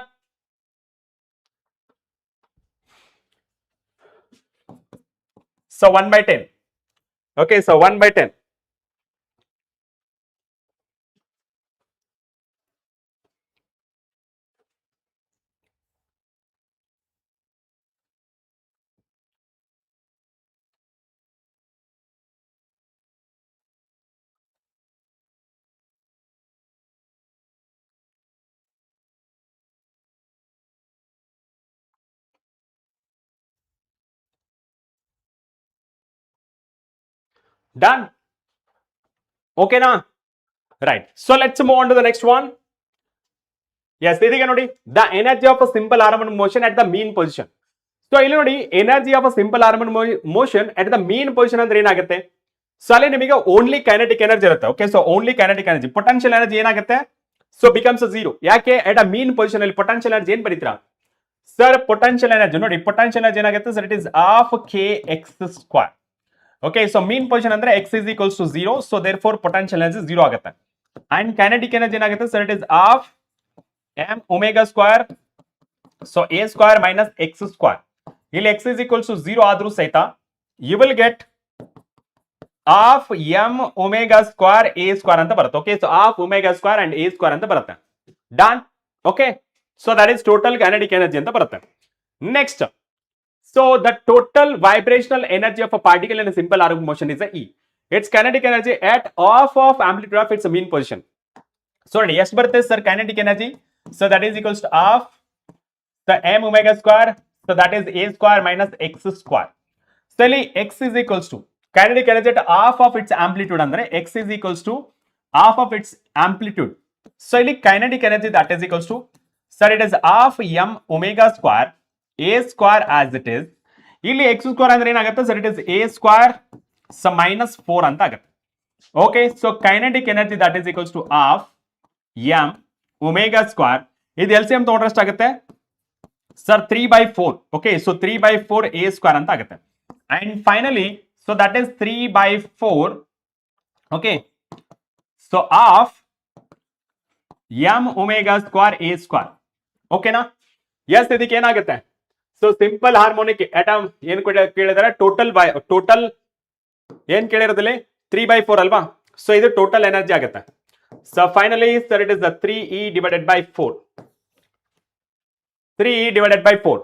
So 1 by 10. Okay, so 1 by 10. Done. Okay na? Right. So let's move on to the next one. Yes, ಇದೀಗ ನೋಡಿ, the energy of a simple harmonic motion at the mean position. So ಇಲ್ಲಿ ನೋಡಿ, energy of a simple harmonic motion at the mean position ಅಂದ್ರೆ ಏನಾಗುತ್ತೆ, so ಅಲ್ಲಿ ನಿಮಗೆ only kinetic energy ಇರುತ್ತೆ. Okay, so only kinetic energy, potential energy ಏನಾಗುತ್ತೆ, so becomes 0. ಯಾಕೆ, at a mean position ಅಲ್ಲಿ ಪೊಟೆನ್ಷಿಯಲ್ ಎನರ್ಜಿ ಏನ್ ಬರೀತೀರಾ ಸರ್, ಪೊಟೆನ್ಷಿಯಲ್ ಎನರ್ಜಿ ನೋಡಿ, ಪೊಟೆನ್ಷಿಯಲ್ ಎನರ್ಜಿ ಏನಾಗುತ್ತೆ sir, it is half K X square. Okay, so mean position ಅಂದ್ರೆ X is equals to 0, so therefore potential energy 0 ಆಗುತ್ತೆ. And kinetic energy ಏನಾಗುತ್ತೆ sir, it is half M omega square so A square minus X square, ಇಲ್ಲಿ X is equals to 0 ಆದ್ರೂ ಸಹಿತ you will get half M omega square A square ಅಂತ ಬರುತ್ತೆ. Okay, so half omega square and A square ಅಂತ ಬರುತ್ತೆ. Done. Okay, so that is total kinetic energy ಅಂತ ಬರುತ್ತೆ. Next, so the total vibrational energy of a particle in a simple harmonic motion is a E. Its kinetic energy at half of amplitude of its mean position. So ಎಷ್ಟು ಬರುತ್ತೆ sir kinetic energy? So that is equals to half the m omega square. So that is a square minus x square. So ಇಲ್ಲಿ x is equals to kinetic energy at half of its amplitude ಅಂದ್ರೆ x is equals to half of its amplitude. So ಇಲ್ಲಿ kinetic energy that is equals to, sir, it is half m omega square a square as it is. ಇಲ್ಲಿ x square ಅಂದ್ರೆ ಏನಾಗುತ್ತೆ sir, it is a square minus 4 ಅಂತ ಆಗುತ್ತೆ. Okay, so kinetic energy that is equals to half M omega square, ಇದು LCM ತಗೊಂಡ್ರೆ ಎಷ್ಟಾಗುತ್ತೆ sir 3/4. Okay, so 3/4 a square ಅಂತ ಆಗುತ್ತೆ. And finally so that is 3/4. Okay, so half M omega square a square. ಓಕೆನಾ? Yes, ಇದಕ್ಕೆ ಏನಾಗುತ್ತೆ? So simple harmonic atom ಏನ್ ಕೇಳಿದಾರೆ, total ಏನ್ ಕೇಳಿರೋದಲ್ಲಿ 3/4 ಅಲ್ವಾ? ಸೊ ಇದು ಟೋಟಲ್ ಎನರ್ಜಿ ಆಗುತ್ತೆ. So finally sir it is 3E divided by 4. 3E divided by 4.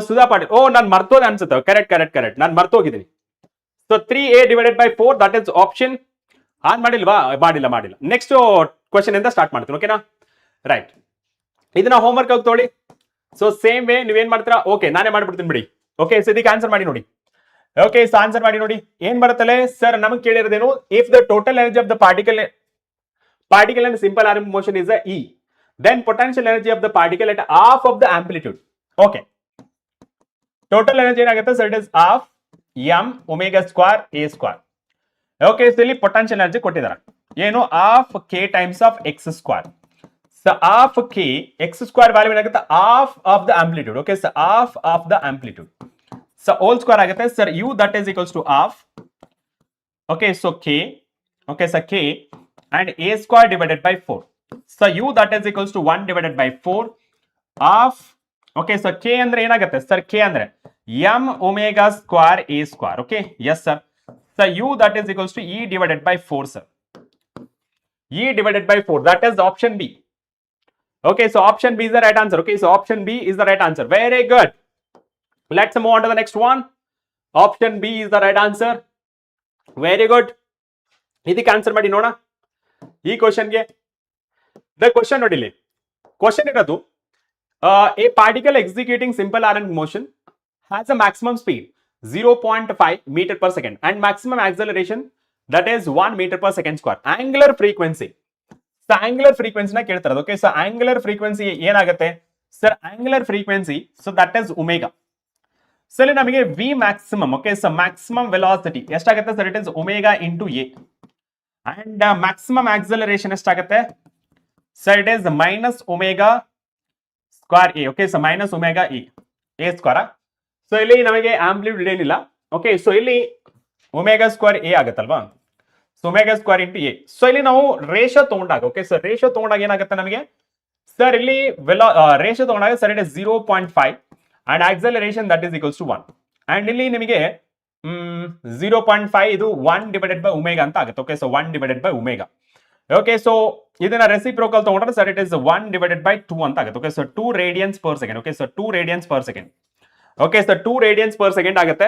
Sudha Patil, ಓ ನಾನು ಮರ್ತೋದೆ ಅನ್ಸುತ್ತೆ. ಕರೆಕ್ಟ್ ನಾನು ಮರ್ತೋಗಿದ್ದೀನಿ. So 3A divided by 4 that is option. On ಮಾಡಿಲ್ವಾ? ಮಾಡಿಲ್ಲ. ನೆಕ್ಸ್ಟ್ ಕ್ವಶನ್ ಇಂದ ಸ್ಟಾರ್ಟ್ ಮಾಡ್ತೀನಿ. ಓಕೆನಾ? ರೈಟ್, ಇದನ್ನ ಹೋಮ್ವರ್ಕ್ ಆಗಿ ತಗೊಳ್ಳಿ. ಸೊ ಸೇಮ್ ವೇ ನೀವೇನ್ ಮಾಡ್ತೀರಾ? ಓಕೆ, ನಾನೇ ಮಾಡ್ಬಿಡ್ತೀನಿ ಬಿಡಿ. ಓಕೆ, ಸೊ ಇದಕ್ಕೆ ಆನ್ಸರ್ ಮಾಡಿ ನೋಡಿ. ಓಕೆ, ಸೊ ಆನ್ಸರ್ ಮಾಡಿ ನೋಡಿ ಏನ್ ಬರುತ್ತಲ್ಲ ಸರ್. ನಮಗೆ ಕೇಳಿರೋದೇನು, if the total energy of the particle and simple harmonic motion is E, then potential energy of the particle at half of the amplitude. Okay, total energy ಏನಾಗುತ್ತೆ sir, it is half M omega square A square. Okay, so ಇಲ್ಲಿ potential energy ಕೊಟ್ಟಿದ್ದಾರೆ ಏನು, half k times of x square. So half k x square value ಏನಾಗುತ್ತೆ, half of the amplitude. Okay, so half of the amplitude. So whole square ಆಗುತ್ತೆ sir, u that is equals to half. Okay, so k. Okay, so k and a square divided by 4. So u that is equals to 1 divided by 4 half. Okay, so k ಅಂದ್ರೆ ಏನಾಗುತ್ತೆ sir, k ಅಂದ್ರೆ m omega square a square. Okay, yes sir. So u that is equals to e divided by 4 sir. E divided by 4, that is option B. Okay, so option B is the right answer. Okay, so option B is the right answer. Very good. Let's move on to the next one. Option B is the right answer. Very good. ಇದಕ್ಕೆ answer ಮಾಡಿ ನೋಡೋಣ ಈ ಕ್ವಶನ್ಗೆ. The question ನೋಡಿಲಿ, question ಇರೋದು A particle executing simple harmonic motion has a maximum speed 0.5 meter per second and maximum acceleration that is 1 meter per second square. Angular frequency. So angular frequency na ಕೇಳ್ತಾರೆ. Okay, so angular frequency ಏನಾಗುತ್ತೆ sir, angular frequency so that is omega. So ಇಲ್ಲಿ ನಮಗೆ v maximum. Okay, so maximum velocity ಎಷ್ಟಾಗುತ್ತೆ sir, it is omega into a and maximum acceleration ಎಷ್ಟಾಗುತ್ತೆ sir, it is minus omega square a. Okay, so minus omega a square. So ಇಲ್ಲಿ ನಮಗೆ amplitude ಏನಿಲ್ಲ. Okay, so ಇಲ್ಲಿ omega square a ಆಗುತ್ತಲ್ವಾ, so omega square into A. So ಇಲ್ಲಿ ನಾವು ratio ತಗೊಂಡಾಗ, okay sir, ratio ತಗೊಂಡಾಗ ಏನಾಗುತ್ತೆ ನಮಗೆ ಸರ್, ಇಲ್ಲಿ ರೇಷಿಯೋ ತಗೊಂಡಾಗ sir it is 0.5 and acceleration that is equals to 1 and ಇಲ್ಲಿ ನಿಮಗೆ 0.5 ಇದು 1 ಡಿವೈಡೆಡ್ ಬೈ ಒಮೆಗಾ ಅಂತ ಆಗುತ್ತೆ. Okay, so 1 divided by omega. Okay, so ಇದನ್ನ ರೆಸಿಪ್ರೋಕಲ್ ತಗೊಂಡ್ರೆ sir it is 1 divided by 2 ಅಂತ ಆಗುತ್ತೆ. Okay, so 2 radians per second. Okay, so 2 radians per second. Okay, so 2 radians per second ಆಗುತ್ತೆ.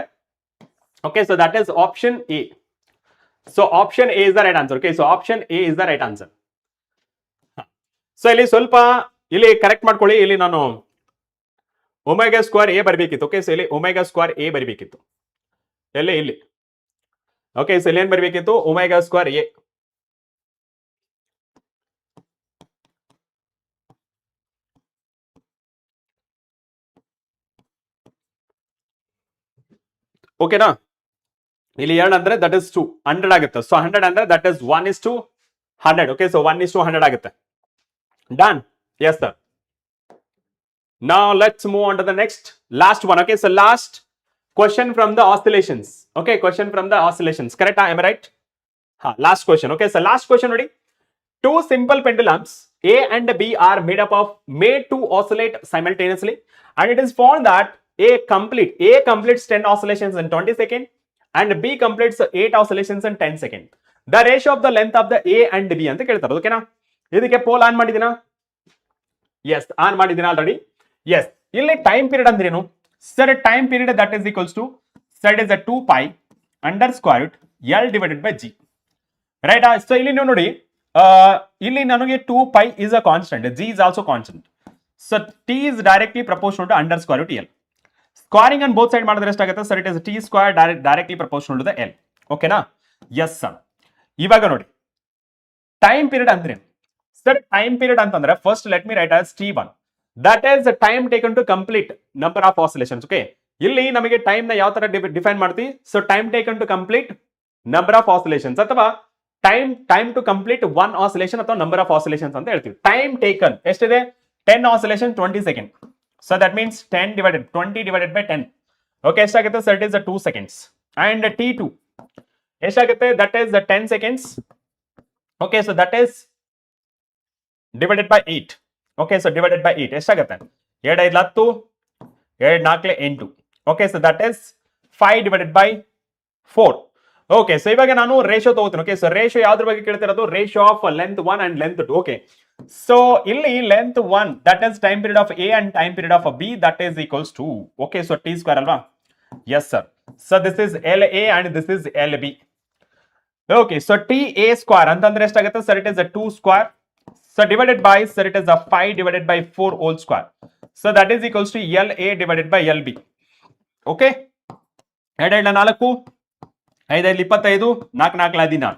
Okay, so that is option A. So option A is the right answer. Okay, so option A is the right answer. So ಇಲ್ಲಿ ಸ್ವಲ್ಪ ಇಲ್ಲಿ correct ಮಾಡ್ಕೊಳ್ಳಿ. ಇಲ್ಲಿ ನಾನು omega square A ಬರಬೇಕಿತ್ತು. Okay, so ಇಲ್ಲಿ omega square A ಬರಬೇಕಿತ್ತು. ಇಲ್ಲಿ ಓಕೆ, ಸೊ ಇಲ್ಲಿ ಏನ್ ಬರಬೇಕಿತ್ತು, ಒಮೆಗಾ ಸ್ಕ್ವೇರ್ ಎ. ಓಕೆನಾ? ಇಲ್ಲಿ 2 ಅಂದ್ರೆ ದಟ್ ಇಸ್ 2 100 ಆಗುತ್ತೆ. ಸೊ 100 ಅಂದ್ರೆ ದಟ್ ಇಸ್ 1:100. ಓಕೆ, ಸೊ 1:100 ಆಗುತ್ತೆ. Done. Yes sir. Now let's move on to the next last one. Okay, so last question from the oscillations. Okay, question from the oscillations. Correct? Am I right? Last question. Okay, so last question nodi. Two simple pendulums A and B are made to oscillate simultaneously, and it is found that A completes 10 oscillations in 20 seconds and B completes 8 oscillations in 10 seconds. The ratio of the length of the A and B ಅಂತ ಕೇಳ್ತಾರೆ. ಓಕೆನಾ? ಇದಕ್ಕೆ pole on ಮಾಡಿದಿನಾ? Yes, on ಮಾಡಿದಿನ already. Yes, ಇಲ್ಲಿ time period ಅಂದ್ರೆ ಏನು sir? Time period that is equals to sir is uh 2 pi under square root L divided by G. Right? So ಇಲ್ಲಿ ನೀವು ನೋಡಿ, ಇಲ್ಲಿ ನನಗೆ 2 pi is a constant, G is also constant. So T is directly proportional to under square root L. Squaring on both side ಮಾಡಿದ್ರೆ ಎಷ್ಟಾಗುತ್ತೆ sir? It is T square directly proportional to the L. ಓಕೆನಾ? Yes sir. ಇವಾಗ ನೋಡಿ, time period ಅಂದ್ರೆ sir, time period ಅಂತಂದ್ರೆ first let me write as T1. That is time taken to complete number of oscillations. Okay, ಇಲ್ಲಿ ನಮಗೆ time ನ ಯಾವ ತರ ಡಿಫೈನ್ ಮಾಡ್ತೀವಿ? So time taken to complete number of oscillations ಅಥವಾ time to complete one oscillation ಅಥವಾ number of oscillations ಅಂತ ಹೇಳ್ತೀವಿ. ಟೈಮ್ ಟೇಕನ್ ಎಷ್ಟಿದೆ? 10 oscillation 20 second. So that means 20 divided by 10. Okay, ಎಷ್ಟಾಗುತ್ತೆ sir? It is 2 seconds. And T2 ಎಷ್ಟಾಗುತ್ತೆ? That is 10 seconds. Okay, so that is divided by 8. Okay, so divided by 8 ಎಷ್ಟಾಗುತ್ತೆ? 2 5 10, 2 4 8. Okay, so that is 5 divided by 4. Okay, so ಇವಾಗ ನಾನು ratio ತಗೋತೀನಿ. Okay, so ratio ಯಾವ್ದ್ರ ಬಗ್ಗೆ ಕೇಳ್ತಿರೋದು? Ratio of length 1 and length 2. Okay, so ಇಲ್ಲಿ length 1 that is time period of A and time period of B that is equals to, okay, so T square ಅಲ್ವಾ? Yes sir. So this is LA and this is LB. Okay, so TA square ಅಂತಂದ್ರೆ ಎಷ್ಟಾಗುತ್ತೆ sir? It is 2 square. So divided by sir it is 5 divided by 4 whole square. So that is equals to LA divided by LB. Okay, 2 2 4, 5 5 25, 4 4 16.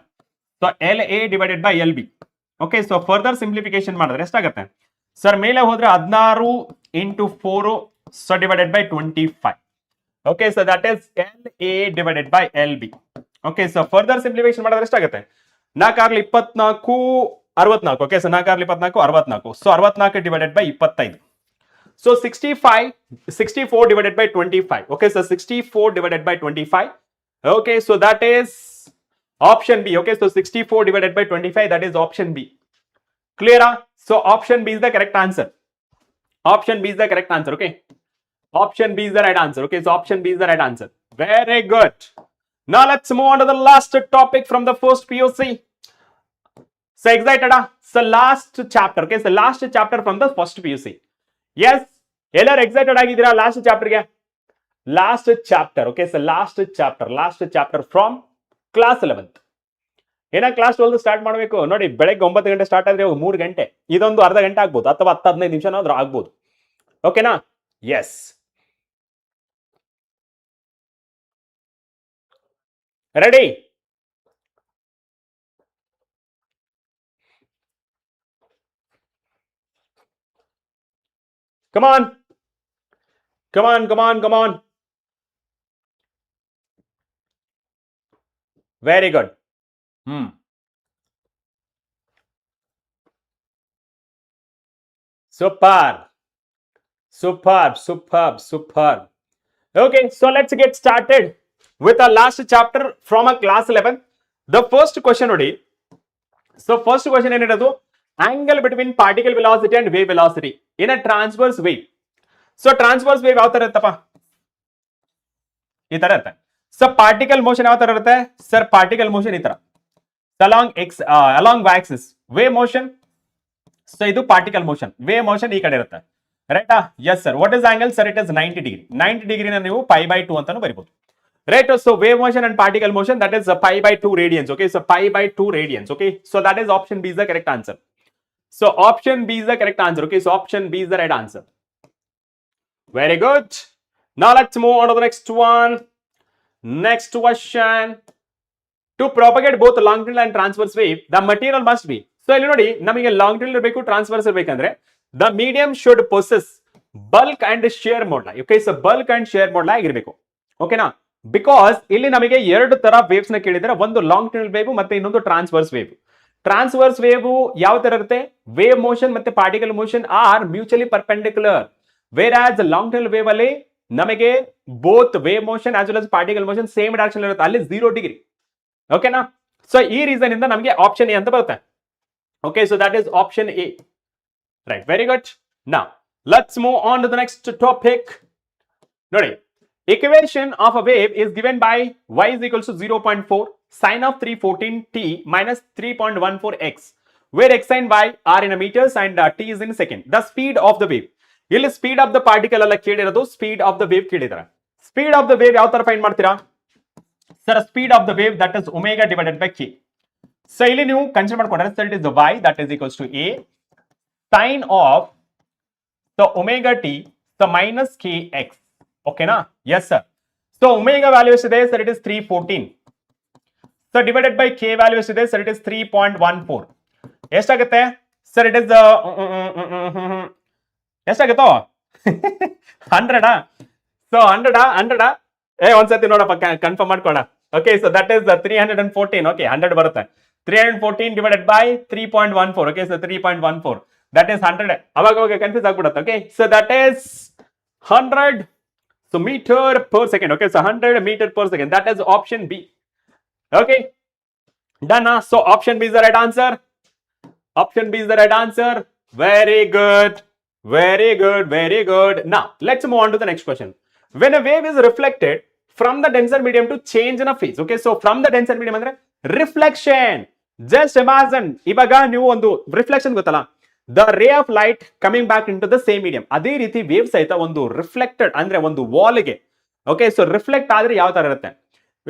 So LA divided by LB. Okay, so further simplification ಮಾಡಿದ್ರೆ ಎಷ್ಟಾಗುತ್ತೆ sir? ಮೇಲೆ ಹೋದ್ರೆ 16 into 4, so divided by 25. Okay, so that is LA divided by LB. Okay, so further simplification ಮಾಡಿದ್ರೆ ಎಷ್ಟಾಗುತ್ತೆ? 4 6 24 64. Okay, so 4 6 24 64. So 64 divided by 25. So 64 divided by 25. Okay, so 64 divided by 25. Okay, so that is option B. Okay, so 64 divided by 25, that is option B. Clear? So option B is the correct answer. Option B is the correct answer. Okay, option B is the right answer. Okay, so option B is the right answer. Very good. Now let's move on to the last topic from the first POC. So excited? So last chapter. Okay, so last chapter from the first POC. Yes, ಎಲ್ಲರೂ excited ಆಗಿದ್ದೀರಾ last chapter ಗೆ? Last chapter. Okay, so last chapter from class 11th. ಏನ class 12 start ಮಾಡಬೇಕು ನೋಡಿ, ಬೆಳಗ್ಗೆ 9 ಗಂಟೆ start ಆದ್ರೆ 3 ಗಂಟೆ, ಇದೊಂದು ಅರ್ಧ ಗಂಟೆ ಆಗ್ಬೋದು ಅಥವಾ 10-15 ನಿಮಿಷನಾದ್ರೂ ಆಗ್ಬೋದು. ಓಕೆನಾ? Yes, ready? Come on. Very good. Superb. Okay, so let's get started with our last chapter from a class 11. The first question ನೋಡಿ. So first question ಏನಿರೋದು? Angle between particle velocity and wave velocity in a transverse wave. So transverse wave ಯಾವ ತರ ಇರುತ್ತಪ್ಪ? ಈ ತರ ಇರುತ್ತೆ. So particle motion ಯಾವ ತರ ಇರುತ್ತೆ sir? Particle motion ಈ ತರ along axis. Wave motion, so ಇದು ಪಾರ್ಟಿಕಲ್ ಮೋಷನ್. ವೇವ್ ಮೋಷನ್ ಈ ಕಡೆ ಇರುತ್ತೆ, ರೈಟಾ? Yes sir. What is angle sir? It is 90 degree. 90 ಡಿಗ್ರಿನ ನೀವು π/2 ಅಂತಾನು ಬರೀಬಹುದು, right? So wave motion and particle motion that is π/2 radians. Okay, so π/2 radians. Okay, so that is option B is the correct answer. So option B is the correct answer. Okay, so option B is the right answer. Very good. Now let's move on to the next one. Next question. To propagate both longitudinal and transverse wave, the material must be. So ಇಲ್ಲಿ ನೋಡಿ, ನಮಗೆ longitudinal ಇರಬೇಕು, transverse ಇರಬೇಕಂದ್ರೆ the medium should possess bulk and shear mode. Okay, so bulk and shear mode ಆಗಿರಬೇಕು. ಓಕೆನಾ? Because ಇಲ್ಲಿ ನಮಗೆ ಎರಡು ತರ ವೇವ್ಸ್ ನ ಕೇಳಿದ್ರೆ, ಒಂದು longitudinal ವೇವ್ ಮತ್ತೆ ಇನ್ನೊಂದು ಟ್ರಾನ್ಸ್ವರ್ಸ್ ವೇವ್. ಟ್ರಾನ್ಸ್ವರ್ಸ್ ವೇವ್ ಯಾವ ತರ ಇರುತ್ತೆ? ವೇವ್ ಮೋಷನ್ ಮತ್ತೆ particle motion are mutually perpendicular. Whereas longitudinal wave ಅಲ್ಲಿ ನಮಗೆ both wave motion as well as particle motion same direction ಇರುತ್ತೆ, ಅಲ್ಲಿ 0 ಡಿಗ್ರಿ. ಓಕೆನಾ? ಸೊ ಈ ರೀಸನ್ ಇಂದ ನಮಗೆ ಆಪ್ಷನ್ ಎ ಅಂತ ಬರುತ್ತೆ. Okay, so that is option A. Right, very good. Now let's move on to the next topic. ನೋಡಿ, equation of a wave is given by y is equals to 0.4 sine of 314t minus 3.14x, where x and y are in a meters and t is in second. The speed of the wave. ಇಲ್ಲಿ speed of the particle ಎಲ್ಲ ಕೇಳಿರೋದು, speed of the wave ಕೇಳಿದಾರೆ. Speed of the wave ಯಾವ ತರ find ಮಾಡ್ತೀರಾ sir? Speed of the wave that is omega divided by k. So ಇಲ್ಲಿ ನೀವು consider ಮಾಡ್ಕೊಂಡ್ರೆ sir it is y that is equals to a sine of the omega t the minus kx. ಓಕೆನಾ? Yes sir. So omega value ಎಷ್ಟಿದೆ sir? It is 314. So divided by k value ಎಷ್ಟಿದೆ sir? It is 3.14. ಎಷ್ಟಾಗುತ್ತೆ sir? It is ಎಷ್ಟಾಗುತ್ತೋ 100. So 100 ಒಂದ್ಸತಿ ನೋಡಪ್ಪ, confirm ಮಾಡ್ಕೋಣ. Okay, so that is 314. Okay, 100 ಬರುತ್ತೆ. 314 divided by 3.14. Okay, so 3.14 that is 100. ಅವಾಗ confuse ಆಗ್ಬಿಡುತ್ತೆ. Okay, so that is 100 so meter per second. Okay, so 100 meter per second. That is option B. Okay, done. So option B is the right answer. Option B is the right answer. Very good, very good, very good. Now let's move on to the next question. When a wave is reflected from the denser medium to change in a phase. Okay, so from the denser medium ಅಂದ್ರೆ reflection. Just imagine ಇವಾಗ ನೀವು ಒಂದು reflection ಗೊತ್ತಲ್ಲ, the ray of light coming back into the same medium. ಅದೇ ರೀತಿ wave ಸಹಿತ ಒಂದು reflected ಅಂದ್ರೆ ಒಂದು ವಾಲ್ಗೆ, ಓಕೆ, ಸೊ ರಿಫ್ಲೆಕ್ಟ್ ಆದ್ರೆ ಯಾವ ತರ ಇರುತ್ತೆ,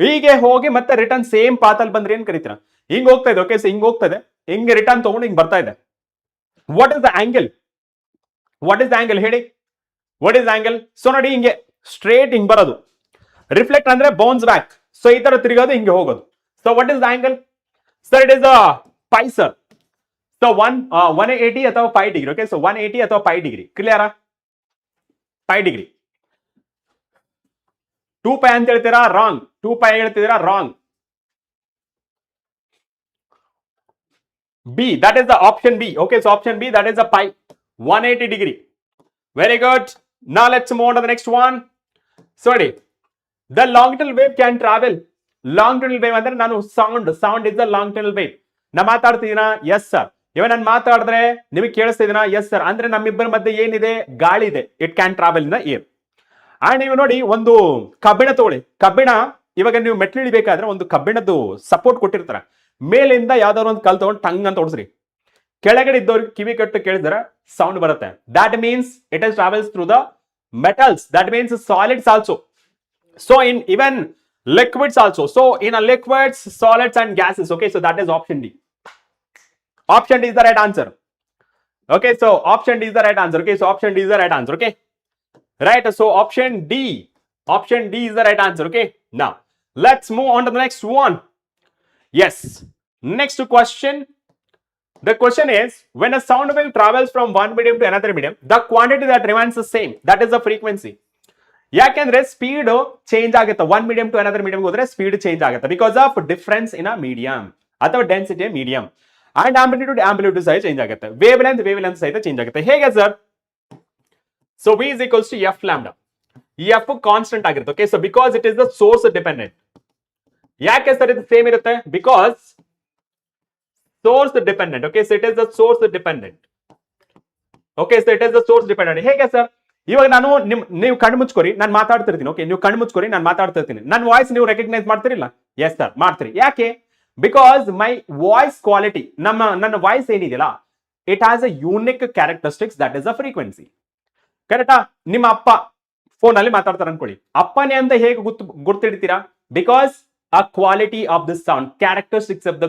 ಹೀಗೆ ಹೋಗಿ ಮತ್ತೆ ರಿಟರ್ನ್ ಸೇಮ್ ಪಾತ್ ಅಲ್ಲಿ ಬಂದ್ರೆ ಏನ್ ಕರಿತೀರ? ಹಿಂಗ್ ಹೋಗ್ತಾ ಇದೆ. ಓಕೆ, ಸೊ ಹಿಂಗ್ ಹೋಗ್ತಾ ಇದೆ, ಹಿಂಗೆ ರಿಟರ್ನ್ ತಗೊಂಡು ಹಿಂಗ್ ಬರ್ತಾ ಇದೆ. What is the angle? What is the angle ಹೇಳಿ? What is angle? ಸೊ ನೋಡಿ, ಹಿಂಗೆ ಸ್ಟ್ರೇಟ್ ಹಿಂಗ್ ಬರೋದು. ರಿಫ್ಲೆಕ್ಟ್ ಅಂದ್ರೆ ಬೌನ್ಸ್ ಬ್ಯಾಕ್. ಸೊ ಈ ತರ ತಿರುಗೋದು, ಹಿಂಗೆ ಹೋಗೋದು. So what is the angle sir? It is pi sir. So 180 ಅಥವಾ 5 ಡಿಗ್ರಿ. ಓಕೆ, ಸೊ 180 ಅಥವಾ 5 ಡಿಗ್ರಿ. ಕ್ಲಿಯರಾ? 5 ಡಿಗ್ರಿ. 2π ಅಂತ ಹೇಳ್ತೀರಾ? ರಾಂಗ್. 2π ಹೇಳ್ತಿದ್ದೀರಾ? Wrong. B, that is the option B. Okay, so option B, that is a pi. 180 degree. Very good. Now let's move on to the next one. Sorry, the longitudinal wave can travel. Longitudinal wave ಅಂದ್ರೆ ನಾನು sound is the longitudinal wave. ನಾ ಮಾತಾಡ್ತಿದ್ದೀನಾ? S sir. ಇವಾಗ ನಾನು ಮಾತಾಡಿದ್ರೆ ನಿಮಗೆ ಕೇಳಿಸ್ತಿದ್ದೀನಾ? Yes sir. ಅಂದ್ರೆ ನಮ್ಮಿಬ್ಬರ ಮಧ್ಯೆ ಏನಿದೆ? ಗಾಳಿ ಇದೆ. It can travel in the air. And ನೀವು ನೋಡಿ, ಒಂದು ಕಬ್ಬಿಣ ತಗೊಳ್ಳಿ. ಕಬ್ಬಿಣ ಇವಾಗ ನೀವು ಮೆಟ್ಲು ಇಳಿಬೇಕಾದ್ರೆ ಒಂದು ಕಬ್ಬಿಣದ್ದು ಸಪೋರ್ಟ್ ಕೊಟ್ಟಿರ್ತಾರೆ. ಮೇಲಿಂದ ಯಾವ್ದಾದ್ರು ಒಂದು ಕಲ್ ತಗೊಂಡು ಟಂಗ್ ಅಂತ ಓಡಿಸ್ರಿ, ಕೆಳಗಡೆ ಇದ್ದವ್ರಿಗೆ ಕಿವಿ ಕಟ್ಟು ಕೇಳಿದ್ರೆ ಸೌಂಡ್ ಬರುತ್ತೆ. That means it is travels through the metals. That means solids also. So in even liquids also. So in a liquids, solids and gases. Okay, so that is option D. Option D is the right answer. Okay, so option D is the right answer. Okay, so option D is the right answer. Okay, right, so option D is the right answer. Okay, now let's move on to the next one. Yes, next question. The question is, when a sound wave travels from one medium to another medium, the quantity that remains the same, that is the frequency. ಯಾಕೆಂದ್ರೆ speed change ಆಗುತ್ತೆ. One medium to another medium ಹೋದ್ರೆ speed change ಆಗುತ್ತೆ because of difference in a medium ಅಥವಾ density medium. And amplitude ಸಹ change ಆಗುತ್ತೆ. Wavelength ಸಹಿತ change ಆಗುತ್ತೆ. ಹೇಗೆ sir? So V is equals to F lambda. ಈ ಎಫ್ ಕಾನ್ಸ್ಟೆಂಟ್ ಆಗಿರುತ್ತೆ. Okay, so because it is the source dependent. ಯಾಕೆ sir ಇದು ಸೇಮ್ ಇರುತ್ತೆ? Because source dependent. Okay, so it is the source dependent. Okay, so it is the source dependent. ಹೇಗೆ sir? ಇವಾಗ ನಾನು ನೀವು ಕಣ್ಣು ಮುಚ್ಕೋರಿ, ನಾನು ಮಾತಾಡ್ತಿರ್ತೀನಿ. ಓಕೆ, ನೀವು ಕಣ್ಣು ಮುಚ್ಕೋರಿ, ನಾನು ಮಾತಾಡ್ತಿರ್ತೀನಿ. ನನ್ನ ವಾಯ್ಸ್ ನೀವು ರೆಕಗ್ನೈಸ್ ಮಾಡ್ತಿರಿಲ್ಲ? ಎಸ್ ಸರ್, ಮಾಡ್ತೀರಿ. ಯಾಕೆ? ಬಿಕಾಸ್ ಮೈ ವಾಯ್ಸ್ ಕ್ವಾಲಿಟಿ, ನನ್ನ ವಾಯ್ಸ್ ಏನಿದೆಯಲ್ಲ, it has a unique characteristics, that is uh frequency. ಕರೆಕ್ಟಾ? ನಿಮ್ಮ ಅಪ್ಪ ಫೋನ್ ಅಲ್ಲಿ ಮಾತಾಡ್ತಾರೆ ಅನ್ಕೊಳ್ಳಿ, ಅಪ್ಪನೇ ಅಂತ ಹೇಗೆ ಗುರ್ತಿಡ್ತೀರಾ? Because uh quality of the sound, characteristics of the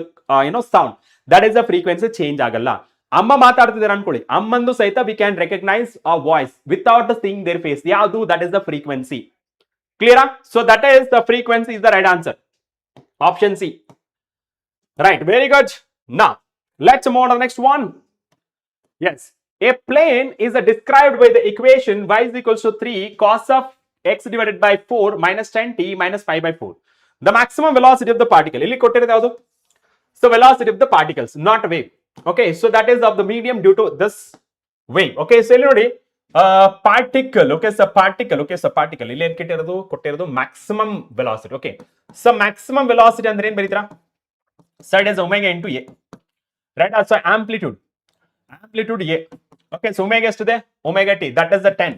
sound, that is uh frequency change ಆಗಲ್ಲ. ಅಮ್ಮ ಮಾತಾಡ್ತಿದ್ದಾರೆ ಅನ್ಕೊಳ್ಳಿ, ಅಮ್ಮಂದು ಸಹಿತ we can recognise a voice without seeing their face. ಯಾವುದು? That is the frequency. ಕ್ಲಿಯರಾ? So that is the frequency is the right answer. Option C. Right, very good. Now let's move on to the next one. Yes, a plane is described by the equation y is equals to 3 cos of x divided by 4 minus 10t minus pi by 4. The maximum velocity of the particle. ಇಲ್ಲಿ ಕೊಟ್ಟಿರೋದು ಯಾವುದು? So velocity of the particles, not wave. Okay, so that is of the medium due to this wave. Okay, so ಇಲ್ಲಿ ನೋಡಿ particle. Okay, so particle. Okay, so particle. ಇಲ್ಲಿ ಏನು ಕೊಟ್ಟಿರೋದು maximum velocity. Okay, so maximum velocity ಅಂದ್ರೆ ಏನು ಬರೀತೀರಾ? So it is omega into a. Right, so amplitude A. Okay so omega ಎಷ್ಟಿದೆ omega t that is the 10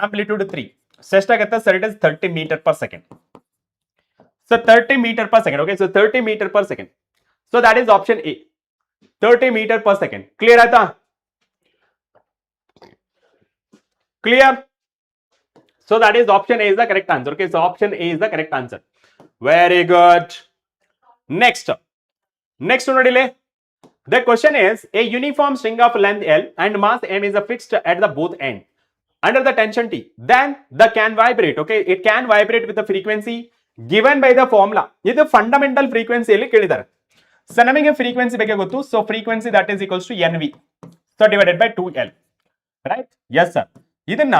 amplitude 3 so ಎಷ್ಟಾಗುತ್ತೆ sir it is 30 metre per second so 30 metre per second okay so 30 metre per second so that is option a 30 metre per second clear ಆಯ್ತಾ clear so that is option A is the correct answer okay so option A is the correct answer very good next nodile the question is a uniform string of length L and mass M is fixed at the both end under the tension T then the can vibrate okay it can vibrate with the frequency given by the formula ಇದು fundamental frequency ಅಲ್ಲಿ ಕೇಳಿದ್ದಾರೆ so ನಮಗೆ frequency ಬಗ್ಗೆ ಗೊತ್ತು so frequency that is equals to NV so divided by 2L right yes sir ಇದನ್ನ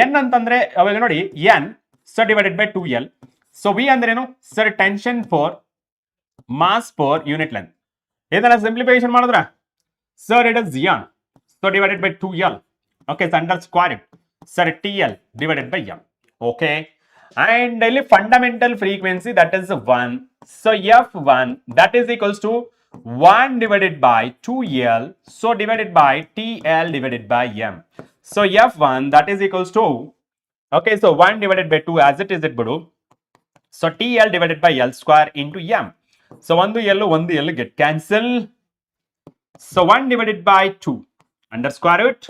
n ಅಂತಂದ್ರೆ ಅವಾಗ ನೋಡಿ n so divided by 2L so V ಅಂದ್ರೇನು sir tension for mass per unit length ಇದನ್ನ simplification ಮಾಡಿದ್ರ sir it is n so divided by 2L okay so under square it sir TL divided by m okay and ಇಲ್ಲಿ fundamental frequency that is 1 so f1 that is equals to 1 divided by 2L so divided by TL divided by m so f1 that is equals to okay so 1 divided by 2 as it is it bidu so TL divided by L square into m so ಒಂದು L get cancel so 1 divided by 2 under square root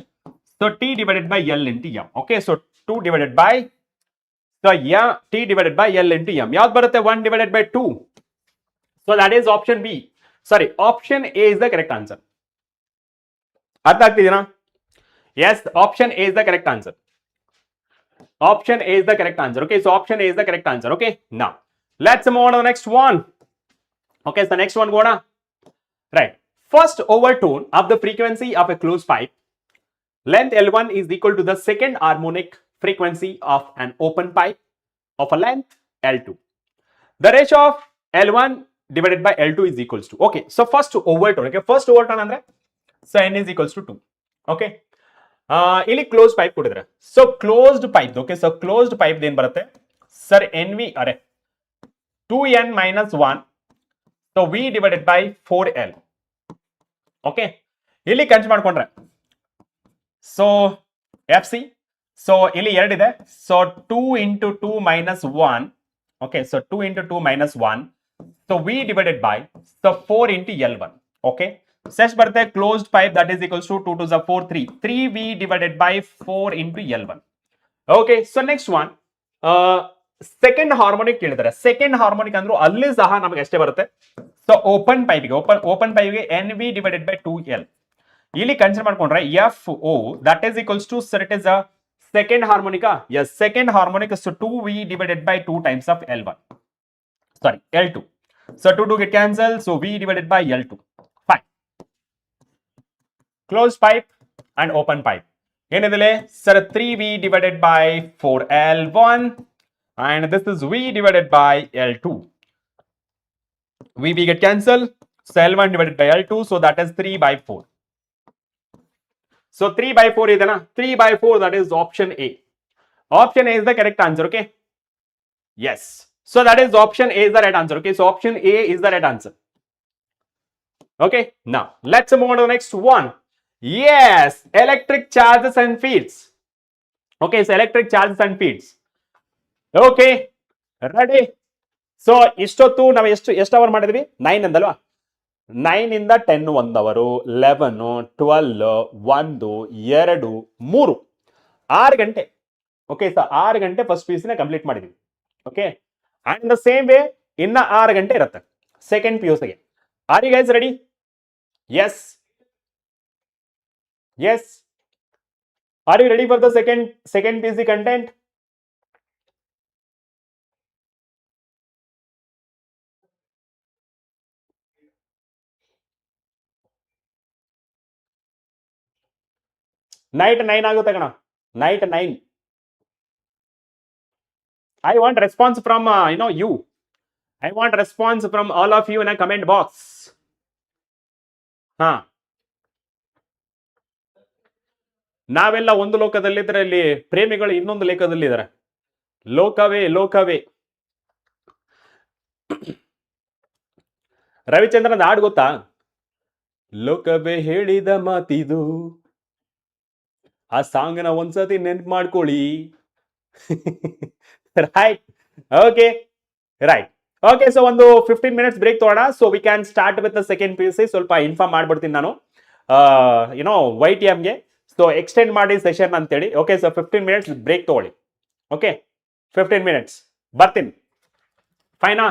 so T divided by L into m okay so 2 divided by so yeah T divided by L into m ಯಾವ್ದು ಬರುತ್ತೆ 1 divided by 2 so that is option B sorry option A is the correct answer ಅರ್ಥ ಆಗ್ತಿದೆನಾ yes option A is the correct answer option A is the correct answer okay so option A is the correct answer okay now let's move on to the next one okay so next one go on right first overtone of the frequency of a closed pipe length L1 is equal to the second harmonic frequency of an open pipe of a length L2 the ratio of L1 divided by L2 is equals to okay so first overtone okay first overtone andre so n is equals to 2 okay ಇಲ್ಲಿ close pipe ಕೊಟ್ಟಿದ್ರೆ so closed pipe okay so closed pipe ಏನ್ ಬರುತ್ತೆ sir n v are 2n minus 1 so v divided by 4L okay ಇಲ್ಲಿ consider ಮಾಡ್ಕೊಂಡ್ರೆ so f c so ಇಲ್ಲಿ ಎರಡಿದೆ so 2 into 2 minus 1 okay so 2 into 2 minus 1 so v divided by so 4 into L1 okay ಸೆಸ್ ಬರುತ್ತೆ closed pipe that is equals to 2 to the 4 3 3V divided by 4 into L1 okay so next one second harmonic ಕೇಳಿದ್ದಾರೆ second harmonic ಅಂದ್ರೂ ಅಲ್ಲಿ ಸಹ ನಮಗೆ ಅಷ್ಟೇ ಬರುತ್ತೆ so open ಪೈಪ್ಗೆ ಓಪನ್ ಪೈಪ್ಗೆ NV divided by 2L ಇಲ್ಲಿ ಕನ್ಸಿಡರ್ ಮಾಡ್ಕೊಂಡ್ರೆ FO that is equals to sir it is uh second ಹಾರ್ಮೋನಿಕಾ yes second harmonic so 2V divided by 2 times of L1 sorry L2 so 2 get cancel so V divided by L2 closed pipe and open pipe ಏನಿದೆ sir 3V divided by 4L1 and this is V divided by L2 V get cancel so L1 divided by L2 so that is 3 by 4 so 3 by 4 ಇದೆನಾ 3 by 4 that is option A is the correct answer okay yes so that is option A is the right answer okay so option A is the right answer okay now let's move on to the next one yes electric charges and fields okay so electric charges and fields okay ready so ಇಷ್ಟೊತ್ತು ನಾವು ಎಷ್ಟು hour ಮಾಡಿದ್ವಿ 9 ಅಂದಲ್ವಾ 9 ಇಂದ 10 1 ಅವರು 11 12 1 2 3 6 ಗಂಟೆ okay so 6 ಗಂಟೆ first P U C ನ complete ಮಾಡಿದ್ವಿ okay and the same way ಇನ್ನ 6 ಗಂಟೆ ಇರುತ್ತೆ ಸೆಕೆಂಡ್ ಪಿ ಯು ಸಿ ಗೆ are you guys ready yes are you ready for the second PC content night 9 ಆಗುತ್ತೆ ಕಣ night 9 I want response from you I want response from all of you in a comment box ಹಾ ನಾವೆಲ್ಲ ಒಂದು ಲೋಕದಲ್ಲಿದ್ರೆ ಇಲ್ಲಿ ಪ್ರೇಮಿಗಳು ಇನ್ನೊಂದು ಲೇಖದಲ್ಲಿ ಇದ್ದಾರೆ ಲೋಕವೇ ರವಿಚಂದ್ರನ್ ಹಾಡು ಗೊತ್ತಾ ಲೋಕವೇ ಹೇಳಿದ ಮಾತಿದು ಆ ಸಾಂಗ್ನ ಒಂದ್ಸತಿ ನೆನ್ಪು ಮಾಡ್ಕೊಳ್ಳಿ. Right. Okay right. Okay, so ಒಂದು 15 ಮಿನಿಟ್ಸ್ ಬ್ರೇಕ್ ತಗೋಣ. So we can start with the second P U C. ಸ್ವಲ್ಪ ಇನ್ಫಾರ್ಮ್ ಮಾಡ್ಬಿಡ್ತೀನಿ ನಾನು ಯುನೋ YTMಗೆ. ಸೊ ಎಕ್ಸ್ಟೆಂಡ್ ಮಾಡಿ ಸೆಷನ್ ಅಂತೇಳಿ. ಓಕೆ, ಸೊ 15 ಮಿನಿಟ್ಸ್ ಬ್ರೇಕ್ ತಗೊಳ್ಳಿ. ಓಕೆ, 15 ಮಿನಿಟ್ಸ್ ಬರ್ತೀನಿ. ಫೈನಾ?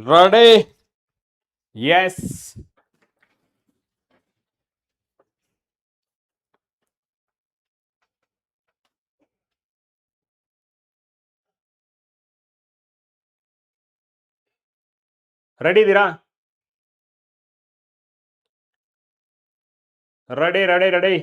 Ready? Yes. ರೆಡಿ ಇದ್ದೀರಾ? Ready ready ready.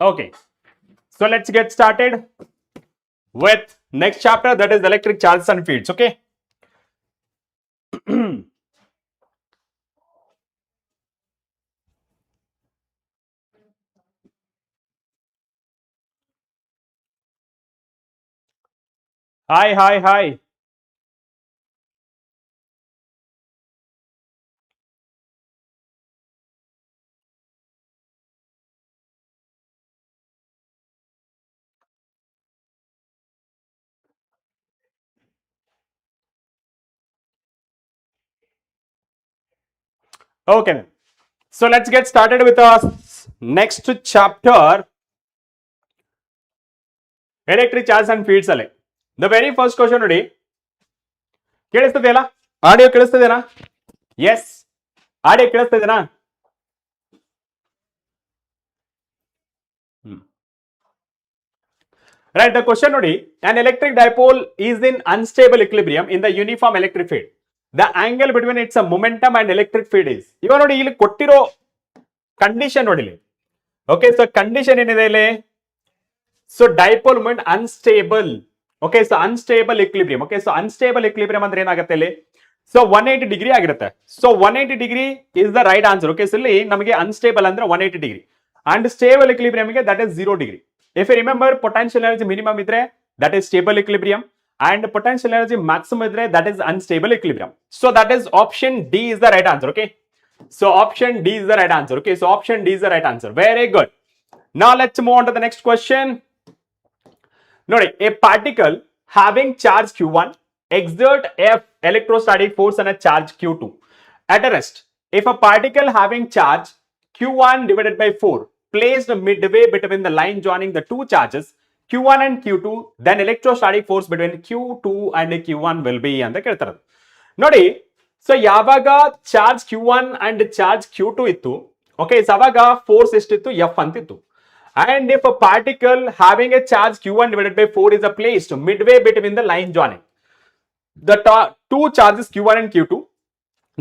Okay, so let's get started with next chapter, that is electric charges and fields. Okay. Hi, hi, hi. Okay, so let's get started with our next chapter, electric charges and fields ಅಲ್ಲಿ. The very first question ನೋಡಿ, ಕೇಳಿಸ್ತದೆಯಲ್ಲ? Audio ಕೇಳಿಸ್ತದೇನಾ? Yes, audio ಕೇಳಿಸ್ತದೇನಾ? Right, the question ನೋಡಿ, an electric dipole is in unstable equilibrium in the uniform electric field. The angle between its momentum and electric field is. ಇವಾಗ ನೋಡಿ, ಇಲ್ಲಿ ಕೊಟ್ಟಿರೋ condition ನೋಡಿ. ಓಕೆ, ಸೊ ಕಂಡೀಷನ್ ಏನಿದೆ ಇಲ್ಲಿ? So dipole moment unstable. Okay, so unstable equilibrium. Okay, so unstable equilibrium ಅಂದ್ರೆ ಏನಾಗುತ್ತೆ ಇಲ್ಲಿ? ಸೊ 180 ಡಿಗ್ರಿ ಆಗಿರುತ್ತೆ. So 180 degree is the right answer. Okay, so ಇಲ್ಲಿ ನಮಗೆ ಅನ್ಸ್ಟೇಬಲ್ ಅಂದ್ರೆ 180 ಡಿಗ್ರಿ ಅಂಡ್ ಸ್ಟೇಬಲ್ ಇಕ್ವಿಲಿಬ್ರಿಯಂಗೆ that is 0 degree. If you remember, potential energy minimum idre, that is stable equilibrium, and potential energy maximum idre, that is unstable equilibrium. So that is option D is the right answer. Okay, so option D is the right answer. Okay, so option D is the right answer. Very good. Now let's move on to the next question. Nodi, a particle having charge q1 exert F electrostatic force on a charge q2 at a rest. If a particle having charge q1 divided by 4 placed midway between the line joining the two charges q1 and q2, then electrostatic force between q2 and q1 will be ಅಂತ ಕೇಳ್ತಾರೆ. ನೋಡಿ, so ಯಾವಾಗ charge q1 and charge q2 ಇತ್ತು, okay, ಅವಾಗ force ಎಷ್ಟಿತ್ತು? F ಅಂತಿತ್ತು. And if a particle having a charge q1 divided by 4 is placed midway between the line joining the two charges q1 and q2,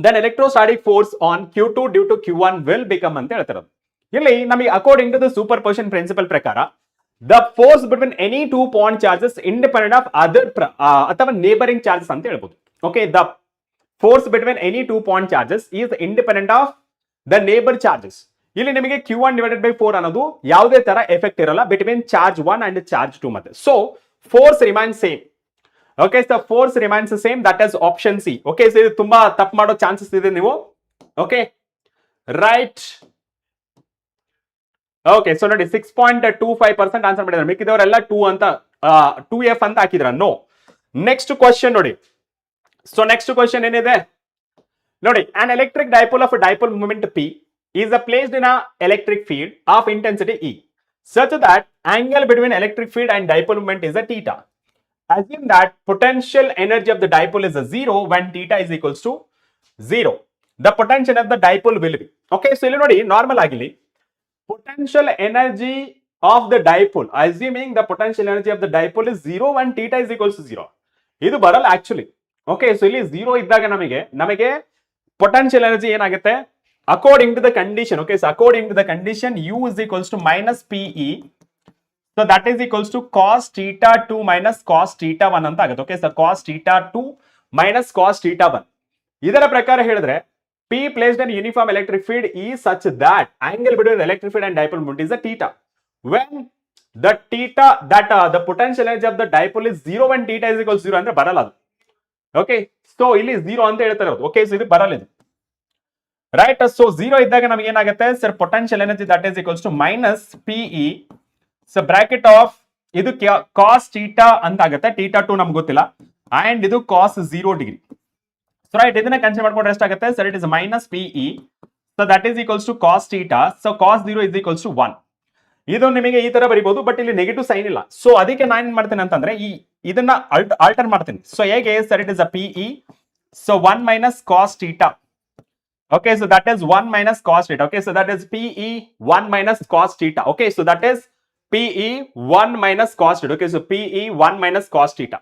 then electrostatic force on q2 due to q1 will become ಅಂತ ಹೇಳ್ತಾರೆ. ಇಲ್ಲಿ ನಮಗೆ according to the superposition principle ಪ್ರಕಾರ the force between any two point charges independent of other ಅಥವಾ neighbouring charges ಅಂತ ಹೇಳ್ಬೋದು. Okay, the force between any two point charges is independent of the neighbour charges. ಇಲ್ಲಿ ನಿಮಗೆ q1 divided by 4 ಅನ್ನೋದು ಯಾವುದೇ ತರ effect ಇರಲ್ಲ ಬಿಟ್ವೀನ್ ಚಾರ್ಜ್ 1 ಅಂಡ್ ಚಾರ್ಜ್ 2 ಮತ್ತೆ. So force remains same. Okay, so force remains same, that is option C. Okay, so ಇದು ತುಂಬಾ ತಪ್ಪು ಮಾಡೋ ಚಾನ್ಸಸ್ ಇದೆ ನೀವು. Okay, right. ಓಕೆ, ಸೊ ನೋಡಿ 6.25% ಆನ್ಸರ್ ಮಾಡಿದ್ದಾರೆ. ಮಿಕ್ಕಿದವರೆಲ್ಲ 2 ಅಂತ 2F ಅಂತ ಹಾಕಿದ್ರ. ನೋ. ನೆಕ್ಸ್ಟ್ ಕ್ವಶನ್ ನೋಡಿ. ಸೊ ನೆಕ್ಸ್ಟ್ ಕ್ವಶನ್ ಏನಿದೆ ನೋಡಿ, an electric dipole of a dipole moment P is placed in a electric field of intensity E such that angle between electric field and dipole moment is a theta. Assume that potential energy of the dipole is a 0 when theta is equals to 0. The potential of the dipole will be. Okay, so ಇಲ್ಲಿ ನೋಡಿ, normal ಆಗಿಲಿ potential energy of the dipole, assuming the potential energy of the dipole is 0 when theta is equals to 0. ಇದು ಬರಲ್ಲ actually. Okay, so ಇಲ್ಲಿ 0 ಇದ್ದಾಗ ನಮಗೆ potential energy ಏನಾಗುತ್ತೆ? According to the condition. Okay, so according to the condition U is equals to minus PE, so that is equals to cos theta 2 minus cos theta 1 ಅಂತ ಆಗುತ್ತೆ. Okay, so cos theta 2 minus cos theta 1. ಇದರ ಪ್ರಕಾರ ಹೇಳಿದ್ರೆ P placed in uniform electric field is such that angle between the electric field and dipole moment is a theta. When the theta that the potential energy of the dipole is 0 when theta is equals to 0 ಅಂದ್ರೆ ಬರಲ್ಲ ಅದು. Okay, so ಇಲ್ಲಿ 0 ಅಂತ ಹೇಳ್ತಾರೆ. Okay, so ಇದು ಬರಲ್ಲ ಇದು. Right. So 0 ಇದ್ದಾಗ ನಮ್ಗೆ ಏನಾಗುತ್ತೆ sir, potential energy that is equals to minus PE, so bracket of ಇದು ಕಾಸ್ ಥೀಟಾ ಅಂತ ಆಗುತ್ತೆ, ಥೀಟಾ 2 ನಮ್ಗೆ ಗೊತ್ತಿಲ್ಲ, ಅಂಡ್ ಇದು ಕಾಸ್ 0 ಡಿಗ್ರಿ. ಸೊ ರೈಟ್, ಇದನ್ನ ಕನ್ಸಿಡರ್ ಮಾಡ್ಕೊಂಡ್ರೆ ಎಷ್ಟಾಗುತ್ತೆ sir, it is minus PE, so that is equals to cos theta, so cos 0 is equals to 1. ಇದು ನಿಮಗೆ ಈ ತರ ಬರೀಬಹುದು, ಬಟ್ ಇಲ್ಲಿ ನೆಗೆಟಿವ್ ಸೈನ್ ಇಲ್ಲ. ಸೊ ಅದಕ್ಕೆ ನಾನು ಏನ್ ಮಾಡ್ತೇನೆ ಅಂತಂದ್ರೆ ಇದನ್ನ ಆಲ್ಟರ್ ಮಾಡ್ತೀನಿ. ಸೊ ಹೇಗೆ sir, it is a PE, so 1 minus cos theta. Okay, so that is 1 minus cos theta. Okay, so that is PE 1 minus cos theta. Okay, so that is PE 1 minus cos theta. Okay, so PE 1 minus cos theta.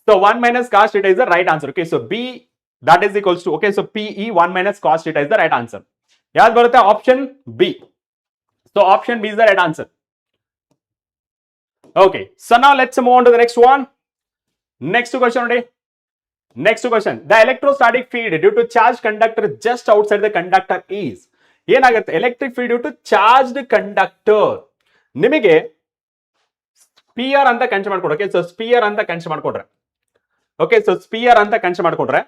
So 1 minus cos theta is the right answer. Okay, so B that is equals to, okay, so PE 1 minus cos theta is the right answer. Yaad barutte option B. So option B is the right answer. Okay, so now let's move on to the next one. Next question today. Next question, the electrostatic field due to charged conductor just outside the conductor is, ಏನಾಗುತ್ತೆ electric field due to charged conductor. ನಿಮಗೆ sphere ಅಂತ consider ಮಾಡ್ಕೊಡ್ರೆ, okay, so sphere ಅಂತ consider ಮಾಡ್ಕೊಡ್ರೆ, okay, so sphere ಅಂತ consider ಮಾಡ್ಕೊಂಡ್ರೆ,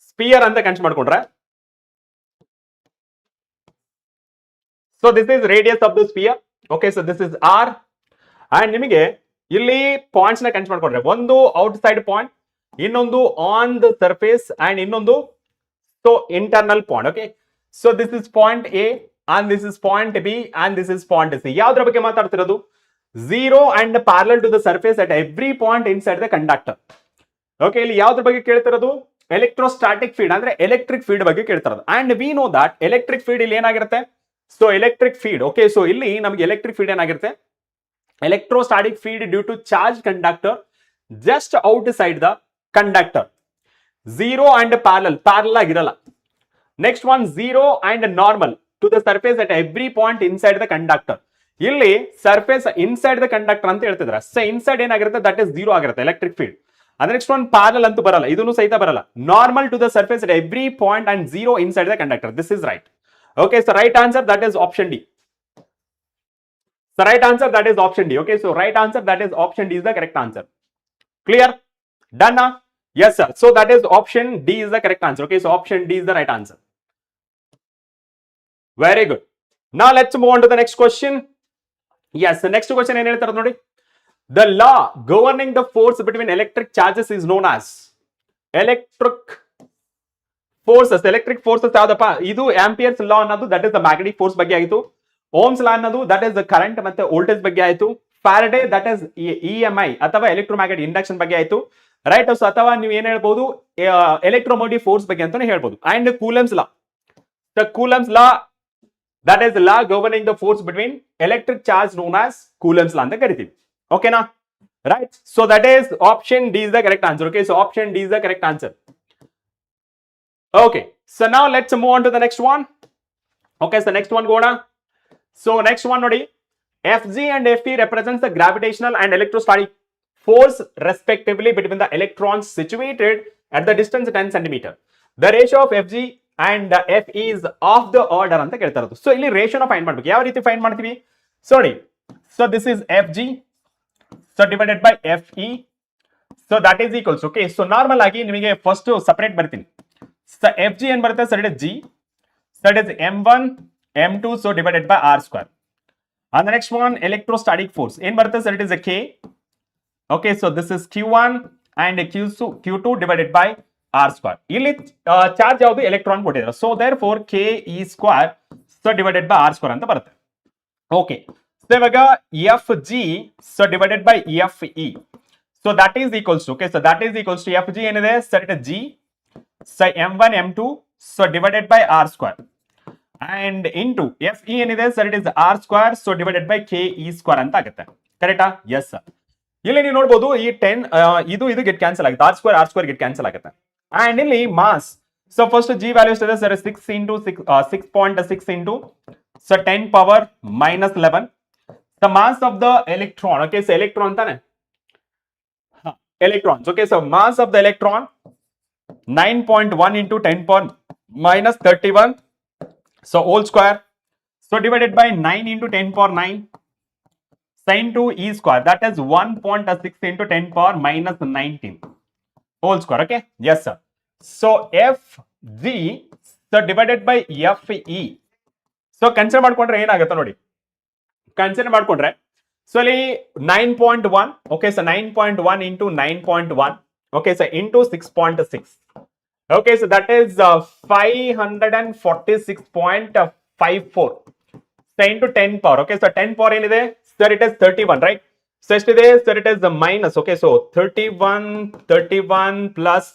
sphere ಅಂತ consider ಮಾಡ್ಕೊಂಡ್ರೆ, so this is radius of the sphere. Okay, so this is R, and ನಿಮಗೆ ಇಲ್ಲಿ ಪಾಯಿಂಟ್ಸ್ ನ ಕನ್ಸಿಡರ್ ಮಾಡ್ಕೊಂಡ್ರೆ, ಒಂದು ಔಟ್ ಸೈಡ್ ಪಾಯಿಂಟ್, ಇನ್ನೊಂದು ಆನ್ ದ ಸರ್ಫೇಸ್, ಅಂಡ್ ಇನ್ನೊಂದು so internal point. Okay, so this is point A and this is point B and this is point C. ಯಾವ್ದ್ರ ಬಗ್ಗೆ ಮಾತಾಡ್ತಿರೋದು? 0 and parallel to the surface at every point inside the conductor. Okay, ಇಲ್ಲಿ ಯಾವ್ದ್ರ ಬಗ್ಗೆ ಕೇಳ್ತಿರೋದು? Electrostatic field ಅಂದ್ರೆ electric field ಬಗ್ಗೆ ಕೇಳ್ತಿರೋದು. And we know that electric field ಇಲ್ಲಿ ಏನಾಗಿರುತ್ತೆ? So electric field, okay, so ಇಲ್ಲಿ ನಮಗೆ ಎಲೆಕ್ಟ್ರಿಕ್ ಫೀಲ್ಡ್ ಏನಾಗಿರುತ್ತೆ? Electrostatic field due to charged conductor just outside the conductor. 0 and parallel ಆಗಿರಲ್ಲ. Next one, 0 and normal to the surface at every point inside the conductor. ಇಲ್ಲಿ surface inside the conductor ಅಂತ ಹೇಳ್ತಿದ್ರ. So inside ಏನಾಗಿರುತ್ತೆ? That is 0 ಆಗಿರುತ್ತೆ electric field. ಅದ್ರ next one parallel ಅಂತೂ ಬರಲ್ಲ, ಇದನ್ನು ಸಹಿತ ಬರಲ್ಲ. Normal to the surface at every point and 0 inside the conductor. This is right. Okay, so right answer that is option D. The right answer that is option D. Okay, so right answer that is option D is the correct answer. Clear? Done now? Yes sir. So that is option D is the correct answer. Okay, so option D is the right answer. Very good. Now let's move on to the next question. Yes, the next question ಏನು ಹೇಳ್ತಾರೆ ನೋಡಿ. The law governing the force between electric charges is known as electric forces. Electric forces ಯಾವ್ದಪ್ಪ? ಇದು amperes ಲಾ ಅನ್ನೋದು that is the magnetic force ಬಗ್ಗೆ ಆಯಿತು. Ohm's law ಅನ್ನೋದು that is current ಮತ್ತೆ ವೋಲ್ಟೇಜ್ ಬಗ್ಗೆ ಆಯ್ತು. ಫ್ಯಾರಡೆ ದಟ್ ಇಸ್ EMI ಅಥವಾ ಎಲೆಕ್ಟ್ರೋಮ್ಯಾಗ್ನೆಟಿಕ್ ಇಂಡಕ್ಷನ್ ಬಗ್ಗೆ ಆಯ್ತು, ರೈಟ್. ಸೊ ಅಥವಾ ನೀವು ಏನ್ ಹೇಳ್ಬೋದು, ಎಲೆಕ್ಟ್ರೋಮೋಟಿವ್ ಫೋರ್ಸ್ ಬಗ್ಗೆ ಅಂತಾನೆ ಹೇಳ್ಬೋದು. And coulombs law, the coulombs law that is law governing the force between electric charge known as coulombs ಲಾ ಅಂತ ಕರಿತೀವಿ. ಓಕೆನಾ, right. So that is option D is the correct answer. Okay, so option D is the correct answer. Okay, so now let's move on to the next one. Okay, so next one go na. So next one nodi, Fg and Fe represents the gravitational and electrostatic force respectively between the electrons situated at the distance 10 centimeter. The ratio of Fg and Fe is of the order anta kelta irodu. So illi ratio na find madbeku. Yav reeti find ಮಾಡ್ತೀವಿ? So ನೋಡಿ, so this is Fg, so divided by Fe, so that is equals, okay, so normal ಆಗಿ ನಿಮಗೆ first separate ಬರ್ತೀನಿ. So Fg ಏನ್ ಬರುತ್ತೆ sir, it is G, so it is m1 m2, so divided by r square. And the next one, electrostatic force ಏನ್ ಬರುತ್ತೆ sir, it is a K. Okay, so this is q1 and q2 divided by r square. ಇಲ್ಲಿ charge ಯಾವುದು? Electron ಕೊಟ್ಟಿದ್ದಾರೆ. So therefore K E square, so divided by r square ಅಂತ ಬರುತ್ತೆ. Okay, so ಇವಾಗ Fg, so divided by Fe, so that is equals to, okay, so that is equals to Fg ಏನಿದೆ sir, it is G, so m1 m2, so divided by r square, and into Fe ಏನಿದೆ sir, it is r square, so divided by K E square ಅಂತ ಆಗುತ್ತೆ. ಕರೆಕ್ಟಾ? Yes sir. ಇಲ್ಲಿ ನೀವು ನೋಡಬಹುದು ಈ 10 ಇದು ಗೆಟ್ ಕ್ಯಾನ್ಸಲ್ ಆಗುತ್ತೆ, r square ಗೆಟ್ ಕ್ಯಾನ್ಸಲ್ ಆಗುತ್ತೆ. ಅಂಡ್ ಇಲ್ಲಿ mass, so first G value ಎಷ್ಟಿದೆ sir, 6 into 6.6 into so 10 power minus 11, the mass of the electron. Okay, so electron ತಾನೆ, electrons. Okay, so mass of the electron 9.1 into 10 power minus 31, so whole square, so divided by 9 into 10 power 9 sin 2 e square, that is 1.6 into 10 power minus 19 whole square. Okay, yes sir. So F G so divided by FE. So consider ಮಾಡ್ಕೊಂಡ್ರೆ ಏನಾಗುತ್ತೆ ನೋಡಿ, consider ಮಾಡ್ಕೊಂಡ್ರೆ so ಅಲ್ಲಿ 9.1, okay so 9.1 into 9.1, okay so into 6.6, okay so that is 546.54 into 10 power, okay so 10 power ಏನಿದೆ sir, it is 31, right? So ಎಷ್ಟಿದೆ sir, it is minus, okay so 31 plus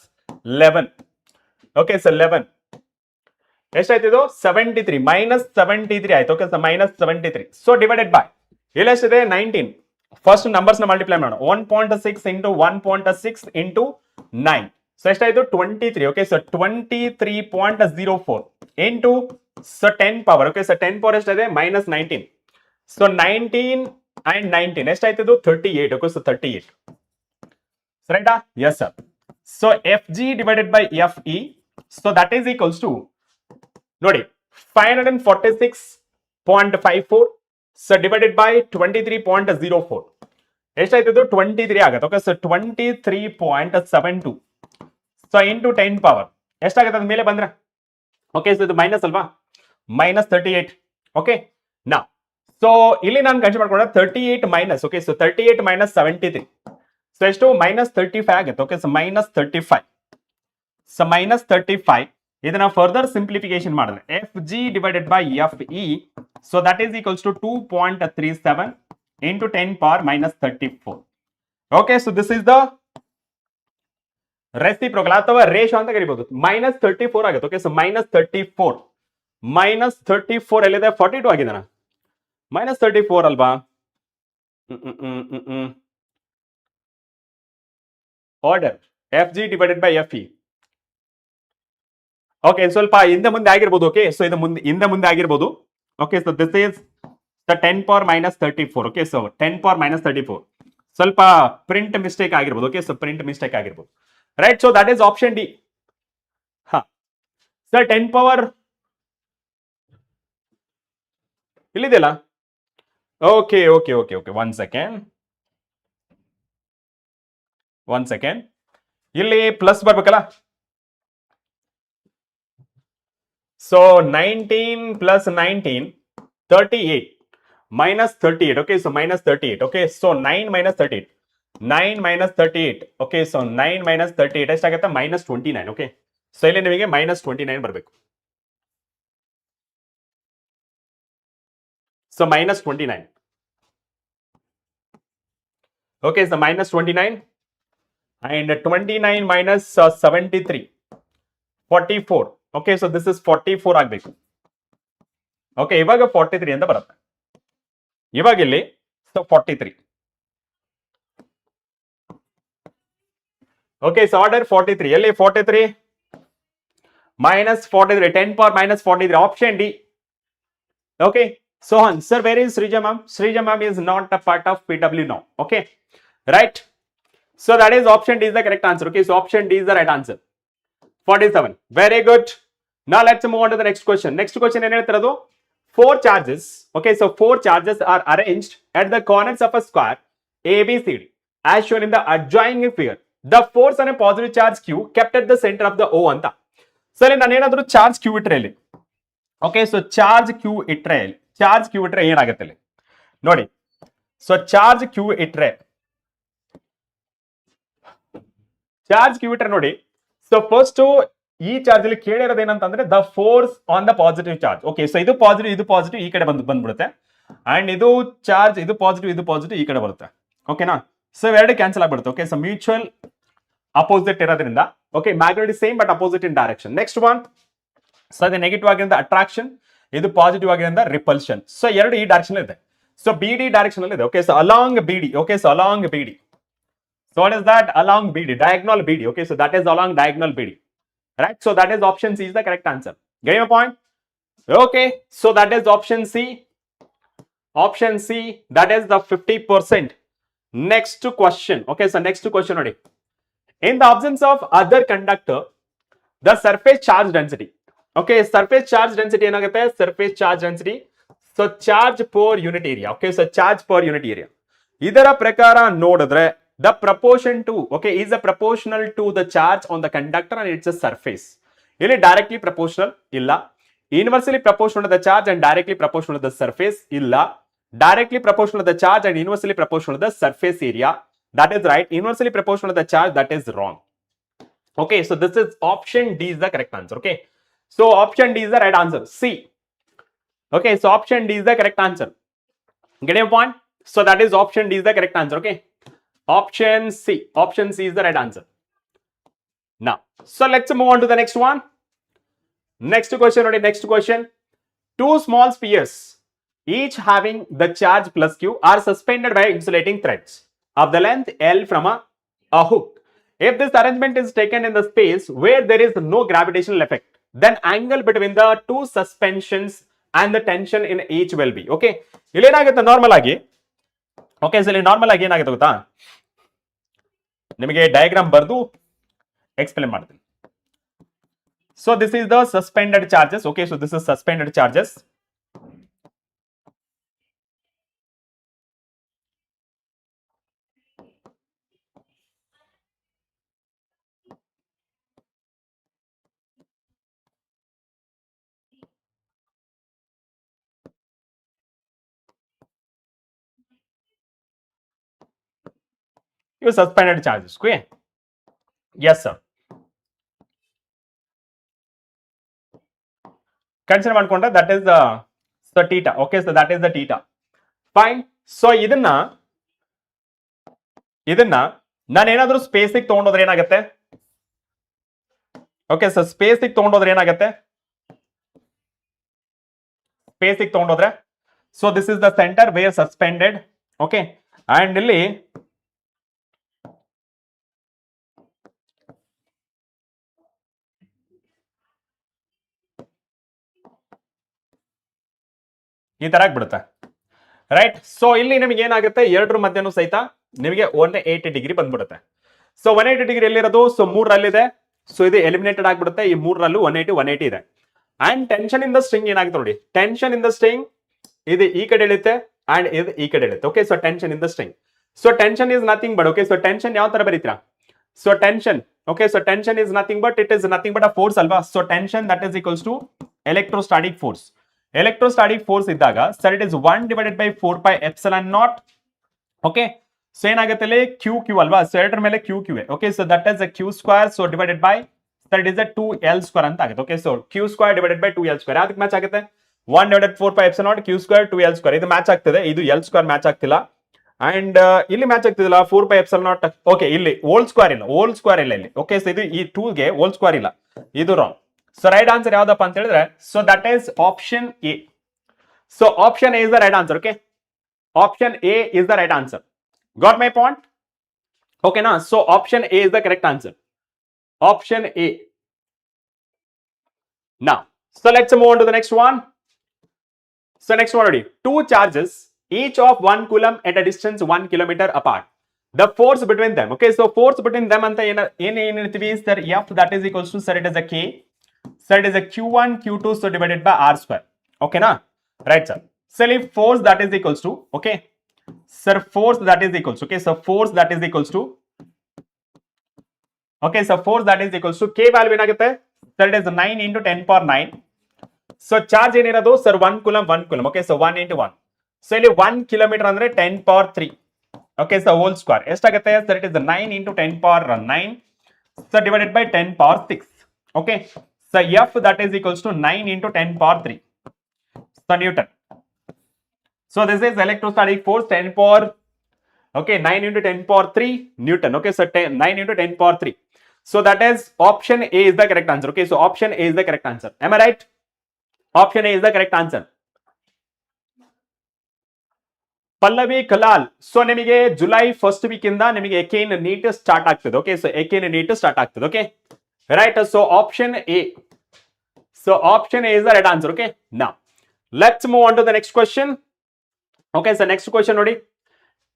11, okay so 11 ಎಷ್ಟಾಯ್ತು ಇದು 73, minus 73 ಆಯ್ತು, okay so minus 73. So divided by ಇಲ್ಲಿ ಎಷ್ಟಿದೆ 19, first numbers ನ multiply ಮಾಡೋಣ, 1.6 into 1.6 into 9, so ಎಷ್ಟಾಯ್ತು 23, okay so 23.04 into so 10 power, okay so 10 power ಎಷ್ಟಿದೆ ಮೈನಸ್ 19, ಸೊ 19 ಅಂಡ್ 19 ಎಷ್ಟಾಯ್ತು ಇದು 38, ಓಕೆ ಸೊ 38, ರೈಟಾ? Yes sir. So F G divided by F E, so that is equals to ನೋಡಿ 546.54 so divided by 23.04 ಎಷ್ಟಾಯ್ತು ಇದು 23 ಆಗುತ್ತೆ, okay so 23.72 so into 10 power ಎಷ್ಟಾಗುತ್ತೆ ಅದ ಮೇಲೆ ಬಂದ್ರೆ, ಓಕೆ ಸೊ ಇದು ಮೈನಸ್ ಅಲ್ವಾ, ಮೈನಸ್ 38, ಓಕೆ ನಾ ಸೊ ಇಲ್ಲಿ ನಾನು ಕನ್ಸಿಡರ್ ಮಾಡ್ಕೊಂಡ್ರೆ 38 minus, okay so 38 minus 73, so ಎಷ್ಟು ಮೈನಸ್ 35 ಆಗುತ್ತೆ, okay so minus 35, so minus 35. ಇದನ್ನ ಫರ್ದರ್ ಸಿಂಪ್ಲಿಫಿಕೇಶನ್ ಮಾಡಿದ್ರೆ F G divided by F E, so that is equals to 2.37 into 10 power minus 34, okay so this is the reciprocal ಅಥವಾ ratio ಅಂತ ಕರಿಬಹುದು. Minus 34 ಆಗುತ್ತೆ, okay so minus 34, minus 34 ಎಲ್ಲಿದೆ 42 ಆಗಿದಾನ, minus 34 ಅಲ್ವಾ, order F G divided by F E, okay ಸ್ವಲ್ಪ ಹಿಂದೆ ಮುಂದೆ ಆಗಿರ್ಬೋದು, ಓಕೆ ಸೊ ಇದು ಹಿಂದೆ ಮುಂದೆ ಆಗಿರ್ಬೋದು, okay so this is the 10 power minus 34, okay so 10 power minus 34 ಸ್ವಲ್ಪ ಪ್ರಿಂಟ್ ಮಿಸ್ಟೇಕ್ ಆಗಿರ್ಬೋದು, ಓಕೆ ಸೊ ಪ್ರಿಂಟ್ ಮಿಸ್ಟೇಕ್ ಆಗಿರ್ಬೋದು, right? So that is option d. ಹಾ ಸರ್ 10 ಪವರ್ ಇಲ್ಲಿದೆಯಲ್ಲ, okay okay okay okay one second ಇಲ್ಲಿ plus ಬರ್ಬೇಕಲ್ಲ, so 19 plus 19 38 minus 38, okay so minus 38, okay so 9 minus 38, 9 minus 38, okay so 9 minus 38 ಎಷ್ಟಾಗುತ್ತೆ minus 29, okay so ಇಲ್ಲಿ ನಿಮಗೆ minus 29 ಬರಬೇಕು, so minus 29, okay so minus 29 and 29 minus 73 44, okay so this is 44 ಆಗ್ಬೇಕು, okay ಇವಾಗ 43 ಅಂತ ಬರುತ್ತೆ, ಇವಾಗ ಇಲ್ಲಿ ಸೊ 43, ಓಕೆ ಸೊ ಆರ್ಡರ್ 43 ಎಲ್ಲಿ 43 minus 43, 10 power minus 43, option D, okay. So sir, where is Srija ma'am? Srija ma'am is not a part of PW now, okay, right? So that is option D is the correct answer, okay, so option D is the right answer. 47, very good. Now let's move on to the next question. Next question ಏನು ಹೇಳ್ತಿರೋದು, 4 charges, okay, so 4 charges are arranged at the corners of a square ABCD as shown in the adjoining figure. The force on a positive charge Q kept at the center of the O ಅಂತ. ಸರಿ ನಾನು ಏನಾದರೂ charge Q ಇಟ್ರೆ ಇಲ್ಲಿ, okay so charge Q ಇಟ್ರೆ ಇಲ್ಲಿ, charge Q ಇಟ್ರೆ ಏನಾಗುತ್ತೆ ಇಲ್ಲಿ ನೋಡಿ, ಸೊ ಚಾರ್ಜ್ Q ಇಟ್ರೆ ನೋಡಿ, ಸೊ ಫಸ್ಟ್ ಈ ಚಾರ್ಜ್ ಅಲ್ಲಿ ಕೇಳಿರೋದು ಏನಂತಂದ್ರೆ the force on the positive charge, okay so ಇದು ಪಾಸಿಟಿವ್ ಈ ಕಡೆ ಬಂದ್ಬಿಡುತ್ತೆ, ಅಂಡ್ ಇದು ಚಾರ್ಜ್ ಇದು ಪಾಸಿಟಿವ್ ಈ ಕಡೆ ಬರುತ್ತೆ, ಓಕೆನಾ? ಸೊ ಎರಡು ಕ್ಯಾನ್ಸಲ್ ಆಗ್ಬಿಡುತ್ತೆ, ಓಕೆ ಸೊ ಮ್ಯೂಚುವಲ್ ಅಪೋಸಿಟ್ ಇರೋದ್ರಿಂದ, okay magnetic same but opposite in direction. Next one, so ಅದು ನೆಗೆಟಿವ್ ಆಗಿರೋದ್ರಿಂದ ಅಟ್ರಾಕ್ಷನ್, ಇದು ಪಾಸಿಟಿವ್ ಆಗಿರೋದ್ರಿಂದ ರಿಪಲ್ಷನ್. ಸೊ ಎರಡು ಈ ಡೈರೆಕ್ಷನ್ ಇದೆ, ಸೊ ಬಿ ಡಿ ಡೈರೆಕ್ಷನ್ ಅಲ್ಲಿ ಇದೆ, okay so along B D, okay so along B D. So what is that? Along BD, diagonal BD. Okay, so that is along diagonal BD, right? So that is option C is the correct answer. Getting your point? Okay, so that is option C. Option C, that is the 50%. Next question. Okay, so next question already. In the absence of other conductor, the surface charge density. Okay, surface charge density ಏನಾಗುತ್ತೆ? Surface charge density. So charge per unit area. Okay, so charge per unit area. ಇದರ ಪ್ರಕಾರ ನೋಡಿದ್ರೆ the proportion to, okay, is a proportional to the charge on the conductor and its a surface. ಇಲ್ಲಿ directly proportional ಇಲ್ಲ, inversely proportional to the charge and directly proportional to the surface illa, directly proportional to the charge and inversely proportional to the surface area, that is right, inversely proportional to the charge, that is wrong. Okay, so this is option D is the correct answer. Okay, so option D is the right answer, C. Okay, so option D is the correct answer. Get a point? So that is option D is the correct answer. Okay, option C is the right answer. Now, so let's move on to the next one. Next question. Two small spheres, each having the charge plus Q, are suspended by insulating threads of the length L from a hook. If this arrangement is taken in the space where there is no gravitational effect, then angle between the two suspensions and the tension in each will be. Okay, ಇಲ್ಲಿ ಏನಾಗುತ್ತೆ normal ಆಗಿ, okay so ಇಲ್ಲಿ normal ಆಗಿ ಏನಾಗುತ್ತೆ ಗೊತ್ತಾ, ನಿಮಗೆ diagram ಬರೆದು explain ಮಾಡ್ತೀನಿ. So this is the suspended charges. Okay, so this is suspended charges. You suspended charges. Okay. Yes, sir. Consider ಮಾಡ್ಕೊಂಡ್ರೆ that is the theta. Okay, so that is the theta. Fine. So ಇದನ್ನ ನಾನು ಏನಾದರೂ ಸ್ಪೇಸಿಗೆ ತಗೊಂಡೋದ್ರೆ ಏನಾಗುತ್ತೆ? Okay, so ಸ್ಪೇಸಿಗೆ ತಗೊಂಡೋದ್ರೆ ಏನಾಗುತ್ತೆ? ಸ್ಪೇಸಿಗೆ ತಗೊಂಡೋದ್ರೆ, so this is the centre where suspended. Okay, and ಇಲ್ಲಿ ಈ ತರ ಆಗ್ಬಿಡುತ್ತೆ, ರೈಟ್. ಸೊ ಇಲ್ಲಿ ನಿಮಗೆ ಏನಾಗುತ್ತೆ, ಎರಡರ ಮಧ್ಯನೂ ಸಹಿತ ನಿಮಗೆ 180 ಡಿಗ್ರಿ ಬಂದ್ಬಿಡುತ್ತೆ. ಸೊ 180 ಡಿಗ್ರಿ ಎಲ್ಲಿರೋದು? ಸೊ 3ರಲ್ಲಿದೆ. ಸೊ ಇದು ಎಲಿಮಿನೇಟೆಡ್ ಆಗ್ಬಿಡುತ್ತೆ. ಈ 3ರಲ್ಲೂ 180 ಇದೆ. And tension in the string ಏನಾಗುತ್ತೆ ನೋಡಿ, ಟೆನ್ಷನ್ ಇನ್ ದ ಸ್ಟ್ರಿಂಗ್ ಇದು ಈ ಕಡೆ ಇಳುತ್ತೆ ಅಂಡ್ ಇದು ಈ ಕಡೆ ಇಳುತ್ತೆ. Okay, so tension in the string. So tension is nothing but, okay, so tension ಯಾವ ತರ ಬರೀತೀರಾ? So tension, okay, so tension is nothing but, it is nothing but a force ಅಲ್ವಾ? So tension that is equals to electrostatic force. Electrostatic force ಇದ್ದಾಗ sir it is 1 divided by 4 pi epsilon naught. Okay, so ಏನಾಗುತ್ತೆ ಇಲ್ಲಿ Q ಅಲ್ವಾ? So ಎರಡರ ಮೇಲೆ Q ಇದೆ. Okay, so that is a Q square, so divided by sir it is a 2L square ಅಂತ ಆಗುತ್ತೆ. Okay, so Q square divided by 2L square ಅದಕ್ಕೆ match ಆಗುತ್ತೆ. 1 divided 4 pi epsilon naught Q square 2L square ಇದು match ಆಗ್ತದೆ. ಇದು L square match ಆಗ್ತಿಲ್ಲ and ಇಲ್ಲಿ match ಆಗ್ತಿದಿಲ್ಲ 4 ಪೈ ಎಪ್ಸಿಲಾನ್ ನಾಟ್. ಓಕೆ, ಇಲ್ಲಿ ಹೋಲ್ ಸ್ಕ್ವೇರ್ ಇಲ್ಲ ಇಲ್ಲಿ. ಓಕೆ, ಸೊ ಇದು ಈ 2ಗೆ ಹೋಲ್ ಸ್ಕ್ವೇರ್ ಇಲ್ಲ, ಇದು ರಾಂಗ್. ಸೊ ರೈಟ್ ಆನ್ಸರ್ ಯಾವ್ದಪ್ಪ ಅಂತ ಹೇಳಿದ್ರೆ, so that is option A. So option A is the right answer. Okay, option A is the right answer. Got my point? Okay, now so option A is the correct answer. Option A. Now, so let's move on to the next one. So next one already. Two charges, each of 1 coulomb at a distance 1 kilometer apart. The force between them. Okay, so force between them anta ಏನಂತೀವಿ sir? F that is equals to sir it is a K. Sir it is a Q1 Q2 so divided by R square. Okay na? Right sir. So if force that is equals to, okay, sir force that is equals to, okay, so force that is equals to, okay, so force that is equals to K value ಏನಾಗುತ್ತೆ? Sir it is 9 into 10 power 9. So charge ಏನಿರೋದು sir 1 coulomb. Okay, so 1 into 1. So ಇಲ್ಲಿ 1 kilometer ಅಂದ್ರೆ 10 power 3. Okay, so whole square ಎಷ್ಟಾಗುತ್ತೆ? Sir it is 9 into 10 power 9. So divided by 10 power 6. Okay, so F that is equals to 9 into 10 power 3. So Newton. So this is electrostatic force 10 power, okay, 9 into 10 power 3 Newton. Okay, so 9 into 10 power 3. So that is option A is the correct answer. Okay, so option A is the correct answer. Am I right? Option A is the correct answer. Pallavi Kalal. So ನಿಮಗೆ July first week ಇಂದ ನಿಮಗೆ YAKEEN NEET start ಆಗ್ತದೆ. Okay, so YAKEEN NEET start ಆಗ್ತದೆ. Okay, right. So option A. So option A is the right answer. Okay, now let's move on to the next question. Okay, so next question nodi,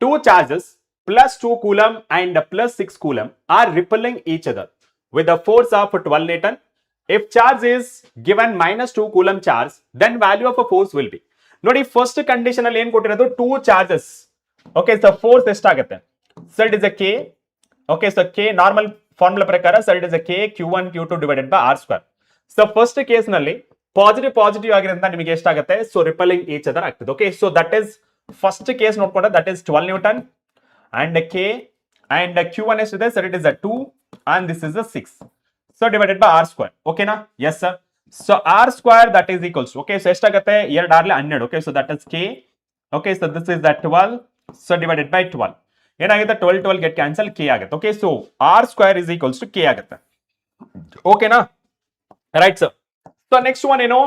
two charges plus 2 coulomb and plus 6 coulomb are repelling each other with a force of 12 Newton. If charge is given minus 2 coulomb charge, then value of a force will be. Nodi, first condition alli ಏನು ಕೊಟ್ಟಿರೋದು? two charges. Okay, so force ಎಷ್ಟಾಗುತ್ತೆ? So it is a K. Okay, so K normal formula ಪ್ರಕಾರ, so it is a K Q1 Q2 divided by R square. So first case ನಲ್ಲಿ positive ಆಗಿರೋದ್ರಿಂದ ನಿಮಗೆ ಎಷ್ಟಾಗುತ್ತೆ, so repelling each other ಆಗ್ತದೆ. Okay, so that is first case ನೋಡ್ಕೊಂಡ್ರೆ that is 12 newton and K and Q1 ಎಷ್ಟಿದೆ sir, it is 2 and this is 6. So divided by R square. ಓಕೆನಾ? Yes sir. So R square that is equals, okay, so ಎಷ್ಟಾಗುತ್ತೆ, 2 ಆರ್ಲೆ 12. Okay, so that is K. Okay, so this is 12. So divided by 12 ಏನಾಗುತ್ತೆ, 12 get cancel, K ಆಗುತ್ತೆ. Okay, so R square is equals to K ಆಗುತ್ತೆ. ಓಕೆನಾ? Right sir. So next one ಏನು,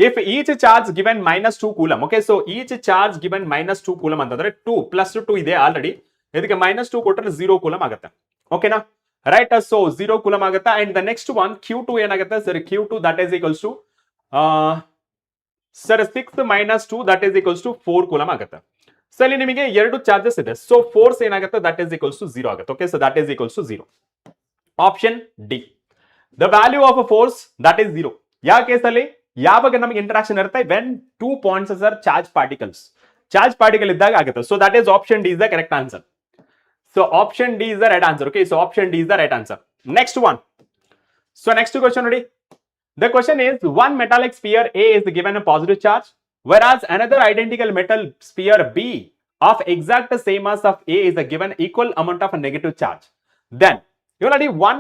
if each charge given -2 coulomb. Okay, so each charge given -2 coulomb ಅಂತಂದ್ರೆ 2 + 2 ಇದೆ already, ಇದಕ್ಕೆ -2 ಕೊಟ್ಟರೆ 0 coulomb ಆಗುತ್ತೆ. ಓಕೆನಾ? ರೈಟ್, ಸೊ 0 ಕೂಲಮ್ ಆಗುತ್ತೆ. And the next one Q2 ಏನಾಗುತ್ತೆ sir, Q2 that is equals to sir 6 - 2 that is equals to 4 coulomb ಆಗುತ್ತೆ. So ಇಲ್ಲಿ ನಿಮಗೆ 2 ಚಾರ್ಜಸ್ ಇದೆ, ಸೊ ಫೋರ್ಸ್ ಏನಾಗುತ್ತೆ ದಟ್ ಈಸ್ ಈಕ್ವಲ್ಸ್ ಟು 0 ಆಗುತ್ತೆ. Okay, so that is equals to 0. Option D, the value of a force that is 0. ಯಾವ ಕೇಸಲ್ಲಿ, ಯಾವಾಗ ನಮಗೆ ಇಂಟರಾಕ್ಷನ್ ಇರುತ್ತೆ, when 2 points are charge particle ಇದ್ದಾಗ ಆಗುತ್ತೆ. So that is option D is the correct answer. So option D is the right answer. Okay, so option D is the right answer. Next one. So next question ready. The question is, one metallic sphere A is given a positive charge, whereas another identical metal sphere B of exact same mass of A is given equal amount of a negative charge. Then you already one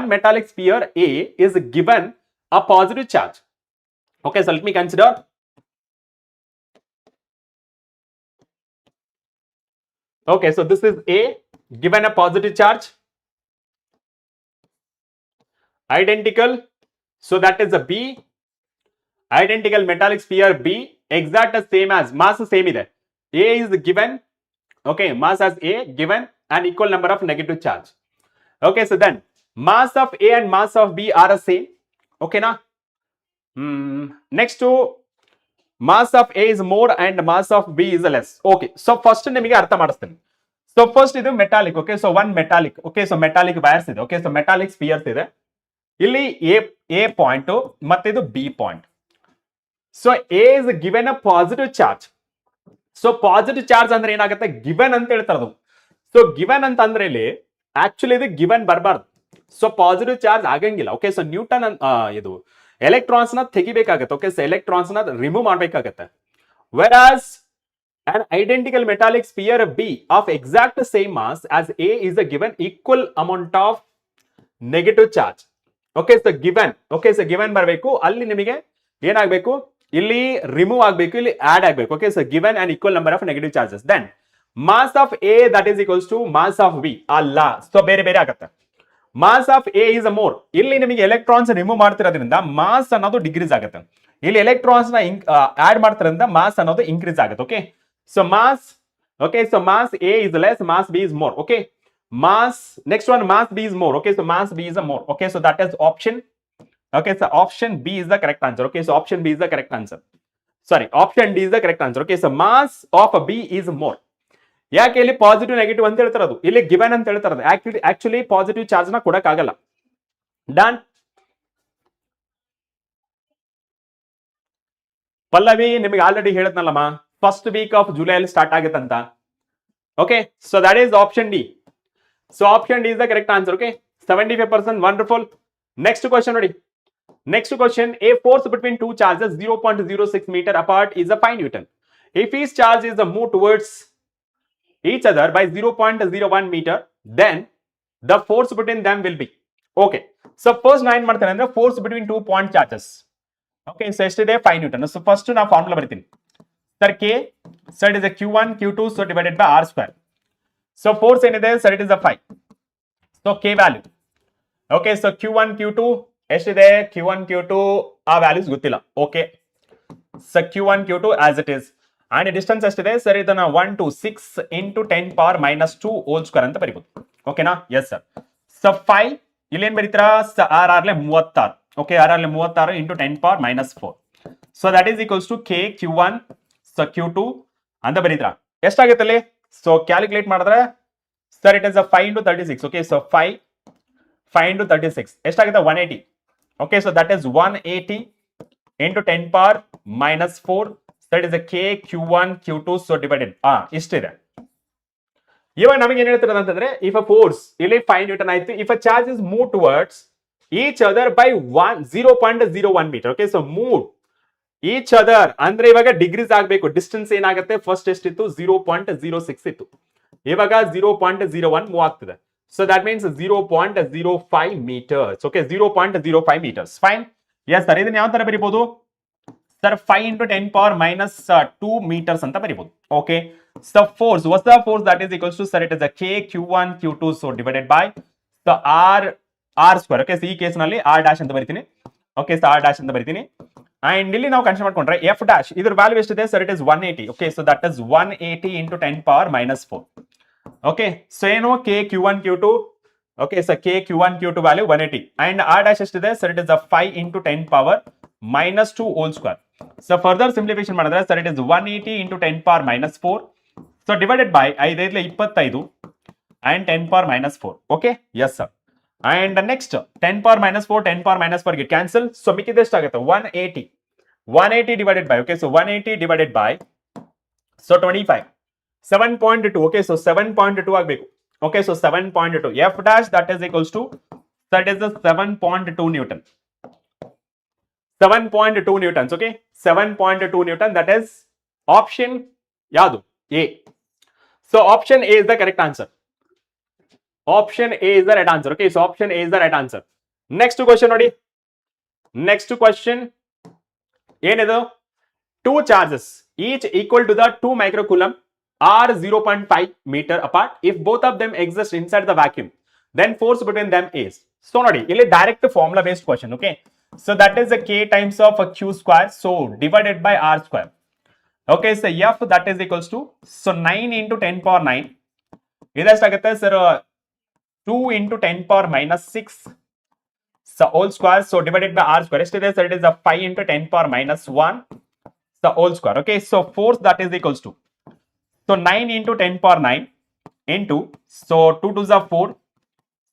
metallic sphere A is given a positive charge. Okay, so let me consider. Okay, so this is A given a positive charge, identical, so that is a B, identical metallic sphere B, exact as same as mass same ide. A is given, okay, mass as A given an equal number of negative charge. Okay, so then mass of A and mass of B are the same. Okay na? Next to mass of A is more and mass of B is less. Okay, so first ನಿಮಗೆ ಅರ್ಥ ಮಾಡಿಸ್ತೀನಿ. So first ಇದು metallic. Okay, so one metallic. Okay, so metallic wires ಇದೆ. Okay, so metallic spears ಇದೆ. ಇಲ್ಲಿ A point ಮತ್ತೆ ಇದು B point. So A is given a positive charge. So positive charge ಅಂದ್ರೆ ಏನಾಗುತ್ತೆ, ಗಿವೆನ್ ಅಂತ ಹೇಳ್ತಾರೆ. ಸೊ ಗಿವೆನ್ ಅಂತ ಅಂದ್ರೆ ಇಲ್ಲಿ ಆಕ್ಚುಲಿ ಇದು ಗಿವೆನ್ ಬರಬಾರ್ದು. ಸೊ ಪಾಸಿಟಿವ್ ಚಾರ್ಜ್ ಆಗಂಗಿಲ್ಲ. ಓಕೆ, ಸೊ ನ್ಯೂಟನ್ ಇದು ಎಲೆಕ್ಟ್ರಾನ್ಸ್ ನ ತೆಗಿಬೇಕಾಗತ್ತೆ. ಓಕೆ, ಸೊ ಎಲೆಕ್ಟ್ರಾನ್ಸ್ ನ ರಿಮೂವ್ ಮಾಡಬೇಕಾಗತ್ತೆ. ವೆರಾಸ್ an identical metallic sphere B of exact same mass as A is given equal amount of negative charge. Okay, so given. Okay, so given ಬರಬೇಕು, ಅಲ್ಲಿ ನಿಮಗೆ ಏನಾಗಬೇಕು, ಇಲ್ಲಿ remove ಆಗಬೇಕು, ಇಲ್ಲಿ ಆಡ್ ಆಗಬೇಕು. Okay, so given an equal number of negative charges. Then mass of A that is equals to mass of B. ಅಲ್ಲ, so ಬೇರೆ ಆಗುತ್ತೆ. Mass of A is more. ಇಲ್ಲಿ ನಿಮಗೆ ಎಲೆಕ್ಟ್ರಾನ್ಸ್ ರಿಮೂವ್ ಮಾಡ್ತಿರೋದ್ರಿಂದ ಮಾಸ್ ಅನ್ನೋದು ಡಿಕ್ರೀಸ್ ಆಗುತ್ತೆ. ಇಲ್ಲಿ ಎಲೆಕ್ಟ್ರಾನ್ಸ್ ನ ಆಡ್ ಮಾಡ್ತಿರೋದ್ರಿಂದ ಮಾಸ್ ಅನ್ನೋದು ಇನ್ಕ್ರೀಸ್ ಆಗುತ್ತೆ. Okay, so mass, okay, so mass A is less, mass B is more. Okay, mass, next one, mass B is more. Okay, so mass B is more. Okay, so that is option. Okay, so option B is the correct answer. Okay, so option B is the correct answer. Sorry, option D is the correct answer. Okay, so mass of B is more. ಯಾಕೆ ಇಲ್ಲಿ positive negative ಅಂತ ಹೇಳ್ತಾರದು, ಇಲ್ಲಿ given ಅಂತ ಹೇಳ್ತಾರದು. Actually positive charge ನ ಕೊಡಕ್ ಆಗಲ್ಲ. Done. Pallavi ನಿಮಗೆ already ಹೇಳಿದ್ನಲ್ಲಮ್ಮ, ಫಸ್ಟ್ ವೀಕ್ ಆಫ್ ಜುಲೈ ಅಲ್ಲಿ ಸ್ಟಾರ್ಟ್ ಆಗುತ್ತೆ ಅಂತ. Okay, so that is option D. So option D is the correct answer. Okay, 75%. Wonderful. Next question ನೋಡಿ. Next question, a force between two charges 0.06 metre apart is a 5 newton. If is charge is the move towards each other by 0.01 meter, then the force between them will be. Okay, so first ನಾನು ಏನು ಮಾಡ್ತೇನೆ ಅಂದ್ರೆ force between 2 point charges. Okay, so ಎಷ್ಟಿದೆ 5 newton. So first ನಾನು formula ಬರೀತೀನಿ. Sir K, sir it is Q1 Q2 so divided by R square. So force ಏನಿದೆ sir, it is 5. So K value. Okay, so Q1 Q2 ಎಷ್ಟಿದೆ, Q1 Q2 ಆ values ಗೊತ್ತಿಲ್ಲ. Okay, so Q1 Q2 as it is. And distance ಎಷ್ಟಿದೆ sir, ಇದನ್ನ 1 to 6 into 10 power -2 whole square ಅಂತ ಬರೀಬಹುದು. ಓಕೆನಾ? Yes sir. So 5 ಇಲ್ಲಿ ಏನ್ ಬರೀತೀರಾ, ಆರ್ ಆರ್ಲೆ 36. ಓಕೆ, ಆರ್ ಆರ್ಲೆ 36 into 10 power -4. So that is equals to K Q1 so Q2 ಅಂತ ಬರೀತೀರಾ. ಎಷ್ಟಾಗುತ್ತೆ ಅಲ್ಲಿ, ಸೊ ಕ್ಯಾಲ್ಕುಲೇಟ್ ಮಾಡಿದ್ರೆ sir it is 5 into 36. Okay, so 5 into 36 ಎಷ್ಟಾಗುತ್ತೆ, 180. Okay, so that is 180 into 10 power -4. That is a K Q1 Q2 so divided. ಇಷ್ಟಿದೆ. ಇವಾಗ ನಮಗೆ ಏನ್ ಹೇಳ್ತಿರೋದು ಅಂತಂದ್ರೆ, ಇಫ್ ಅ ಫೋರ್ಸ್ ಇಲ್ಲಿ 5 ನ್ಯೂಟನ್ ಆಯ್ತು, if a charge is move towards each other by 0.01 meter. Okay, so move each other ಅಂದ್ರೆ ಇವಾಗ degrees ಆಗಬೇಕು. ಡಿಸ್ಟೆನ್ಸ್ ಏನಾಗುತ್ತೆ, ಫಸ್ಟ್ ಎಷ್ಟಿತ್ತು 0.06 ಇತ್ತು, ಇವಾಗ 0.01 ಮೂವ್ ಆಗ್ತಿದೆ. So that means 0.05 meters. Okay, 0.05 meters. Fine. Yes sir, ಇದನ್ನ ಯಾವ ತರ ಬರೀಬಹುದು sir? 5 into 10 power minus 2 meters ಅಂತ ಬರೀಬಹುದು. Okay, so force, what's the force that is equals to, sir, it is a k q1 q2, so divided by the r square. Okay, so ಈ case ನಲ್ಲಿ r dash ಅಂತ ಬರೀತೀನಿ. Okay, so r dash ಅಂತ ಬರೀತೀನಿ. And ಇಲ್ಲಿ ನಾವು consider ಮಾಡ್ಕೊಂಡ್ರೆ F dash ಇದ್ರ ವ್ಯಾಲ್ಯೂ ಎಷ್ಟಿದೆ sir? It is 180. Okay, so that is 180 into 10 power minus 4. Okay, so ಏನು K Q one Q two. Okay, so K Q one Q two value 180 and R dash ಎಷ್ಟಿದೆ sir? It is 5 into 10 power minus 2 whole square. So further simplification ಮಾಡಿದ್ರೆ sir it is 180 into 10 power minus 4. So divided by 5 and 10 power minus 4. Okay, yes sir. And next 10 power minus 4, 10 power minus 4 get cancel. So ಮಿಕ್ಕಿದೆ ಎಷ್ಟಾಗುತ್ತೆ? 180 divided by, okay, so 180 divided by, so 25, 7.2. okay, so 7.2 ಆಗಬೇಕು. okay, so 7.2 f dash that is equals to, that is the 7.2 newton. 7.2 newtons. okay, 7.2 newton, that is option ಯಾವುದು? A. So option A is the correct answer. Option A is the right answer. Okay, so option A is the right answer. Next question ನೋಡಿ. Next question ಏನಿದು? Two charges each equal to the 2 microcoulomb are 0.5 meter apart. If both of them exist inside the vacuum, then force between them is. So ನೋಡಿ, ಇಲ್ಲಿ direct formula based question. Okay, so that is the k times of a q square, so divided by r square. Okay, so f that is equals to, so 9 into 10 power 9 ಇದೆಷ್ಟಾಗುತ್ತೆ sir? 2 into 10 power minus 6, so whole square, so divided by r square ಎಷ್ಟಿದೆ sir? It is 5 into 10 power minus 1, so whole square. Okay, so force that is equals to, so 9 into 10 power 9 into, so 2 to the 4,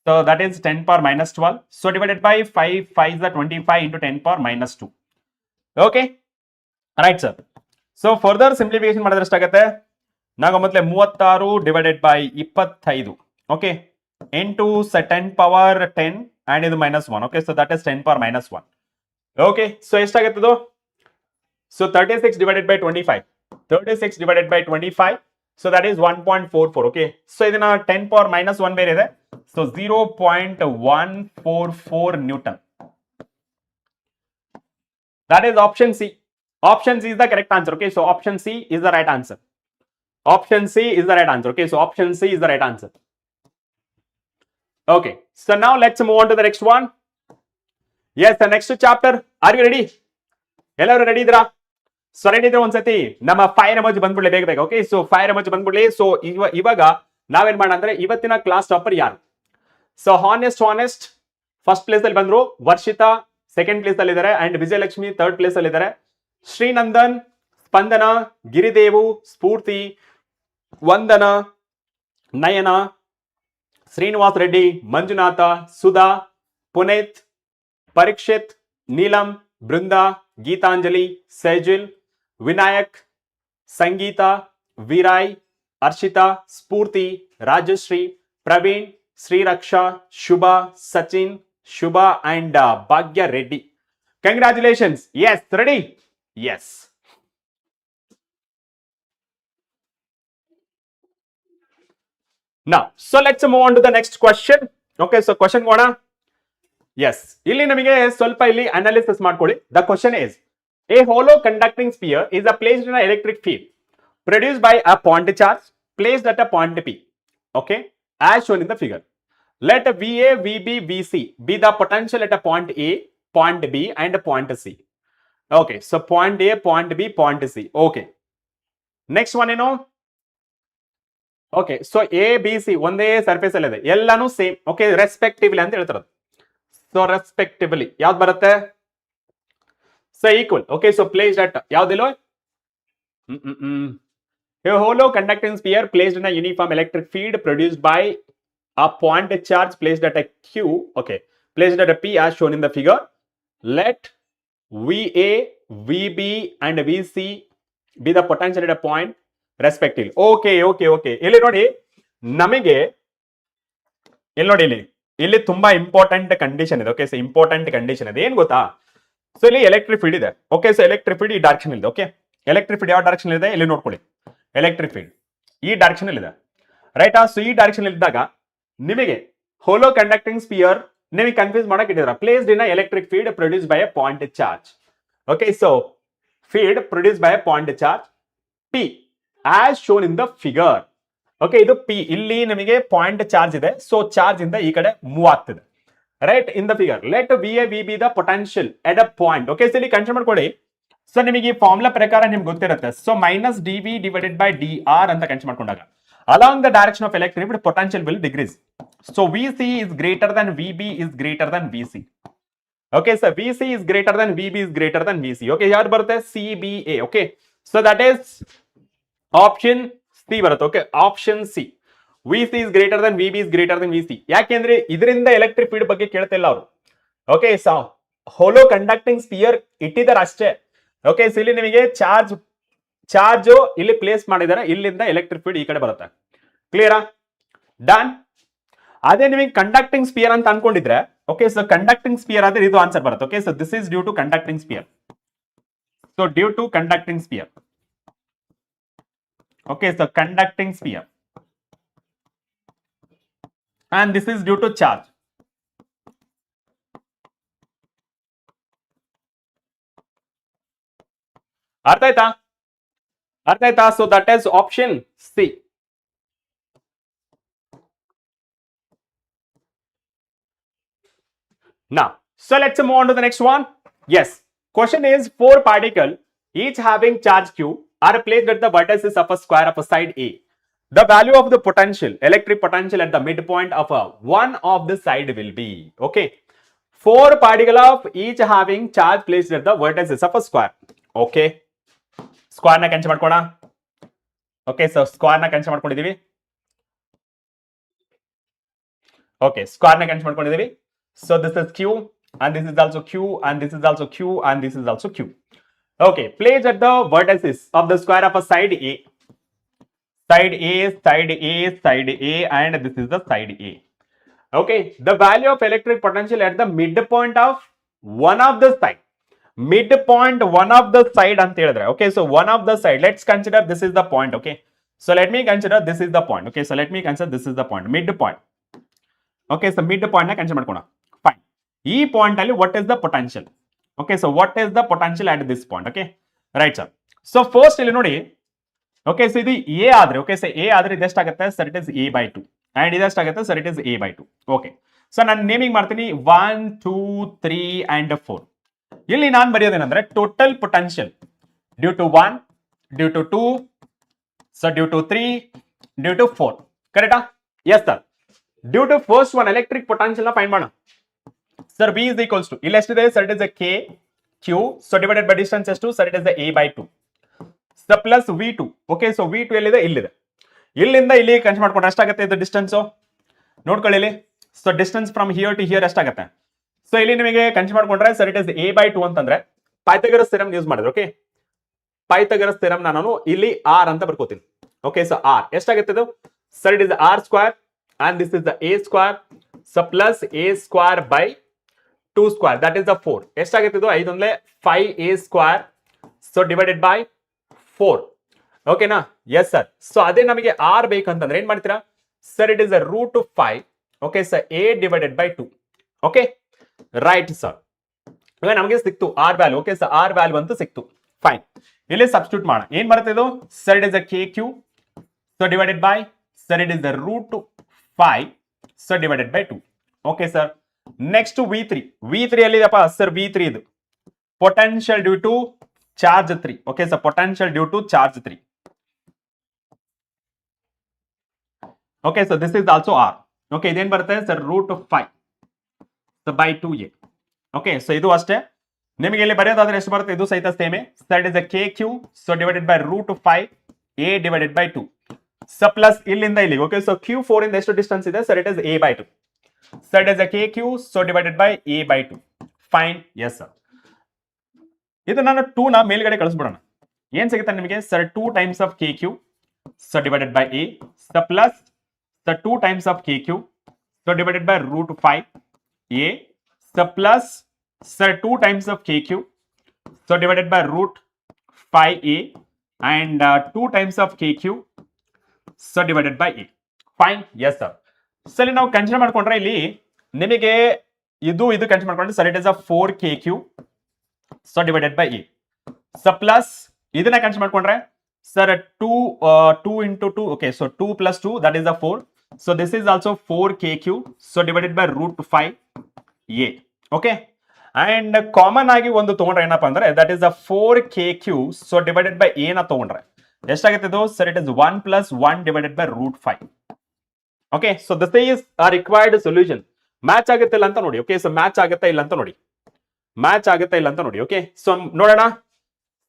so that is 10 power minus 12, so divided by 5 is the 25 into 10 power minus 2. Okay, right sir. So further simplification ಮಾಡಿದ್ರೆ ಎಷ್ಟಾಗುತ್ತೆ? ನಾವು ಮೊದಲೇ 36 divided by 25. Okay, into 10 power 10 and ಇದು minus 1. okay, so that is 10 power minus 1. okay, so ಎಷ್ಟಾಗುತ್ತೆ ಇದು? so 36 divided by 25, 36 divided by 25, so that is 1.44. okay, so ಇದನ್ನ 10 power minus 1 ಬೇರೆ ಇದೆ, so 0.144 newton. that is option C. Option C is the correct answer. Okay, so option C is the right answer. Option C is the right answer. Okay, so option C is the right answer. Okay, so now let's move on to the next one. Yes, the next chapter. Are you ready? ಎಲ್ಲರೂ ready ಇದ್ರಾ? So ready ಇದ್ರೆ ಒಂದ್ಸತಿ ನಮ್ಮ fire emoji ಬಂದ್ಬಿಡ್ಲಿ ಬೇಗ ಬೇಗ. Okay, so fire emoji ಬಂದ್ಬಿಡ್ಲಿ. So ಇವಾಗ ನಾವೇನ್ ಮಾಡೋಣ ಅಂದ್ರೆ ಇವತ್ತಿನ ಕ್ಲಾಸ್ ಟಾಪರ್ ಯಾರು? ಸೊ ಹಾನೆಸ್ಟ್ ಫಸ್ಟ್ ಪ್ಲೇಸ್ ಅಲ್ಲಿ ಬಂದ್ರು, ವರ್ಷಿತಾ ಸೆಕೆಂಡ್ ಪ್ಲೇಸ್ ಅಲ್ಲಿ ಇದ್ದಾರೆ ಅಂಡ್ ವಿಜಯಲಕ್ಷ್ಮಿ ಥರ್ಡ್ ಪ್ಲೇಸ್ ಅಲ್ಲಿ ಇದ್ದಾರೆ. Srinandan, Spandana, Giridevu, Spoorthi, Vandana, Nayana, Srinivas Reddy, Manjunatha, Sudha, Puneeth, Parikshit, Neelam, Brinda, Geetanjali, Saijil, Vinayak, Sangeetha, ವಿರಾಯ್, Harshitha, Spoorthi, Rajashree, Praveen, Shreeraksha, Shubha, Sachin, Shubha and Bhagya Reddy. Congratulations. Yes, ready? Yes. Now, so let's move on to the next question. Okay, so question ನೋಡೋಣ. Yes, ಇಲ್ಲಿ ನಮಗೆ ಸ್ವಲ್ಪ ಇಲ್ಲಿ ಅನಾಲಿಸಿಸ್ ಮಾಡ್ಕೊಳ್ಳಿ. The question is, a hollow conducting sphere is placed in an electric field produced by a point charge placed at a point P. Okay, as shown in the figure. Let VA, VB, VC be the potential at a point A, point B and point C. Okay, so point A, point B, point C. Okay, next one ಏನು? Okay, so A B C ಒಂದೇ surface ಅಲ್ಲಿ ಇದೆ, ಎಲ್ಲಾನು same. Okay, respectively ಅಂತ ಹೇಳ್ತಾರೆ. So respectively ಯಾವ್ದು ಬರುತ್ತೆ? So equal. Okay, so placed at ಯಾವ್ದಿಲ್ಲ? A hollow conducting sphere placed in a uniform electric field produced by a point charge placed at a Q. Okay, placed at a P as shown in the figure. Let VA, VB and VC be the potential at a point respectively. Okay. ಇಲ್ಲಿ ನೋಡಿ, ನಮಗೆ ಇಲ್ಲಿ ನೋಡಿ, ಇಲ್ಲಿ ಇಲ್ಲಿ ತುಂಬಾ important condition ಇದೆ. Okay, so important condition ಇದೆ. ಏನ್ ಗೊತ್ತಾ, ಸೊ ಇಲ್ಲಿ ಎಲೆಕ್ಟ್ರಿಕ್ ಫೀಲ್ಡ್ ಇದೆ. ಓಕೆ, ಸೊ ಎಲೆಕ್ಟ್ರಿಕ್ ಫೀಲ್ಡ್ ಈ ಡೈರೆಕ್ಷನ್ ಇದೆ. ಓಕೆ, ಎಲೆಕ್ಟ್ರಿಕ್ ಫೀಲ್ಡ್ ಯಾವ ಡೈರೆಕ್ಷನ್ ಇದೆ ಇಲ್ಲಿ ನೋಡ್ಕೊಳ್ಳಿ. ಎಲೆಕ್ಟ್ರಿಕ್ ಫೀಲ್ಡ್ ಈ ಡೈರೆಕ್ಷನ್ ಇದೆ, ರೈಟ್. ಸೊ ಈ ಡೈರೆಕ್ಷನ್ ಇದ್ದಾಗ ನಿಮಗೆ ಹೋಲೋ ಕಂಡಕ್ಟಿಂಗ್ ಸ್ಪಿಯರ್ ನಿಮಗೆ ಕನ್ಫ್ಯೂಸ್ ಮಾಡಕ್ ಇಟ್ಟಿದ್ರ placed in electric field produce by a point charge. Okay, so field produce by a point charge P as shown in the figure. Okay, ಇದು P, ಇಲ್ಲಿ ನಿಮಗೆ point charge ಇದೆ. So charge ಇಂದ ಈ ಕಡೆ ಮೂವ್ ಆಗ್ತಿದೆ, right. In the figure let V A V B the potential at a point. Okay, so ಇಲ್ಲಿ consider ಮಾಡ್ಕೊಳ್ಳಿ. ಸೊ ನಿಮಗೆ ಈ ಫಾರ್ಮುಲಾ ಪ್ರಕಾರ ನಿಮ್ಗೆ ಗೊತ್ತಿರುತ್ತೆ. So minus D V divided by D R ಅಂತ ಕನ್ಸಿಡರ್ ಮಾಡ್ಕೊಂಡಾಗ along the direction of electric field potential will decrease. So VC is greater than VB is greater than VC. Okay, so VC is greater than VB is greater than VC. Okay, here ಬರುತ್ತೆ CBA. Okay, so that is option C ಬರುತ್ತೆ. Okay, option C. VC is greater than VB is greater than VC. ಯಾಕೆಂದ್ರೆ ಇದರಿಂದ electric field ಬಗ್ಗೆ ಕೇಳ್ತಿಲ್ಲ ಅವರು. Okay, so ಹೋಲೋ conducting spear ಇಟ್ಟಿದ್ದಾರೆ ಅಷ್ಟೇ. Okay, so ಇಲ್ಲಿ ನಿಮಗೆ ಚಾರ್ಜ್ ಇಲ್ಲಿ ಪ್ಲೇಸ್ ಮಾಡಿದ್ದಾರೆ, ಇಲ್ಲಿಂದ ಎಲೆಕ್ಟ್ರಿಕ್ ಫೀಲ್ಡ್ ಈ ಕಡೆ ಬರುತ್ತೆ. ಕ್ಲಿಯರಾ? ಡನ್. ಅದೇ ನಿಮಗೆ ಕಂಡಕ್ಟಿಂಗ್ ಸ್ಪಿಯರ್ ಅಂತ ಅನ್ಕೊಂಡಿದ್ರೆ, ಓಕೆ, ಸೊ ಕಂಡಕ್ಟಿಂಗ್ ಸ್ಪಿಯರ್ ಆದ್ರೆ ಇದು ಆನ್ಸರ್ ಬರುತ್ತೆ. Okay, so this is due to conducting sphere. So due to conducting sphere. Okay, so conducting sphere and this is due to charge. ಅರ್ಥ ಆಯ್ತಾ? ಅರ್ಥ ಆಯ್ತಾ? So that is option C. Now, so let's move on to the next one. Yes, question is 4 particles each having charge Q are placed at the vertices of a square of a side A. The value of the potential, electric potential at the midpoint of one of the side will be. Okay, 4 particles of each having charge placed at the vertices of a square. Okay, square na cancel ಮಾಡ್ಕೋಣ. Okay, so square na cancel ಮಾಡ್ಕೊಂಡಿದೀವಿ. Okay, square na cancel ಮಾಡ್ಕೊಂಡಿದೀವಿ. So this is Q and this is also Q and this is also Q and this is also Q. Okay, placed at the vertices of the square of a side A. Side A, side A, side A, and this is the side A. Okay, the value of electric potential at the midpoint of one of the side. Midpoint one of the side ಅಂತ ಹೇಳಿದ್ರೆ. Okay, so one of the side. Let's consider this is the point. Okay, so let me consider this is the point. Okay, so let me consider this is the point. Midpoint. Okay, so midpoint ನ consider ಮಾಡ್ಕೋಣ. Fine. ಈ point ಅಲ್ಲಿ what is the potential? Okay, so what is the potential at this point? Okay, right sir. So first ಇಲ್ಲಿ ನೋಡಿ. Okay, so ಇದು A ಆದ್ರೆ, okay, so A ಆದ್ರೆ ಇದೆಷ್ಟಾಗುತ್ತೆ sir, it is A by 2 and ಇದೆಷ್ಟಾಗುತ್ತೆ sir, it is A by 2. Okay, so ನಾನು naming ಮಾಡ್ತೀನಿ 1 2 3 and 4. ಇಲ್ಲಿ ನಾನು ಬರೆಯೋದೇನಂದ್ರೆ total potential due to 1 due to 2 so due to 3 due to 4. ಕರೆಕ್ಟಾ? Yes sir. Due to first one electric potential ನ find ಮಾಡೋಣ sir. B is equals to ಇಲ್ಲಿ ಎಷ್ಟಿದೆ sir, it is K Q so divided by distance ಎಷ್ಟು sir, it is A by 2 plus V2. Okay, so V2 ಎಲ್ಲಿದೆ, ಇಲ್ಲಿದೆ. ಇಲ್ಲಿಂದ ಇಲ್ಲಿ consider ಮಾಡ್ಕೊಂಡ್ರೆ ಎಷ್ಟಾಗುತ್ತೆ ಇದು ಡಿಸ್ಟೆನ್ಸ್ ನೋಡ್ಕೊಳ್ಳಿ ಇಲ್ಲಿ. So distance from here to here ಎಷ್ಟಾಗುತ್ತೆ. ಸೊ ಇಲ್ಲಿ ನಿಮಗೆ ಕನ್ಸ್ ಮಾಡ್ಕೊಂಡ್ರೆ sir, it is A by 2 ಅಂತಂದ್ರೆ ಪೈಥಾಗರಸ್ ಥಿಯರಂ ಯೂಸ್ ಮಾಡಿದ್ರೆ. ಓಕೆ, ಪೈಥಾಗರಸ್ ಥಿಯರಂ ನಾನು ಇಲ್ಲಿ ಆರ್ ಅಂತ ಬರ್ಕೋತೀನಿ. ಓಕೆ, ಸೊ ಆರ್ ಎಷ್ಟಾಗುತ್ತೆ ಇದು sir, it is R square and this is the A square so plus A square by 2 square that is the 4. ಎಷ್ಟಾಗುತ್ತೆ ಇದು 5 ಒಂದ್ಲೆ 5a square so divided by 4. ಓಕೆನಾ? Yes sir. So ಅದೇ ನಮಗೆ R ಬೇಕಂತಂದ್ರೆ ಏನ್ ಮಾಡ್ತೀರಾ sir, it is a root 5. Okay, sir A divided by 2. Okay, right sir. ಇವಾಗ ನಮಗೆ ಸಿಕ್ತು R value. Okay, sir R value ಅಂತೂ ಸಿಕ್ತು. ಫೈನ್, ಇಲ್ಲಿ ಸಬ್ಸ್ಟಿಟ್ಯೂಟ್ ಮಾಡೋಣ. ಏನ್ ಬರುತ್ತೆ ಇದು sir, it is a K Q so divided by sir, it is the root 5 so divided by 2. Okay sir. Next V3 ಎಲ್ಲಿದೆಪ್ಪ ಸರ್, V3 ಇದು potential due to charge 3. Okay, so potential due to charge 3. Okay, so this is also R. Okay, ಇದೇನ್ ಬರುತ್ತೆ sir, root 5 so by 2a. Okay, so ಇದು ಅಷ್ಟೇ. ನಿಮಗೆ ಇಲ್ಲಿ ಬರೆಯೋದಾದ್ರೆ ಎಷ್ಟು ಬರುತ್ತೆ, ಇದು ಸಹಿತ ಸೇಮೆ. Sir is a K Q so divided by root 5 a divided by 2 so plus ಇಲ್ಲಿಂದ ಇಲ್ಲಿಗೆ. ಓಕೆ, ಸೊ Q4 ಇಂದ ಎಷ್ಟು ಡಿಸ್ಟೆನ್ಸ್ ಇದೆ sir, it is a by 2. Sir it is a K Q so divided by a by 2. Fine, yes sir. ಇದು ನಾನು 2 ನ ಮೇಲ್ಗಡೆ ಕಳಿಸ್ಬಿಡೋಣ. ಏನ್ ಸಿಗುತ್ತೆ ನಿಮಗೆ sir, 2 times of K Q so divided by A so plus the 2 times of K Q So divided by root 5 a. So plus, sir, 2 times of kq. So divided by root 5a and 2 times of kq. So divided by a. Fine. Yes, sir. ಸರಿ ನಾವು consider ಮಾಡ್ಕೊಂಡ್ರೆ ಇಲ್ಲಿ ನಿಮಗೆ ಇದು consider ಮಾಡ್ಕೊಂಡ್ರೆ sir it is a 4kq. So divided by A. So plus ಇದನ್ನ consider ಮಾಡ್ಕೊಂಡ್ರೆ sir 2 into 2. Okay, so 2 plus 2 that is a 4. So this is also 4kq. So divided by root 5a. Okay. And common ಆಗಿ ಒಂದು ತಗೊಂಡ್ರೆ ಏನಪ್ಪಾ ಅಂದ್ರೆ that is a 4kq. So divided by a ನ ತಗೊಂಡ್ರೆ ಎಷ್ಟಾಗುತ್ತೆ ಇದು sir it is 1 plus 1 divided by root 5. Okay, so this is ಆ ರಿಕ್ವೈರ್ಡ್ ಸೊಲ್ಯೂಷನ್. ಮ್ಯಾಚ್ ಆಗುತ್ತೆ ಇಲ್ಲ ಅಂತ ನೋಡಿ. ಓಕೆ, ಸೊ ಮ್ಯಾಚ್ ಆಗುತ್ತಾ ಇಲ್ಲ ಅಂತ ನೋಡಿ. ಮ್ಯಾಚ್ ಆಗುತ್ತಾ ಇಲ್ಲ ಅಂತ ನೋಡಿ. ಓಕೆ, ಸೊ ನೋಡೋಣ.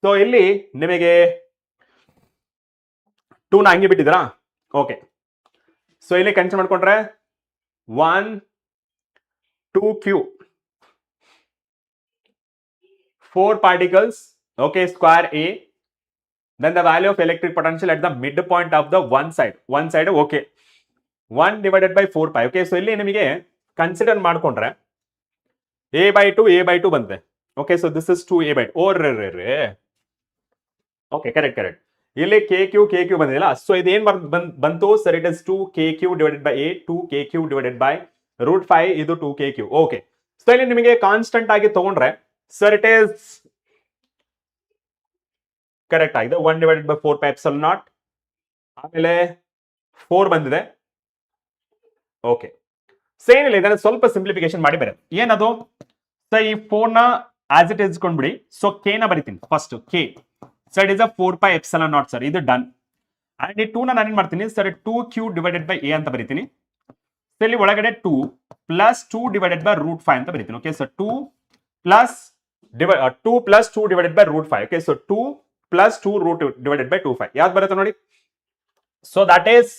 ಸೊ ಇಲ್ಲಿ ನಿಮಗೆ 2 ನ ಹಂಗೆ ಬಿಟ್ಟಿದ್ದೀರಾ. ಓಕೆ, ಸೊ ಇಲ್ಲಿ ಕನ್ಸಿಡರ್ ಮಾಡ್ಕೊಂಡ್ರೆ 1 2q 4 particles. Okay, square a. Then the value of electric potential at the midpoint of the one side. Okay, 1 divided by 4 pi. Okay, so ಇಲ್ಲಿ ನಿಮಗೆ ಕನ್ಸಿಡರ್ ಮಾಡ್ಕೊಂಡ್ರೆ a by 2 ಬಂತೆ. Okay, so this is 2a by 2. Okay, correct. ಇಲ್ಲಿ kq ಬಂದಿಲ್ಲ. So ಇದು ಏನ್ ಬಂತು sir it is 2kq divided by a, 2kq divided by root 5. ಇದು 2kq. ಓಕೆ, ಸೊ ಇಲ್ಲಿ ನಿಮಗೆ ಕಾನ್ಸ್ಟೆಂಟ್ ಆಗಿ ತಗೊಂಡ್ರೆ ಸರ್ ಇಟ್ ಇಸ್ ಕರೆಕ್ಟ್ ಆಗಿದೆ 1 divided by 4 pi epsilon naught. ಆಮೇಲೆ 4 ಬಂದಿದೆ. ಓಕೆ, ಸೇಮ್ ಇಲ್ಲ, ಇದನ್ನ ಸ್ವಲ್ಪ ಸಿಂಪ್ಲಿಫಿಕೇಶನ್ ಮಾಡಿ ಬೇರೆ. ಏನದು ಸೊ ಈ 4 ನ ಆಸ್ ಇಟ್ ಇಸ್ ಕೊಂಡ್ಬಿಡಿ. ಸೊ ಕೆ ನ ಬರಿತೀನಿ first. K so it is a 4 pi epsilon naught sir, ಇದು ಡನ್. ಅಂಡ್ ಈ 2 ನ ನಾನು ಏನ್ ಮಾಡ್ತೀನಿ sir 2q divided by a ಅಂತ ಬರಿತೀನಿ. ಸೊ ಇಲ್ಲಿ ಒಳಗಡೆ 2 plus 2 divided by root 5 ಅಂತ ಬರಿತೀನಿ. Okay, so 2 plus 2 divided by root 5. Okay, so 2 plus 2 root divided by 2 5 ಯಾವ್ದು ಬರುತ್ತೆ ನೋಡಿ. ಸೊ ದಟ್ ಈಸ್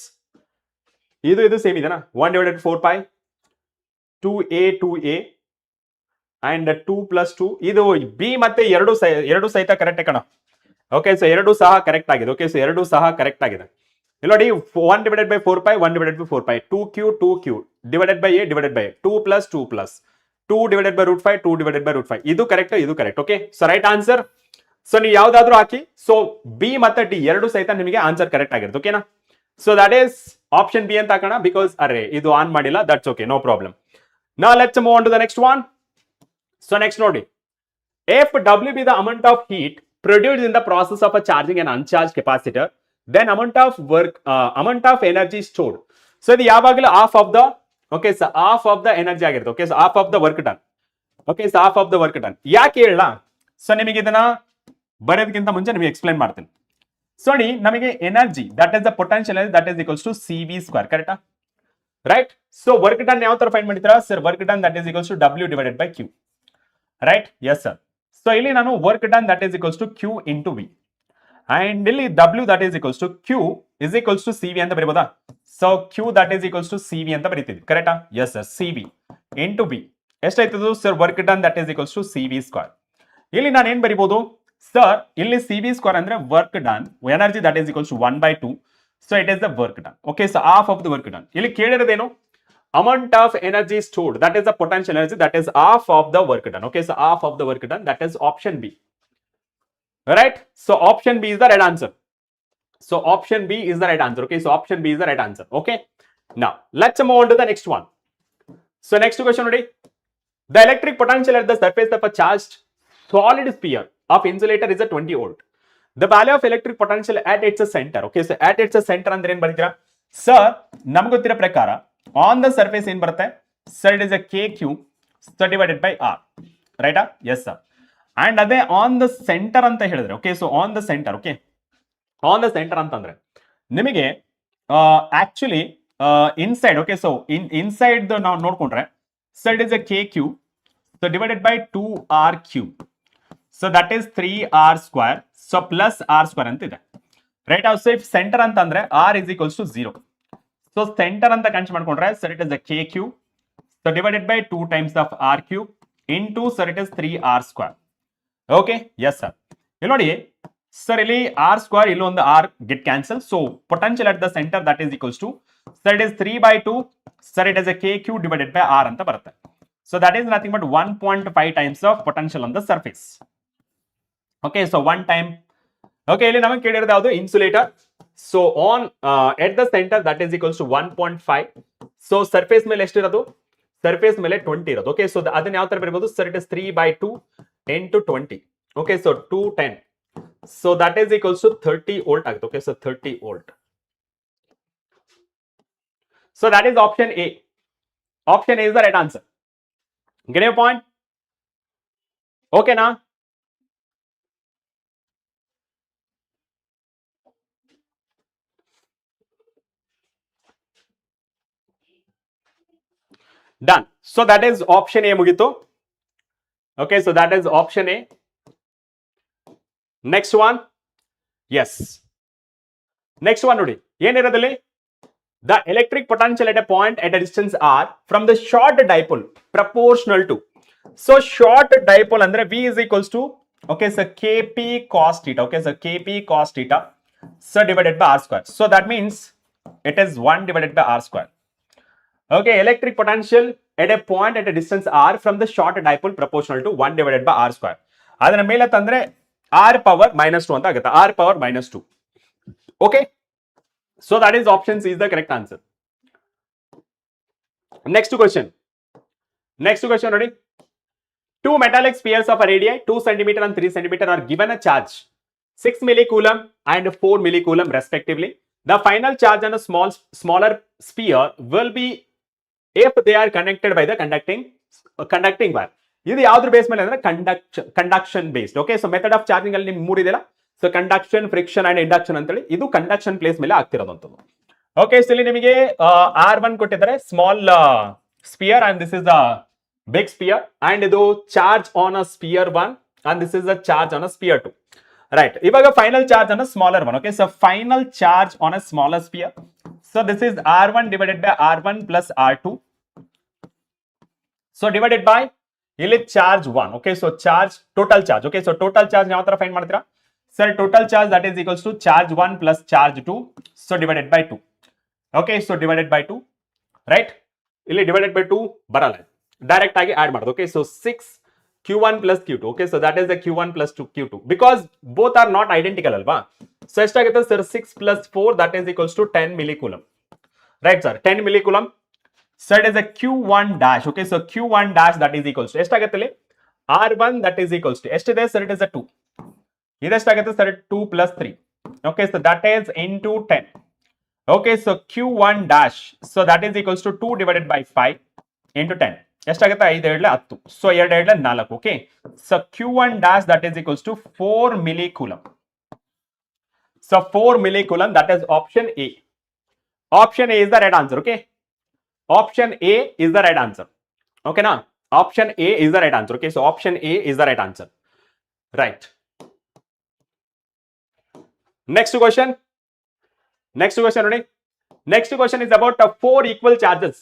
ಇದು ಸೇಮ್ ಇದೆನಾ. 1 divided by 4 pi 2a and 2 plus 2. ಇದು ಬಿ ಮತ್ತೆ ಎರಡು ಸಹಿತ ಕರೆಕ್ಟ್ ಕಣ. ಓಕೆ, ಸೊ ಎರಡು ಸಹ ಕರೆಕ್ಟ್ ಆಗಿದೆ. ಓಕೆ, ಸೊ ಎರಡು ಸಹ ಕರೆಕ್ಟ್ ಆಗಿದೆ. ಇಲ್ಲಿ ನೋಡಿ 1 divided by 4 pi 1 divided by 4 pi 2q divided by a divided by 2 plus 2 divided by root 5 2 divided by root 5. ಇದು correct. Okay, so right answer. So ನೀವು ಯಾವ್ದಾದ್ರು ಹಾಕಿ. ಸೊ ಬಿ ಮತ್ತೆ ಡಿ ಎರಡು ಸಹಿತ ನಿಮಗೆ ಆನ್ಸರ್ ಕರೆಕ್ಟ್ ಆಗಿರುತ್ತೆ. ಓಕೆನಾ. So that is option B ಅಂತ ಹಾಕೋಣ. ಬಿಕಾಸ್ ಅರೆ ಇದು ಆನ್ ಮಾಡಿಲ್ಲ. That's okay, no problem. Now let's move on to the next one. So next ನೋಡಿ, if W be the amount of heat produced in the process of a charging an uncharged capacitor, then amount of energy stored. So ಇದು ಯಾವಾಗಲೂ half of the energy ಆಗಿರುತ್ತೆ. Okay, so half of the work done. Okay, so half of the work done. ಯಾಕೆ ಹೇಳ. So ನಿಮಗೆ ಇದನ್ನ ಬರೋದಕ್ಕಿಂತ ಮುಂಚೆ ನಿಮಗೆ ಎಕ್ಸ್ಪ್ಲೈನ್ ಮಾಡ್ತೀನಿ. ಸೊ ನಮಗೆ energy that is the potential that is equals to CV square. ಕರೆಕ್ಟಾ? ರೈಟ್. ಸೊ ವರ್ಕ್ ಡನ್ ಯಾವ ತರ ಫೈಂಡ್ ಮಾಡ್ತೀರಾ sir? Work done that is equals to W divided by Q. Right? Yes sir. So ಇಲ್ಲಿ ನಾನು work done that is equals to Q into V. And ಇಲ್ಲಿ W that is equals to Q is equals to CV ಅಂತ ಬರೀಬಹುದಾ? So Q that is equals to CV ಅಂತ ಬರೀತಿದ್ವಿ. ಕರೆಕ್ಟಾ? Yes sir. CV into V ಎಷ್ಟಾಯ್ತದು sir? Work done that is equals to CV square. ಇಲ್ಲಿ ನಾನು ಏನ್ ಬರೀಬಹುದು ಸರ್? ಇಲ್ಲಿ CV ಸ್ಕ್ವೇರ್ ಅಂದ್ರೆ work done energy that is equals to 1/2. So it is the work done. Okay, so half of the work done. ಇಲ್ಲಿ ಕೇಳಿರೋದೇನು? amount of energy stored, that is the potential energy, that is half of the work done. Okay, so half of the work done, that is option B. Right? So option B is the right answer. So option B is the right answer. Okay, so option B is the right answer. Okay, now let's move on to the next one. So next question ready. The electric potential at the surface of a charged solid sphere of insulator is a 20 volt. The value of electric potential at its center. Okay, so at its center ಅಂದ್ರೆ ಏನ್ ಬರೀತೀರಾ sir? ನಮ್ಗೆ ಗೊತ್ತಿರೋ ಪ್ರಕಾರ on the surface ಏನ್ ಬರುತ್ತೆ sir? It is a KQ divided by R. ರೈಟಾ? Yes sir. And ಅದೇ ಆನ್ ದ ಸೆಂಟರ್ ಅಂತ ಹೇಳಿದ್ರೆ okay, so on the centre. Okay, on the centre ಅಂತಂದ್ರೆ ನಿಮಗೆ actually inside. Okay, so inside ನಾವು ನೋಡ್ಕೊಂಡ್ರೆ sir it is a KQ divided by 2R cube. So that is 3R square. So plus R square ಅಂತ ಇದೆ. Right? So if centre ಅಂತಂದ್ರೆ R is equals to 0. So centre ಅಂತ consider ಮಾಡ್ಕೊಂಡ್ರೆ sir it is a KQ divided by 2 times of R cube into sir it is 3R square. Okay, yes sir. ಇಲ್ಲಿ ನೋಡಿ sir, ಇಲ್ಲಿ R square ಇಲ್ಲೊಂದು R get cancel. So potential at the centre that is equals to So it is 3 by 2. Sir, it is a KQ divided by R anta barutte. So that is nothing but 1.5 times of potential on the surface. Okay, so one time. Okay, ಇಲ್ಲಿ ನಮಗೆ ಕೇಳಿರೋದು ಯಾವುದು insulator. So on at the centre that is equals to 1.5. So surface ಮೇಲೆ ಎಷ್ಟಿರೋದು? Surface ಮೇಲೆ 20 ಇರೋದು. Okay, so ಅದನ್ನ ಯಾವ ತರ ಬರಬಹುದು? Sir it is 3 by 2 into 20. Okay, so 210. So that is equals to 30 volt ಆಗುತ್ತೆ. Okay, so 30 volt. So that is option A. Option A is the right answer. Get your point? ಓಕೆನಾ? Done. So that is option A ಮುಗಿತು. Okay, so that is option A. Next one. Yes. Next one ನೋಡಿ. ಏನಿರೋದಲ್ಲಿ? The electric potential at a point at a distance r from the short dipole proportional to. So short dipole ಅಂದ್ರೆ V is equals to, okay, so Kp cos theta. Okay, so Kp cos theta. So divided by r square. So that means it is 1 divided by r square. Okay, electric potential at a point at a distance r from the short dipole proportional to 1 divided by r square. ಅದನ್ನ ಮೇಲೆ ತಂದ್ರೆ r power -2 ಅಂತ ಆಗುತ್ತೆ. r power -2. Okay, so that is option C is the correct answer. Next question. Next question ನೋಡಿ. Two metallic spheres of a radii 2 cm and 3 cm are given a charge 6 millicoulomb and 4 millicoulomb respectively. The final charge on a smaller sphere will be if they are connected by the conducting wire. ಇದು ಯಾವ್ದ್ರ base ಮೇಲೆ ಅಂದ್ರೆ conduction based. Okay, so method of charging ಅಲ್ಲಿ ನಿಮ್ಗೆ ಮೂರಿದೆಲ್ಲ. So conduction, friction and induction ಅಂತೇಳಿ ಇದು conduction place ಮೇಲೆ ಆಗ್ತಿರೋದಂಥದ್ದು. ಓಕೆ, ಸೊ ಇಲ್ಲಿ ನಿಮಗೆ R1 ಕೊಟ್ಟಿದ್ದಾರೆ small sphere and this is the big sphere and ಇದು charge on a sphere 1 and this is the charge on a sphere 2. Right, ಇವಾಗ final charge on a smaller one. Okay, so final charge on a smaller sphere. So this is R1 divided by R1 plus R2. So divided by ಇಲ್ಲಿ charge 1. Okay, so charge total charge. Okay, so total charge ಯಾವ ತರ find ಮಾಡ್ತೀರಾ? Sir total charge that is equals to charge 1 plus charge 2. So divided by 2. Okay, so divided by 2. Right, ಇಲ್ಲಿ divided by 2 ಬರಲ್ಲ, direct ಆಗಿ add ಮಾಡೋದು. Okay, so 6 Q1 plus Q2. Okay, so that is the Q1 plus Q2 because both are not identical alva. So ಎಷ್ಟಾಗುತ್ತೆ sir? 6 plus 4 that is equals to 10 millicoulomb. Right sir, 10 millicoulomb. So it is a Q1 dash. Okay, so Q1 dash that is equals to ಎಷ್ಟಾಗುತ್ತೆ ಇಲ್ಲಿ? R1 that is equals to ಎಷ್ಟಿದೆ sir? It is a 2. ಇದೆಷ್ಟಾಗುತ್ತೆ sir? 2 plus 3. Okay, so that is into 10. Okay, so Q1 dash, so that is equals to 2 divided by 5 into 10. ಎಷ್ಟಾಗುತ್ತೆ? 5 2 10. So 2 2 4. Okay, so Q1 dash that is equals to 4 millicoulomb. So 4 millicoulomb, that is option A. Option A is the right answer. Okay, option A is the right answer. Okay na, option A is the right answer. Okay, so option A is the right answer. Right. Next question. Next question ನೋಡಿ. Next question is about 4 equal charges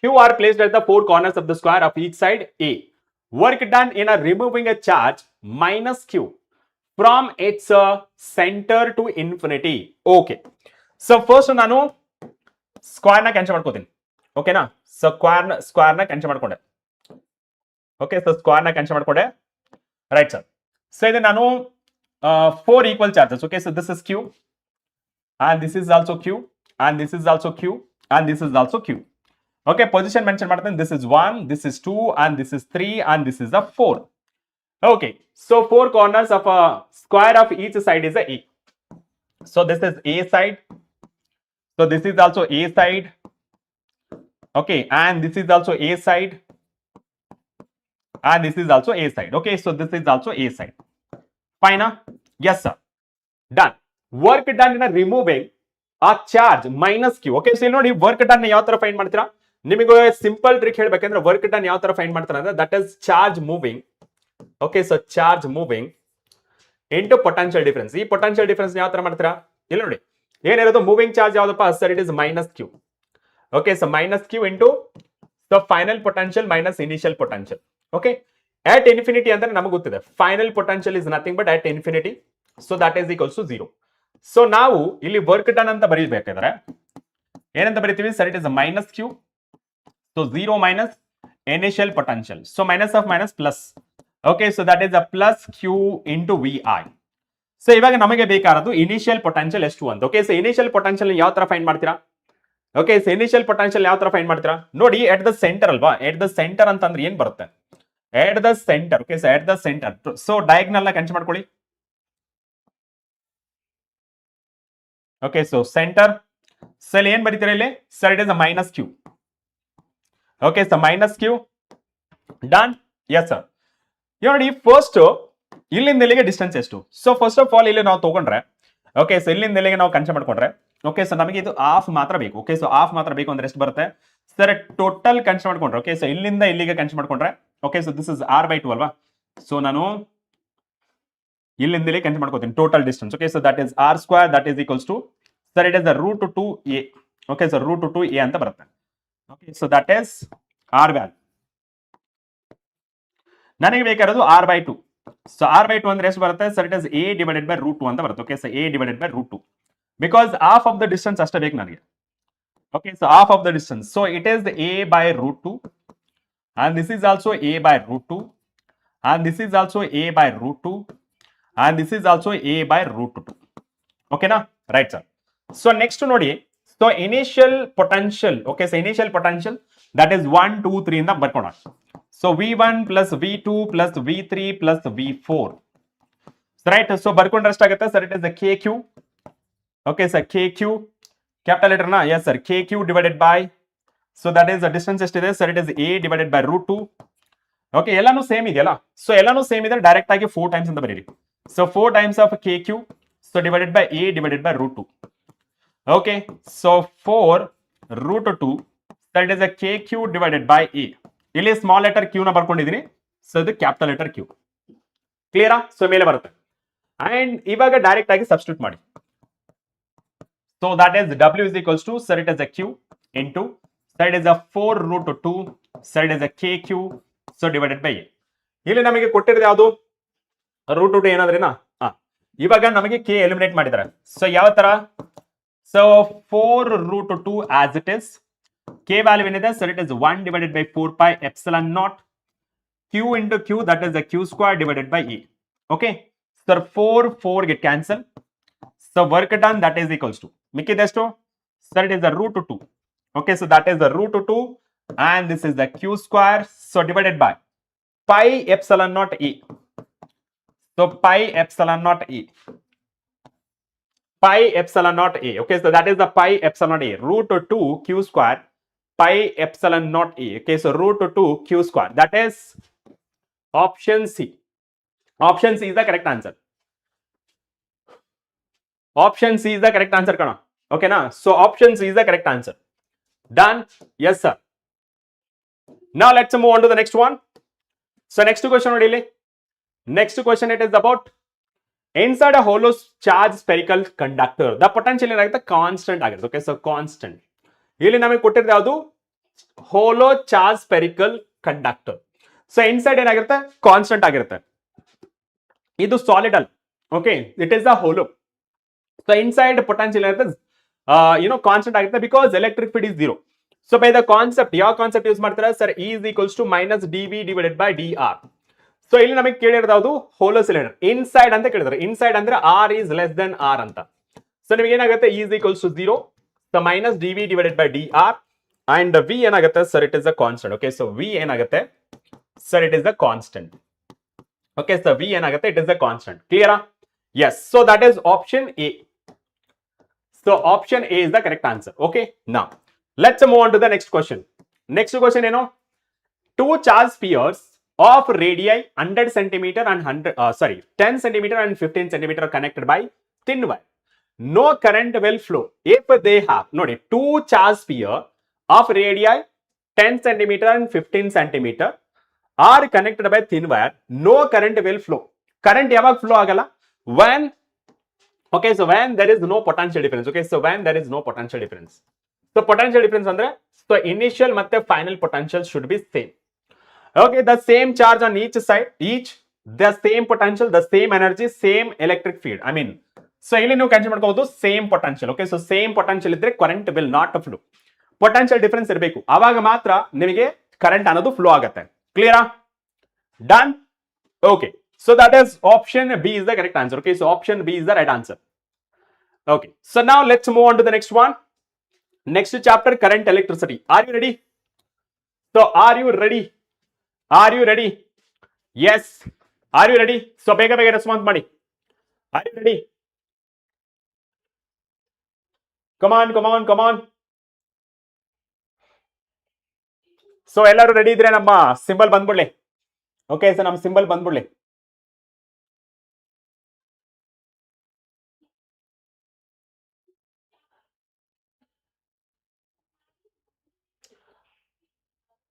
Q are placed at the 4 corners of the square of each side A. Work done in a removing a charge minus Q from its center to infinity. Okay, so first ನಾನು square ನ cancel ಮಾಡ್ಕೋತೀನಿ. ಓಕೆನಾ, so square ನ cancel ಮಾಡ್ಕೊಂಡೆ. Okay, so square ನ cancel ಮಾಡ್ಕೊಂಡೆ. Right sir, so ಇದು ನಾನು 4 equal charges. Okay, so this is Q and this is also Q and this is also Q and this is also Q. Okay, position mention ಮಾಡ್ತೀನಿ. This is 1, this is 2 and this is 3 and this is a 4. Okay, so 4 corners of a square of each side is a A. So this is A side. So this is also A side. Okay, and this is also A side and this is also A side. Okay, so this is also A side. Fine? Yes sir, done. Work done in a removing a charge minus Q. Okay, so ನೋಡಿ work done ಯಾವ ತರ find ಮಾಡ್ತೀರಾ? ನಿಮಗೆ simple trick ಹೇಳ್ಬೇಕಂದ್ರೆ work done ಯಾವ ತರ find ಮಾಡ್ತಾರೆ ಅಂದ್ರೆ that is charge moving. Okay, so charge moving into potential difference. ಈ ಪೊಟೆನ್ಷಿಯಲ್ ಡಿಫರೆನ್ಸ್ ಯಾವ ತರ ಮಾಡ್ತೀರಾ? ಇಲ್ಲಿ ನೋಡಿ ಏನಿರೋದು ಮೂವಿಂಗ್ ಚಾರ್ಜ್ ಯಾವ್ದಪ್ಪ sir? It is minus Q. Okay, so minus Q into the final potential minus initial potential. Okay, at infinity ಅಂದ್ರೆ ನಮಗೆ ಗೊತ್ತಿದೆ final potential is nothing but at infinity, so that is equals to 0. So ನಾವು ಇಲ್ಲಿ work done ಅಂತ ಬರೀಬೇಕಾದ್ರೆ ಏನಂತ ಬರೀತೀವಿ sir it is minus Q. So 0 minus initial potential. So minus of minus plus. Okay, so that is a plus Q into VI. So ಇವಾಗ ನಮಗೆ ಬೇಕಾದದ್ದು initial potential ಎಷ್ಟು ಅಂತ. ಓಕೆ, ಸೊ ಇನಿಷಿಯಲ್ ಪೊಟೆನ್ಷಿಯಲ್ ಯಾವ ತರ ಫೈಂಡ್ ಮಾಡ್ತೀರಾ? Okay, so initial potential ಯಾವ ತರ ಫೈಂಡ್ ಮಾಡ್ತೀರಾ ನೋಡಿ. ಎಟ್ ದ ಸೆಂಟರ್ ಅಲ್ವಾ, ಎಟ್ ದ ಸೆಂಟರ್ ಅಂತಂದ್ರೆ ಏನ್ ಬರುತ್ತೆ? At the centre. Okay, so at the centre. So diagonal ನ ಕನ್ಸಿಡರ್ ಮಾಡ್ಕೊಳ್ಳಿ. ಓಕೆ, ಸೊ ಸೆಂಟರ್ ಸೆಲ್ ಏನ್ ಬರೀತೀರಾ ಇಲ್ಲಿ? Sir it is a minus Q. Okay, so minus Q. Done? Yes sir. ನೋಡಿ ಫಸ್ಟ್ ಇಲ್ಲಿಂದ ಇಲ್ಲಿಗೆ ಡಿಸ್ಟೆನ್ಸ್ ಎಷ್ಟು? ಸೊ ಫಸ್ಟ್ ಆಫ್ ಆಲ್ ಇಲ್ಲಿ ನಾವು ತಗೊಂಡ್ರೆ, ಓಕೆ, ಸೊ ಇಲ್ಲಿಂದ ಇಲ್ಲಿಗೆ ನಾವು ಕನ್ಸಿಡರ್ ಮಾಡ್ಕೊಂಡ್ರೆ, ಓಕೆ, ಸೊ ನಮಗೆ ಇದು ಹಾಫ್ ಮಾತ್ರ ಬೇಕು. ಓಕೆ, ಸೊ ಹಾಫ್ ಮಾತ್ರ ಬೇಕು ಅಂದ್ರೆ ಎಷ್ಟು ಬರುತ್ತೆ ಸರ್? ಟೋಟಲ್ ಕನ್ಸಿಡರ್ ಮಾಡ್ಕೊಂಡ್ರೆ, ಓಕೆ, ಸೊ ಇಲ್ಲಿಂದ ಇಲ್ಲಿಗೆ ಕನ್ಸಿಡರ್ ಮಾಡ್ಕೊಂಡ್ರೆ, okay, so this is R/2 ಅಲ್ವಾ? ಸೊ ನಾನು ಇಲ್ಲಿಂದ ಇಲ್ಲಿ ಕನ್ಸಿಡರ್ ಮಾಡ್ಕೋತೀನಿ total distance. Okay, so that is R² that is equals to sir it is the √2a. Okay, so √2a ಅಂತ ಬರುತ್ತೆ. Okay, so that is R value. ನನಗೆ ಬೇಕಾಗಿರೋದು R/2. So R/2 ಅಂದ್ರೆ ಎಷ್ಟು ಬರುತ್ತೆ sir? It is a divided by √2 ಅಂತ ಬರುತ್ತೆ. Okay, so a divided by √2 because half of the distance ಅಷ್ಟೇ ಬೇಕು ನನಗೆ. Okay, so half of the distance. So it is a by √2 and this is also a by √2 and this is also a by √2 and this is also a by √2. ಓಕೆನಾ? Right sir. So next ನೋಡಿ, so initial potential. Okay, so initial potential that is 1 2 3 ಇಂದ ಬರ್ಕೋಣ. So V1 plus V2 plus V3 plus V4 right. So ಬರ್ಕೊಂಡ್ರೆ ಎಷ್ಟಾಗುತ್ತೆ sir? It is KQ. Okay sir, KQ capital letter ನಾ? Yes sir, KQ divided by, so that is distance ಎಷ್ಟಿದೆ sir? It is a divided by √2. Okay, ಎಲ್ಲಾನು same ಇದೆಯಲ್ಲ? So ಎಲ್ಲಾನು same ಇದೆ, direct ಆಗಿ 4 times ಅಂತ ಬರೀರಿ. So 4 times of KQ, so divided by a divided by √2. Okay, so 4 √2 that is KQ divided by a. ಇಲ್ಲಿ small letter Q ನ ಬರ್ಕೊಂಡಿದ್ದೀನಿ. So ಇದು ಕ್ಯಾಪಿಟಲ್ ಲೆಟರ್ ಕ್ಯೂ. ಕ್ಲಿಯರಾ? ಸೊ ಮೇಲೆ ಬರುತ್ತೆ. ಅಂಡ್ ಇವಾಗ ಡೈರೆಕ್ಟ್ ಆಗಿ ಸಬ್ಸ್ಟಿಟ್ಯೂಟ್ ಮಾಡಿ. So that is W is equals to sir it is a Q into sir it is a 4 √2 sir it is a KQ so divided by a. ಇಲ್ಲಿ ನಮಗೆ ಕೊಟ್ಟಿರೋದು ಯಾವುದು? √2 ಏನಾದ್ರೇನಾ? ಇವಾಗ ನಮಗೆ K ಎಲಿಮಿನೇಟ್ ಮಾಡಿದ್ದಾರೆ. ಸೊ ಯಾವ ತರ? So 4 √2 as it is. K value ಏನಿದೆ sir? It is 1 divided by 4 pi epsilon naught Q into Q that is the Q square divided by E. Okay, sir 4 get cancel. So work done that is equals to ಮಿಕ್ಕಿದೆಷ್ಟು sir? It is the √2. Okay, so that is the √2 and this is the Q square, so divided by pi epsilon naught E. So pi epsilon naught E. Pi epsilon naught A. Okay, so that is the pi epsilon A. √2 Q square pi epsilon naught A. Okay, so √2 Q square. That is option C. Option C is the correct answer. Option C is the correct answer, kana? Okay, na? So option C is the correct answer. Done? Yes, sir. Now let's move on to the next one. So next question, really. Next question, it is about inside a hollow charge spherical conductor. The potential is constant. Okay, so constant. ಇಲ್ಲಿ ನಮಗೆ ಕೊಟ್ಟಿರೋದು ಯಾವುದು? Hollow charge spherical conductor. So inside ಏನಾಗಿರುತ್ತೆ? Constant ಆಗಿರುತ್ತೆ. ಇದು solid ಅಲ್ಲ. Okay, it is a hollow. So inside potential ಏನಿರುತ್ತೆ constant ಆಗಿರುತ್ತೆ because electric field is 0. So by the concept, ಯಾವ ಕಾನ್ಸೆಪ್ಟ್ ಯೂಸ್ ಮಾಡ್ತಾರೆ sir? E is equals to minus dV divided by dr. ಸೊ ಇಲ್ಲಿ ನಮಗೆ ಕೇಳಿರೋದು ಯಾವುದು? ಹೋಲೋ ಸಿಲಿಂಡರ್. ಇನ್ಸೈಡ್ ಅಂತ ಕೇಳಿದ್ರೆ, ಇನ್ಸೈಡ್ ಅಂದ್ರೆ R is less than R ಅಂತ. ಸೊ ನಿಮಗೆ ಏನಾಗುತ್ತೆ? E is equals to 0. So minus dV divided by dr and V ಏನಾಗುತ್ತೆ sir? It is a constant. Okay, so V ಏನಾಗುತ್ತೆ sir? It is a constant. Okay, so V ಏನಾಗುತ್ತೆ? It is a constant. Clear? Yes. So that is option A. So option A is the correct answer. Okay, now let's move on to the next question. Next question ಏನು? Two charge spheres of radii 100 centimeter and 10 centimeter and 15 centimeter are connected by thin wire. No current will flow if they have, ನೋಡಿ, two charge sphere of radii 10 centimeter and 15 centimeter are connected by thin wire. No current will flow. Current ಯಾವಾಗ flow ಆಗಲ್ಲ? When, okay, so when there is no potential difference. Okay, so when there is no potential difference. So potential difference ಅಂದ್ರೆ so initial ಮತ್ತೆ final potential should be same. Okay, the same charge on each side, the same potential, the same energy, same electric field. I mean so ಇಲ್ಲಿ ನೀವು consider ಮಾಡ್ಕೋಬಹುದು same potential. Okay, so same potential ಇದ್ರೆ current will not flow. Potential difference ಇರಬೇಕು, ಆವಾಗ ಮಾತ್ರ ನಿಮಗೆ current ಅನ್ನೋದು flow ಆಗುತ್ತೆ. ಕ್ಲಿಯರಾ? Done? Okay, so that is option B is the correct answer. Okay, so option B is the right answer. Okay, so now let's move on to the next one. Next chapter, current electricity. Are you ready? So are you ready? Are you ready? Yes. Are you ready? So bega response ಮಾಡಿ. Are you ready? Come on, come on, come on. So ಎಲ್ಲರೂ ready ಇದ್ರೆ ನಮ್ಮ symbol ಬಂದ್ಬಿಡ್ಲಿ. Okay, so ನಮ್ಮ symbol ಬಂದ್ಬಿಡ್ಲಿ.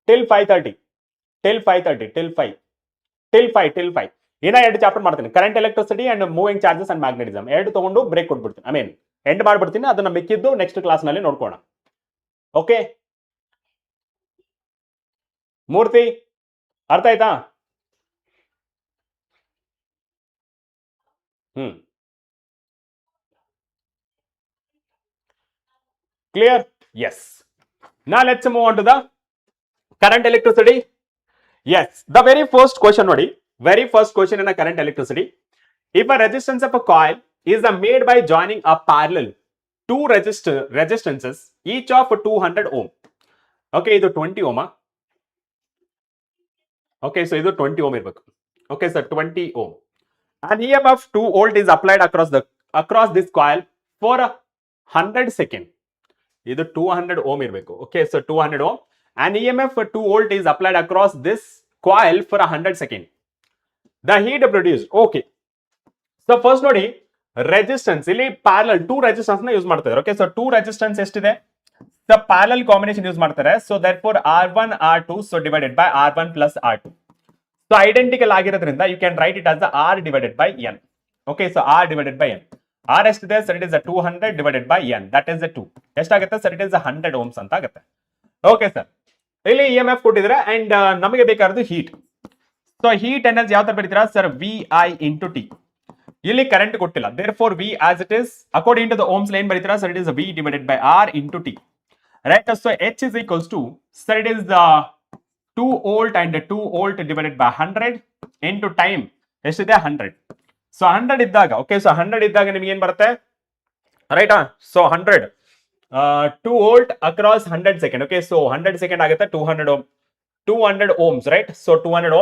till 5:30 till 5:30 till 5 ಇನ್ನ 2 chapter ಮಾಡ್ತೀನಿ. Current electricity and moving charges and magnetism 2 ತಗೊಂಡು break ಕೊಟ್ಬಿಡ್ತೀನಿ. I mean end ಮಾಡ್ಬಿಡ್ತೀನಿ. ಅದನ್ನ ಮಿಕ್ಕಿದ್ದು ನೆಕ್ಸ್ಟ್ ಕ್ಲಾಸ್ ನಲ್ಲಿ ನೋಡ್ಕೋಣ. ಓಕೆ, ಮೂರ್ತಿ ಅರ್ಥ ಆಯ್ತಾ? ಕ್ಲಿಯರ್? ಎಸ್. ನಾ let's move on to the current electricity. Yes, the very first question ನೋಡಿ, very first question in a current electricity. If a resistance of a coil is made by joining a parallel two resistances each of 200 ohm. Okay, ಇದು 20 ohm. Okay, so ಇದು 20 ohm ಇರಬೇಕು. Okay, so 20 ohm. An EMF 2 volt is applied across this coil for 100 second. ಇದು 200 ohm ಇರಬೇಕು. Okay, so 200 ohm. An EMF 2 volt is applied across this coil for 100 second. The heat produced. Okay. So first ನೋಡಿ, resistance ಇಲ್ಲಿ parallel 2 resistance ನ use ಮಾಡ್ತಾರೆ. Okay, so 2 resistance ಎಷ್ಟಿದೆ? The parallel combination use ಮಾಡ್ತಾರೆ. So therefore R1 R2 so divided by R1 plus R2. So identical ಆಗಿರೋದ್ರಿಂದ you can write it as the R divided by N. Okay, so R divided by N. R ಎಷ್ಟಿದೆ? So it is a 200 divided by N. That is a 2. ಎಷ್ಟಾಗುತ್ತೆ? So it is a 100 ohms ಅಂತ ಆಗುತ್ತೆ. Okay sir. ಇಲ್ಲಿ EMF ಕೊಟ್ಟಿದ್ರೆ and ನಮಗೆ ಬೇಕಾಗಿರೋದು heat. So heat energy ಯಾವ ತರ ಬರೀತೀರಾ ಸರ್? VI into T. ಇಲ್ಲಿ ಕರೆಂಟ್ ಕೊಟ್ಟಿಲ್ಲ, therefore V as it is according to the ohms law ಬರೀತೀರಾ sir? It is V divided by R into T. Right? So H is equals to, sir, it is 2 volt and 2 volt divided by 100 into time ಎಷ್ಟಿದೆ? 100. So 100 ಇದ್ದಾಗ, okay, so 100 ಇದ್ದಾಗ ನಿಮ್ಗೆ ಏನ್ ಬರುತ್ತೆ? ರೈಟಾ? So 100 2 volt across 100 second. Okay, so 100 second ಆಗುತ್ತೆ 200 ohms, right? So 200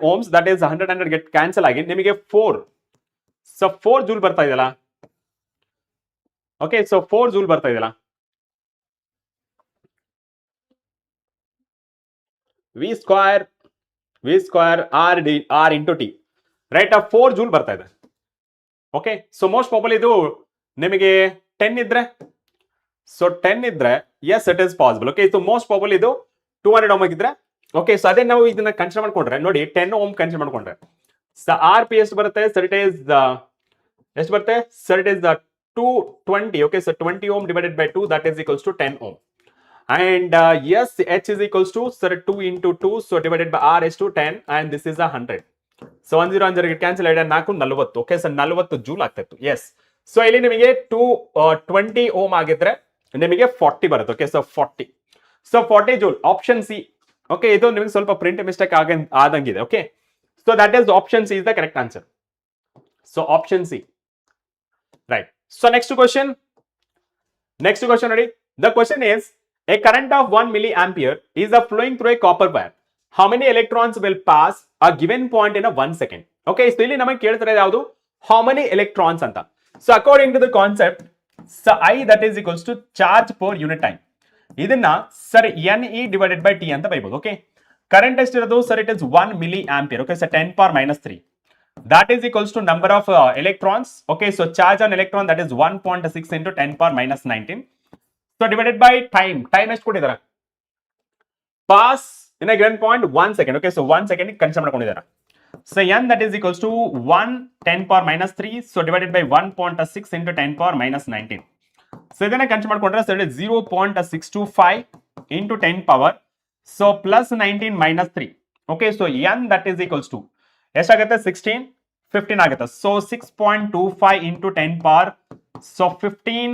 ohms, that is 100 get cancel ಆಗಿ ನಿಮಗೆ 4, so 4 ಜೂಲ್ ಬರ್ತಾ ಇದೆಯಲ್ಲ. ಓಕೆ, ಸೊ 4 ಜೂಲ್ ಬರ್ತಾ ಇದೆಯಲ್ಲ. V square R into T, right? 4 ಜೂಲ್ ಬರ್ತಾ ಇದೆ. ಓಕೆ, ಸೊ ಮೋಸ್ಟ್ ಪ್ರಾಬಬಲಿ ಇದು ನಿಮಗೆ 10 ಇದ್ರೆ, ಸೊ 10 ಇದ್ರೆ yes it is possible. Okay, so most probably ಇದು 200 ohm ಆಗಿದ್ರೆ, ಓಕೆ, ಸೊ ಅದೇ ನಾವು ಇದನ್ನ ಕನ್ಸಿಡರ್ ಮಾಡ್ಕೊಂಡ್ರೆ ನೋಡಿ 10 ohm ಕನ್ಸಿಡರ್ ಮಾಡ್ಕೊಂಡ್ರೆ ಆರ್ ಪಿ ಎಷ್ಟು ಬರುತ್ತೆ ಸರ್? ಇಟ್ ಇಸ್ ಎಷ್ಟು ಬರುತ್ತೆ sir? It is 220. Okay, so 20 ohm divided by 2, that is equals to 10 ohm. And yes, H is equals to sir 2 into 2, so divided by R is to 10, and this is 100. So 100 cancel ಆಗಿದೆ, 4 40. Okay, so 40 ಜೂಲ್ ಆಗ್ತಿತ್ತು. S, so ಇಲ್ಲಿ ನಿಮಗೆ 220 ohm ಆಗಿದ್ರೆ ನಿಮಗೆ 40 ಬರುತ್ತೆ. Okay, so 40 joule, option C. Okay, ಇದು ನಿಮಗೆ ಸ್ವಲ್ಪ ಪ್ರಿಂಟ್ ಮಿಸ್ಟೇಕ್ ಆದಂಗಿದೆ. Okay, so that is option C is the correct answer. So option C, right. So next question ನೋಡಿ. The question is a current of 1 milliampere is flowing through a copper wire. How many electrons will pass a given point in a 1 second? Okay, so ಇಲ್ಲಿ ನಮಗೆ ಕೇಳ್ತಾರೆ ಯಾವುದು? How many electrons ಅಂತ. So according to the concept, so I that is equals to charge per unit time. ಇದನ್ನ sir NE divided by T ಅಂತ ಬರೀಬಹುದು. Okay, current ಎಷ್ಟಿರೋದು sir? It is 1 milliampere. Okay, so 10 power minus 3. That is equals to number of electrons. Okay, so charge on electron, that is 1.6 into 10 power minus 19. So divided by time ಎಷ್ಟು ಕೊಟ್ಟಿದ್ದಾರೆ? Pass in a given point 1 second. Okay, so 1 second consider ಮಾಡ್ಕೊಂಡಿದ್ದಾರೆ. So n that is equals to 1 10 power minus 3, so divided by 1.6 into 10 power minus 19. So ಇದನ್ನ consider ಮಾಡ್ಕೊಂಡ್ರೆ so it is 0.625 into 10 power, so plus 19 minus 3. Okay, so n that is equals to ಎಷ್ಟಾಗುತ್ತೆ? 16. 15 ಆಗುತ್ತೆ. So 6.25 into 10 power, so 15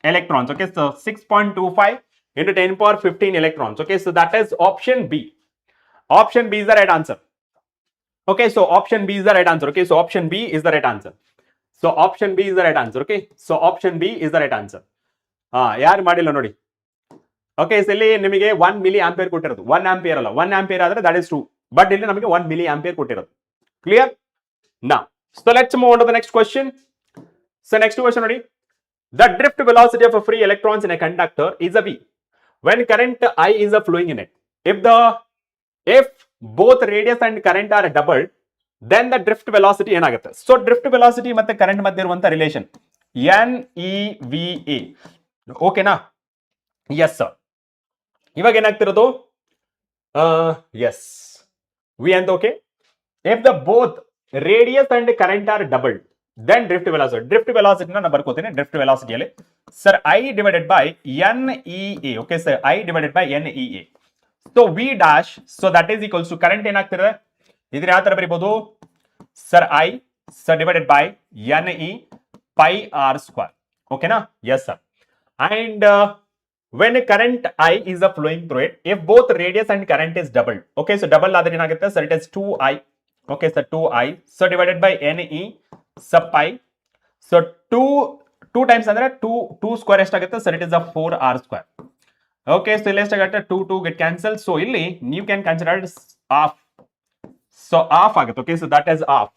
electrons. Okay, so 6.25 into 10 power 15 electrons. Okay, so that is option B. Option B is the right answer. Okay, so option B is the right answer. Okay, so option B is the right answer. So option B is the right answer. Okay, so option B is the right answer. ಯಾರು ಮಾಡಿಲ್ಲ ನೋಡಿ. Okay, so ಇಲ್ಲಿ ನಿಮಗೆ 1 milli ampere ಕೊಟ್ಟಿರೋದು, 1 ampere ಅಲ್ಲ, 1 ampere ಆದ್ರೆ that is 2, but ಇಲ್ಲಿ ನಮಗೆ 1 ಮಿಲಿ ಆಂಪಿಯರ್ ಕೊಟ್ಟಿರೋದು. Clear? Now, so let's move on to the next question. So next question ನೋಡಿ. The drift velocity of a free electrons in a conductor is a V when current I is a flowing in it. If both radius and current are doubled, then the drift velocity ಏನಾಗುತ್ತೆ? So drift velocity ಮತ್ತೆ current ಮಧ್ಯೆ ಇರುವಂತ relation NEVA. ಓಕೆನಾ? Yes sir. ಇವಾಗ ಏನಾಗ್ತಿರೋದು? Yes, V ಅಂತ. Okay, if the both radius and current are doubled, then drift velocity. Drift velocity ನಾನು ಬರ್ಕೋತೀನಿ. ಡ್ರಿಫ್ಟ್ ವೆಲಾಸಿಟಿಯಲ್ಲಿ sir I divided by NEA. Okay sir, I divided by NEA. So V dash, so that is equals to current ಏನಾಗ್ತಿದೆ ಇದ್ರ ಯಾವ ತರ ಬರೀಬಹುದು sir? I sir divided by NE pi r square. ಓಕೆನಾ? Yes sir. And when current I is flowing through it, if both radius and current is doubled, okay, so double ಆದ್ರೆ ಏನಾಗುತ್ತೆ sir? It is 2I. okay, so 2I, so divided by NE sub pi, so 2 times ಅಂದ್ರೆ 2 square ಎಷ್ಟಾಗುತ್ತೆ sir? It is a 4r square. okay, so ಇಲ್ಲಿ ಎಷ್ಟಾಗುತ್ತೆ? 2 get cancel, so ಇಲ್ಲಿ you can consider it half, so half ಆಗುತ್ತೆ. okay, so that is half.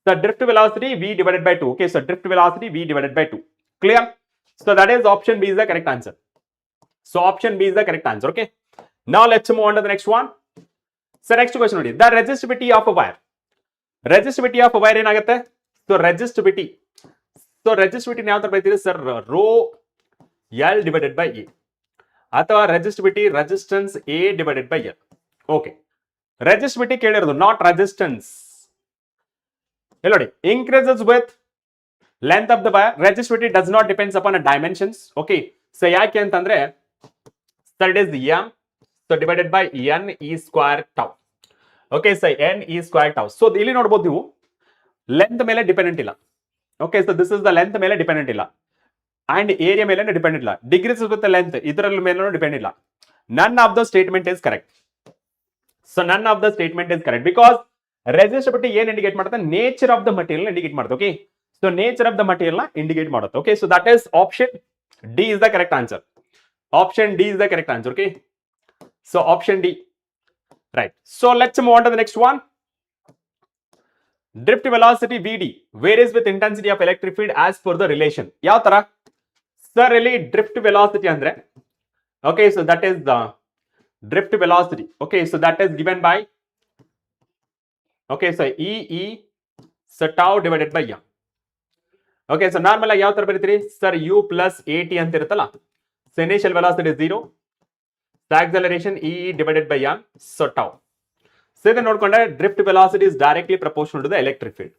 the drift velocity V divided by 2. okay, so drift velocity V divided by 2. clear? so that is option B is the correct answer. So option B is the correct answer. Okay, now let's move on to the next one. So next question ನೋಡಿ. The resistivity of a wire. Resistivity of a wire ಏನಾಗುತ್ತೆ? So resistivity ಯಾವ ತರ ಬರೀತೀರಿ sir? Rho L divided by A, ಅಥವಾ resistivity resistance A divided by L. okay, resistivity ಕೇಳಿರೋದು, not resistance. ಇಲ್ಲಿ ನೋಡಿ, increases with length of the wire. resistivity does not depends upon a dimensions. okay, so ಯಾಕೆ ಅಂತಂದ್ರೆ that is m, so divided by NE square tau. okay, so NE square tau. so ಇಲ್ಲಿ ನೋಡಬಹುದು ನೀವು, length ಮೇಲೆ dependent ಇಲ್ಲ. okay, so this is the length ಮೇಲೆ dependent ಇಲ್ಲ, and area ಮೇಲೆ ಡಿಪೆಂಡೆಂಟ್ ಇಲ್ಲ. ಡಿಗ್ರೀಸ್ ವಿತ್ ಲೆಂತ್ ಇದರಲ್ಲಿ ಮೇಲೆ ಡಿಪೆಂಡ್ ಇಲ್ಲ. none of the statement is correct. so none of the statement is correct because resistivity ಏನ್ ಇಂಡಿಕೇಟ್ ಮಾಡುತ್ತೆ? Nature of the material indicate ಮಾಡುತ್ತೆ. okay, so nature of the material indicate ಮಾಡುತ್ತೆ. okay, so that is option D is the correct answer. option D is the correct answer. okay, so option D, right. so let's move on to the next one. drift velocity VD varies with intensity of electric field as per the relation. ಯಾವ ತರ sir? ಇಲ್ಲಿ drift velocity ಅಂದ್ರೆ, okay, so that is the drift velocity. okay, so that is given by, okay, so E so tau divided by m. okay, so normal ಆಗಿ ಯಾವ ತರ ಬರೀತೀರಿ sir? U plus AT ಅಂತ ಇರುತ್ತಲ್ಲ. so initial velocity is 0, so acceleration E divided by m, so tau. so ಇದನ್ನ ನೋಡ್ಕೊಂಡ್ರೆ drift velocity is directly proportional to the electric field.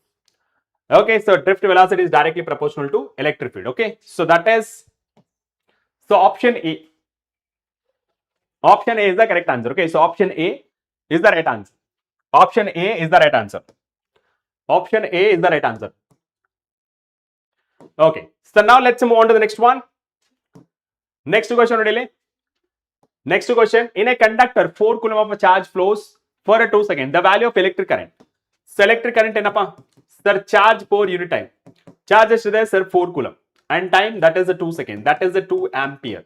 okay, so drift velocity is directly proportional to electric field. okay, so that is, so option A is the correct answer. okay, so option A is the right answer. option A is the right answer. option A is the right answer. okay, so now let's move on to the next one. next question ನೋಡಿ. next question, in a conductor 4 coulomb of a charge flows for a 2 seconds, the value of electric current. so electric current ಏನಪ್ಪ sir? charge per unit time. charge ಎಷ್ಟಿದೆ sir? 4 coulomb, and time that is a 2 seconds, that is a 2 ampere.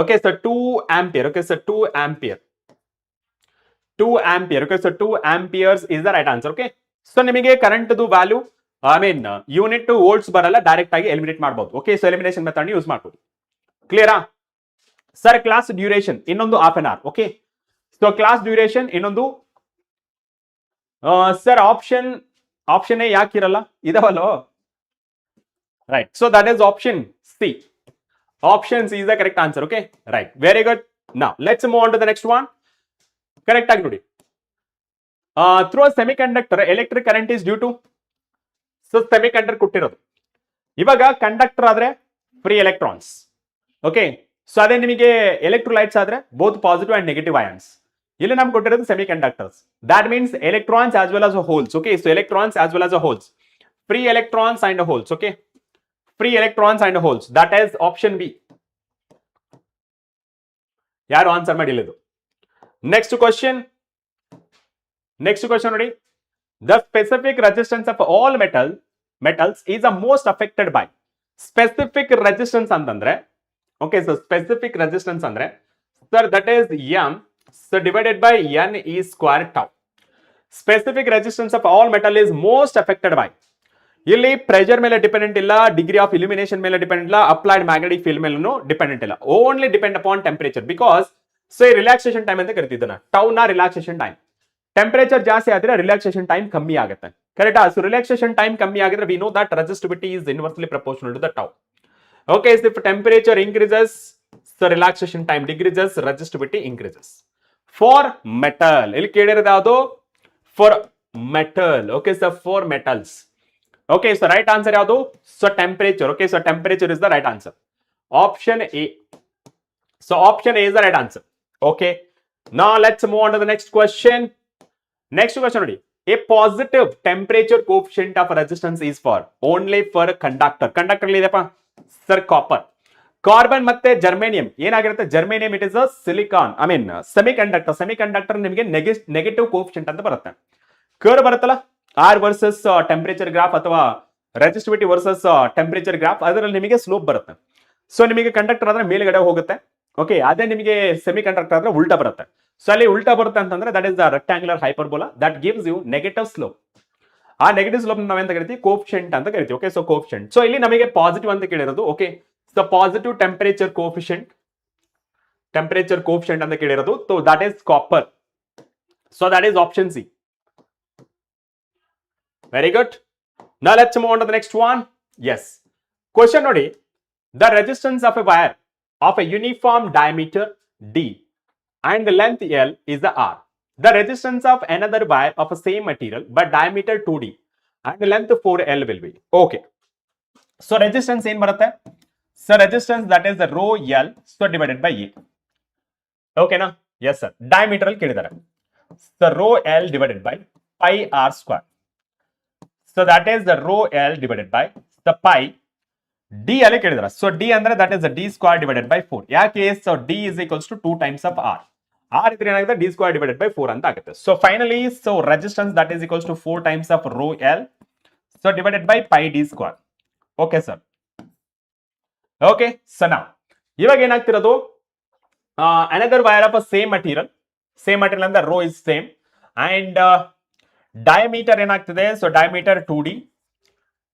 okay, so 2 ampere. okay, so 2 ampere. 2 ampere. okay, so 2 amperes is the right answer. okay, so ನಿಮಗೆ current value unit volts ಬರಲ್ಲ, direct ಆಗಿ eliminate ಮಾಡಬಹುದು. Okay, so elimination method use ಮಾಡಬಹುದು. ಕ್ಲಿಯರಾ sir? Class duration ಇನ್ನೊಂದು half an hour. Okay, so class duration ಇನ್ನೊಂದು sir option A ಯಾಕಿರಲ್ಲ? ಇದಾವಲ್ಲೋ, right. So that is option C. Option C is the correct answer. Okay, right, very good. Now let's move on to the next one. Correct ಆಗಿ ನೋಡಿ. Through a semiconductor electric current is due to, so semiconductor ಕೊಟ್ಟಿರೋದು. ಇವಾಗ conductor ಆದ್ರೆ free electrons. Okay, so ಅದೇ ನಿಮಗೆ electrolytes ಆದ್ರೆ both positive and negative ions. ಇಲ್ಲಿ ನಮ್ಗೆ ಕೊಟ್ಟಿರೋದು semi conductors. That means electrons as well as holes. Okay, so electrons as well as holes. Free electrons and holes. Okay, free electrons and holes. That is option B. ಯಾರು answer ಮಾಡಿಲ್ಲ ಇದು. Next question ನೋಡಿ. The specific resistance of all metals is the most affected by. Specific resistance ಅಂತಂದ್ರೆ, okay, so specific resistance ಅಂದ್ರೆ sir that is M divided by N E square tau. Specific resistance of all metal is most affected by. ಇಲ್ಲಿ pressure ಮೇಲೆ dependent ಇಲ್ಲ, degree of illumination ಮೇಲೆ dependent ಇಲ್ಲ, applied magnetic field ಮೇಲೂ dependent ಇಲ್ಲ. Only depend upon temperature. Because so relaxation time ಅಂತ ಕರಿತಿದ್ದಾನೆ, ಟೌನ relaxation time. Temperature ಜಾಸ್ತಿ ಆದ್ರೆ ರಿಲ್ಯಾಕ್ಸೇಷನ್ ಟೈಮ್ ಕಮ್ಮಿ ಆಗುತ್ತೆ. ಕರೆಕ್ಟಾ? ಸೊ ರಿಲ್ಯಾಕ್ಸೇಷನ್ ಟೈಮ್ ಕಮ್ಮಿ ಆಗಿದ್ರೆ we know that resistivity is inversely proportional to the tau. Okay, if temperature increases, so relaxation time decreases, resistivity increases. For metal, ಇಲ್ಲಿ ಕೇಳಿರೋದು ಯಾವುದು? For metal. Okay, so for metals. Okay, so right answer ಯಾವುದು? So temperature. Okay, so temperature is the right answer. Option A. So option A is the right answer. Okay, now let's move on to the next question. Next question ನೋಡಿ. A positive temperature coefficient of resistance is for only for conductor. Conductor ಅಲ್ಲಿ ಇದೆಪ್ಪ sir copper. Carbon ಮತ್ತೆ germanium ಏನಾಗಿರುತ್ತೆ? Germanium it is a silicon, I mean semi conductor ನಿಮಗೆ negative coefficient ಅಂತ ಬರುತ್ತೆ. Curve ಬರುತ್ತಲ್ಲ, R versus temperature graph ಅಥವಾ resistivity versus temperature graph, ಅದರಲ್ಲಿ ನಿಮಗೆ ಸ್ಲೋಪ್ ಬರುತ್ತೆ. ಸೊ ನಿಮಗೆ ಕಂಡಕ್ಟರ್ ಆದ್ರೆ ಮೇಲ್ಗಡೆ ಹೋಗುತ್ತೆ. ಓಕೆ, ಅದೇ ನಿಮಗೆ ಸೆಮಿ ಕಂಡಕ್ಟರ್ ಆದ್ರೆ ಉಲ್ಟಾ ಬರುತ್ತೆ. ಸೊ ಅಲ್ಲಿ ಉಲ್ಟಾ ಬರುತ್ತೆ ಅಂತಂದ್ರೆ that is the rectangular hyperbola that gives you negative slope. ಆ ನೆಗೆಟಿವ್ ಸ್ಲೋಪ್ ನಾವೆಂತ ಕರಿತೀವಿ? ಕೋಫಿಷಿಯಂಟ್ ಅಂತ ಕರಿತೀವಿ. Okay, so coefficient. ಸೊ ಇಲ್ಲಿ ನಮಗೆ ಪಾಸಿಟಿವ್ ಅಂತ ಕೇಳಿರೋದು. Okay, so positive temperature coefficient ಅಂತ ಕೇಳಿರೋದು. So that is copper. So that is option C. Very good. Now let's move on to the next one. Yes, question ನೋಡಿ. The resistance of a wire of a uniform diameter D and the length L is the R. The resistance of another wire of the same material but diameter 2D and the length 4L will be. Okay. So resistance ಏನು ಬರುತ್ತೆ? So resistance that is the rho L so divided by A. Okay na? Yes sir. Diameter ಅಲ್ಲಿ ಕೇಳಿದ್ದಾರೆ. So rho L divided by pi R square. So that is the rho L divided by the pi D ಅಲ್ಲಿ ಕೇಳಿದಾರೆ. So D ಅಂದ್ರೆ that is D square divided by 4. ಯಾಕೆ? So D is equals to 2 times of R. R ಇದ್ರೆ ಏನಾಗುತ್ತೆ? D square divided by 4 ಅಂತ ಆಗುತ್ತೆ. So finally so resistance that is equals to 4 times of rho L so divided by pi D square. Okay sir. Okay, so ನಾ ಇವಾಗ ಏನಾಗ್ತಿರೋದು? Another wire of a same material ಅಂದ್ರೆ rho is same and diameter ಏನಾಗ್ತಿದೆ? So diameter 2D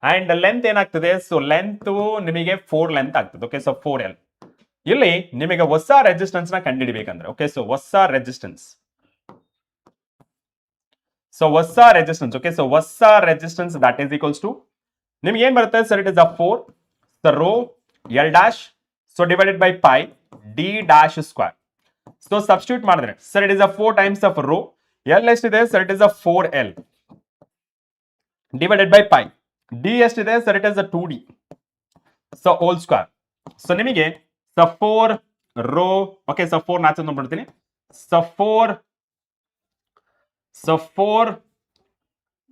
and length ಏನಾಗ್ತದೆ? So length ನಿಮಗೆ 4 length ಆಗ್ತದೆ. Okay, so 4L. ಇಲ್ಲಿ ನಿಮಗೆ ಹೊಸ ರೆಸಿಸ್ಟೆನ್ಸ್ ನ ಕಂಡುಹಿಡಿಬೇಕಂದ್ರೆ, ಓಕೆ, ಸೊ ಹೊಸ ರೆಸಿಸ್ಟೆನ್ಸ್. ಓಕೆ, ಸೊ ಹೊಸ resistance that is equals to ನಿಮ್ಗೆ ಏನ್ ಬರುತ್ತೆ sir? It is a 4 so rho L dash so divided by pi D dash square. So substitute ಮಾಡಿದ್ರೆ sir it is a 4 times of rho L ಎಷ್ಟಿದೆ sir? It is a 4L divided by pi D ಎಷ್ಟಿದೆ sir? It is a 2D so whole square. So ನಿಮಗೆ so 4 rho, okay, so 4 ನಾಚ್ ನೋಡ್ಬಿಡ್ತೀನಿ. So 4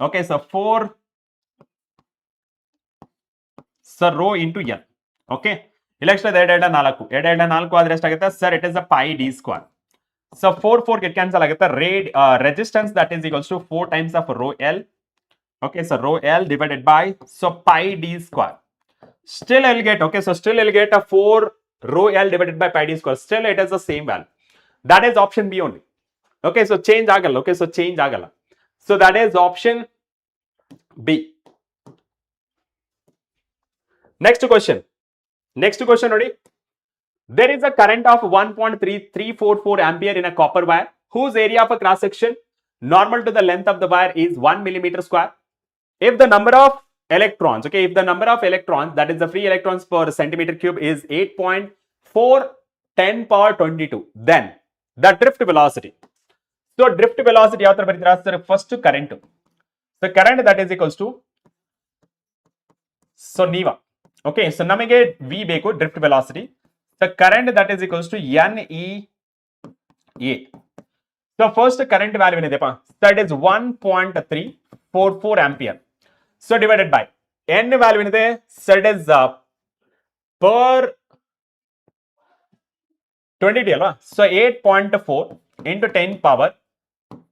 okay, so 4 so rho into L. Okay, ಇಲ್ಲ ಎಷ್ಟಿದೆ? 2 ಆದ್ರೆ ಎಷ್ಟಾಗುತ್ತೆ sir? It is a pi D square. So 4 get cancel ಆಗುತ್ತೆ. Resistance that is equals to 4 times of rho L. Okay, so rho L divided by so pi D square. Still I'll get, okay, so still I'll get a 4 rho L divided by pi D square. Still it has the same value. That is option B only. Okay, so change agala. Okay, so change agala. So that is option B. Next question ನೋಡಿ. There is a current of 1.3344 ampere in a copper wire whose area of a cross section normal to the length of the wire is 1 millimeter square. If the number of electrons, okay, if the number of electrons, that is the free electrons per centimeter cube is 8.4 10 power 22, then the drift velocity. So drift velocity ಯಾವ ತರ ಬರೀತೀರಾ sir? First current. So current that is equals to so ನೀವಾ. Okay, so ನಮಗೆ V ಬೇಕು drift velocity. The current that is equals to NEA. So So first current value ಏನಿದೆಪ್ಪ, that is 1.344 ampere. So divided by n value ಏನಿದೆ, that is per 20 ಅಲ್ವಾ, so 8.4 into 10 power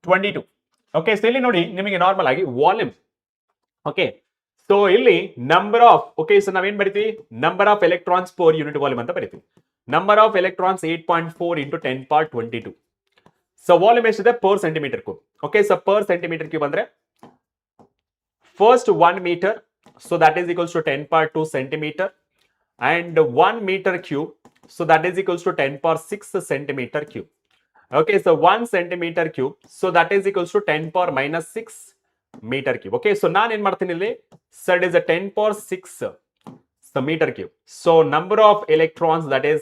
22. Okay, so ಇಲ್ಲಿ ನೋಡಿ ನಿಮಗೆ normal ಆಗಿ volume. Okay, so ಇಲ್ಲಿ number of, okay, so ನಾವೇನ್ ಬರಿತೀವಿ, number of electrons per unit volume ಅಂತ ಬರಿತೀವಿ. Number of electrons 8.4 into 10 power 22. So volume ಎಷ್ಟಿದೆ per centimetre cube. Okay, so per centimetre cube ಅಂದ್ರೆ first 1 meter, so that is equals to 10 power 2 centimeter, and 1 meter cube, so that is equals to 10 power 6 centimeter cube. Okay, so 1 centimeter cube, so that is equals to 10 power minus 6 meter cube. Okay, so ನಾನು ಏನ್ ಮಾಡ್ತೀನಿ ಇಲ್ಲಿ, so it is a 10 power 6 meter cube. So number of electrons, that is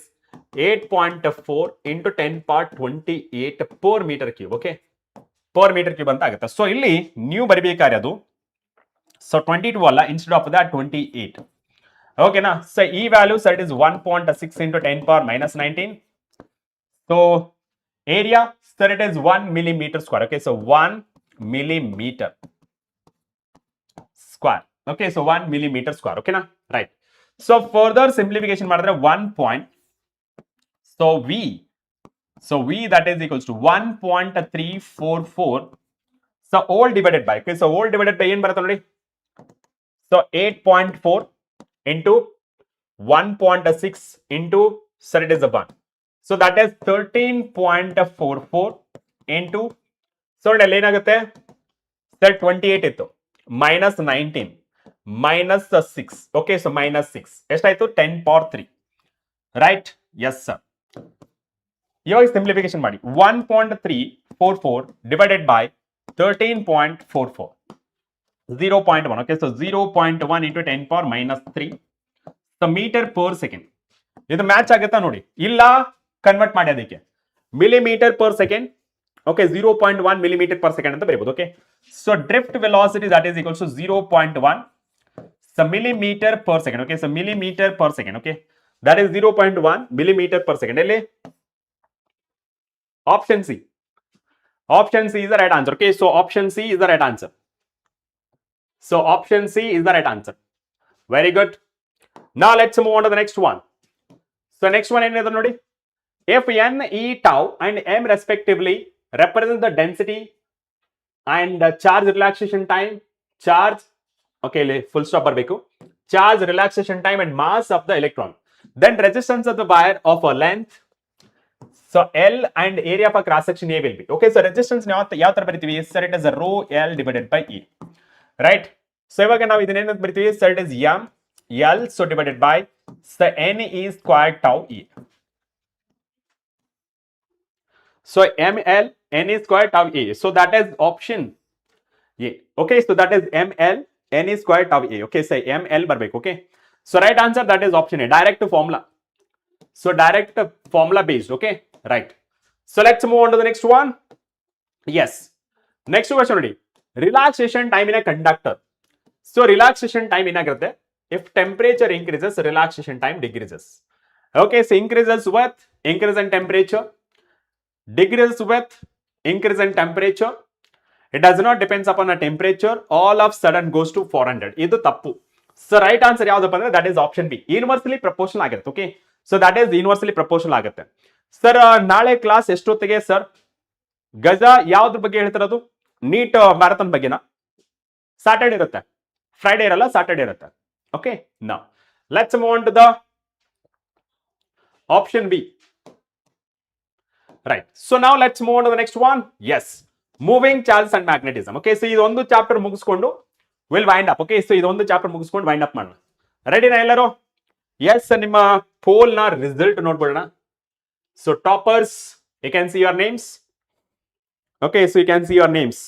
8.4 into 10 power 28 per meter cube. Okay, per meter cube ಅಂತ ಆಗುತ್ತೆ. So ಇಲ್ಲಿ ನೀವು ಬರಿಬೇಕಾದ್ರೆ ಅದು, so 22 ಅಲ್ಲ, ಇನ್ಸ್ಟೆಡ್ ಆಫ್ ದಟ್ 28. ಓಕೆನಾ, ಸೊ ಈ value sir is 1.6 into 10 power minus 19. So area, sir, it is 1 millimeter square. Okay, so 1 millimeter square. Okay, so 1 millimeter square. Okay, na? Right. So further simplification madre 1 point. So V that is equals to 1.344. So all divided by, okay, so all divided by ಏನು ಬರುತ್ತೆ ನೋಡಿ, so 8.4 into 1.6 into, sir, it is a 1. So that is 13.44 into, so ಇಲ್ಲಿ ಏನಾಗುತ್ತೆ sir 28 ಇತ್ತು, minus 19 minus 6. Okay, so minus 6 ಎಷ್ಟಾಯ್ತು, 10 power 3. Right, yes sir. ಇವಾಗ simplification ಮಾಡಿ, 1.344 divided by 13.44, 0.1. Okay, so 0.1 into 10 power minus 3, so meter per second. ಇದು match ಆಗುತ್ತಾ ನೋಡಿ, ಇಲ್ಲ ಕನ್ವರ್ಟ್ ಮಾಡಿ ಅದಕ್ಕೆ millimetre per second. Okay, 0.1 millimeter per second ಅಂತ ಬರೀಬಹುದು. Okay, so drift velocity that is equals to 0.1 millimeter per second. Okay, so millimeter per second. Okay, that is 0.1 millimeter per second. ಇಲ್ಲಿ option C, option C is the right answer. Okay, so option C is the right answer. So option C is the right answer. Very good. Now let's move on to the next one. So next one ಏನಿದೆ ನೋಡಿ, if n, e, tau and m respectively represent the density and the charge relaxation time, charge, okay, full stop ಬರಬೇಕು, charge relaxation time and mass of the electron, then resistance of the wire of a length, so L, and area of a cross section A will be. Okay, so resistance ಯಾವ ತರ ಬರಿತೀವಿ, sir, it is a rho L divided by E, right? So ಇವಾಗ ನಾವು ಇದನ್ನೇನು ಬರಿತೀವಿ, sir, it is m L, so divided by, so n E squared tau E. So ml n is square tau a. So that is option A. Okay, so that is ml n is square tau a. Okay, so ml ಬರ್ಬೇಕು. Okay, so right answer that is option A. Direct formula. So direct formula based. Okay, right. So let's move on to the next one. Yes. Next question ನೋಡಿ, relaxation time in a conductor. So relaxation time ಏನಾಗಿರುತ್ತೆ, if temperature increases, relaxation time decreases. Okay, so increases with increase in temperature, decreases with increase in temperature. It does not depends upon a temperature. All of sudden goes to 400. ಇದು ತಪ್ಪು. So right answer ಯಾವ್ದಪ್ಪ ಅಂದ್ರೆ that is option B, universally proportional ಆಗಿರುತ್ತೆ. Okay, so that is universally proportional ಆಗುತ್ತೆ. Sir ನಾಳೆ class ಎಷ್ಟೊತ್ತಿಗೆ sir? ಗಜ ಯಾವ್ದ್ರ ಬಗ್ಗೆ ಹೇಳ್ತಿರೋದು, ನೀಟ್ ಮ್ಯಾರಥಾನ್ ಬಗ್ಗೆನಾ? ಸಾಟರ್ಡೆ ಇರುತ್ತೆ, ಫ್ರೈಡೆ ಇರಲ್ಲ, ಸಾಟರ್ಡೆ ಇರುತ್ತೆ. Okay, now let's move on to the option B. Right. So now let's move on to the next one. Yes. Moving charges and magnetism. Okay, so ಇದೊಂದು chapter ಮುಗಿಸ್ಕೊಂಡು will wind up. Okay, so ಇದೊಂದು chapter ಮುಗಿಸ್ಕೊಂಡು wind up ಮಾಡೋಣ. ರೆಡಿನಾ ಎಲ್ಲರೂ? Yes, ನಿಮ್ಮ poll ನ result ನೋಡ್ಬಿಡೋಣ. So toppers, you can see your names. Okay, so you can see your names.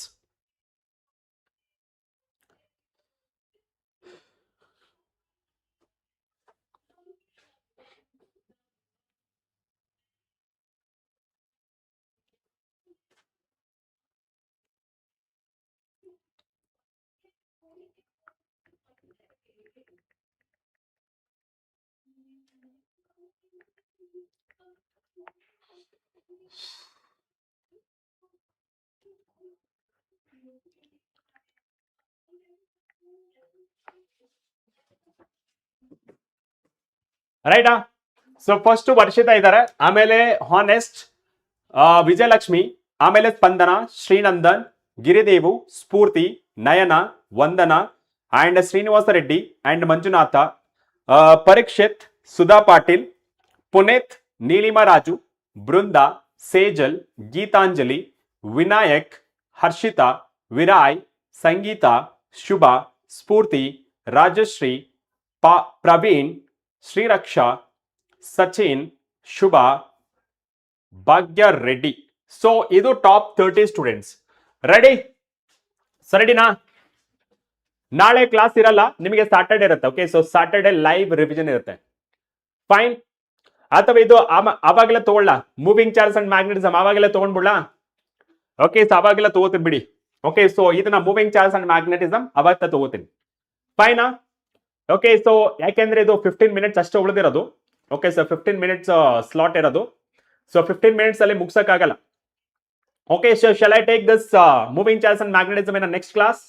ರೈಟಾ? ಸೊ ಫಸ್ಟ್ ವರ್ಷಿತಾ ಇದ್ದಾರೆ, ಆಮೇಲೆ ಹಾನೆಸ್ಟ್, ವಿಜಯಲಕ್ಷ್ಮಿ, ಆಮೇಲೆ Spandana, Srinandan, Giridevu, Spoorthi, Nayana, Vandana and Srinivasa Reddy and Manjunatha, Parikshit, Sudha Patil, Puneeth, Neelima Raju, Brinda, Sejal, Geetanjali, Vinayak, Harshita, ವಿರಾಯ್, Sangeetha, Shubha, Spoorthi, Rajashree, Praveen, Shriraksha, Sachin, Shubha, Bhagya Reddy. So ಇದು ಟಾಪ್ 30 ಸ್ಟೂಡೆಂಟ್ಸ್. ರೆಡಿ? ಸರಿನಾ? ನಾಳೆ ಕ್ಲಾಸ್ ಇರಲ್ಲ ನಿಮಗೆ, ಸಾಟರ್ಡೆ ಇರುತ್ತೆ. Okay, so Saturday live revision ಇರುತ್ತೆ. ಫೈನ್. ಅಥವಾ ಇದು ಅವಾಗಲೇ ತಗೊಳ್ಳ, ಮೂವಿಂಗ್ ಚಾರ್ಜ್ ಅಂಡ್ ಮ್ಯಾಗ್ನೆಟಿಸಮ್ ಅವಾಗಲೇ ತಗೊಂಡ್ಬಿಡ್ಲಾ? ಓಕೆ, ಸೊ ಅವಾಗೆಲ್ಲ ತಗೋತೀನಿ ಬಿಡಿ. ಓಕೆ, ಸೊ ಇದನ್ನ ಮೂವಿಂಗ್ ಚಾರ್ಜ್ ಅಂಡ್ ಮ್ಯಾಗ್ನೆಟಿಸಮ್ ಅವತ್ತ ತಗೋತೀನಿ. ಫೈನಾ? ಓಕೆ, ಸೊ ಯಾಕೆಂದ್ರೆ ಇದು 15 ಮಿನಿಟ್ಸ್ ಅಷ್ಟೇ ಉಳಿದಿರೋದು. ಓಕೆ, ಸೊ 15 ಮಿನಿಟ್ಸ್ ಸ್ಲಾಟ್ ಇರೋದು. ಸೊ 15 ಮಿನಿಟ್ಸ್ ಅಲ್ಲಿ ಮುಗ್ಸಕ್ಕಾಗಲ್ಲ. Okay, so shall I take this moving charge and magnetism in next class?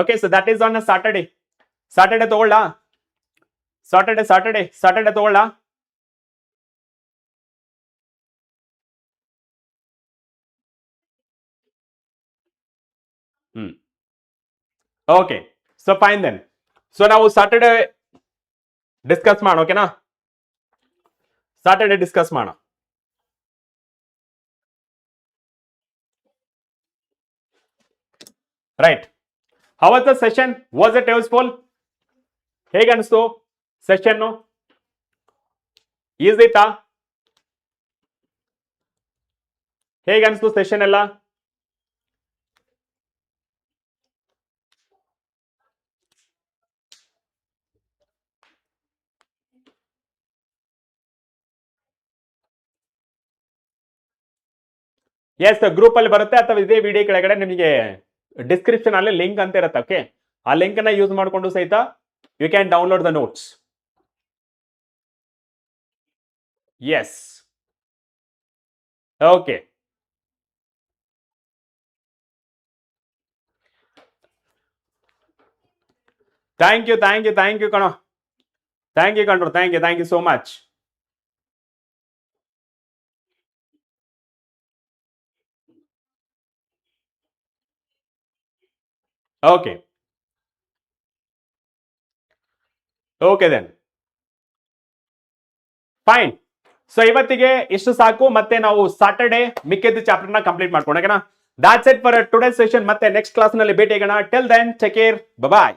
Okay, so that is on Saturday. Saturday ತಗೊಳ್ಳ? ಸಾಟರ್ಡೆ ತಗೊಳ್ಳ? Okay, so fine then. So ನಾವು Saturday discuss ಮಾಡೋಣ. ಓಕೆನಾ? Saturday discuss ಮಾಡೋಣ. Right. How was the session? Was it useful? ಹೇಗೆ ಅನಿಸ್ತು session? ಈಸಿತಾ? ಹೇಗೆ ಅನಿಸ್ತು ಸೆಷನ್ ಎಲ್ಲ? ಎಸ್, ಗ್ರೂಪ್ ಅಲ್ಲಿ ಬರುತ್ತೆ ಅಥವಾ ಇದೇ ವಿಡಿಯೋ ಕೆಳಗಡೆ ನಿಮಗೆ ಡಿಸ್ಕ್ರಿಪ್ಷನ್ ಅಲ್ಲಿ ಲಿಂಕ್ ಅಂತ ಇರುತ್ತೆ. ಓಕೆ, ಆ ಲಿಂಕ್ ಅನ್ನ ಯೂಸ್ ಮಾಡಿಕೊಂಡು ಸಹಿತ you can download the notes. Yes, okay. Thank you ಕಣೋ. ಥ್ಯಾಂಕ್ ಯು ಕಣ್ರು, thank you so much. Okay, okay then fine. So ಇವತ್ತಿಗೆ ಇಷ್ಟು ಸಾಕು. ಮತ್ತೆ ನಾವು ಸಾಟರ್ಡೆ ಮಿಕ್ಕಿದ ಚಾಪ್ಟರ್ ನ ಕಂಪ್ಲೀಟ್ ಮಾಡ್ಕೊಂಡೋಣ. That's it for today session. ಮತ್ತೆ ನೆಕ್ಸ್ಟ್ ಕ್ಲಾಸ್ ನಲ್ಲಿ ಭೇಟಿ ಆಗೋಣ. ಟಿಲ್ ದೆನ್ ಟೇಕ್ ಕೇರ್, ಬಾಯ್.